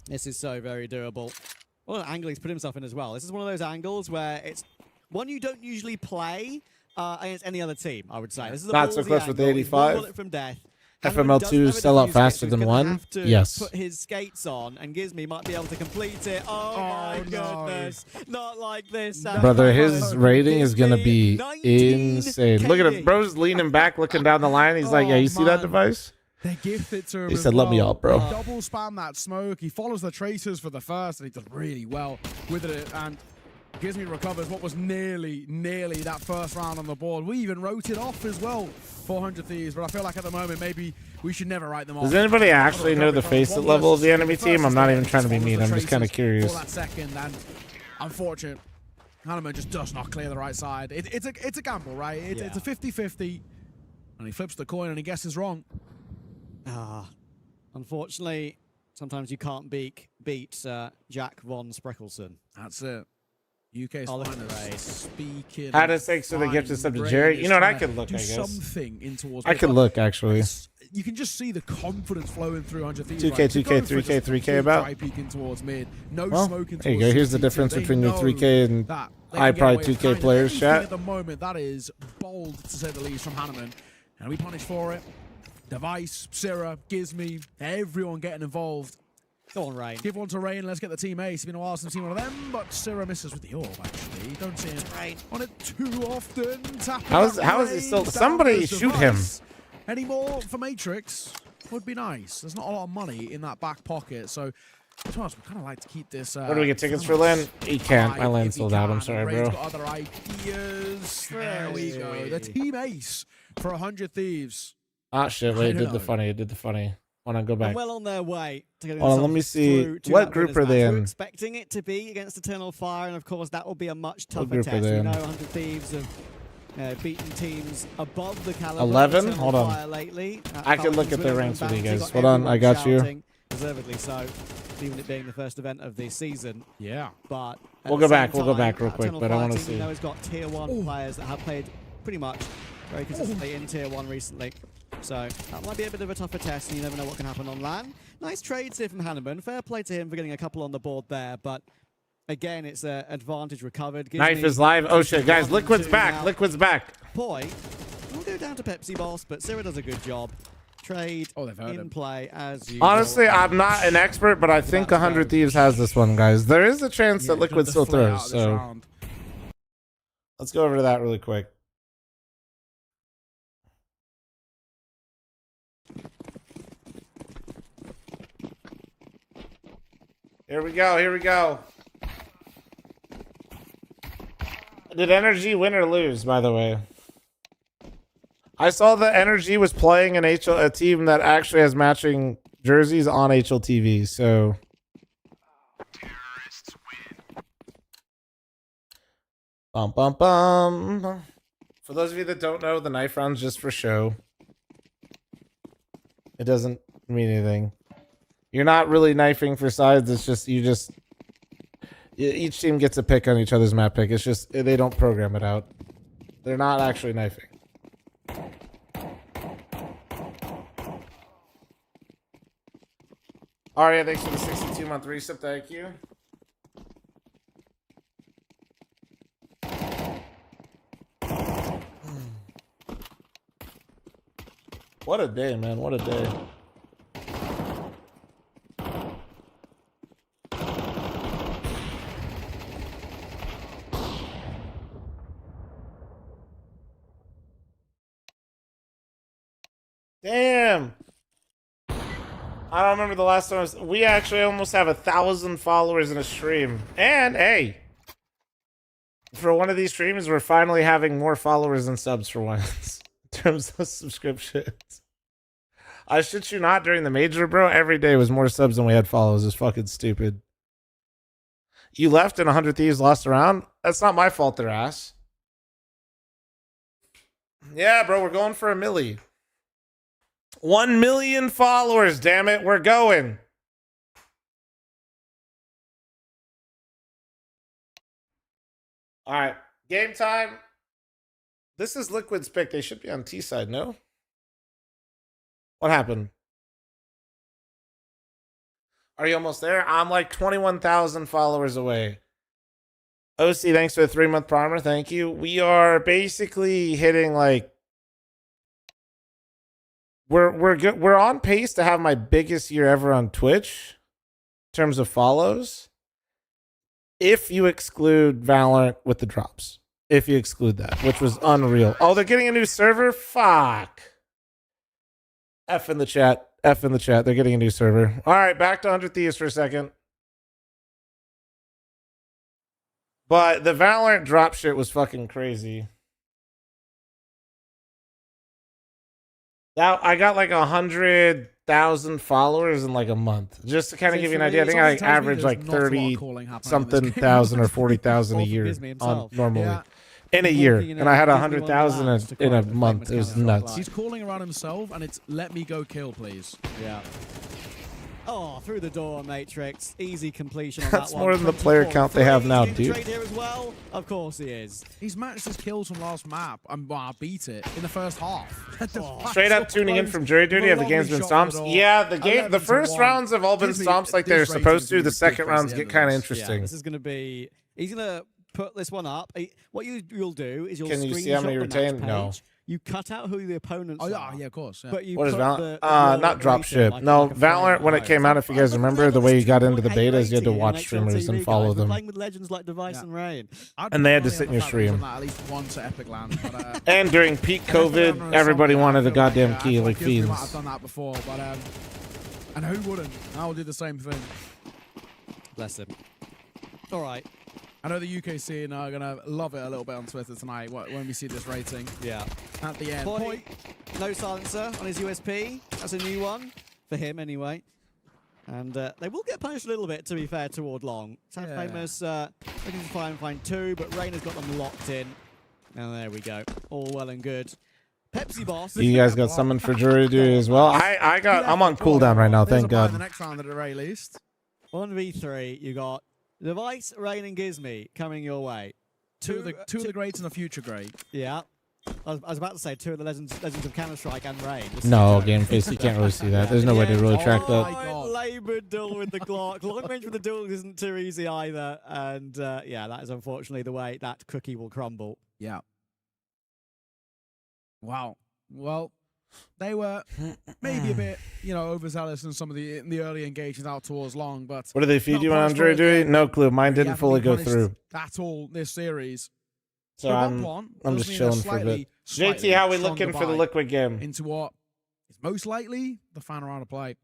This is so very doable. What an angle he's put himself in as well. This is one of those angles where it's one you don't usually play against any other team, I would say. This is a not so ballsy close with the angle. He's one 85. bullet from death. FML2 sell out faster than one? Have to yes. Put his skates on, and Gizmy might be able to complete it. Oh my goodness. Not like this. Brother, his rating is going to be insane. Look at him. Bro's leaning back, looking down the line. He's like, yeah, you see that device? They gift it to him. He said, let me out, bro. Double spam that smoke. He follows the tracers for the first, and he does really well with it. And Gizmi recovers what was nearly that first round on the board. We even wrote it off as well, 400 Thieves, but I feel like at the moment maybe we should never write them off. Does anybody actually know the face level of the enemy team? I'm not even trying to be mean. I'm just kind of curious. For that second, and unfortunate, Hanneman just does not clear the right side. It's a gamble, right? It's a 50-50, and he flips the coin and he guesses wrong. Unfortunately, sometimes you can't beat Jack von Spreckelson. That's it. UK's finest. Speaking. How does thanks for the gift of sub to Jerry? You know what? I could look. I guess something in towards. I could look actually. You can just see the confidence flowing through 100 Thieves. 2K, 2K, 3K, 3K about. Peeking towards mid. No well, smoking. There you go. Here's the difference between the 3K and I probably 2K players. Chat. At the moment, that is bold to say the least from Hanneman, and we punish for it. Device, Syrah, Gizmi, everyone getting involved. Go on, Rain. Give one to Rain. Let's get the team ace. It's been a while since I've seen one of them, but Syrah misses with the orb, actually. Don't see him on it too often. How is he still? Somebody shoot him. Any more for Matrix would be nice. There's not a lot of money in that back pocket, so to be honest, we kind of like to keep this. Where do we get tickets for Lan? He can't. My Lan's sold out. I'm sorry, Rain's bro. got other ideas. There we go. The team ace for 100 Thieves. Ah, shit. Wait, it did the funny. It did the funny. Hold on, go back. And well on their way to getting Hold on, let me see. What group are they in? We're expecting it to be against Eternal Fire, and of course that will be a much tougher group are test. they We in? know 100 Thieves have beaten teams above the caliber 11? of Hold Eternal on. Fire lately. I can look at their ranks with you Bounty guys. got Hold on, I everyone got you. shouting, deservedly so, even it being the first event of the season. Yeah. But We'll go back real quick, but I want to see. You know, it's got tier 1 players that have played pretty much very consistently in tier 1 recently. So that might be a bit of a tougher test, and you never know what can happen on LAN. Nice trades here from Hanneman. Fair play to him for getting a couple on the board there, but again, it's an advantage recovered. Knife is live. Oh shit, guys, Liquid's back. Liquid's back. Boy, we'll go down to Pepsi Boss, but Syrah does a good job. Trade in play as usual. Honestly, I'm not an expert, but I think 100 Thieves has this one, guys. There is a chance that Liquid still throws, so let's go over to that really quick. Here we go. Here we go. Did Energy win or lose, by the way? I saw that Energy was playing a team that actually has matching jerseys on HLTV, so... Bum, bum, bum. For those of you that don't know, the knife round's just for show. It doesn't mean anything. You're not really knifing for sides. It's just each team gets a pick on each other's map pick. It's just they don't program it out. They're not actually knifing. Aria, thanks for the 62-month reset. Thank you. What a day, man. What a day. Damn. I don't remember the last time we actually almost have 1,000 followers in a stream. And hey, for one of these streams, we're finally having more followers than subs for once in terms of subscriptions. I shit you not, during the major, bro, every day was more subs than we had follows. It's fucking stupid. You left and 100 Thieves lost a round? That's not my fault, their ass. Yeah, bro, we're going for a milli. 1 million followers, damn it, we're going. All right, game time. This is Liquid's pick. They should be on T side, no? What happened? Are you almost there? I'm like 21,000 followers away. OC, thanks for the 3-month primer. Thank you. We are basically hitting like we're good. We're on pace to have my biggest year ever on Twitch in terms of follows. If you exclude Valorant with the drops. If you exclude that, which was unreal. Oh, they're getting a new server? Fuck. F in the chat. F in the chat. They're getting a new server. All right, back to 100 Thieves for a second. But the Valorant drop shit was fucking crazy. Now I got like 100,000 followers in like a month. Just to kind of give you an idea, I think I like average like 30 something thousand or 40,000 a year on normally. Yeah. In a year, and I had 100,000 in a month. It was nuts. He's calling around himself, and it's "Let me go kill, please." Yeah. Oh, through the door, Matrix. Easy completion on That's that more one. than the player count they have now, He's in dude. trade here as well. Of course he is. He's matched his kills from last map, and beat it in the first half. Straight up tuning in from jury duty. Have the game's been stomps? Yeah, the first rounds have all been stomps like they're supposed to. The second rounds get kind of interesting. Yeah, this is going to be. He's going to put this one up. What you'll do is you'll Can you see how many screenshot the retain? match No. page. You cut out who the opponents are. Yeah, of course. Yeah. But you What is put Valorant? the Not dropship. No, Valorant, when it came out, if you guys remember, the way you got into the betas, you had to watch streamers and follow them. Playing with legends like Device and Rain. And they had to sit in your stream. At least once at Epic Land. But, And during peak COVID, everybody wanted a goddamn key like fiends. I've done that before, but and who wouldn't? I will do the same thing. Bless him. All right. I know the UK scene are gonna love it a little bit on Twitter tonight when we see this rating. Yeah. At the end. Point. No silencer on his USP. That's a new one for him, anyway. And they will get punished a little bit, to be fair, toward Long. Sad Famous looking to try and find two, but Rain has got them locked in. And there we go. All well and good. Pepsi Boss. You guys got summoned for jury duty as well. I'm on cooldown right now. Thank God. The next round at the very least. 1v3. You got Device, Rain, and Gizmy coming your way. Two of the greats and a future great. Yeah. I was about to say two of the legends of Counter-Strike and Rain. No, game face, you can't really see that. There's no way to really track that. Laboured duel with the Glock. Long range with the duel isn't too easy either. And yeah, that is unfortunately the way that cookie will crumble. Yeah. Wow. Well, they were maybe a bit, overzealous in some of the early engagements out towards Long, but What do they feed you on jury duty? No clue. Mine didn't fully go through. At all this series. So I'm just chilling for a bit. JT, how we looking for the Liquid game? Into what is most likely the final round of play.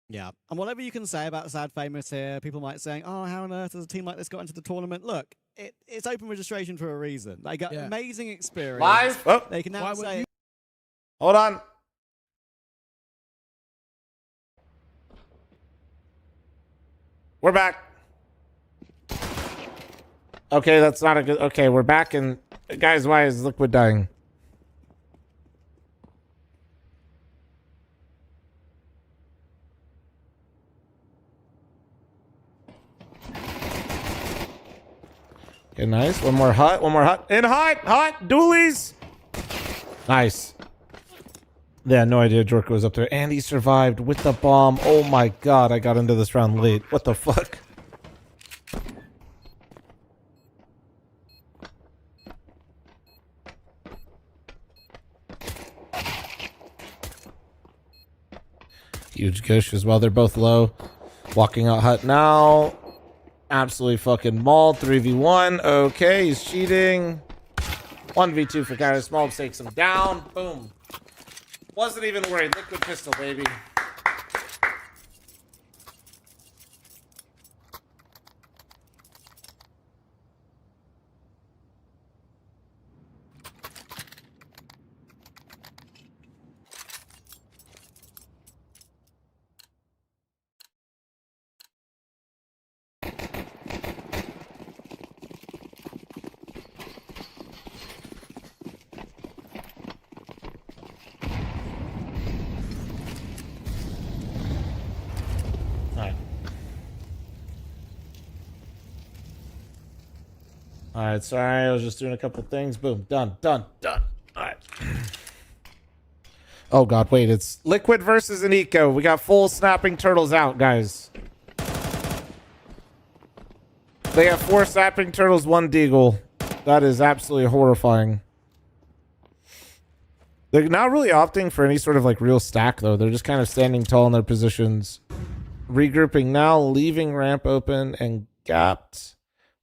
Yeah, and whatever you can say about Sad Famous here, people might say, oh, how on earth has a team like this got into the tournament? Look, it's open registration for a reason. They got amazing experience. Live? Oh. They can now say... Hold on. We're back. Okay, that's not a good... Okay, we're back, and... Guys, why is Liquid dying? Okay, nice. One more hut. In hut! Dualies! Nice. Yeah, no idea Jorka was up there. And he survived with the bomb. Oh my god, I got into this round late. What the fuck? Huge Gush as well. They're both low. Walking out hut now. Absolutely fucking mauled. 3v1. Okay, he's cheating. 1v2 for Kyrie. Small takes him down. Boom. Wasn't even worried. Liquid pistol, baby. Alright, sorry, I was just doing a couple things. Boom, done. Alright. Oh god, wait, it's Liquid versus an Eco. We got full snapping turtles out, guys. They have 4 snapping turtles, 1 deagle. That is absolutely horrifying. They're not really opting for any sort of like real stack though. They're just kind of standing tall in their positions. Regrouping now, leaving ramp open and gapped.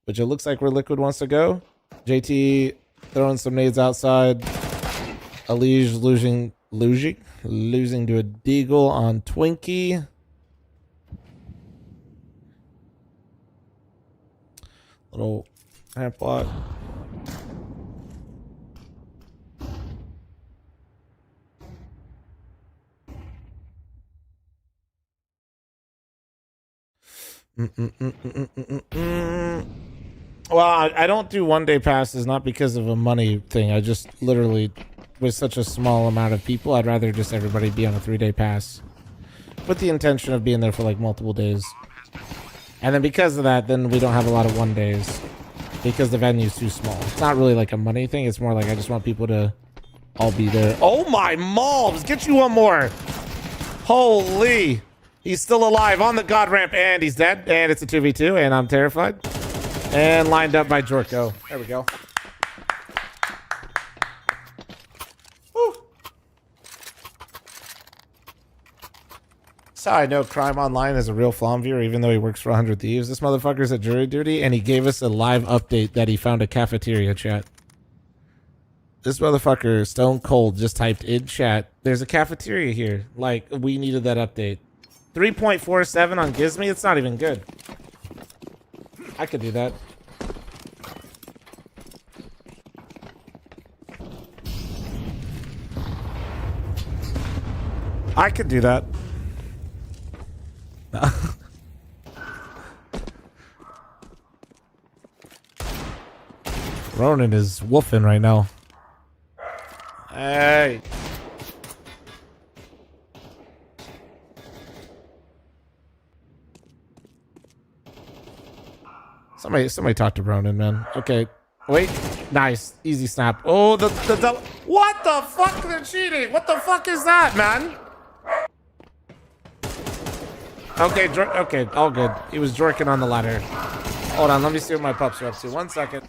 Which it looks like where Liquid wants to go. JT throwing some nades outside. Alige losing to a deagle on Twinkie. Little ramp block. Well, I don't do 1 day passes, not because of a money thing. I just literally, with such a small amount of people, I'd rather just everybody be on a 3 day pass with the intention of being there for like multiple days. And then because of that, then we don't have a lot of 1 days because the venue's too small. It's not really like a money thing. It's more like I just want people to all be there. Oh my malls! Get you one more! Holy! He's still alive on the god ramp and he's dead. And it's a 2v2 and I'm terrified. And lined up by Jorko. There we go. Woo. That's how I know Crime Online is a real fl0m viewer, even though he works for 100 Thieves. This motherfucker's at jury duty, and he gave us a live update that he found a cafeteria, chat. This motherfucker, stone cold, just typed in chat, there's a cafeteria here. Like, we needed that update. 3.47 on Gizme? It's not even good. I could do that. I could do that. Ronan is woofing right now. Hey. Somebody talk to Ronan, man. Okay. Wait. Nice. Easy snap. Oh, the double. What the fuck? They're cheating. What the fuck is that, man? Okay, okay, all good. He was jorking on the ladder. Hold on, let me see what my pups are up to. 1 second.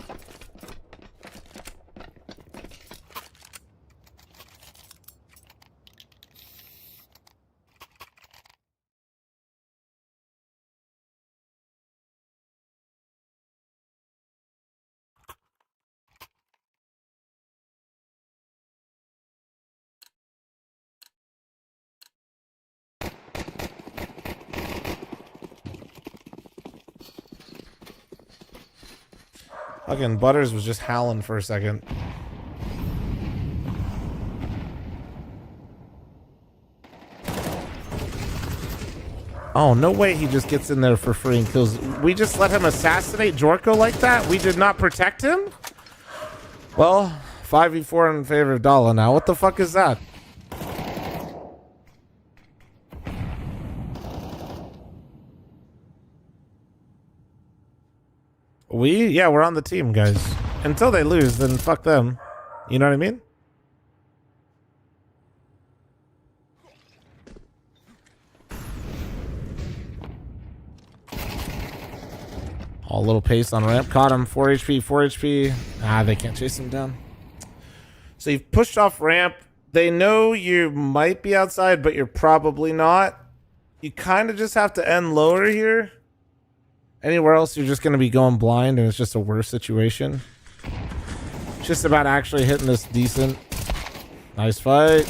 Fucking Butters was just howling for a second. Oh, no way he just gets in there for free and kills. We just let him assassinate Jorko like that? We did not protect him? Well, 5v4 in favor of Dala now. What the fuck is that? Yeah, we're on the team, guys. Until they lose, then fuck them. You know what I mean? Oh, a little pace on ramp. Caught him. 4 HP, 4 HP. Ah, they can't chase him down. So you've pushed off ramp. They know you might be outside, but you're probably not. You kind of just have to end lower here. Anywhere else, you're just going to be going blind, and it's just a worse situation. It's just about actually hitting this decent. Nice fight.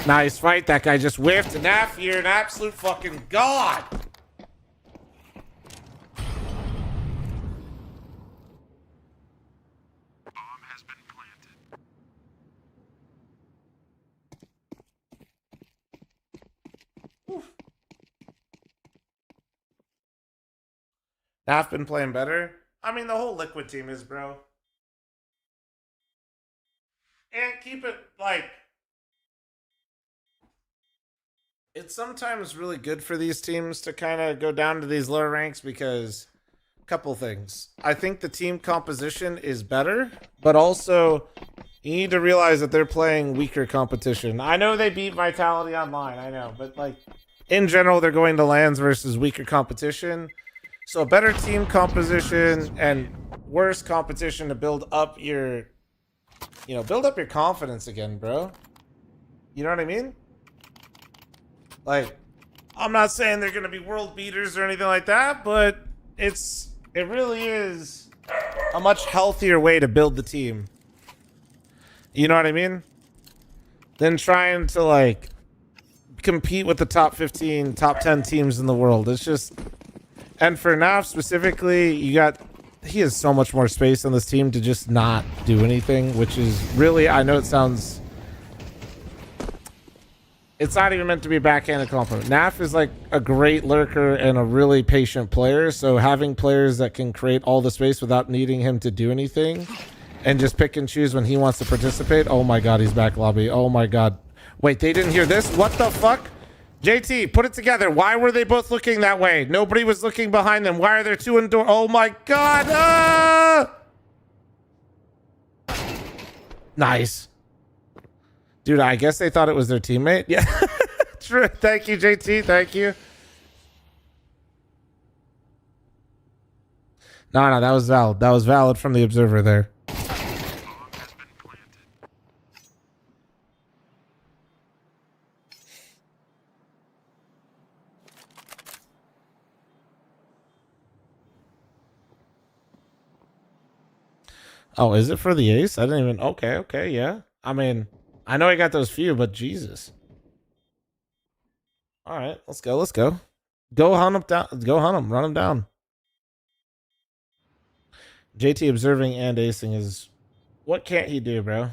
Nice fight. That guy just whiffed. And Naf, you're an absolute fucking god. Naf been playing better. I mean, the whole Liquid team is, bro. And keep it, like... It's sometimes really good for these teams to kind of go down to these lower ranks because... Couple things. I think the team composition is better, but also you need to realize that they're playing weaker competition. I know they beat Vitality online, I know, but like in general, they're going to LANs versus weaker competition. So a better team composition and worse competition to build up your, build up your confidence again, bro. You know what I mean? Like, I'm not saying they're going to be world beaters or anything like that, but it really is a much healthier way to build the team. You know what I mean? Than trying to like compete with the top 15, top 10 teams in the world. It's just... And for NAF specifically, you got he has so much more space on this team to just not do anything, which is really, I know it sounds, it's not even meant to be a backhanded compliment. Naf is like a great lurker and a really patient player, so having players that can create all the space without needing him to do anything and just pick and choose when he wants to participate. Oh my god, he's back lobby. Oh my god. Wait, they didn't hear this? What the fuck? JT, put it together. Why were they both looking that way? Nobody was looking behind them. Why are there two in door? Oh my god. Nice. Dude, I guess they thought it was their teammate. Yeah. True. Thank you, JT. Thank you. No, that was valid. That was valid from the observer there. Oh, is it for the ace? I didn't even... Okay, yeah. I mean, I know I got those few, but Jesus. All right, let's go. Go hunt him down. Go hunt him. Run him down. JT observing and acing is... What can't he do, bro?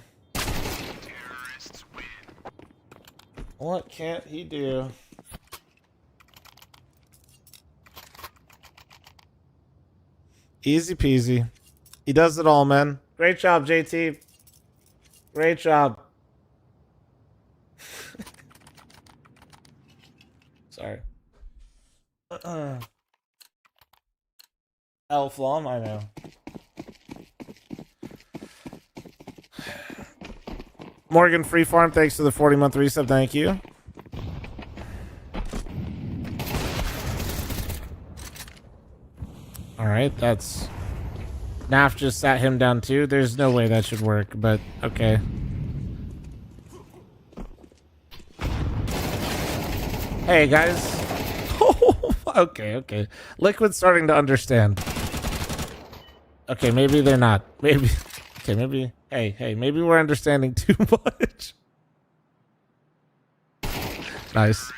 What can't he do? Easy peasy. He does it all, man. Great job, JT. Great job. Sorry. fl0m, I know. Morgan Free Farm, thanks for the 40-month resub. Thank you. All right, that's... Naf just sat him down too. There's no way that should work, but okay. Hey, guys. Okay. Liquid's starting to understand. Okay, maybe they're not. Maybe. Okay, maybe. Hey, maybe we're understanding too much. Nice.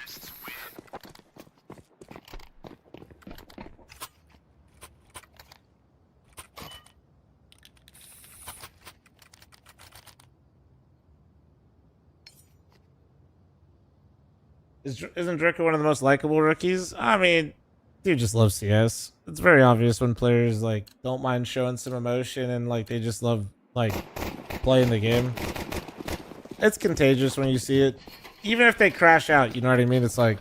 Isn't Draco one of the most likable rookies? I mean, dude just loves CS. It's very obvious when players like don't mind showing some emotion and like they just love like playing the game. It's contagious when you see it. Even if they crash out, you know what I mean? It's like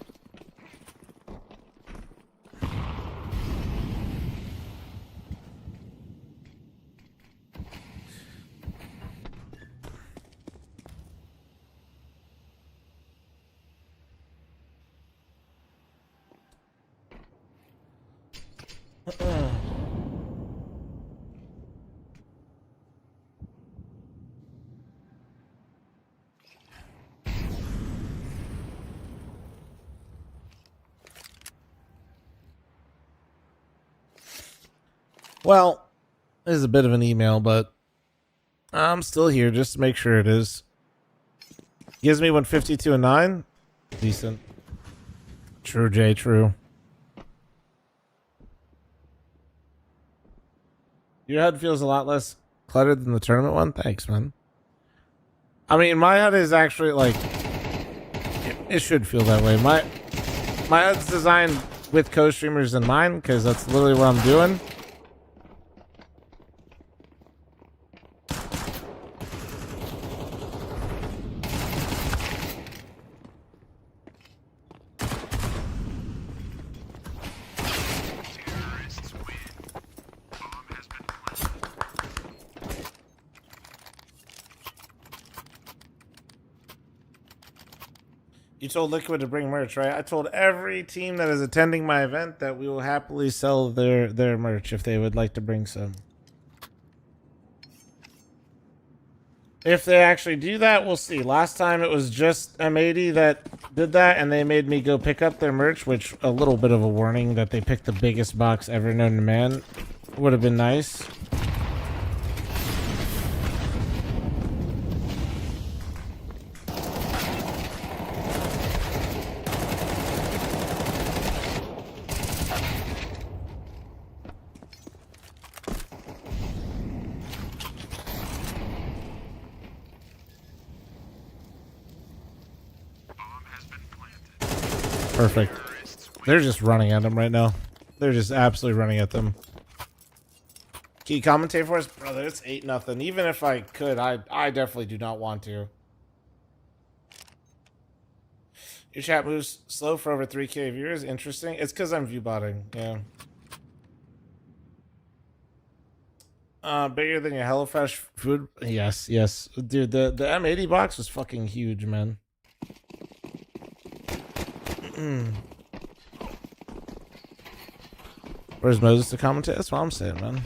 well, this is a bit of an email, but I'm still here just to make sure it is. Gives me 152 and 9. Decent. True, Jay, true. Your HUD feels a lot less cluttered than the tournament one. Thanks, man. I mean, my HUD is actually like... It should feel that way. My HUD's designed with co-streamers in mind because that's literally what I'm doing. You told Liquid to bring merch, right? I told every team that is attending my event that we will happily sell their merch if they would like to bring some. If they actually do that, we'll see. Last time it was just M80 that did that, and they made me go pick up their merch, which a little bit of a warning that they picked the biggest box ever known to man would have been nice. Perfect. They're just running at them right now. They're just absolutely running at them. Can you commentate for us? Brother, it's 8-0. Even if I could, I definitely do not want to. Your chat moves slow for over 3K viewers. Interesting. It's because I'm viewbotting. Yeah. Bigger than your HelloFresh food? Yes, yes. Dude, the M80 box was fucking huge, man. Where's Moses to commentate? That's what I'm saying, man.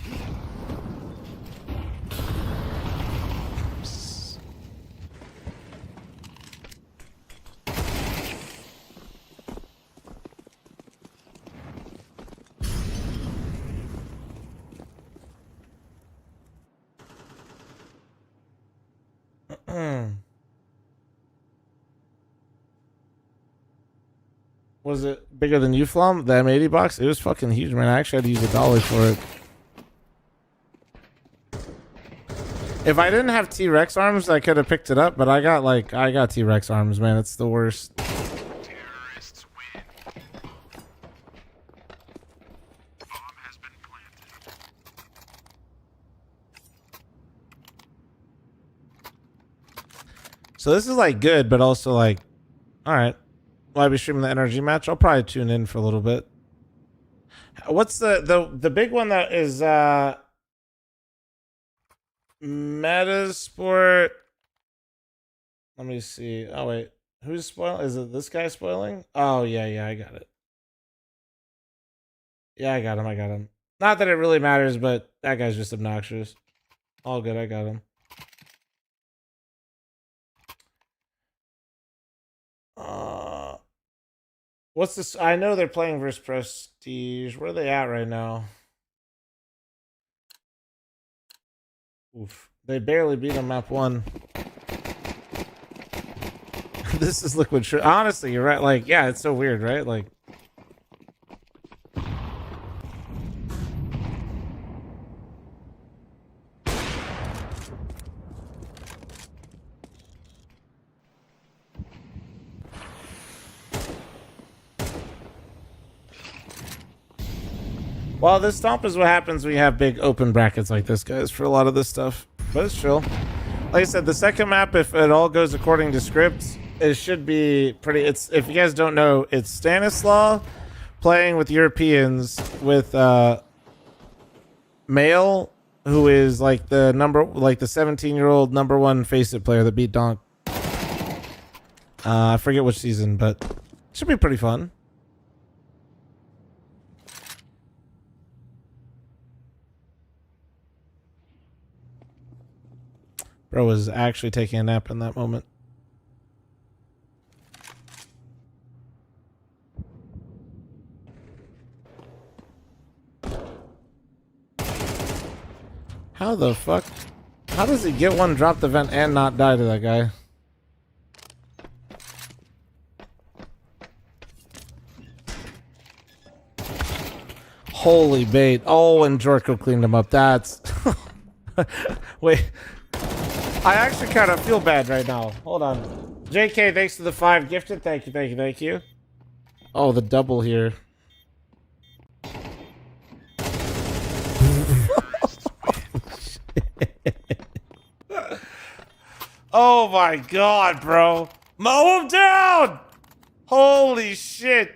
Was it bigger than you, fl0m? The M80 box? It was fucking huge, man. I actually had to use $1 for it. If I didn't have T-Rex arms, I could have picked it up, but I got T-Rex arms, man. It's the worst. Terrorists win. Bomb has been planted. So this is like good, but also like, all right. Will I be streaming the NRG match? I'll probably tune in for a little bit. What's the big one that is Metasport? Let me see. Oh wait, who's spoiling? Is it this guy spoiling? Oh yeah, I got it. Yeah, I got him. Not that it really matters, but that guy's just obnoxious. All good, I got him. What's this? I know they're playing versus Prestige. Where are they at right now? Oof. They barely beat them map 1. This is Liquid Shrimp. Honestly, you're right. Like, yeah, it's so weird, right? Like, well, this stomp is what happens when you have big open brackets like this, guys, for a lot of this stuff. But it's chill. Like I said, the second map, if it all goes according to script, it should be pretty... It's, if you guys don't know, it's Stanislaw playing with Europeans with Male, who is like the 17-year-old #1 Face-It player that beat Donk. I forget which season, but it should be pretty fun. Bro was actually taking a nap in that moment. How the fuck? How does he get one, drop the vent, and not die to that guy? Holy bait. Oh, and Jorko cleaned him up. That's... Wait. I actually kind of feel bad right now. Hold on. JK, thanks to the 5 gifted. Thank you. Oh, the double here. Oh my god, bro. Mow him down! Holy shit.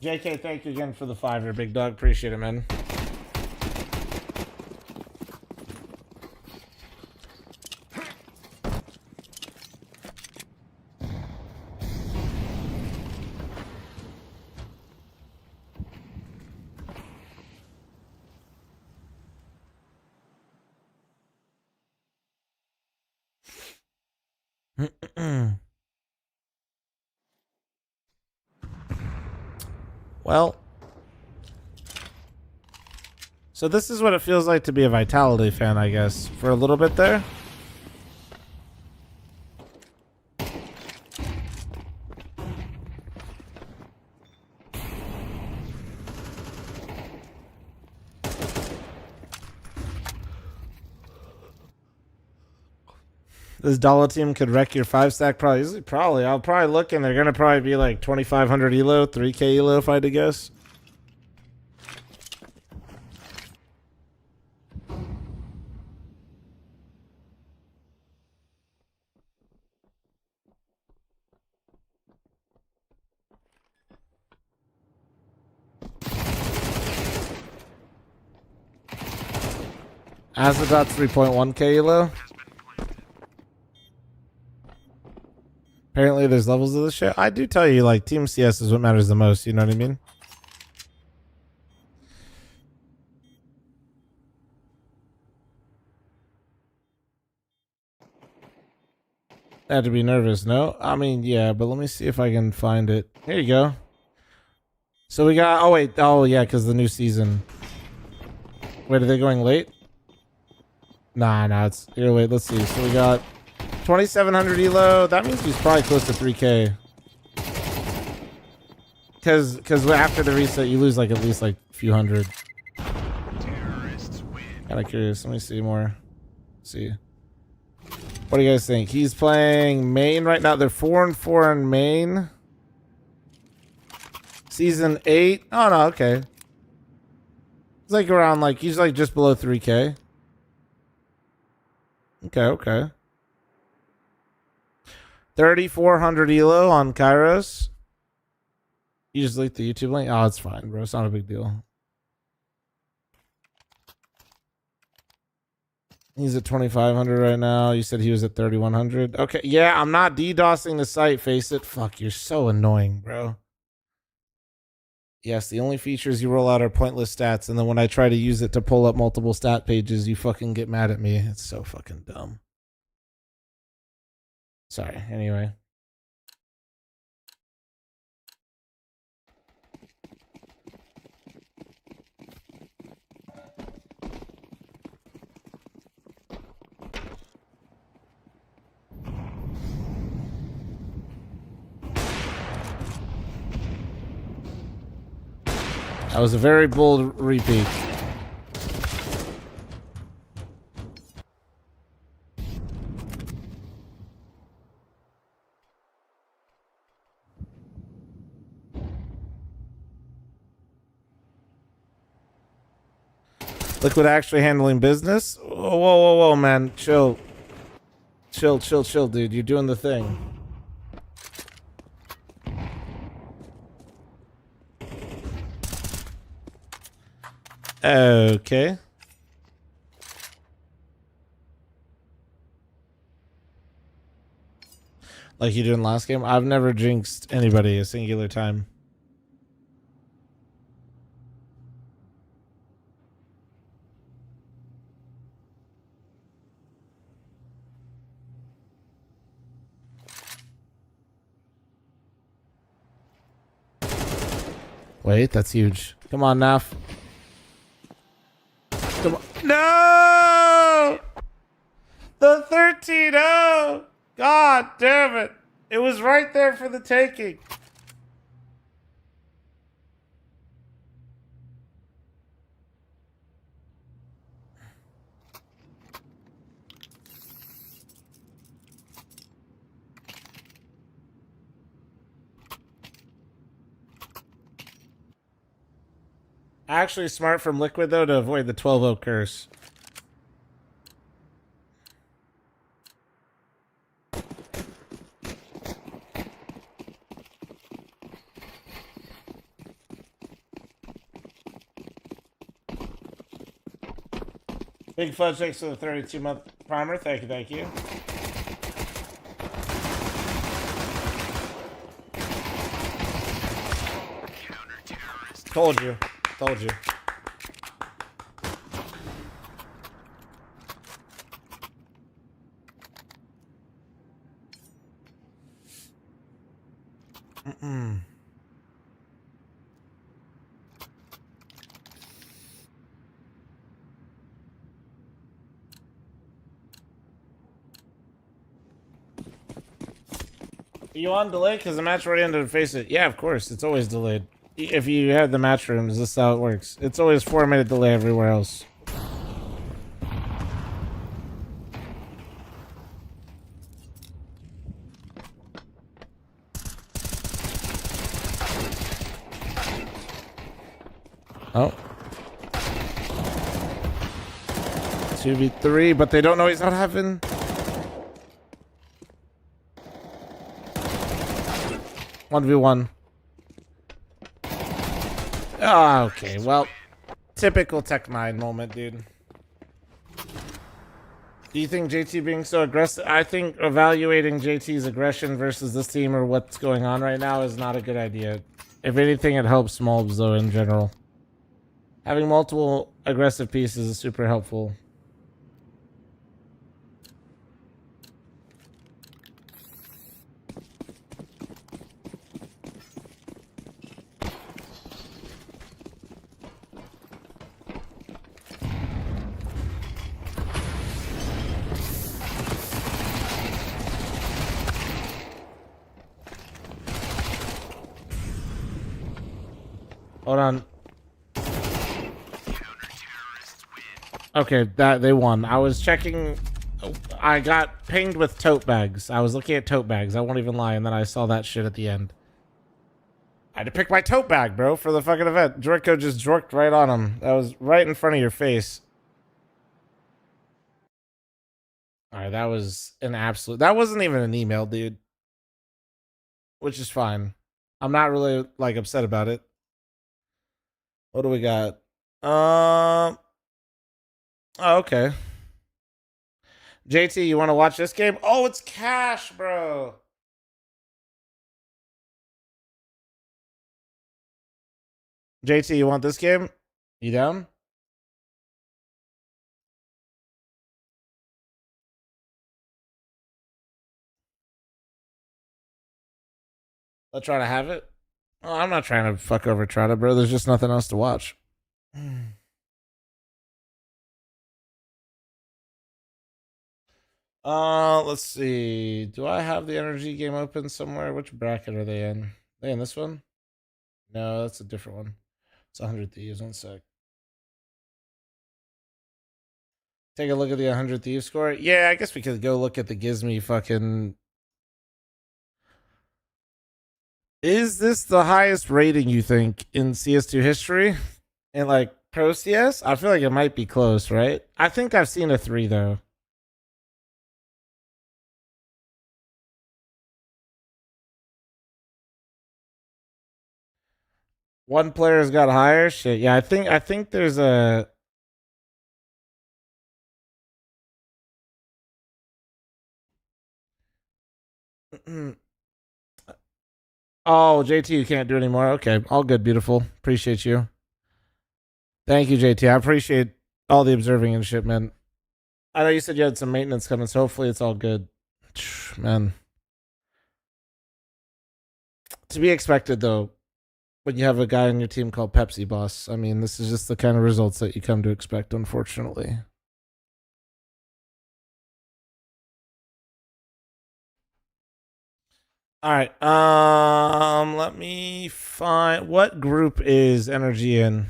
JK, thank you again for the 5, big dog. Appreciate it, man. Well, so this is what it feels like to be a Vitality fan, I guess, for a little bit there. This dollar team could wreck your 5-stack probably. Probably. I'll probably look and they're gonna probably be like 2,500 elo, 3k elo if I had to guess. Azadot 3.1k elo. Apparently there's levels of this shit. I do tell you, like, Team CS is what matters the most, you know what I mean? I had to be nervous, no? I mean, yeah, but let me see if I can find it. Here you go. So we got, oh wait, oh yeah, because the new season. Wait, are they going late? Nah, it's, here, wait, let's see. So we got 2,700 elo. That means he's probably close to 3k. Because after the reset, you lose like at least like a few hundred. Terrorists win. Kind of curious. Let me see more. Let's see. What do you guys think? He's playing main right now. They're 4-4 in main. Season 8. Oh no, okay. It's like around like he's like just below 3k. Okay. 3,400 elo on Kairos. You just leaked the YouTube link? Oh, it's fine, bro. It's not a big deal. He's at 2,500 right now. You said he was at 3,100. Okay, yeah, I'm not DDoSing the site, face it. Fuck, you're so annoying, bro. Yes, the only features you roll out are pointless stats, and then when I try to use it to pull up multiple stat pages, you fucking get mad at me. It's so fucking dumb. Sorry, anyway. That was a very bold repeat. Liquid actually handling business? Whoa, man. Chill, dude. You're doing the thing. Okay. Like you did in last game? I've never jinxed anybody a singular time. Wait, that's huge. Come on, Naf. Come on. No! The 13-0! God damn it. It was right there for the taking. Actually smart from Liquid, though, to avoid the 12-0 curse. Big Fudge, thanks for the 32-month primer. Thank you. Told you. Are you on delay? Because the match already ended to face it. Yeah, of course. It's always delayed. If you have the match rooms, this is how it works. It's always 4-minute delay everywhere else. Oh. 2v3, but they don't know he's not having. One v one. Oh, okay, well, typical Tech9 moment, dude. Do you think JT being so aggressive? I think evaluating JT's aggression versus this team or what's going on right now is not a good idea. If anything, it helps Smolbs, though, in general. Having multiple aggressive pieces is super helpful. Hold on. Okay, that they won. I was checking. I got pinged with tote bags. I was looking at tote bags. I won't even lie, and then I saw that shit at the end. I had to pick my tote bag, bro, for the fucking event. Draco just jorked right on him. That was right in front of your face. All right, that was an absolute. That wasn't even an email, dude. Which is fine. I'm not really like upset about it. What do we got? Oh, okay. JT, you want to watch this game? Oh, it's cash, bro. JT, you want this game? You down? Let's try to have it. Oh, I'm not trying to fuck over Trotta, bro. There's just nothing else to watch. Let's see. Do I have the energy game open somewhere? Which bracket are they in? Are they in this one? No, that's a different one. It's 100 Thieves. 1 sec. Take a look at the 100 Thieves score. Yeah, I guess we could go look at the Gizmy fucking. Is this the highest rating you think in CS2 history? In like Pro CS? I feel like it might be close, right? I think I've seen a 3 though. One player's got higher shit. Yeah, I think there's a Oh, JT, you can't do it anymore. Okay, all good, beautiful. Appreciate you. Thank you, JT. I appreciate all the observing and shit, man. I know you said you had some maintenance coming, so hopefully it's all good. Man. To be expected, though, when you have a guy on your team called Pepsi Boss. I mean, this is just the kind of results that you come to expect, unfortunately. All right. Let me find what group is Energy in.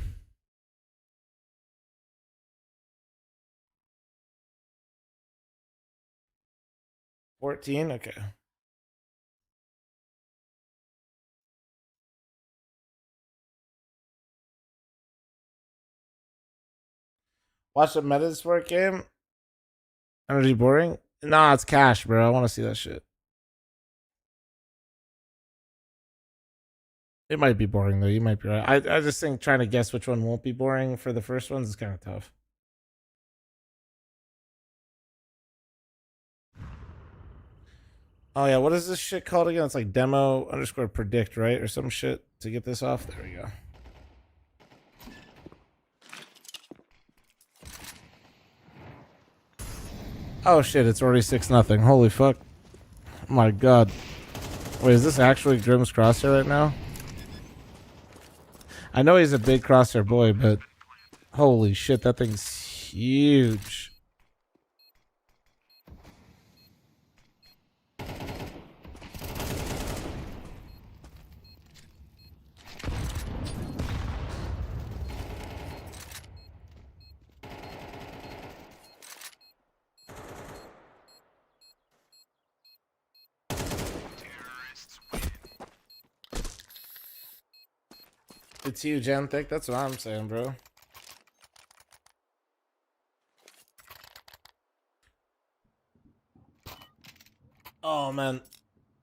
$14? Okay. Watch the Metasport game? Energy boring? Nah, it's cash, bro. I want to see that shit. It might be boring, though. You might be right. I just think trying to guess which one won't be boring for the first ones is kind of tough. Oh, yeah. What is this shit called again? It's like demo_predict, right? Or some shit to get this off. There we go. Oh, shit. It's already 6-0. Holy fuck. Oh, my God. Wait, is this actually Grim's Crosshair right now? I know he's a big Crosshair boy, but holy shit, that thing's huge. It's huge and thick. That's what I'm saying, bro. Oh man,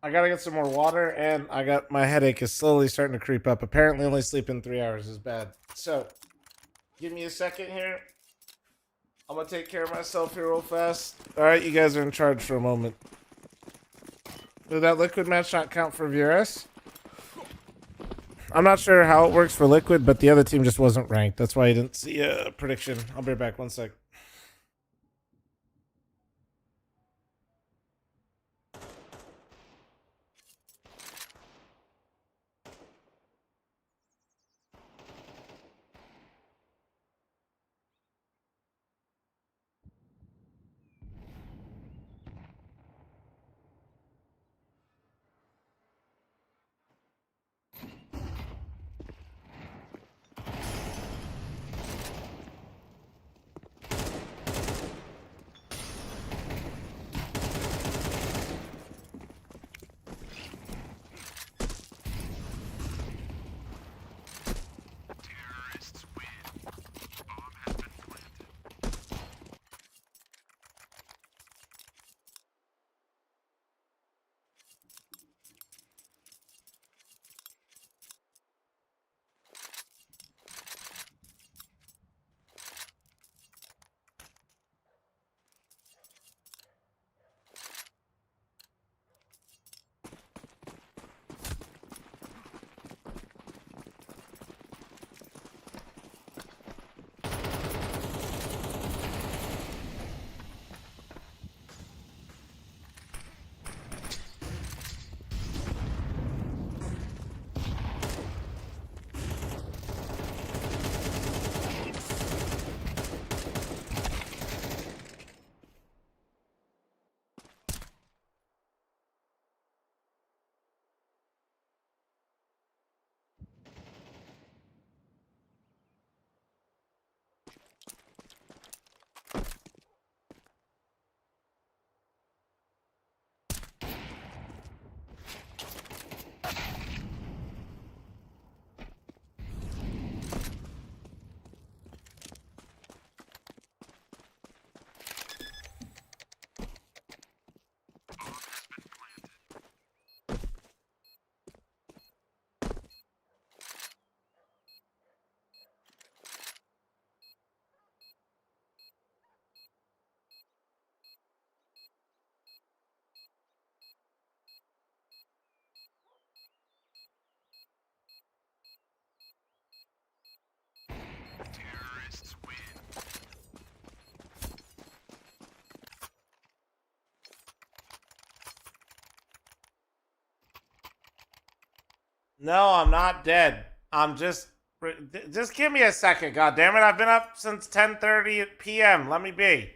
I gotta get some more water, and my headache is slowly starting to creep up. Apparently, only sleeping 3 hours is bad. So, give me a second here. I'm gonna take care of myself here real fast. All right, you guys are in charge for a moment. Did that liquid match not count for VRS? I'm not sure how it works for liquid, but the other team just wasn't ranked. That's why I didn't see a prediction. I'll be right back. 1 sec. Terrorists win. Bomb has been planted. Terrorists win. No, I'm not dead. I'm just give me a second. God damn it! I've been up since 10:30 p.m. Let me be.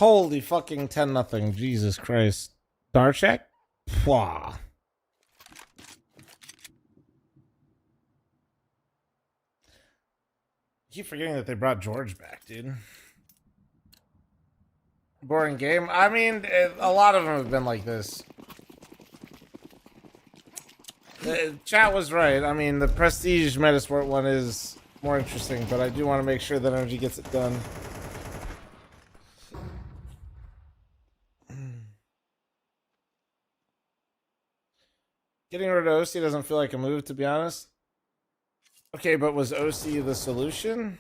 Holy fucking 10-0. Jesus Christ. Darchek? Pwah. Keep forgetting that they brought George back, dude. Boring game. I mean, a lot of them have been like this. Chat was right. I mean, the Prestige Metasport one is more interesting, but I do want to make sure that Energy gets it done. Getting rid of OC doesn't feel like a move, to be honest. Okay, but was OC the solution?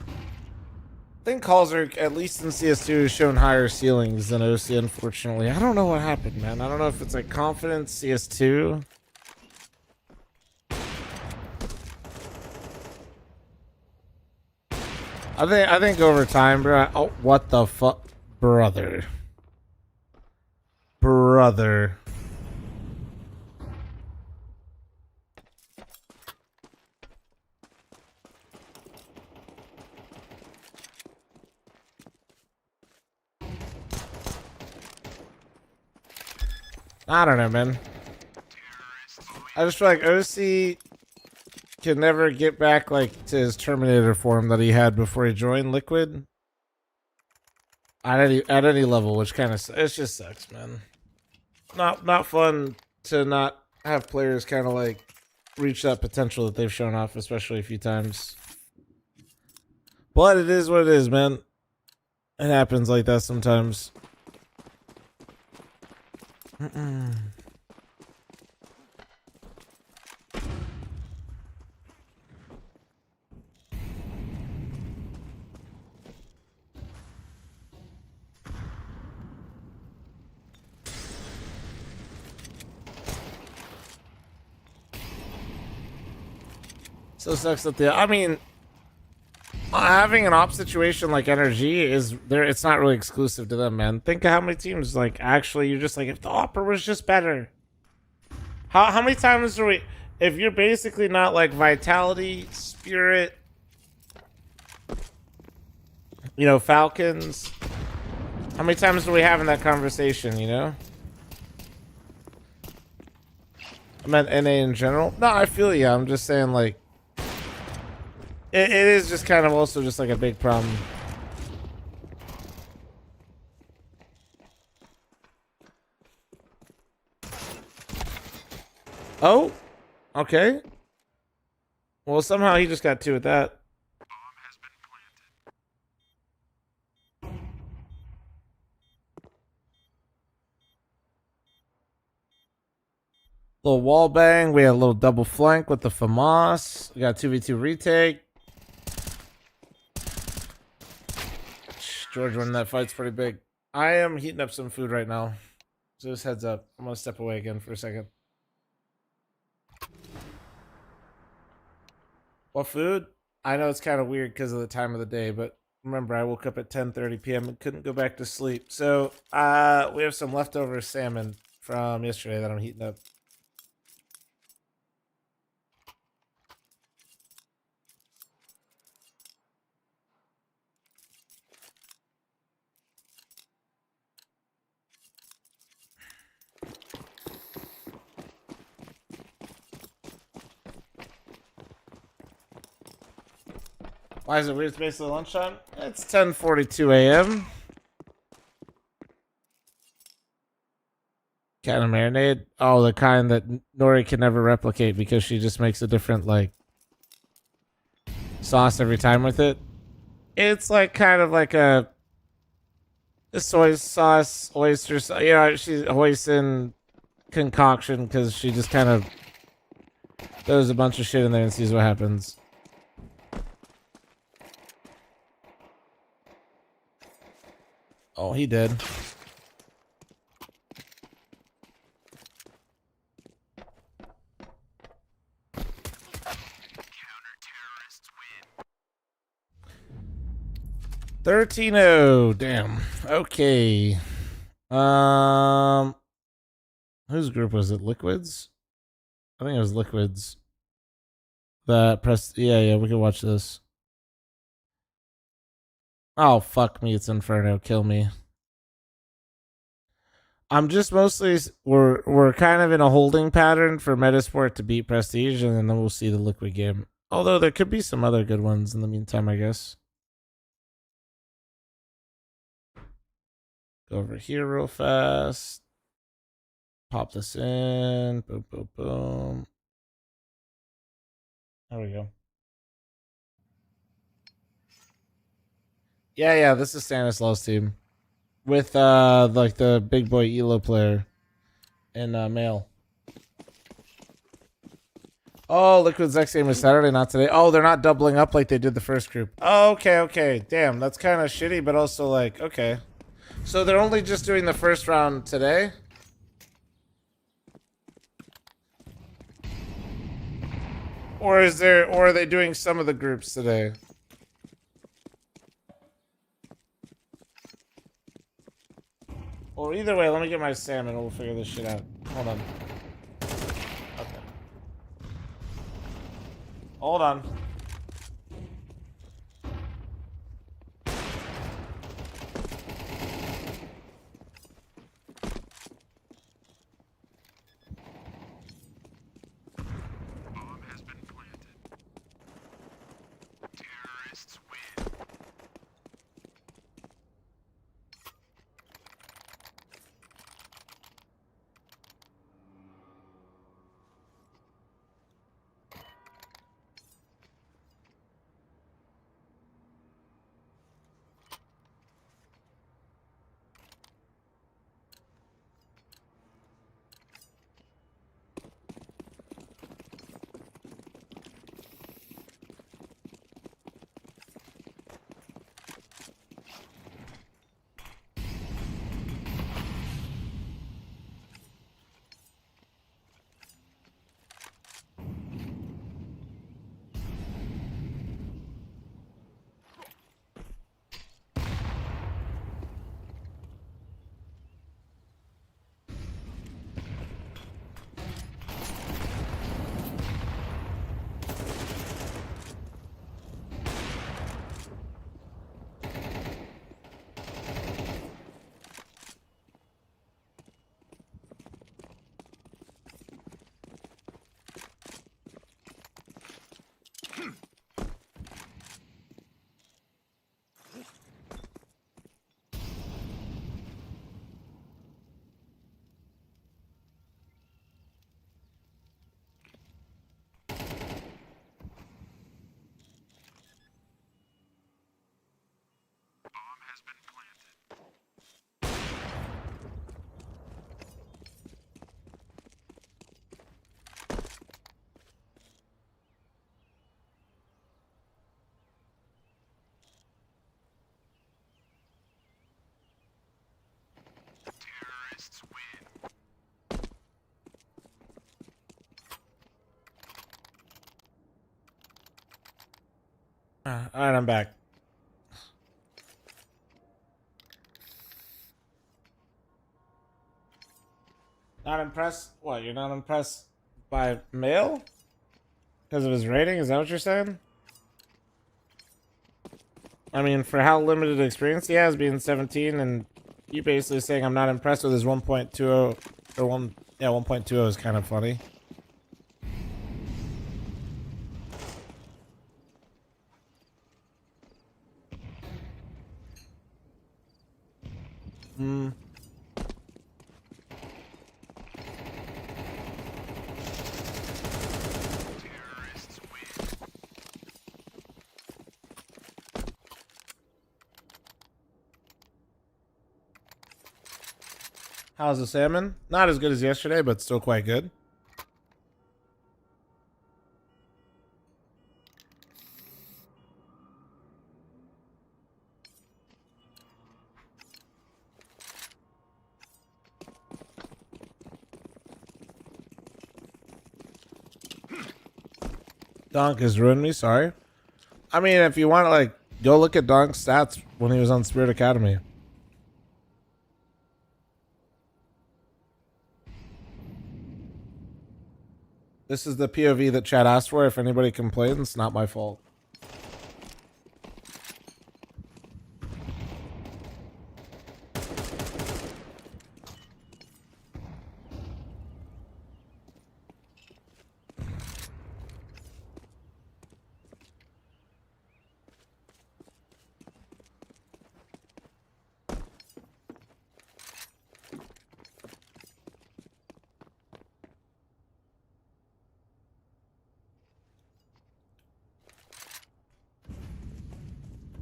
I think calls are, at least in CS2, has shown higher ceilings than OC, unfortunately. I don't know what happened, man. I don't know if it's like confidence, CS2. I think over time, bro. Oh, what the fuck? Brother. Brother. I don't know, man. I just feel like OC can never get back like to his Terminator form that he had before he joined Liquid. At any level, which kind of it just sucks, man. Not fun to not have players kind of like reach that potential that they've shown off, especially a few times. But it is what it is, man. It happens like that sometimes. So sucks that I mean, having an op situation like Energy is there. It's not really exclusive to them, man. Think of how many teams like actually you're just like, if the opera was just better. How many times do we? If you're basically not like Vitality, Spirit, you know, Falcons. How many times do we have in that conversation? You know. I meant NA in general. No, I feel you. I'm just saying like. It is just kind of also just like a big problem. Oh, okay. Well, somehow he just got two with that. Little wall bang. We had a little double flank with the FAMAS. We got 2v2 retake. George winning that fight's pretty big. I am heating up some food right now. So just heads up. I'm going to step away again for a second. What food? I know it's kind of weird because of the time of the day, but remember I woke up at 10:30 p.m. and couldn't go back to sleep. So we have some leftover salmon from yesterday that I'm heating up. Why is it weird? It's basically lunchtime. It's 10:42 a.m. Kind of marinade. Oh, the kind that Nori can never replicate because she just makes a different like sauce every time with it. It's like kind of like a soy sauce, oyster sauce. You know, she's hoisin concoction because she just kind of throws a bunch of shit in there and sees what happens. Oh, he did. Counter-terrorists win. 13-0. Damn. Okay. Whose group was it? Liquids? I think it was Liquids. That press. Yeah, we can watch this. Oh, fuck me. It's Inferno. Kill me. I'm just mostly we're kind of in a holding pattern for Metasport to beat Prestige, and then we'll see the Liquid game. Although there could be some other good ones in the meantime, I guess. Go over here real fast. Pop this in. Boom, boom, boom. There we go. Yeah, this is Stanislaus' team. With like the big boy Elo player in male. Oh, Liquid's next game is Saturday, not today. Oh, they're not doubling up like they did the first group. Oh, okay. Damn, that's kind of shitty, but also like, okay. So they're only just doing the first round today? Or are they doing some of the groups today? Or either way, let me get my salmon and we'll figure this shit out. Hold on. Okay. Hold on. Bomb has been planted. Terrorists win. Bomb has been planted. Terrorists win. Alright, I'm back. Not impressed? What, you're not impressed by male? Because of his rating? Is that what you're saying? I mean, for how limited experience he has being 17, and you basically saying I'm not impressed with his 1.20 or 1.20 is kind of funny. Hmm. Terrorists win. How's the salmon? Not as good as yesterday, but still quite good. Donk has ruined me, sorry. I mean, if you want to, like, go look at Donk's stats when he was on Spirit Academy. This is the POV that Chad asked for. If anybody complains, it's not my fault.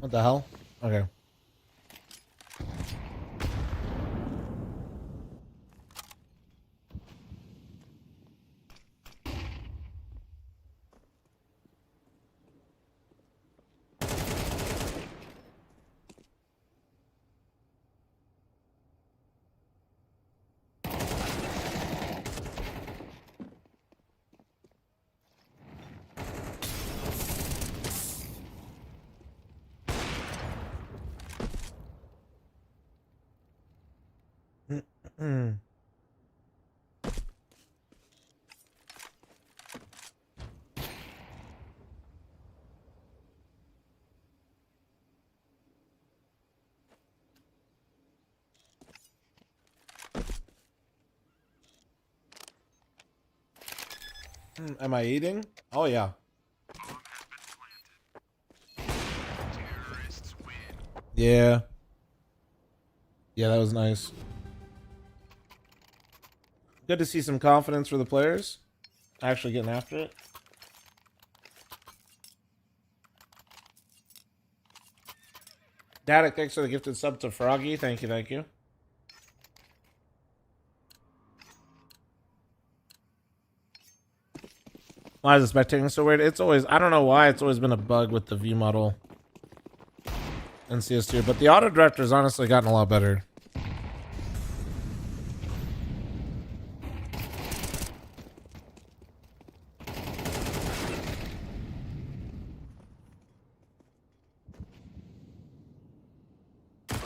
What the hell? Okay. Am I eating? Oh yeah. Yeah. Yeah, that was nice. Good to see some confidence for the players. Actually getting after it. Daddick, thanks for the gifted sub to Froggy. Thank you, thank you. Why is the spectating so weird? It's always, I don't know why, it's always been a bug with the V model in CS2, but the auto director has honestly gotten a lot better.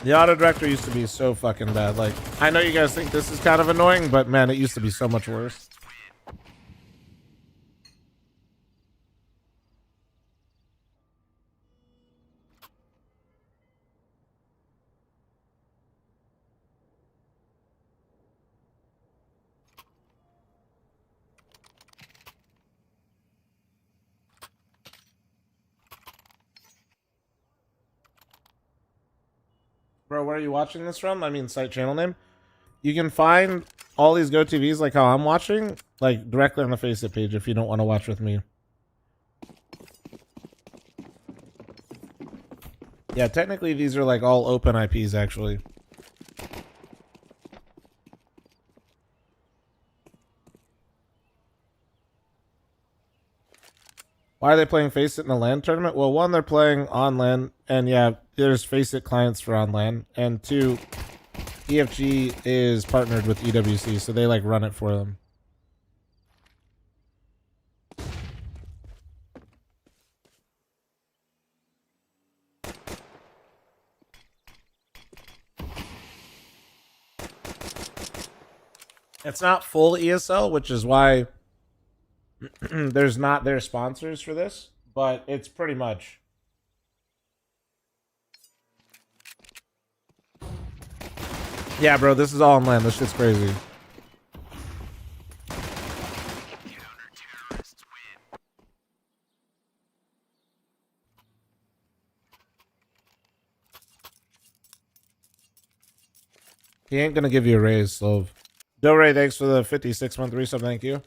The auto director used to be so fucking bad. Like, I know you guys think this is kind of annoying, but man, it used to be so much worse. Bro, where are you watching this from? I mean, site channel name. You can find all these GoTVs like how I'm watching, like directly on the Faceit page if you don't want to watch with me. Yeah, technically these are like all open IPs actually. Why are they playing Faceit in the LAN tournament? Well, one, they're playing on LAN, and yeah, there's Faceit clients for on LAN, and two, EFG is partnered with EWC, so they like run it for them. It's not full ESL, which is why there's not their sponsors for this, but it's pretty much. Yeah, bro, this is all on LAN. This shit's crazy. He ain't gonna give you a raise, Slove. Doray, thanks for the 56-month resub. Thank you.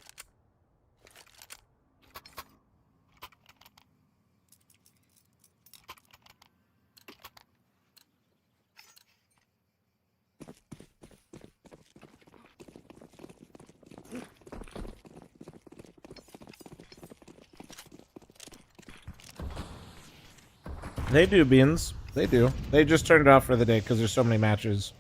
They do, Beans. They do. They just turned it off for the day because there's so many matches.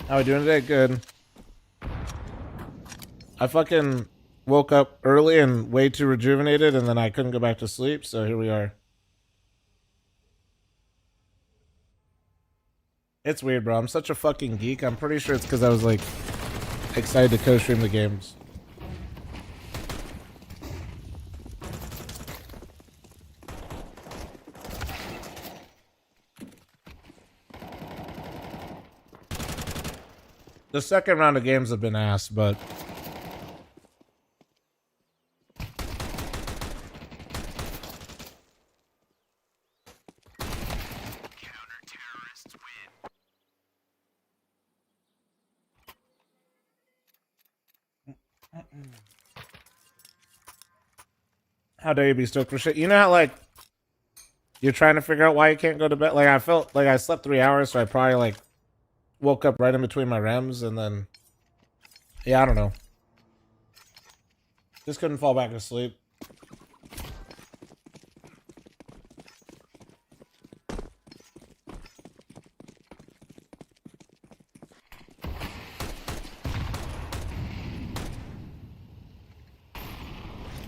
How we doing today? Good. I fucking woke up early and way too rejuvenated, and then I couldn't go back to sleep, so here we are. It's weird, bro. I'm such a fucking geek. I'm pretty sure it's because I was, like, excited to co-stream the games. The second round of games have been ass, but... How dare you be stoked for shit? You know how like you're trying to figure out why you can't go to bed? Like I felt like I slept 3 hours, so I probably like woke up right in between my REMs and then yeah, I don't know. Just couldn't fall back asleep.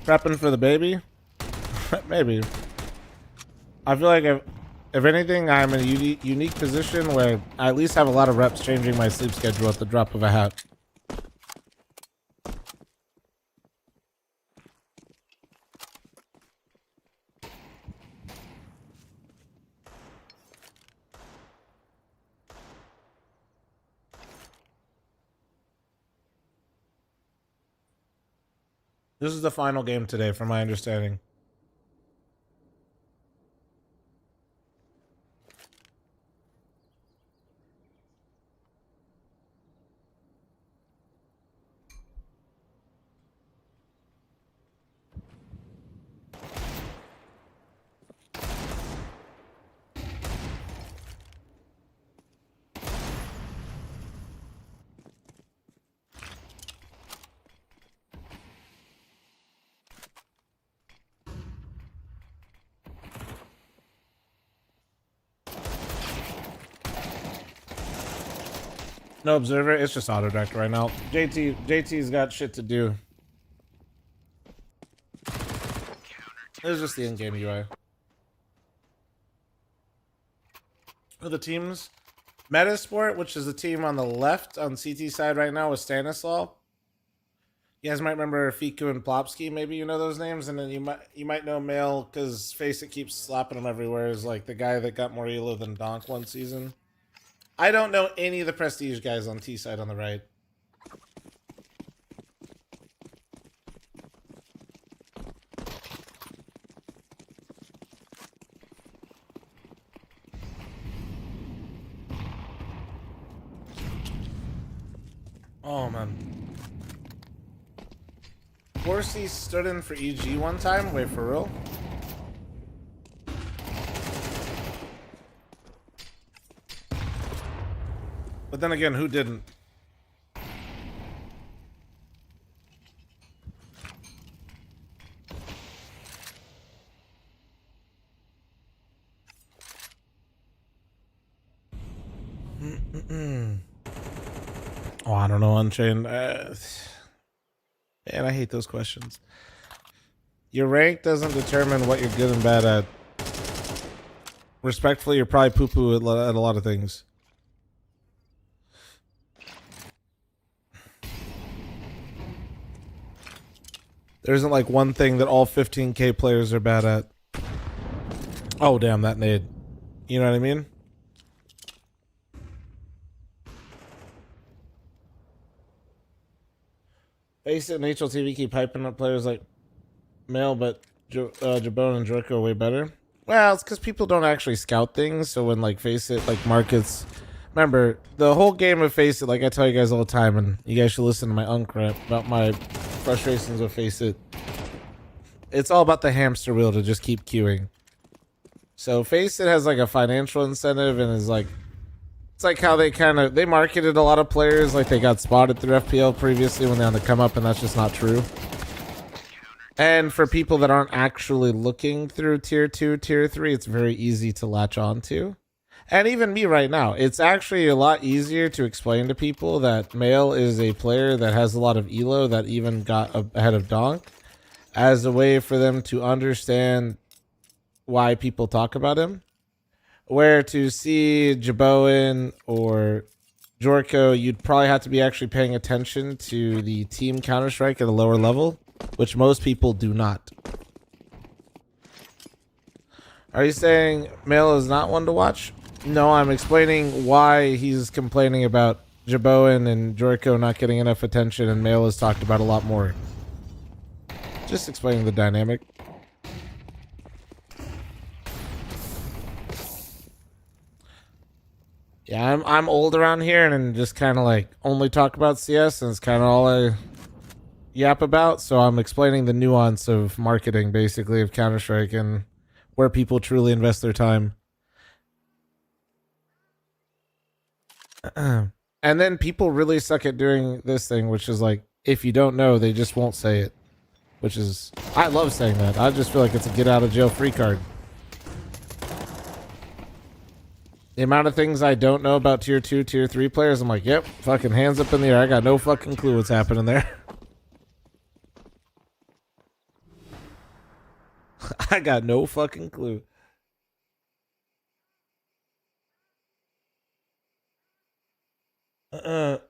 Prepping for the baby? Maybe. I feel like if anything, I'm in a unique position where I at least have a lot of reps changing my sleep schedule at the drop of a hat. This is the final game today, from my understanding. No observer, it's just autodeck right now. JT's got shit to do. It's just the in-game UI. For the teams, Metasport, which is the team on the left on CT side right now with Stanislaw. You guys might remember Fiku and Plopsky, maybe you know those names, and then you might know Male because Face It keeps slapping him everywhere. Is like the guy that got more elo than Donk one season. I don't know any of the Prestige guys on T side on the right. Oh man. Horsey stood in for EG one time. Wait, for real? But then again, who didn't? Oh, I don't know, Unchained. Man, I hate those questions. Your rank doesn't determine what you're good and bad at. Respectfully, you're probably poo-poo at a lot of things. There isn't like one thing that all 15k players are bad at. Oh, damn, that nade. You know what I mean? Face It and HLTV keep hyping up players like Male, but Jabone and Jorko are way better. Well, it's because people don't actually scout things, so when like Face It, like markets... Remember, the whole game of Face It, like I tell you guys all the time, and you guys should listen to my rant about my frustrations with Face It. It's all about the hamster wheel to just keep queuing. So Face It has like a financial incentive and is like, it's like how they marketed a lot of players like they got spotted through FPL previously when they're on the come up, and that's just not true. And for people that aren't actually looking through tier 2, tier 3, it's very easy to latch on to. And even me right now, it's actually a lot easier to explain to people that Male is a player that has a lot of elo that even got ahead of Donk, as a way for them to understand why people talk about him. Where to see Jaboin or Jorko, you'd probably have to be actually paying attention to the team Counter-Strike at a lower level, which most people do not. Are you saying Male is not one to watch? No, I'm explaining why he's complaining about Jaboin and Jorko not getting enough attention, and Male is talked about a lot more. Just explaining the dynamic. Yeah, I'm old around here and just kind of like only talk about CS, and it's kind of all I yap about, so I'm explaining the nuance of marketing, basically, of Counter-Strike and where people truly invest their time. And then people really suck at doing this thing, which is like, if you don't know, they just won't say it. Which is, I love saying that. I just feel like it's a get out of jail free card. The amount of things I don't know about tier 2, tier 3 players, I'm like, yep, fucking hands up in the air. I got no fucking clue what's happening there. I got no fucking clue. Pandra,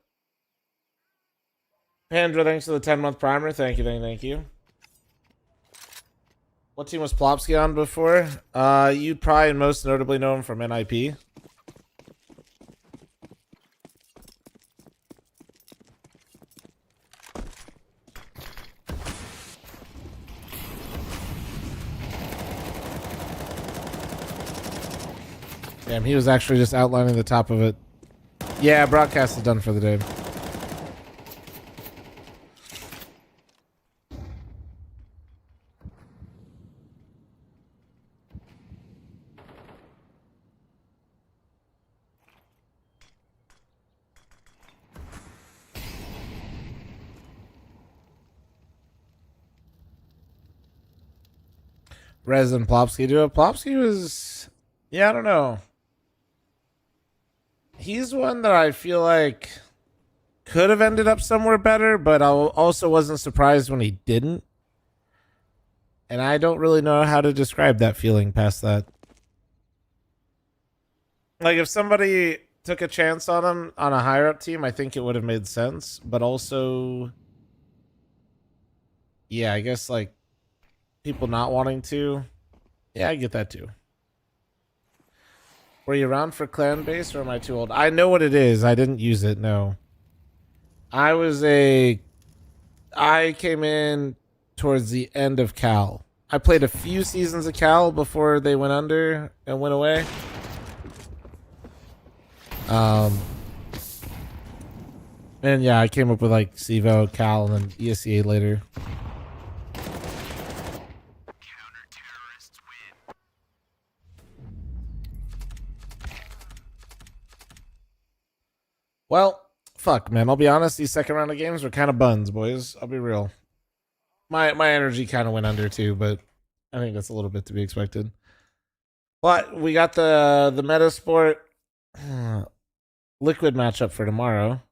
thanks for the 10-month primer. Thank you, thank you. What team was Plopsky on before? You'd probably most notably know him from NIP. Damn, he was actually just outlining the top of it. Yeah, broadcast is done for the day. Rez and Plopsky do it. Plopsky was, yeah, I don't know. He's one that I feel like could have ended up somewhere better, but I also wasn't surprised when he didn't. And I don't really know how to describe that feeling past that. Like, if somebody took a chance on him on a higher up team, I think it would have made sense. But also, yeah, I guess, like, people not wanting to. Yeah, I get that too. Were you around for clan base, or am I too old? I know what it is. I didn't use it, no. I came in towards the end of Cal. I played a few seasons of Cal before they went under and went away. And yeah, I came up with like CVO, Cal, and then ESCA later. Well, fuck, man. I'll be honest. These second round of games were kind of buns, boys. I'll be real. My energy kind of went under too, but I think that's a little bit to be expected. But we got the Metasport Liquid matchup for tomorrow.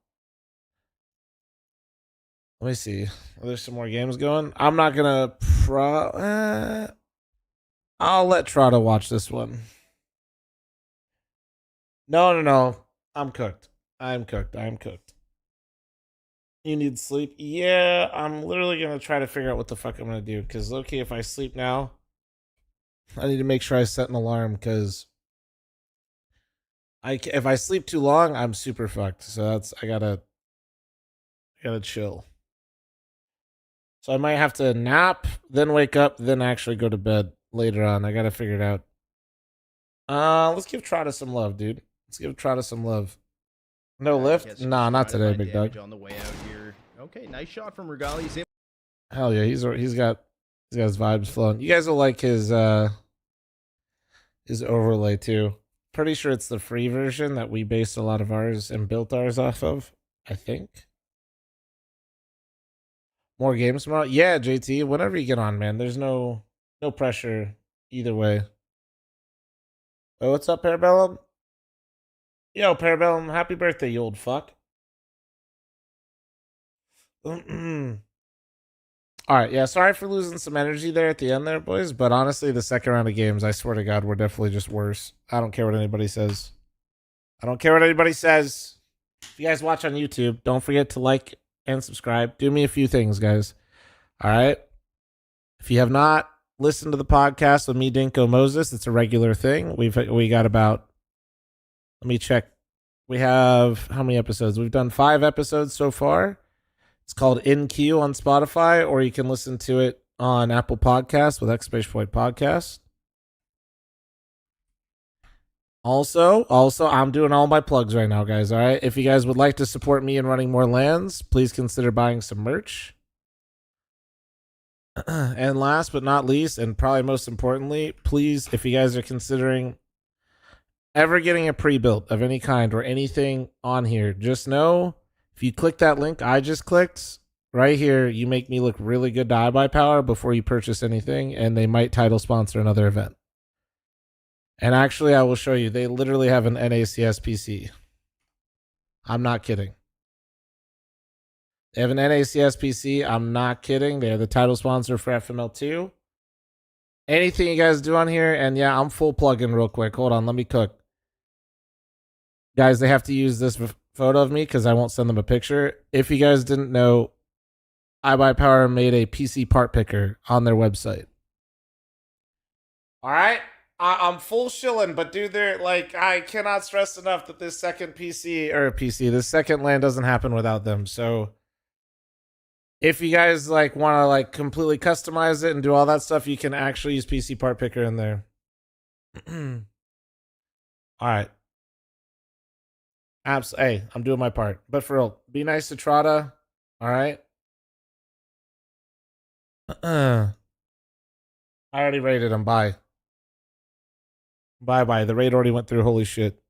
Let me see. Are there some more games going? I'm not gonna I'll let Trotta watch this one. No. I'm cooked. I'm cooked. You need sleep? Yeah, I'm literally going to try to figure out what the fuck I'm going to do. Because, low-key, if I sleep now, I need to make sure I set an alarm. Because if I sleep too long, I'm super fucked. So I gotta chill. So I might have to nap, then wake up, then actually go to bed later on. I got to figure it out. Let's give Trotta some love, dude. Let's give Trotta some love. No lift? Nah, not today, big dog. On the way out here. Okay, nice shot from Regali. Hell yeah, he's got his vibes flowing. You guys will like his overlay too. Pretty sure it's the free version that we based a lot of ours and built ours off of, I think. More games tomorrow? Yeah, JT, whenever you get on, man. There's no pressure either way. Oh, what's up, Parabellum? Yo, Parabellum, happy birthday, you old fuck. Alright, yeah, sorry for losing some energy there at the end there, boys, but honestly, the second round of games, I swear to God, were definitely just worse. I don't care what anybody says. If you guys watch on YouTube, don't forget to like and subscribe. Do me a few things, guys. Alright? If you have not listened to the podcast with me, Dinko Moses, it's a regular thing. We got about... Let me check. We have how many episodes? We've done 5 episodes so far. It's called In Queue on Spotify, or you can listen to it on Apple Podcasts with Point Podcast. Also, I'm doing all my plugs right now, guys. All right. If you guys would like to support me in running more lands, please consider buying some merch. And last but not least, and probably most importantly, please, if you guys are considering ever getting a pre-built of any kind or anything on here, just know if you click that link I just clicked right here, you make me look really good to iBuyPower before you purchase anything, and they might title sponsor another event. And actually, I will show you. They literally have an NACS PC. I'm not kidding. They have an NACS PC. I'm not kidding. They're the title sponsor for FML2. Anything you guys do on here, and yeah, I'm full plug-in real quick. Hold on, let me cook. Guys, they have to use this photo of me because I won't send them a picture. If you guys didn't know, iBuyPower made a PC part picker on their website. All right? I'm full shilling, but dude, I cannot stress enough that this second this second LAN doesn't happen without them. So if you guys want to completely customize it and do all that stuff, you can actually use PC part picker in there. All right. Hey, I'm doing my part. But for real, be nice to Trotta. All right. I already rated him. Bye. Bye. The raid already went through. Holy shit.